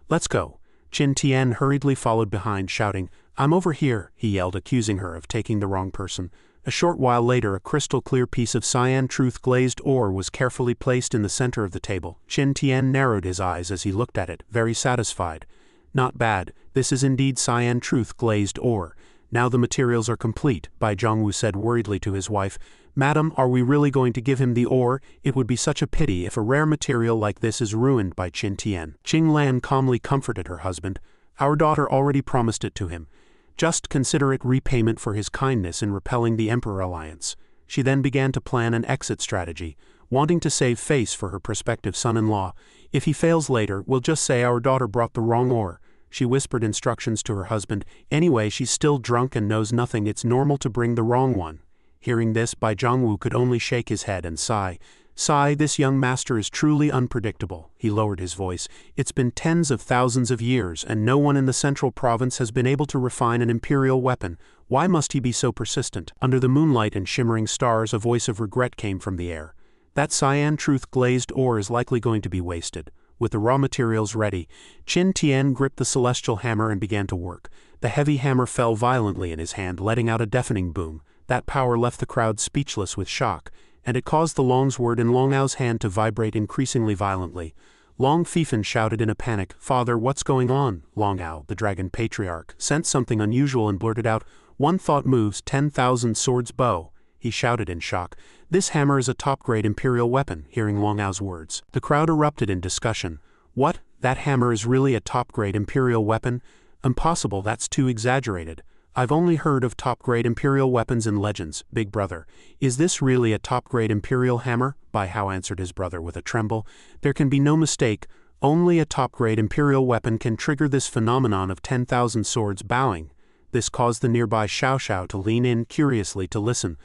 Let's go. Qin Tian hurriedly followed behind, shouting, I'm over here, he yelled, accusing her of taking the wrong person. A short while later, a crystal-clear piece of cyan truth-glazed ore was carefully placed in the center of the table. Qin Tian narrowed his eyes as he looked at it, very satisfied. Not bad, this is indeed cyan truth-glazed ore. Now the materials are complete, Bai Zhongwu said worriedly to his wife. Madam, are we really going to give him the ore? It would be such a pity if a rare material like this is ruined by Qin Tian. Qing Lan calmly comforted her husband. Our daughter already promised it to him. Just consider it repayment for his kindness in repelling the Emperor alliance. She then began to plan an exit strategy. wanting to save face for her prospective son-in-law. If he fails later, we'll just say our daughter brought the wrong ore. She whispered instructions to her husband. Anyway, she's still drunk and knows nothing. It's normal to bring the wrong one. Hearing this, Bai Zhongwu could only shake his head and sigh. Sigh, this young master is truly unpredictable. He lowered his voice. It's been tens of thousands of years, and no one in the central province has been able to refine an imperial weapon. Why must he be so persistent? Under the moonlight and shimmering stars, a voice of regret came from the air. That cyan truth-glazed ore is likely going to be wasted. With the raw materials ready, Qin Tian gripped the celestial hammer and began to work. The heavy hammer fell violently in his hand, letting out a deafening boom. That power left the crowd speechless with shock, and it caused the longsword in Long Ao's hand to vibrate increasingly violently. Long Fifan shouted in a panic, "Father, what's going on?" Long Ao, the dragon patriarch, sensed something unusual and blurted out, "One thought moves 10,000 swords bow." He shouted in shock, "This hammer is a top-grade imperial weapon." Hearing Long Ao's words, the crowd erupted in discussion. "What? That hammer is really a top-grade imperial weapon? Impossible, that's too exaggerated. I've only heard of top-grade imperial weapons in legends, big brother. Is this really a top-grade imperial hammer?" Bai Hao answered his brother with a tremble. "There can be no mistake. Only a top-grade imperial weapon can trigger this phenomenon of 10,000 swords bowing." This caused the nearby Xiao Xiao to lean in curiously to listen.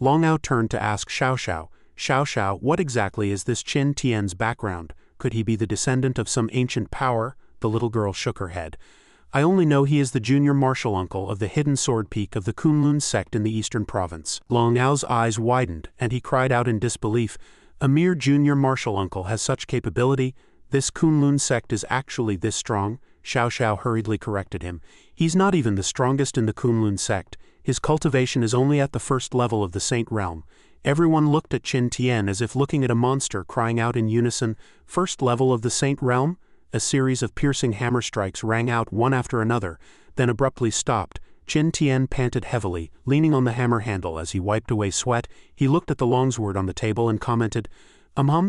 Long Ao turned to ask Xiao Xiao, "Xiao Xiao, what exactly is this Qin Tian's background? Could he be the descendant of some ancient power?" The little girl shook her head. "I only know he is the junior martial uncle of the hidden sword peak of the Kunlun sect in the eastern province." Long Ao's eyes widened, and he cried out in disbelief, "A mere junior martial uncle has such capability? This Kunlun sect is actually this strong?" Xiao Xiao hurriedly corrected him. "He's not even the strongest in the Kunlun sect. His cultivation is only at the first level of the Saint Realm." Everyone looked at Qin Tian as if looking at a monster, crying out in unison, "First level of the Saint Realm?" A series of piercing hammer strikes rang out one after another, then abruptly stopped. Qin Tian panted heavily, leaning on the hammer handle as he wiped away sweat. He looked at the longsword on the table and commented,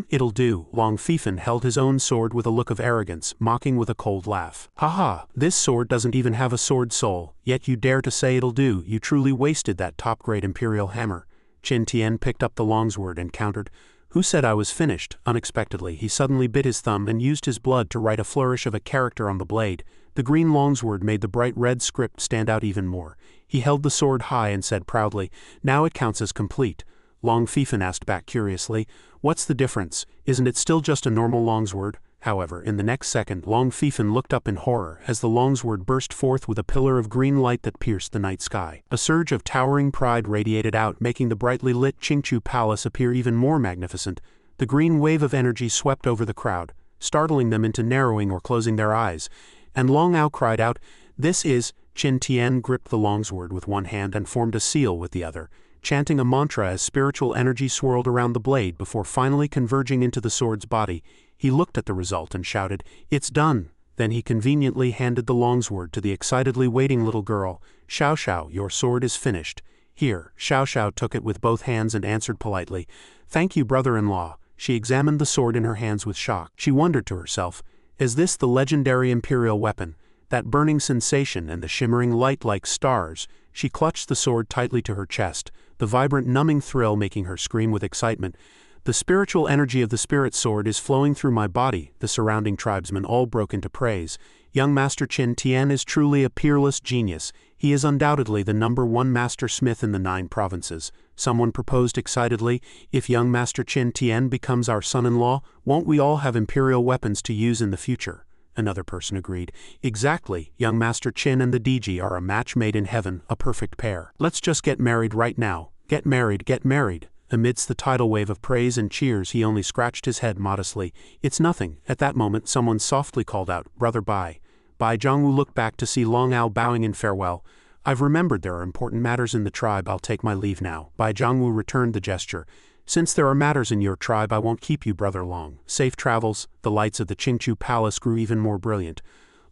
It'll do." Long Fifan held his own sword with a look of arrogance, mocking with a cold laugh. "Haha, this sword doesn't even have a sword soul, yet you dare to say it'll do. You truly wasted that top-grade imperial hammer." Qin Tian picked up the longsword and countered, "Who said I was finished?" Unexpectedly, he suddenly bit his thumb and used his blood to write a flourish of a character on the blade. The green longsword made the bright red script stand out even more. He held the sword high and said proudly, "Now it counts as complete." Long Fifan asked back curiously, "What's the difference? Isn't it still just a normal longsword?" However, in the next second, Long Fifan looked up in horror as the longsword burst forth with a pillar of green light that pierced the night sky. A surge of towering pride radiated out, making the brightly lit Qingchu Palace appear even more magnificent. The green wave of energy swept over the crowd, startling them into narrowing or closing their eyes. And Long Ao cried out, "This is..." Qin Tian gripped the longsword with one hand and formed a seal with the other, chanting a mantra as spiritual energy swirled around the blade before finally converging into the sword's body. He looked at the result and shouted, "It's done!" Then he conveniently handed the longsword to the excitedly waiting little girl. "Xiao Xiao, your sword is finished." "Here." Xiao Xiao took it with both hands and answered politely, "Thank you, brother-in-law." She examined the sword in her hands with shock. She wondered to herself, is this the legendary imperial weapon? That burning sensation and the shimmering light like stars. She clutched the sword tightly to her chest, the vibrant numbing thrill making her scream with excitement. "The spiritual energy of the spirit sword is flowing through my body." The surrounding tribesmen all broke into praise. "Young Master Qin Tian is truly a peerless genius. He is undoubtedly the #1 master smith in the 9 provinces." Someone proposed excitedly, "If young Master Qin Tian becomes our son-in-law, won't we all have imperial weapons to use in the future?" Another person agreed, "Exactly, young Master Qin and the DG are a match made in heaven, a perfect pair. Let's just get married right now. Get married, get married." Amidst the tidal wave of praise and cheers, he only scratched his head modestly. "It's nothing." At that moment, someone softly called out, "Brother Bai." Bai Zhongwu looked back to see Long Ao bowing in farewell. "I've remembered there are important matters in the tribe. I'll take my leave now." Bai Zhongwu returned the gesture. "Since there are matters in your tribe, I won't keep you, brother Long. Safe travels." The lights of the Qingchu Palace grew even more brilliant.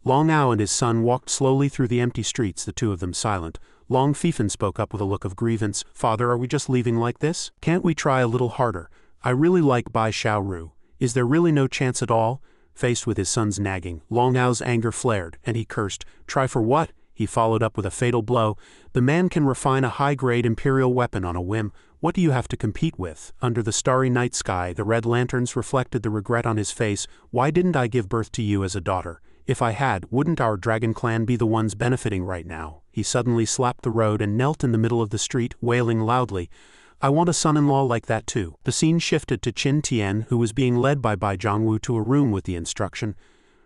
Long Ao and his son walked slowly through the empty streets, the two of them silent. Long Fifan spoke up with a look of grievance. "Father, are we just leaving like this? Can't we try a little harder? I really like Bai Xiaoru. Is there really no chance at all?" Faced with his son's nagging, Long Ao's anger flared, and he cursed. "Try for what?" he followed up with a fatal blow. The man can refine a high-grade imperial weapon on a whim. What do you have to compete with? Under the starry night sky, the red lanterns reflected the regret on his face. Why didn't I give birth to you as a daughter? If I had, wouldn't our dragon clan be the ones benefiting right now? He suddenly slapped the road and knelt in the middle of the street, wailing loudly. I want a son-in-law like that too. The scene shifted to Qin Tian, who was being led by Bai Zhongwu to a room with the instruction,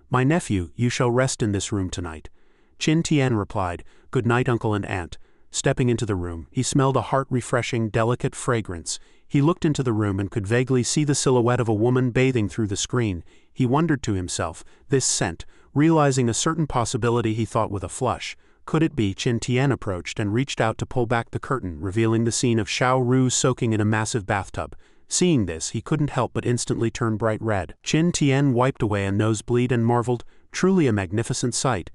My nephew, you shall rest in this room tonight. Qin Tian replied, Good night, uncle and aunt. Stepping into the room, he smelled a heart-refreshing, delicate fragrance. He looked into the room and could vaguely see the silhouette of a woman bathing through the screen. He wondered to himself, this scent, realizing a certain possibility, he thought with a flush. Could it be? Qin Tian approached and reached out to pull back the curtain, revealing the scene of Xiao Ru soaking in a massive bathtub. Seeing this, he couldn't help but instantly turn bright red. Qin Tian wiped away a nosebleed and marveled, truly a magnificent sight.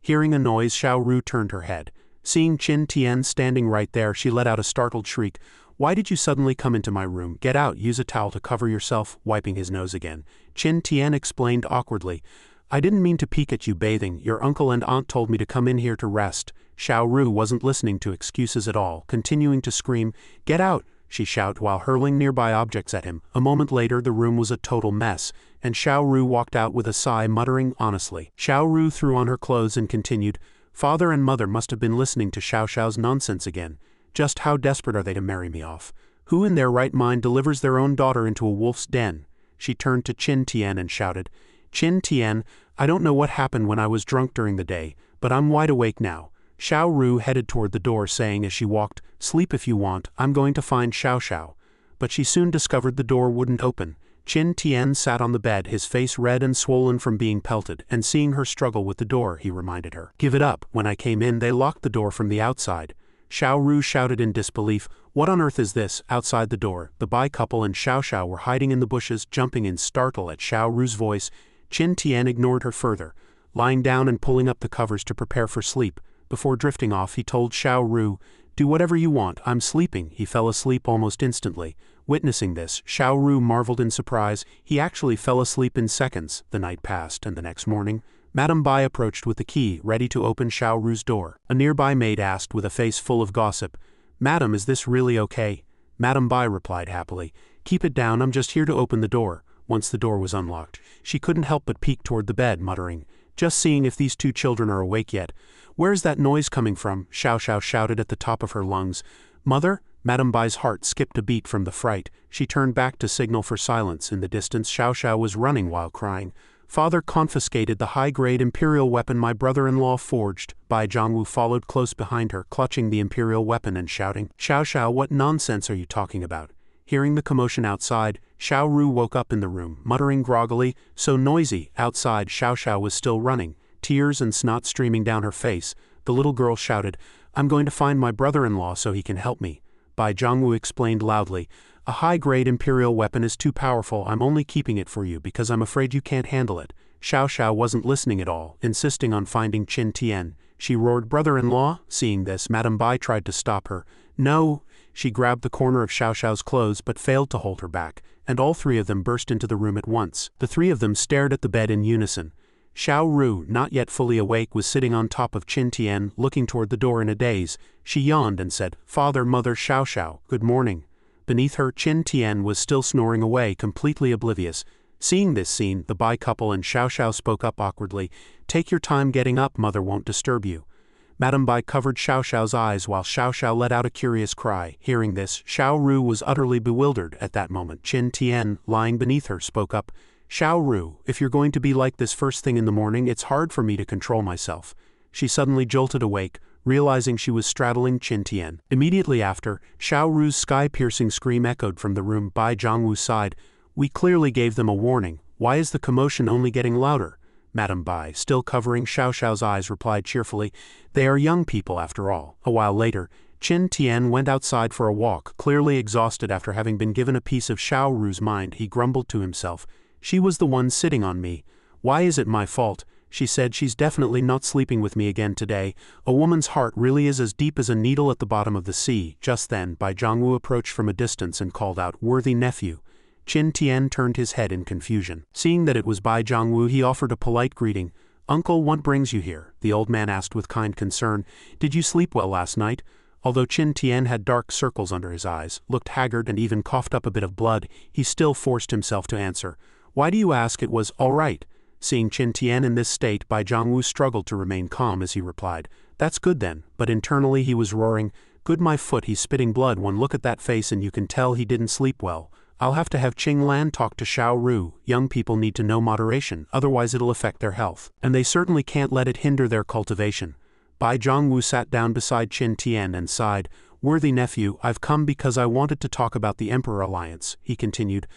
Hearing a noise, Xiao Ru turned her head. Seeing Qin Tian standing right there, she let out a startled shriek. Why did you suddenly come into my room? Get out, use a towel to cover yourself, wiping his nose again. Qin Tian explained awkwardly. I didn't mean to peek at you bathing. Your uncle and aunt told me to come in here to rest. Xiao Ru wasn't listening to excuses at all, continuing to scream, Get out! She shouted while hurling nearby objects at him. A moment later, the room was a total mess, and Xiao Ru walked out with a sigh, muttering honestly. Xiao Ru threw on her clothes and continued, Father and mother must have been listening to Xiao Xiao's nonsense again. Just how desperate are they to marry me off? Who in their right mind delivers their own daughter into a wolf's den? She turned to Qin Tian and shouted, Qin Tian, I don't know what happened when I was drunk during the day, but I'm wide awake now. Xiao Ru headed toward the door, saying as she walked, Sleep if you want, I'm going to find Xiao Xiao. But she soon discovered the door wouldn't open. Qin Tian sat on the bed, his face red and swollen from being pelted, and seeing her struggle with the door, he reminded her. Give it up. When I came in, they locked the door from the outside. Xiao Ru shouted in disbelief, What on earth is this? Outside the door, the Bai couple and Xiao Xiao were hiding in the bushes, jumping in startle at Xiao Ru's voice. Qin Tian ignored her further, lying down and pulling up the covers to prepare for sleep. Before drifting off, he told Xiao Ru, Do whatever you want, I'm sleeping. He fell asleep almost instantly. Witnessing this, Xiao Ru marveled in surprise. He actually fell asleep in seconds. The night passed, and the next morning, Madame Bai approached with the key, ready to open Xiao Ru's door. A nearby maid asked with a face full of gossip, Madam, is this really okay? Madame Bai replied happily, Keep it down, I'm just here to open the door. Once the door was unlocked, she couldn't help but peek toward the bed, muttering, Just seeing if these two children are awake yet. Where's that noise coming from? Xiao Xiao shouted at the top of her lungs. Mother? Madame Bai's heart skipped a beat from the fright. She turned back to signal for silence. In the distance, Xiao Xiao was running while crying. Father confiscated the high-grade imperial weapon my brother-in-law forged. Bai Zhongwu followed close behind her, clutching the imperial weapon and shouting, Xiao Xiao, what nonsense are you talking about? Hearing the commotion outside, Xiao Ru woke up in the room, muttering groggily, So noisy. Outside, Xiao Xiao was still running, tears and snot streaming down her face. The little girl shouted, I'm going to find my brother-in-law so he can help me. Bai Zhongwu explained loudly, A high-grade imperial weapon is too powerful. I'm only keeping it for you because I'm afraid you can't handle it. Xiao Xiao wasn't listening at all, insisting on finding Qin Tian. She roared, Brother-in-law? Seeing this, Madame Bai tried to stop her. No. She grabbed the corner of Xiao Xiao's clothes but failed to hold her back, and all three of them burst into the room at once. The three of them stared at the bed in unison. Xiao Ru, not yet fully awake, was sitting on top of Qin Tian, looking toward the door in a daze. She yawned and said, Father, Mother, Xiao Xiao, good morning. Beneath her, Qin Tian was still snoring away, completely oblivious. Seeing this scene, the Bai couple and Xiao Xiao spoke up awkwardly, Take your time getting up, Mother won't disturb you. Madame Bai covered Xiao Xiao's eyes while Xiao Xiao let out a curious cry. Hearing this, Xiao Ru was utterly bewildered. At that moment, Qin Tian, lying beneath her, spoke up, Xiao Ru, if you're going to be like this first thing in the morning, it's hard for me to control myself. She suddenly jolted awake, realizing she was straddling Qin Tian. Immediately after, Xiao Ru's sky-piercing scream echoed from the room. Bai Zhongwu sighed, We clearly gave them a warning. Why is the commotion only getting louder? Madame Bai, still covering Xiao Xiao's eyes, replied cheerfully, They are young people after all. A while later, Qin Tian went outside for a walk, clearly exhausted after having been given a piece of Xiao Ru's mind. He grumbled to himself, She was the one sitting on me. Why is it my fault? She said she's definitely not sleeping with me again today. A woman's heart really is as deep as a needle at the bottom of the sea. Just then, Bai Zhongwu approached from a distance and called out, Worthy nephew. Qin Tian turned his head in confusion. Seeing that it was Bai Zhongwu, he offered a polite greeting. "Uncle, what brings you here?" the old man asked with kind concern. "Did you sleep well last night?" Although Qin Tian had dark circles under his eyes, looked haggard and even coughed up a bit of blood, he still forced himself to answer. "Why do you ask?" It was all right. Seeing Qin Tian in this state, Bai Zhongwu struggled to remain calm as he replied, "That's good then," but internally he was roaring, "Good my foot, he's spitting blood. One look at that face and you can tell he didn't sleep well. I'll have to have Qing Lan talk to Xiao Ru. Young people need to know moderation, otherwise it'll affect their health. And they certainly can't let it hinder their cultivation." Bai Zhongwu sat down beside Qin Tian and sighed. "Worthy nephew, I've come because I wanted to talk about the Emperor Alliance," he continued.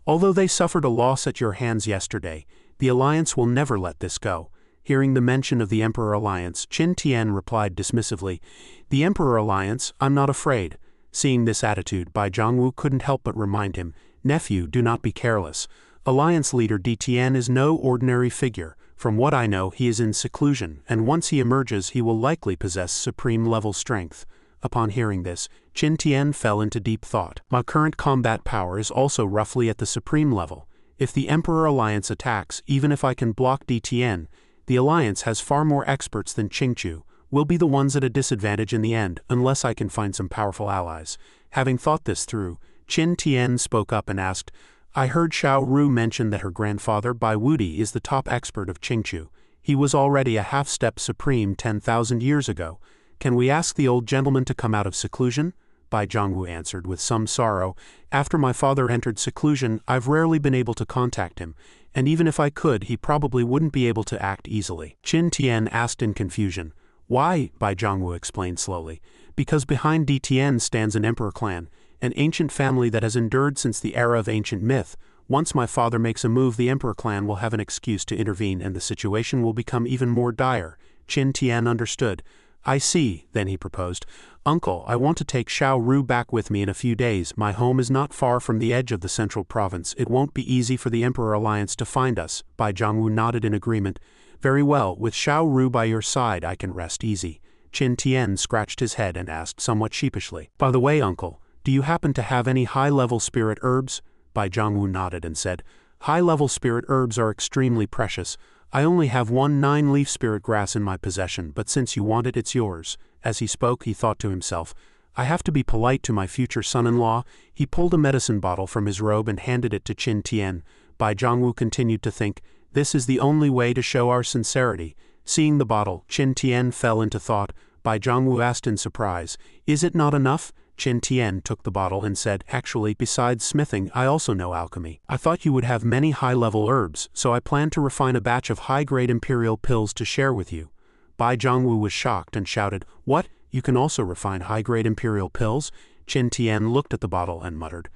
"Although they suffered a loss at your hands yesterday, the Alliance will never let this go." Hearing the mention of the Emperor Alliance, Qin Tian replied dismissively, "The Emperor Alliance, I'm not afraid." Seeing this attitude, Bai Zhongwu couldn't help but remind him, "Nephew, do not be careless. Alliance leader Di Tian is no ordinary figure. From what I know, he is in seclusion, and once he emerges he will likely possess supreme-level strength." Upon hearing this, Qin Tian fell into deep thought. "My current combat power is also roughly at the supreme level. If the Emperor Alliance attacks, even if I can block Di Tian, the Alliance has far more experts than Qingchu. We'll be the ones at a disadvantage in the end, unless I can find some powerful allies." Having thought this through, Qin Tian spoke up and asked, "I heard Xiao Ru mention that her grandfather, Bai Wudi, is the top expert of Qingchu. He was already a half-step supreme 10,000 years ago. Can we ask the old gentleman to come out of seclusion?" Bai Zhongwu answered with some sorrow, "After my father entered seclusion, I've rarely been able to contact him, and even if I could, he probably wouldn't be able to act easily." Qin Tian asked in confusion. "Why?" Bai Zhongwu explained slowly. "Because behind Di Tian stands an emperor clan, an ancient family that has endured since the era of ancient myth. Once my father makes a move, the emperor clan will have an excuse to intervene and the situation will become even more dire." Qin Tian understood. "I see," then he proposed. "Uncle, I want to take Xiao Ru back with me in a few days. My home is not far from the edge of the central province. It won't be easy for the Emperor Alliance to find us." Bai Zhongwu nodded in agreement. "Very well, with Xiao Ru by your side I can rest easy." Qin Tian scratched his head and asked somewhat sheepishly, "By the way, uncle, do you happen to have any high-level spirit herbs?" Bai Zhongwu nodded and said, "High-level spirit herbs are extremely precious. I only have one 9-leaf spirit grass in my possession, but since you want it, it's yours." As he spoke, he thought to himself, "I have to be polite to my future son-in-law." He pulled a medicine bottle from his robe and handed it to Qin Tian. Bai Zhongwu continued to think, "This is the only way to show our sincerity." Seeing the bottle, Qin Tian fell into thought. Bai Zhongwu asked in surprise, "Is it not enough?" Qin Tian took the bottle and said, "Actually, besides smithing, I also know alchemy. I thought you would have many high-level herbs, so I plan to refine a batch of high-grade imperial pills to share with you." Bai Zhongwu was shocked and shouted, "What? You can also refine high-grade imperial pills?" Qin Tian looked at the bottle and muttered,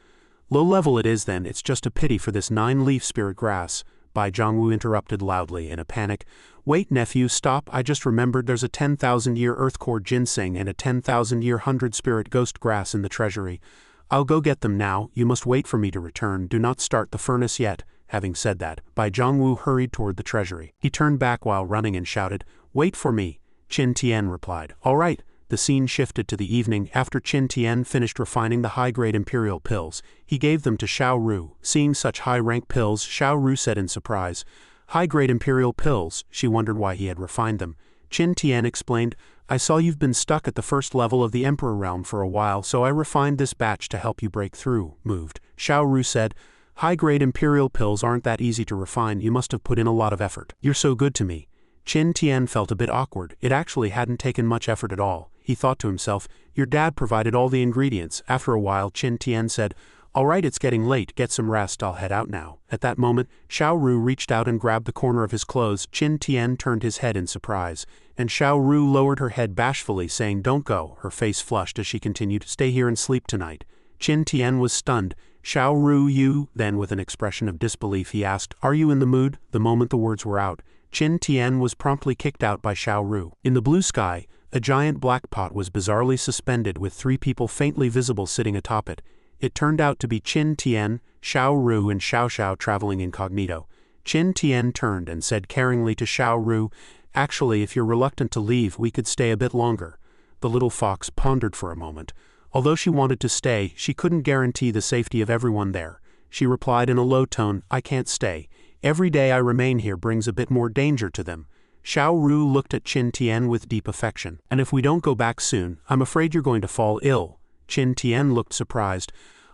"Low level it is then, it's just a pity for this 9-leaf spirit grass." Bai Zhongwu interrupted loudly in a panic, "Wait, nephew, stop, I just remembered there's a 10,000-year earth core ginseng and a 10,000-year 100-spirit ghost grass in the treasury. I'll go get them now, you must wait for me to return, do not start the furnace yet." Having said that, Bai Zhongwu hurried toward the treasury. He turned back while running and shouted, "Wait for me." Qin Tian replied, "All right." The scene shifted to the evening. After Qin Tian finished refining the high-grade imperial pills, he gave them to Xiao Ru. Seeing such high-rank pills, Xiao Ru said in surprise, "High-grade imperial pills?" She wondered why he had refined them. Qin Tian explained, "I saw you've been stuck at the first level of the Emperor realm for a while, so I refined this batch to help you break through." Moved, Xiao Ru said, "High-grade imperial pills aren't that easy to refine, you must have put in a lot of effort." "You're so good to me." Qin Tian felt a bit awkward. It actually hadn't taken much effort at all. He thought to himself, "Your dad provided all the ingredients." After a while, Qin Tian said, "All right, it's getting late, get some rest, I'll head out now." At that moment, Xiao Ru reached out and grabbed the corner of his clothes. Qin Tian turned his head in surprise, and Xiao Ru lowered her head bashfully, saying, "Don't go." Her face flushed as she continued, "Stay here and sleep tonight." Qin Tian was stunned. "Xiao Ru, you?" Then with an expression of disbelief he asked, "Are you in the mood?" The moment the words were out, Qin Tian was promptly kicked out by Xiao Ru. In the blue sky, a giant black pot was bizarrely suspended with 3 people faintly visible sitting atop it. It turned out to be Qin Tian, Xiao Ru and Xiao Xiao traveling incognito. Qin Tian turned and said caringly to Xiao Ru, "Actually, if you're reluctant to leave, we could stay a bit longer." The little fox pondered for a moment. Although she wanted to stay, she couldn't guarantee the safety of everyone there. She replied in a low tone, "I can't stay. Every day I remain here brings a bit more danger to them." Xiao Ru looked at Qin Tian with deep affection. And if we don't go back soon, I'm afraid you're going to fall ill. Qin Tian looked surprised.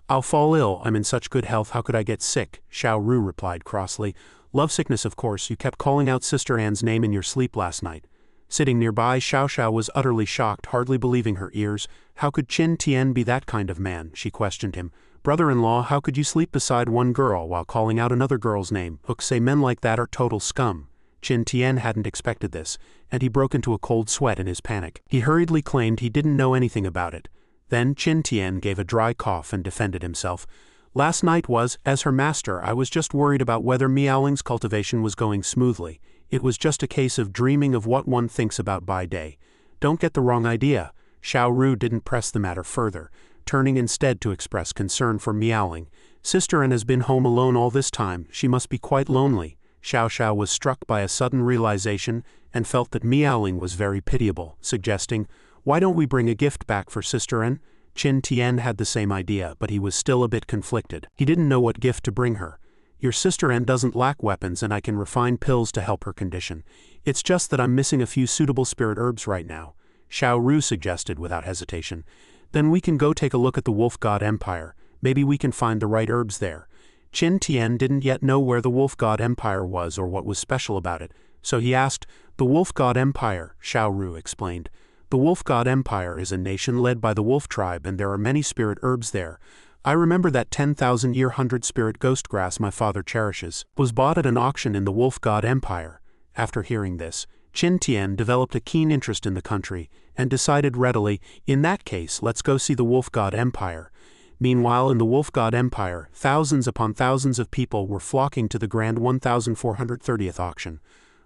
I'll fall ill, I'm in such good health, how could I get sick? Xiao Ru replied crossly. Lovesickness, of course, you kept calling out Sister Anne's name in your sleep last night. Sitting nearby, Xiao Xiao was utterly shocked, hardly believing her ears. How could Qin Tian be that kind of man? She questioned him. Brother-in-law, how could you sleep beside one girl while calling out another girl's name? Hooks say men like that are total scum. Qin Tian hadn't expected this, and he broke into a cold sweat in his panic. He hurriedly claimed he didn't know anything about it. Then Qin Tian gave a dry cough and defended himself. Last night was, as her master, I was just worried about whether Miaoling's cultivation was going smoothly. It was just a case of dreaming of what one thinks about by day. Don't get the wrong idea. Xiao Ru didn't press the matter further, turning instead to express concern for Miaoling. Sister Anne has been home alone all this time, she must be quite lonely. Xiao Xiao was struck by a sudden realization and felt that Miaoling was very pitiable, suggesting, why don't we bring a gift back for Sister Anne? Qin Tian had the same idea, but he was still a bit conflicted. He didn't know what gift to bring her. Your Sister Anne doesn't lack weapons and I can refine pills to help her condition. It's just that I'm missing a few suitable spirit herbs right now, Xiao Ru suggested without hesitation. Then we can go take a look at the Wolf God Empire. Maybe we can find the right herbs there. Qin Tian didn't yet know where the Wolf God Empire was or what was special about it, so he asked, the Wolf God Empire, Xiao Ru explained. The Wolf God Empire is a nation led by the Wolf tribe and there are many spirit herbs there. I remember that 10,000-year 100-spirit ghost grass my father cherishes was bought at an auction in the Wolf God Empire. After hearing this, Qin Tian developed a keen interest in the country and decided readily, in that case, let's go see the Wolf God Empire. Meanwhile, in the Wolf God Empire, thousands upon thousands of people were flocking to the grand 1430th auction.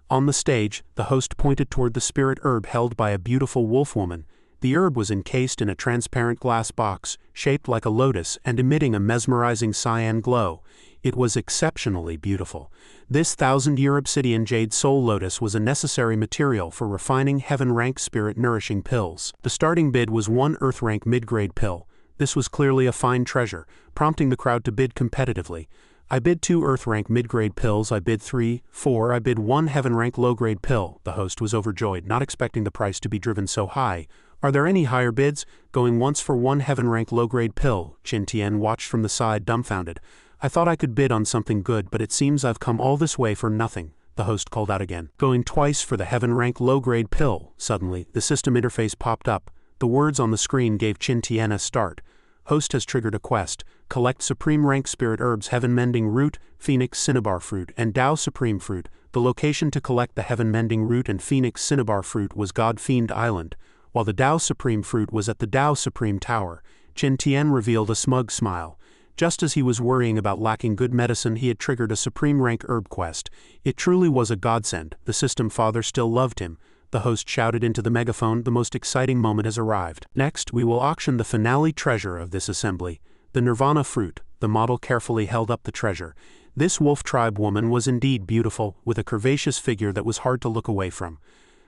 On the stage, the host pointed toward the spirit herb held by a beautiful wolf woman. The herb was encased in a transparent glass box, shaped like a lotus and emitting a mesmerizing cyan glow. It was exceptionally beautiful. This 1000-year obsidian jade soul lotus was a necessary material for refining heaven-rank spirit-nourishing pills. The starting bid was 1 earth-rank mid-grade pill. This was clearly a fine treasure, prompting the crowd to bid competitively. I bid 2 earth-rank mid-grade pills, I bid 3, 4, I bid 1 heaven-rank low-grade pill. The host was overjoyed, not expecting the price to be driven so high. Are there any higher bids? Going once for 1 heaven-rank low-grade pill. Qin Tian watched from the side, dumbfounded. I thought I could bid on something good, but it seems I've come all this way for nothing. The host called out again. Going twice for the heaven-rank low-grade pill. Suddenly, the system interface popped up. The words on the screen gave Qin Tian a start. Host has triggered a quest. Collect Supreme Rank Spirit Herbs Heaven Mending Root, Phoenix Cinnabar Fruit, and Tao Supreme Fruit. The location to collect the Heaven Mending Root and Phoenix Cinnabar Fruit was God-Fiend Island, while the Tao Supreme Fruit was at the Tao Supreme Tower. Qin Tian revealed a smug smile. Just as he was worrying about lacking good medicine, he had triggered a Supreme Rank Herb quest. It truly was a godsend. The system father still loved him. The host shouted into the megaphone, the most exciting moment has arrived. Next, we will auction the finale treasure of this assembly, the Nirvana fruit. The model carefully held up the treasure. This wolf tribe woman was indeed beautiful, with a curvaceous figure that was hard to look away from.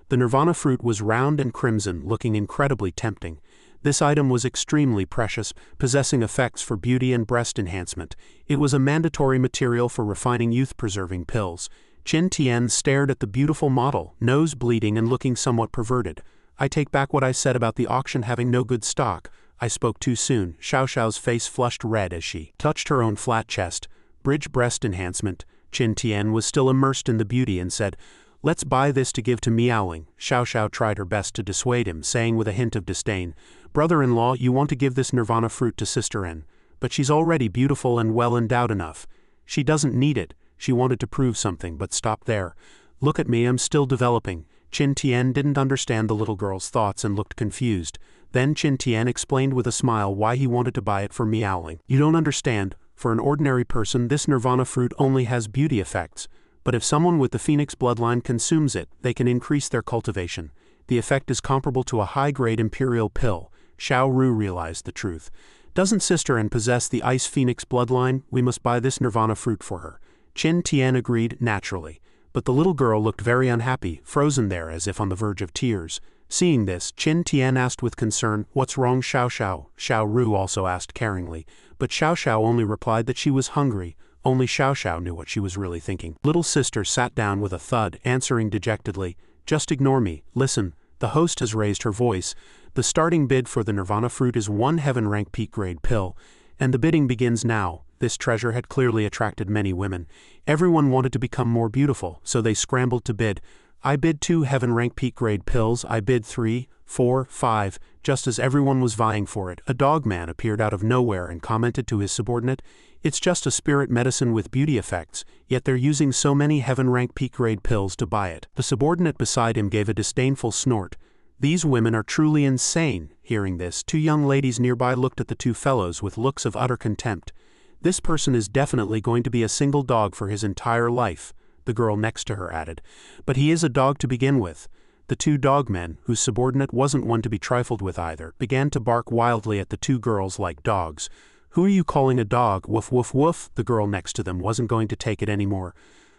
The Nirvana fruit was round and crimson, looking incredibly tempting. This item was extremely precious, possessing effects for beauty and breast enhancement. It was a mandatory material for refining youth-preserving pills. Qin Tian stared at the beautiful model, nose bleeding and looking somewhat perverted. I take back what I said about the auction having no good stock. I spoke too soon. Xiao Xiao's face flushed red as she touched her own flat chest. Bridge breast enhancement. Qin Tian was still immersed in the beauty and said, let's buy this to give to Miaoling. Xiao Xiao tried her best to dissuade him, saying with a hint of disdain, brother-in-law, you want to give this Nirvana fruit to Sister Anne, but she's already beautiful and well endowed enough. She doesn't need it. She wanted to prove something, but stopped there. Look at me, I'm still developing. Qin Tian didn't understand the little girl's thoughts and looked confused. Then Qin Tian explained with a smile why he wanted to buy it for Miaoling. You don't understand. For an ordinary person, this Nirvana fruit only has beauty effects. But if someone with the Phoenix bloodline consumes it, they can increase their cultivation. The effect is comparable to a high-grade imperial pill. Xiao Ru realized the truth. Doesn't Sister Anne possess the Ice Phoenix bloodline? We must buy this Nirvana fruit for her. Qin Tian agreed naturally, but the little girl looked very unhappy, frozen there as if on the verge of tears. Seeing this, Qin Tian asked with concern, what's wrong, Xiao Xiao? Xiao Ru also asked caringly, but Xiao Xiao only replied that she was hungry. Only Xiao Xiao knew what she was really thinking. Little sister sat down with a thud, answering dejectedly, Just ignore me. Listen, the host has raised her voice. The starting bid for the Nirvana fruit is 1 heaven rank peak grade pill, and the bidding begins now. This treasure had clearly attracted many women. Everyone wanted to become more beautiful, so they scrambled to bid. I bid 2 heaven rank peak grade pills. I bid 3, 4, 5. Just as everyone was vying for it, a dogman appeared out of nowhere and commented to his subordinate, "It's just a spirit medicine with beauty effects, yet they're using so many heaven rank peak grade pills to buy it." The subordinate beside him gave a disdainful snort. "These women are truly insane." Hearing this, 2 young ladies nearby looked at the 2 fellows with looks of utter contempt. "This person is definitely going to be a single dog for his entire life," the girl next to her added. "But he is a dog to begin with." The 2 dogmen, whose subordinate wasn't one to be trifled with either, began to bark wildly at the 2 girls like dogs. "Who are you calling a dog? Woof woof woof." The girl next to them wasn't going to take it anymore,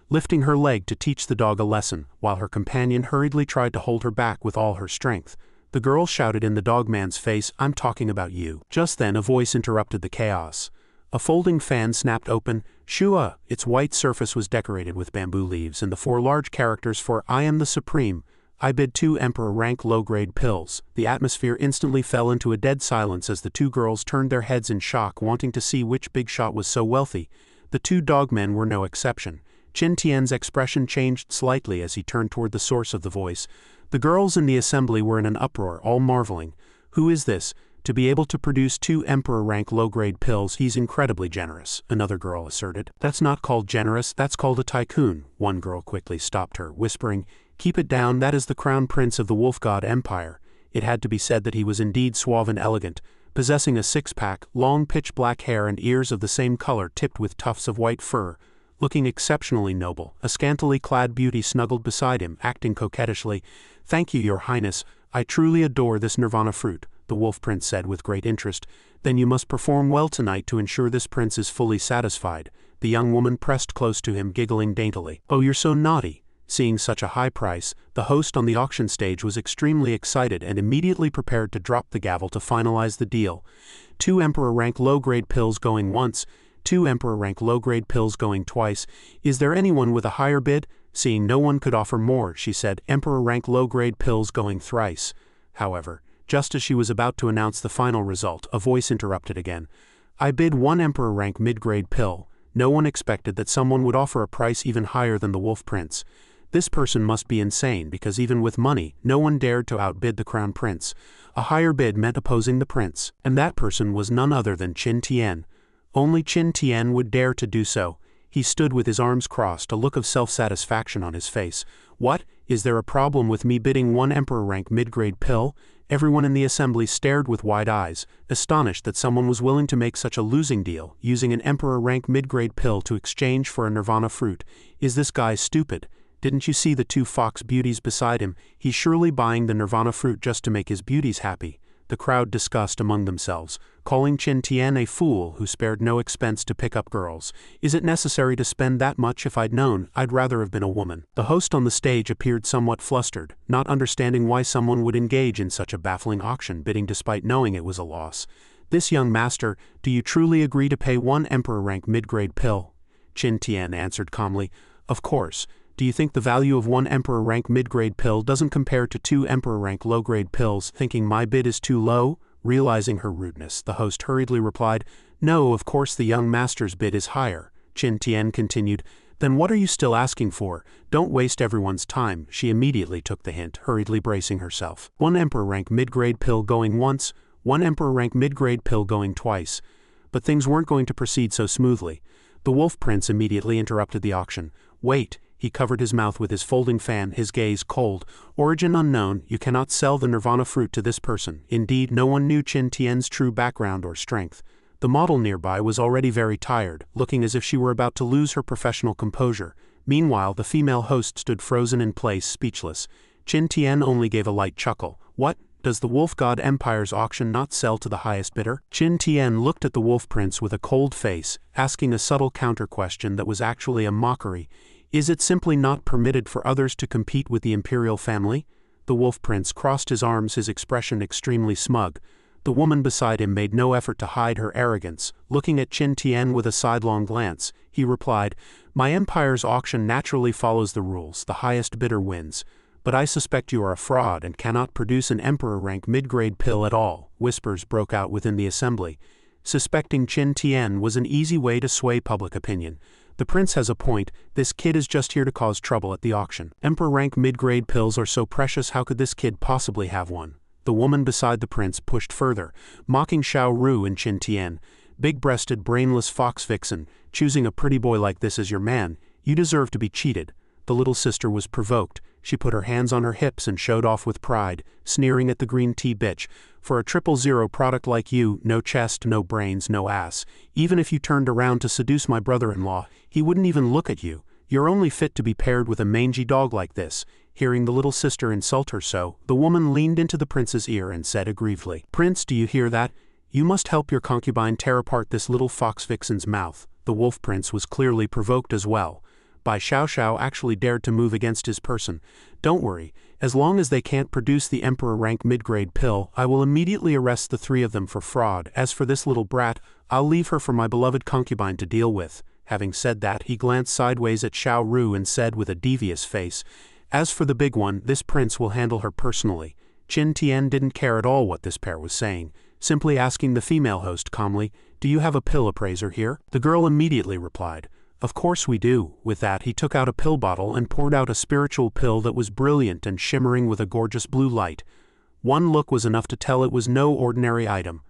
lifting her leg to teach the dog a lesson, while her companion hurriedly tried to hold her back with all her strength. The girl shouted in the dogman's face, "I'm talking about you." Just then a voice interrupted the chaos. A folding fan snapped open. Shua! Its white surface was decorated with bamboo leaves and the 4 large characters for "I am the Supreme." I bid 2 Emperor rank low-grade pills. The atmosphere instantly fell into a dead silence as the 2 girls turned their heads in shock, wanting to see which big shot was so wealthy. The 2 dogmen were no exception. Qin Tian's expression changed slightly as he turned toward the source of the voice. The girls in the assembly were in an uproar, all marveling. "Who is this? To be able to produce 2 Emperor rank low-grade pills, he's incredibly generous," another girl asserted. "That's not called generous, that's called a tycoon," one girl quickly stopped her, whispering, "Keep it down, that is the crown prince of the Wolf God Empire." It had to be said that he was indeed suave and elegant, possessing a 6-pack, long pitch-black hair and ears of the same color tipped with tufts of white fur. Looking exceptionally noble, a scantily clad beauty snuggled beside him, acting coquettishly. "Thank you, Your Highness. I truly adore this Nirvana fruit," the Wolf Prince said with great interest. "Then you must perform well tonight to ensure this prince is fully satisfied." The young woman pressed close to him, giggling daintily. "Oh, you're so naughty." Seeing such a high price, the host on the auction stage was extremely excited and immediately prepared to drop the gavel to finalize the deal. 2 Emperor rank low-grade pills going once, 2 Emperor rank low-grade pills going twice. "Is there anyone with a higher bid?" Seeing no one could offer more, she said, "Emperor rank low-grade pills going thrice." However, just as she was about to announce the final result, a voice interrupted again. "I bid 1 Emperor rank mid-grade pill." No one expected that someone would offer a price even higher than the Wolf Prince. This person must be insane, because even with money, no one dared to outbid the Crown Prince. A higher bid meant opposing the prince, and that person was none other than Qin Tian. Only Qin Tian would dare to do so. He stood with his arms crossed, a look of self-satisfaction on his face. "What? Is there a problem with me bidding 1 Emperor rank mid-grade pill?" Everyone in the assembly stared with wide eyes, astonished that someone was willing to make such a losing deal, using an Emperor rank mid-grade pill to exchange for a Nirvana fruit. "Is this guy stupid? Didn't you see the 2 fox beauties beside him? He's surely buying the Nirvana fruit just to make his beauties happy." The crowd discussed among themselves, calling Qin Tian a fool who spared no expense to pick up girls. "Is it necessary to spend that much? If I'd known, I'd rather have been a woman." The host on the stage appeared somewhat flustered, not understanding why someone would engage in such a baffling auction bidding despite knowing it was a loss. "This young master, do you truly agree to pay 1 Emperor rank mid-grade pill?" Qin Tian answered calmly, "Of course. Do you think the value of 1 Emperor rank mid-grade pill doesn't compare to 2 Emperor rank low-grade pills? Thinking my bid is too low?" Realizing her rudeness, the host hurriedly replied, "No, of course the young master's bid is higher." Qin Tian continued, "Then what are you still asking for? Don't waste everyone's time." She immediately took the hint, hurriedly bracing herself. 1 Emperor rank mid-grade pill going once, 1 Emperor rank mid-grade pill going twice. But things weren't going to proceed so smoothly. The Wolf Prince immediately interrupted the auction. "Wait." He covered his mouth with his folding fan, his gaze cold. "Origin unknown, you cannot sell the Nirvana fruit to this person." Indeed, no one knew Qin Tian's true background or strength. The model nearby was already very tired, looking as if she were about to lose her professional composure. Meanwhile, the female host stood frozen in place, speechless. Qin Tian only gave a light chuckle. "What? Does the Wolf God Empire's auction not sell to the highest bidder?" Qin Tian looked at the Wolf Prince with a cold face, asking a subtle counter-question that was actually a mockery. "Is it simply not permitted for others to compete with the imperial family?" The Wolf Prince crossed his arms, his expression extremely smug. The woman beside him made no effort to hide her arrogance. Looking at Qin Tian with a sidelong glance, he replied, "My empire's auction naturally follows the rules. The highest bidder wins. "But I suspect you are a fraud and cannot produce an emperor-rank mid-grade pill at all," whispers broke out within the assembly. Suspecting Qin Tian was an easy way to sway public opinion. The prince has a point, this kid is just here to cause trouble at the auction. Emperor-rank mid-grade pills are so precious, how could this kid possibly have one? The woman beside the prince pushed further, mocking Xiao Ru and Qin Tian. "Big-breasted, brainless fox vixen, choosing a pretty boy like this as your man, you deserve to be cheated." The little sister was provoked. She put her hands on her hips and showed off with pride, sneering at the green tea bitch. "For a 000 product like you, no chest, no brains, no ass. Even if you turned around to seduce my brother-in-law, he wouldn't even look at you. You're only fit to be paired with a mangy dog like this." Hearing the little sister insult her so, the woman leaned into the prince's ear and said aggrievedly, "Prince, do you hear that? You must help your concubine tear apart this little fox vixen's mouth." The wolf prince was clearly provoked as well. By Xiao Xiao actually dared to move against his person. "Don't worry, as long as they can't produce the emperor-rank mid-grade pill, I will immediately arrest the 3 of them for fraud. As for this little brat, I'll leave her for my beloved concubine to deal with." Having said that, he glanced sideways at Xiao Ru and said with a devious face, "As for the big one, this prince will handle her personally." Qin Tian didn't care at all what this pair was saying, simply asking the female host calmly, "Do you have a pill appraiser here?" The girl immediately replied, "Of course we do." With that, he took out a pill bottle and poured out a spiritual pill that was brilliant and shimmering with a gorgeous blue light. One look was enough to tell it was no ordinary item.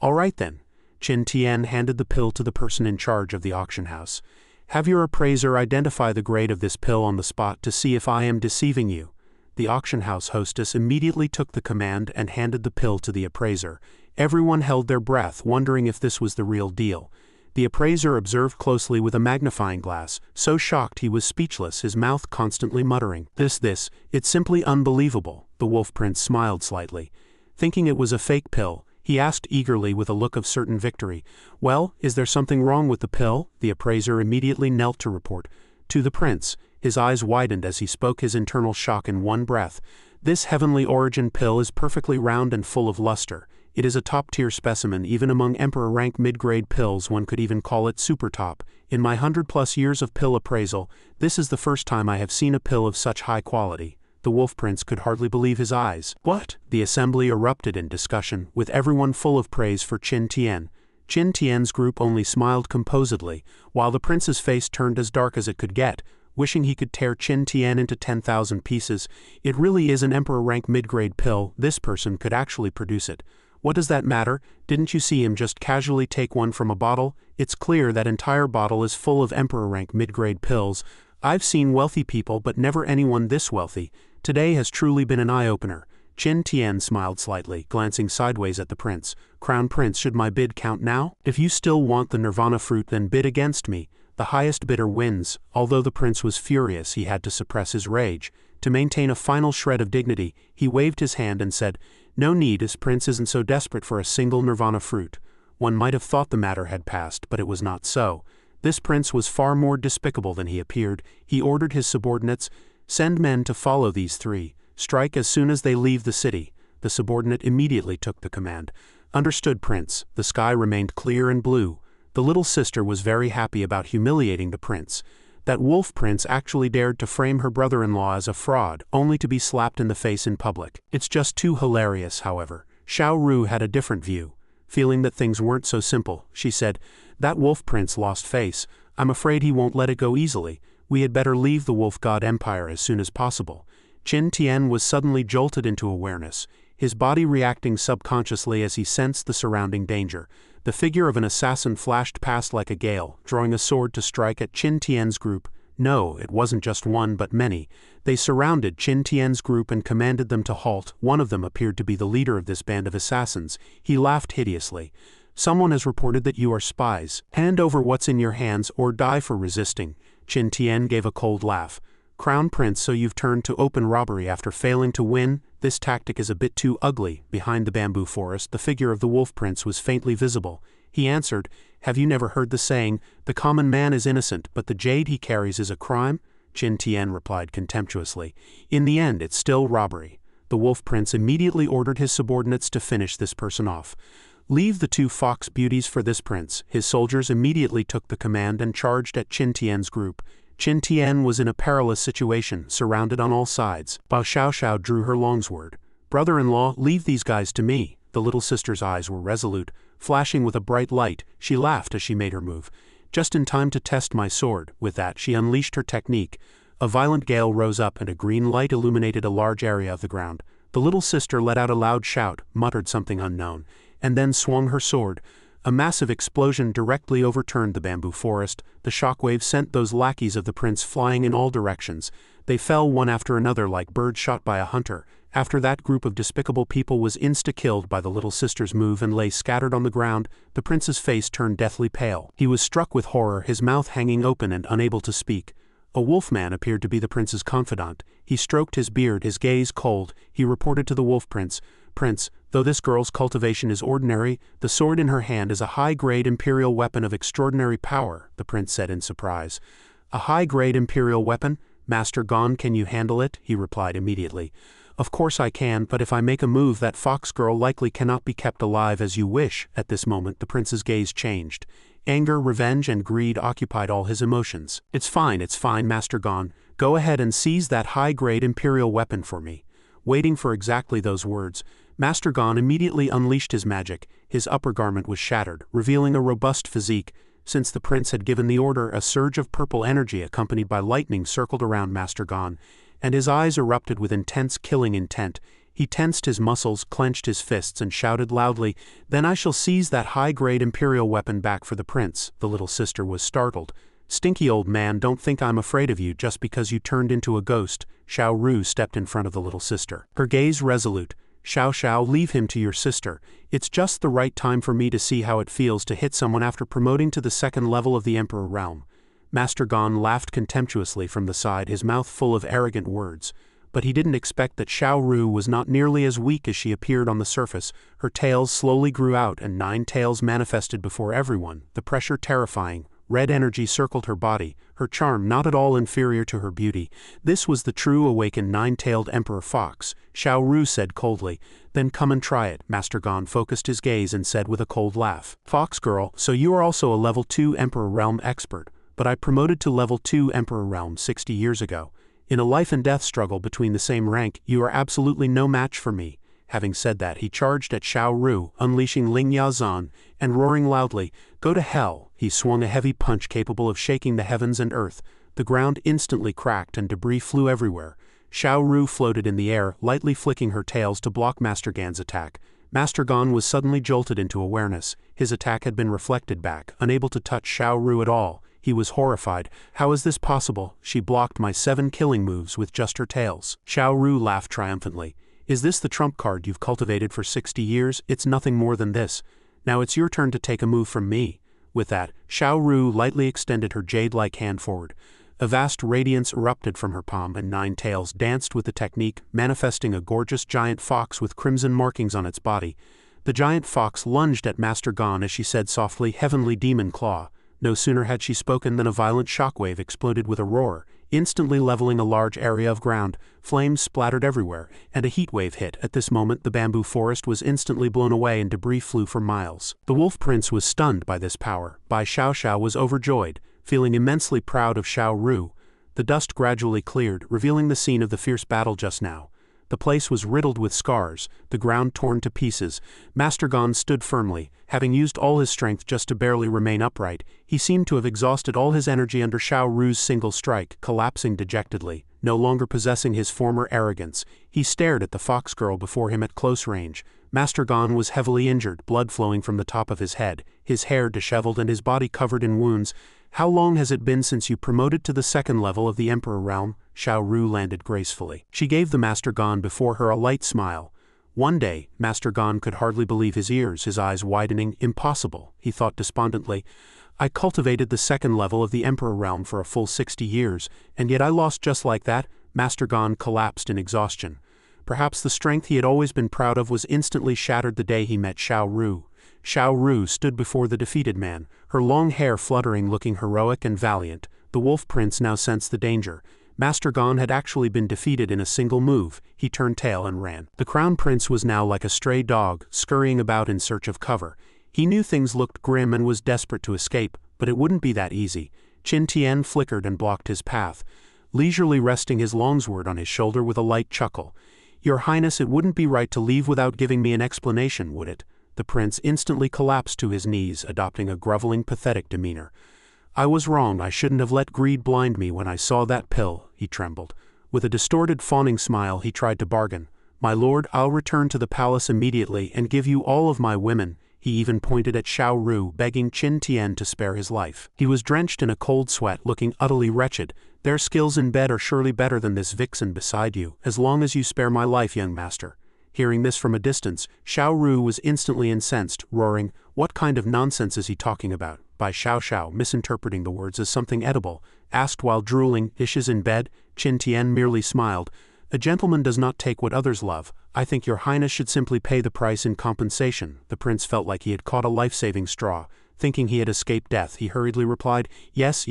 "All right then." Qin Tian handed the pill to the person in charge of the auction house. "Have your appraiser identify the grade of this pill on the spot to see if I am deceiving you." The auction house hostess immediately took the command and handed the pill to the appraiser. Everyone held their breath, wondering if this was the real deal. The appraiser observed closely with a magnifying glass, so shocked he was speechless, his mouth constantly muttering, This, it's simply unbelievable." The wolf prince smiled slightly. Thinking it was a fake pill, he asked eagerly with a look of certain victory, "Well, is there something wrong with the pill?" The appraiser immediately knelt to report. To the prince, his eyes widened as he spoke his internal shock in one breath. "This heavenly origin pill is perfectly round and full of luster. It is a top-tier specimen. Even among emperor-rank mid-grade pills one could even call it super top. In my 100+ years of pill appraisal, this is the first time I have seen a pill of such high quality." The wolf prince could hardly believe his eyes. "What?" The assembly erupted in discussion, with everyone full of praise for Qin Tian. Qin Tian's group only smiled composedly, while the prince's face turned as dark as it could get, wishing he could tear Qin Tian into 10,000 pieces. "It really is an emperor-rank mid-grade pill. This person could actually produce it. What does that matter? Didn't you see him just casually take one from a bottle? It's clear that entire bottle is full of emperor-rank mid-grade pills. I've seen wealthy people but never anyone this wealthy. Today has truly been an eye-opener." Qin Tian smiled slightly, glancing sideways at the prince. "Crown Prince, should my bid count now? If you still want the nirvana fruit, then bid against me. The highest bidder wins." Although the prince was furious, he had to suppress his rage. To maintain a final shred of dignity, he waved his hand and said, "No need, as prince isn't so desperate for a single nirvana fruit." One might have thought the matter had passed, but it was not so. This prince was far more despicable than he appeared. He ordered his subordinates, "Send men to follow these 3. Strike as soon as they leave the city." The subordinate immediately took the command. "Understood, prince." The sky remained clear and blue. The little sister was very happy about humiliating the prince. That wolf prince actually dared to frame her brother-in-law as a fraud, only to be slapped in the face in public. It's just too hilarious, however. Xiao Ru had a different view. Feeling that things weren't so simple, she said, "That wolf prince lost face. I'm afraid he won't let it go easily. We had better leave the wolf god empire as soon as possible." Qin Tian was suddenly jolted into awareness, his body reacting subconsciously as he sensed the surrounding danger. The figure of an assassin flashed past like a gale, drawing a sword to strike at Qin Tian's group. No, it wasn't just one but many. They surrounded Qin Tian's group and commanded them to halt. One of them appeared to be the leader of this band of assassins. He laughed hideously. "Someone has reported that you are spies. Hand over what's in your hands or die for resisting." Qin Tian gave a cold laugh. "Crown Prince, so you've turned to open robbery after failing to win? This tactic is a bit too ugly." Behind the bamboo forest, the figure of the wolf prince was faintly visible. He answered, "Have you never heard the saying, 'The common man is innocent, but the jade he carries is a crime'?" Qin Tian replied contemptuously. "In the end, it's still robbery." The wolf prince immediately ordered his subordinates to finish this person off. "Leave the 2 fox beauties for this prince." His soldiers immediately took the command and charged at Qin Tian's group. Qin Tian was in a perilous situation, surrounded on all sides. Bao Xiaoxiao drew her longsword. "Brother-in-law, leave these guys to me." The little sister's eyes were resolute, flashing with a bright light. She laughed as she made her move. "Just in time to test my sword." With that, she unleashed her technique. A violent gale rose up and a green light illuminated a large area of the ground. The little sister let out a loud shout, muttered something unknown, and then swung her sword. A massive explosion directly overturned the bamboo forest. The shockwave sent those lackeys of the prince flying in all directions. They fell one after another like birds shot by a hunter. After that group of despicable people was insta-killed by the little sister's move and lay scattered on the ground, the prince's face turned deathly pale. He was struck with horror, his mouth hanging open and unable to speak. A wolfman appeared to be the prince's confidant. He stroked his beard, his gaze cold. He reported to the wolf prince, "Prince, though this girl's cultivation is ordinary, the sword in her hand is a high-grade imperial weapon of extraordinary power," the prince said in surprise. "A high-grade imperial weapon? Master Gon, can you handle it?" he replied immediately. "Of course I can, but if I make a move, that fox girl likely cannot be kept alive as you wish." At this moment the prince's gaze changed. Anger, revenge, and greed occupied all his emotions. It's fine, Master Gon. Go ahead and seize that high-grade imperial weapon for me." Waiting for exactly those words, Master Gon immediately unleashed his magic. His upper garment was shattered, revealing a robust physique. Since the prince had given the order, a surge of purple energy accompanied by lightning circled around Master Gon, and his eyes erupted with intense killing intent. He tensed his muscles, clenched his fists, and shouted loudly, "Then I shall seize that high-grade imperial weapon back for the prince." The little sister was startled. "Stinky old man, don't think I'm afraid of you just because you turned into a ghost." Xiao Ru stepped in front of the little sister. Her gaze resolute. "Xiao, leave him to your sister. It's just the right time for me to see how it feels to hit someone after promoting to the second level of the Emperor realm." Master Gon laughed contemptuously from the side, his mouth full of arrogant words. But he didn't expect that Xiao Ru was not nearly as weak as she appeared on the surface. Her tails slowly grew out and 9 tails manifested before everyone, the pressure terrifying. Red energy circled her body, her charm not at all inferior to her beauty. This was the true awakened 9-tailed Emperor Fox. Xiao Ru said coldly, "Then come and try it." Master Gon focused his gaze and said with a cold laugh, "Fox girl, so you are also a level 2 Emperor Realm expert, but I promoted to level 2 Emperor Realm 60 years ago. In a life and death struggle between the same rank, you are absolutely no match for me." Having said that, he charged at Xiao Ru, unleashing Ling Yazan, and roaring loudly, "Go to hell!" He swung a heavy punch capable of shaking the heavens and earth. The ground instantly cracked and debris flew everywhere. Xiao Ru floated in the air, lightly flicking her tails to block Master Gan's attack. Master Gon was suddenly jolted into awareness. His attack had been reflected back, unable to touch Xiao Ru at all. He was horrified. "How is this possible? She blocked my 7 killing moves with just her tails." Xiao Ru laughed triumphantly. "Is this the trump card you've cultivated for 60 years? It's nothing more than this. Now it's your turn to take a move from me." With that, Xiao Ru lightly extended her jade-like hand forward. A vast radiance erupted from her palm and 9 tails danced with the technique, manifesting a gorgeous giant fox with crimson markings on its body. The giant fox lunged at Master Gon as she said softly, "Heavenly Demon Claw." No sooner had she spoken than a violent shockwave exploded with a roar, instantly leveling a large area of ground. Flames splattered everywhere, and a heat wave hit. At this moment the bamboo forest was instantly blown away and debris flew for miles. The wolf prince was stunned by this power. Bai Xiaoxiao was overjoyed, feeling immensely proud of Xiao Ru. The dust gradually cleared, revealing the scene of the fierce battle just now. The place was riddled with scars, the ground torn to pieces. Master Gon stood firmly, having used all his strength just to barely remain upright. He seemed to have exhausted all his energy under Xiao Ru's single strike, collapsing dejectedly. No longer possessing his former arrogance, he stared at the fox girl before him at close range. Master Gon was heavily injured, blood flowing from the top of his head, his hair disheveled and his body covered in wounds. "How long has it been since you promoted to the second level of the Emperor realm?" Xiao Ru landed gracefully. She gave the Master Gon before her a light smile. One day, Master Gon could hardly believe his ears, his eyes widening. "Impossible," he thought despondently. "I cultivated the second level of the Emperor realm for a full 60 years, and yet I lost just like that." Master Gon collapsed in exhaustion. Perhaps the strength he had always been proud of was instantly shattered the day he met Xiao Ru. Xiao Ru stood before the defeated man, her long hair fluttering, looking heroic and valiant. The wolf prince now sensed the danger. Master Gon had actually been defeated in a single move. He turned tail and ran. The crown prince was now like a stray dog, scurrying about in search of cover. He knew things looked grim and was desperate to escape, but it wouldn't be that easy. Qin Tian flickered and blocked his path, leisurely resting his longsword on his shoulder with a light chuckle. "Your Highness, it wouldn't be right to leave without giving me an explanation, would it?" The prince instantly collapsed to his knees, adopting a groveling, pathetic demeanor. "I was wrong, I shouldn't have let greed blind me when I saw that pill," he trembled. With a distorted, fawning smile, he tried to bargain. "My lord, I'll return to the palace immediately and give you all of my women." He even pointed at Xiao Ru, begging Qin Tian to spare his life. He was drenched in a cold sweat, looking utterly wretched. "Their skills in bed are surely better than this vixen beside you, as long as you spare my life, young master." Hearing this from a distance, Xiao Ru was instantly incensed, roaring, "What kind of nonsense is he talking about?" Bai Xiao, misinterpreting the words as something edible, asked while drooling, "Dishes in bed?" Qin Tian merely smiled. "A gentleman does not take what others love. I think your Highness should simply pay the price in compensation." The prince felt like he had caught a life-saving straw. Thinking he had escaped death, he hurriedly replied, "Yes,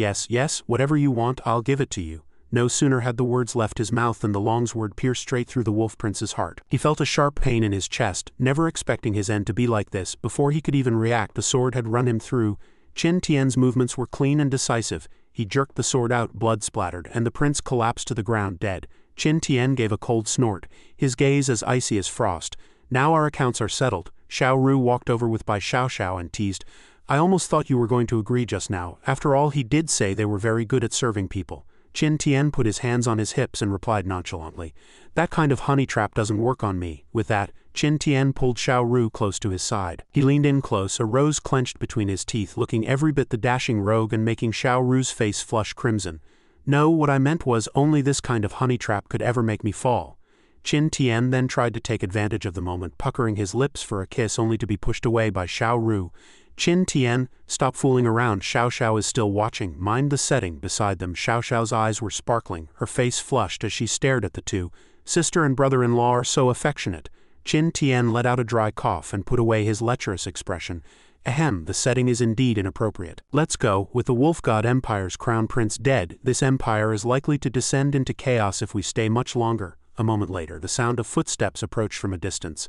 whatever you want, I'll give it to you." No sooner had the words left his mouth than the longsword pierced straight through the wolf prince's heart. He felt a sharp pain in his chest, never expecting his end to be like this. Before he could even react, the sword had run him through. Qin Tian's movements were clean and decisive. He jerked the sword out, blood splattered, and the prince collapsed to the ground dead. Qin Tian gave a cold snort, his gaze as icy as frost. "Now our accounts are settled." Xiao Ru walked over with Bai Xiao and teased, "I almost thought you were going to agree just now. After all, he did say they were very good at serving people." Qin Tian put his hands on his hips and replied nonchalantly, "That kind of honey trap doesn't work on me." With that, Qin Tian pulled Xiao Ru close to his side. He leaned in close, a rose clenched between his teeth, looking every bit the dashing rogue and making Xiao Ru's face flush crimson. "No, what I meant was only this kind of honey trap could ever make me fall." Qin Tian then tried to take advantage of the moment, puckering his lips for a kiss only to be pushed away by Xiao Ru. "Qin Tian, stop fooling around. Xiao is still watching. Mind the setting." Beside them, Xiao's eyes were sparkling, her face flushed as she stared at the two. "Sister and brother-in-law are so affectionate." Qin Tian let out a dry cough and put away his lecherous expression. "Ahem, the setting is indeed inappropriate. Let's go. With the Wolf God Empire's crown prince dead, this empire is likely to descend into chaos if we stay much longer." A moment later, the sound of footsteps approached from a distance.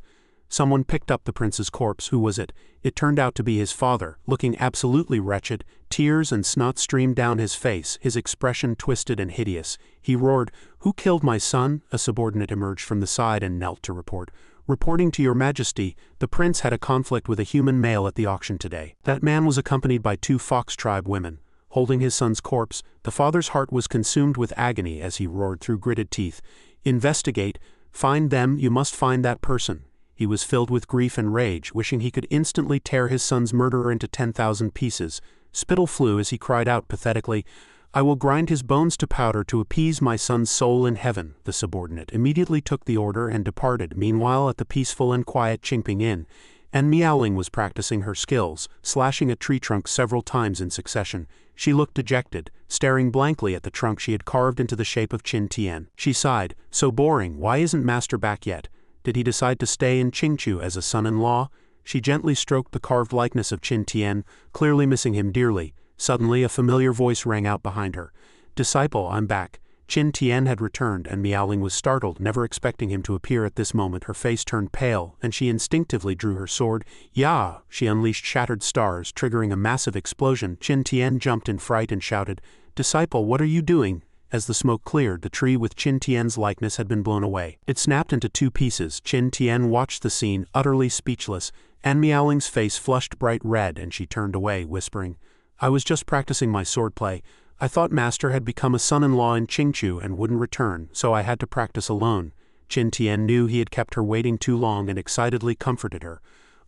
Someone picked up the prince's corpse. Who was it? It turned out to be his father, looking absolutely wretched. Tears and snot streamed down his face, his expression twisted and hideous. He roared, "Who killed my son?" A subordinate emerged from the side and knelt to report. "Reporting to your majesty, the prince had a conflict with a human male at the auction today. That man was accompanied by 2 fox tribe women." Holding his son's corpse, the father's heart was consumed with agony as he roared through gritted teeth, "Investigate, find them, you must find that person." He was filled with grief and rage, wishing he could instantly tear his son's murderer into 10,000 pieces. Spittle flew as he cried out pathetically, "I will grind his bones to powder to appease my son's soul in heaven." The subordinate immediately took the order and departed. Meanwhile, at the peaceful and quiet Qingping Inn, and Miaoling was practicing her skills, slashing a tree trunk several times in succession. She looked dejected, staring blankly at the trunk she had carved into the shape of Qin Tian. She sighed, "So boring, why isn't master back yet? Did he decide to stay in Qingchu as a son-in-law?" She gently stroked the carved likeness of Qin Tian, clearly missing him dearly. Suddenly a familiar voice rang out behind her. "Disciple, I'm back." Qin Tian had returned, and Miaoling was startled, never expecting him to appear at this moment. Her face turned pale, and she instinctively drew her sword. "Ya!" She unleashed shattered stars, triggering a massive explosion. Qin Tian jumped in fright and shouted, "Disciple, what are you doing?" As the smoke cleared, the tree with Qin Tian's likeness had been blown away. It snapped into 2 pieces. Qin Tian watched the scene, utterly speechless, and Miaoling's face flushed bright red and she turned away, whispering, "I was just practicing my swordplay. I thought master had become a son-in-law in Qingchu and wouldn't return, so I had to practice alone." Qin Tian knew he had kept her waiting too long and excitedly comforted her.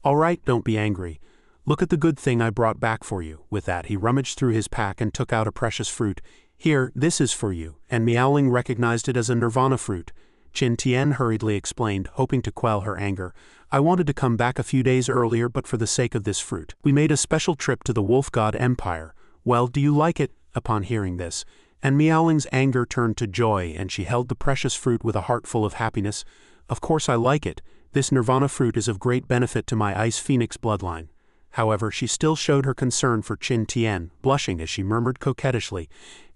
"All right, don't be angry. Look at the good thing I brought back for you." With that, he rummaged through his pack and took out a precious fruit. "Here, this is for you," and Miaoling recognized it as a nirvana fruit. Qin Tian hurriedly explained, hoping to quell her anger, "I wanted to come back a few days earlier, but for the sake of this fruit. We made a special trip to the Wolf God Empire. Well, do you like it?" Upon hearing this, and Miaoling's anger turned to joy, and she held the precious fruit with a heart full of happiness. "Of course I like it. This nirvana fruit is of great benefit to my Ice Phoenix bloodline." However, she still showed her concern for Qin Tian, blushing as she murmured coquettishly,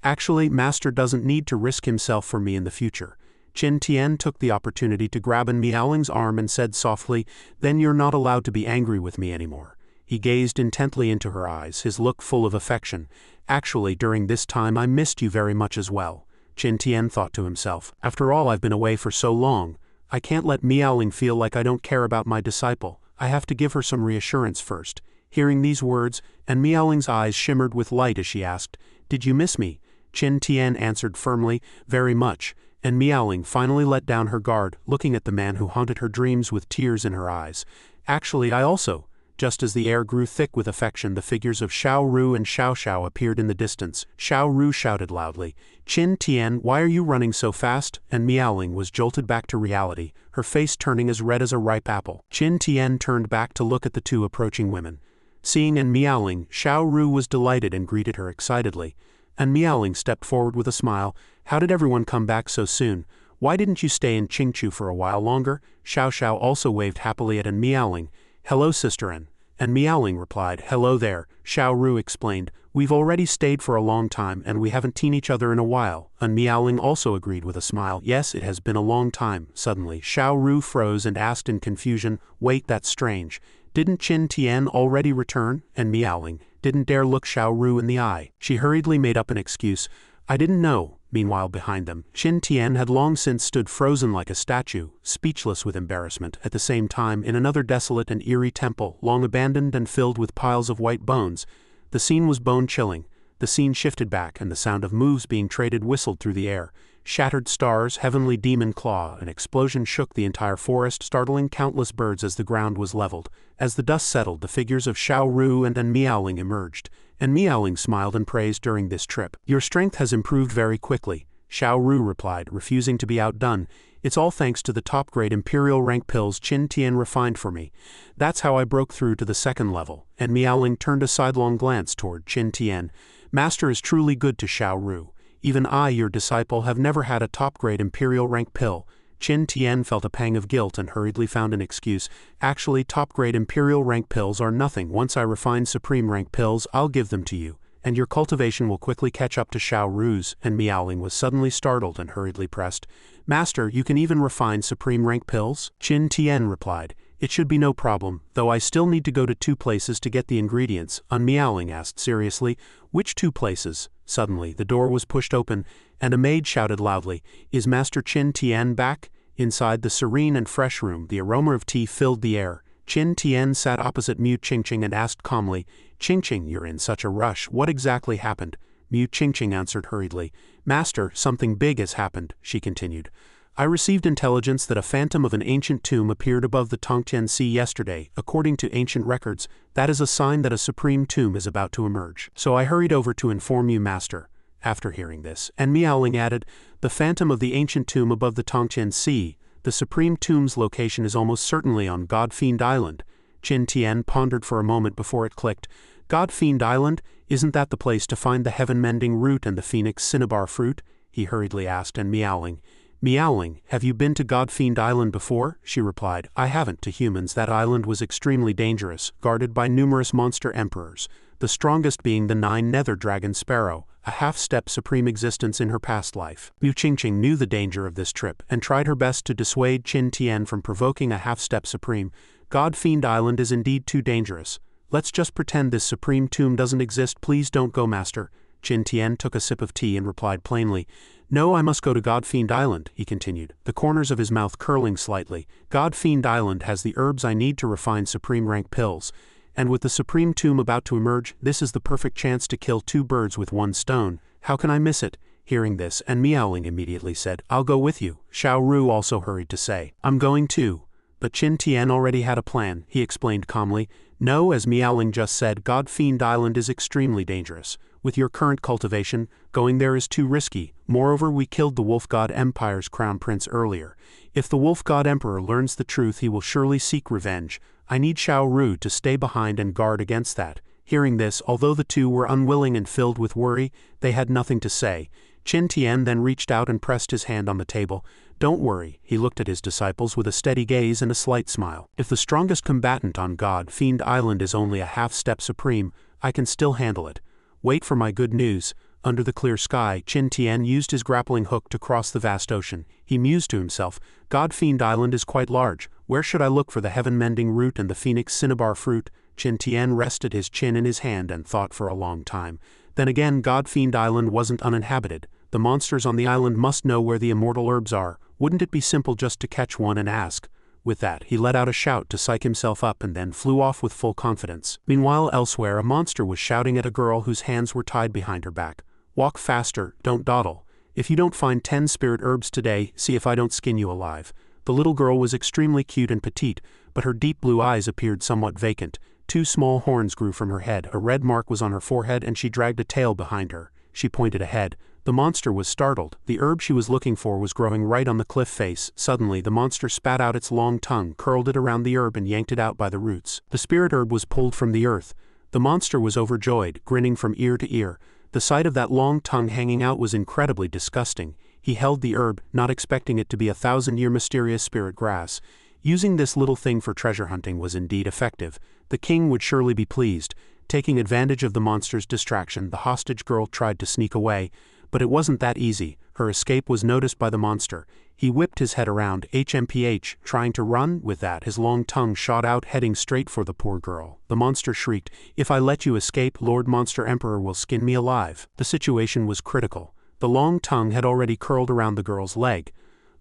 "Actually, master doesn't need to risk himself for me in the future." Qin Tian took the opportunity to grab Miaoling's arm and said softly, "Then you're not allowed to be angry with me anymore." He gazed intently into her eyes, his look full of affection. Actually, during this time I missed you very much as well, Qin Tian thought to himself. After all, I've been away for so long. I can't let Miaoling feel like I don't care about my disciple. I have to give her some reassurance first. Hearing these words, and Miaoling's eyes shimmered with light as she asked, "Did you miss me?" Qin Tian answered firmly, "Very much," and Miaoling finally let down her guard, looking at the man who haunted her dreams with tears in her eyes. "Actually, I also." Just as the air grew thick with affection, the figures of Xiao Ru and Xiao Xiao appeared in the distance. Xiao Ru shouted loudly, "Qin Tian, why are you running so fast?" And Miaoling was jolted back to reality, her face turning as red as a ripe apple. Qin Tian turned back to look at the two approaching women. Seeing and Miaoling, Xiao Ru was delighted and greeted her excitedly. And Miaoling stepped forward with a smile. "How did everyone come back so soon? Why didn't you stay in Qingchu for a while longer?" Xiao Xiao also waved happily at Miaoling. "Hello, Sister N." And Miaoling replied, "Hello there." Xiao Ru explained, "We've already stayed for a long time and we haven't seen each other in a while." And Miaoling also agreed with a smile. "Yes, it has been a long time." Suddenly, Xiao Ru froze and asked in confusion, "Wait, that's strange. Didn't Qin Tian already return?" And Miaoling didn't dare look Xiao Ru in the eye. She hurriedly made up an excuse. "I didn't know." Meanwhile, behind them, Qin Tian had long since stood frozen like a statue, speechless with embarrassment. At the same time, in another desolate and eerie temple, long abandoned and filled with piles of white bones, the scene was bone-chilling. The scene shifted back, and the sound of moves being traded whistled through the air. Shattered stars, heavenly demon claw, an explosion shook the entire forest, startling countless birds as the ground was leveled. As the dust settled, the figures of Xiao Ru and Miaoling emerged, and Miaoling smiled and praised during this trip. "Your strength has improved very quickly," Xiao Ru replied, refusing to be outdone. "It's all thanks to the top-grade imperial rank pills Qin Tian refined for me. That's how I broke through to the second level." And Miaoling turned a sidelong glance toward Qin Tian. "Master is truly good to Xiao Ru. Even I, your disciple, have never had a top-grade imperial rank pill." Qin Tian felt a pang of guilt and hurriedly found an excuse. "Actually, top-grade imperial rank pills are nothing. Once I refine supreme rank pills, I'll give them to you, and your cultivation will quickly catch up to Xiao Ru's." And Miaoling was suddenly startled and hurriedly pressed, "Master, you can even refine supreme rank pills?" Qin Tian replied, "It should be no problem, though I still need to go to 2 places to get the ingredients." And Miaoling asked seriously, "Which 2 places?" Suddenly, the door was pushed open, and a maid shouted loudly, "Is Master Qin Tian back?" Inside the serene and fresh room, the aroma of tea filled the air. Qin Tian sat opposite Mu Qingqing and asked calmly, "Qingqing, you're in such a rush. What exactly happened?" Mu Qingqing answered hurriedly, "Master, something big has happened," she continued. "I received intelligence that a phantom of an ancient tomb appeared above the Tongtian Sea yesterday. According to ancient records, that is a sign that a supreme tomb is about to emerge. So I hurried over to inform you, Master." After hearing this, and Miaoling added, "The phantom of the ancient tomb above the Tongtian Sea. The supreme tomb's location is almost certainly on God-Fiend Island." Qin Tian pondered for a moment before it clicked. "God-Fiend Island? Isn't that the place to find the heaven-mending root and the phoenix cinnabar fruit?" he hurriedly asked, and Miaoling, "Have you been to God-Fiend Island before?" She replied, "I haven't. To humans, that island was extremely dangerous, guarded by numerous monster emperors, the strongest being the 9 nether dragon sparrow, a half-step supreme existence in her past life." Mu Qingqing knew the danger of this trip, and tried her best to dissuade Qin Tian from provoking a half-step supreme. "God-Fiend Island is indeed too dangerous. Let's just pretend this supreme tomb doesn't exist. Please don't go, Master." Qin Tian took a sip of tea and replied plainly, "No, I must go to God-Fiend Island," he continued, the corners of his mouth curling slightly. "God-Fiend Island has the herbs I need to refine supreme rank pills. And with the supreme tomb about to emerge, this is the perfect chance to kill 2 birds with 1 stone. How can I miss it?" Hearing this, and Miaoling immediately said, "I'll go with you." Xiao Ru also hurried to say, "I'm going too." But Qin Tian already had a plan. He explained calmly, "No, as Miaoling just said, God-Fiend Island is extremely dangerous. With your current cultivation, going there is too risky. Moreover, we killed the Wolf God Empire's crown prince earlier. If the Wolf God Emperor learns the truth, he will surely seek revenge. I need Xiao Ru to stay behind and guard against that." Hearing this, although the two were unwilling and filled with worry, they had nothing to say. Qin Tian then reached out and pressed his hand on the table. "Don't worry," he looked at his disciples with a steady gaze and a slight smile. "If the strongest combatant on God-Fiend Island is only a half-step supreme, I can still handle it. Wait for my good news." Under the clear sky, Qin Tian used his grappling hook to cross the vast ocean. He mused to himself, "God-Fiend Island is quite large. Where should I look for the heaven-mending root and the phoenix cinnabar fruit?" Qin Tian rested his chin in his hand and thought for a long time. Then again, God-Fiend Island wasn't uninhabited. The monsters on the island must know where the immortal herbs are. Wouldn't it be simple just to catch one and ask? With that, he let out a shout to psych himself up and then flew off with full confidence. Meanwhile, elsewhere, a monster was shouting at a girl whose hands were tied behind her back. "Walk faster, don't dawdle. If you don't find 10 spirit herbs today, see if I don't skin you alive." The little girl was extremely cute and petite, but her deep blue eyes appeared somewhat vacant. 2 small horns grew from her head, a red mark was on her forehead, and she dragged a tail behind her. She pointed ahead. The monster was startled. The herb she was looking for was growing right on the cliff face. Suddenly, the monster spat out its long tongue, curled it around the herb and yanked it out by the roots. The spirit herb was pulled from the earth. The monster was overjoyed, grinning from ear to ear. The sight of that long tongue hanging out was incredibly disgusting. He held the herb, not expecting it to be a 1,000-year mysterious spirit grass. Using this little thing for treasure hunting was indeed effective. The king would surely be pleased. Taking advantage of the monster's distraction, the hostage girl tried to sneak away, but it wasn't that easy. Her escape was noticed by the monster. He whipped his head around, HMPH, trying to run. With that, his long tongue shot out, heading straight for the poor girl. The monster shrieked, "If I let you escape, Lord Monster Emperor will skin me alive." The situation was critical. The long tongue had already curled around the girl's leg.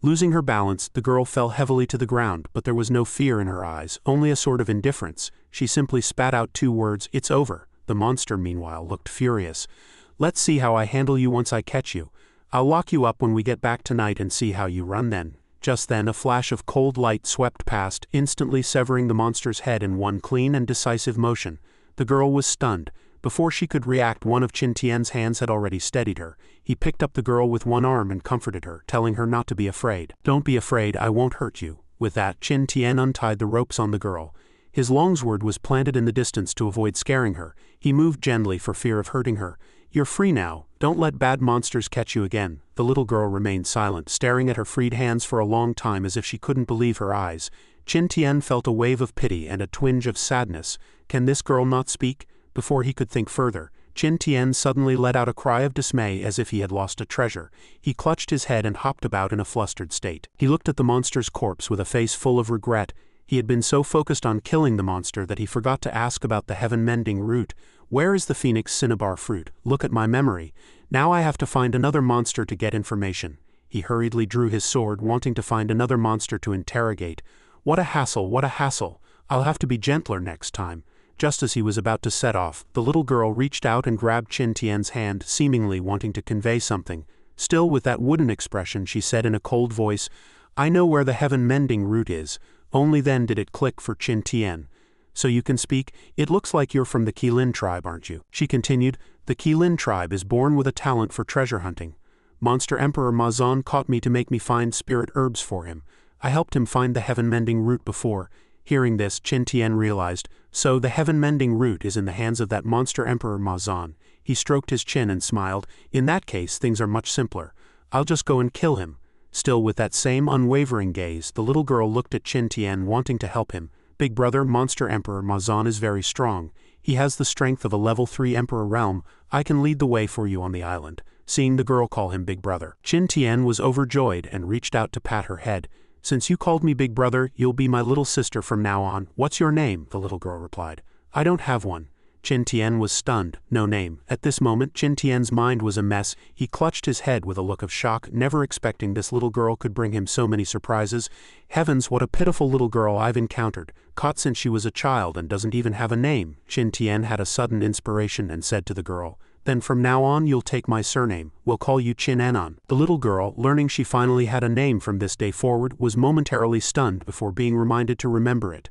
Losing her balance, the girl fell heavily to the ground, but there was no fear in her eyes, only a sort of indifference. She simply spat out 2 words, "It's over." The monster, meanwhile, looked furious. "Let's see how I handle you once I catch you. I'll lock you up when we get back tonight and see how you run then." Just then a flash of cold light swept past, instantly severing the monster's head in one clean and decisive motion. The girl was stunned. Before she could react, one of Qin Tian's hands had already steadied her. He picked up the girl with one arm and comforted her, telling her not to be afraid. "Don't be afraid, I won't hurt you." With that, Qin Tian untied the ropes on the girl. His longsword was planted in the distance to avoid scaring her. He moved gently for fear of hurting her. "You're free now. Don't let bad monsters catch you again." The little girl remained silent, staring at her freed hands for a long time as if she couldn't believe her eyes. Qin Tian felt a wave of pity and a twinge of sadness. Can this girl not speak? Before he could think further, Qin Tian suddenly let out a cry of dismay as if he had lost a treasure. He clutched his head and hopped about in a flustered state. He looked at the monster's corpse with a face full of regret. He had been so focused on killing the monster that he forgot to ask about the heaven-mending root. "Where is the phoenix cinnabar fruit? Look at my memory. Now I have to find another monster to get information." He hurriedly drew his sword, wanting to find another monster to interrogate. What a hassle, what a hassle. I'll have to be gentler next time. Just as he was about to set off, the little girl reached out and grabbed Qin Tian's hand, seemingly wanting to convey something. Still with that wooden expression, she said in a cold voice, "I know where the heaven-mending root is." Only then did it click for Qin Tian. "So you can speak? It looks like you're from the Qilin tribe, aren't you?" She continued, "The Qilin tribe is born with a talent for treasure hunting. Monster Emperor Mazan caught me to make me find spirit herbs for him. I helped him find the heaven-mending root before." Hearing this, Qin Tian realized, so the heaven-mending root is in the hands of that monster Emperor Mazan. He stroked his chin and smiled. "In that case, things are much simpler. I'll just go and kill him." Still with that same unwavering gaze, the little girl looked at Qin Tian, wanting to help him. "Big brother, Monster Emperor Mazan is very strong. He has the strength of a level 3 Emperor realm. I can lead the way for you on the island." Seeing the girl call him big brother, Qin Tian was overjoyed and reached out to pat her head. "Since you called me big brother, you'll be my little sister from now on. What's your name?" the little girl replied. "I don't have one." Qin Tian was stunned. No name. At this moment, Qin Tian's mind was a mess. He clutched his head with a look of shock, never expecting this little girl could bring him so many surprises. Heavens, what a pitiful little girl I've encountered, caught since she was a child and doesn't even have a name. Qin Tian had a sudden inspiration and said to the girl, "Then from now on you'll take my surname. We'll call you Qin Anon." The little girl, learning she finally had a name from this day forward, was momentarily stunned before being reminded to remember it.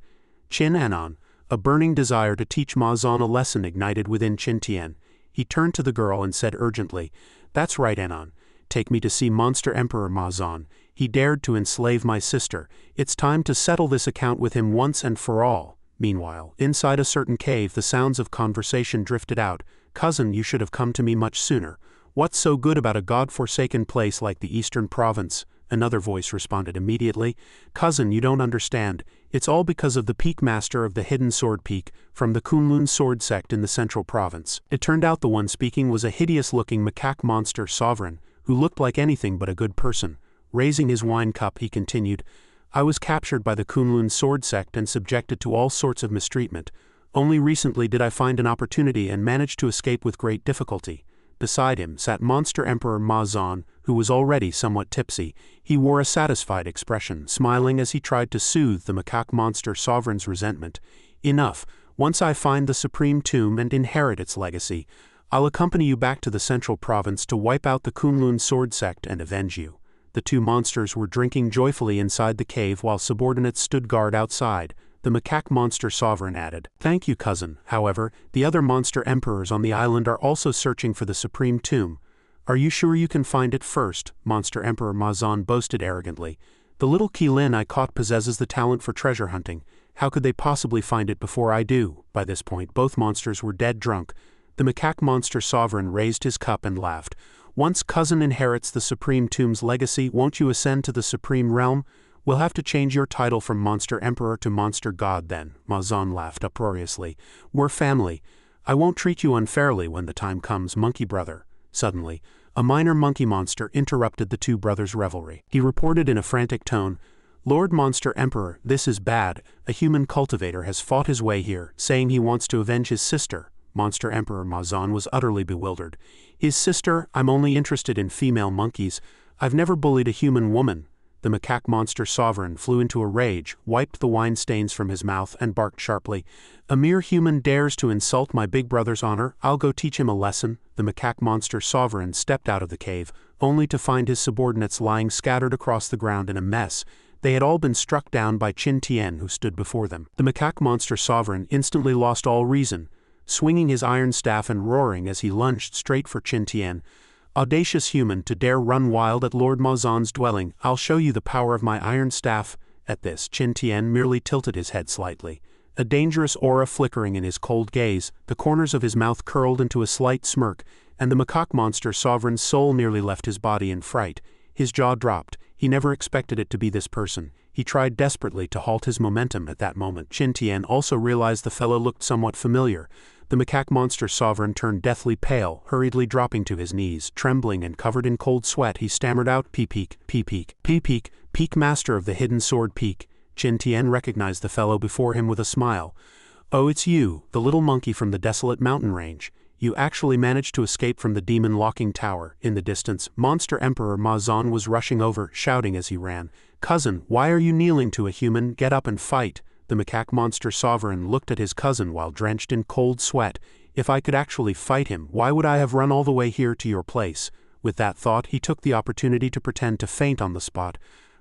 Qin Anon. A burning desire to teach Mazan a lesson ignited within Qin Tian. He turned to the girl and said urgently, "That's right, Anon. Take me to see Monster Emperor Mazan. He dared to enslave my sister. It's time to settle this account with him once and for all." Meanwhile, inside a certain cave, the sounds of conversation drifted out. "Cousin, you should have come to me much sooner. What's so good about a god-forsaken place like the Eastern Province?" Another voice responded immediately. "Cousin, you don't understand. It's all because of the Peak Master of the Hidden Sword Peak, from the Kunlun Sword Sect in the Central Province." It turned out the one speaking was a hideous-looking macaque monster sovereign, who looked like anything but a good person. Raising his wine cup, he continued, "I was captured by the Kunlun Sword Sect and subjected to all sorts of mistreatment. Only recently did I find an opportunity and managed to escape with great difficulty. Beside him sat Monster Emperor Ma, who was already somewhat tipsy. He wore a satisfied expression, smiling as he tried to soothe the macaque monster sovereign's resentment. Enough. Once I find the supreme tomb and inherit its legacy, I'll accompany you back to the central province to wipe out the Kunlun sword sect and avenge you. The two monsters were drinking joyfully inside the cave while subordinates stood guard outside. The macaque monster sovereign added, "Thank you, cousin." However, the other monster emperors on the island are also searching for the supreme tomb. "Are you sure you can find it first?" Monster Emperor Mazan boasted arrogantly. "The little Qilin I caught possesses the talent for treasure hunting. How could they possibly find it before I do?" By this point, both monsters were dead drunk. The macaque monster sovereign raised his cup and laughed. "Once cousin inherits the supreme tomb's legacy, won't you ascend to the supreme realm? We'll have to change your title from Monster Emperor to Monster God then." Mazan laughed uproariously. "We're family. I won't treat you unfairly when the time comes, monkey brother." Suddenly, a minor monkey monster interrupted the two brothers' revelry. He reported in a frantic tone, "Lord Monster Emperor, this is bad. A human cultivator has fought his way here, saying he wants to avenge his sister." Monster Emperor Mazan was utterly bewildered. "His sister? I'm only interested in female monkeys. I've never bullied a human woman." The macaque monster sovereign flew into a rage, wiped the wine stains from his mouth, and barked sharply, "A mere human dares to insult my big brother's honor. I'll go teach him a lesson." The macaque monster sovereign stepped out of the cave, only to find his subordinates lying scattered across the ground in a mess. They had all been struck down by Qin Tian, who stood before them. The macaque monster sovereign instantly lost all reason, swinging his iron staff and roaring as he lunged straight for Qin Tian. "Audacious human to dare run wild at Lord Mazan's dwelling, I'll show you the power of my iron staff." At this, Qin Tian merely tilted his head slightly, a dangerous aura flickering in his cold gaze. The corners of his mouth curled into a slight smirk, and the macaque monster sovereign's soul nearly left his body in fright. His jaw dropped. He never expected it to be this person. He tried desperately to halt his momentum at that moment. Qin Tian also realized the fellow looked somewhat familiar. The macaque monster sovereign turned deathly pale, hurriedly dropping to his knees. Trembling and covered in cold sweat, he stammered out, "Peek, peek, peek, master of the hidden sword peek." Qin Tian recognized the fellow before him with a smile. "Oh, it's you, the little monkey from the desolate mountain range. You actually managed to escape from the demon-locking tower." In the distance, Monster Emperor Mazan was rushing over, shouting as he ran, "Cousin, why are you kneeling to a human? Get up and fight." The macaque monster sovereign looked at his cousin while drenched in cold sweat. "If I could actually fight him, why would I have run all the way here to your place?" With that thought, he took the opportunity to pretend to faint on the spot.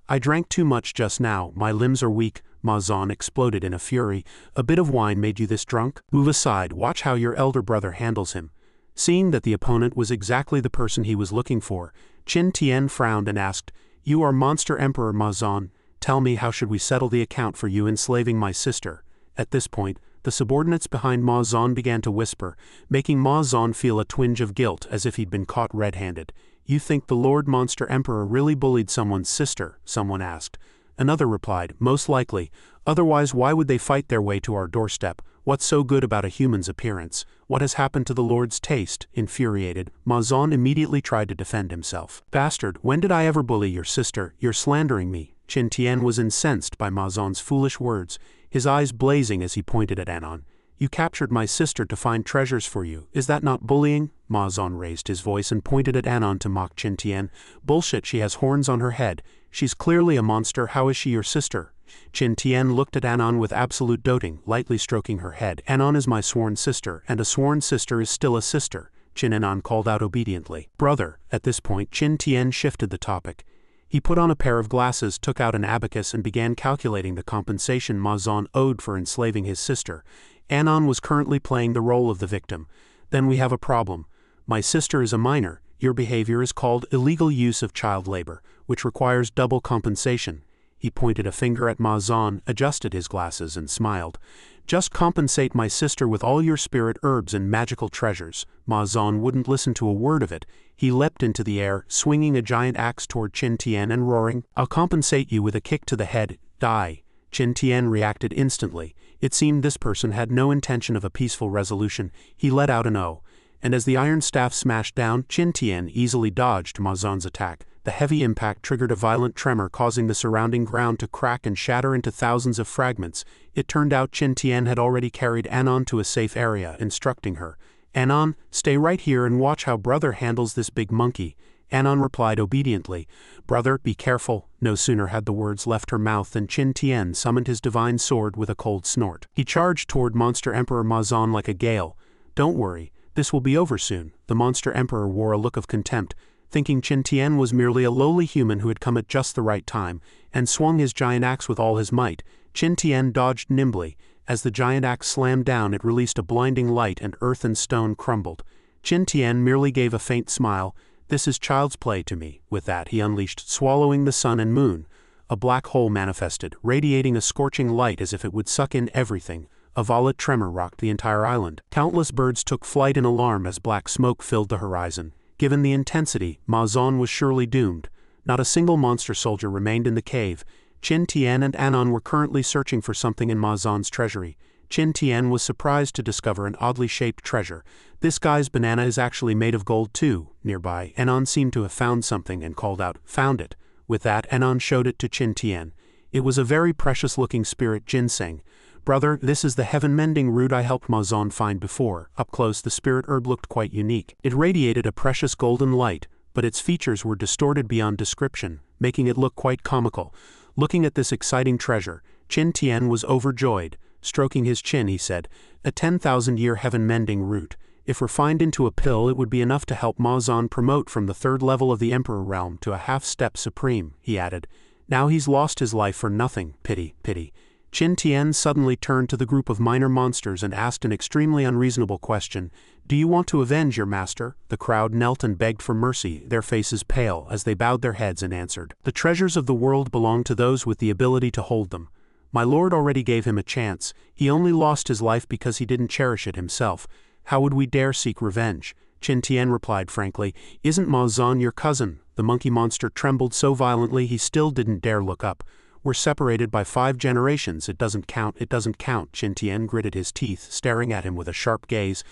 "I drank too much just now, my limbs are weak." Mazan exploded in a fury. "A bit of wine made you this drunk? Move aside, watch how your elder brother handles him." Seeing that the opponent was exactly the person he was looking for, Qin Tian frowned and asked, "You are Monster Emperor Mazan. Tell me, how should we settle the account for you enslaving my sister?" At this point, the subordinates behind Mazan began to whisper, making Mazan feel a twinge of guilt as if he'd been caught red-handed. "You think the Lord Monster Emperor really bullied someone's sister?" someone asked. Another replied, "Most likely. Otherwise, why would they fight their way to our doorstep? What's so good about a human's appearance? What has happened to the Lord's taste?" Infuriated, Mazan immediately tried to defend himself. "Bastard, when did I ever bully your sister? You're slandering me." Qin Tian was incensed by Mazan's foolish words, his eyes blazing as he pointed at Anon. "You captured my sister to find treasures for you. Is that not bullying?" Mazan raised his voice and pointed at Anon to mock Qin Tian. "Bullshit, she has horns on her head. She's clearly a monster. How is she your sister?" Qin Tian looked at Anon with absolute doting, lightly stroking her head. "Anon is my sworn sister, and a sworn sister is still a sister." Qin Anon called out obediently, "Brother." At this point, Qin Tian shifted the topic. He put on a pair of glasses, took out an abacus, and began calculating the compensation Mazan owed for enslaving his sister. Anon was currently playing the role of the victim. "Then we have a problem. My sister is a minor. Your behavior is called illegal use of child labor, which requires double compensation." He pointed a finger at Mazan, adjusted his glasses, and smiled. "Just compensate my sister with all your spirit herbs and magical treasures." Mazan wouldn't listen to a word of it. He leapt into the air, swinging a giant axe toward Qin Tian and roaring, "I'll compensate you with a kick to the head. Die." Qin Tian reacted instantly. It seemed this person had no intention of a peaceful resolution. He let out an "oh," and as the iron staff smashed down, Qin Tian easily dodged Mazan's attack. The heavy impact triggered a violent tremor, causing the surrounding ground to crack and shatter into thousands of fragments. It turned out Qin Tian had already carried Anon to a safe area, instructing her, "Anon, stay right here and watch how brother handles this big monkey." Anon replied obediently, "Brother, be careful." No sooner had the words left her mouth than Qin Tian summoned his divine sword with a cold snort. He charged toward Monster Emperor Mazan like a gale. "Don't worry, this will be over soon." The Monster Emperor wore a look of contempt, thinking Qin Tian was merely a lowly human who had come at just the right time, and swung his giant axe with all his might. Qin Tian dodged nimbly. As the giant axe slammed down, it released a blinding light and earth and stone crumbled. Qin Tian merely gave a faint smile. "This is child's play to me." With that, he unleashed, swallowing the sun and moon. A black hole manifested, radiating a scorching light as if it would suck in everything. A violent tremor rocked the entire island. Countless birds took flight in alarm as black smoke filled the horizon. Given the intensity, Mazan was surely doomed. Not a single monster soldier remained in the cave. Qin Tian and Anon were currently searching for something in Mazan's treasury. Qin Tian was surprised to discover an oddly shaped treasure. "This guy's banana is actually made of gold too." Nearby, Anon seemed to have found something and called out, "Found it." With that, Anon showed it to Qin Tian. It was a very precious-looking spirit ginseng. "Brother, this is the heaven-mending root I helped Mazan find before." Up close, the spirit herb looked quite unique. It radiated a precious golden light, but its features were distorted beyond description, making it look quite comical. Looking at this exciting treasure, Qin Tian was overjoyed. Stroking his chin, he said, "A 10,000-year heaven-mending root. If refined into a pill, it would be enough to help Mazan promote from the 3rd level of the Emperor realm to a half-step supreme," he added. "Now he's lost his life for nothing. Pity, pity." Qin Tian suddenly turned to the group of minor monsters and asked an extremely unreasonable question. "Do you want to avenge your master?" The crowd knelt and begged for mercy, their faces pale, as they bowed their heads and answered, "The treasures of the world belong to those with the ability to hold them. My lord already gave him a chance. He only lost his life because he didn't cherish it himself. How would we dare seek revenge?" Qin Tian replied frankly, "Isn't Mazan your cousin?" The monkey monster trembled so violently he still didn't dare look up. "We're separated by 5 generations. It doesn't count, it doesn't count." Qin Tian gritted his teeth, staring at him with a sharp gaze.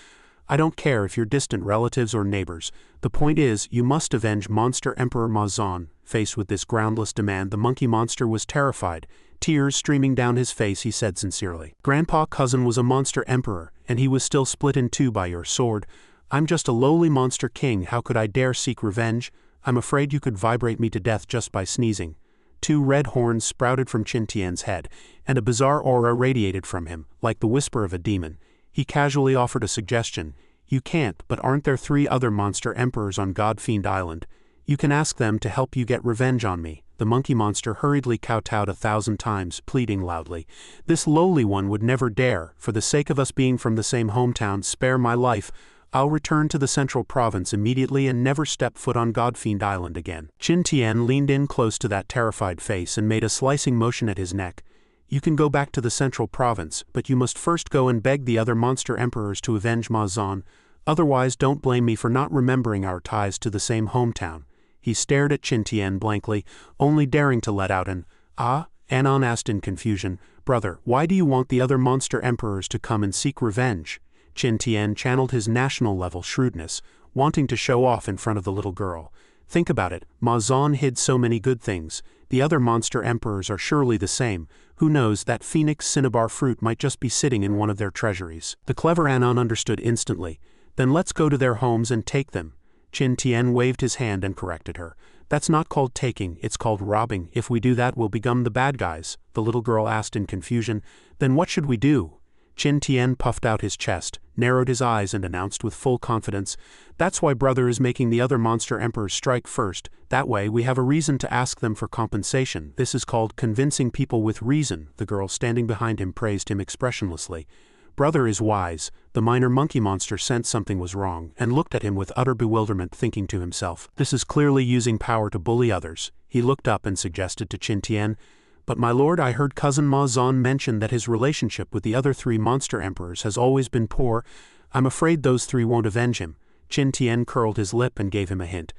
"I don't care if you're distant relatives or neighbors. The point is, you must avenge Monster Emperor Mazan." Faced with this groundless demand, the monkey monster was terrified. Tears streaming down his face, he said sincerely, "Grandpa cousin was a monster emperor, and he was still split in 2 by your sword. I'm just a lowly monster king. How could I dare seek revenge? I'm afraid you could vibrate me to death just by sneezing." 2 red horns sprouted from Qin Tian's head, and a bizarre aura radiated from him, like the whisper of a demon. He casually offered a suggestion. "You can't, but aren't there 3 other monster emperors on God-Fiend Island? You can ask them to help you get revenge on me." The monkey monster hurriedly kowtowed 1,000 times, pleading loudly. "This lowly one would never dare. For the sake of us being from the same hometown, spare my life. I'll return to the central province immediately and never step foot on God-Fiend Island again." Qin Tian leaned in close to that terrified face and made a slicing motion at his neck. "You can go back to the central province, but you must first go and beg the other monster emperors to avenge Mazan. Otherwise, don't blame me for not remembering our ties to the same hometown." He stared at Qin Tian blankly, only daring to let out an "Ah?" Anon asked in confusion, "Brother, why do you want the other monster emperors to come and seek revenge?" Qin Tian channeled his national-level shrewdness, wanting to show off in front of the little girl. "Think about it. Mazan hid so many good things. The other monster emperors are surely the same. Who knows, that phoenix cinnabar fruit might just be sitting in one of their treasuries." The clever Anon understood instantly. "Then let's go to their homes and take them." Qin Tian waved his hand and corrected her. "That's not called taking, it's called robbing. If we do that, we'll become the bad guys." The little girl asked in confusion, "Then what should we do?" Qin Tian puffed out his chest, narrowed his eyes and announced with full confidence, "That's why brother is making the other monster emperors strike first. That way we have a reason to ask them for compensation. This is called convincing people with reason." The girl standing behind him praised him expressionlessly. "Brother is wise." The minor monkey monster sensed something was wrong, and looked at him with utter bewilderment, thinking to himself, "This is clearly using power to bully others." He looked up and suggested to Qin Tian, "But my lord, I heard cousin Mazan mention that his relationship with the other 3 monster emperors has always been poor. I'm afraid those 3 won't avenge him." Qin Tian curled his lip and gave him a hint.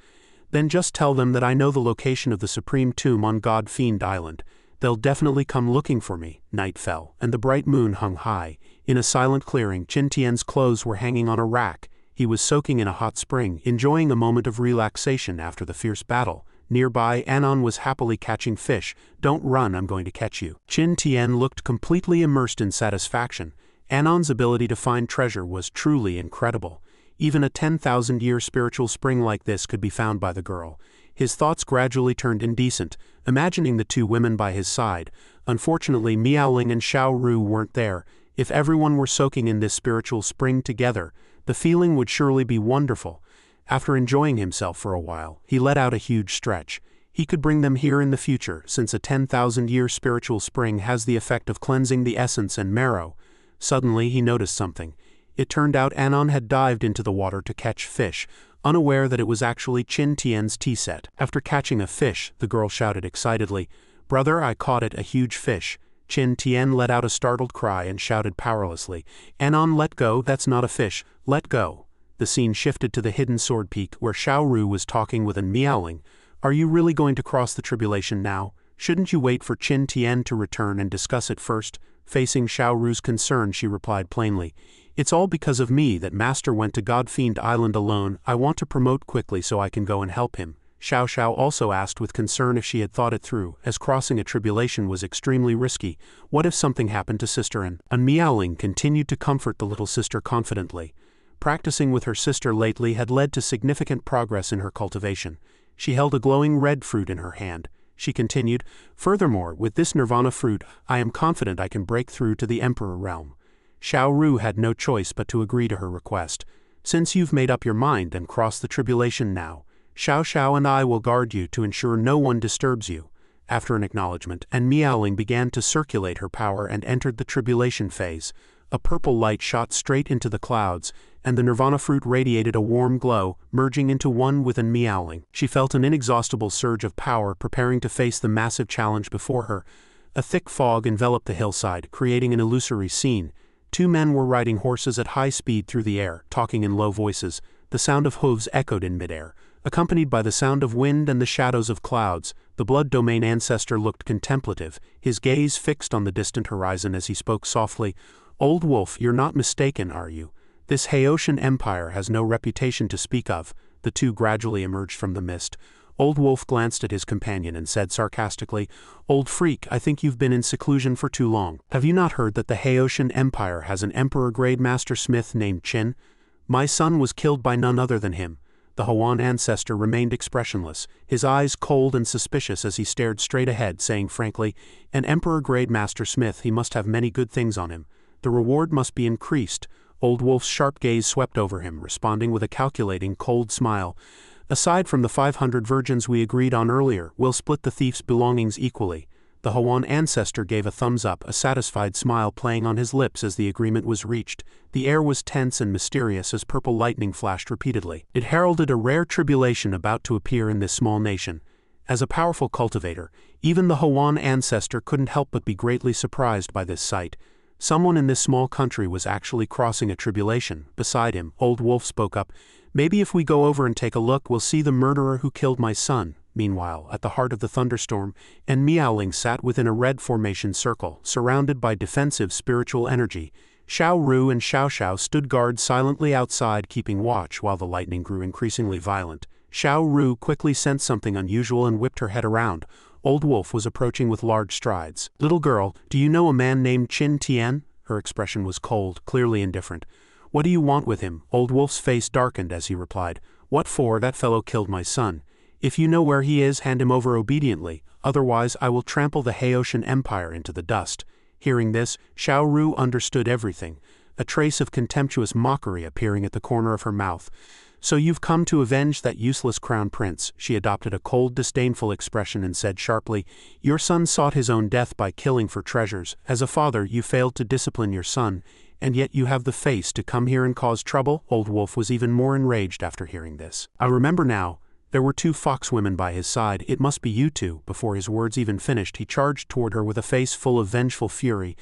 "Then just tell them that I know the location of the supreme tomb on God-Fiend Island. They'll definitely come looking for me." Night fell, and the bright moon hung high. In a silent clearing, Qin Tian's clothes were hanging on a rack. He was soaking in a hot spring, enjoying a moment of relaxation after the fierce battle. Nearby, Anon was happily catching fish. "Don't run, I'm going to catch you." Qin Tian looked completely immersed in satisfaction. Anon's ability to find treasure was truly incredible. Even a 10,000-year spiritual spring like this could be found by the girl. His thoughts gradually turned indecent, imagining the two women by his side. Unfortunately, Miaoling and Xiao Ru weren't there. If everyone were soaking in this spiritual spring together, the feeling would surely be wonderful. After enjoying himself for a while, he let out a huge stretch. He could bring them here in the future, since a 10,000-year spiritual spring has the effect of cleansing the essence and marrow. Suddenly, he noticed something. It turned out Anon had dived into the water to catch fish, unaware that it was actually Qin Tian's tea set. After catching a fish, the girl shouted excitedly, "Brother, I caught it, a huge fish." Qin Tian let out a startled cry and shouted powerlessly, "Anon, let go, that's not a fish, let go." The scene shifted to the hidden sword peak where Xiao Ru was talking with a Miaoling. "Are you really going to cross the tribulation now? Shouldn't you wait for Qin Tian to return and discuss it first?" Facing Xiao Ru's concern, she replied plainly, "It's all because of me that Master went to God-Fiend Island alone. I want to promote quickly so I can go and help him." Xiao Xiao also asked with concern if she had thought it through, as crossing a tribulation was extremely risky. What if something happened to Sister An? And Miaoling continued to comfort the little sister confidently. Practicing with her sister lately had led to significant progress in her cultivation. She held a glowing red fruit in her hand. She continued, "Furthermore, with this nirvana fruit, I am confident I can break through to the Emperor realm." Xiao Ru had no choice but to agree to her request. "Since you've made up your mind, then cross the tribulation now. Xiao Xiao and I will guard you to ensure no one disturbs you." After an acknowledgement, and Miaoling began to circulate her power and entered the tribulation phase. A purple light shot straight into the clouds, and the nirvana fruit radiated a warm glow, merging into one with an Miaoling. She felt an inexhaustible surge of power preparing to face the massive challenge before her. A thick fog enveloped the hillside, creating an illusory scene. Two men were riding horses at high speed through the air, talking in low voices. The sound of hooves echoed in midair, accompanied by the sound of wind and the shadows of clouds. The blood domain ancestor looked contemplative, his gaze fixed on the distant horizon as he spoke softly. "Old wolf, you're not mistaken, are you? This Haitian empire has no reputation to speak of." The two gradually emerged from the mist. Old wolf glanced at his companion and said sarcastically, "Old freak, I think you've been in seclusion for too long. Have you not heard that the Haitian empire has an emperor-grade master smith named Qin? My son was killed by none other than him." The Huan ancestor remained expressionless, his eyes cold and suspicious as he stared straight ahead, saying frankly, "An emperor-grade master smith, he must have many good things on him. The reward must be increased." Old Wolf's sharp gaze swept over him, responding with a calculating, cold smile. "Aside from the 500 virgins we agreed on earlier, we'll split the thief's belongings equally." The Huan ancestor gave a thumbs up, a satisfied smile playing on his lips as the agreement was reached. The air was tense and mysterious as purple lightning flashed repeatedly. It heralded a rare tribulation about to appear in this small nation. As a powerful cultivator, even the Huan ancestor couldn't help but be greatly surprised by this sight. Someone in this small country was actually crossing a tribulation. Beside him, Old Wolf spoke up, "Maybe if we go over and take a look, we'll see the murderer who killed my son." Meanwhile, at the heart of the thunderstorm, and Miaoling sat within a red formation circle, surrounded by defensive spiritual energy. Xiao Ru and Xiao Xiao stood guard silently outside, keeping watch while the lightning grew increasingly violent. Xiao Ru quickly sensed something unusual and whipped her head around. Old Wolf was approaching with large strides. "Little girl, do you know a man named Qin Tian?" Her expression was cold, clearly indifferent. "What do you want with him?" Old Wolf's face darkened as he replied, "What for? That fellow killed my son. If you know where he is, hand him over obediently, otherwise I will trample the Haitian empire into the dust." Hearing this, Xiao Ru understood everything, a trace of contemptuous mockery appearing at the corner of her mouth. "So you've come to avenge that useless crown prince." She adopted a cold, disdainful expression and said sharply, "Your son sought his own death by killing for treasures. As a father, you failed to discipline your son, and yet you have the face to come here and cause trouble?" Old Wolf was even more enraged after hearing this. "I remember now. There were two foxwomen by his side. It must be you two." Before his words even finished, he charged toward her with a face full of vengeful fury.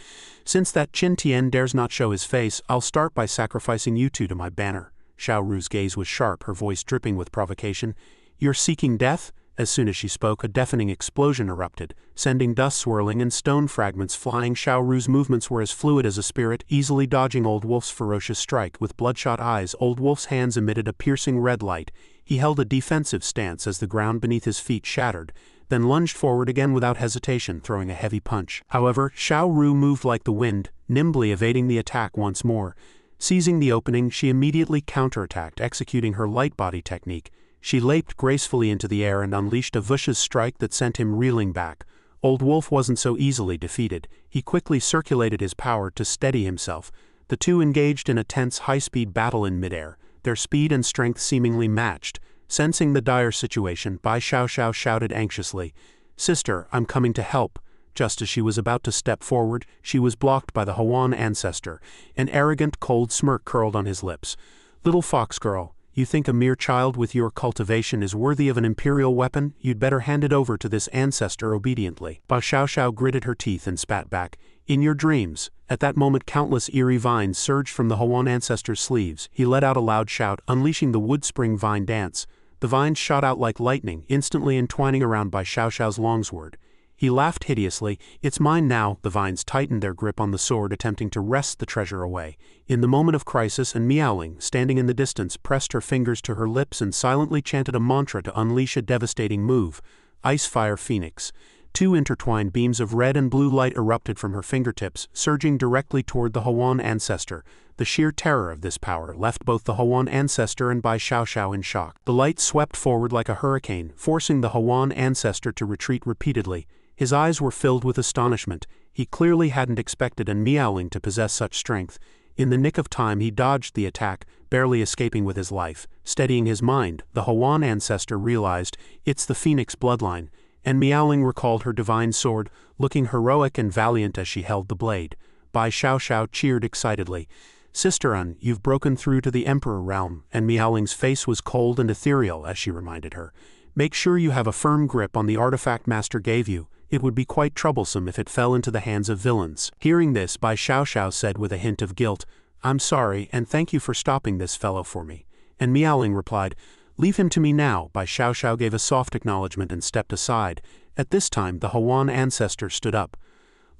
"Since that Qin Tian dares not show his face, I'll start by sacrificing you two to my banner." Xiao Ru's gaze was sharp, her voice dripping with provocation. "You're seeking death?" As soon as she spoke, a deafening explosion erupted, sending dust swirling and stone fragments flying. Xiao Ru's movements were as fluid as a spirit, easily dodging Old Wolf's ferocious strike. With bloodshot eyes, Old Wolf's hands emitted a piercing red light. He held a defensive stance as the ground beneath his feet shattered, then lunged forward again without hesitation, throwing a heavy punch. However, Xiao Ru moved like the wind, nimbly evading the attack once more. Seizing the opening, she immediately counterattacked, executing her light body technique. She leaped gracefully into the air and unleashed a vicious strike that sent him reeling back. Old Wolf wasn't so easily defeated. He quickly circulated his power to steady himself. The two engaged in a tense high-speed battle in midair, their speed and strength seemingly matched. Sensing the dire situation, Bai Xiaoxiao shouted anxiously, "Sister, I'm coming to help." Just as she was about to step forward, she was blocked by the Huan ancestor. An arrogant, cold smirk curled on his lips. "Little fox girl, you think a mere child with your cultivation is worthy of an imperial weapon? You'd better hand it over to this ancestor obediently." Bai Xiaoxiao gritted her teeth and spat back, "In your dreams." At that moment countless eerie vines surged from the Huan ancestor's sleeves. He let out a loud shout, unleashing the wood spring vine dance. The vines shot out like lightning, instantly entwining around Bai Xiaoxiao's longsword. He laughed hideously. "It's mine now." The vines tightened their grip on the sword, attempting to wrest the treasure away. In the moment of crisis, and Miaoling, standing in the distance, pressed her fingers to her lips and silently chanted a mantra to unleash a devastating move. Ice Fire Phoenix. Two intertwined beams of red and blue light erupted from her fingertips, surging directly toward the Huan ancestor. The sheer terror of this power left both the Huan ancestor and Bai Xiaoxiao in shock. The light swept forward like a hurricane, forcing the Huan ancestor to retreat repeatedly. His eyes were filled with astonishment. He clearly hadn't expected a Miaoling to possess such strength. In the nick of time he dodged the attack, barely escaping with his life. Steadying his mind, the Huan ancestor realized, it's the Phoenix bloodline. And Miaoling recalled her divine sword, looking heroic and valiant as she held the blade. Bai Xiaoxiao cheered excitedly. "Sister Un, you've broken through to the Emperor realm," and Miaoling's face was cold and ethereal as she reminded her. "Make sure you have a firm grip on the artifact Master gave you. It would be quite troublesome if it fell into the hands of villains." Hearing this, Bai Xiaoxiao said with a hint of guilt, "I'm sorry, and thank you for stopping this fellow for me." And Miaoling replied, "Leave him to me now." Bai Xiaoxiao gave a soft acknowledgement and stepped aside. At this time, the Huan ancestor stood up.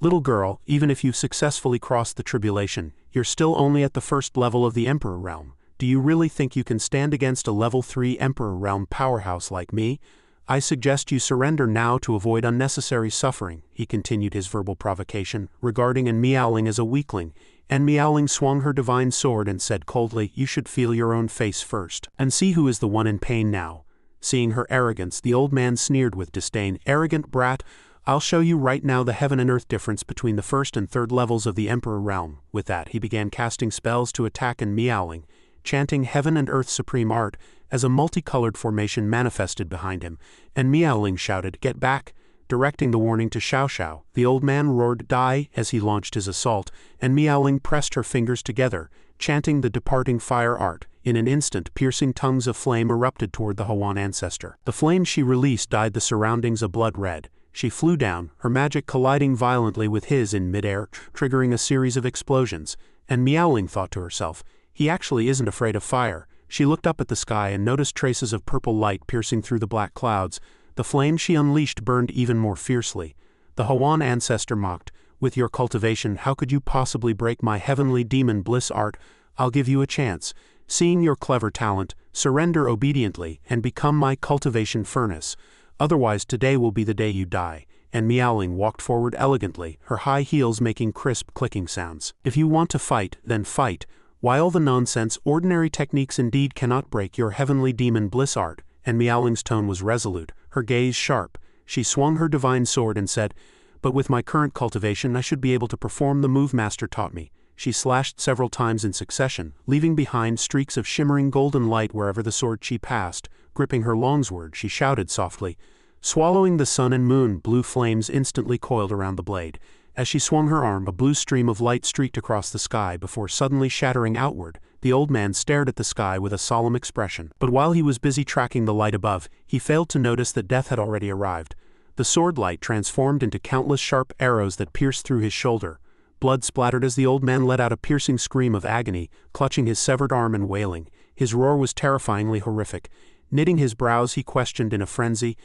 "Little girl, even if you've successfully crossed the tribulation, you're still only at the first level of the Emperor realm. Do you really think you can stand against a level 3 Emperor realm powerhouse like me? I suggest you surrender now to avoid unnecessary suffering." He continued his verbal provocation, regarding and Miaoling as a weakling. And Miaoling swung her divine sword and said coldly, "You should feel your own face first, and see who is the one in pain now." Seeing her arrogance, the old man sneered with disdain, "Arrogant brat, I'll show you right now the heaven and earth difference between the first and third levels of the Emperor realm." With that, he began casting spells to attack and Miaoling, chanting heaven and earth supreme art, as a multicolored formation manifested behind him, and Miaoling shouted, "Get back!" Directing the warning to Xiaoxiao, the old man roared, "Die!" as he launched his assault, and Miaoling pressed her fingers together, chanting the departing fire art. In an instant, piercing tongues of flame erupted toward the Huan ancestor. The flame she released dyed the surroundings a blood red. She flew down, her magic colliding violently with his in midair, triggering a series of explosions, and Miaoling thought to herself, "He actually isn't afraid of fire." She looked up at the sky and noticed traces of purple light piercing through the black clouds. The flame she unleashed burned even more fiercely. The Huan ancestor mocked, "With your cultivation, how could you possibly break my heavenly demon bliss art? I'll give you a chance. Seeing your clever talent, surrender obediently and become my cultivation furnace. Otherwise today will be the day you die." And Miaoling walked forward elegantly, her high heels making crisp clicking sounds. "If you want to fight, then fight. While the nonsense, ordinary techniques indeed cannot break your heavenly demon bliss art." And Miaoling's tone was resolute, her gaze sharp. She swung her divine sword and said, "But with my current cultivation I should be able to perform the move Master taught me." She slashed several times in succession, leaving behind streaks of shimmering golden light wherever the sword she passed. Gripping her longsword, she shouted softly. Swallowing the sun and moon, blue flames instantly coiled around the blade. As she swung her arm, a blue stream of light streaked across the sky before suddenly shattering outward. The old man stared at the sky with a solemn expression. But while he was busy tracking the light above, he failed to notice that death had already arrived. The sword light transformed into countless sharp arrows that pierced through his shoulder. Blood splattered as the old man let out a piercing scream of agony, clutching his severed arm and wailing. His roar was terrifyingly horrific. Knitting his brows, he questioned in a frenzy,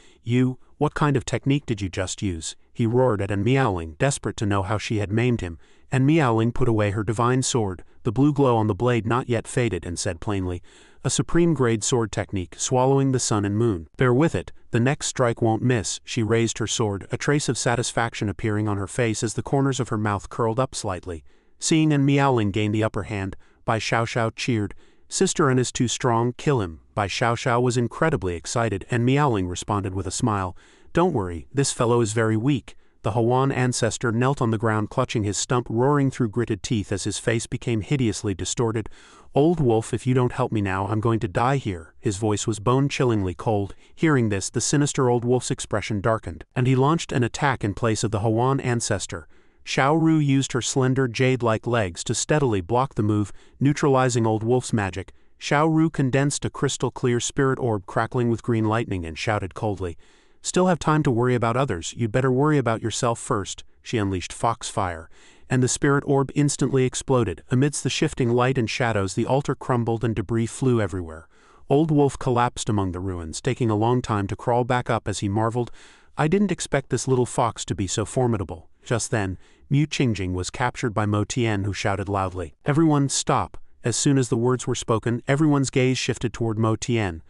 "What kind of technique did you just use?" he roared at Meowling, desperate to know how she had maimed him, and Meowling put away her divine sword, the blue glow on the blade not yet faded, and said plainly, "A supreme-grade sword technique, swallowing the sun and moon. Bear with it, the next strike won't miss." She raised her sword, a trace of satisfaction appearing on her face as the corners of her mouth curled up slightly. Seeing Meowling gain the upper hand, Bai Xiaoxiao cheered, "Sister An is too strong, kill him." Bai Xiaoxiao was incredibly excited, and Meowling responded with a smile, "Don't worry, this fellow is very weak." The Huan ancestor knelt on the ground clutching his stump, roaring through gritted teeth as his face became hideously distorted. "Old wolf, if you don't help me now, I'm going to die here." His voice was bone-chillingly cold. Hearing this, the sinister old wolf's expression darkened, and he launched an attack in place of the Huan ancestor. Xiao Ru used her slender jade-like legs to steadily block the move, neutralizing old wolf's magic. Xiao Ru condensed a crystal-clear spirit orb crackling with green lightning and shouted coldly, "Still have time to worry about others, you'd better worry about yourself first." She unleashed foxfire, and the spirit orb instantly exploded. Amidst the shifting light and shadows, the altar crumbled and debris flew everywhere. Old Wolf collapsed among the ruins, taking a long time to crawl back up as he marveled, "I didn't expect this little fox to be so formidable." Just then, Mu Qingjing was captured by Mo Tian, who shouted loudly, "Everyone, stop!" As soon as the words were spoken, everyone's gaze shifted toward Mo Tian.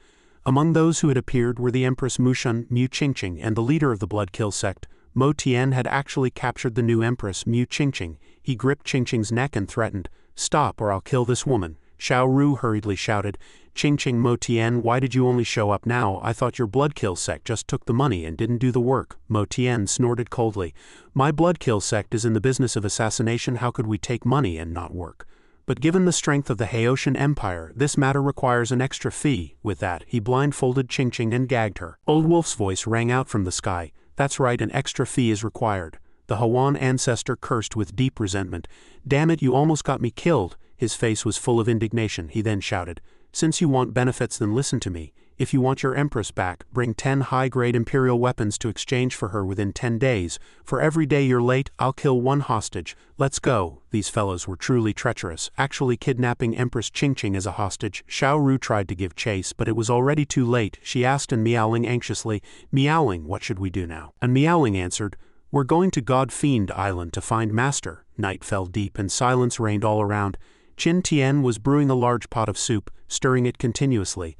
Among those who had appeared were the Empress Mushan, Mu Qingqing, and the leader of the Blood Kill sect. Mo Tian had actually captured the new Empress, Mu Qingqing. He gripped Qingqing's neck and threatened, "Stop or I'll kill this woman." Xiao Ru hurriedly shouted, "Qingqing, Mo Tian, why did you only show up now? I thought your Blood Kill sect just took the money and didn't do the work." Mo Tian snorted coldly, "My Blood Kill sect is in the business of assassination. How could we take money and not work? But given the strength of the Haitian Empire, this matter requires an extra fee." With that, he blindfolded Qingqing and gagged her. Old Wolf's voice rang out from the sky, "That's right, an extra fee is required." The Huan ancestor cursed with deep resentment, "Damn it, you almost got me killed." His face was full of indignation. He then shouted, "Since you want benefits, then listen to me. If you want your Empress back, bring 10 high-grade Imperial weapons to exchange for her within 10 days. For every day you're late, I'll kill 1 hostage. Let's go." These fellows were truly treacherous, actually kidnapping Empress Qingqing as a hostage. Xiao Ru tried to give chase, but it was already too late. She asked and Meowling anxiously, "Meowling, what should we do now?" And Meowling answered, "We're going to God-Fiend Island to find Master." Night fell deep and silence reigned all around. Qin Tian was brewing a large pot of soup, stirring it continuously.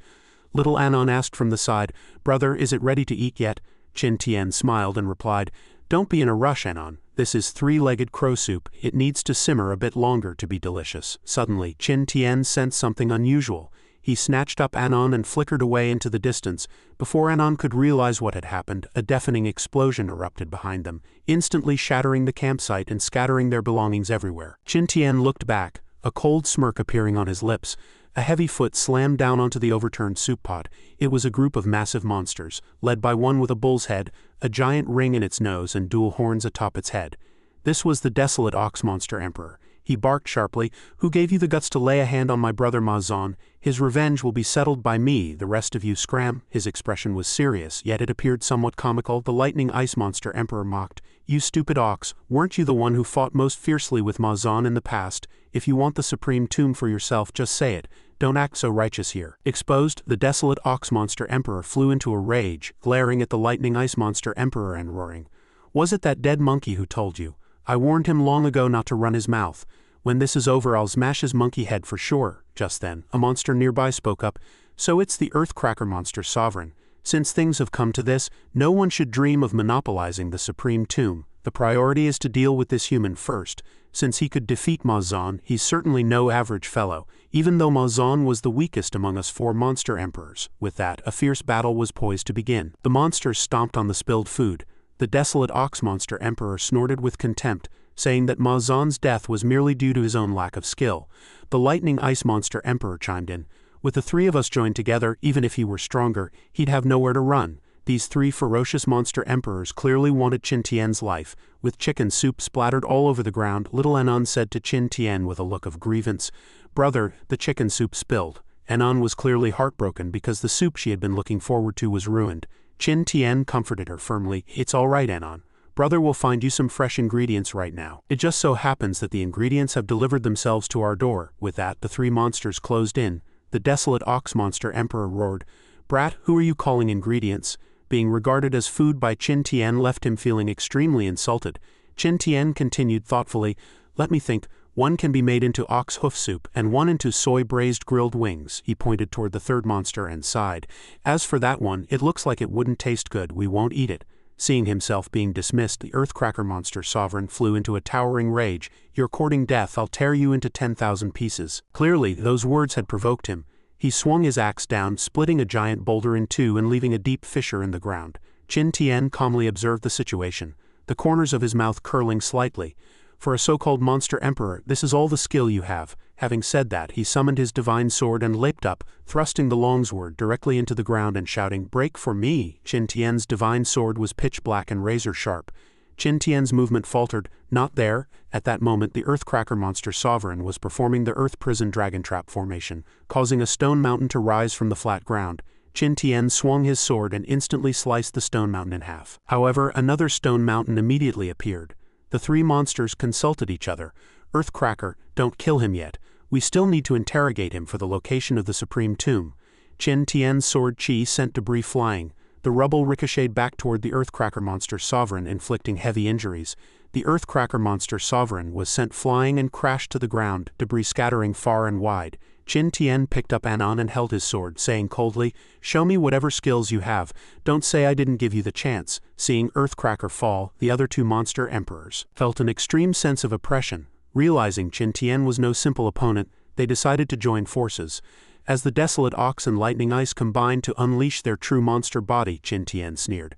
Little Anon asked from the side, "Brother, is it ready to eat yet?" Qin Tian smiled and replied, "Don't be in a rush, Anon. This is 3-legged crow soup. It needs to simmer a bit longer to be delicious." Suddenly, Qin Tian sensed something unusual. He snatched up Anon and flickered away into the distance. Before Anon could realize what had happened, a deafening explosion erupted behind them, instantly shattering the campsite and scattering their belongings everywhere. Qin Tian looked back, a cold smirk appearing on his lips. A heavy foot slammed down onto the overturned soup pot. It was a group of massive monsters, led by one with a bull's head, a giant ring in its nose and dual horns atop its head. This was the desolate ox monster emperor. He barked sharply, "Who gave you the guts to lay a hand on my brother Ma Zan? His revenge will be settled by me, the rest of you scram." His expression was serious, yet it appeared somewhat comical. The lightning ice monster emperor mocked, "You stupid ox, weren't you the one who fought most fiercely with Ma Zan in the past? If you want the supreme tomb for yourself, just say it. Don't act so righteous here." Exposed, the desolate ox monster emperor flew into a rage, glaring at the lightning ice monster emperor and roaring, "Was it that dead monkey who told you? I warned him long ago not to run his mouth. When this is over, I'll smash his monkey head for sure." Just then, a monster nearby spoke up, "So it's the Earthcracker monster sovereign. Since things have come to this, no one should dream of monopolizing the supreme tomb. The priority is to deal with this human first. Since he could defeat Ma Zan, he's certainly no average fellow, even though Ma Zan was the weakest among us 4 monster emperors." With that, a fierce battle was poised to begin. The monsters stomped on the spilled food. The desolate ox monster emperor snorted with contempt, saying that Ma Zan's death was merely due to his own lack of skill. The lightning ice monster emperor chimed in, "With the 3 of us joined together, even if he were stronger, he'd have nowhere to run." These 3 ferocious monster emperors clearly wanted Qin Tian's life. With chicken soup splattered all over the ground, little Anon said to Qin Tian with a look of grievance, "Brother, the chicken soup spilled." Anon was clearly heartbroken because the soup she had been looking forward to was ruined. Qin Tian comforted her firmly, "It's all right, Anon. Brother will find you some fresh ingredients right now. It just so happens that the ingredients have delivered themselves to our door." With that, the 3 monsters closed in. The desolate ox monster emperor roared, "Brat, who are you calling ingredients? Being regarded as food by Qin Tian left him feeling extremely insulted. Qin Tian continued thoughtfully, "Let me think. One can be made into ox hoof soup and one into soy braised grilled wings." He pointed toward the third monster and sighed. "As for that one, it looks like it wouldn't taste good. We won't eat it." Seeing himself being dismissed, the Earthcracker monster sovereign flew into a towering rage. "You're courting death. I'll tear you into 10,000 pieces." Clearly, those words had provoked him. He swung his axe down, splitting a giant boulder in two and leaving a deep fissure in the ground. Qin Tian calmly observed the situation, the corners of his mouth curling slightly. "For a so-called monster emperor, this is all the skill you have." Having said that, he summoned his divine sword and leaped up, thrusting the longsword directly into the ground and shouting, "Break for me!" Qin Tian's divine sword was pitch black and razor sharp. Qin Tian's movement faltered. Not there. At that moment, the Earthcracker monster sovereign was performing the Earth Prison Dragon Trap formation, causing a stone mountain to rise from the flat ground. Qin Tian swung his sword and instantly sliced the stone mountain in half. However, another stone mountain immediately appeared. The three monsters consulted each other. "Earthcracker, don't kill him yet. We still need to interrogate him for the location of the Supreme Tomb." Qin Tian's sword chi sent debris flying. The rubble ricocheted back toward the Earthcracker monster sovereign, inflicting heavy injuries. The Earthcracker monster sovereign was sent flying and crashed to the ground, debris scattering far and wide. Qin Tian picked up Anon and held his sword, saying coldly, "Show me whatever skills you have. Don't say I didn't give you the chance." Seeing Earthcracker fall, the other two monster emperors felt an extreme sense of oppression. Realizing Qin Tian was no simple opponent, they decided to join forces. As the desolate ox and lightning ice combined to unleash their true monster body, Qin Tian sneered.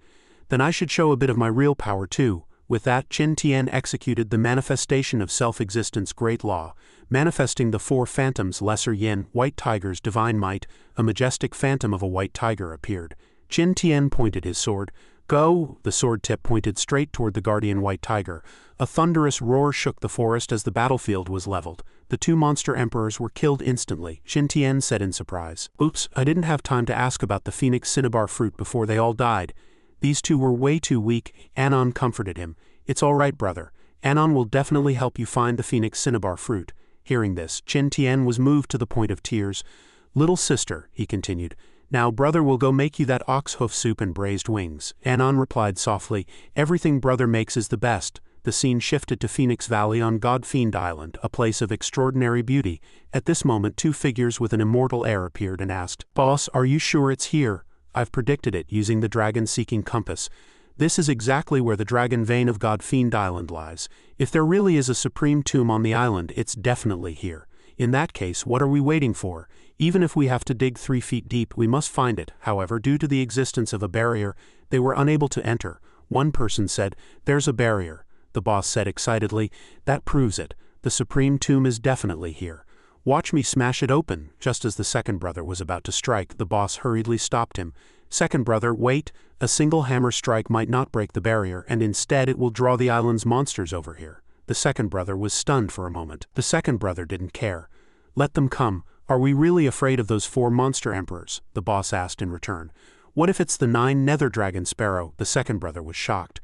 "Then I should show a bit of my real power too." With that, Qin Tian executed the manifestation of self-existence great law, manifesting the four phantoms lesser yin, white tiger's divine might. A majestic phantom of a white tiger appeared. Qin Tian pointed his sword. "Go!" The sword tip pointed straight toward the guardian white tiger. A thunderous roar shook the forest as the battlefield was leveled. The two monster emperors were killed instantly. Qin Tian said in surprise, "Oops, I didn't have time to ask about the phoenix cinnabar fruit before they all died. These two were way too weak." Anon comforted him. "It's all right, brother. Anon will definitely help you find the phoenix cinnabar fruit." Hearing this, Qin Tian was moved to the point of tears. "Little sister," he continued, "now brother will go make you that ox hoof soup and braised wings." Anon replied softly, "Everything brother makes is the best." The scene shifted to Phoenix Valley on God-Fiend Island, a place of extraordinary beauty. At this moment, two figures with an immortal air appeared and asked, "Boss, are you sure it's here?" "I've predicted it using the dragon-seeking compass. This is exactly where the dragon vein of God-Fiend Island lies. If there really is a supreme tomb on the island, it's definitely here. In that case, what are we waiting for? Even if we have to dig 3 feet deep, we must find it." However, due to the existence of a barrier, they were unable to enter. One person said, "There's a barrier." The boss said excitedly, "That proves it. The supreme tomb is definitely here. Watch me smash it open." Just as the second brother was about to strike, the boss hurriedly stopped him. "Second brother, wait. A single hammer strike might not break the barrier, and instead it will draw the island's monsters over here." The second brother was stunned for a moment. The second brother didn't care. "Let them come. Are we really afraid of those 4 monster emperors?" the boss asked in return. "What if it's the 9 nether dragon sparrow?" The second brother was shocked.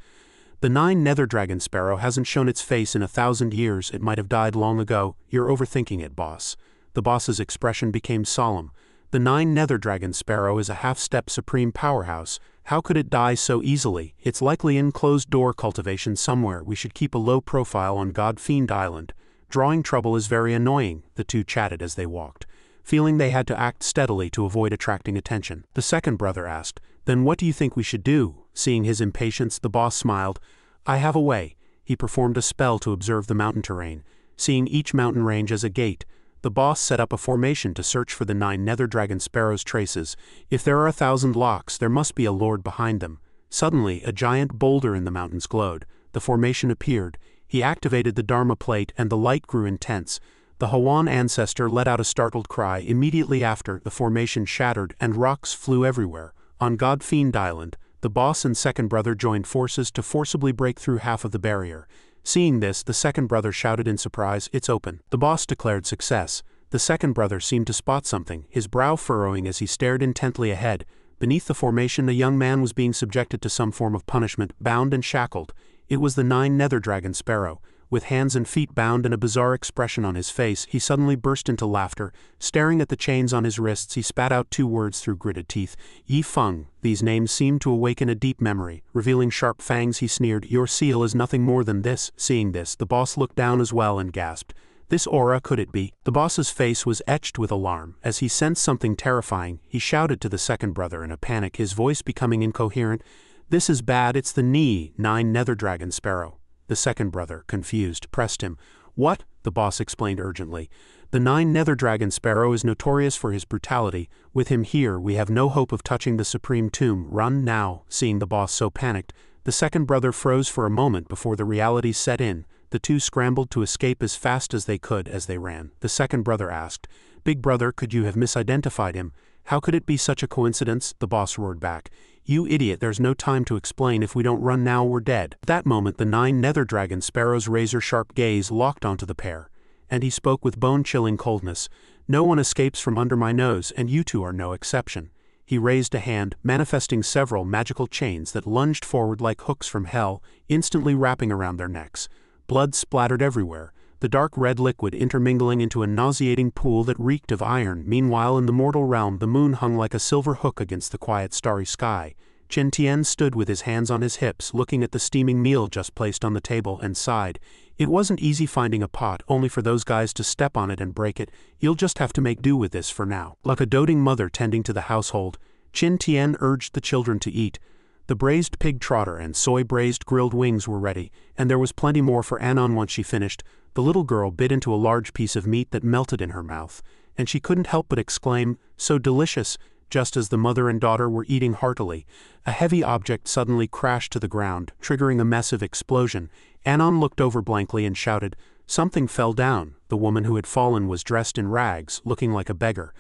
"The 9 nether dragon sparrow hasn't shown its face in 1,000 years. It might have died long ago." "You're overthinking it, boss." The boss's expression became solemn. "The 9 nether dragon sparrow is a half-step supreme powerhouse. How could it die so easily? It's likely in closed-door cultivation somewhere. We should keep a low profile on God-Fiend Island. Drawing trouble is very annoying." The two chatted as they walked, feeling they had to act steadily to avoid attracting attention. The second brother asked, "Then what do you think we should do?" Seeing his impatience, the boss smiled. "I have a way." He performed a spell to observe the mountain terrain. Seeing each mountain range as a gate, the boss set up a formation to search for the 9 nether dragon sparrows' traces. If there are 1,000 locks, there must be a lord behind them. Suddenly, a giant boulder in the mountains glowed. The formation appeared. He activated the Dharma plate and the light grew intense. The Hawan ancestor let out a startled cry. Immediately after, the formation shattered and rocks flew everywhere. On God-Fiend Island, the boss and second brother joined forces to forcibly break through half of the barrier. Seeing this, the second brother shouted in surprise, "It's open." The boss declared success. The second brother seemed to spot something, his brow furrowing as he stared intently ahead. Beneath the formation, a young man was being subjected to some form of punishment, bound and shackled. It was the 9 nether dragon sparrow. With hands and feet bound and a bizarre expression on his face, he suddenly burst into laughter. Staring at the chains on his wrists, he spat out 2 words through gritted teeth. Yi Feng. These names seemed to awaken a deep memory. Revealing sharp fangs, he sneered, "Your seal is nothing more than this." Seeing this, the boss looked down as well and gasped. This aura, could it be? The boss's face was etched with alarm. As he sensed something terrifying, he shouted to the second brother in a panic, his voice becoming incoherent. "This is bad, it's the 9 nether dragon sparrow." The second brother, confused, pressed him. "What?" the boss explained urgently. "The 9 nether dragon sparrow is notorious for his brutality. With him here, we have no hope of touching the supreme tomb. Run now." Seeing the boss so panicked, the second brother froze for a moment before the reality set in. The two scrambled to escape as fast as they could as they ran. The second brother asked, "Big brother, could you have misidentified him?" "How could it be such a coincidence?" the boss roared back. "You idiot, there's no time to explain. If we don't run now, we're dead." At that moment, the 9 nether dragon sparrow's razor-sharp gaze locked onto the pair, and he spoke with bone-chilling coldness. "No one escapes from under my nose, and you two are no exception." He raised a hand, manifesting several magical chains that lunged forward like hooks from hell, instantly wrapping around their necks. Blood splattered everywhere, the dark red liquid intermingling into a nauseating pool that reeked of iron. Meanwhile, in the mortal realm, the moon hung like a silver hook against the quiet starry sky. Qin Tian stood with his hands on his hips, looking at the steaming meal just placed on the table, and sighed. It wasn't easy finding a pot, only for those guys to step on it and break it. You'll just have to make do with this for now. Like a doting mother tending to the household, Qin Tian urged the children to eat. The braised pig trotter and soy-braised grilled wings were ready, and there was plenty more for Anon once she finished. The little girl bit into a large piece of meat that melted in her mouth, and she couldn't help but exclaim, "So delicious!" Just as the mother and daughter were eating heartily, a heavy object suddenly crashed to the ground, triggering a massive explosion. Anon looked over blankly and shouted, "Something fell down." The woman who had fallen was dressed in rags, looking like a beggar.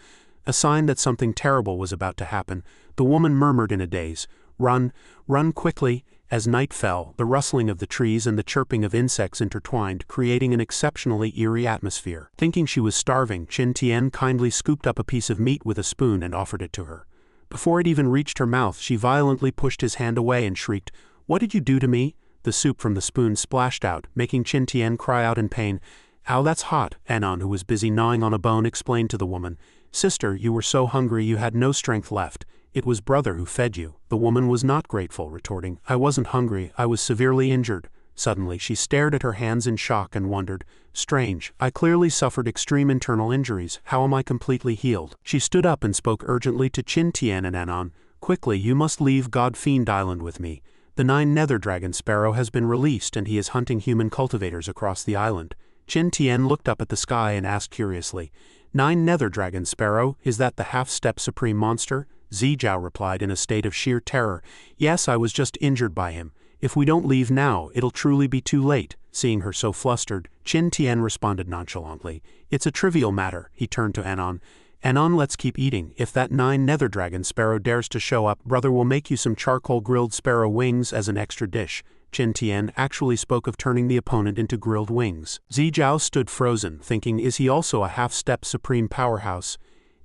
A sign that something terrible was about to happen. The woman murmured in a daze, "Run, run quickly." As night fell, the rustling of the trees and the chirping of insects intertwined, creating an exceptionally eerie atmosphere. Thinking she was starving, Qin Tian kindly scooped up a piece of meat with a spoon and offered it to her. Before it even reached her mouth, she violently pushed his hand away and shrieked, "What did you do to me?" The soup from the spoon splashed out, making Qin Tian cry out in pain. "Ow, that's hot," Anon, who was busy gnawing on a bone, explained to the woman. "Sister, you were so hungry you had no strength left. It was brother who fed you." The woman was not grateful, retorting, "I wasn't hungry, I was severely injured." Suddenly, she stared at her hands in shock and wondered, "Strange, I clearly suffered extreme internal injuries. How am I completely healed?" She stood up and spoke urgently to Qin Tian and Anon. "Quickly, you must leave God-Fiend Island with me. The 9 nether dragon sparrow has been released and he is hunting human cultivators across the island." Qin Tian looked up at the sky and asked curiously, "9 nether dragon sparrow, is that the half-step supreme monster?" Zijiao replied in a state of sheer terror, "Yes, I was just injured by him. If we don't leave now, it'll truly be too late." Seeing her so flustered, Qin Tian responded nonchalantly, "It's a trivial matter." He turned to Anon. "Anon, let's keep eating. If that 9 nether dragon sparrow dares to show up, brother will make you some charcoal grilled sparrow wings as an extra dish." Qin Tian actually spoke of turning the opponent into grilled wings. Zijiao stood frozen, thinking, is he also a half-step supreme powerhouse?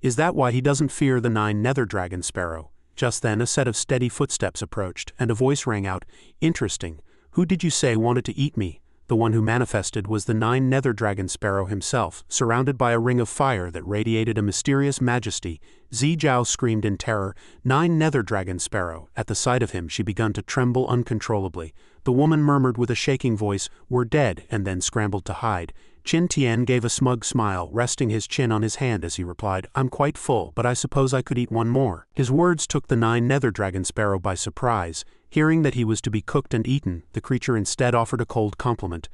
Is that why he doesn't fear the 9 nether dragon sparrow? Just then a set of steady footsteps approached, and a voice rang out, "Interesting. Who did you say wanted to eat me?" The one who manifested was the 9 nether dragon sparrow himself, surrounded by a ring of fire that radiated a mysterious majesty. Zijiao screamed in terror, "9 nether dragon sparrow." At the sight of him she began to tremble uncontrollably. The woman murmured with a shaking voice, "We're dead," and then scrambled to hide. Qin Tian gave a smug smile, resting his chin on his hand as he replied, "I'm quite full, but I suppose I could eat one more." His words took the 9 nether dragon sparrow by surprise. Hearing that he was to be cooked and eaten, the creature instead offered a cold compliment.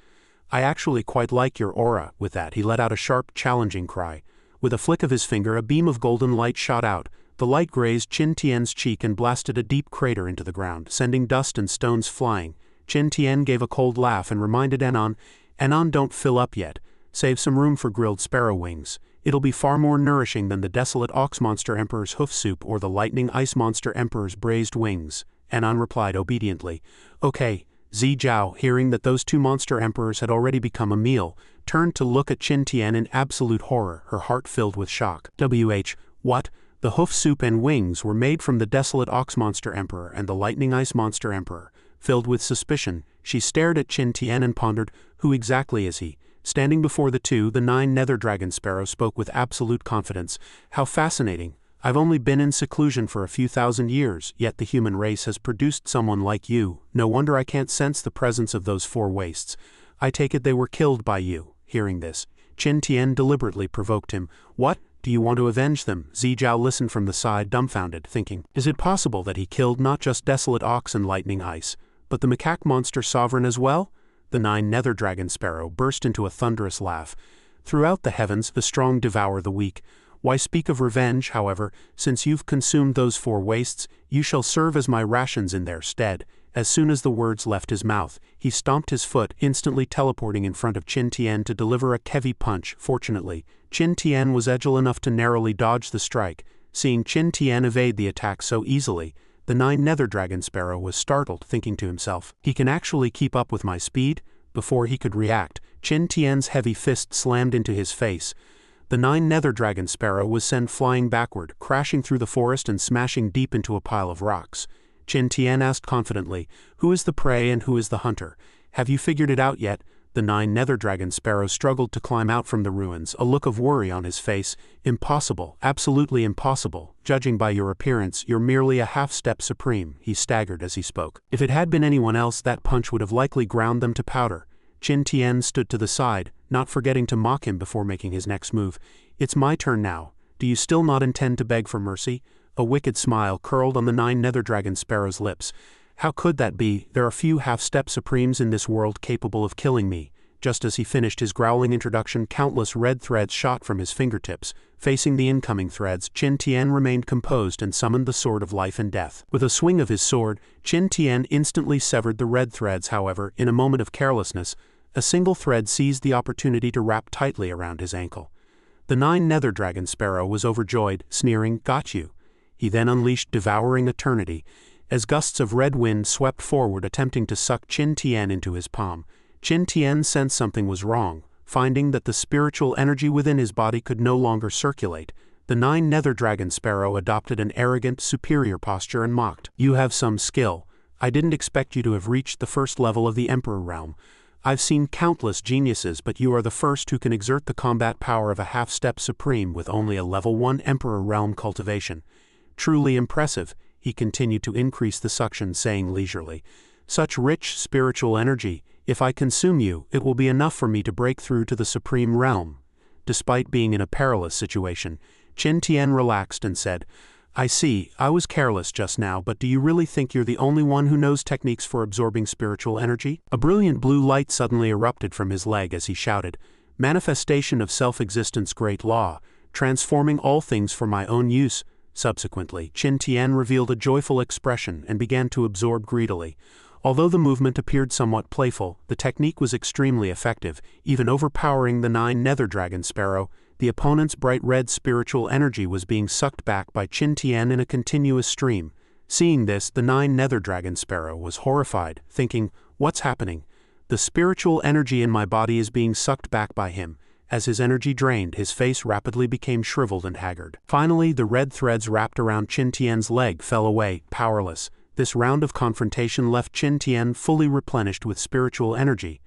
"I actually quite like your aura." With that, he let out a sharp, challenging cry. With a flick of his finger, a beam of golden light shot out. The light grazed Qin Tian's cheek and blasted a deep crater into the ground, sending dust and stones flying. Qin Tian gave a cold laugh and reminded Anon, "Anon, don't fill up yet. Save some room for grilled sparrow wings. It'll be far more nourishing than the desolate ox monster emperor's hoof soup or the lightning ice monster emperor's braised wings." Anon replied obediently. "Okay." Zijiao, hearing that those 2 monster emperors had already become a meal, turned to look at Qin Tian in absolute horror, her heart filled with shock. What? The hoof soup and wings were made from the desolate ox monster emperor and the lightning ice monster emperor. Filled with suspicion, she stared at Qin Tian and pondered, Who exactly is he? Standing before the two, the 9 nether dragon sparrow spoke with absolute confidence. How fascinating. I've only been in seclusion for a few thousand years, yet the human race has produced someone like you. No wonder I can't sense the presence of those 4 wastes. I take it they were killed by you. Hearing this, Qin Tian deliberately provoked him. What? Do you want to avenge them? Zijiao listened from the side, dumbfounded, thinking, is it possible that he killed not just Desolate Ox and Lightning Ice, but the macaque monster sovereign as well? The 9 nether dragon sparrow burst into a thunderous laugh. Throughout the heavens, the strong devour the weak. Why speak of revenge, however? Since you've consumed those 4 wastes, you shall serve as my rations in their stead. As soon as the words left his mouth, he stomped his foot, instantly teleporting in front of Qin Tian to deliver a heavy punch. Fortunately, Qin Tian was agile enough to narrowly dodge the strike. Seeing Qin Tian evade the attack so easily, the 9 nether dragon sparrow was startled, thinking to himself, he can actually keep up with my speed? Before he could react, Qin Tian's heavy fist slammed into his face. The 9 nether dragon sparrow was sent flying backward, crashing through the forest and smashing deep into a pile of rocks. Qin Tian asked confidently, who is the prey and who is the hunter? Have you figured it out yet? The 9 nether dragon sparrow struggled to climb out from the ruins, a look of worry on his face. Impossible, absolutely impossible. Judging by your appearance, you're merely a half-step supreme, he staggered as he spoke. If it had been anyone else, that punch would have likely ground them to powder. Qin Tian stood to the side, not forgetting to mock him before making his next move. It's my turn now. Do you still not intend to beg for mercy? A wicked smile curled on the 9 nether dragon sparrow's lips. How could that be? There are few half-step supremes in this world capable of killing me. Just as he finished his growling introduction, countless red threads shot from his fingertips. Facing the incoming threads, Qin Tian remained composed and summoned the Sword of Life and Death. With a swing of his sword, Qin Tian instantly severed the red threads. However, in a moment of carelessness, a single thread seized the opportunity to wrap tightly around his ankle. The 9 nether dragon sparrow was overjoyed, sneering, "Got you." He then unleashed devouring eternity, as gusts of red wind swept forward, attempting to suck Qin Tian into his palm. Qin Tian sensed something was wrong. Finding that the spiritual energy within his body could no longer circulate, the 9 nether dragon sparrow adopted an arrogant, superior posture and mocked. You have some skill. I didn't expect you to have reached the first level of the Emperor realm. I've seen countless geniuses, but you are the first who can exert the combat power of a half-step supreme with only a level 1 Emperor realm cultivation. Truly impressive. He continued to increase the suction, saying leisurely, such rich spiritual energy. If I consume you, it will be enough for me to break through to the supreme realm. Despite being in a perilous situation, Qin Tian relaxed and said, I see, I was careless just now, but do you really think you're the only one who knows techniques for absorbing spiritual energy? A brilliant blue light suddenly erupted from his leg as he shouted, manifestation of self-existence, great law, transforming all things for my own use. Subsequently, Qin Tian revealed a joyful expression and began to absorb greedily. Although the movement appeared somewhat playful, the technique was extremely effective, even overpowering the 9 nether dragon sparrow. The opponent's bright red spiritual energy was being sucked back by Qin Tian in a continuous stream. Seeing this, the 9 nether dragon sparrow was horrified, thinking, what's happening? The spiritual energy in my body is being sucked back by him. As his energy drained, his face rapidly became shriveled and haggard. Finally, the red threads wrapped around Qin Tian's leg fell away, powerless. This round of confrontation left Qin Tian fully replenished with spiritual energy.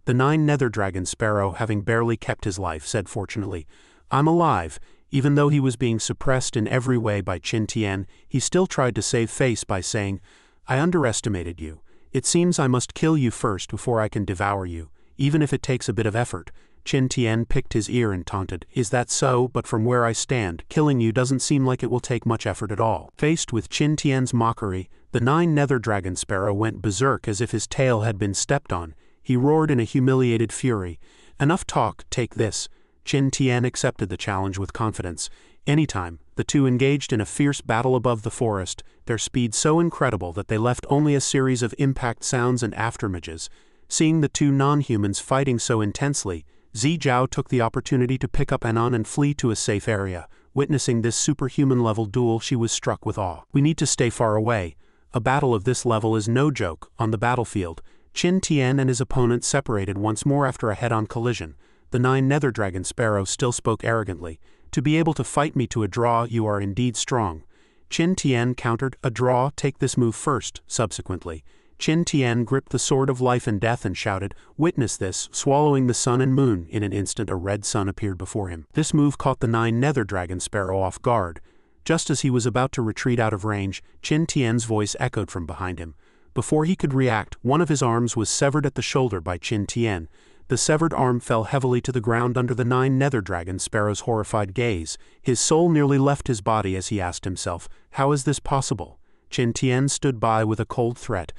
The 9 nether dragon sparrow, having barely kept his life, said fortunately, I'm alive. Even though he was being suppressed in every way by Qin Tian, he still tried to save face by saying, I underestimated you. It seems I must kill you first before I can devour you, even if it takes a bit of effort. Qin Tian picked his ear and taunted, is that so? But from where I stand, killing you doesn't seem like it will take much effort at all. Faced with Qin Tian's mockery, the 9 nether dragon sparrow went berserk as if his tail had been stepped on. He roared in a humiliated fury. Enough talk, take this. Qin Tian accepted the challenge with confidence. Anytime, the two engaged in a fierce battle above the forest, their speed so incredible that they left only a series of impact sounds and afterimages. Seeing the two non-humans fighting so intensely, Zijiao took the opportunity to pick up Anon and flee to a safe area. Witnessing this superhuman-level duel, she was struck with awe. We need to stay far away. A battle of this level is no joke. On the battlefield, Qin Tian and his opponent separated once more after a head-on collision. The 9 nether dragon sparrow still spoke arrogantly. To be able to fight me to a draw, you are indeed strong. Qin Tian countered, a draw, take this move first. Subsequently, Qin Tian gripped the sword of life and death and shouted, "Witness this!" Swallowing the sun and moon, in an instant a red sun appeared before him. This move caught the 9 nether dragon sparrow off guard. Just as he was about to retreat out of range, Qin Tian's voice echoed from behind him. Before he could react, one of his arms was severed at the shoulder by Qin Tian. The severed arm fell heavily to the ground under the 9 nether dragon sparrow's horrified gaze. His soul nearly left his body as he asked himself, "How is this possible?" Qin Tian stood by with a cold threat.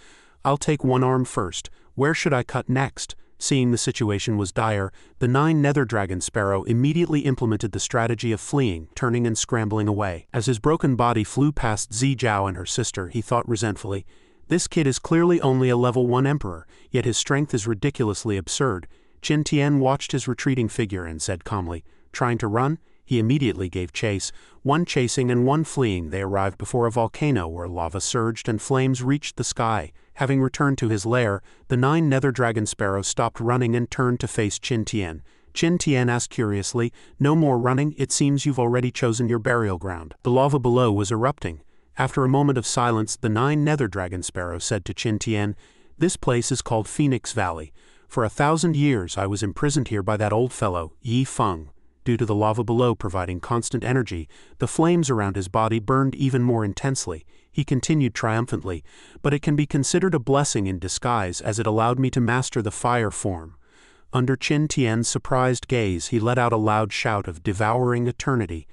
"I'll take one arm first. Where should I cut next?" Seeing the situation was dire, the 9 nether dragon sparrow immediately implemented the strategy of fleeing, turning and scrambling away. As his broken body flew past Zijiao and her sister, he thought resentfully, "This kid is clearly only a level 1 emperor, yet his strength is ridiculously absurd." Qin Tian watched his retreating figure and said calmly, "Trying to run?" He immediately gave chase. One chasing and one fleeing, they arrived before a volcano where lava surged and flames reached the sky. Having returned to his lair, the 9 nether dragon sparrows stopped running and turned to face Qin Tian. Qin Tian asked curiously, "No more running? It seems you've already chosen your burial ground." The lava below was erupting. After a moment of silence, the 9 nether dragon sparrows said to Qin Tian, "This place is called Phoenix Valley. For 1,000 years I was imprisoned here by that old fellow, Yi Feng. Due to the lava below providing constant energy, the flames around his body burned even more intensely." He continued triumphantly, "But it can be considered a blessing in disguise as it allowed me to master the fire form." Under Qin Tian's surprised gaze, he let out a loud shout of devouring eternity,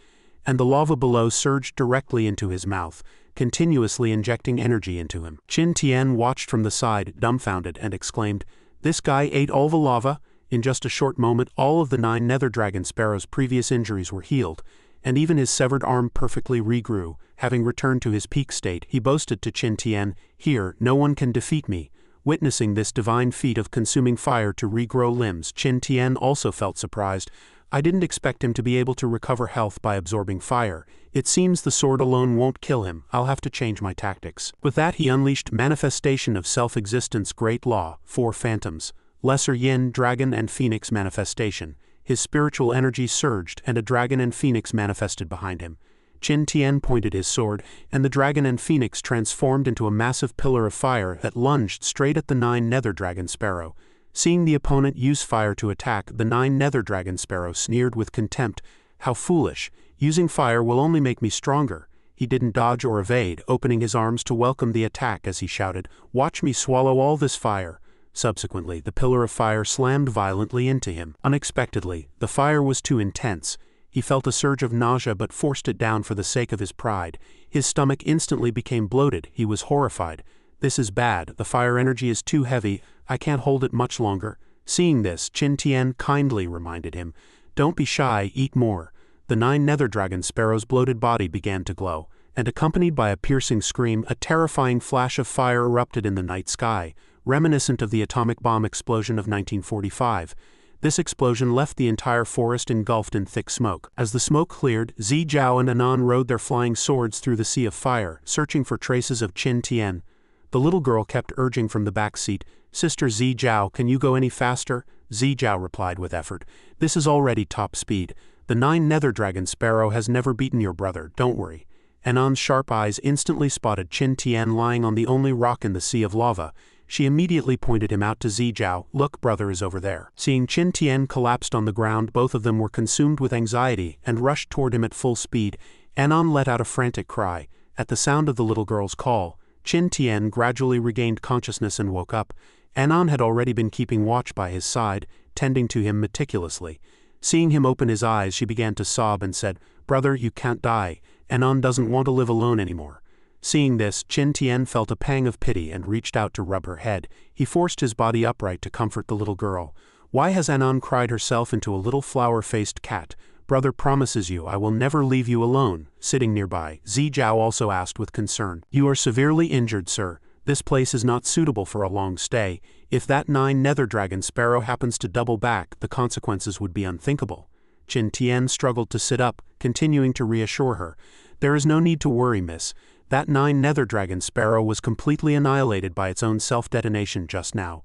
and the lava below surged directly into his mouth, continuously injecting energy into him. Qin Tian watched from the side, dumbfounded, and exclaimed, "This guy ate all the lava?" In just a short moment, all of the 9 nether dragon sparrows' previous injuries were healed, and even his severed arm perfectly regrew. Having returned to his peak state, he boasted to Qin Tian, "Here, no one can defeat me." Witnessing this divine feat of consuming fire to regrow limbs, Qin Tian also felt surprised. "I didn't expect him to be able to recover health by absorbing fire. It seems the sword alone won't kill him. I'll have to change my tactics." With that, he unleashed Manifestation of Self-Existence Great Law, 4 Phantoms, Lesser Yin, Dragon and Phoenix Manifestation. His spiritual energy surged, and a dragon and phoenix manifested behind him. Qin Tian pointed his sword, and the dragon and phoenix transformed into a massive pillar of fire that lunged straight at the 9 nether dragon sparrow. Seeing the opponent use fire to attack, the 9 nether dragon sparrow sneered with contempt. "How foolish! Using fire will only make me stronger." He didn't dodge or evade, opening his arms to welcome the attack as he shouted, "Watch me swallow all this fire." Subsequently, the pillar of fire slammed violently into him. Unexpectedly, the fire was too intense. He felt a surge of nausea but forced it down for the sake of his pride. His stomach instantly became bloated. He was horrified. "This is bad. The fire energy is too heavy. I can't hold it much longer." Seeing this, Qin Tian kindly reminded him, "Don't be shy, eat more." The 9 nether dragon sparrow's bloated body began to glow, and accompanied by a piercing scream, a terrifying flash of fire erupted in the night sky, reminiscent of the atomic bomb explosion of 1945. This explosion left the entire forest engulfed in thick smoke. As the smoke cleared, Zijiao and Anan rode their flying swords through the sea of fire, searching for traces of Qin Tian. The little girl kept urging from the back seat, "Sister Zijiao, can you go any faster?" Zijiao replied with effort, "This is already top speed. The 9 nether dragon sparrow has never beaten your brother, don't worry." Anan's sharp eyes instantly spotted Qin Tian lying on the only rock in the sea of lava. She immediately pointed him out to Zijiao. "Look, brother is over there." Seeing Qin Tian collapsed on the ground, both of them were consumed with anxiety and rushed toward him at full speed. Anan let out a frantic cry. At the sound of the little girl's call, Qin Tian gradually regained consciousness and woke up. Anan had already been keeping watch by his side, tending to him meticulously. Seeing him open his eyes, she began to sob and said, "Brother, you can't die. Anan doesn't want to live alone anymore." Seeing this, Qin Tian felt a pang of pity and reached out to rub her head. He forced his body upright to comfort the little girl. "Why has Anan cried herself into a little flower-faced cat? Brother promises you I will never leave you alone." Sitting nearby, Zijiao also asked with concern, "You are severely injured, sir. This place is not suitable for a long stay. If that 9 nether dragon sparrow happens to double back, the consequences would be unthinkable." Qin Tian struggled to sit up, continuing to reassure her. "There is no need to worry, miss. That 9 nether dragon sparrow was completely annihilated by its own self-detonation just now.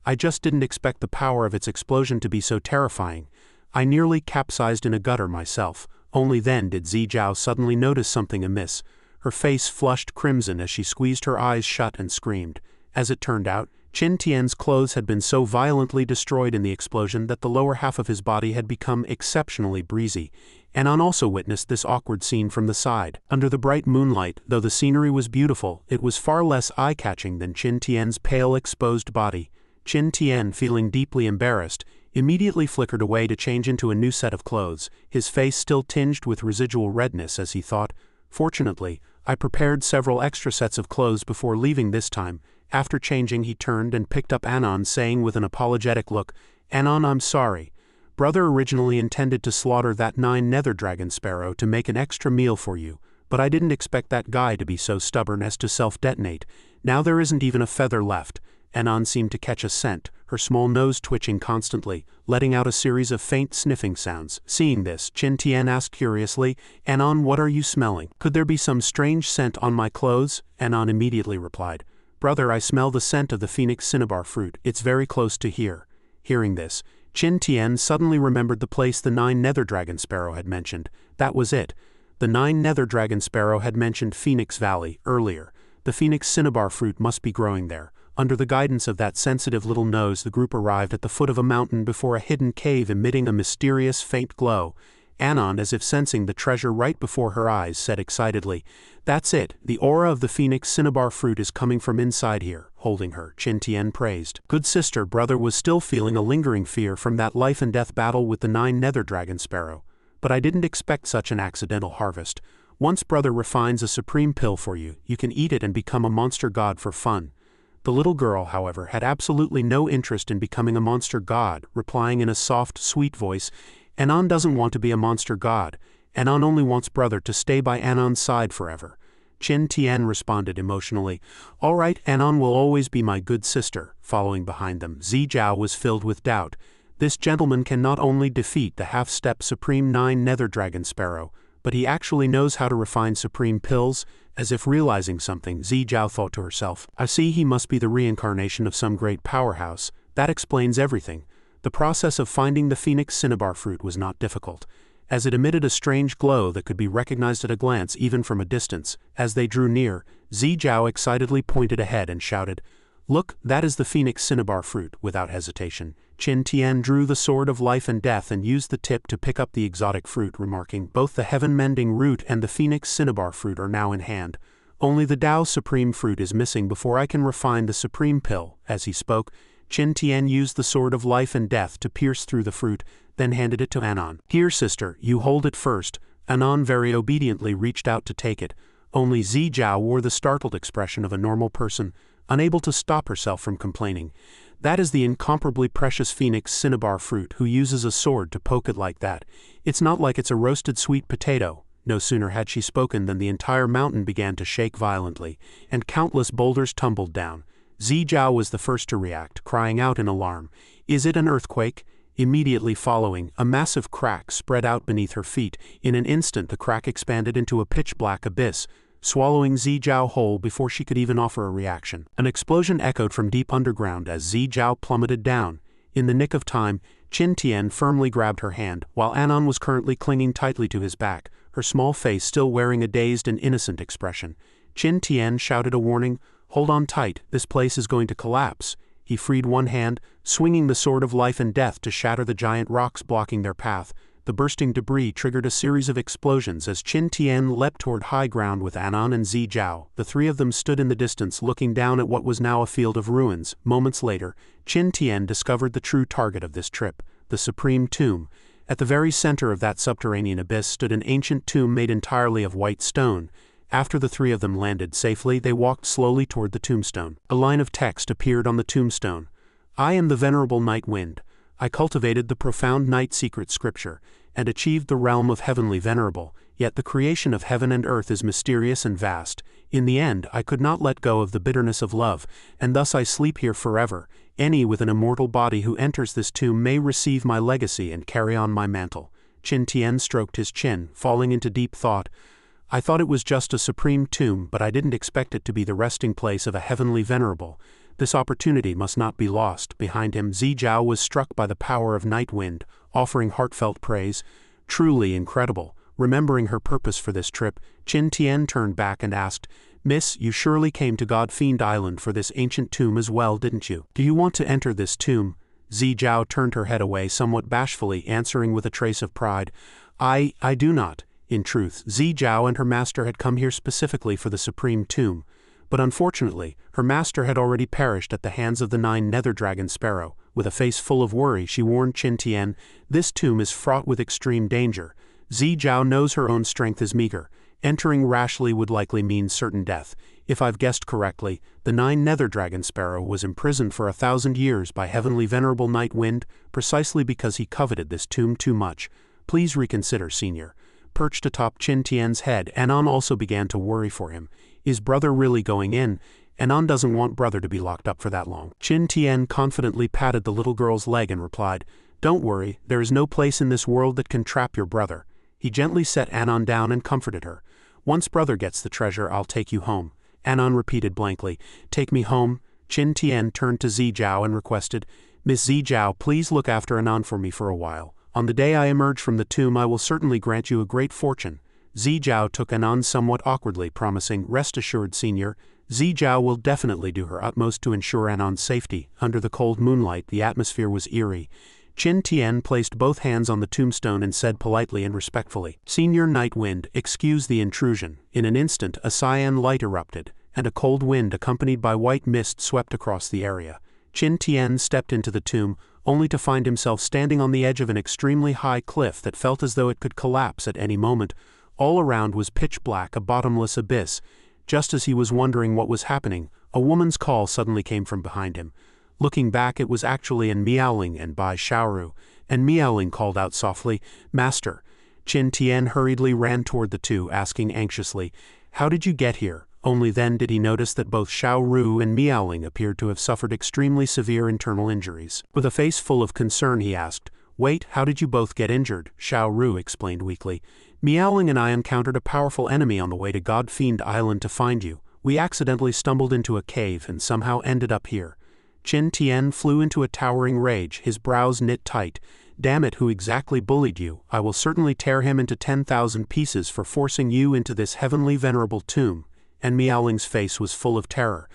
I just didn't expect the power of its explosion to be so terrifying. I nearly capsized in a gutter myself." Only then did Zijiao suddenly notice something amiss. Her face flushed crimson as she squeezed her eyes shut and screamed. As it turned out, Qin Tian's clothes had been so violently destroyed in the explosion that the lower half of his body had become exceptionally breezy. Anon also witnessed this awkward scene from the side. Under the bright moonlight, though the scenery was beautiful, it was far less eye-catching than Qin Tian's pale, exposed body. Qin Tian, feeling deeply embarrassed, immediately flickered away to change into a new set of clothes, his face still tinged with residual redness as he thought, "Fortunately, I prepared several extra sets of clothes before leaving this time." After changing, he turned and picked up Anon, saying with an apologetic look, "Anon, I'm sorry. Brother originally intended to slaughter that 9 nether dragon sparrow to make an extra meal for you, but I didn't expect that guy to be so stubborn as to self-detonate. Now there isn't even a feather left." Anon seemed to catch a scent, her small nose twitching constantly, letting out a series of faint sniffing sounds. Seeing this, Qin Tian asked curiously, "Anon, what are you smelling? Could there be some strange scent on my clothes?" Anon immediately replied, "Brother, I smell the scent of the phoenix cinnabar fruit. It's very close to here." Hearing this, Qin Tian suddenly remembered the place the 9 nether dragon sparrow had mentioned. That was it. The 9 nether dragon sparrow had mentioned Phoenix Valley earlier. The phoenix cinnabar fruit must be growing there. Under the guidance of that sensitive little nose, the group arrived at the foot of a mountain before a hidden cave emitting a mysterious faint glow. Anon, as if sensing the treasure right before her eyes, said excitedly, "That's it, the aura of the phoenix cinnabar fruit is coming from inside here." Holding her, Qin Tian praised. Good sister, brother was still feeling a lingering fear from that life-and-death battle with the 9 nether dragon sparrow. But I didn't expect such an accidental harvest. Once brother refines a supreme pill for you, you can eat it and become a monster god for fun. The little girl, however, had absolutely no interest in becoming a monster god, replying in a soft, sweet voice, "Anon doesn't want to be a monster god. Anon only wants brother to stay by Anon's side forever." Qin Tian responded emotionally, "All right, Anon will always be my good sister." Following behind them, Zijiao was filled with doubt. This gentleman can not only defeat the half-step supreme 9 nether dragon sparrow, but he actually knows how to refine supreme pills. As if realizing something, Zijiao thought to herself, "I see he must be the reincarnation of some great powerhouse. That explains everything." The process of finding the phoenix cinnabar fruit was not difficult, as it emitted a strange glow that could be recognized at a glance even from a distance. As they drew near, Zijiao excitedly pointed ahead and shouted, "Look, that is the phoenix cinnabar fruit." Without hesitation, Qin Tian drew the sword of life and death and used the tip to pick up the exotic fruit, remarking, "Both the heaven-mending root and the phoenix cinnabar fruit are now in hand. Only the Tao supreme fruit is missing before I can refine the supreme pill." As he spoke, Qin Tian used the sword of life and death to pierce through the fruit, then handed it to Anon. "Here, sister, you hold it first." Anon very obediently reached out to take it. Only Zijiao wore the startled expression of a normal person, unable to stop herself from complaining. "That is the incomparably precious phoenix cinnabar fruit. Who uses a sword to poke it like that? It's not like it's a roasted sweet potato." No sooner had she spoken than the entire mountain began to shake violently, and countless boulders tumbled down. Zijiao was the first to react, crying out in alarm, "Is it an earthquake?" Immediately following, a massive crack spread out beneath her feet. In an instant the crack expanded into a pitch-black abyss, swallowing Zijiao whole before she could even offer a reaction. An explosion echoed from deep underground as Zijiao plummeted down. In the nick of time, Qin Tian firmly grabbed her hand, while Anon was currently clinging tightly to his back, her small face still wearing a dazed and innocent expression. Qin Tian shouted a warning, "Hold on tight, this place is going to collapse." He freed one hand, swinging the sword of life and death to shatter the giant rocks blocking their path. The bursting debris triggered a series of explosions as Qin Tian leapt toward high ground with Anon and Zijiao. The three of them stood in the distance looking down at what was now a field of ruins. Moments later, Qin Tian discovered the true target of this trip, the Supreme Tomb. At the very center of that subterranean abyss stood an ancient tomb made entirely of white stone. After the three of them landed safely, they walked slowly toward the tombstone. A line of text appeared on the tombstone. "I am the Venerable Night Wind. I cultivated the profound night secret scripture, and achieved the realm of heavenly venerable, yet the creation of heaven and earth is mysterious and vast. In the end, I could not let go of the bitterness of love, and thus I sleep here forever. Any with an immortal body who enters this tomb may receive my legacy and carry on my mantle." Qin Tian stroked his chin, falling into deep thought. "I thought it was just a supreme tomb, but I didn't expect it to be the resting place of a heavenly venerable. This opportunity must not be lost." Behind him, Zijiao was struck by the power of Night Wind, offering heartfelt praise. Truly incredible. Remembering her purpose for this trip, Qin Tian turned back and asked, "Miss, you surely came to God-Fiend Island for this ancient tomb as well, didn't you? Do you want to enter this tomb?" Zhao turned her head away somewhat bashfully, answering with a trace of pride. I do not." In truth, Zhao and her master had come here specifically for the Supreme Tomb, but unfortunately, her master had already perished at the hands of the 9 Nether Dragon Sparrow. With a face full of worry, she warned Qin Tian, "This tomb is fraught with extreme danger. Zhao knows her own strength is meager. Entering rashly would likely mean certain death. If I've guessed correctly, the 9 Nether Dragon Sparrow was imprisoned for 1,000 years by Heavenly Venerable Night Wind, precisely because he coveted this tomb too much. Please reconsider, Senior." Perched atop Qin Tian's head, Anon also began to worry for him. Is brother really going in? Anon doesn't want brother to be locked up for that long. Qin Tian confidently patted the little girl's leg and replied, "Don't worry, there is no place in this world that can trap your brother." He gently set Anon down and comforted her. "Once brother gets the treasure, I'll take you home." Anon repeated blankly, "Take me home?" Qin Tian turned to Zhao and requested, "Miss Zhao, please look after Anon for me for a while. On the day I emerge from the tomb, I will certainly grant you a great fortune." Zhao took Anon somewhat awkwardly, promising, "Rest assured, Senior, Zhao will definitely do her utmost to ensure Anon's safety." Under the cold moonlight, the atmosphere was eerie. Qin Tian placed both hands on the tombstone and said politely and respectfully, "Senior Night Wind, excuse the intrusion." In an instant, a cyan light erupted, and a cold wind accompanied by white mist swept across the area. Qin Tian stepped into the tomb, only to find himself standing on the edge of an extremely high cliff that felt as though it could collapse at any moment. All around was pitch black, a bottomless abyss. Just as he was wondering what was happening, a woman's call suddenly came from behind him. Looking back, it was actually an Miaoling and Bai Xiaoru, and Miaoling called out softly, "Master." Qin Tian hurriedly ran toward the two, asking anxiously, "How did you get here?" Only then did he notice that both Xiaoru and Miaoling appeared to have suffered extremely severe internal injuries. With a face full of concern, he asked, "Wait, how did you both get injured?" Xiaoru explained weakly, "Miaoling and I encountered a powerful enemy on the way to God-Fiend Island to find you. We accidentally stumbled into a cave and somehow ended up here." Qin Tian flew into a towering rage, his brows knit tight. "Damn it, who exactly bullied you? I will certainly tear him into 10,000 pieces for forcing you into this heavenly venerable tomb." And Miaoling's face was full of terror.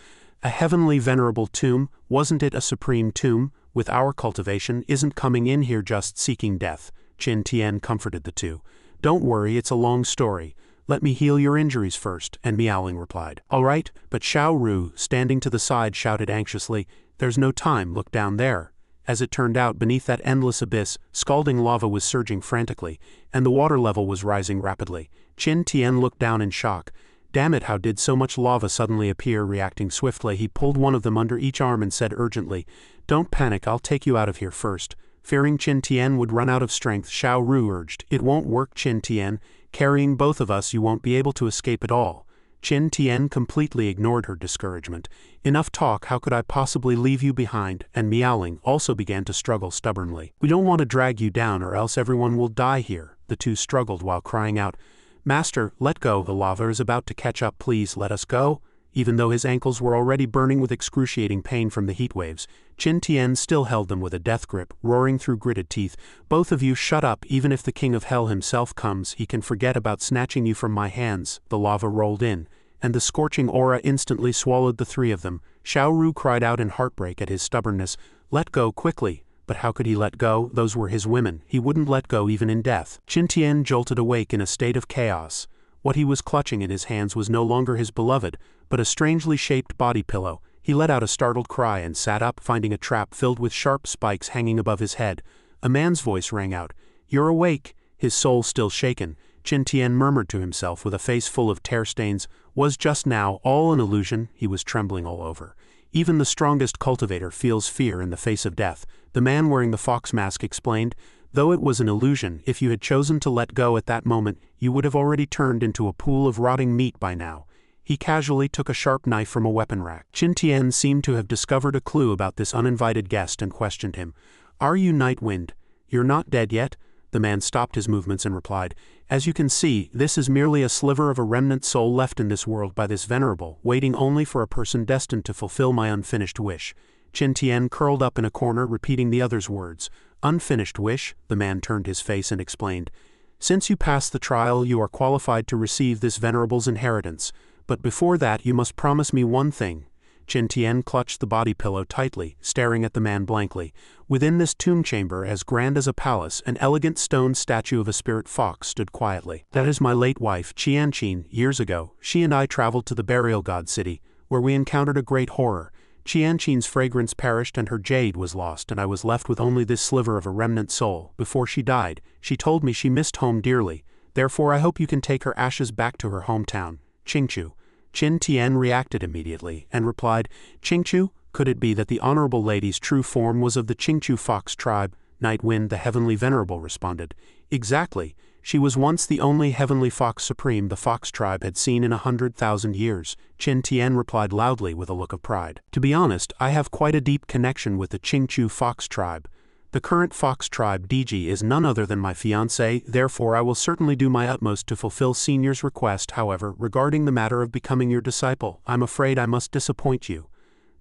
"A heavenly venerable tomb? Wasn't it a supreme tomb? With our cultivation, isn't coming in here just seeking death." Qin Tian comforted the two. "Don't worry, it's a long story. Let me heal your injuries first," and Miaoling replied. "All right," but Xiaoru, standing to the side, shouted anxiously, "There's no time, look down there." As it turned out, beneath that endless abyss, scalding lava was surging frantically, and the water level was rising rapidly. Qin Tian looked down in shock. "Damn it, how did so much lava suddenly appear?" Reacting swiftly, he pulled one of them under each arm and said urgently, "Don't panic, I'll take you out of here first." Fearing Qin Tian would run out of strength, Xiaoru urged, "It won't work, Qin Tian. Carrying both of us, you won't be able to escape at all." Qin Tian completely ignored her discouragement. "Enough talk, how could I possibly leave you behind?" And Miaoling also began to struggle stubbornly. "We don't want to drag you down or else everyone will die here." The two struggled while crying out, "Master, let go, the lava is about to catch up, please let us go." Even though his ankles were already burning with excruciating pain from the heat waves, Qin Tian still held them with a death grip, roaring through gritted teeth, "Both of you shut up, even if the King of Hell himself comes, he can forget about snatching you from my hands." The lava rolled in, and the scorching aura instantly swallowed the three of them. Xiaoru cried out in heartbreak at his stubbornness, "Let go, quickly." But how could he let go? Those were his women. He wouldn't let go even in death. Qin Tian jolted awake in a state of chaos. What he was clutching in his hands was no longer his beloved, but a strangely shaped body pillow. He let out a startled cry and sat up, finding a trap filled with sharp spikes hanging above his head. A man's voice rang out, "You're awake." His soul still shaken, Qin Tian murmured to himself with a face full of tear stains, "Was just now all an illusion?" He was trembling all over. Even the strongest cultivator feels fear in the face of death. The man wearing the fox mask explained, "Though it was an illusion, if you had chosen to let go at that moment, you would have already turned into a pool of rotting meat by now." He casually took a sharp knife from a weapon rack. Qin Tian seemed to have discovered a clue about this uninvited guest and questioned him. "Are you Night Wind? You're not dead yet?" The man stopped his movements and replied, "As you can see, this is merely a sliver of a remnant soul left in this world by this Venerable, waiting only for a person destined to fulfill my unfinished wish." Qin Tian curled up in a corner, repeating the other's words. "Unfinished wish?" The man turned his face and explained, "Since you passed the trial, you are qualified to receive this Venerable's inheritance. But before that you must promise me one thing. Qin Tian clutched the body pillow tightly, staring at the man blankly. Within this tomb chamber as grand as a palace, an elegant stone statue of a spirit fox stood quietly. That is my late wife, Qianqin. Years ago, she and I traveled to the burial god city, where we encountered a great horror. Qianqin's fragrance perished and her jade was lost, and I was left with only this sliver of a remnant soul. Before she died, she told me she missed home dearly. Therefore I hope you can take her ashes back to her hometown, Qingchu. Qin Tian reacted immediately, and replied, Qingchu? Could it be that the honorable lady's true form was of the Qingchu fox tribe? Nightwind the Heavenly Venerable responded. Exactly. She was once the only heavenly fox supreme the fox tribe had seen in 100,000 years. Qin Tian replied loudly with a look of pride. To be honest, I have quite a deep connection with the Qingchu fox tribe. The current fox tribe DG is none other than my fiancé, therefore I will certainly do my utmost to fulfill Senior's request. However, regarding the matter of becoming your disciple, I'm afraid I must disappoint you.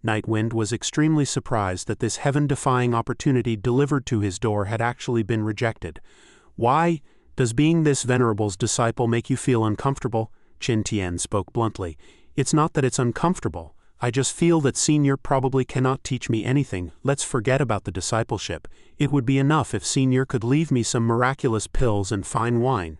Nightwind was extremely surprised that this heaven-defying opportunity delivered to his door had actually been rejected. Why? Does being this Venerable's disciple make you feel uncomfortable? Qin Tian spoke bluntly. It's not that it's uncomfortable. I just feel that Senior probably cannot teach me anything. Let's forget about the discipleship. It would be enough if Senior could leave me some miraculous pills and fine wine.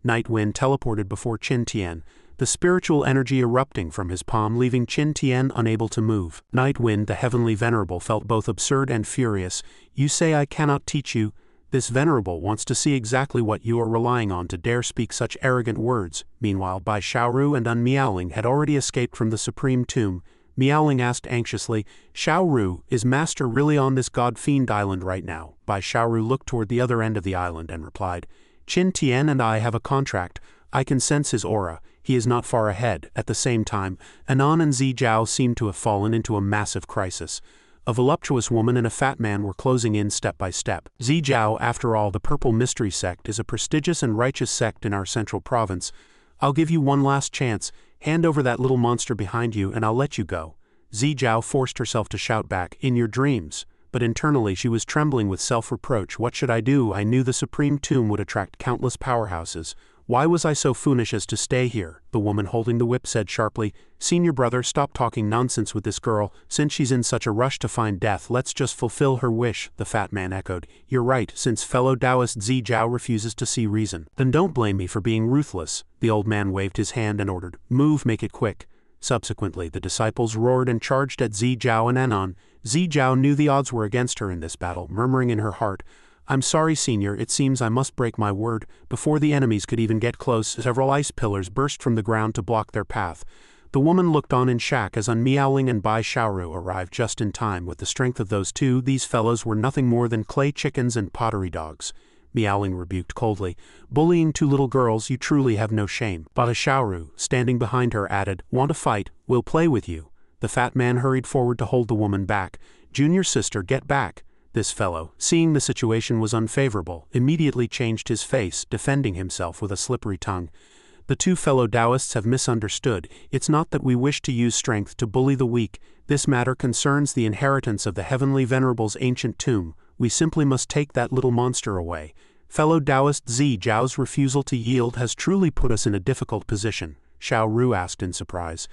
Nightwind teleported before Qin Tian, the spiritual energy erupting from his palm, leaving Qin Tian unable to move. Nightwind the Heavenly Venerable felt both absurd and furious. You say I cannot teach you? This Venerable wants to see exactly what you are relying on to dare speak such arrogant words. Meanwhile, Bai Xiaoru and Meowling had already escaped from the Supreme Tomb. Meowling asked anxiously, Xiaoru, is Master really on this God-Fiend island right now? Bai Xiaoru looked toward the other end of the island and replied, Qin Tian and I have a contract. I can sense his aura. He is not far ahead. At the same time, Anan and Zijiao seemed to have fallen into a massive crisis. A voluptuous woman and a fat man were closing in step by step. Zijiao, after all, the Purple Mystery Sect is a prestigious and righteous sect in our central province. I'll give you one last chance. Hand over that little monster behind you and I'll let you go. Zijiao forced herself to shout back, in your dreams. But internally she was trembling with self-reproach. What should I do? I knew the Supreme Tomb would attract countless powerhouses. Why was I so foolish as to stay here? The woman holding the whip said sharply, Senior brother, stop talking nonsense with this girl. Since she's in such a rush to find death, let's just fulfill her wish. The fat man echoed, you're right, since fellow Taoist Zijiao refuses to see reason. Then don't blame me for being ruthless. The old man waved his hand and ordered, move, make it quick. Subsequently, the disciples roared and charged at Zijiao and Anan. Zijiao knew the odds were against her in this battle, murmuring in her heart, I'm sorry, Senior, it seems I must break my word. Before the enemies could even get close, several ice pillars burst from the ground to block their path. The woman looked on in shock as Meowling and Bai Xiaoru arrived just in time. With the strength of those two, these fellows were nothing more than clay chickens and pottery dogs. Meowling rebuked coldly, bullying two little girls, you truly have no shame. Bai Xiaoru, standing behind her, added, want to fight? We'll play with you. The fat man hurried forward to hold the woman back. Junior sister, get back. This fellow, seeing the situation was unfavorable, immediately changed his face, defending himself with a slippery tongue. The two fellow Taoists have misunderstood. It's not that we wish to use strength to bully the weak. This matter concerns the inheritance of the Heavenly Venerable's ancient tomb. We simply must take that little monster away. Fellow Taoist Zijiao's refusal to yield has truly put us in a difficult position. Xiaoru asked in surprise.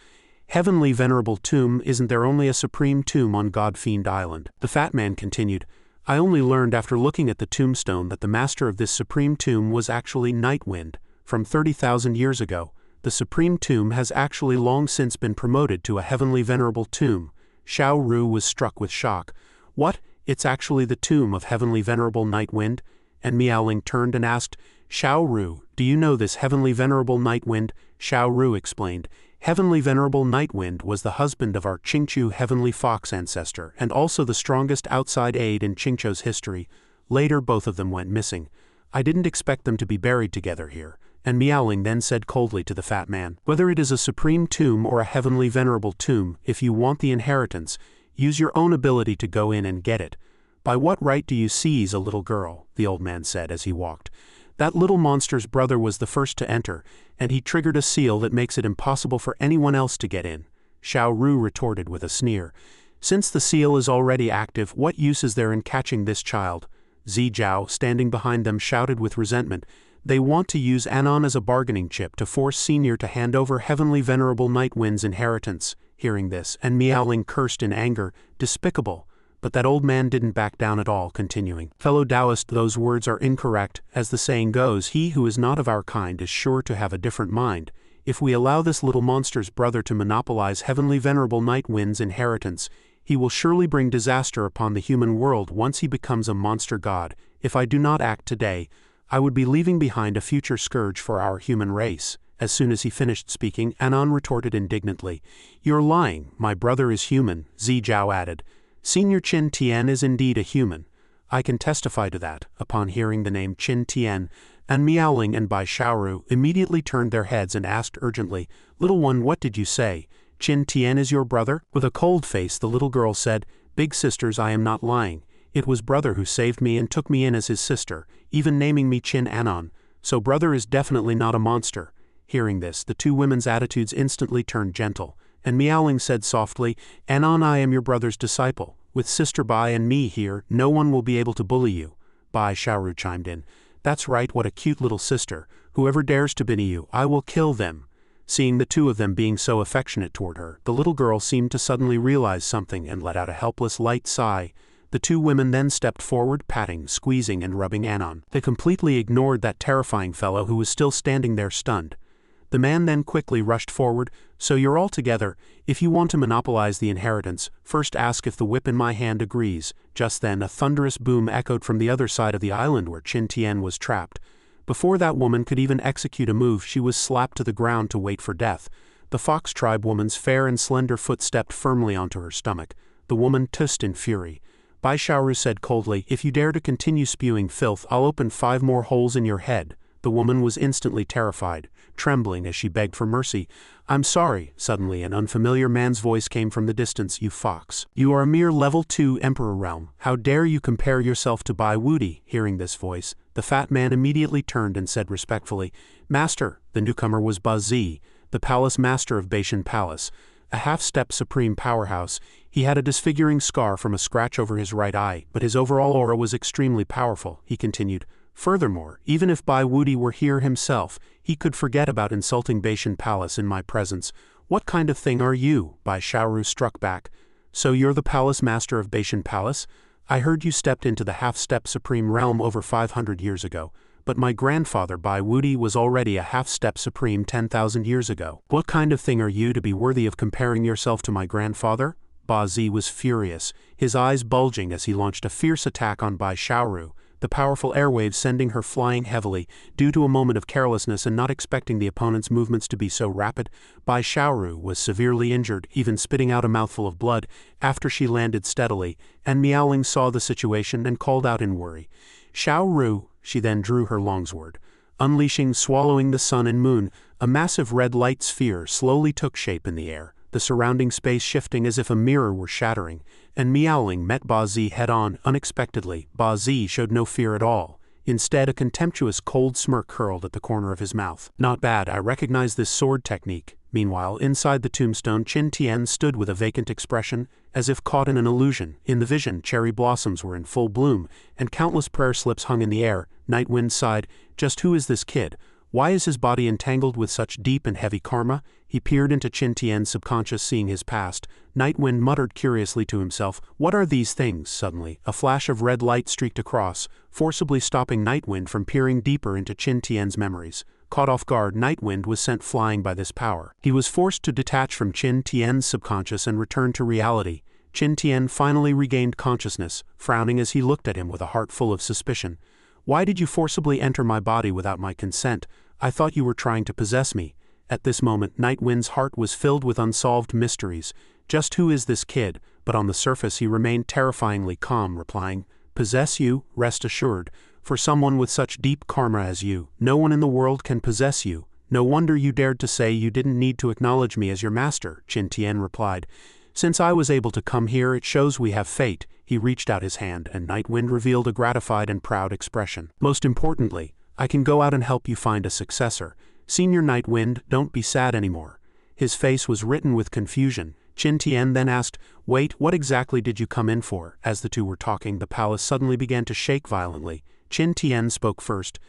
Heavenly Venerable Tomb, isn't there only a supreme tomb on God-Fiend Island? The fat man continued, I only learned after looking at the tombstone that the master of this supreme tomb was actually Nightwind. From 30,000 years ago, the supreme tomb has actually long since been promoted to a Heavenly Venerable Tomb. Xiaoru was struck with shock. What? It's actually the tomb of Heavenly Venerable Nightwind? And Meowling turned and asked, Xiaoru, do you know this Heavenly Venerable Nightwind? Xiaoru explained, Heavenly Venerable Nightwind was the husband of our Qingchu Heavenly Fox ancestor, and also the strongest outside aide in Qingchu's history. Later both of them went missing. I didn't expect them to be buried together here. And Meowling then said coldly to the fat man, whether it is a supreme tomb or a Heavenly Venerable Tomb, if you want the inheritance, use your own ability to go in and get it. By what right do you seize a little girl? The old man said as he walked. That little monster's brother was the first to enter, and he triggered a seal that makes it impossible for anyone else to get in. Xiaoru retorted with a sneer. Since the seal is already active, what use is there in catching this child? Zijiao, standing behind them, shouted with resentment. They want to use Anon as a bargaining chip to force Senior to hand over Heavenly Venerable Nightwind's inheritance. Hearing this, and Meowling cursed in anger, despicable. But that old man didn't back down at all, continuing. Fellow Taoist, those words are incorrect. As the saying goes, he who is not of our kind is sure to have a different mind. If we allow this little monster's brother to monopolize Heavenly Venerable Nightwind's inheritance, he will surely bring disaster upon the human world once he becomes a monster god. If I do not act today, I would be leaving behind a future scourge for our human race. As soon as he finished speaking, Anon retorted indignantly. You're lying, my brother is human, Zijiao added. Senior Qin Tian is indeed a human. I can testify to that. Upon hearing the name Qin Tian, and Meowling and Bai Xiaoru immediately turned their heads and asked urgently, Little one, what did you say? Qin Tian is your brother? With a cold face the little girl said, Big sisters, I am not lying. It was brother who saved me and took me in as his sister, even naming me Qin Anon. So brother is definitely not a monster. Hearing this, the two women's attitudes instantly turned gentle, and Meowling said softly, Anon, I am your brother's disciple. With Sister Bai and me here, no one will be able to bully you. Bai Xiaoru chimed in. That's right, what a cute little sister. Whoever dares to bully you, I will kill them. Seeing the two of them being so affectionate toward her, the little girl seemed to suddenly realize something and let out a helpless light sigh. The two women then stepped forward, patting, squeezing, and rubbing Anon. They completely ignored that terrifying fellow who was still standing there stunned. The man then quickly rushed forward. So you're all together. If you want to monopolize the inheritance, first ask if the whip in my hand agrees. Just then a thunderous boom echoed from the other side of the island where Qin Tian was trapped. Before that woman could even execute a move, she was slapped to the ground to wait for death. The Fox Tribe woman's fair and slender foot stepped firmly onto her stomach. The woman tussed in fury. Bai Xiaoru said coldly, If you dare to continue spewing filth, I'll open 5 more holes in your head. The woman was instantly terrified, trembling as she begged for mercy. I'm sorry. Suddenly an unfamiliar man's voice came from the distance. You fox. You are a mere level 2 Emperor realm. How dare you compare yourself to Bai Wudi? Hearing this voice, the fat man immediately turned and said respectfully, Master. The newcomer was Ba Zi, the palace master of Beishan Palace, a half-step supreme powerhouse. He had a disfiguring scar from a scratch over his right eye, but his overall aura was extremely powerful, he continued. Furthermore, even if Bai Wudi were here himself, he could forget about insulting Beishan Palace in my presence. What kind of thing are you? Bai Xiaoru struck back. So you're the palace master of Beishan Palace? I heard you stepped into the half-step supreme realm over 500 years ago, but my grandfather Bai Wudi was already a half-step supreme 10,000 years ago. What kind of thing are you to be worthy of comparing yourself to my grandfather? Ba Zi was furious, his eyes bulging as he launched a fierce attack on Bai Xiaoru, the powerful airwaves sending her flying heavily. Due to a moment of carelessness and not expecting the opponent's movements to be so rapid, Bai Xiaoru was severely injured, even spitting out a mouthful of blood after she landed steadily, and Meowling saw the situation and called out in worry. Xiaoru. She then drew her longsword. Unleashing, swallowing the sun and moon, a massive red light sphere slowly took shape in the air, the surrounding space shifting as if a mirror were shattering, and Meowling met Ba Zi head-on. Unexpectedly, Ba Zi showed no fear at all. Instead, a contemptuous cold smirk curled at the corner of his mouth. Not bad, I recognize this sword technique. Meanwhile, inside the tombstone, Qin Tian stood with a vacant expression, as if caught in an illusion. In the vision, cherry blossoms were in full bloom, and countless prayer slips hung in the air. Nightwind sighed, Just who is this kid? Why is his body entangled with such deep and heavy karma? He peered into Qin Tian's subconscious, seeing his past. Nightwind muttered curiously to himself, What are these things? Suddenly, a flash of red light streaked across, forcibly stopping Nightwind from peering deeper into Qin Tian's memories. Caught off guard, Nightwind was sent flying by this power. He was forced to detach from Qin Tian's subconscious and return to reality. Qin Tian finally regained consciousness, frowning as he looked at him with a heart full of suspicion. Why did you forcibly enter my body without my consent? I thought you were trying to possess me. At this moment, Nightwind's heart was filled with unsolved mysteries. Just who is this kid? But on the surface he remained terrifyingly calm, replying, Possess you? Rest assured. For someone with such deep karma as you, no one in the world can possess you. No wonder you dared to say you didn't need to acknowledge me as your master, Qin Tian replied. Since I was able to come here, it shows we have fate. He reached out his hand, and Nightwind revealed a gratified and proud expression. Most importantly, I can go out and help you find a successor. Senior Nightwind, don't be sad anymore. His face was written with confusion. Qin Tian then asked, Wait, what exactly did you come in for? As the two were talking, the palace suddenly began to shake violently. Qin Tian spoke first.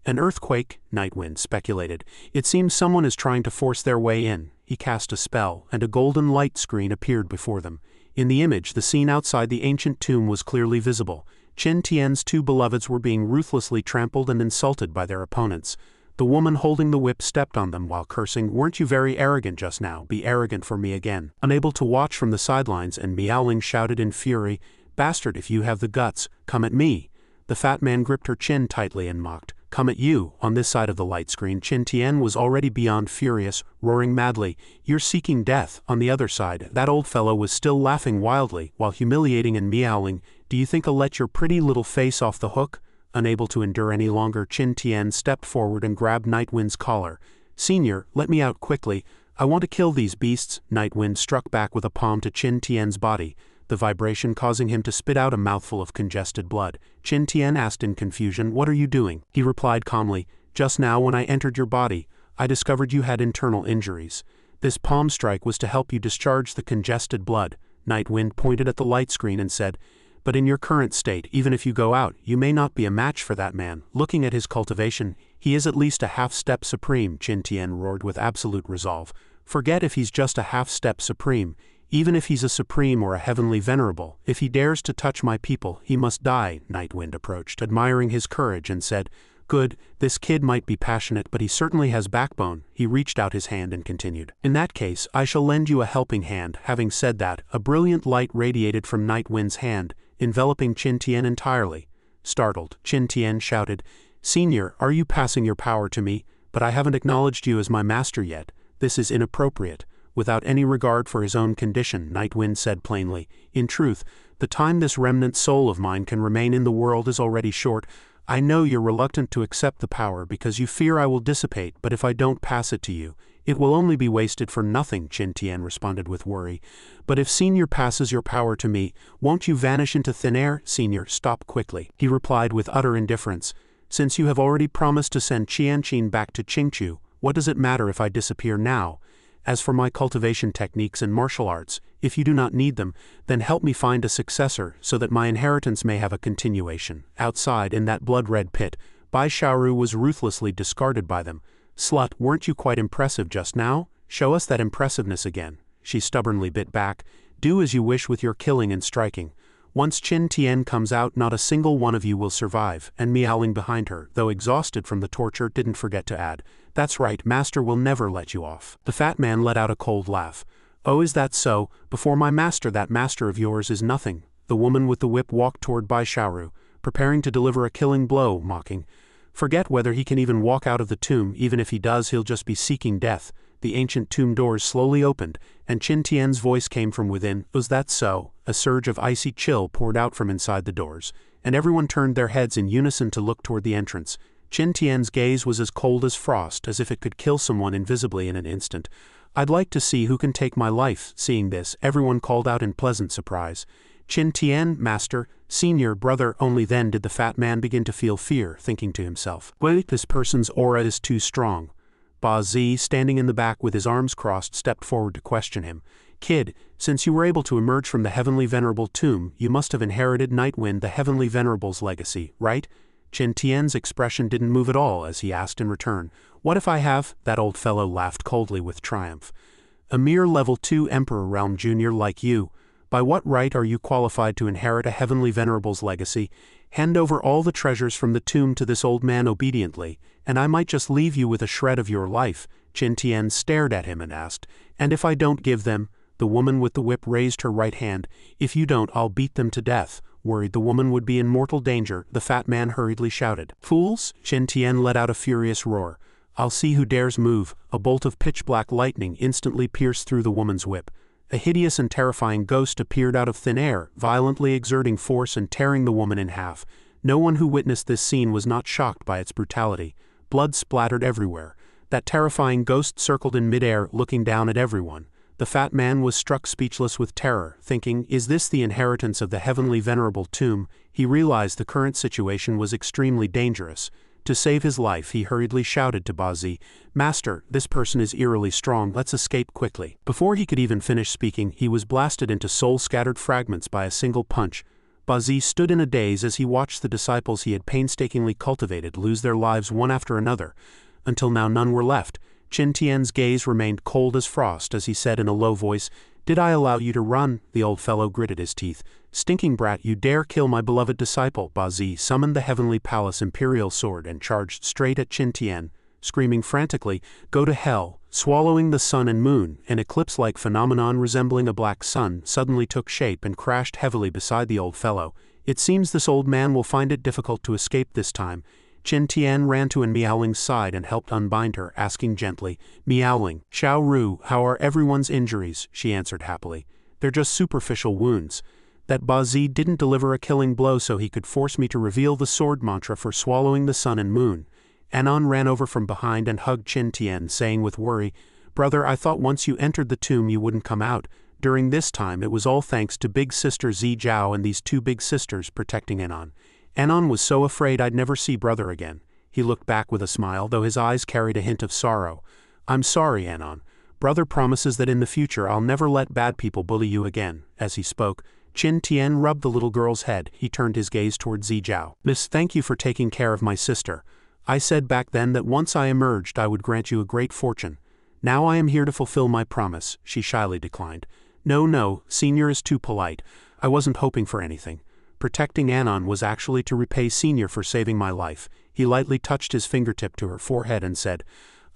An earthquake, Nightwind speculated. It seems someone is trying to force their way in. He cast a spell, and a golden light screen appeared before them. In the image, the scene outside the ancient tomb was clearly visible. Qin Tian's two beloveds were being ruthlessly trampled and insulted by their opponents. The woman holding the whip stepped on them while cursing, "Weren't you very arrogant just now? Be arrogant for me again." Unable to watch from the sidelines, and Meowling shouted in fury, "Bastard, if you have the guts, come at me." The fat man gripped her chin tightly and mocked, "Come at you." On this side of the light screen, Qin Tian was already beyond furious, roaring madly, "You're seeking death." On the other side, that old fellow was still laughing wildly, while humiliating and meowing, "Do you think I'll let your pretty little face off the hook?" Unable to endure any longer, Qin Tian stepped forward and grabbed Nightwind's collar. "Senior, let me out quickly. I want to kill these beasts." Nightwind struck back with a palm to Qin Tian's body, the vibration causing him to spit out a mouthful of congested blood. Qin Tian asked in confusion, "What are you doing?" He replied calmly, "Just now when I entered your body, I discovered you had internal injuries. This palm strike was to help you discharge the congested blood." Nightwind pointed at the light screen and said, "But in your current state, even if you go out, you may not be a match for that man. Looking at his cultivation, he is at least a half-step supreme," Qin Tian roared with absolute resolve. "Forget if he's just a half-step supreme. Even if he's a supreme or a heavenly venerable, if he dares to touch my people, he must die." Nightwind approached, admiring his courage, and said, "Good, this kid might be passionate, but he certainly has backbone." He reached out his hand and continued, "In that case, I shall lend you a helping hand." Having said that, a brilliant light radiated from Nightwind's hand, enveloping Qin Tian entirely. Startled, Qin Tian shouted, "Senior, are you passing your power to me? But I haven't acknowledged you as my master yet. This is inappropriate." Without any regard for his own condition, Nightwind said plainly, "In truth, the time this remnant soul of mine can remain in the world is already short. I know you're reluctant to accept the power because you fear I will dissipate, but if I don't pass it to you, it will only be wasted for nothing," Qin Tian responded with worry. "But if Senior passes your power to me, won't you vanish into thin air?" "Senior, stop quickly," he replied with utter indifference. "Since you have already promised to send Qianqin back to Qingchu, what does it matter if I disappear now? As for my cultivation techniques and martial arts, if you do not need them, then help me find a successor so that my inheritance may have a continuation." Outside, in that blood-red pit, Bai Xiaoru was ruthlessly discarded by them. "Slut, weren't you quite impressive just now? Show us that impressiveness again." She stubbornly bit back. "Do as you wish with your killing and striking. Once Qin Tian comes out, not a single one of you will survive." And Meowling behind her, though exhausted from the torture, didn't forget to add, "That's right, Master will never let you off." The fat man let out a cold laugh. "Oh, is that so? Before my master, that master of yours is nothing." The woman with the whip walked toward Bai Xiaoru, preparing to deliver a killing blow, mocking, "Forget whether he can even walk out of the tomb. Even if he does, he'll just be seeking death." The ancient tomb doors slowly opened, and Qin Tian's voice came from within. "Was that so?" A surge of icy chill poured out from inside the doors, and everyone turned their heads in unison to look toward the entrance. Qin Tian's gaze was as cold as frost, as if it could kill someone invisibly in an instant. "I'd like to see who can take my life." Seeing this, everyone called out in pleasant surprise, "Qin Tian, Master, Senior, Brother." Only then did the fat man begin to feel fear, thinking to himself, "Wait, this person's aura is too strong." Ba Zi, standing in the back with his arms crossed, stepped forward to question him. "Kid, since you were able to emerge from the Heavenly Venerable tomb, you must have inherited Nightwind, the Heavenly Venerable's legacy, right?" Qin Tian's expression didn't move at all as he asked in return, "What if I have?" That old fellow laughed coldly with triumph. "A mere level 2 Emperor Realm Junior like you. By what right are you qualified to inherit a Heavenly Venerable's legacy? Hand over all the treasures from the tomb to this old man obediently, and I might just leave you with a shred of your life." Qin Tian stared at him and asked, "And if I don't give them?" The woman with the whip raised her right hand. "If you don't, I'll beat them to death." Worried the woman would be in mortal danger, the fat man hurriedly shouted, "Fools!" Qin Tian let out a furious roar. "I'll see who dares move." A bolt of pitch-black lightning instantly pierced through the woman's whip. A hideous and terrifying ghost appeared out of thin air, violently exerting force and tearing the woman in half. No one who witnessed this scene was not shocked by its brutality. Blood splattered everywhere. That terrifying ghost circled in midair, looking down at everyone. The fat man was struck speechless with terror, thinking, "Is this the inheritance of the Heavenly Venerable tomb?" He realized the current situation was extremely dangerous. To save his life, he hurriedly shouted to Ba Zi, "Master, this person is eerily strong, let's escape quickly." Before he could even finish speaking, he was blasted into soul-scattered fragments by a single punch. Ba Zi stood in a daze as he watched the disciples he had painstakingly cultivated lose their lives one after another. Until now none were left. Qin Tian's gaze remained cold as frost as he said in a low voice, "Did I allow you to run?" The old fellow gritted his teeth. "Stinking brat, you dare kill my beloved disciple!" Ba Zi summoned the Heavenly Palace Imperial Sword and charged straight at Qin Tian, screaming frantically, "Go to hell!" Swallowing the sun and moon, an eclipse-like phenomenon resembling a black sun suddenly took shape and crashed heavily beside the old fellow. "It seems this old man will find it difficult to escape this time." Qin Tian ran to Miaoling's side and helped unbind her, asking gently, "Miaoling, Xiao Ru, how are everyone's injuries?" She answered happily, "They're just superficial wounds." That Ba Zi didn't deliver a killing blow so he could force me to reveal the sword mantra for swallowing the sun and moon. Anon ran over from behind and hugged Qin Tian, saying with worry, "Brother, I thought once you entered the tomb you wouldn't come out. During this time it was all thanks to Big Sister Zi Jiao and these two big sisters protecting Anon. Anon was so afraid I'd never see brother again." He looked back with a smile, though his eyes carried a hint of sorrow. "I'm sorry, Anon. Brother promises that in the future I'll never let bad people bully you again." As he spoke, Qin Tian rubbed the little girl's head. He turned his gaze toward Zi Jiao. "Miss, thank you for taking care of my sister. I said back then that once I emerged I would grant you a great fortune. Now I am here to fulfill my promise." She shyly declined. No, Senior is too polite. I wasn't hoping for anything. Protecting Anon was actually to repay Senior for saving my life." He lightly touched his fingertip to her forehead and said,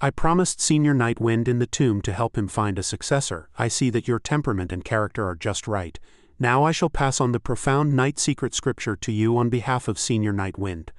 "I promised Senior Nightwind in the tomb to help him find a successor. I see that your temperament and character are just right. Now I shall pass on the profound night secret scripture to you on behalf of Senior Nightwind."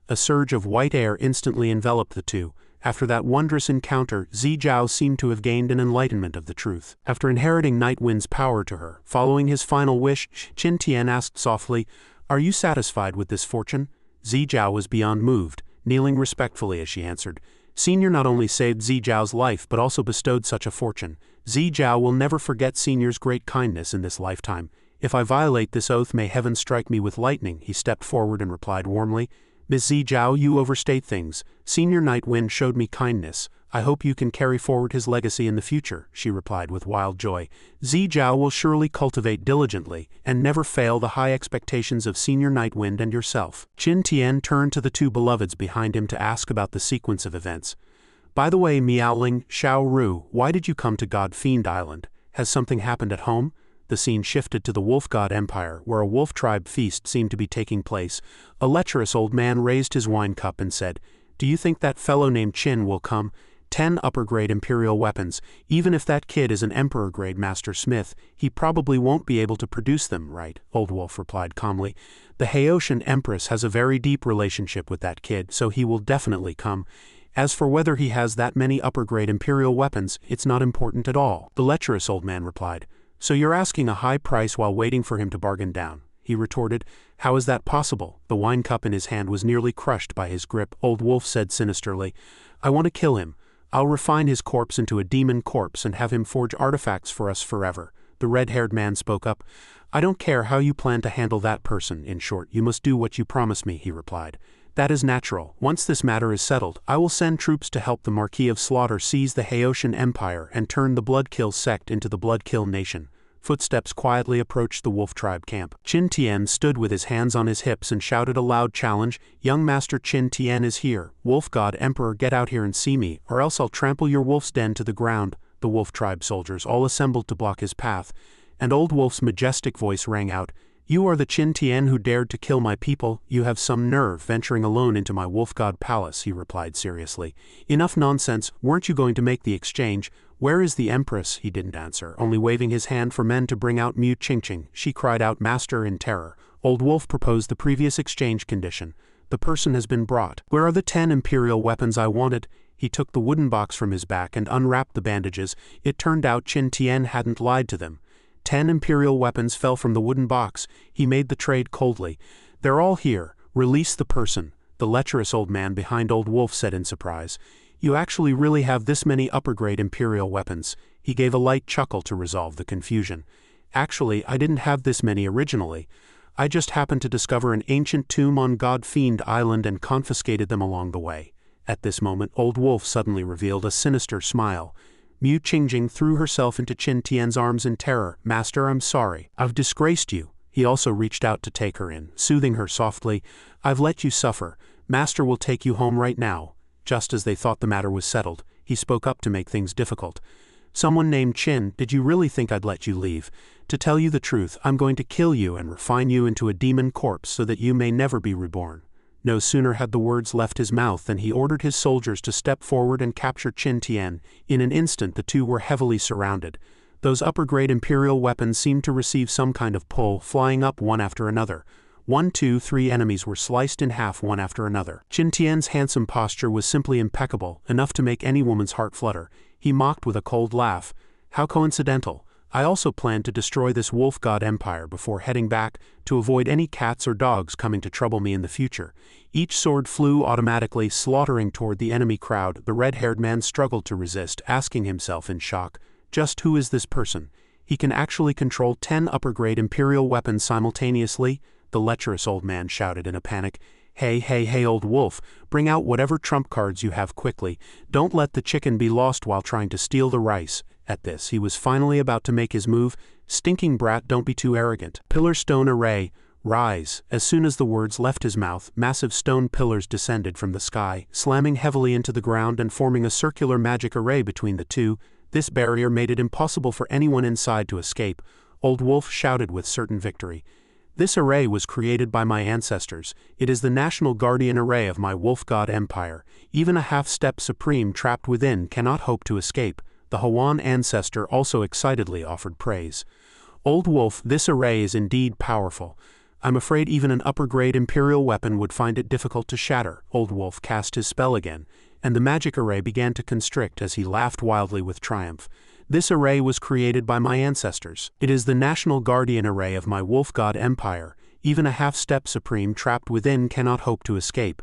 A surge of white air instantly enveloped the two. After that wondrous encounter, Zi Jiao seemed to have gained an enlightenment of the truth. After inheriting Nightwind's power to her, following his final wish, Qin Tian asked softly, "Are you satisfied with this fortune?" Zi Jiao was beyond moved, kneeling respectfully as she answered, "Senior not only saved Zi Jiao's life but also bestowed such a fortune. Zi Jiao will never forget Senior's great kindness in this lifetime. If I violate this oath, may heaven strike me with lightning." He stepped forward and replied warmly, "Miss Zi Jiao, you overstate things. Senior Nightwind showed me kindness. I hope you can carry forward his legacy in the future," she replied with wild joy. "Zi Jiao will surely cultivate diligently, and never fail the high expectations of Senior Nightwind and yourself." Qin Tian turned to the two beloveds behind him to ask about the sequence of events. "By the way, Miaoling, Xiao Ru, why did you come to God-Fiend Island? Has something happened at home?" The scene shifted to the Wolf God Empire, where a wolf tribe feast seemed to be taking place. A lecherous old man raised his wine cup and said, "Do you think that fellow named Qin will come? 10 upper-grade Imperial weapons. Even if that kid is an Emperor-grade Master Smith, he probably won't be able to produce them, right?" Old Wolf replied calmly. "The Haitian Empress has a very deep relationship with that kid, so he will definitely come. As for whether he has that many upper-grade Imperial weapons, it's not important at all," the lecherous old man replied. "So you're asking a high price while waiting for him to bargain down," he retorted. "How is that possible?" The wine cup in his hand was nearly crushed by his grip. Old Wolf said sinisterly, "I want to kill him. I'll refine his corpse into a demon corpse and have him forge artifacts for us forever." The red-haired man spoke up. "I don't care how you plan to handle that person. In short, you must do what you promise me," he replied. "That is natural. Once this matter is settled, I will send troops to help the Marquis of Slaughter seize the Haitian Empire and turn the Bloodkill sect into the Bloodkill Nation." Footsteps quietly approached the wolf tribe camp. Qin Tian stood with his hands on his hips and shouted a loud challenge, "Young Master Qin Tian is here. Wolf God Emperor, get out here and see me, or else I'll trample your wolf's den to the ground." The wolf tribe soldiers all assembled to block his path, and Old Wolf's majestic voice rang out, "You are the Qin Tian who dared to kill my people. You have some nerve venturing alone into my wolf god palace," he replied seriously. "Enough nonsense. Weren't you going to make the exchange? Where is the Empress?" He didn't answer, only waving his hand for men to bring out Mu Qingqing. She cried out, "Master," in terror. Old Wolf proposed the previous exchange condition. "The person has been brought. Where are the 10 Imperial weapons I wanted?" He took the wooden box from his back and unwrapped the bandages. It turned out Qin Tian hadn't lied to them. 10 Imperial weapons fell from the wooden box. He made the trade coldly. "They're all here. Release the person." The lecherous old man behind Old Wolf said in surprise, "You actually really have this many upper-grade Imperial weapons?" He gave a light chuckle to resolve the confusion. "Actually, I didn't have this many originally. I just happened to discover an ancient tomb on God-Fiend Island and confiscated them along the way." At this moment, Old Wolf suddenly revealed a sinister smile. Mu Qingjing threw herself into Qin Tian's arms in terror. "Master, I'm sorry. I've disgraced you." He also reached out to take her in, soothing her softly. "I've let you suffer. Master will take you home right now." Just as they thought the matter was settled, he spoke up to make things difficult. "Someone named Chin, did you really think I'd let you leave? To tell you the truth, I'm going to kill you and refine you into a demon corpse so that you may never be reborn." No sooner had the words left his mouth than he ordered his soldiers to step forward and capture Qin Tian. In an instant the two were heavily surrounded. Those upper-grade Imperial weapons seemed to receive some kind of pull, flying up one after another. 1, 2, 3 enemies were sliced in half one after another. Qin Tian's handsome posture was simply impeccable, enough to make any woman's heart flutter. He mocked with a cold laugh. "How coincidental. I also planned to destroy this wolf god empire before heading back, to avoid any cats or dogs coming to trouble me in the future." Each sword flew automatically, slaughtering toward the enemy crowd. The red-haired man struggled to resist, asking himself in shock, just who is this person? He can actually control 10 upper-grade Imperial weapons simultaneously? The lecherous old man shouted in a panic. Hey, old wolf, bring out whatever trump cards you have quickly. Don't let the chicken be lost while trying to steal the rice." At this, he was finally about to make his move. "Stinking brat, don't be too arrogant. Pillar stone array, rise." As soon as the words left his mouth, massive stone pillars descended from the sky, slamming heavily into the ground and forming a circular magic array between the two. This barrier made it impossible for anyone inside to escape. Old Wolf shouted with certain victory. "This array was created by my ancestors. It is the national guardian array of my wolf god empire. Even a half-step supreme trapped within cannot hope to escape." The Huan ancestor also excitedly offered praise. "Old Wolf, this array is indeed powerful. I'm afraid even an upper-grade Imperial weapon would find it difficult to shatter." Old Wolf cast his spell again, and the magic array began to constrict as he laughed wildly with triumph. "This array was created by my ancestors. It is the national guardian array of my wolf god empire. Even a half-step supreme trapped within cannot hope to escape."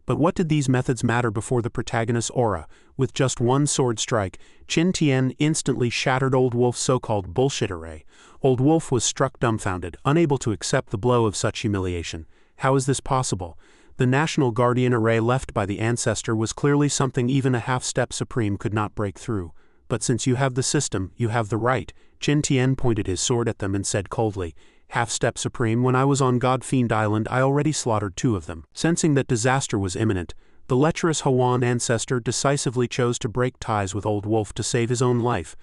But what did these methods matter before the protagonist's aura? With just one sword strike, Qin Tian instantly shattered Old Wolf's so-called bullshit array. Old Wolf was struck dumbfounded, unable to accept the blow of such humiliation. How is this possible? The national guardian array left by the ancestor was clearly something even a half-step supreme could not break through. "But since you have the system, you have the right." Qin Tian pointed his sword at them and said coldly, "Half-step supreme, when I was on God-Fiend Island I already slaughtered 2 of them." Sensing that disaster was imminent, the lecherous Huan ancestor decisively chose to break ties with Old Wolf to save his own life.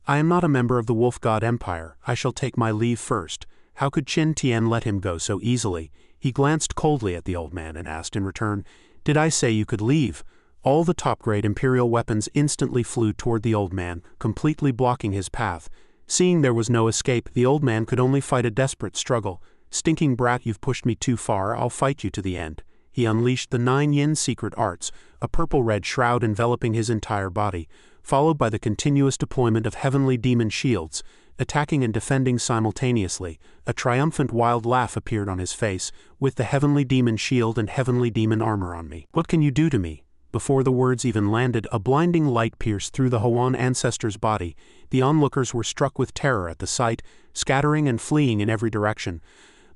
"I am not a member of the Wolf God Empire. I shall take my leave first." How could Qin Tian let him go so easily? He glanced coldly at the old man and asked in return, "Did I say you could leave?" All the top-grade Imperial weapons instantly flew toward the old man, completely blocking his path. Seeing there was no escape, the old man could only fight a desperate struggle. "Stinking brat, you've pushed me too far, I'll fight you to the end." He unleashed the 9 yin secret arts, a purple-red shroud enveloping his entire body, followed by the continuous deployment of heavenly demon shields, attacking and defending simultaneously. A triumphant wild laugh appeared on his face. "With the heavenly demon shield and heavenly demon armor on me, what can you do to me?" Before the words even landed, a blinding light pierced through the Huan ancestor's body. The onlookers were struck with terror at the sight, scattering and fleeing in every direction.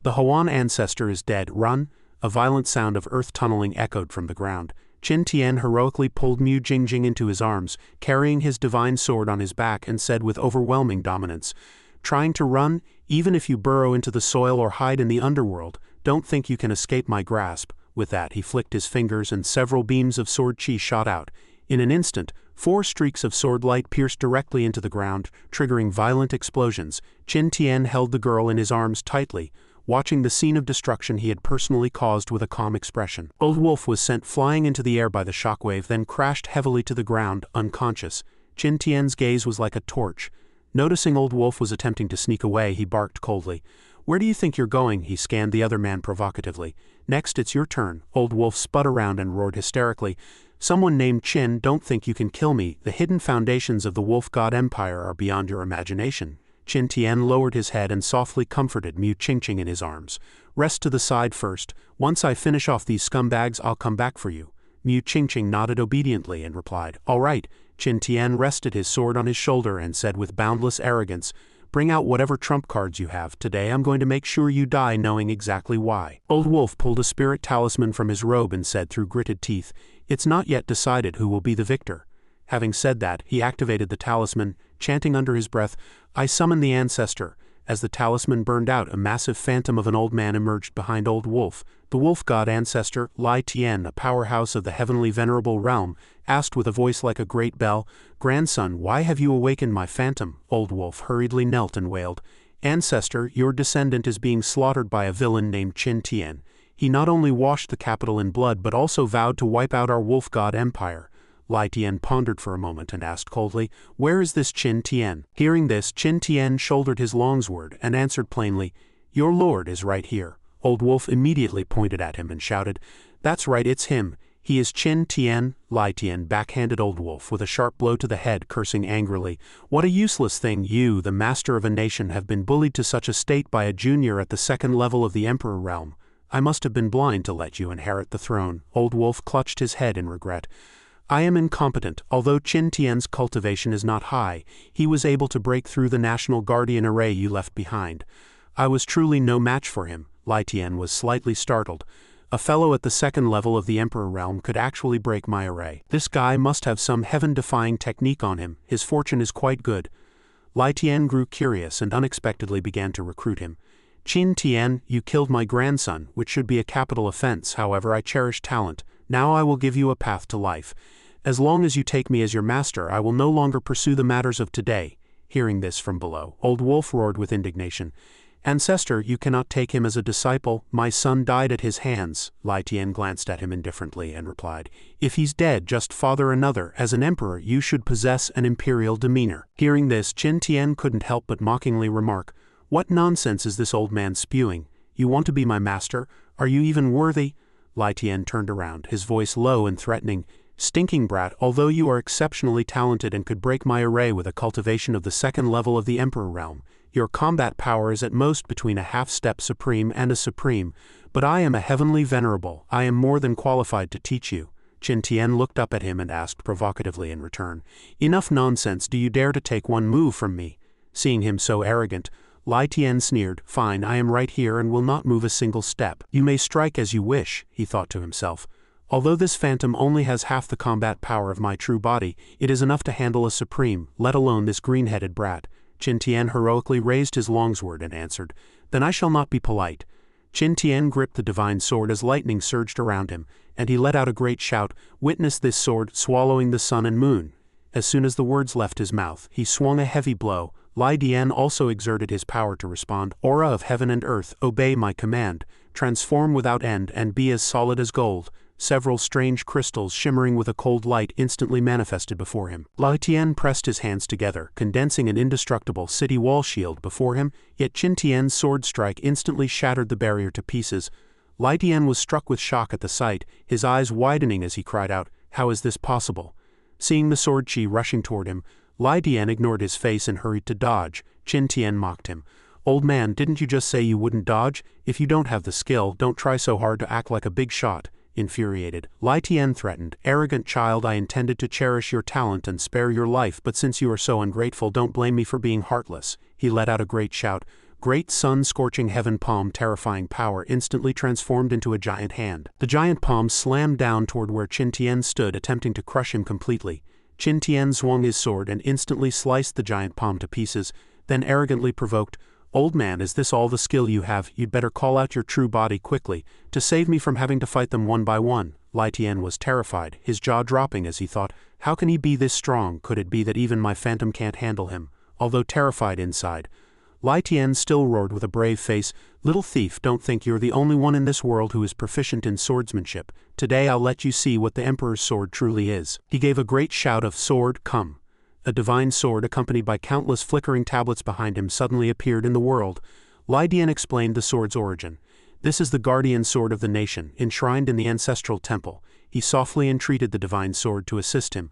"The Huan ancestor is dead. Run!" A violent sound of earth tunneling echoed from the ground. Qin Tian heroically pulled Mu Jingjing into his arms, carrying his divine sword on his back, and said with overwhelming dominance, "Trying to run? Even if you burrow into the soil or hide in the underworld, don't think you can escape my grasp." With that, he flicked his fingers and several beams of sword chi shot out. In an instant, 4 streaks of sword light pierced directly into the ground, triggering violent explosions. Qin Tian held the girl in his arms tightly, watching the scene of destruction he had personally caused with a calm expression. Old Wolf was sent flying into the air by the shockwave, then crashed heavily to the ground, unconscious. Qin Tian's gaze was like a torch. Noticing Old Wolf was attempting to sneak away, he barked coldly. "Where do you think you're going?" He scanned the other man provocatively. "Next, it's your turn." Old Wolf spun around and roared hysterically. "Someone named Qin, don't think you can kill me. The hidden foundations of the Wolf God Empire are beyond your imagination." Qin Tian lowered his head and softly comforted Mu Qingqing in his arms. "Rest to the side first. Once I finish off these scumbags, I'll come back for you." Mu Qingqing nodded obediently and replied, "All right." Qin Tian rested his sword on his shoulder and said with boundless arrogance, "Bring out whatever trump cards you have. Today I'm going to make sure you die knowing exactly why." Old Wolf pulled a spirit talisman from his robe and said through gritted teeth, "It's not yet decided who will be the victor." Having said that, he activated the talisman, chanting under his breath, "I summon the ancestor." As the talisman burned out, a massive phantom of an old man emerged behind Old Wolf. The wolf god ancestor, Lai Tian, a powerhouse of the heavenly Venerable realm, asked with a voice like a great bell, "Grandson, why have you awakened my phantom?" Old Wolf hurriedly knelt and wailed, "Ancestor, your descendant is being slaughtered by a villain named Qin Tian. He not only washed the capital in blood but also vowed to wipe out our wolf god empire." Lai Tian pondered for a moment and asked coldly, "Where is this Qin Tian?" Hearing this, Qin Tian shouldered his longsword and answered plainly, "Your lord is right here." Old Wolf immediately pointed at him and shouted, "That's right, it's him. He is Qin Tian." Lai Tian backhanded Old Wolf with a sharp blow to the head, cursing angrily, "What a useless thing you, the master of a nation, have been bullied to such a state by a junior at the second level of the Emperor realm. I must have been blind to let you inherit the throne." Old Wolf clutched his head in regret. "I am incompetent. Although Qin Tian's cultivation is not high, he was able to break through the national guardian array you left behind. I was truly no match for him." Lai Tian was slightly startled. "A fellow at the second level of the Emperor realm could actually break my array. This guy must have some heaven-defying technique on him. His fortune is quite good." Lai Tian grew curious and unexpectedly began to recruit him. "Qin Tian, you killed my grandson, which should be a capital offense. However, I cherish talent. Now I will give you a path to life. As long as you take me as your master, I will no longer pursue the matters of today." Hearing this from below, Old Wolf roared with indignation, "Ancestor, you cannot take him as a disciple. My son died at his hands." Lai Tian glanced at him indifferently and replied, "If he's dead, just father another. As an emperor, you should possess an imperial demeanor." Hearing this, Qin Tian couldn't help but mockingly remark, "What nonsense is this old man spewing? You want to be my master? Are you even worthy?" Lai Tian turned around, his voice low and threatening, "Stinking brat, although you are exceptionally talented and could break my array with a cultivation of the second level of the Emperor realm, your combat power is at most between a half-step supreme and a supreme, but I am a heavenly venerable. I am more than qualified to teach you." Qin Tian looked up at him and asked provocatively in return, "Enough nonsense, do you dare to take one move from me?" Seeing him so arrogant, Lai Tian sneered, "Fine, I am right here and will not move a single step. You may strike as you wish," he thought to himself. "Although this phantom only has half the combat power of my true body, it is enough to handle a supreme, let alone this green-headed brat." Qin Tian heroically raised his longsword and answered, "Then I shall not be polite." Qin Tian gripped the divine sword as lightning surged around him, and he let out a great shout, "Witness this sword swallowing the sun and moon." As soon as the words left his mouth, he swung a heavy blow. Lai Tian also exerted his power to respond, "Aura of heaven and earth, obey my command. Transform without end and be as solid as gold." Several strange crystals shimmering with a cold light instantly manifested before him. Lai Tian pressed his hands together, condensing an indestructible city wall shield before him, yet Qin Tian's sword strike instantly shattered the barrier to pieces. Lai Tian was struck with shock at the sight, his eyes widening as he cried out, "How is this possible?" Seeing the sword chi rushing toward him, Lai Tian ignored his face and hurried to dodge. Qin Tian mocked him, "Old man, didn't you just say you wouldn't dodge? If you don't have the skill, don't try so hard to act like a big shot." Infuriated, Lai Tian threatened, "Arrogant child, I intended to cherish your talent and spare your life, but since you are so ungrateful, don't blame me for being heartless." He let out a great shout. Great sun-scorching heaven palm terrifying power instantly transformed into a giant hand. The giant palm slammed down toward where Qin Tian stood, attempting to crush him completely. Qin Tian swung his sword and instantly sliced the giant palm to pieces, then arrogantly provoked, "Old man, is this all the skill you have? You'd better call out your true body quickly, to save me from having to fight them one by one." Lai Tian was terrified, his jaw dropping as he thought, "How can he be this strong? Could it be that even my phantom can't handle him?" Although terrified inside, Lai Tian still roared with a brave face, "Little thief, don't think you're the only one in this world who is proficient in swordsmanship. Today I'll let you see what the Emperor's sword truly is." He gave a great shout of, "Sword, come." A divine sword accompanied by countless flickering tablets behind him suddenly appeared in the world. Lai Tian explained the sword's origin. "This is the guardian sword of the nation, enshrined in the ancestral temple." He softly entreated the divine sword to assist him.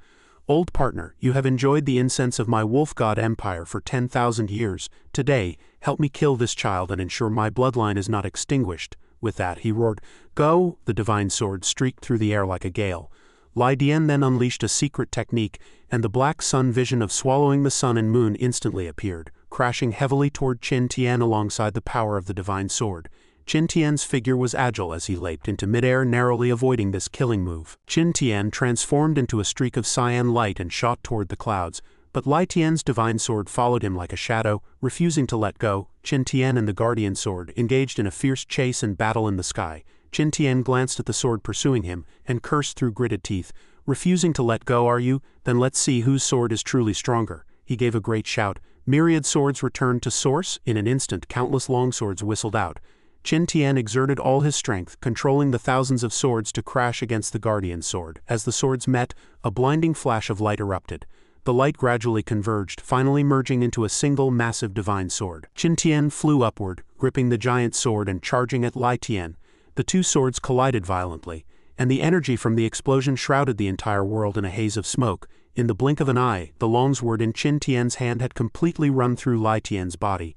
"Old partner, you have enjoyed the incense of my wolf god empire for 10,000 years. Today, help me kill this child and ensure my bloodline is not extinguished." With that, he roared, "Go!" The divine sword streaked through the air like a gale. Lai Tian then unleashed a secret technique, and the black sun vision of swallowing the sun and moon instantly appeared, crashing heavily toward Qin Tian alongside the power of the divine sword. Qin Tian's figure was agile as he leaped into midair, narrowly avoiding this killing move. Qin Tian transformed into a streak of cyan light and shot toward the clouds. But Lai Tian's divine sword followed him like a shadow, refusing to let go. Qin Tian and the guardian sword engaged in a fierce chase and battle in the sky. Qin Tian glanced at the sword pursuing him, and cursed through gritted teeth. "Refusing to let go, are you? Then let's see whose sword is truly stronger." He gave a great shout. Myriad swords returned to source. In an instant, countless longswords whistled out. Qin Tian exerted all his strength, controlling the thousands of swords to crash against the guardian's sword. As the swords met, a blinding flash of light erupted. The light gradually converged, finally merging into a single massive divine sword. Qin Tian flew upward, gripping the giant sword and charging at Lai Tian. The two swords collided violently, and the energy from the explosion shrouded the entire world in a haze of smoke. In the blink of an eye, the longsword in Qin Tian's hand had completely run through Lai Tian's body.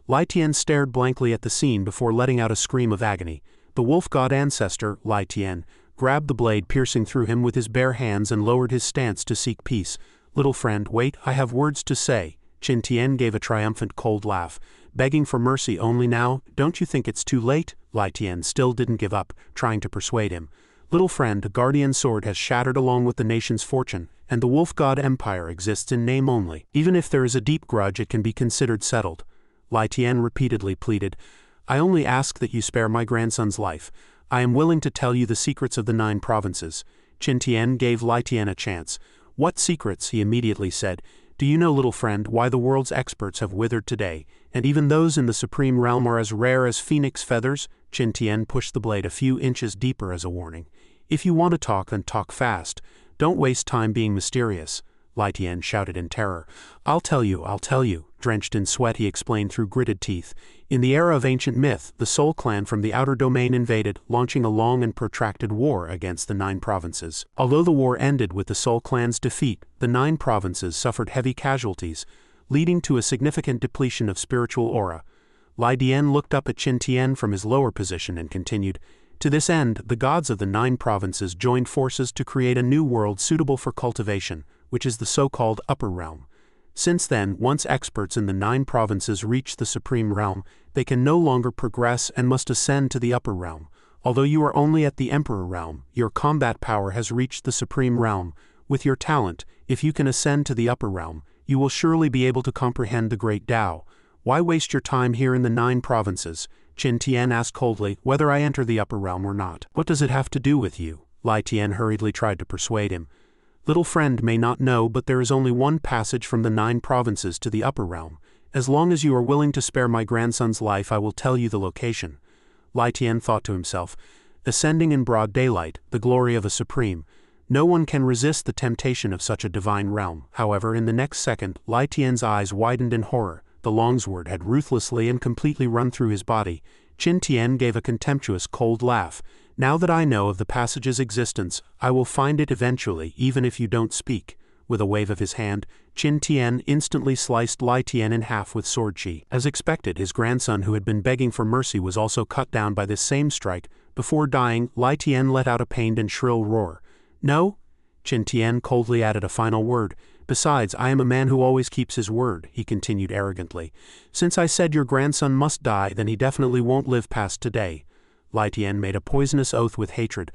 Lai Tian stared blankly at the scene before letting out a scream of agony. The wolf god ancestor, Lai Tian, grabbed the blade piercing through him with his bare hands and lowered his stance to seek peace. "Little friend, wait, I have words to say." Qin Tian gave a triumphant cold laugh. "Begging for mercy only now? Don't you think it's too late?" Lai Tian still didn't give up, trying to persuade him. "Little friend, the guardian sword has shattered along with the nation's fortune, and the wolf god empire exists in name only. Even if there is a deep grudge, it can be considered settled." Lai Tian repeatedly pleaded. "I only ask that you spare my grandson's life. I am willing to tell you the secrets of the 9 provinces." Qin Tian gave Lai Tian a chance. "What secrets?" he immediately said. "Do you know, little friend, why the world's experts have withered today, and even those in the supreme realm are as rare as phoenix feathers?" Qin Tian pushed the blade a few inches deeper as a warning. "If you want to talk, then talk fast. Don't waste time being mysterious." Lai Tian shouted in terror. I'll tell you. Drenched in sweat, he explained through gritted teeth. In the era of ancient myth, the Soul Clan from the outer domain invaded, launching a long and protracted war against the 9 provinces. Although the war ended with the Soul Clan's defeat, the 9 provinces suffered heavy casualties, leading to a significant depletion of spiritual aura. Lai Dian looked up at Qin Tian from his lower position and continued, "To this end, the gods of the 9 provinces joined forces to create a new world suitable for cultivation, which is the so-called upper realm. Since then, once experts in the 9 provinces reach the supreme realm, they can no longer progress and must ascend to the upper realm. Although you are only at the emperor realm, your combat power has reached the supreme realm. With your talent, if you can ascend to the upper realm, you will surely be able to comprehend the great Tao. Why waste your time here in the 9 provinces?" Qin Tian asked coldly, "Whether I enter the upper realm or not. What does it have to do with you?" Lai Tian hurriedly tried to persuade him. "Little friend may not know, but there is only one passage from the 9 provinces to the upper realm. As long as you are willing to spare my grandson's life, I will tell you the location." Lai Tian thought to himself, "Ascending in broad daylight, the glory of a supreme. No one can resist the temptation of such a divine realm." However, in the next second, Lai Tian's eyes widened in horror. The longsword had ruthlessly and completely run through his body. Qin Tian gave a contemptuous cold laugh. "Now that I know of the passage's existence, I will find it eventually, even if you don't speak." With a wave of his hand, Qin Tian instantly sliced Lai Tian in half with sword chi. As expected, his grandson, who had been begging for mercy, was also cut down by this same strike. Before dying, Lai Tian let out a pained and shrill roar. "No?" Qin Tian coldly added a final word. "Besides, I am a man who always keeps his word," he continued arrogantly. "Since I said your grandson must die, then he definitely won't live past today." Lai Tian made a poisonous oath with hatred.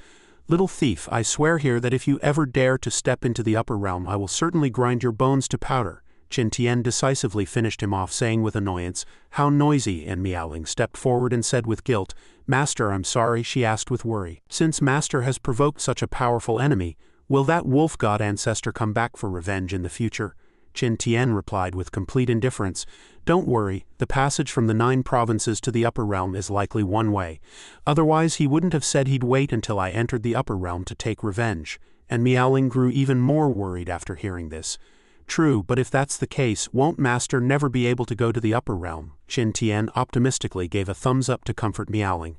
"Little thief, I swear here that if you ever dare to step into the upper realm, I will certainly grind your bones to powder." Qin Tian decisively finished him off, saying with annoyance, "How noisy," and Miaoling stepped forward and said with guilt, "Master, I'm sorry," she asked with worry. "Since Master has provoked such a powerful enemy, will that wolf god ancestor come back for revenge in the future?" Qin Tian replied with complete indifference, "Don't worry, the passage from the 9 provinces to the upper realm is likely one way. Otherwise he wouldn't have said he'd wait until I entered the upper realm to take revenge." And Miaoling grew even more worried after hearing this. "True, but if that's the case, won't Master never be able to go to the upper realm?" Qin Tian optimistically gave a thumbs up to comfort Miaoling.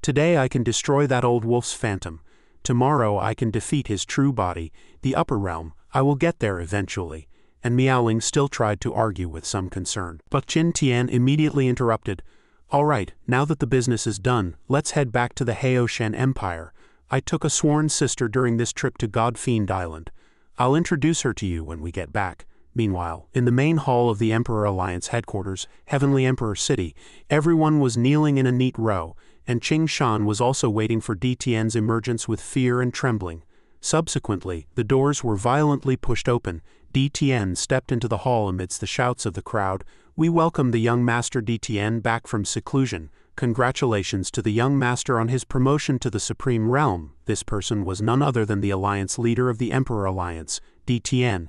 "Today I can destroy that old wolf's phantom. Tomorrow I can defeat his true body, the upper realm. I will get there eventually." And Miaoling still tried to argue with some concern. But Qin Tian immediately interrupted. "All right, now that the business is done, let's head back to the Haoshan Empire. I took a sworn sister during this trip to God-Fiend Island. I'll introduce her to you when we get back." Meanwhile, in the main hall of the Emperor Alliance headquarters, Heavenly Emperor City, everyone was kneeling in a neat row, and Qing Shan was also waiting for Di Tian's emergence with fear and trembling. Subsequently, the doors were violently pushed open. DTN stepped into the hall amidst the shouts of the crowd. "We welcome the young master DTN back from seclusion. Congratulations to the young master on his promotion to the Supreme Realm." This person was none other than the Alliance leader of the Emperor Alliance, DTN.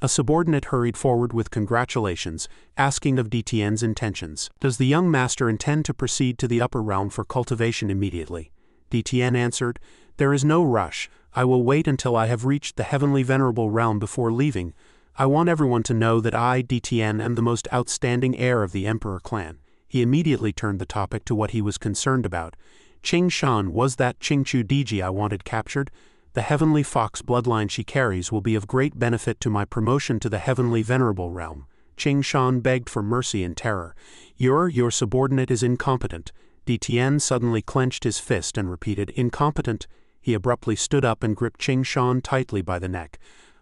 A subordinate hurried forward with congratulations, asking of DTN's intentions. "Does the young master intend to proceed to the upper realm for cultivation immediately?" DTN answered, "There is no rush. I will wait until I have reached the heavenly venerable realm before leaving. I want everyone to know that I, DTN, am the most outstanding heir of the Emperor clan." He immediately turned the topic to what he was concerned about. "Ching Shan, was that Qingchu Diji I wanted captured? The heavenly fox bloodline she carries will be of great benefit to my promotion to the heavenly venerable realm." Ching Shan begged for mercy in terror. Your subordinate is incompetent." DTN suddenly clenched his fist and repeated, "Incompetent." He abruptly stood up and gripped Ching Shan tightly by the neck.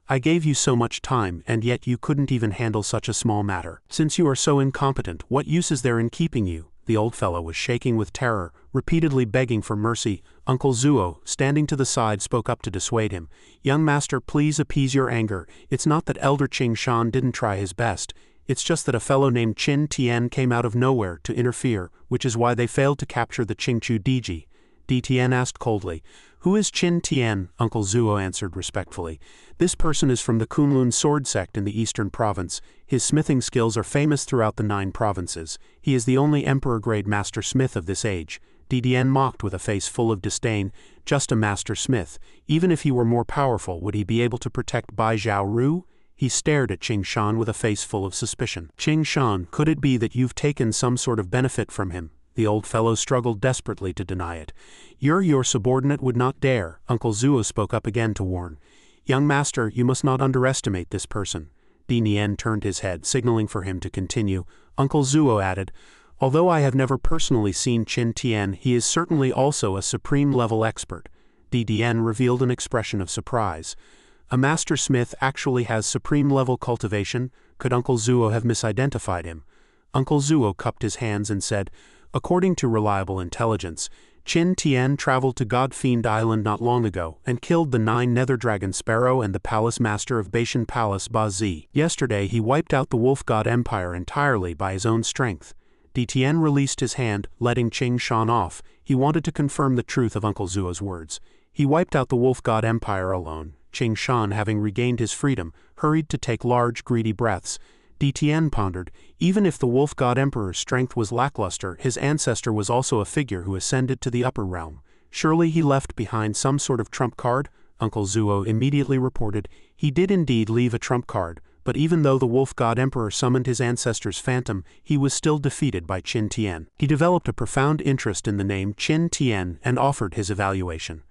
"I gave you so much time, and yet you couldn't even handle such a small matter. Since you are so incompetent, what use is there in keeping you?" The old fellow was shaking with terror, repeatedly begging for mercy. Uncle Zuo, standing to the side, spoke up to dissuade him. "Young master, please appease your anger. It's not that Elder Ching Shan didn't try his best. It's just that a fellow named Qin Tian came out of nowhere to interfere, which is why they failed to capture the Qingchu Diji." DTN asked coldly, "Who is Qin Tian?" Uncle Zuo answered respectfully. "This person is from the Kunlun sword sect in the eastern province. His smithing skills are famous throughout the 9 provinces. He is the only emperor-grade master smith of this age." DTN mocked with a face full of disdain. "Just a master smith. Even if he were more powerful, would he be able to protect Bai Zhao Ru?" He stared at Ching Shan with a face full of suspicion. "Ching Shan, could it be that you've taken some sort of benefit from him?" The old fellow struggled desperately to deny it. Your subordinate would not dare." Uncle Zuo spoke up again to warn. "Young master, you must not underestimate this person." DTN turned his head, signaling for him to continue. Uncle Zuo added, "Although I have never personally seen Qin Tian, he is certainly also a supreme-level expert." DTN revealed an expression of surprise. "A master smith actually has supreme-level cultivation? Could Uncle Zuo have misidentified him?" Uncle Zuo cupped his hands and said, "According to reliable intelligence, Qin Tian traveled to God-Fiend Island not long ago and killed the 9 Nether Dragon Sparrow and the Palace Master of Bashan Palace Ba Zi. Yesterday he wiped out the Wolf God Empire entirely by his own strength." DTN released his hand, letting Ching Shan off. He wanted to confirm the truth of Uncle Zuo's words. "He wiped out the Wolf God Empire alone." Ching Shan, having regained his freedom, hurried to take large, greedy breaths. DTN pondered, even if the Wolf God Emperor's strength was lackluster, his ancestor was also a figure who ascended to the upper realm. Surely he left behind some sort of trump card? Uncle Zuo immediately reported, "He did indeed leave a trump card, but even though the Wolf God Emperor summoned his ancestor's phantom, he was still defeated by Qin Tian." He developed a profound interest in the name Qin Tian and offered his evaluation.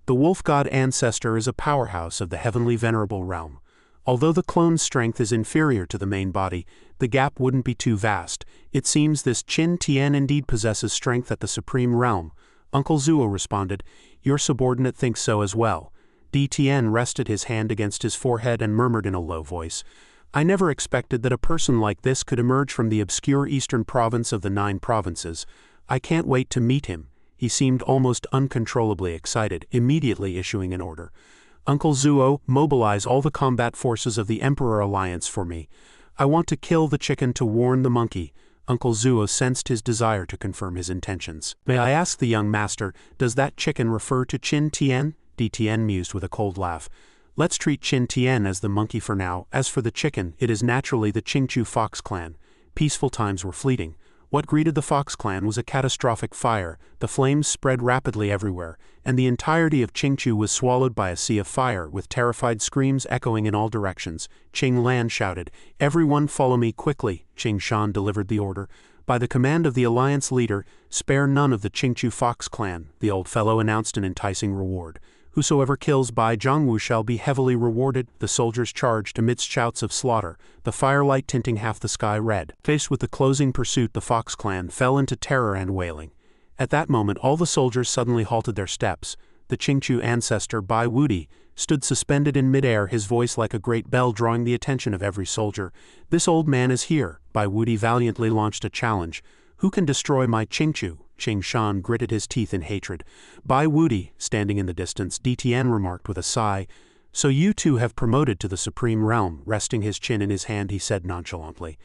"The Wolf God ancestor is a powerhouse of the heavenly venerable realm. Although the clone's strength is inferior to the main body, the gap wouldn't be too vast. It seems this Qin Tian indeed possesses strength at the supreme realm." Uncle Zuo responded, "Your subordinate thinks so as well." DTN rested his hand against his forehead and murmured in a low voice, "I never expected that a person like this could emerge from the obscure eastern province of the 9 provinces. I can't wait to meet him." He seemed almost uncontrollably excited, immediately issuing an order. "Uncle Zuo, mobilize all the combat forces of the Emperor Alliance for me. I want to kill the chicken to warn the monkey." Uncle Zuo sensed his desire to confirm his intentions. "May I ask the young master, does that chicken refer to Qin Tian?" DTN mused with a cold laugh. "Let's treat Qin Tian as the monkey for now. As for the chicken, it is naturally the Qingchu Fox clan." Peaceful times were fleeting. What greeted the Fox clan was a catastrophic fire. The flames spread rapidly everywhere, and the entirety of Qingchu was swallowed by a sea of fire, with terrified screams echoing in all directions. Qing Lan shouted, "Everyone follow me quickly." Qing Shan delivered the order. "By the command of the Alliance leader, spare none of the Qingchu Fox clan," the old fellow announced an enticing reward. "Whosoever kills Bai Zhongwu shall be heavily rewarded." The soldiers charged amidst shouts of slaughter, the firelight tinting half the sky red. Faced with the closing pursuit, the Fox clan fell into terror and wailing. At that moment all the soldiers suddenly halted their steps. The Qingchu ancestor Bai Wudi stood suspended in midair, his voice like a great bell drawing the attention of every soldier. "This old man is here." Bai Wudi valiantly launched a challenge. "Who can destroy my Qingchu?" Ching Shan gritted his teeth in hatred. "Bai Wudi," standing in the distance, DTN remarked with a sigh, So you two have promoted to the Supreme Realm. Resting his chin in his hand, he said nonchalantly.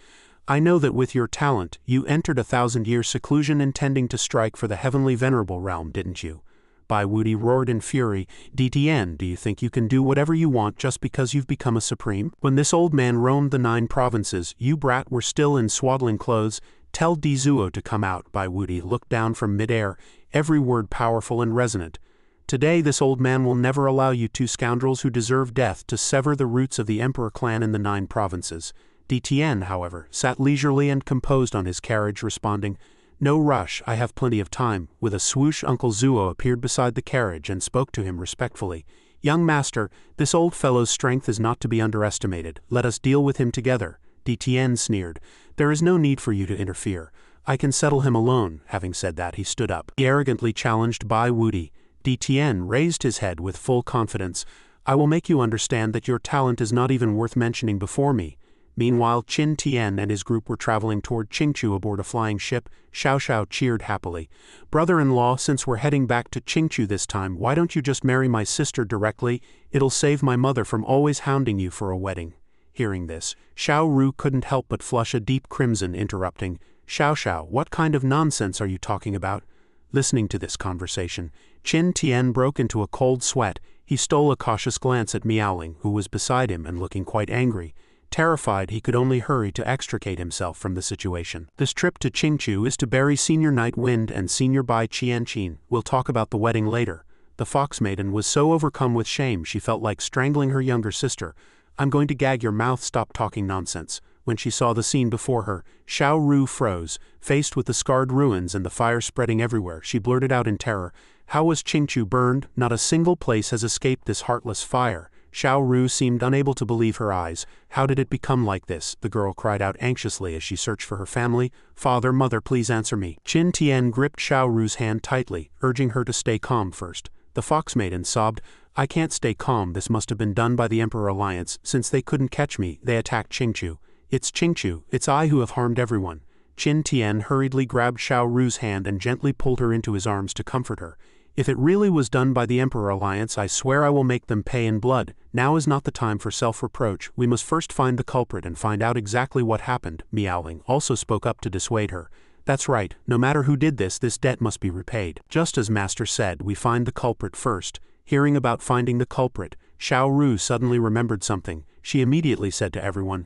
I know that with your talent, you entered 1,000-year seclusion intending to strike for the heavenly Venerable realm, didn't you? Bai Wuti roared in fury. DTN, do you think you can do whatever you want just because you've become a supreme? When this old man roamed the 9 provinces, you brat were still in swaddling clothes. Tell Dizuo to come out. Bai Wuti looked down from midair, every word powerful and resonant. Today this old man will never allow you 2 scoundrels who deserve death to sever the roots of the Emperor clan in the 9 provinces. DTN, however, sat leisurely and composed on his carriage, responding, No rush, I have plenty of time. With a swoosh, Uncle Zuo appeared beside the carriage and spoke to him respectfully. Young master, this old fellow's strength is not to be underestimated. Let us deal with him together. DTN sneered. There is no need for you to interfere. I can settle him alone. Having said that, he stood up. He arrogantly challenged Bai Wuti. DTN raised his head with full confidence. I will make you understand that your talent is not even worth mentioning before me. Meanwhile, Qin Tian and his group were traveling toward Qingchu aboard a flying ship. Xiao Xiao cheered happily. Brother-in-law, since we're heading back to Qingchu this time, why don't you just marry my sister directly? It'll save my mother from always hounding you for a wedding. Hearing this, Xiao Ru couldn't help but flush a deep crimson, interrupting. Xiao Xiao, what kind of nonsense are you talking about? Listening to this conversation, Qin Tian broke into a cold sweat. He stole a cautious glance at Miaoling, who was beside him and looking quite angry. Terrified, he could only hurry to extricate himself from the situation. This trip to Qingchu is to bury Senior Night Wind and Senior Bai Qianqin. We'll talk about the wedding later. The fox maiden was so overcome with shame she felt like strangling her younger sister. I'm going to gag your mouth, stop talking nonsense. When she saw the scene before her, Xiao Ru froze. Faced with the scarred ruins and the fire spreading everywhere, she blurted out in terror, How was Qingchu burned? Not a single place has escaped this heartless fire. Xiao Ru seemed unable to believe her eyes. How did it become like this? The girl cried out anxiously as she searched for her family. Father, mother, please answer me. Qin Tian gripped Xiao Ru's hand tightly, urging her to stay calm first. The fox maiden sobbed, I can't stay calm. This must have been done by the Emperor Alliance. Since they couldn't catch me, they attacked Qingchu. It's Qingchu. It's I who have harmed everyone. Qin Tian hurriedly grabbed Xiao Ru's hand and gently pulled her into his arms to comfort her. If it really was done by the Emperor Alliance, I swear I will make them pay in blood. Now is not the time for self-reproach. We must first find the culprit and find out exactly what happened. Miaoling also spoke up to dissuade her. That's right, no matter who did this debt must be repaid. Just as Master said, we find the culprit first. Hearing about finding the culprit, Xiao Ru suddenly remembered something. She immediately said to everyone,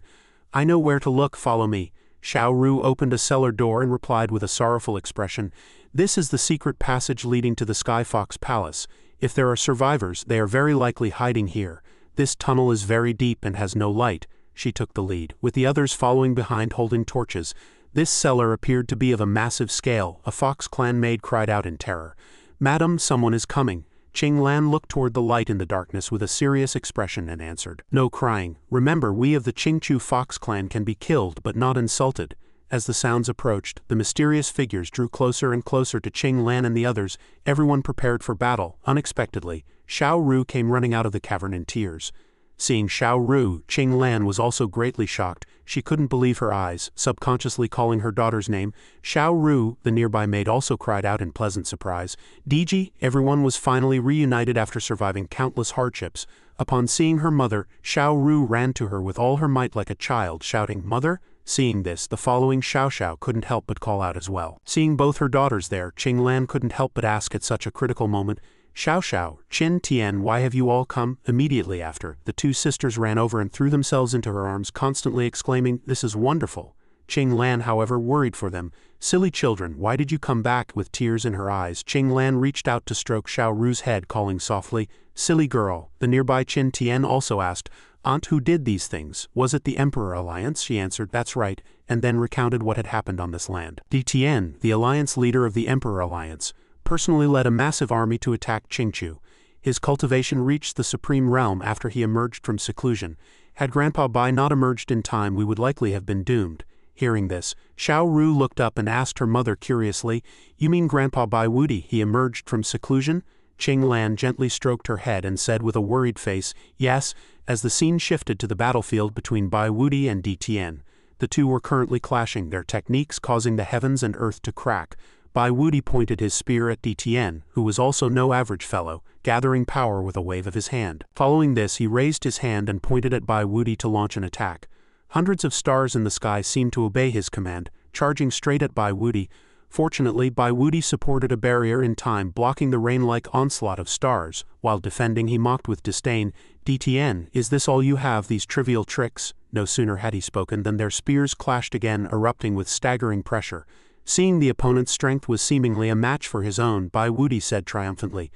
I know where to look, follow me. Xiao Ru opened a cellar door and replied with a sorrowful expression, This is the secret passage leading to the Sky Fox Palace. If there are survivors, they are very likely hiding here. This tunnel is very deep and has no light. She took the lead, with the others following behind holding torches. This cellar appeared to be of a massive scale. A Fox clan maid cried out in terror. Madam, someone is coming. Qing Lan looked toward the light in the darkness with a serious expression and answered, No crying. Remember, we of the Qingchu Fox clan can be killed but not insulted. As the sounds approached, the mysterious figures drew closer and closer to Qing Lan and the others, everyone prepared for battle. Unexpectedly, Xiao Ru came running out of the cavern in tears. Seeing Xiao Ru, Qing Lan was also greatly shocked. She couldn't believe her eyes, subconsciously calling her daughter's name. Xiao Ru, the nearby maid, also cried out in pleasant surprise. Diji, everyone was finally reunited after surviving countless hardships. Upon seeing her mother, Xiao Ru ran to her with all her might like a child, shouting, Mother? Seeing this, the following Xiao Xiao couldn't help but call out as well. Seeing both her daughters there, Qing Lan couldn't help but ask at such a critical moment, Xiao Xiao, Qin Tian, why have you all come? Immediately after, the two sisters ran over and threw themselves into her arms, constantly exclaiming, This is wonderful. Qing Lan, however, worried for them. Silly children, why did you come back? With tears in her eyes, Qing Lan reached out to stroke Xiao Ru's head, calling softly, Silly girl. The nearby Qin Tian also asked, Aunt, who did these things? Was it the Emperor Alliance? She answered, That's right, and then recounted what had happened on this land. Tian, the alliance leader of the Emperor Alliance, personally led a massive army to attack Qingchu. His cultivation reached the Supreme Realm after he emerged from seclusion. Had Grandpa Bai not emerged in time, we would likely have been doomed. Hearing this, Xiao Ru looked up and asked her mother curiously, You mean Grandpa Bai Wuti, he emerged from seclusion? Qing Lan gently stroked her head and said with a worried face, Yes. As the scene shifted to the battlefield between Bai Wuti and Tian. The two were currently clashing, their techniques causing the heavens and earth to crack. Bai Wuti pointed his spear at DTN, who was also no average fellow, gathering power with a wave of his hand. Following this, he raised his hand and pointed at Bai Wuti to launch an attack. Hundreds of stars in the sky seemed to obey his command, charging straight at Bai Wuti. Fortunately, Bai Wuti supported a barrier in time, blocking the rain-like onslaught of stars. While defending, he mocked with disdain, "DTN, is this all you have, these trivial tricks?" No sooner had he spoken than their spears clashed again, erupting with staggering pressure. Seeing the opponent's strength was seemingly a match for his own, Bai Wuti said triumphantly,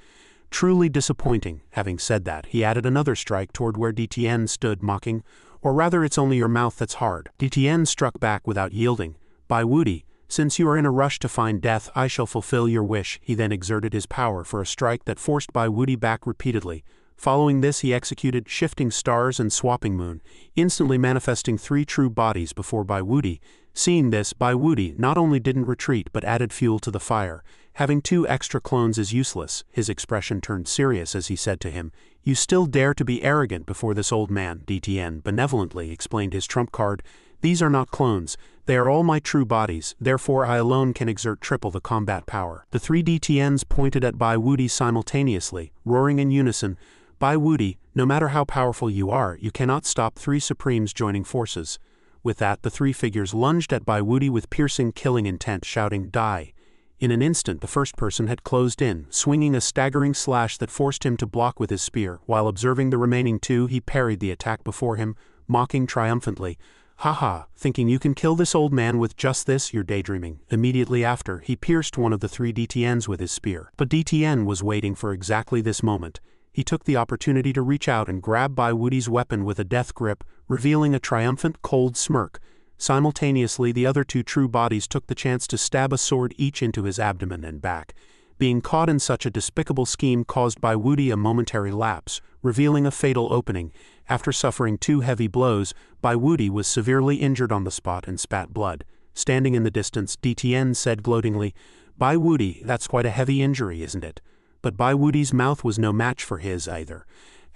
"Truly disappointing." Having said that, he added another strike toward where DTN stood, mocking, "Or rather, it's only your mouth that's hard." DTN struck back without yielding. "Bai Wuti, since you are in a rush to find death, I shall fulfill your wish." He then exerted his power for a strike that forced Bai Wuti back repeatedly. Following this, he executed Shifting Stars and Swapping Moon, instantly manifesting 3 true bodies before Bai Wuti. Seeing this, Bai Wuti not only didn't retreat but added fuel to the fire. Having 2 extra clones is useless. His expression turned serious as he said to him, "You still dare to be arrogant before this old man." DTN benevolently explained his trump card, "These are not clones. They are all my true bodies, therefore I alone can exert triple the combat power." The 3 DTNs pointed at Bai Wuti simultaneously, roaring in unison, "Bai Wuti, no matter how powerful you are, you cannot stop 3 Supremes joining forces." With that, the 3 figures lunged at Bai Wuti with piercing, killing intent, shouting, "Die!" In an instant, the first person had closed in, swinging a staggering slash that forced him to block with his spear. While observing the remaining 2, he parried the attack before him, mocking triumphantly, "Haha, thinking you can kill this old man with just this? You're daydreaming." Immediately after, he pierced one of the 3 DTNs with his spear. But DTN was waiting for exactly this moment. He took the opportunity to reach out and grab Bai Wuti's weapon with a death grip, revealing a triumphant, cold smirk. Simultaneously, the other 2 true bodies took the chance to stab a sword each into his abdomen and back. Being caught in such a despicable scheme caused Bai Wuti a momentary lapse, revealing a fatal opening. After suffering 2 heavy blows, Bai Wuti was severely injured on the spot and spat blood. Standing in the distance, DTN said gloatingly, "Bai Wuti, that's quite a heavy injury, isn't it?" But Bai Wuti's mouth was no match for his either.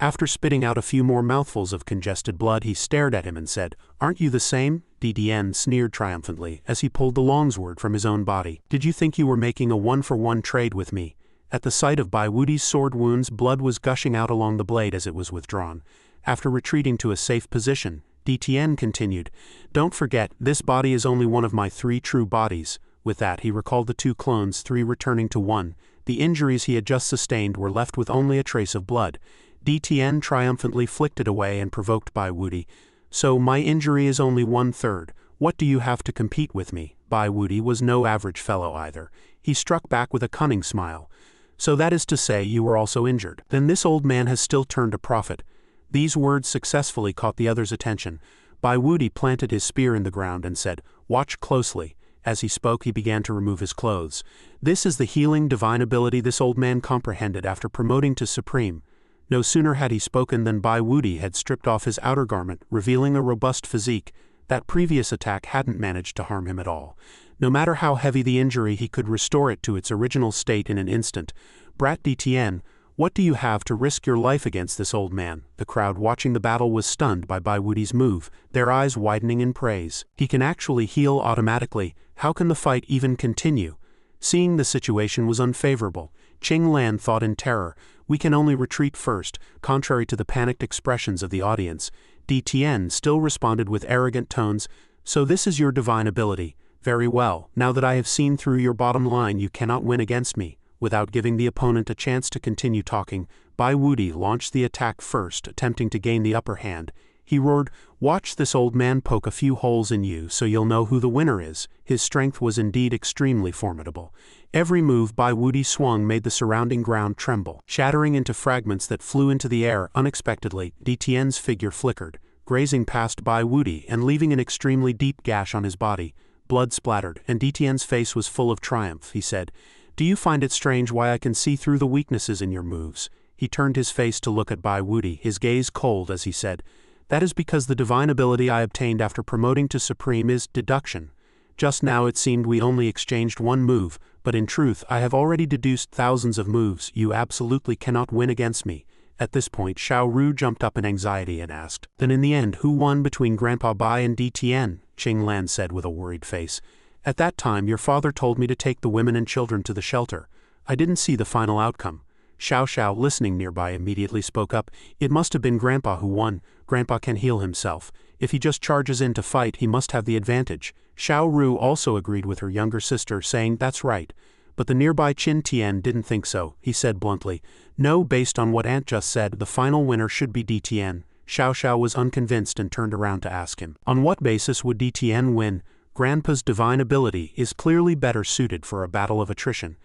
After spitting out a few more mouthfuls of congested blood, he stared at him and said, "Aren't you the same?" DTN sneered triumphantly as he pulled the longsword from his own body. "Did you think you were making a 1-for-1 trade with me?" At the sight of Bai Wuti's sword wounds, blood was gushing out along the blade as it was withdrawn. After retreating to a safe position, DTN continued, "Don't forget, this body is only one of my 3 true bodies." With that, he recalled the 2 clones, 3 returning to 1. The injuries he had just sustained were left with only a trace of blood. DTN triumphantly flicked it away and provoked Bai Wuti, "So my injury is only 1/3. What do you have to compete with me?" Bai Wuti was no average fellow either. He struck back with a cunning smile. "So that is to say you were also injured. Then this old man has still turned a prophet." These words successfully caught the other's attention. Bai Wuti planted his spear in the ground and said, "Watch closely." As he spoke, he began to remove his clothes. This is the healing divine ability this old man comprehended after promoting to Supreme. No sooner had he spoken than Bai Wuti had stripped off his outer garment, revealing a robust physique. That previous attack hadn't managed to harm him at all. No matter how heavy the injury, he could restore it to its original state in an instant. "Brat DTN, what do you have to risk your life against this old man?" The crowd watching the battle was stunned by Bai Wuti's move, their eyes widening in praise. "He can actually heal automatically. How can the fight even continue?" Seeing the situation was unfavorable, Qing Lan thought in terror, "We can only retreat first." Contrary to the panicked expressions of the audience, DTN still responded with arrogant tones, "So this is your divine ability. Very well, now that I have seen through your bottom line, you cannot win against me." Without giving the opponent a chance to continue talking, Bai Wuti launched the attack first, attempting to gain the upper hand. He roared, "Watch this old man poke a few holes in you so you'll know who the winner is." His strength was indeed extremely formidable. Every move Bai Wuti swung made the surrounding ground tremble. Shattering into fragments that flew into the air unexpectedly, DTN's figure flickered, grazing past Bai Wuti and leaving an extremely deep gash on his body. Blood splattered, and DTN's face was full of triumph. He said, "Do you find it strange why I can see through the weaknesses in your moves?" He turned his face to look at Bai Wuti, his gaze cold as he said, "That is because the divine ability I obtained after promoting to Supreme is deduction. Just now it seemed we only exchanged 1 move, but in truth I have already deduced thousands of moves. You absolutely cannot win against me." At this point, Xiao Ru jumped up in anxiety and asked, "Then in the end, who won between Grandpa Bai and DTN?" Qing Lan said with a worried face. At that time your father told me to take the women and children to the shelter. I didn't see the final outcome. Xiao Xiao, listening nearby, immediately spoke up. It must have been Grandpa who won. Grandpa can heal himself. If he just charges in to fight, he must have the advantage. Xiao Ru also agreed with her younger sister, saying, that's right. But the nearby Qin Tian didn't think so. He said bluntly, no, based on what Aunt just said, the final winner should be DTN. Xiao Xiao was unconvinced and turned around to ask him, on what basis would DTN win? Grandpa's divine ability is clearly better suited for a battle of attrition.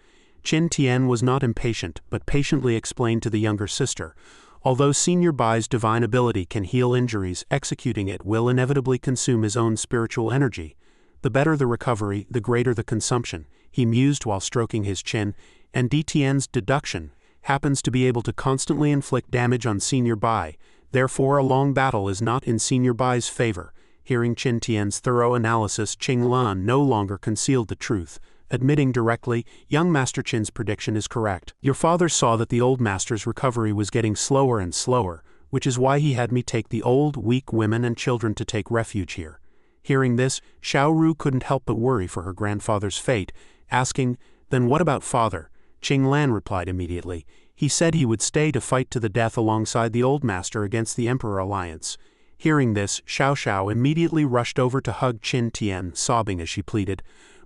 Qin Tian was not impatient, but patiently explained to the younger sister, although Senior Bai's divine ability can heal injuries, executing it will inevitably consume his own spiritual energy. The better the recovery, the greater the consumption, he mused while stroking his chin, and DTN's deduction happens to be able to constantly inflict damage on Senior Bai, therefore a long battle is not in Senior Bai's favor. Hearing Qin Tian's thorough analysis, Qing Lan no longer concealed the truth, admitting directly, young Master Qin's prediction is correct. Your father saw that the old master's recovery was getting slower and slower, which is why he had me take the old, weak women and children to take refuge here. Hearing this, Xiao Ru couldn't help but worry for her grandfather's fate, asking, then what about father? Qing Lan replied immediately. He said he would stay to fight to the death alongside the old master against the Emperor Alliance. Hearing this, Xiao Xiao immediately rushed over to hug Qin Tian, sobbing as she pleaded,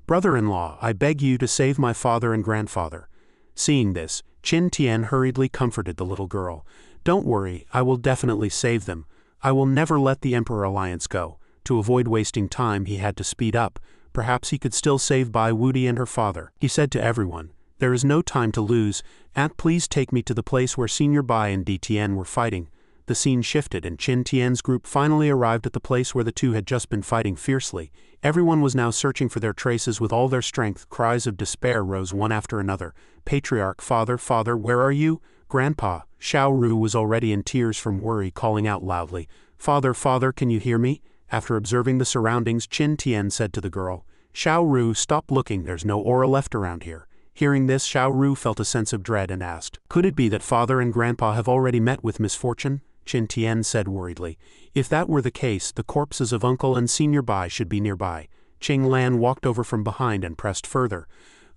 brother-in-law, I beg you to save my father and grandfather. Seeing this, Qin Tian hurriedly comforted the little girl. Don't worry, I will definitely save them. I will never let the Emperor Alliance go. To avoid wasting time, he had to speed up. Perhaps he could still save Bai Wuti and her father. He said to everyone, there is no time to lose. Aunt, please take me to the place where Senior Bai and DTN were fighting. The scene shifted and Qin Tian's group finally arrived at the place where the two had just been fighting fiercely. Everyone was now searching for their traces with all their strength. Cries of despair rose one after another. Patriarch, father, father, where are you? Grandpa. Xiao Ru was already in tears from worry, calling out loudly, father, father, can you hear me? After observing the surroundings, Qin Tian said to the girl, Xiao Ru, stop looking, there's no aura left around here. Hearing this, Xiao Ru felt a sense of dread and asked, could it be that father and grandpa have already met with misfortune? Qin Tian said worriedly, if that were the case, the corpses of Uncle and Senior Bai should be nearby. Qing Lan walked over from behind and pressed further.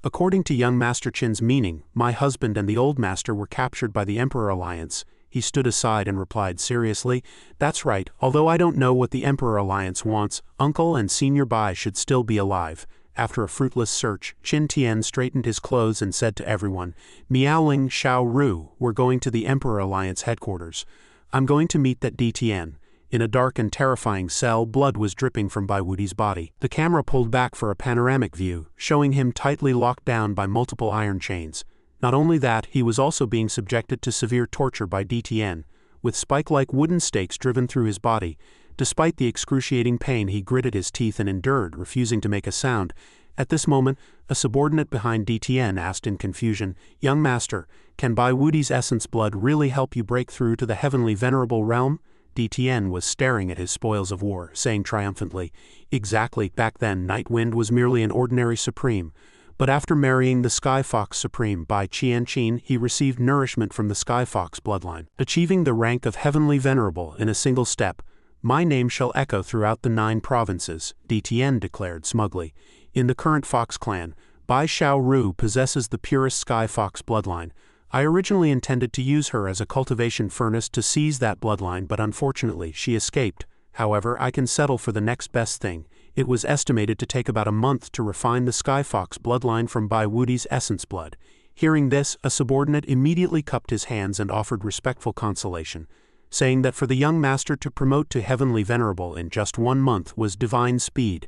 According to young Master Qin's meaning, my husband and the old master were captured by the Emperor Alliance. He stood aside and replied seriously, that's right, although I don't know what the Emperor Alliance wants, Uncle and Senior Bai should still be alive. After a fruitless search, Qin Tian straightened his clothes and said to everyone, Miaoling Xiao Ru, we're going to the Emperor Alliance headquarters. I'm going to meet that DTN. In a dark and terrifying cell, blood was dripping from Bai Wuti's body. The camera pulled back for a panoramic view, showing him tightly locked down by multiple iron chains. Not only that, he was also being subjected to severe torture by DTN, with spike-like wooden stakes driven through his body. Despite the excruciating pain, he gritted his teeth and endured, refusing to make a sound. At this moment, a subordinate behind DTN asked in confusion, young master, can Bai Wuti's essence blood really help you break through to the heavenly Venerable realm? DTN was staring at his spoils of war, saying triumphantly, exactly, back then Nightwind was merely an ordinary supreme. But after marrying the Sky Fox Supreme Bai Qianqin, he received nourishment from the Sky Fox bloodline, achieving the rank of Heavenly Venerable in a single step. My name shall echo throughout the 9 provinces, DTN declared smugly. In the current Fox clan, Bai Xiao Ru possesses the purest Sky Fox bloodline. I originally intended to use her as a cultivation furnace to seize that bloodline, but unfortunately she escaped. However, I can settle for the next best thing. It was estimated to take about a month to refine the Sky Fox bloodline from Bai Wuti's essence blood. Hearing this, a subordinate immediately cupped his hands and offered respectful consolation, saying that for the young master to promote to Heavenly Venerable in just 1 month was divine speed,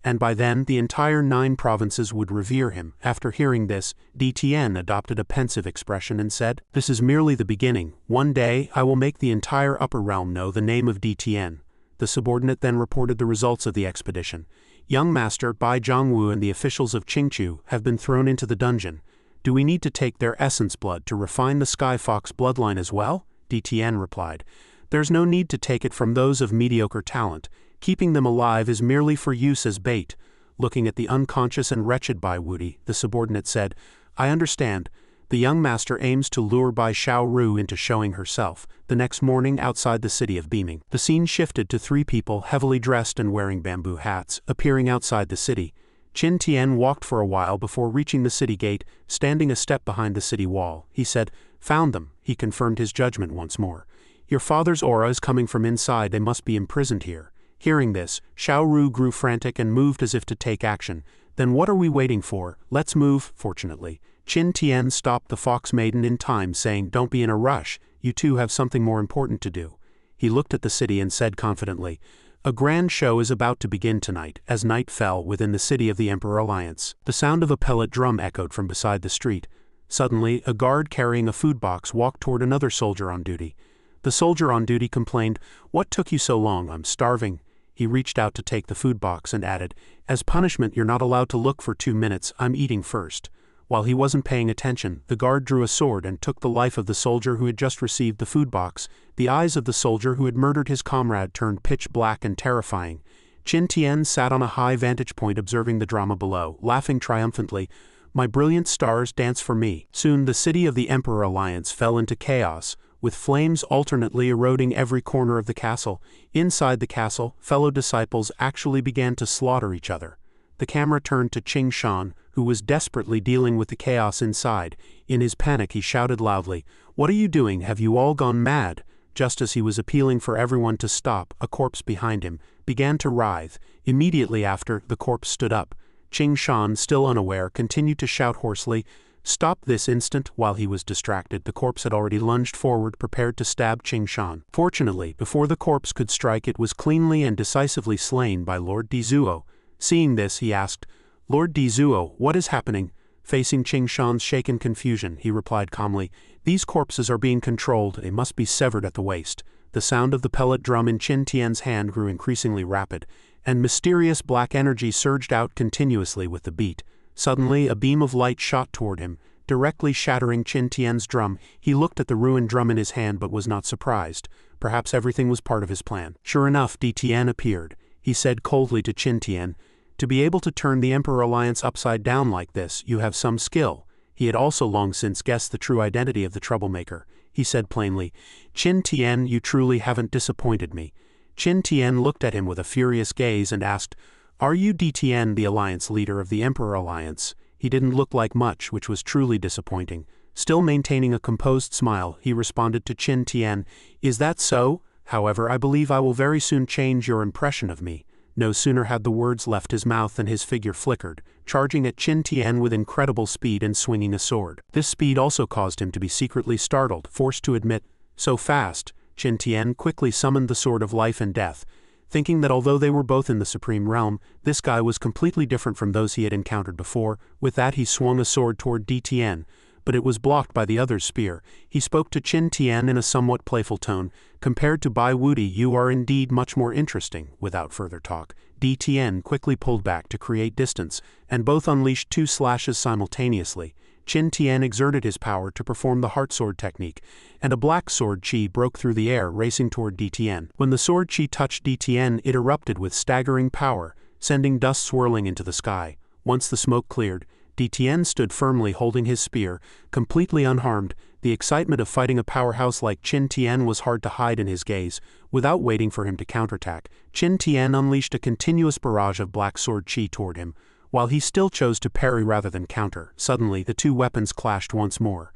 and by then the entire 9 provinces would revere him. After hearing this, DTN adopted a pensive expression and said, this is merely the beginning. One day, I will make the entire upper realm know the name of DTN. The subordinate then reported the results of the expedition. Young Master Bai Zhongwu and the officials of Qingchu have been thrown into the dungeon. Do we need to take their essence blood to refine the Sky Fox bloodline as well? DTN replied, there's no need to take it from those of mediocre talent. Keeping them alive is merely for use as bait. Looking at the unconscious and wretched Bai Wuti, the subordinate said, I understand. The young master aims to lure Bai Xiao Ru into showing herself. The next morning, outside the city of Beaming, the scene shifted to 3 people heavily dressed and wearing bamboo hats, appearing outside the city. Qin Tian walked for a while before reaching the city gate, standing a step behind the city wall. He said, "Found them." He confirmed his judgment once more. "Your father's aura is coming from inside. They must be imprisoned here." Hearing this, Xiao Ru grew frantic and moved as if to take action. "Then what are we waiting for? Let's move." Fortunately, Qin Tian stopped the Fox Maiden in time, saying, "Don't be in a rush. You two have something more important to do." He looked at the city and said confidently, "A grand show is about to begin tonight." As night fell within the city of the Emperor Alliance, the sound of a pellet drum echoed from beside the street. Suddenly, a guard carrying a food box walked toward another soldier on duty. The soldier on duty complained, "What took you so long? I'm starving." He reached out to take the food box and added, "As punishment, you're not allowed to look for 2 minutes. I'm eating first." While he wasn't paying attention, the guard drew a sword and took the life of the soldier who had just received the food box. The eyes of the soldier who had murdered his comrade turned pitch black and terrifying. Qin Tian sat on a high vantage point observing the drama below, laughing triumphantly. "My brilliant stars dance for me." Soon the city of the Emperor Alliance fell into chaos, with flames alternately eroding every corner of the castle. Inside the castle, fellow disciples actually began to slaughter each other. The camera turned to Qing Shan, who was desperately dealing with the chaos inside. In his panic he shouted loudly, "What are you doing? Have you all gone mad?" Just as he was appealing for everyone to stop, a corpse behind him began to writhe. Immediately after, the corpse stood up. Qing Shan, still unaware, continued to shout hoarsely, "Stop this instant!" While he was distracted, the corpse had already lunged forward, prepared to stab Qing Shan. Fortunately, before the corpse could strike, it was cleanly and decisively slain by Lord Dizuo. Seeing this, he asked, "Lord Dizuo, what is happening?" Facing Qing Shan's shaken confusion, he replied calmly, "These corpses are being controlled. They must be severed at the waist." The sound of the pellet drum in Qin Tian's hand grew increasingly rapid, and mysterious black energy surged out continuously with the beat. Suddenly, a beam of light shot toward him, directly shattering Qin Tian's drum. He looked at the ruined drum in his hand but was not surprised. Perhaps everything was part of his plan. Sure enough, Di Tian appeared. He said coldly to Qin Tian, "To be able to turn the Emperor Alliance upside down like this, you have some skill." He had also long since guessed the true identity of the troublemaker. He said plainly, "Qin Tian, you truly haven't disappointed me." Qin Tian looked at him with a furious gaze and asked, "Are you Di Tian, the alliance leader of the Emperor Alliance?" He didn't look like much, which was truly disappointing. Still maintaining a composed smile, he responded to Qin Tian, "Is that so? However, I believe I will very soon change your impression of me." No sooner had the words left his mouth than his figure flickered, charging at Qin Tian with incredible speed and swinging a sword. This speed also caused him to be secretly startled, forced to admit, "So fast." Qin Tian quickly summoned the sword of life and death, thinking that although they were both in the supreme realm, this guy was completely different from those he had encountered before. With that he swung a sword toward Di Tian, but it was blocked by the other's spear. He spoke to Qin Tian in a somewhat playful tone, "Compared to Bai Wudi, you are indeed much more interesting." Without further talk, Di Tian quickly pulled back to create distance, and both unleashed 2 slashes simultaneously. Qin Tian exerted his power to perform the heart sword technique, and a black sword chi broke through the air, racing toward Di Tian. When the sword chi touched Di Tian, it erupted with staggering power, sending dust swirling into the sky. Once the smoke cleared, Di Tian stood firmly holding his spear, completely unharmed. The excitement of fighting a powerhouse like Qin Tian was hard to hide in his gaze. Without waiting for him to counterattack, Qin Tian unleashed a continuous barrage of black sword chi toward him, while he still chose to parry rather than counter. Suddenly, the two weapons clashed once more.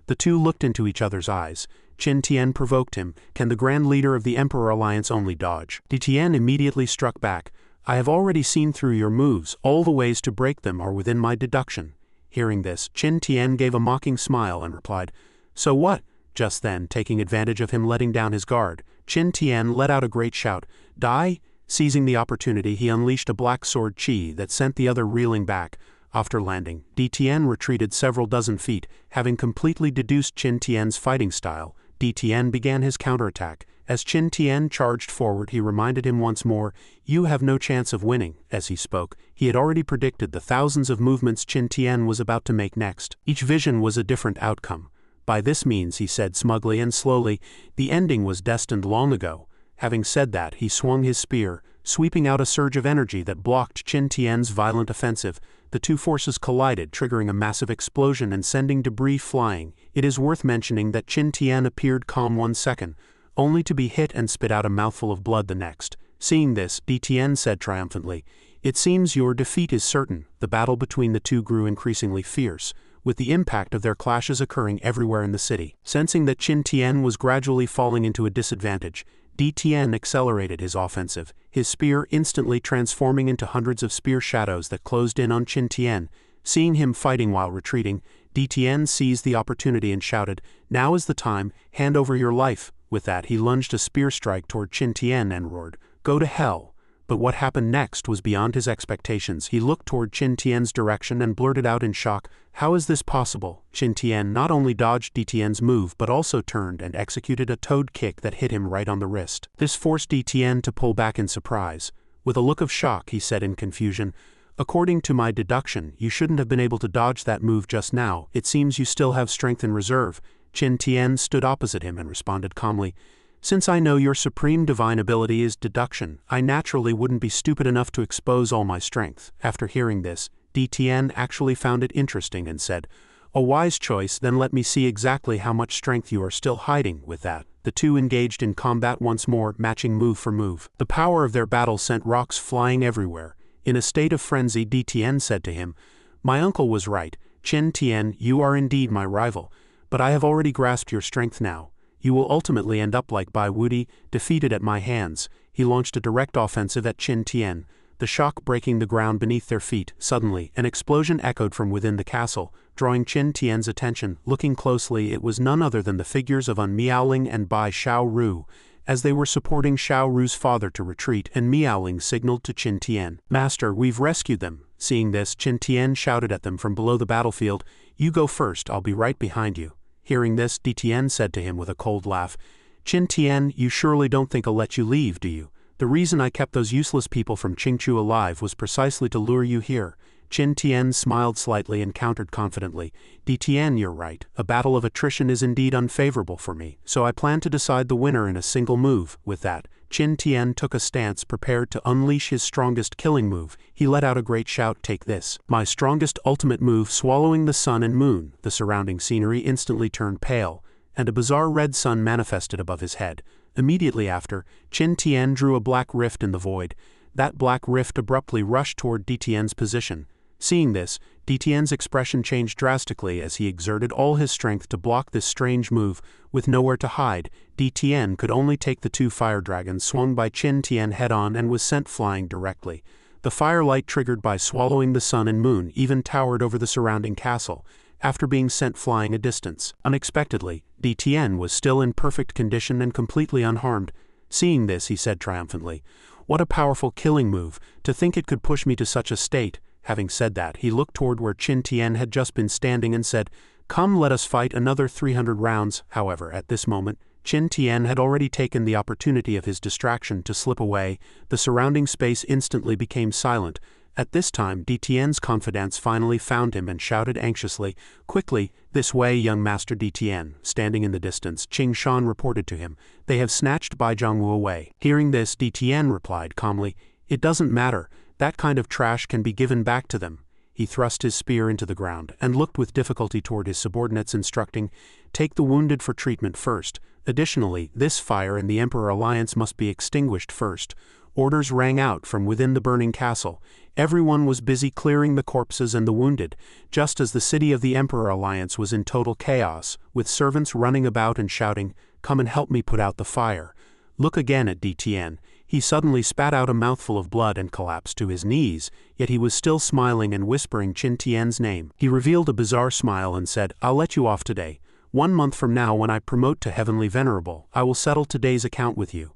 The two looked into each other's eyes. Qin Tian provoked him, "Can the Grand Leader of the Emperor Alliance only dodge?" Di Tian immediately struck back, "I have already seen through your moves. All the ways to break them are within my deduction." Hearing this, Qin Tian gave a mocking smile and replied, "So what?" Just then, taking advantage of him letting down his guard, Qin Tian let out a great shout, "Die!" Seizing the opportunity, he unleashed a black sword chi that sent the other reeling back. After landing, Di Tian retreated several dozen feet, having completely deduced Qin Tian's fighting style. Di Tian began his counterattack. As Qin Tian charged forward, he reminded him once more, "You have no chance of winning." As he spoke, he had already predicted the thousands of movements Qin Tian was about to make next. Each vision was a different outcome. By this means, he said smugly and slowly, the ending was destined long ago. Having said that, he swung his spear, sweeping out a surge of energy that blocked Qin Tian's violent offensive. The two forces collided, triggering a massive explosion and sending debris flying. It is worth mentioning that Qin Tian appeared calm 1 second, only to be hit and spit out a mouthful of blood the next. Seeing this, Di Tian said triumphantly, It seems your defeat is certain. The battle between the two grew increasingly fierce, with the impact of their clashes occurring everywhere in the city. Sensing that Qin Tian was gradually falling into a disadvantage, Di Tian accelerated his offensive, his spear instantly transforming into hundreds of spear shadows that closed in on Qin Tian. Seeing him fighting while retreating, Di Tian seized the opportunity and shouted, "Now is the time, hand over your life." With that he lunged a spear strike toward Qin Tian and roared, "Go to hell." But what happened next was beyond his expectations. He looked toward Qin Tian's direction and blurted out in shock, "How is this possible?" Qin Tian not only dodged Di Tian's move but also turned and executed a toad kick that hit him right on the wrist. This forced Di Tian to pull back in surprise. With a look of shock he said in confusion, "According to my deduction, you shouldn't have been able to dodge that move just now. It seems you still have strength in reserve." Qin Tian stood opposite him and responded calmly, "Since I know your supreme divine ability is deduction, I naturally wouldn't be stupid enough to expose all my strength." After hearing this, Di Tian actually found it interesting and said, "A wise choice, then let me see exactly how much strength you are still hiding." With that, the two engaged in combat once more, matching move for move. The power of their battle sent rocks flying everywhere. In a state of frenzy, Di Tian said to him, "My uncle was right. Qin Tian, you are indeed my rival, but I have already grasped your strength now. You will ultimately end up like Bai Wuti, defeated at my hands." He launched a direct offensive at Qin Tian, the shock breaking the ground beneath their feet. Suddenly, an explosion echoed from within the castle, drawing Qin Tian's attention. Looking closely, it was none other than the figures of Miaoling and Bai Xiaoru, as they were supporting Xiaoru's father to retreat, and Miaoling signaled to Qin Tian, "Master, we've rescued them." Seeing this, Qin Tian shouted at them from below the battlefield, "You go first, I'll be right behind you." Hearing this, Di Tian said to him with a cold laugh, "Qin Tian, you surely don't think I'll let you leave, do you? The reason I kept those useless people from Qingchu alive was precisely to lure you here." Qin Tian smiled slightly and countered confidently, "Di Tian, you're right. A battle of attrition is indeed unfavorable for me, so I plan to decide the winner in a single move." With that, Qin Tian took a stance, prepared to unleash his strongest killing move. He let out a great shout, "Take this! My strongest ultimate move, swallowing the sun and moon." The surrounding scenery instantly turned pale, and a bizarre red sun manifested above his head. Immediately after, Qin Tian drew a black rift in the void. That black rift abruptly rushed toward Di Tian's position. Seeing this, Di Tian's expression changed drastically as he exerted all his strength to block this strange move. With nowhere to hide, Di Tian could only take the two fire dragons swung by Qin Tian head-on and was sent flying directly. The firelight triggered by swallowing the sun and moon even towered over the surrounding castle, after being sent flying a distance. Unexpectedly, Di Tian was still in perfect condition and completely unharmed. Seeing this, he said triumphantly, "What a powerful killing move, to think it could push me to such a state." Having said that, he looked toward where Qin Tian had just been standing and said, "Come, let us fight another 300 rounds." However, at this moment, Qin Tian had already taken the opportunity of his distraction to slip away. The surrounding space instantly became silent. At this time, Di Tian's confidants finally found him and shouted anxiously, "Quickly, this way, young Master Di Tian." Standing in the distance, Qing Shan reported to him, "They have snatched Bai Zhongwu away." Hearing this, Di Tian replied calmly, "It doesn't matter. That kind of trash can be given back to them." He thrust his spear into the ground and looked with difficulty toward his subordinates, instructing, "Take the wounded for treatment first. Additionally, this fire in the Emperor Alliance must be extinguished first." Orders rang out from within the burning castle. Everyone was busy clearing the corpses and the wounded, just as the city of the Emperor Alliance was in total chaos, with servants running about and shouting, "Come and help me put out the fire." Look again at Di Tian. He suddenly spat out a mouthful of blood and collapsed to his knees, yet he was still smiling and whispering Qin Tian's name. He revealed a bizarre smile and said, "I'll let you off today. 1 month from now, when I promote to Heavenly Venerable, I will settle today's account with you."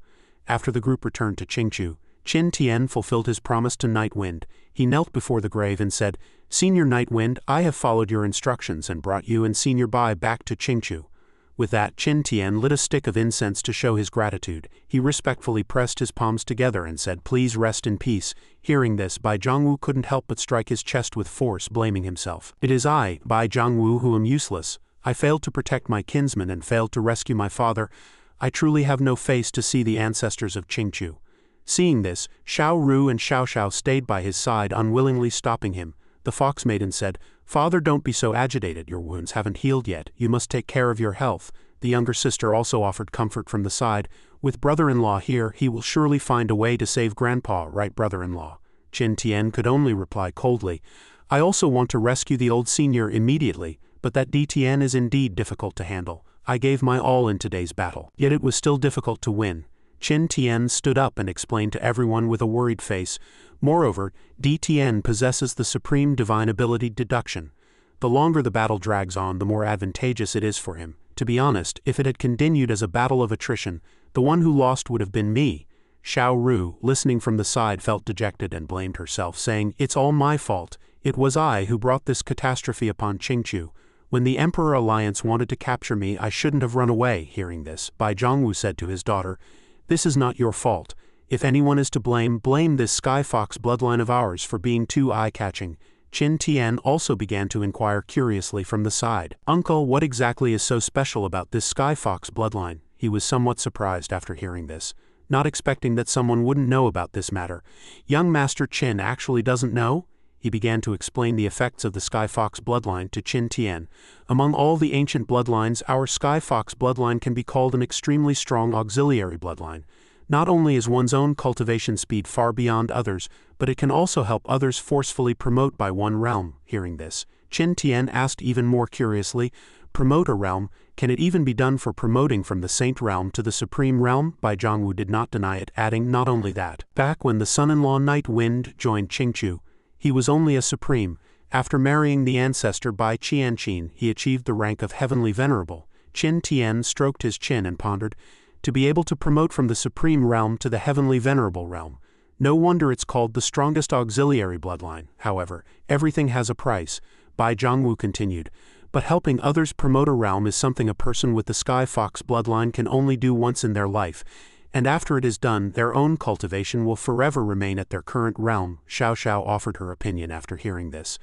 After the group returned to Qingchu, Qin Tian fulfilled his promise to Night Wind. He knelt before the grave and said, "Senior Night Wind, I have followed your instructions and brought you and Senior Bai back to Qingchu." With that, Qin Tian lit a stick of incense to show his gratitude. He respectfully pressed his palms together and said, "Please rest in peace." Hearing this, Bai Zhongwu couldn't help but strike his chest with force, blaming himself. "It is I, Bai Zhongwu, who am useless. I failed to protect my kinsman and failed to rescue my father. I truly have no face to see the ancestors of Qingchu." Seeing this, Xiao Ru and Xiao Xiao stayed by his side, unwillingly stopping him. The fox maiden said, "Father, don't be so agitated. Your wounds haven't healed yet. You must take care of your health." The younger sister also offered comfort from the side. "With brother-in-law here, he will surely find a way to save grandpa, right, brother-in-law?" Qin Tian could only reply coldly. I also want to rescue the old senior immediately, but that DTN is indeed difficult to handle. I gave my all in today's battle, yet it was still difficult to win. Qin Tian stood up and explained to everyone with a worried face. Moreover, DTN possesses the supreme divine ability deduction. The longer the battle drags on, the more advantageous it is for him. To be honest, if it had continued as a battle of attrition, the one who lost would have been me. Xiao Ru, listening from the side, felt dejected and blamed herself, saying, "It's all my fault. It was I who brought this catastrophe upon Qingqiu. When the Emperor Alliance wanted to capture me, I shouldn't have run away." Hearing this, Bai Zhongwu said to his daughter, "This is not your fault. If anyone is to blame, blame this Sky Fox bloodline of ours for being too eye-catching." Qin Tian also began to inquire curiously from the side. "Uncle, what exactly is so special about this Sky Fox bloodline?" He was somewhat surprised after hearing this, not expecting that someone wouldn't know about this matter. Young Master Qin actually doesn't know? He began to explain the effects of the Sky Fox bloodline to Qin Tian. Among all the ancient bloodlines, our Sky Fox bloodline can be called an extremely strong auxiliary bloodline. Not only is one's own cultivation speed far beyond others, but it can also help others forcefully promote by one realm. Hearing this, Qin Tian asked even more curiously, "Promote a realm? Can it even be done for promoting from the Saint Realm to the Supreme Realm?" Bai Zhongwu did not deny it, adding, "Not only that. Back when the son-in-law Night Wind joined Qingqiu, he was only a Supreme. After marrying the ancestor Bai Qianqin, he achieved the rank of Heavenly Venerable." Qin Tian stroked his chin and pondered, "To be able to promote from the Supreme Realm to the Heavenly Venerable Realm. No wonder it's called the strongest auxiliary bloodline. However, everything has a price." Bai Zhongwu continued, "But helping others promote a realm is something a person with the Sky Fox bloodline can only do once in their life, and after it is done, their own cultivation will forever remain at their current realm." Xiao Xiao offered her opinion after hearing this.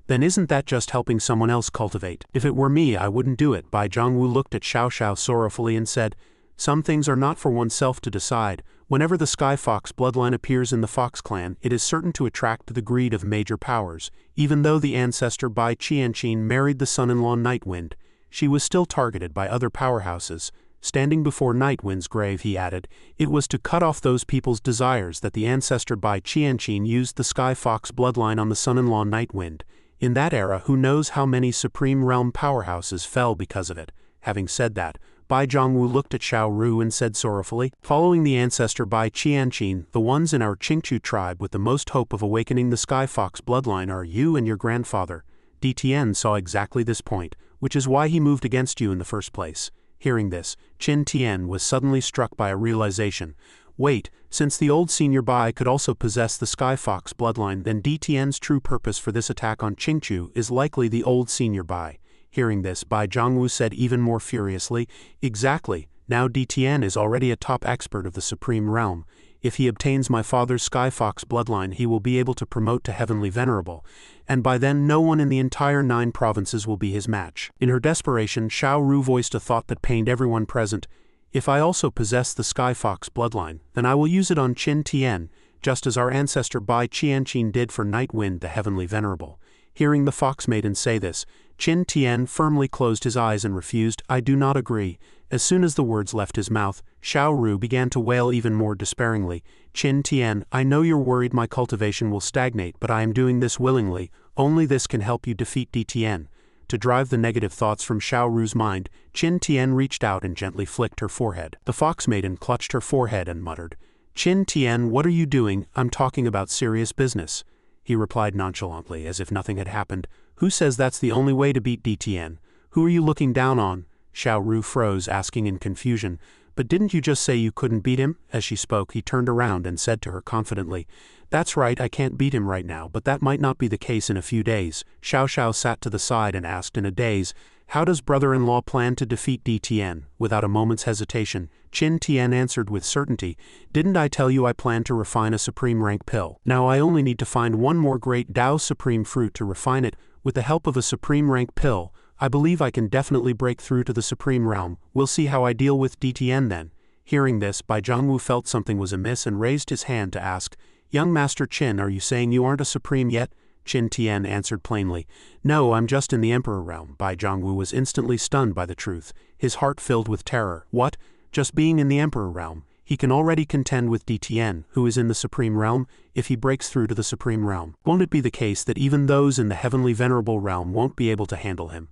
"Then isn't that just helping someone else cultivate? If it were me, I wouldn't do it." Bai Zhongwu looked at Xiao Xiao sorrowfully and said, "Some things are not for oneself to decide. Whenever the Sky Fox bloodline appears in the Fox clan, it is certain to attract the greed of major powers. Even though the ancestor Bai Qianqin married the son-in-law Nightwind, she was still targeted by other powerhouses." Standing before Nightwind's grave, he added, "It was to cut off those people's desires that the ancestor Bai Qianqin used the Sky Fox bloodline on the son-in-law Nightwind. In that era, who knows how many Supreme Realm powerhouses fell because of it." Having said that, Bai Zhongwu looked at Xiao Ru and said sorrowfully, "Following the ancestor Bai Qianqin, the ones in our Qingqiu tribe with the most hope of awakening the Sky Fox bloodline are you and your grandfather. DTN saw exactly this point, which is why he moved against you in the first place." Hearing this, Qin Tian was suddenly struck by a realization. Wait, since the old senior Bai could also possess the Sky Fox bloodline, then DTN's true purpose for this attack on Qingqiu is likely the old senior Bai. Hearing this, Bai Zhongwu said even more furiously, "Exactly, now DTN is already a top expert of the Supreme Realm. If he obtains my father's Sky Fox bloodline, he will be able to promote to Heavenly Venerable, and by then no one in the entire 9 provinces will be his match." In her desperation, Xiao Ru voiced a thought that pained everyone present. "If I also possess the Sky Fox bloodline, then I will use it on Qin Tian, just as our ancestor Bai Qianqin did for Nightwind the Heavenly Venerable." Hearing the Fox Maiden say this, Qin Tian firmly closed his eyes and refused, "I do not agree." As soon as the words left his mouth, Xiao Ru began to wail even more despairingly. "Qin Tian, I know you're worried my cultivation will stagnate, but I am doing this willingly. Only this can help you defeat DTN." To drive the negative thoughts from Xiao Ru's mind, Qin Tian reached out and gently flicked her forehead. The Fox Maiden clutched her forehead and muttered, "Qin Tian, what are you doing? I'm talking about serious business." He replied nonchalantly, as if nothing had happened, "Who says that's the only way to beat DTN? Who are you looking down on?" Xiao Ru froze, asking in confusion, "But didn't you just say you couldn't beat him?" As she spoke, he turned around and said to her confidently, "That's right, I can't beat him right now, but that might not be the case in a few days." Xiao Xiao sat to the side and asked in a daze, "How does brother-in-law plan to defeat DTN?" Without a moment's hesitation, Qin Tian answered with certainty, "Didn't I tell you I plan to refine a supreme rank pill? Now I only need to find one more great Dao supreme fruit to refine it. With the help of a supreme rank pill, I believe I can definitely break through to the supreme realm. We'll see how I deal with DTN then." Hearing this, Bai Zhongwu felt something was amiss and raised his hand to ask, "Young Master Qin, are you saying you aren't a supreme yet?" Qin Tian answered plainly, "No, I'm just in the Emperor realm." Bai Zhongwu was instantly stunned by the truth, his heart filled with terror. "What? Just being in the Emperor realm?" He can already contend with DTN, who is in the Supreme Realm, if he breaks through to the Supreme Realm. Won't it be the case that even those in the Heavenly Venerable Realm won't be able to handle him?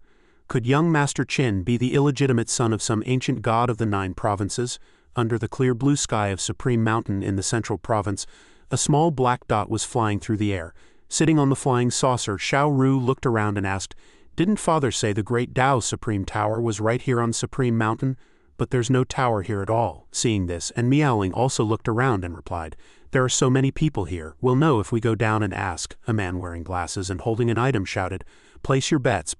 Could young Master Qin be the illegitimate son of some ancient god of the 9 provinces? Under the clear blue sky of Supreme Mountain in the Central Province, a small black dot was flying through the air. Sitting on the flying saucer, Xiao Ru looked around and asked, "Didn't Father say the Great Tao Supreme Tower was right here on Supreme Mountain? But there's no tower here at all." Seeing this, and Meowling also looked around and replied, "There are so many people here, we'll know if we go down and ask." A man wearing glasses and holding an item shouted, place your bets,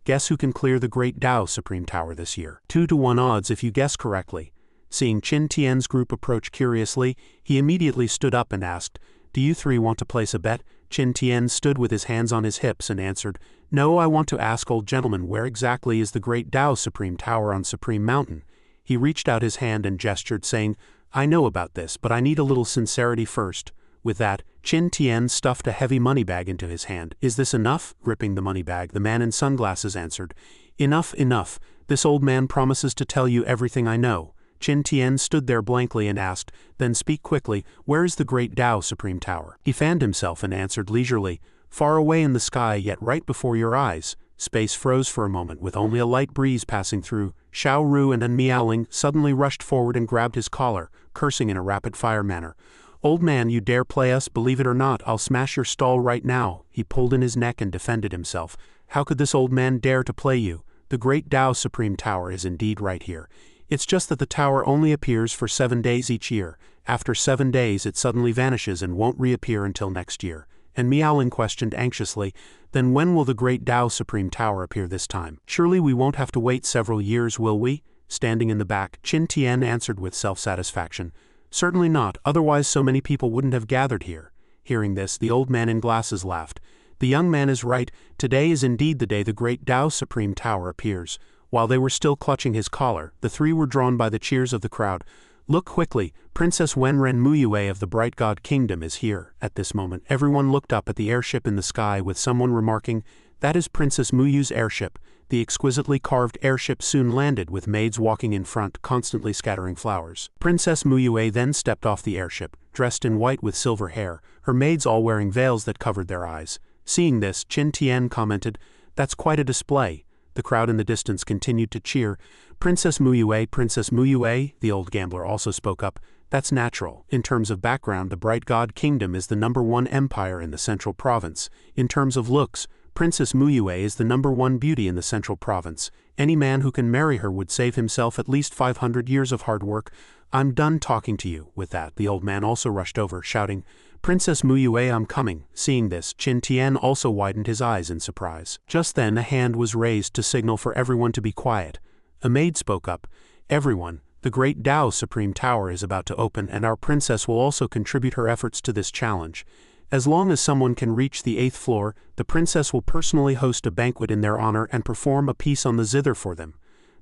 guess who can clear the Great Tao Supreme Tower this year. 2-to-1 odds if you guess correctly." Seeing Qin Tian's group approach curiously, he immediately stood up and asked, "Do you 3 want to place a bet?" Qin Tian stood with his hands on his hips and answered, "No, I want to ask old gentleman where exactly is the Great Tao Supreme Tower on Supreme Mountain." He reached out his hand and gestured, saying, "I know about this, but I need a little sincerity first." With that, Qin Tian stuffed a heavy money bag into his hand. "Is this enough?" Gripping the money bag, the man in sunglasses answered, "Enough, enough. This old man promises to tell you everything I know." Qin Tian stood there blankly and asked, "Then speak quickly, where is the Great Tao Supreme Tower?" He fanned himself and answered leisurely, "Far away in the sky, yet right before your eyes." Space froze for a moment with only a light breeze passing through. Xiao Ru and Meowling suddenly rushed forward and grabbed his collar, cursing in a rapid-fire manner. "Old man, you dare play us? Believe it or not, I'll smash your stall right now." He pulled in his neck and defended himself. "How could this old man dare to play you? The Great Tao Supreme Tower is indeed right here. It's just that the tower only appears for 7 days each year. After 7 days it suddenly vanishes and won't reappear until next year." And Meowling questioned anxiously, "Then when will the Great Tao Supreme Tower appear this time? Surely we won't have to wait several years, will we?" Standing in the back, Qin Tian answered with self-satisfaction, "Certainly not, otherwise so many people wouldn't have gathered here." Hearing this, the old man in glasses laughed. "The young man is right, today is indeed the day the Great Tao Supreme Tower appears." While they were still clutching his collar, the 3 were drawn by the cheers of the crowd. "Look quickly, Princess Wenren Muyue of the Bright God Kingdom is here." At this moment, everyone looked up at the airship in the sky with someone remarking, "That is Princess Muyu's airship." The exquisitely carved airship soon landed with maids walking in front, constantly scattering flowers. Princess Muyue then stepped off the airship, dressed in white with silver hair, her maids all wearing veils that covered their eyes. Seeing this, Qin Tian commented, "That's quite a display." The crowd in the distance continued to cheer. Princess Muyue," the old gambler also spoke up, "That's natural. In terms of background, the Bright God Kingdom is the #1 empire in the Central Province. In terms of looks, Princess Muyue is the #1 beauty in the Central Province. Any man who can marry her would save himself at least 500 years of hard work. I'm done talking to you." With that, the old man also rushed over, shouting, "Princess Muyue, I'm coming." Seeing this, Qin Tian also widened his eyes in surprise. Just then a hand was raised to signal for everyone to be quiet. A maid spoke up, "Everyone, the Great Tao Supreme Tower is about to open and our princess will also contribute her efforts to this challenge. As long as someone can reach the 8th floor, the princess will personally host a banquet in their honor and perform a piece on the zither for them."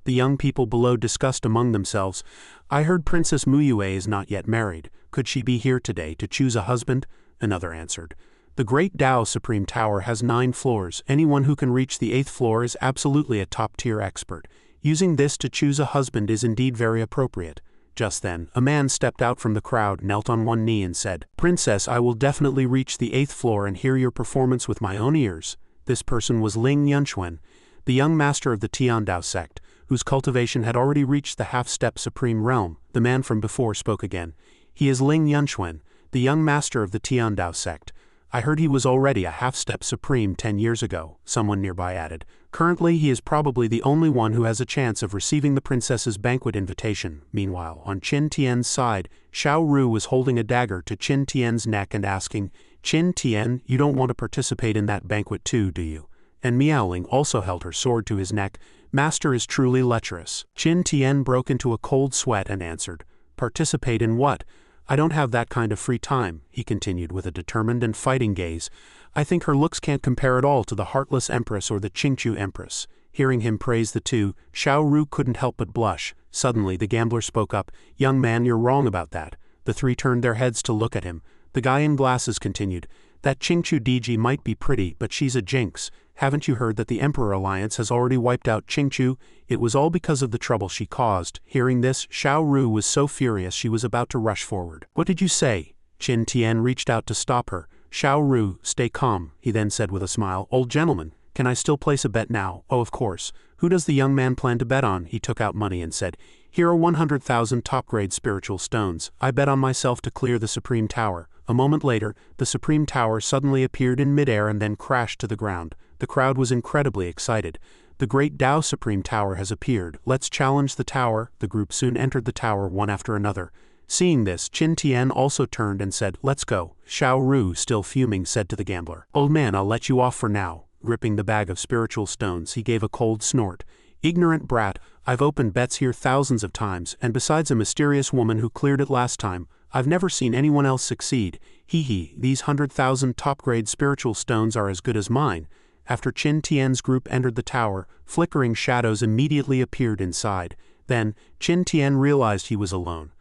The young people below discussed among themselves, "I heard Princess Muyue is not yet married. Could she be here today to choose a husband?" Another answered, "The Great Tao Supreme Tower has 9 floors. Anyone who can reach the 8th floor is absolutely a top-tier expert. Using this to choose a husband is indeed very appropriate." Just then, a man stepped out from the crowd, knelt on one knee and said, "Princess, I will definitely reach the 8th floor and hear your performance with my own ears." This person was Ling Yunxuan, the young master of the Tiandao sect, whose cultivation had already reached the half-step supreme realm. The man from before spoke again. "He is Ling Yunxuan, the young master of the Tiandao sect. I heard he was already a half-step supreme 10 years ago," someone nearby added. "Currently he is probably the only one who has a chance of receiving the princess's banquet invitation." Meanwhile, on Qin Tian's side, Xiao Ru was holding a dagger to Qin Tian's neck and asking, "Qin Tian, you don't want to participate in that banquet too, do you?" And Meowling also held her sword to his neck. "Master is truly lecherous." Qin Tian broke into a cold sweat and answered, "Participate in what? I don't have that kind of free time," he continued with a determined and fighting gaze. "I think her looks can't compare at all to the Heartless Empress or the Qingqiu Empress." Hearing him praise the two, Xiao Ru couldn't help but blush. Suddenly the gambler spoke up, "Young man, you're wrong about that." The 3 turned their heads to look at him. The guy in glasses continued, That Qingchu Diji might be pretty, but she's a jinx. Haven't you heard that the Emperor Alliance has already wiped out Qingchu? It was all because of the trouble she caused. Hearing this, Xiao Ru was so furious she was about to rush forward. What did you say? Qin Tian reached out to stop her. Xiao Ru, stay calm, he then said with a smile. Old gentleman, can I still place a bet now? Oh, of course. Who does the young man plan to bet on? He took out money and said, here are 100,000 top-grade spiritual stones. I bet on myself to clear the Supreme Tower. A moment later, the Supreme Tower suddenly appeared in midair and then crashed to the ground. The crowd was incredibly excited. The Great Tao Supreme Tower has appeared. Let's challenge the tower. The group soon entered the tower one after another. Seeing this, Qin Tian also turned and said, let's go. Xiao Ru, still fuming, said to the gambler, old man, I'll let you off for now. Gripping the bag of spiritual stones, he gave a cold snort. Ignorant brat, I've opened bets here thousands of times, and besides a mysterious woman who cleared it last time, I've never seen anyone else succeed. Hee, these 100,000 top-grade spiritual stones are as good as mine. After Qin Tian's group entered the tower, flickering shadows immediately appeared inside. Then, Qin Tian realized he was alone.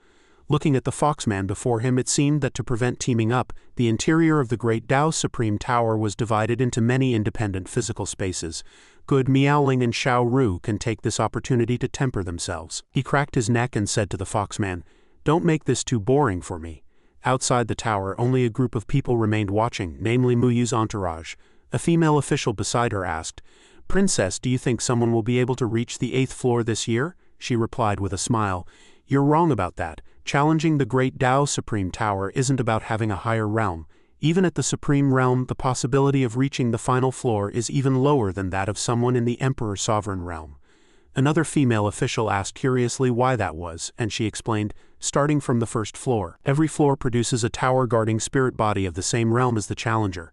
Looking at the foxman before him, it seemed that to prevent teaming up, the interior of the Great Tao Supreme Tower was divided into many independent physical spaces. Good Miaoling and Xiao Ru can take this opportunity to temper themselves. He cracked his neck and said to the foxman, don't make this too boring for me. Outside the tower, only a group of people remained watching, namely Muyu's entourage. A female official beside her asked, Princess, do you think someone will be able to reach the 8th floor this year? She replied with a smile, you're wrong about that. Challenging the Great Tao Supreme Tower isn't about having a higher realm. Even at the Supreme Realm, the possibility of reaching the final floor is even lower than that of someone in the Emperor Sovereign Realm. Another female official asked curiously why that was, and she explained, starting from the first floor. Every floor produces a tower guarding spirit body of the same realm as the challenger.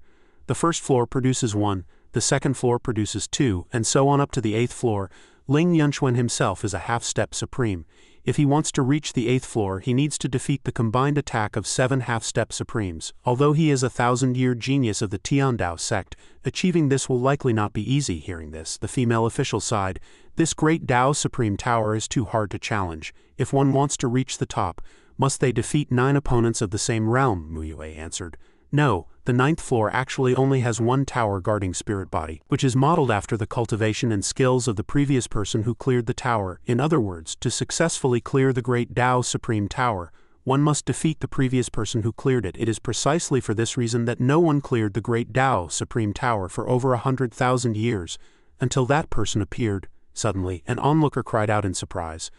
The first floor produces 1, the second floor produces 2, and so on up to the 8th floor. Ling Yunchuan himself is a half-step supreme. If he wants to reach the 8th floor, he needs to defeat the combined attack of 7 half-step supremes. Although he is a 1,000-year genius of the Tiandao sect, achieving this will likely not be easy. Hearing this, the female official sighed. This Great Tao Supreme Tower is too hard to challenge. If one wants to reach the top, must they defeat 9 opponents of the same realm? Muyue answered. No, the 9th floor actually only has 1 tower guarding spirit body, which is modeled after the cultivation and skills of the previous person who cleared the tower. In other words, to successfully clear the Great Tao Supreme Tower, one must defeat the previous person who cleared it. It is precisely for this reason that no one cleared the Great Tao Supreme Tower for over 100,000 years, until that person appeared. Suddenly, an onlooker cried out in surprise.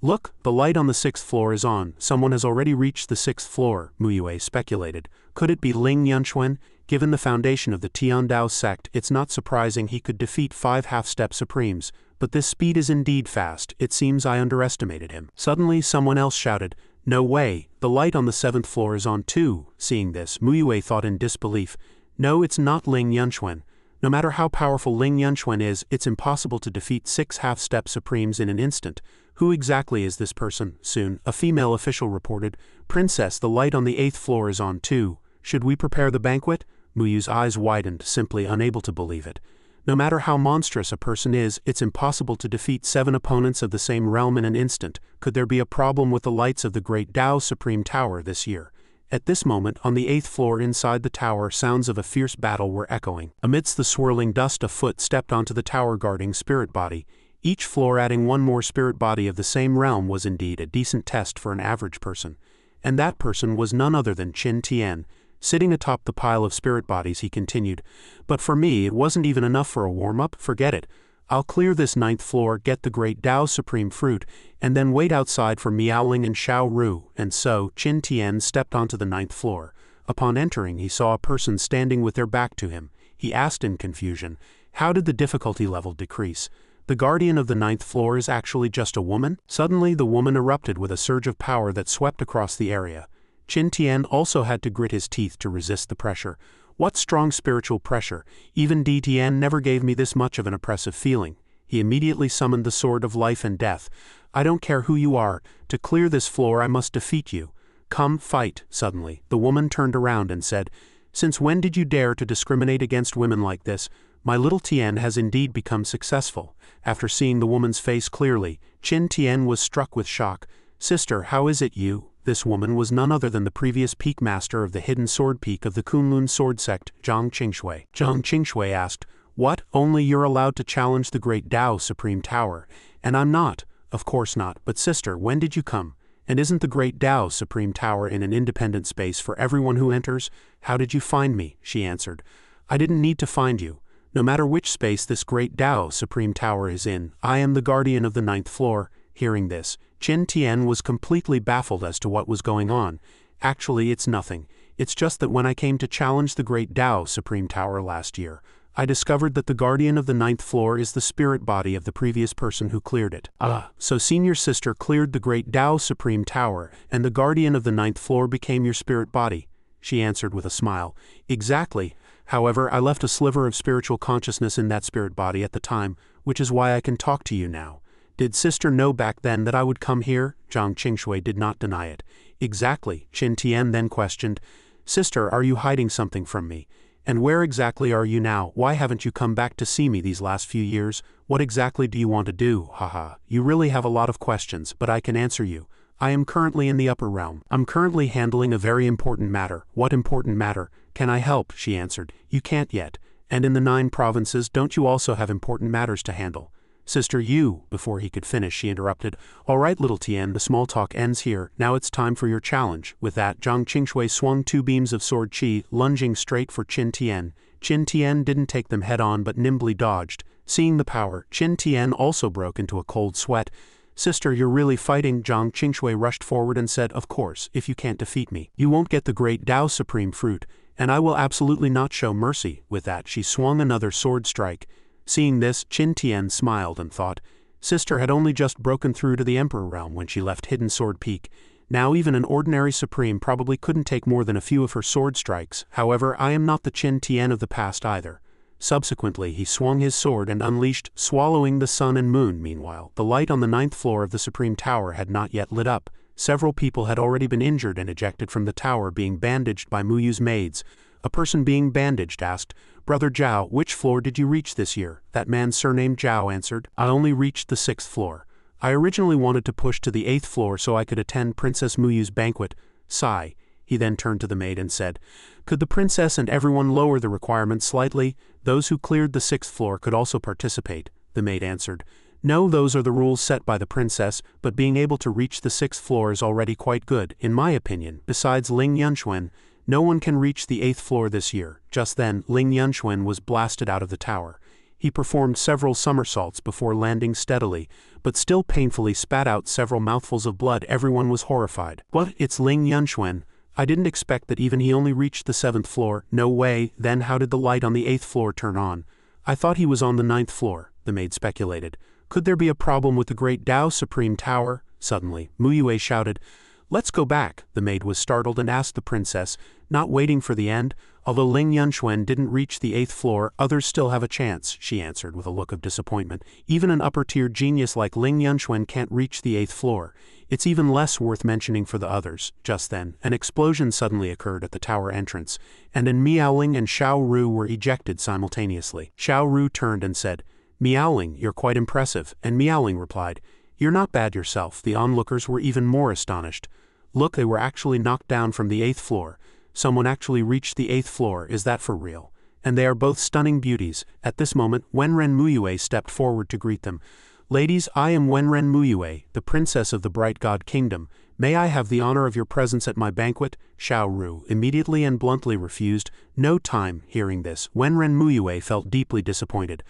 Look, the light on the 6th floor is on. Someone has already reached the 6th floor, Muyue speculated. Could it be Ling Yunchuan? Given the foundation of the Tiandao sect, it's not surprising he could defeat 5 half-step supremes, but this speed is indeed fast. It seems I underestimated him. Suddenly, someone else shouted, no way, the light on the 7th floor is on too. Seeing this, Muyue thought in disbelief, no, it's not Ling Yunchuan. No matter how powerful Ling Yunchuan is, it's impossible to defeat 6 half-step supremes in an instant. Who exactly is this person? Soon, a female official reported, Princess, the light on the 8th floor is on too. Should we prepare the banquet? Muyu's eyes widened, simply unable to believe it. No matter how monstrous a person is, it's impossible to defeat 7 opponents of the same realm in an instant. Could there be a problem with the lights of the Great Tao Supreme Tower this year? At this moment, on the 8th floor inside the tower, sounds of a fierce battle were echoing. Amidst the swirling dust, a foot stepped onto the tower guarding spirit body. Each floor adding 1 more spirit body of the same realm was indeed a decent test for an average person. And that person was none other than Qin Tian. Sitting atop the pile of spirit bodies, he continued, but for me it wasn't even enough for a warm-up. Forget it. I'll clear this 9th floor, get the Great Tao Supreme Fruit, and then wait outside for Miaoling and Xiao Ru. And so, Qin Tian stepped onto the 9th floor. Upon entering, he saw a person standing with their back to him. He asked in confusion, how did the difficulty level decrease? The guardian of the 9th floor is actually just a woman? Suddenly the woman erupted with a surge of power that swept across the area. Qin Tian also had to grit his teeth to resist the pressure. What strong spiritual pressure! Even Di Tian never gave me this much of an oppressive feeling. He immediately summoned the sword of life and death. I don't care who you are. To clear this floor I must defeat you. Come, fight. Suddenly, the woman turned around and said, Since when did you dare to discriminate against women like this? My little Tian has indeed become successful. After seeing the woman's face clearly, Qin Tian was struck with shock. Sister, how is it you? This woman was none other than the previous peak master of the hidden sword peak of the Kunlun sword sect, Zhang Qingshui. Zhang Qingshui asked, "What? Only you're allowed to challenge the great Tao Supreme Tower, and I'm not?" "Of course not, but sister, when did you come? And isn't the great Tao Supreme Tower in an independent space for everyone who enters? How did you find me?" she answered. "I didn't need to find you. No matter which space this great Tao Supreme Tower is in, I am the guardian of the 9th floor." Hearing this, Qin Tian was completely baffled as to what was going on. "Actually, it's nothing. It's just that when I came to challenge the great Tao Supreme Tower last year, I discovered that the guardian of the 9th floor is the spirit body of the previous person who cleared it." So senior sister cleared the great Tao Supreme Tower, and the guardian of the 9th floor became your spirit body?" she answered with a smile. "Exactly. However, I left a sliver of spiritual consciousness in that spirit body at the time, which is why I can talk to you now." "Did sister know back then that I would come here?" Zhang Qingshui did not deny it. "Exactly," Qin Tian then questioned. "Sister, are you hiding something from me? And where exactly are you now? Why haven't you come back to see me these last few years? What exactly do you want to do? Haha, you really have a lot of questions, but I can answer you. I am currently in the upper realm. I'm currently handling a very important matter." "What important matter? Can I help?" she answered. "You can't yet. And in the 9 provinces, don't you also have important matters to handle?" "Sister, you," before he could finish, she interrupted. "All right, little Tian, the small talk ends here. Now it's time for your challenge." With that, Zhang Qingshui swung 2 beams of sword qi, lunging straight for Qin Tian. Qin Tian didn't take them head-on but nimbly dodged. Seeing the power, Qin Tian also broke into a cold sweat. "Sister, you're really fighting?" Zhang Qingshui rushed forward and said, "Of course, if you can't defeat me, you won't get the great Tao Supreme Fruit, and I will absolutely not show mercy." With that, she swung another sword strike. Seeing this, Qin Tian smiled and thought, sister had only just broken through to the Emperor realm when she left Hidden Sword Peak. Now even an ordinary Supreme probably couldn't take more than a few of her sword strikes. However, I am not the Qin Tian of the past either. Subsequently, he swung his sword and unleashed, swallowing the sun and moon. Meanwhile, the light on the 9th floor of the Supreme Tower had not yet lit up. Several people had already been injured and ejected from the tower, being bandaged by Muyu's maids. A person being bandaged asked, "Brother Zhao, which floor did you reach this year?" That man surnamed Zhao answered, "I only reached the 6th floor. I originally wanted to push to the 8th floor so I could attend Princess Muyu's banquet." Sigh. He then turned to the maid and said, "Could the princess and everyone lower the requirements slightly? Those who cleared the 6th floor could also participate." The maid answered, "No, those are the rules set by the princess, but being able to reach the 6th floor is already quite good, in my opinion. Besides Ling Yunxuan, no one can reach the 8th floor this year." Just then, Ling Yunxuan was blasted out of the tower. He performed several somersaults before landing steadily, but still painfully spat out several mouthfuls of blood. Everyone was horrified. "What? It's Ling Yunxuan? I didn't expect that even he only reached the 7th floor. No way. Then how did the light on the 8th floor turn on? I thought he was on the 9th floor, the maid speculated. Could there be a problem with the great Tao Supreme Tower? Suddenly, Muyue shouted, "Let's go back." The maid was startled and asked the princess, not waiting for the end, "Although Ling Yunxuan didn't reach the 8th floor, others still have a chance," she answered with a look of disappointment. "Even an upper-tier genius like Ling Yunxuan can't reach the 8th floor. It's even less worth mentioning for the others." Just then, an explosion suddenly occurred at the tower entrance, and then Miaoling and Xiao Ru were ejected simultaneously. Xiao Ru turned and said, "Miaoling, you're quite impressive," and Miaoling replied, "You're not bad yourself." The onlookers were even more astonished. Look, they were actually knocked down from the 8th floor. Someone actually reached the 8th floor, is that for real? And they are both stunning beauties. At this moment, Wenren Muyue stepped forward to greet them. "Ladies, I am Wenren Muyue, the princess of the Bright God Kingdom. May I have the honor of your presence at my banquet?" Xiao Ru immediately and bluntly refused. No time. Hearing this, Wenren Muyue felt deeply disappointed.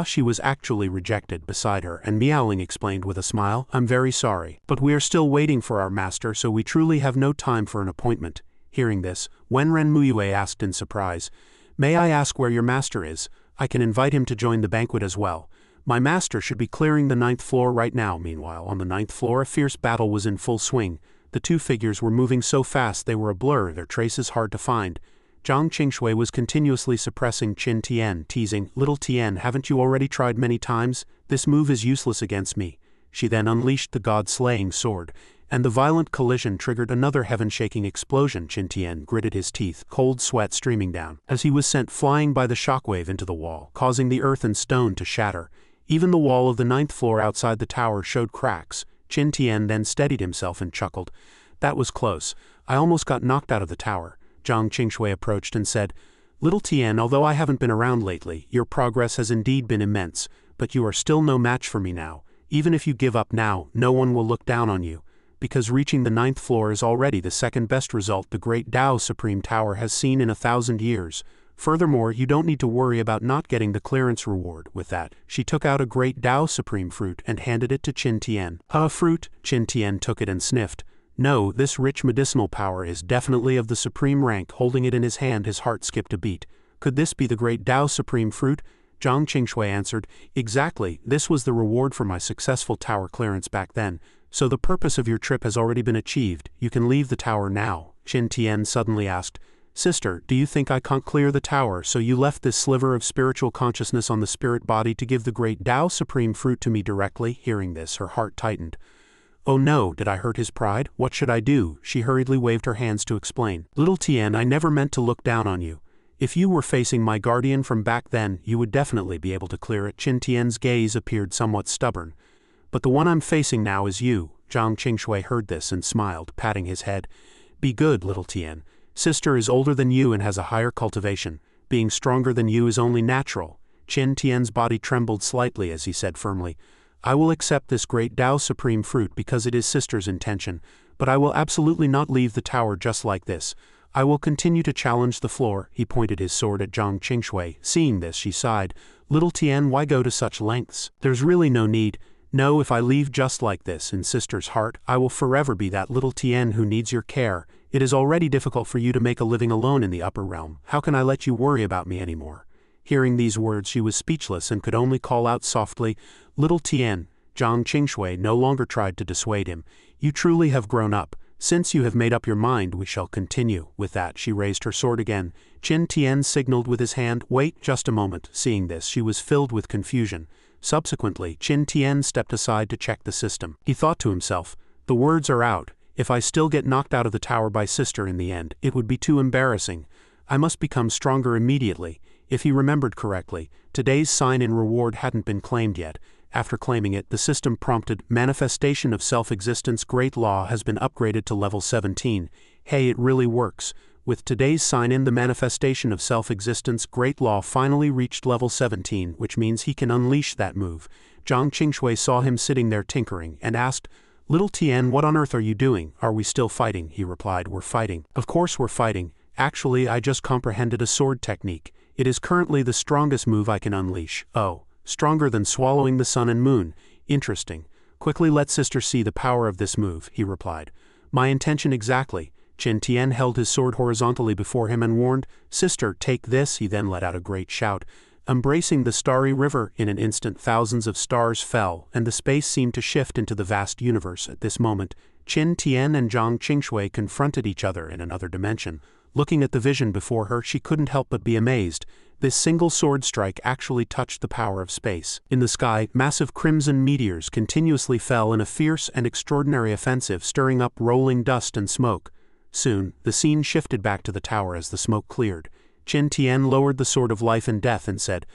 She was actually rejected. Beside her, and Miaoling explained with a smile, "I'm very sorry, but we are still waiting for our master, so we truly have no time for an appointment." Hearing this, Wenren Muyue asked in surprise, "May I ask where your master is? I can invite him to join the banquet as well." "My master should be clearing the 9th floor right now." Meanwhile, on the 9th floor a fierce battle was in full swing. The two figures were moving so fast they were a blur, their traces hard to find. Zhang Qingshui was continuously suppressing Qin Tian, teasing, "Little Tian, haven't you already tried many times? This move is useless against me." She then unleashed the god-slaying sword, and the violent collision triggered another heaven-shaking explosion. Qin Tian gritted his teeth, cold sweat streaming down, as he was sent flying by the shockwave into the wall, causing the earth and stone to shatter. Even the wall of the 9th floor outside the tower showed cracks. Qin Tian then steadied himself and chuckled. That was close. I almost got knocked out of the tower. Zhang Qingshui approached and said, Little Tian, although I haven't been around lately, your progress has indeed been immense, but you are still no match for me now. Even if you give up now, no one will look down on you, because reaching the 9th floor is already the second best result the Great Tao Supreme Tower has seen in 1,000 years. Furthermore, you don't need to worry about not getting the clearance reward. With that, she took out a Great Tao Supreme fruit and handed it to Qin Tian. A fruit? Qin Tian took it and sniffed. No, this rich medicinal power is definitely of the supreme rank. Holding it in his hand, his heart skipped a beat. Could this be the Great Tao Supreme fruit? Zhang Qingshui answered, Exactly, this was the reward for my successful tower clearance back then. So the purpose of your trip has already been achieved. You can leave the tower now. Qin Tian suddenly asked, Sister, do you think I can't clear the tower, so you left this sliver of spiritual consciousness on the spirit body to give the Great Tao Supreme fruit to me directly? Hearing this, her heart tightened. Oh no, did I hurt his pride? What should I do? She hurriedly waved her hands to explain. Little Tian, I never meant to look down on you. If you were facing my guardian from back then, you would definitely be able to clear it. Qin Tian's gaze appeared somewhat stubborn. But the one I'm facing now is you. Zhang Qingshui heard this and smiled, patting his head. Be good, Little Tian. Sister is older than you and has a higher cultivation. Being stronger than you is only natural. Qin Tian's body trembled slightly as he said firmly, I will accept this Great Tao Supreme fruit because it is Sister's intention, but I will absolutely not leave the tower just like this. I will continue to challenge the floor. He pointed his sword at Zhang Qingshui. Seeing this, she sighed. Little Tian, why go to such lengths? There's really no need. No, if I leave just like this in Sister's heart, I will forever be that Little Tian who needs your care. It is already difficult for you to make a living alone in the upper realm. How can I let you worry about me anymore? Hearing these words, she was speechless and could only call out softly, Little Tian. Zhang Qingshui no longer tried to dissuade him. You truly have grown up. Since you have made up your mind, we shall continue. With that, she raised her sword again. Qin Tian signaled with his hand, Wait just a moment. Seeing this, she was filled with confusion. Subsequently, Qin Tian stepped aside to check the system. He thought to himself, the words are out. If I still get knocked out of the tower by Sister in the end, it would be too embarrassing. I must become stronger immediately. If he remembered correctly, today's sign-in reward hadn't been claimed yet. After claiming it, the system prompted, Manifestation of Self-Existence Great Law has been upgraded to level 17. Hey, it really works. With today's sign-in, the Manifestation of Self-Existence Great Law finally reached level 17, which means he can unleash that move. Zhang Qingshui saw him sitting there tinkering and asked, Little Tian, what on earth are you doing? Are we still fighting? He replied, We're fighting. Of course we're fighting. Actually, I just comprehended a sword technique. It is currently the strongest move I can unleash. Oh, stronger than swallowing the sun and moon. Interesting. Quickly let Sister see the power of this move, he replied. My intention exactly. Qin Tian held his sword horizontally before him and warned, Sister, take this. He then let out a great shout. Embracing the starry river, in an instant thousands of stars fell, and the space seemed to shift into the vast universe. At this moment, Qin Tian and Zhang Qingshui confronted each other in another dimension. Looking at the vision before her, she couldn't help but be amazed. This single sword strike actually touched the power of space. In the sky, massive crimson meteors continuously fell in a fierce and extraordinary offensive, stirring up rolling dust and smoke. Soon, the scene shifted back to the tower as the smoke cleared. Qin Tian lowered the sword of life and death and said,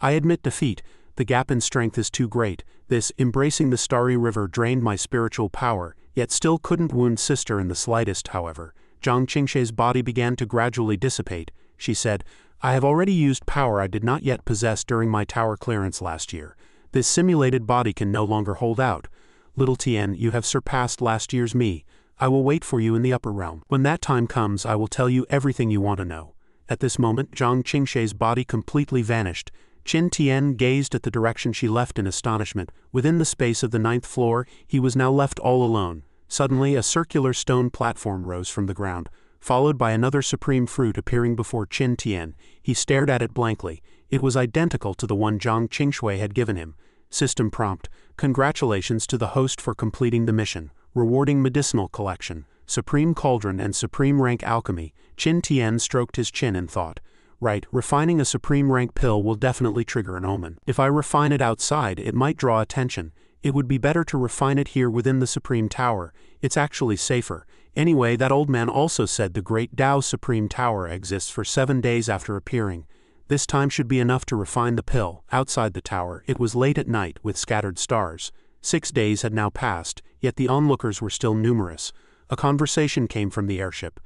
I admit defeat. The gap in strength is too great. This, embracing the starry river, drained my spiritual power, yet still couldn't wound Sister in the slightest. However, Zhang Qingshui's body began to gradually dissipate. She said, I have already used power I did not yet possess during my tower clearance last year. This simulated body can no longer hold out. Little Tian, you have surpassed last year's me. I will wait for you in the upper realm. When that time comes, I will tell you everything you want to know. At this moment, Zhang Qingshui's body completely vanished. Qin Tian gazed at the direction she left in astonishment. Within the space of the 9th floor, he was now left all alone. Suddenly, a circular stone platform rose from the ground, followed by another supreme fruit appearing before Qin Tian. He stared at it blankly. It was identical to the one Zhang Qingshui had given him. System prompt, Congratulations to the host for completing the mission. Rewarding medicinal collection, supreme cauldron and supreme rank alchemy. Qin Tian stroked his chin and thought, right, refining a supreme rank pill will definitely trigger an omen. If I refine it outside, it might draw attention. It would be better to refine it here within the Supreme Tower. It's actually safer. Anyway, that old man also said the Great Tao Supreme Tower exists for 7 days after appearing. This time should be enough to refine the pill. Outside the tower, it was late at night with scattered stars. 6 days had now passed, yet the onlookers were still numerous. A conversation came from the airship.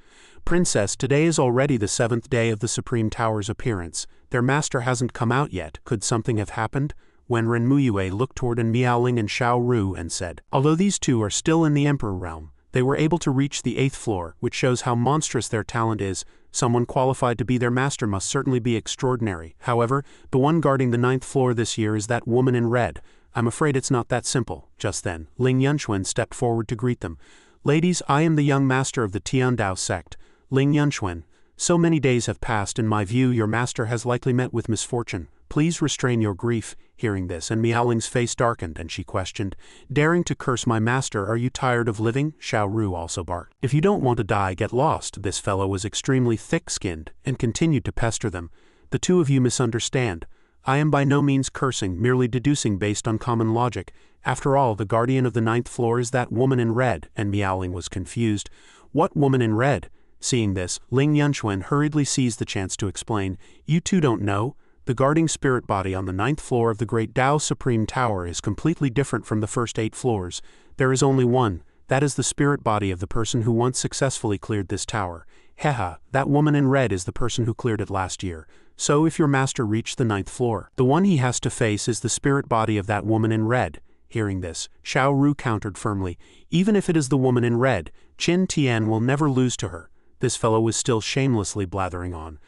Princess, today is already the 7th day of the Supreme Tower's appearance. Their master hasn't come out yet. Could something have happened? When Renmuyue looked toward An Miaoling and Xiao Ru and said, although these two are still in the Emperor realm, they were able to reach the 8th floor, which shows how monstrous their talent is. Someone qualified to be their master must certainly be extraordinary. However, the one guarding the 9th floor this year is that woman in red. I'm afraid it's not that simple. Just then, Ling Yunxuan stepped forward to greet them. Ladies, I am the young master of the Tiandao sect, Ling Yunxuan. So many days have passed. In my view, your master has likely met with misfortune. Please restrain your grief. Hearing this, and Miaoling's face darkened, and she questioned, daring to curse my master, are you tired of living? Xiao Ru also barked. If you don't want to die, get lost. This fellow was extremely thick-skinned, and continued to pester them. The two of you misunderstand. I am by no means cursing, merely deducing based on common logic. After all, the guardian of the 9th floor is that woman in red, and Miaoling was confused. What woman in red? Seeing this, Ling Yunxuan hurriedly seized the chance to explain, you two don't know? The guarding spirit body on the 9th floor of the Great Dao Supreme Tower is completely different from the first 8 floors. There is only one. That is the spirit body of the person who once successfully cleared this tower. Heha, that woman in red is the person who cleared it last year. So if your master reached the 9th floor, the one he has to face is the spirit body of that woman in red. Hearing this, Xiao Ru countered firmly, even if it is the woman in red, Qin Tian will never lose to her. This fellow was still shamelessly blathering on.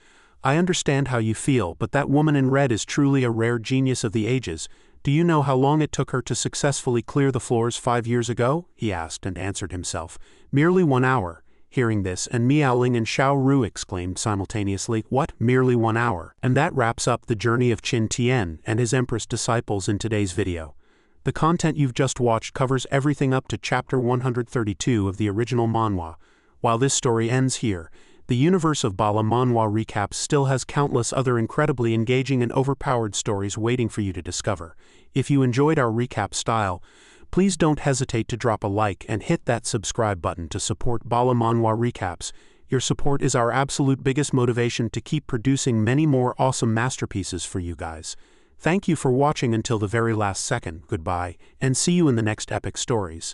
I understand how you feel, but that woman in red is truly a rare genius of the ages. Do you know how long it took her to successfully clear the floors 5 years ago? He asked and answered himself. Merely 1 hour. Hearing this, and Miaoling and Xiao Ru exclaimed simultaneously, what? Merely 1 hour? And that wraps up the journey of Qin Tian and his Empress disciples in today's video. The content you've just watched covers everything up to chapter 132 of the original manhwa. While this story ends here, the universe of BALA Manhua Recap still has countless other incredibly engaging and overpowered stories waiting for you to discover. If you enjoyed our recap style, please don't hesitate to drop a like and hit that subscribe button to support BALA Manhua Recaps. Your support is our absolute biggest motivation to keep producing many more awesome masterpieces for you guys. Thank you for watching until the very last second. Goodbye, and see you in the next epic stories.